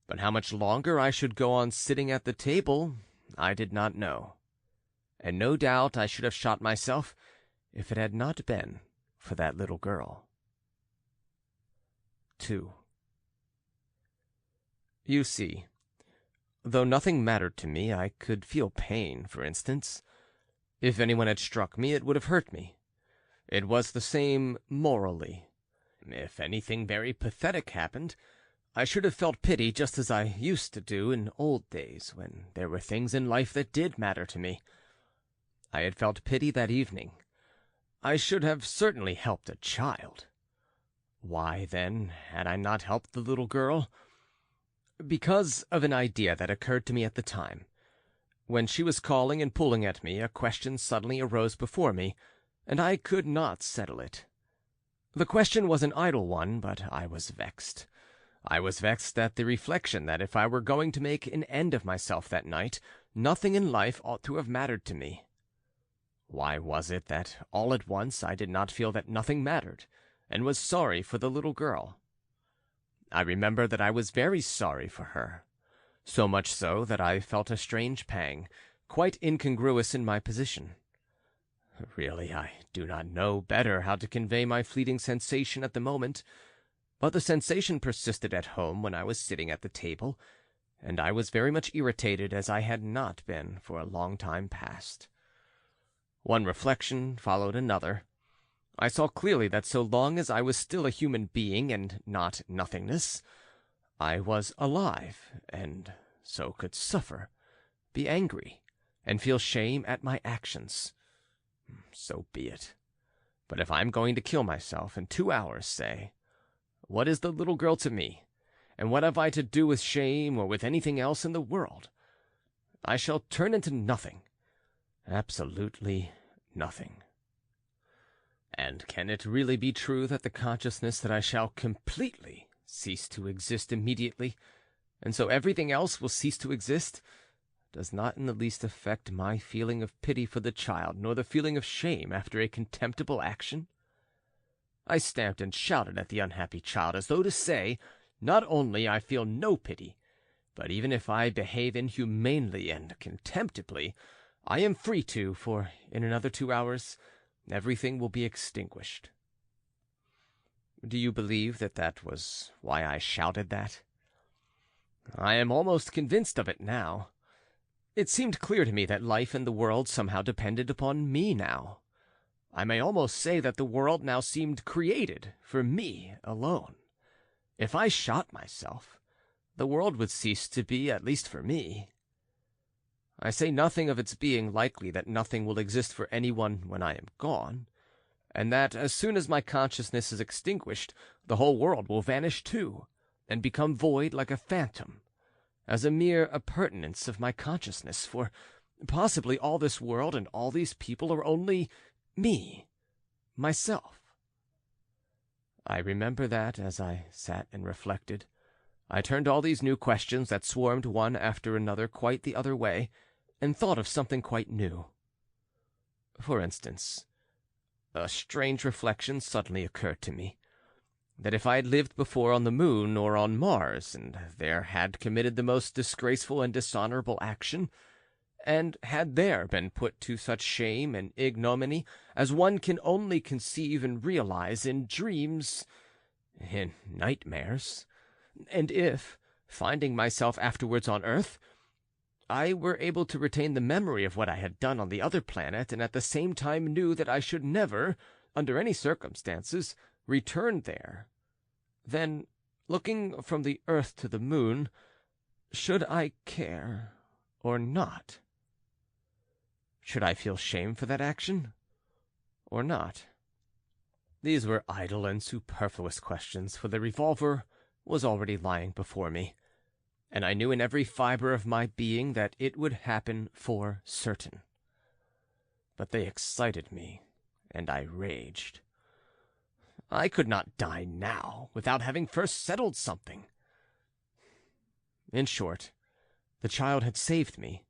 but how much longer I should go on sitting at the table, I did not know. And no doubt I should have shot myself if it had not been for that little girl. 2. You see, though nothing mattered to me, I could feel pain, for instance. If anyone had struck me, it would have hurt me. It was the same morally. If anything very pathetic happened, I should have felt pity just as I used to do in old days, when there were things in life that did matter to me. I had felt pity that evening. I should have certainly helped a child. Why, then, had I not helped the little girl? Because of an idea that occurred to me at the time. When she was calling and pulling at me, a question suddenly arose before me, and I could not settle it. The question was an idle one, but I was vexed. I was vexed at the reflection that if I were going to make an end of myself that night, nothing in life ought to have mattered to me. Why was it that all at once I did not feel that nothing mattered, and was sorry for the little girl? I remember that I was very sorry for her, so much so that I felt a strange pang, quite incongruous in my position. Really, I do not know better how to convey my fleeting sensation at the moment, but the sensation persisted at home when I was sitting at the table, and I was very much irritated as I had not been for a long time past. One reflection followed another. I saw clearly that so long as I was still a human being and not nothingness, I was alive, and so could suffer, be angry, and feel shame at my actions. So be it. But if I am going to kill myself in 2 hours, say, what is the little girl to me, and what have I to do with shame or with anything else in the world? I shall turn into nothing, absolutely nothing. And can it really be true that the consciousness that I shall completely cease to exist immediately, and so everything else will cease to exist, does not in the least affect my feeling of pity for the child, nor the feeling of shame after a contemptible action? I stamped and shouted at the unhappy child, as though to say, not only I feel no pity, but even if I behave inhumanely and contemptibly, I am free to, for in another 2 hours everything will be extinguished. Do you believe that that was why I shouted that? I am almost convinced of it now. It seemed clear to me that life and the world somehow depended upon me now. I may almost say that the world now seemed created for me alone. If I shot myself, the world would cease to be, at least for me. I say nothing of its being likely that nothing will exist for anyone when I am gone, and that as soon as my consciousness is extinguished, the whole world will vanish too, and become void like a phantom, as a mere appurtenance of my consciousness, for possibly all this world and all these people are only me, myself. I remember that, as I sat and reflected, I turned all these new questions that swarmed one after another quite the other way, and thought of something quite new. For instance, a strange reflection suddenly occurred to me, that if I had lived before on the moon or on Mars, and there had committed the most disgraceful and dishonorable action, and had there been put to such shame and ignominy as one can only conceive and realize in dreams, in nightmares, and if, finding myself afterwards on earth, I were able to retain the memory of what I had done on the other planet, and at the same time knew that I should never, under any circumstances, return there, then, looking from the earth to the moon, should I care or not? Should I feel shame for that action or not? These were idle and superfluous questions, for the revolver was already lying before me, and I knew in every fibre of my being that it would happen for certain. But they excited me, and I raged. I could not die now without having first settled something. In short, The child had saved me,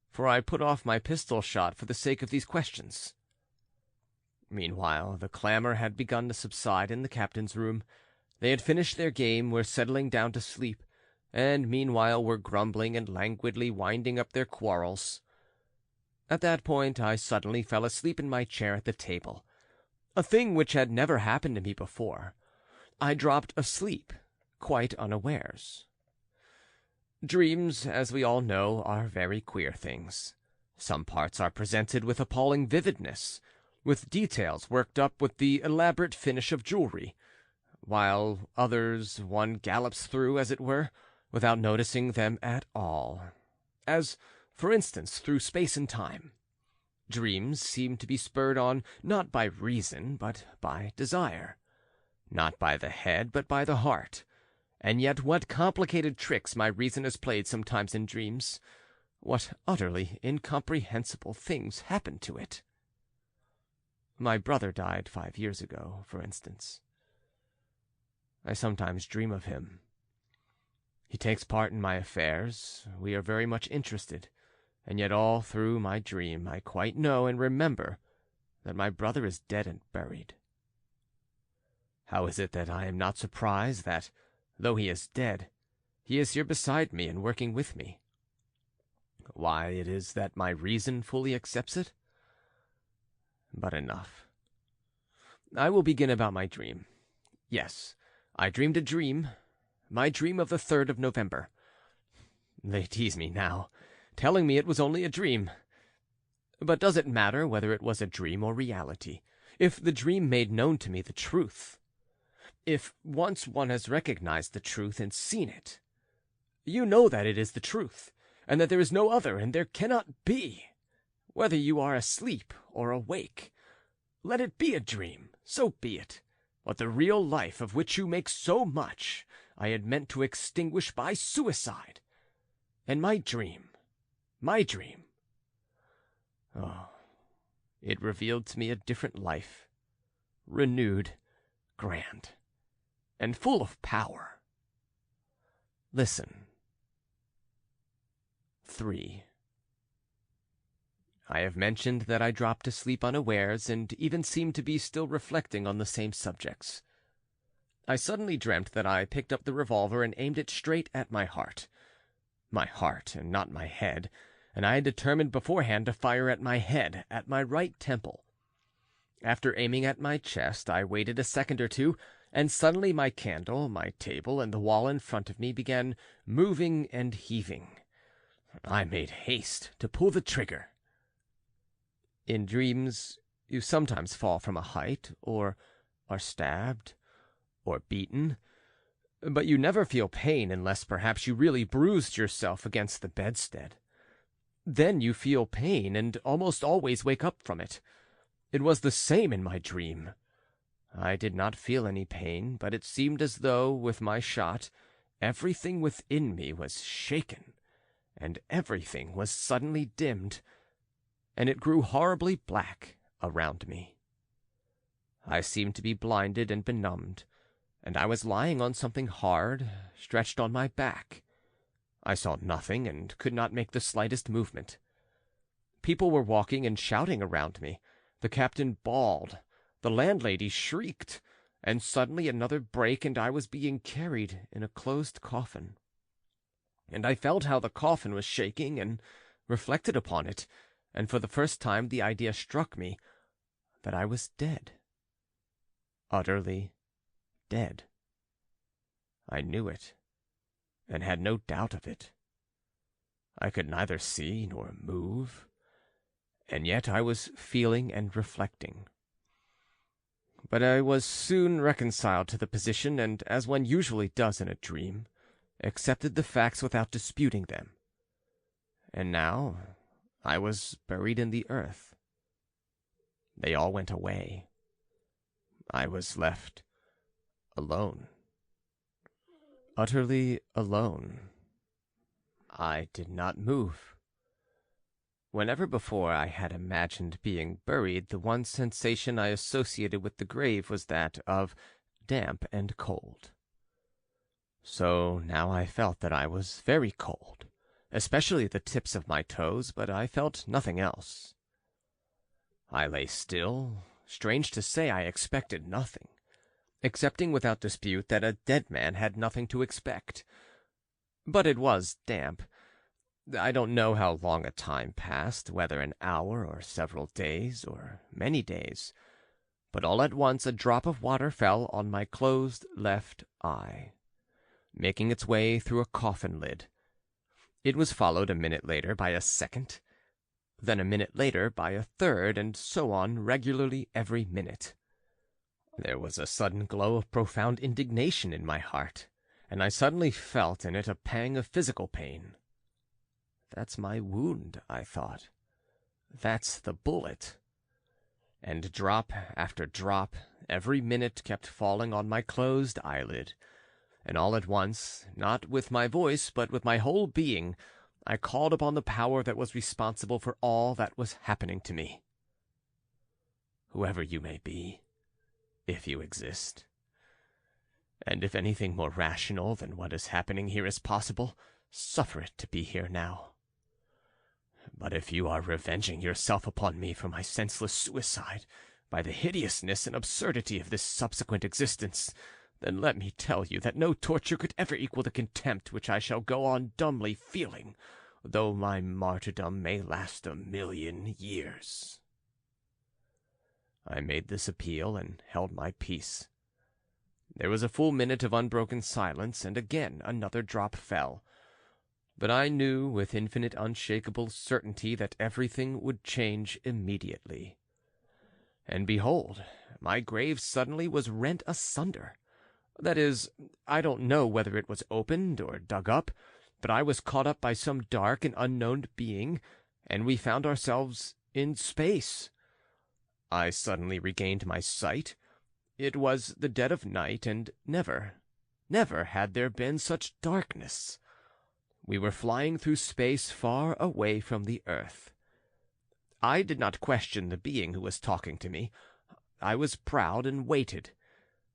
for I put off my pistol shot for the sake of these questions. Meanwhile, the clamor had begun to subside in the captain's room. They had finished their game, were settling down to sleep, and meanwhile were grumbling and languidly winding up their quarrels. At that point I suddenly fell asleep in my chair at the table, a thing which had never happened to me before. I dropped asleep, quite unawares. Dreams, as we all know, are very queer things. Some parts are presented with appalling vividness, with details worked up with the elaborate finish of jewelry, while others one gallops through, as it were, without noticing them at all, as, for instance, through space and time. Dreams seem to be spurred on not by reason, but by desire, not by the head, but by the heart. And yet what complicated tricks my reason has played sometimes in dreams! What utterly incomprehensible things happen to it! My brother died 5 years ago, for instance. I sometimes dream of him. He takes part in my affairs, we are very much interested, and yet all through my dream I quite know and remember that my brother is dead and buried. How is it that I am not surprised that, though he is dead, he is here beside me and working with me? Why it is that my reason fully accepts it? But enough. I will begin about my dream. Yes, I dreamed a dream, my dream of the 3rd of November. They tease me now, telling me it was only a dream. But does it matter whether it was a dream or reality, if the dream made known to me the truth? If once one has recognized the truth and seen it, you know that it is the truth, and that there is no other, and there cannot be. Whether you are asleep or awake, let it be a dream, so be it. But the real life of which you make so much, I had meant to extinguish by suicide. And my dream, oh, it revealed to me a different life, renewed, grand, and full of power. Listen. 3. I have mentioned that I dropped to sleep unawares, and even seemed to be still reflecting on the same subjects. I suddenly dreamt that I picked up the revolver and aimed it straight at my heart, and not my head, and I had determined beforehand to fire at my head, at my right temple. After aiming at my chest, I waited a second or two, and suddenly my candle, my table, and the wall in front of me began moving and heaving. I made haste to pull the trigger. In dreams, you sometimes fall from a height, or are stabbed, or beaten, but you never feel pain unless perhaps you really bruised yourself against the bedstead. Then you feel pain, and almost always wake up from it. It was the same in my dream. I did not feel any pain, but it seemed as though, with my shot, everything within me was shaken, and everything was suddenly dimmed, and it grew horribly black around me. I seemed to be blinded and benumbed, and I was lying on something hard, stretched on my back. I saw nothing and could not make the slightest movement. People were walking and shouting around me. The captain bawled, the landlady shrieked, and suddenly another break, and I was being carried in a closed coffin. And I felt how the coffin was shaking, and reflected upon it, and for the first time the idea struck me that I was dead. Utterly dead. I knew it, and had no doubt of it. I could neither see nor move, and yet I was feeling and reflecting. But I was soon reconciled to the position, and, as one usually does in a dream, accepted the facts without disputing them. And now I was buried in the earth. They all went away. I was left alone. Utterly alone. I did not move. Whenever before I had imagined being buried, the one sensation I associated with the grave was that of damp and cold. So now I felt that I was very cold, especially the tips of my toes, but I felt nothing else. I lay still. Strange to say, I expected nothing, accepting without dispute that a dead man had nothing to expect. But it was damp. I don't know how long a time passed, whether an hour or several days or many days, but all at once a drop of water fell on my closed left eye, making its way through a coffin lid. It was followed a minute later by a second, then a minute later by a third, and so on regularly every minute. There was a sudden glow of profound indignation in my heart, and I suddenly felt in it a pang of physical pain. That's my wound, I thought. That's the bullet. And drop after drop, every minute kept falling on my closed eyelid, and all at once, not with my voice, but with my whole being, I called upon the power that was responsible for all that was happening to me. Whoever you may be, if you exist, and if anything more rational than what is happening here is possible, suffer it to be here now. But if you are revenging yourself upon me for my senseless suicide by the hideousness and absurdity of this subsequent existence, then let me tell you that no torture could ever equal the contempt which I shall go on dumbly feeling, though my martyrdom may last 1,000,000 years. I made this appeal and held my peace. There was a full minute of unbroken silence, and again another drop fell. But I knew with infinite unshakable certainty that everything would change immediately. And behold, my grave suddenly was rent asunder. That is, I don't know whether it was opened or dug up, but I was caught up by some dark and unknown being, and we found ourselves in space. I suddenly regained my sight. It was the dead of night, and never had there been such darkness. We were flying through space far away from the earth. I did not question the being who was talking to me. I was proud and waited.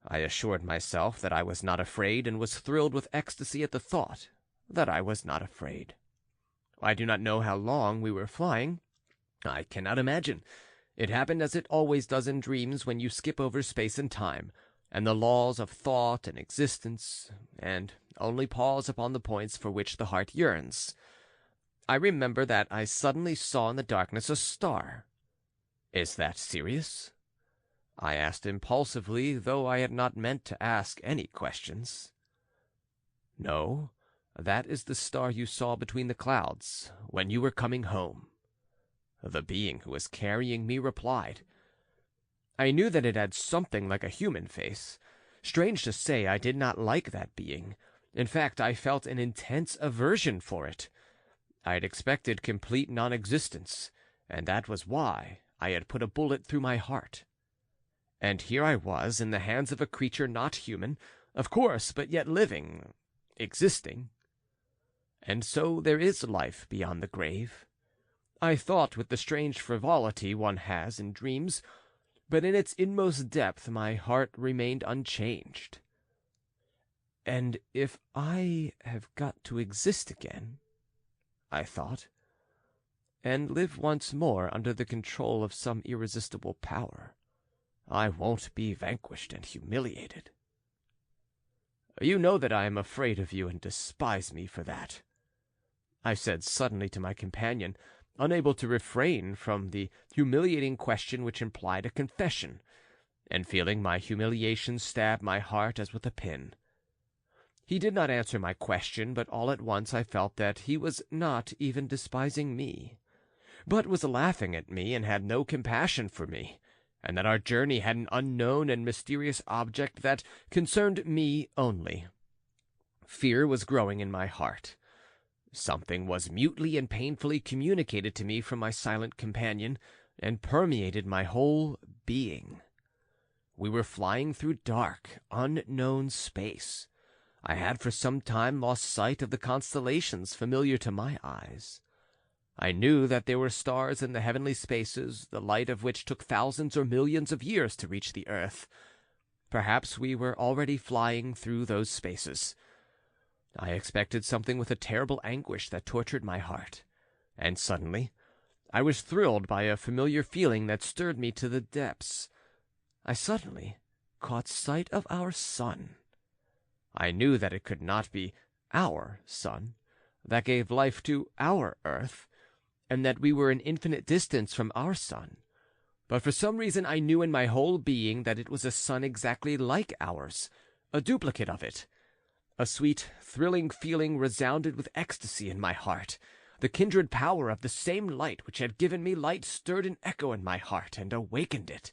I assured myself that I was not afraid, and was thrilled with ecstasy at the thought that I was not afraid. I do not know how long we were flying. I cannot imagine. It happened as it always does in dreams when you skip over space and time, and the laws of thought and existence, and only pause upon the points for which the heart yearns. I remember that I suddenly saw in the darkness a star. Is that serious? I asked impulsively, though I had not meant to ask any questions. No, that is the star you saw between the clouds when you were coming home. The being who was carrying me replied. I knew that it had something like a human face. Strange to say, I did not like that being. In fact, I felt an intense aversion for it. I had expected complete non-existence, and that was why I had put a bullet through my heart. And here I was in the hands of a creature not human, of course, but yet living, existing. And so there is life beyond the grave. I thought with the strange frivolity one has in dreams, but in its inmost depth my heart remained unchanged. And if I have got to exist again, I thought, and live once more under the control of some irresistible power, I won't be vanquished and humiliated. You know that I am afraid of you and despise me for that, I said suddenly to my companion, unable to refrain from the humiliating question which implied a confession, and feeling my humiliation stab my heart as with a pin. He did not answer my question, but all at once I felt that he was not even despising me, but was laughing at me and had no compassion for me, and that our journey had an unknown and mysterious object that concerned me only. Fear was growing in my heart. Something was mutely and painfully communicated to me from my silent companion, and permeated my whole being. We were flying through dark, unknown space. I had for some time lost sight of the constellations familiar to my eyes. I knew that there were stars in the heavenly spaces, the light of which took thousands or millions of years to reach the earth. Perhaps we were already flying through those spaces. I expected something with a terrible anguish that tortured my heart, and suddenly I was thrilled by a familiar feeling that stirred me to the depths. I suddenly caught sight of our sun. I knew that it could not be our sun that gave life to our earth, and that we were an infinite distance from our sun. But for some reason I knew in my whole being that it was a sun exactly like ours, a duplicate of it. A sweet, thrilling feeling resounded with ecstasy in my heart. The kindred power of the same light which had given me light stirred an echo in my heart and awakened it,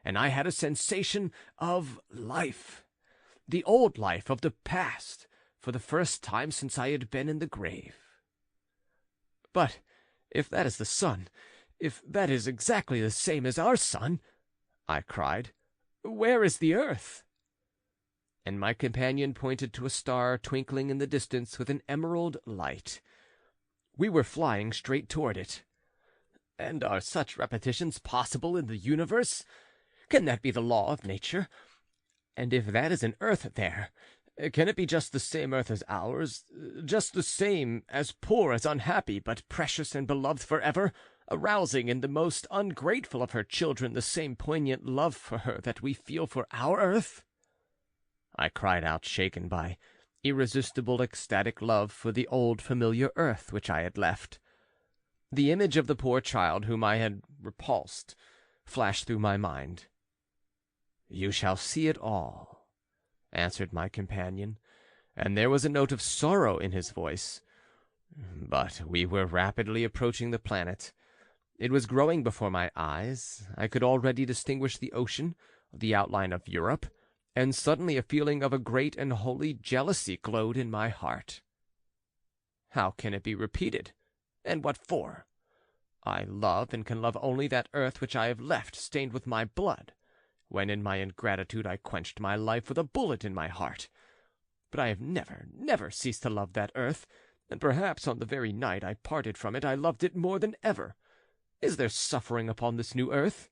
and I had a sensation of life, the old life of the past, for the first time since I had been in the grave. But if that is the sun, if that is exactly the same as our sun, I cried, where is the earth? And my companion pointed to a star twinkling in the distance with an emerald light. We were flying straight toward it. And are such repetitions possible in the universe? Can that be the law of nature? And if that is an earth there, can it be just the same earth as ours, just the same, as poor, as unhappy, but precious and beloved forever, arousing in the most ungrateful of her children the same poignant love for her that we feel for our earth? I cried out, shaken by irresistible ecstatic love for the old familiar earth which I had left. The image of the poor child whom I had repulsed flashed through my mind. "You shall see it all," answered my companion, and there was a note of sorrow in his voice. But we were rapidly approaching the planet. It was growing before my eyes. I could already distinguish the ocean, the outline of Europe, and suddenly a feeling of a great and holy jealousy glowed in my heart. How can it be repeated? And what for? I love and can love only that earth which I have left stained with my blood, when in my ingratitude I quenched my life with a bullet in my heart. But I have never ceased to love that earth, and perhaps on the very night I parted from it I loved it more than ever. Is there suffering upon this new earth?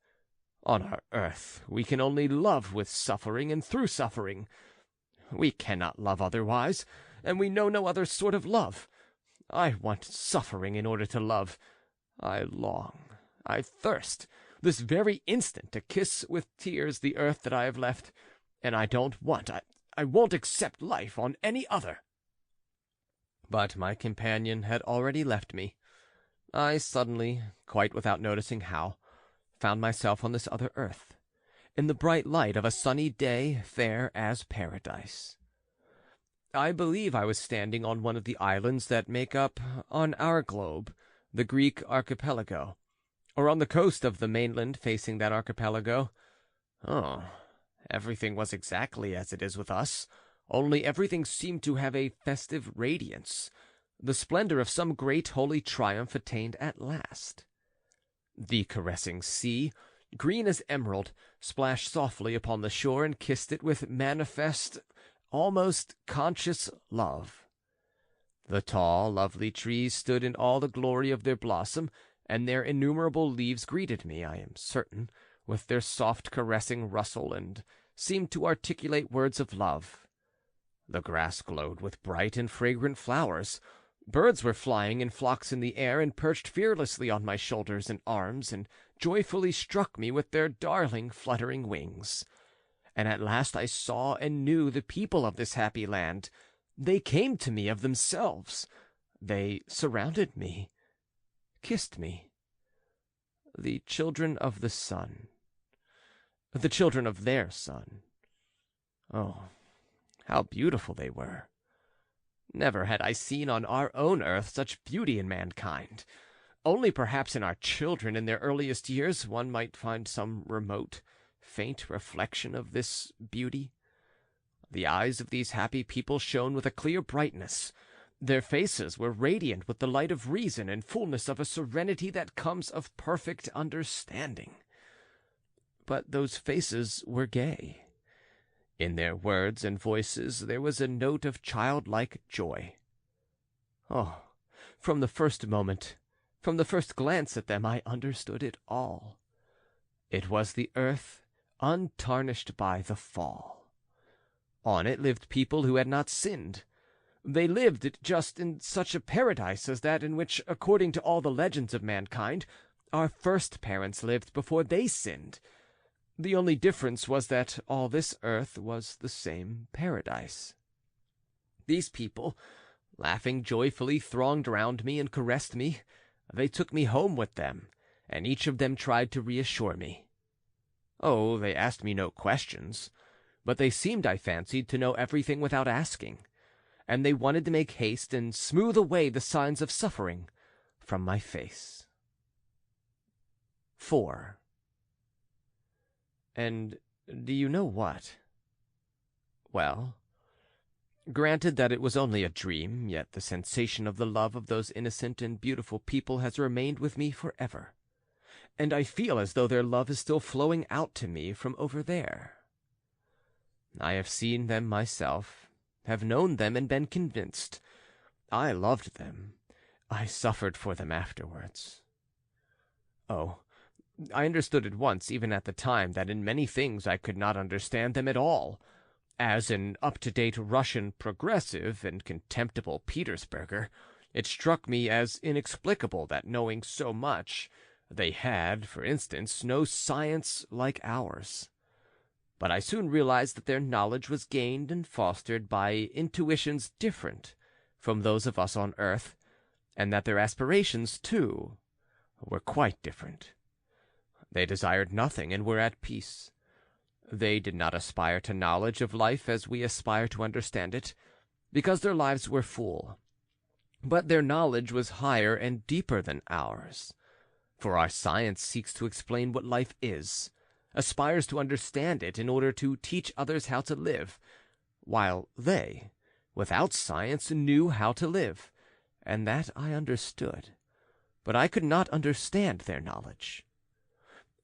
On our earth we can only love with suffering and through suffering. We cannot love otherwise, and we know no other sort of love. I want suffering in order to love. I long, I thirst, this very instant to kiss with tears the earth that I have left, and I won't accept life on any other. But my companion had already left me. I suddenly, quite without noticing how, found myself on this other earth, in the bright light of a sunny day, fair as paradise. I believe I was standing on one of the islands that make up, on our globe, the Greek archipelago, or on the coast of the mainland facing that archipelago. Oh, everything was exactly as it is with us, only everything seemed to have a festive radiance, the splendor of some great holy triumph attained at last. The caressing sea, green as emerald, splashed softly upon the shore and kissed it with manifest, almost conscious love. The tall, lovely trees stood in all the glory of their blossom, and their innumerable leaves greeted me, I am certain, with their soft caressing rustle, and seemed to articulate words of love. The grass glowed with bright and fragrant flowers. Birds were flying in flocks in the air and perched fearlessly on my shoulders and arms, and joyfully struck me with their darling fluttering wings. And at last I saw and knew the people of this happy land. They came to me of themselves. They surrounded me, kissed me. The children of the sun, the children of their sun. Oh, how beautiful they were! Never had I seen on our own earth such beauty in mankind. Only perhaps in our children in their earliest years one might find some remote, faint reflection of this beauty. The eyes of these happy people shone with a clear brightness. Their faces were radiant with the light of reason and fullness of a serenity that comes of perfect understanding. But those faces were gay. In their words and voices there was a note of childlike joy. Oh, from the first moment, from the first glance at them, I understood it all. It was the earth untarnished by the fall. On it lived people who had not sinned. They lived just in such a paradise as that in which, according to all the legends of mankind, our first parents lived before they sinned. The only difference was that all this earth was the same paradise. These people, laughing joyfully, thronged round me and caressed me. They took me home with them, and each of them tried to reassure me. Oh, they asked me no questions, but they seemed, I fancied, to know everything without asking, and they wanted to make haste and smooth away the signs of suffering from my face. 4. And do you know what? Well, granted that it was only a dream, yet the sensation of the love of those innocent and beautiful people has remained with me forever, and I feel as though their love is still flowing out to me from over there. I have seen them myself, have known them and been convinced. I loved them. I suffered for them afterwards. Oh, I understood at once, even at the time, that in many things I could not understand them at all. As an up-to-date Russian progressive and contemptible Petersburger, it struck me as inexplicable that, knowing so much, they had, for instance, no science like ours. But I soon realized that their knowledge was gained and fostered by intuitions different from those of us on earth, and that their aspirations, too, were quite different. They desired nothing and were at peace. They did not aspire to knowledge of life as we aspire to understand it, because their lives were full. But their knowledge was higher and deeper than ours, for our science seeks to explain what life is, aspires to understand it in order to teach others how to live, while they, without science, knew how to live, and that I understood. But I could not understand their knowledge.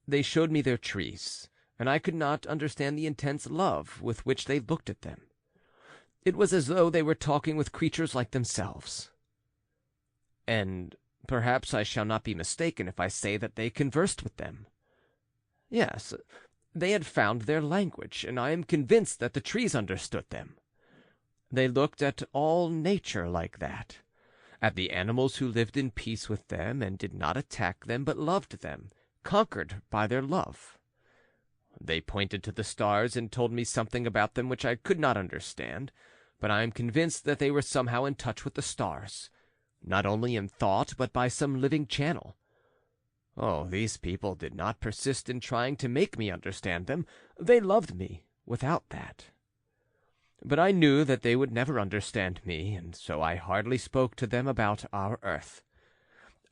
They showed me their trees, and I could not understand the intense love with which they looked at them. It was as though they were talking with creatures like themselves. And perhaps I shall not be mistaken if I say that they conversed with them. Yes, they had found their language, and I am convinced that the trees understood them. They looked at all nature like that, at the animals who lived in peace with them and did not attack them but loved them, conquered by their love. They pointed to the stars and told me something about them which I could not understand, but I am convinced that they were somehow in touch with the stars, not only in thought but by some living channel. Oh, these people did not persist in trying to make me understand them. They loved me without that. But I knew that they would never understand me, and so I hardly spoke to them about our earth.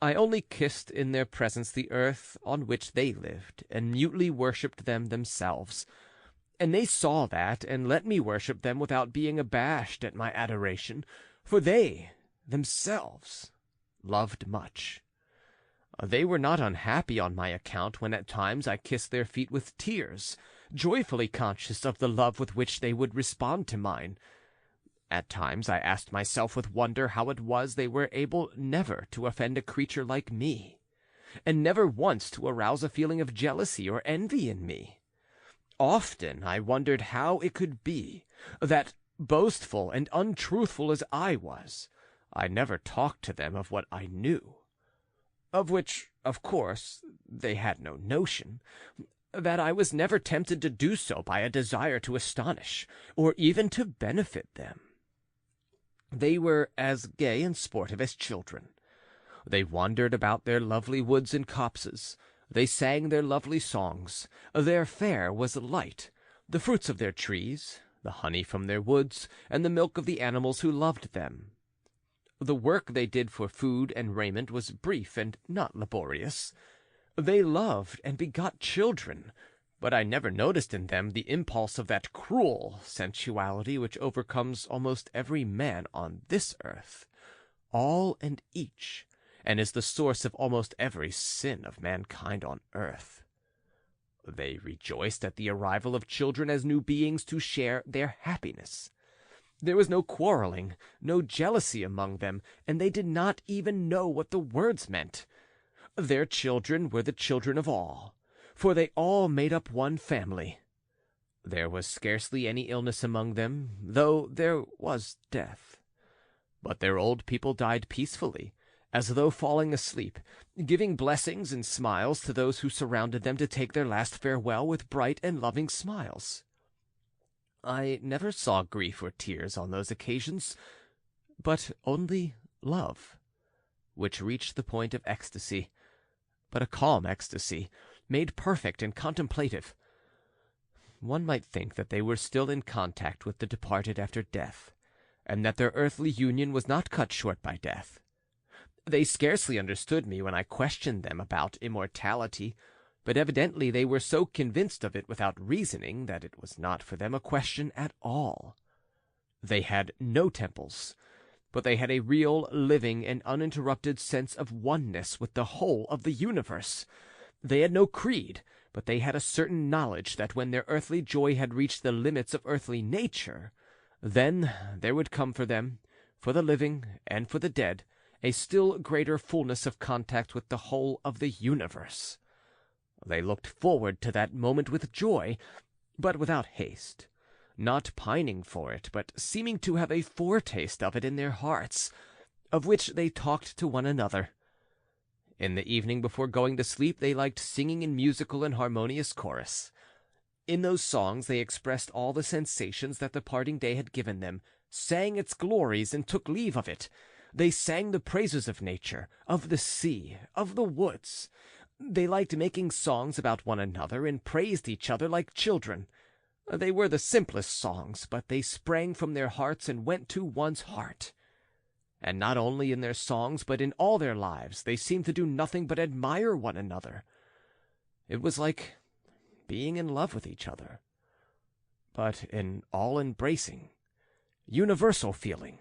I only kissed in their presence the earth on which they lived, and mutely worshipped them themselves. And they saw that, and let me worship them without being abashed at my adoration, for they themselves loved much. They were not unhappy on my account when at times I kissed their feet with tears, joyfully conscious of the love with which they would respond to mine. At times I asked myself with wonder how it was they were able never to offend a creature like me, and never once to arouse a feeling of jealousy or envy in me. Often I wondered how it could be that, boastful and untruthful as I was, I never talked to them of what I knew, of which, of course, they had no notion, that I was never tempted to do so by a desire to astonish, or even to benefit them. They were as gay and sportive as children. They wandered about their lovely woods and copses. They sang their lovely songs. Their fare was light, the fruits of their trees, the honey from their woods, and the milk of the animals who loved them. The work they did for food and raiment was brief and not laborious. They loved and begot children, but I never noticed in them the impulse of that cruel sensuality which overcomes almost every man on this earth, all and each, and is the source of almost every sin of mankind on earth. They rejoiced at the arrival of children as new beings to share their happiness. There was no quarreling, no jealousy among them, and they did not even know what the words meant. Their children were the children of all, for they all made up one family. There was scarcely any illness among them, though there was death. But their old people died peacefully, as though falling asleep, giving blessings and smiles to those who surrounded them to take their last farewell with bright and loving smiles. I never saw grief or tears on those occasions, but only love, which reached the point of ecstasy, but a calm ecstasy, made perfect and contemplative. One might think that they were still in contact with the departed after death, and that their earthly union was not cut short by death. They scarcely understood me when I questioned them about immortality, but evidently they were so convinced of it without reasoning that it was not for them a question at all. They had no temples, but they had a real, living, and uninterrupted sense of oneness with the whole of the universe. They had no creed, but they had a certain knowledge that when their earthly joy had reached the limits of earthly nature, then there would come for them, for the living and for the dead, a still greater fullness of contact with the whole of the universe. They looked forward to that moment with joy, but without haste, not pining for it, but seeming to have a foretaste of it in their hearts, of which they talked to one another. In the evening before going to sleep they liked singing in musical and harmonious chorus. In those songs they expressed all the sensations that the parting day had given them, sang its glories, and took leave of it. They sang the praises of nature, of the sea, of the woods. They liked making songs about one another, and praised each other like children. They were the simplest songs, but they sprang from their hearts and went to one's heart. And not only in their songs, but in all their lives, they seemed to do nothing but admire one another. It was like being in love with each other, but an all-embracing, universal feeling.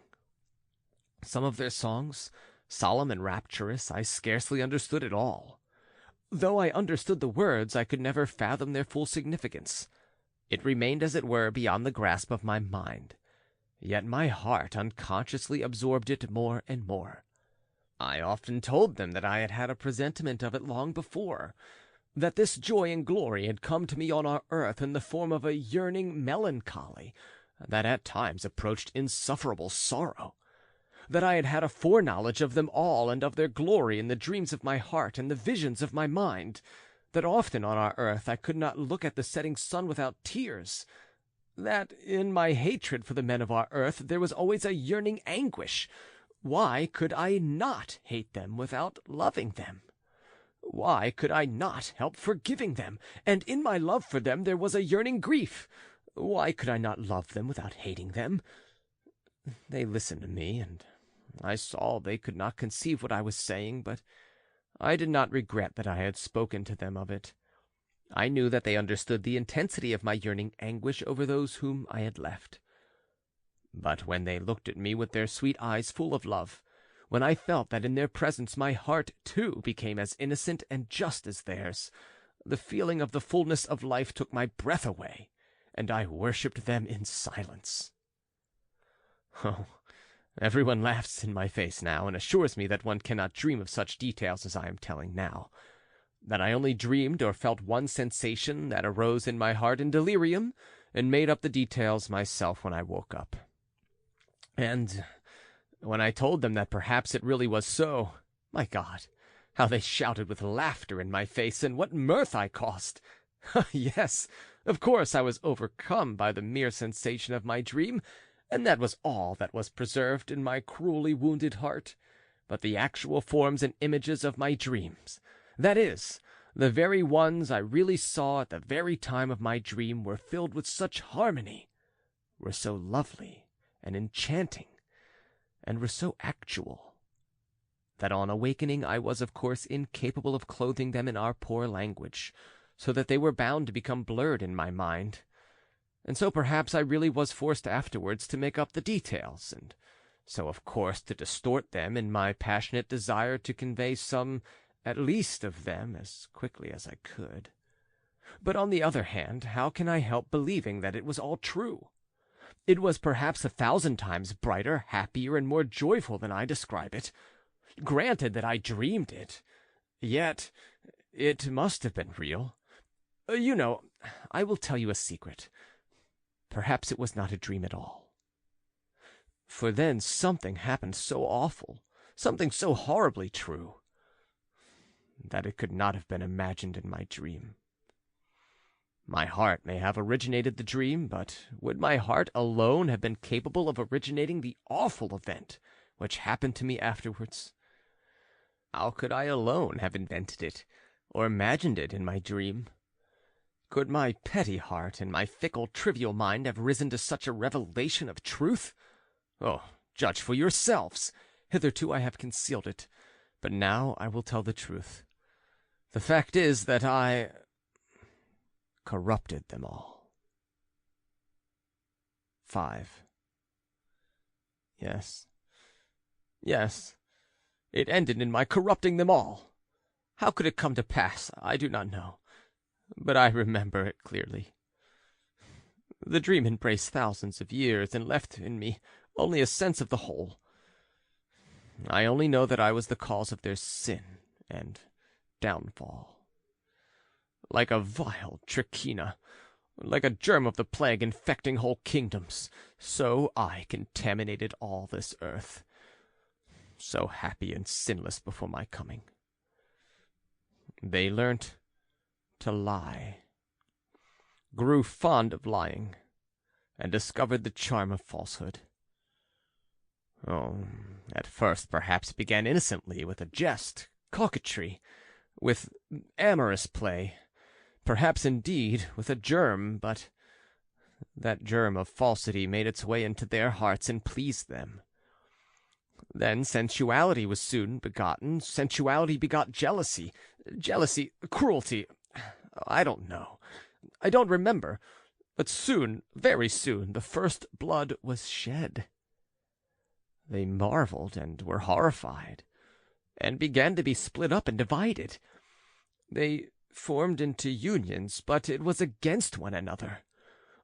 Some of their songs, solemn and rapturous, I scarcely understood at all. Though I understood the words, I could never fathom their full significance. It remained, as it were, beyond the grasp of my mind. Yet my heart unconsciously absorbed it more and more. I often told them that I had had a presentiment of it long before, that this joy and glory had come to me on our earth in the form of a yearning melancholy that at times approached insufferable sorrow, that I had had a foreknowledge of them all and of their glory in the dreams of my heart and the visions of my mind, that often on our earth I could not look at the setting sun without tears, that in my hatred for the men of our earth there was always a yearning anguish. Why could I not hate them without loving them? Why could I not help forgiving them? And in my love for them there was a yearning grief. Why could I not love them without hating them? They listened to me, and I saw they could not conceive what I was saying, but I did not regret that I had spoken to them of it. I knew that they understood the intensity of my yearning anguish over those whom I had left. But when they looked at me with their sweet eyes full of love, when I felt that in their presence my heart, too, became as innocent and just as theirs, the feeling of the fullness of life took my breath away, and I worshipped them in silence. Oh, everyone laughs in my face now, and assures me that one cannot dream of such details as I am telling now, that I only dreamed or felt one sensation that arose in my heart in delirium, and made up the details myself when I woke up. And when I told them that perhaps it really was so, my God, how they shouted with laughter in my face, and what mirth I caused! Yes, of course I was overcome by the mere sensation of my dream, and that was all that was preserved in my cruelly wounded heart. But the actual forms and images of my dreams, that is, the very ones I really saw at the very time of my dream, were filled with such harmony, were so lovely and enchanting, and were so actual, that on awakening I was of course incapable of clothing them in our poor language, so that they were bound to become blurred in my mind. And so perhaps I really was forced afterwards to make up the details, and so of course to distort them in my passionate desire to convey some at least of them as quickly as I could. But on the other hand, how can I help believing that it was all true? It was perhaps 1,000 times brighter, happier, and more joyful than I describe it. Granted that I dreamed it, yet it must have been real. You know, I will tell you a secret. Perhaps it was not a dream at all. For then something happened so awful, something so horribly true, that it could not have been imagined in my dream. My heart may have originated the dream, but would my heart alone have been capable of originating the awful event which happened to me afterwards? How could I alone have invented it, or imagined it in my dream? Could my petty heart and my fickle, trivial mind have risen to such a revelation of truth? Oh, judge for yourselves. Hitherto I have concealed it, but now I will tell the truth. The fact is that I corrupted them all. 5. Yes, it ended in my corrupting them all. How could it come to pass, I do not know, but I remember it clearly. The dream embraced thousands of years and left in me only a sense of the whole. I only know that I was the cause of their sin and downfall. Like a vile trichina, like a germ of the plague infecting whole kingdoms, so I contaminated all this earth, so happy and sinless before my coming. They learnt to lie, grew fond of lying, and discovered the charm of falsehood. Oh, at first perhaps began innocently with a jest, coquetry, with amorous play, perhaps indeed with a germ, but that germ of falsity made its way into their hearts and pleased them. Then sensuality was soon begotten. Sensuality begot jealousy. Jealousy, cruelty. I don't know. I don't remember. But soon, very soon, the first blood was shed. They marveled and were horrified, and began to be split up and divided. They formed into unions, but it was against one another.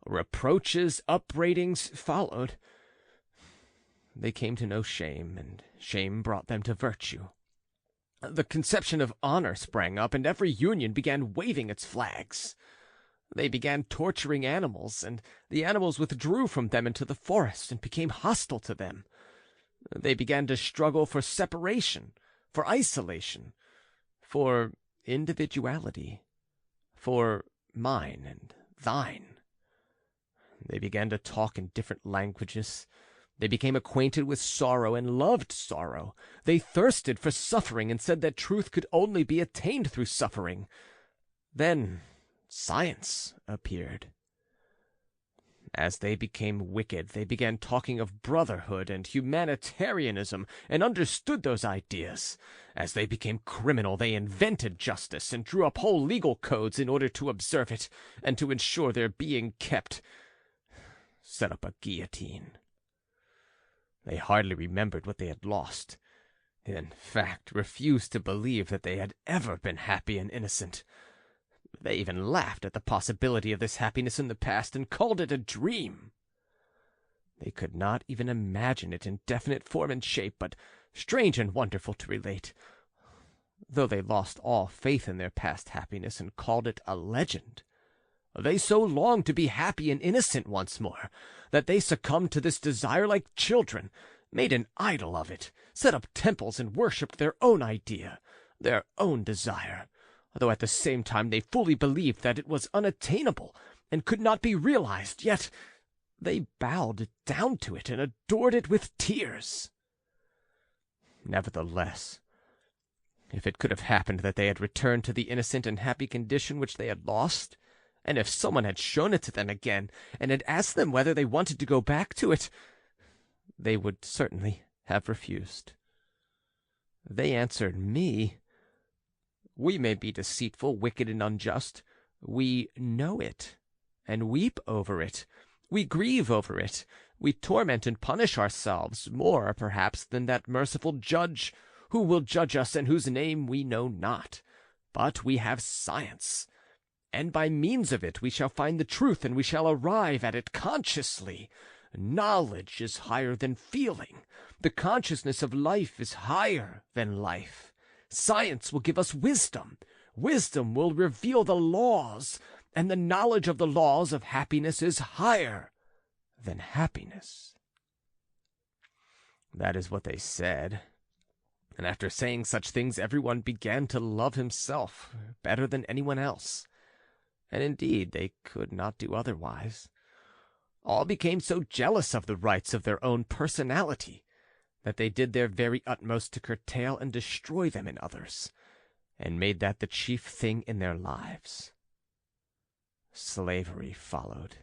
Reproaches, upbraidings followed. They came to know shame, and shame brought them to virtue. The conception of honor sprang up, and every union began waving its flags. They began torturing animals, and the animals withdrew from them into the forest and became hostile to them. They began to struggle for separation, for isolation, for individuality, for mine and thine. They began to talk in different languages. They became acquainted with sorrow and loved sorrow. They thirsted for suffering and said that truth could only be attained through suffering. Then science appeared. As they became wicked, they began talking of brotherhood and humanitarianism and understood those ideas. As they became criminal, they invented justice and drew up whole legal codes in order to observe it and to ensure their being kept. Set up a guillotine. They hardly remembered what they had lost. In fact, refused to believe that they had ever been happy and innocent. They even laughed at the possibility of this happiness in the past and called it a dream. They could not even imagine it in definite form and shape, but strange and wonderful to relate, though they lost all faith in their past happiness and called it a legend, they so longed to be happy and innocent once more that they succumbed to this desire like children, made an idol of it, set up temples and worshipped their own idea, their own desire, though at the same time they fully believed that it was unattainable and could not be realized, yet they bowed down to it and adored it with tears. Nevertheless, if it could have happened that they had returned to the innocent and happy condition which they had lost, and if someone had shown it to them again, and had asked them whether they wanted to go back to it, they would certainly have refused. They answered me, "We may be deceitful, wicked, and unjust. We know it, and weep over it. We grieve over it. We torment and punish ourselves, more, perhaps, than that merciful judge, who will judge us and whose name we know not. But we have science, and by means of it we shall find the truth, and we shall arrive at it consciously. Knowledge is higher than feeling. The consciousness of life is higher than life. Science will give us wisdom. Wisdom will reveal the laws, and the knowledge of the laws of happiness is higher than happiness." That is what they said. And after saying such things, everyone began to love himself better than anyone else. And indeed, they could not do otherwise. All became so jealous of the rights of their own personality that they did their very utmost to curtail and destroy them in others, and made that the chief thing in their lives. Slavery followed,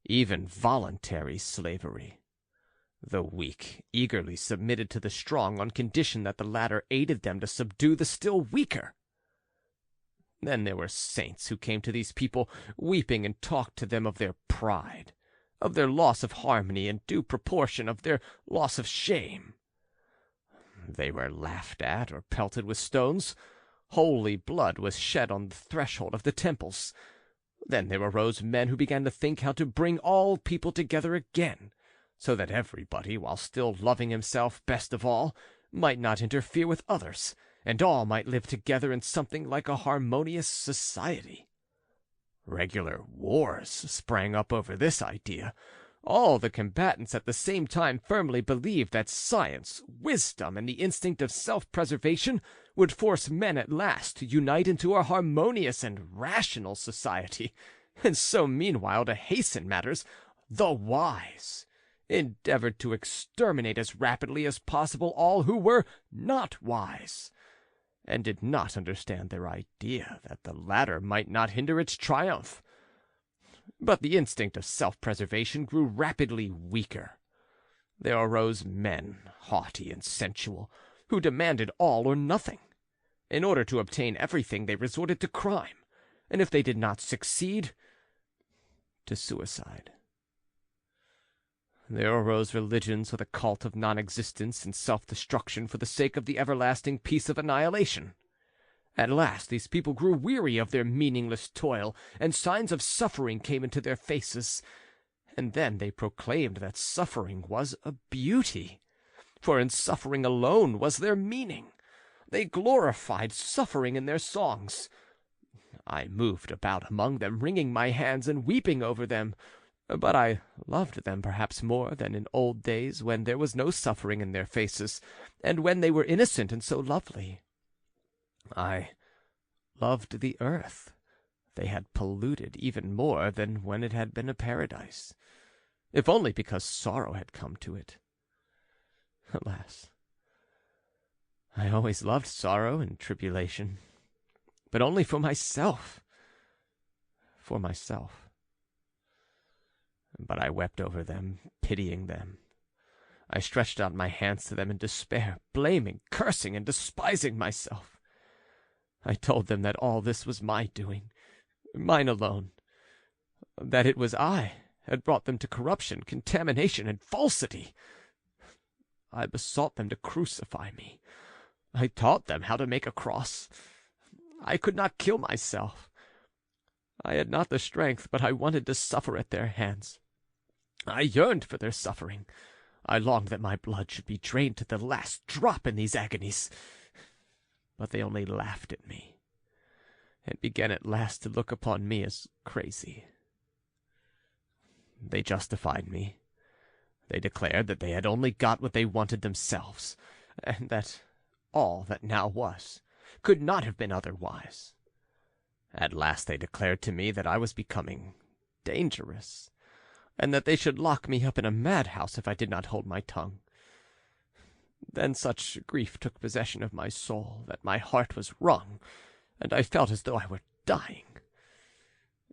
even voluntary slavery. The weak eagerly submitted to the strong on condition that the latter aided them to subdue the still weaker. Then there were saints who came to these people weeping and talked to them of their pride, of their loss of harmony in due proportion, of their loss of shame. They were laughed at or pelted with stones. Holy blood was shed on the threshold of the temples. Then there arose men who began to think how to bring all people together again, so that everybody, while still loving himself best of all, might not interfere with others, and all might live together in something like a harmonious society. Regular wars sprang up over this idea. All the combatants at the same time firmly believed that science, wisdom, and the instinct of self-preservation would force men at last to unite into a harmonious and rational society, and so meanwhile, to hasten matters, the wise endeavored to exterminate as rapidly as possible all who were not wise, and did not understand their idea that the latter might not hinder its triumph. But the instinct of self-preservation grew rapidly weaker. There arose men, haughty and sensual, who demanded all or nothing. In order to obtain everything, they resorted to crime, and if they did not succeed, to suicide. There arose religions with a cult of non-existence and self-destruction for the sake of the everlasting peace of annihilation. At last these people grew weary of their meaningless toil, and signs of suffering came into their faces. And then they proclaimed that suffering was a beauty, for in suffering alone was their meaning. They glorified suffering in their songs. I moved about among them, wringing my hands and weeping over them, but I loved them perhaps more than in old days, when there was no suffering in their faces, and when they were innocent and so lovely. I loved the earth they had polluted even more than when it had been a paradise, if only because sorrow had come to it. Alas, I always loved sorrow and tribulation, but only for myself. But I wept over them, pitying them. I stretched out my hands to them in despair, blaming, cursing, and despising myself. I told them that all this was my doing, mine alone, that it was I had brought them to corruption, contamination, and falsity. I besought them to crucify me. I taught them how to make a cross. I could not kill myself. I had not the strength, but I wanted to suffer at their hands. I yearned for their suffering. I longed that my blood should be drained to the last drop in these agonies. But they only laughed at me, and began at last to look upon me as crazy. They justified me. They declared that they had only got what they wanted themselves, and that all that now was could not have been otherwise. At last they declared to me that I was becoming dangerous, and that they should lock me up in a madhouse if I did not hold my tongue. Then such grief took possession of my soul that my heart was wrung, and I felt as though I were dying.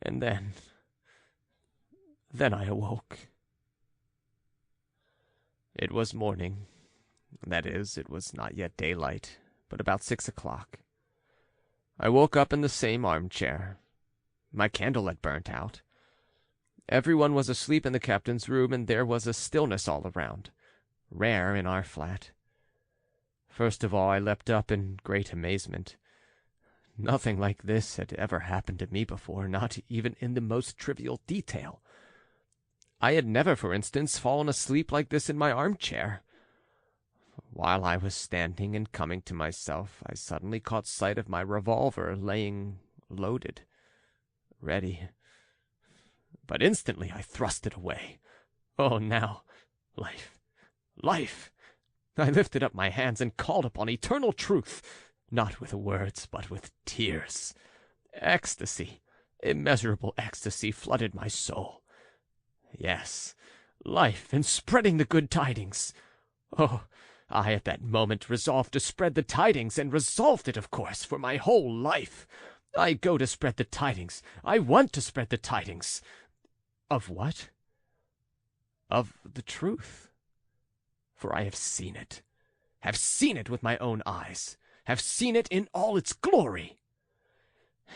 And then I awoke. It was morning. That is, it was not yet daylight, but about 6 o'clock. I woke up in the same armchair. My candle had burnt out. Everyone was asleep in the captain's room, and there was a stillness all around, rare in our flat. First of all I leapt up in great amazement. Nothing like this had ever happened to me before, not even in the most trivial detail. I had never, for instance, fallen asleep like this in my armchair. While I was standing and coming to myself, I suddenly caught sight of my revolver laying loaded, ready. But instantly I thrust it away. Oh, now, life, I lifted up my hands and called upon eternal truth, not with words, but with tears. Ecstasy, immeasurable ecstasy, flooded my soul. Yes, life and spreading the good tidings. Oh, I at that moment resolved to spread the tidings, and resolved it, of course, for my whole life. I go to spread the tidings. I want to spread the tidings. Of what? Of the truth. For I have seen it with my own eyes, have seen it in all its glory.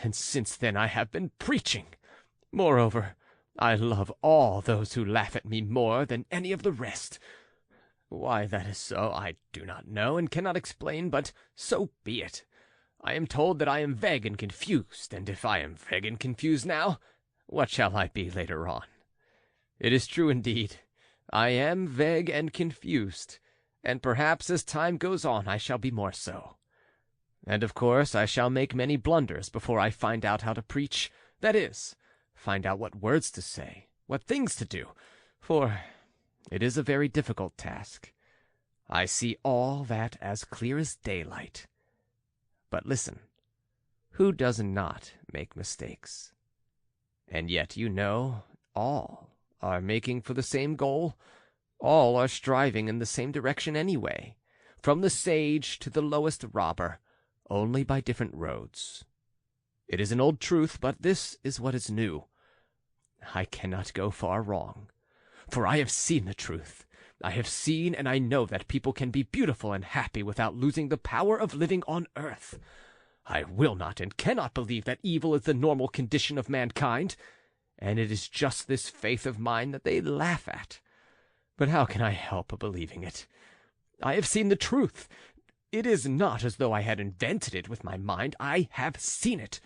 And since then I have been preaching. Moreover, I love all those who laugh at me more than any of the rest. Why that is so, I do not know, and cannot explain, but so be it. I am told that I am vague and confused, and if I am vague and confused now, what shall I be later on? It is true indeed. I am vague and confused, and perhaps as time goes on I shall be more so. And of course I shall make many blunders before I find out how to preach, that is, find out what words to say, what things to do, for it is a very difficult task. I see all that as clear as daylight. But listen, who does not make mistakes? And yet you know all are making for the same goal. All are striving in the same direction anyway, from the sage to the lowest robber, only by different roads. It is an old truth, but this is what is new. I cannot go far wrong, for I have seen the truth. I have seen and I know that people can be beautiful and happy without losing the power of living on earth. I will not and cannot believe that evil is the normal condition of mankind, and it is just this faith of mine that they laugh at. But how can I help believing it? I have seen the truth. It is not as though I had invented it with my mind. I have seen it,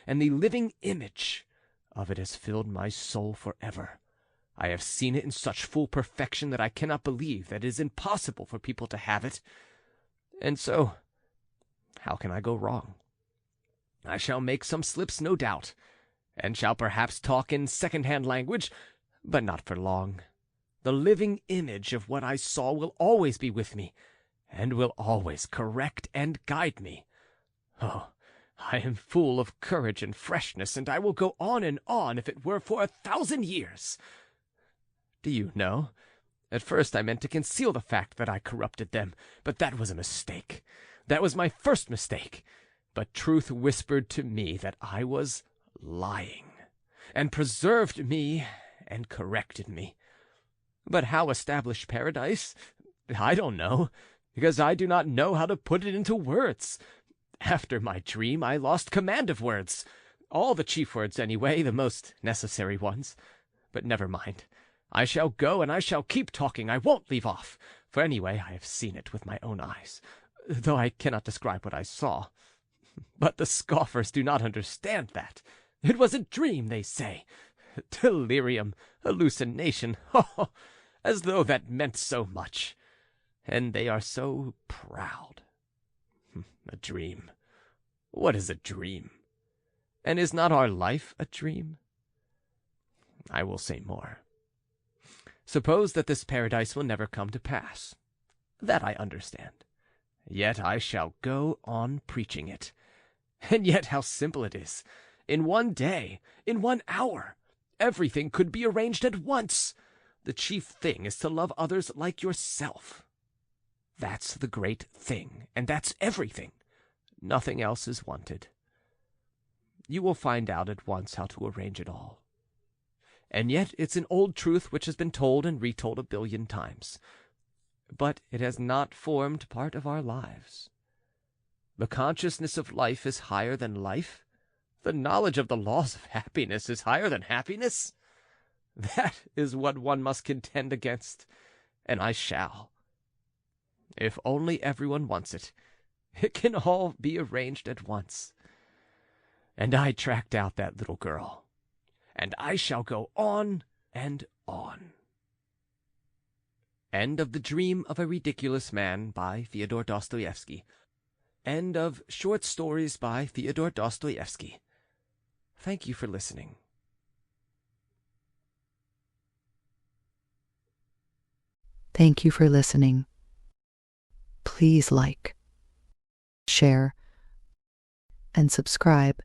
and the living image of it has filled my soul forever. I have seen it in such full perfection that I cannot believe that it is impossible for people to have it. And so, how can I go wrong? I shall make some slips, no doubt, and shall perhaps talk in second-hand language, but not for long. The living image of what I saw will always be with me, and will always correct and guide me. Oh, I am full of courage and freshness, and I will go on and on if it were for 1,000 years. Do you know, at first I meant to conceal the fact that I corrupted them, but that was a mistake. That was my first mistake. But truth whispered to me that I was lying, and preserved me and corrected me. But how establish paradise? I don't know, because I do not know how to put it into words. After my dream, I lost command of words. All the chief words, anyway, the most necessary ones. But never mind. I shall go, and I shall keep talking. I won't leave off, for anyway I have seen it with my own eyes, though I cannot describe what I saw. But the scoffers do not understand that. It was a dream, they say. Delirium, hallucination, oh, as though that meant so much. And they are so proud. A dream. What is a dream? And is not our life a dream? I will say more. Suppose that this paradise will never come to pass. That I understand. Yet I shall go on preaching it. And yet how simple it is. In one day, in 1 hour, everything could be arranged at once. The chief thing is to love others like yourself. That's the great thing, and that's everything. Nothing else is wanted. You will find out at once how to arrange it all. And yet it's an old truth which has been told and retold 1 billion times. But it has not formed part of our lives. The consciousness of life is higher than life. The knowledge of the laws of happiness is higher than happiness. That is what one must contend against, and I shall. If only everyone wants it, it can all be arranged at once. And I tracked out that little girl, and I shall go on and on. End of The Dream of a Ridiculous Man by Fyodor Dostoyevsky. End of Short Stories by Fyodor Dostoyevsky. Thank you for listening. Thank you for listening. please like, share, and subscribe.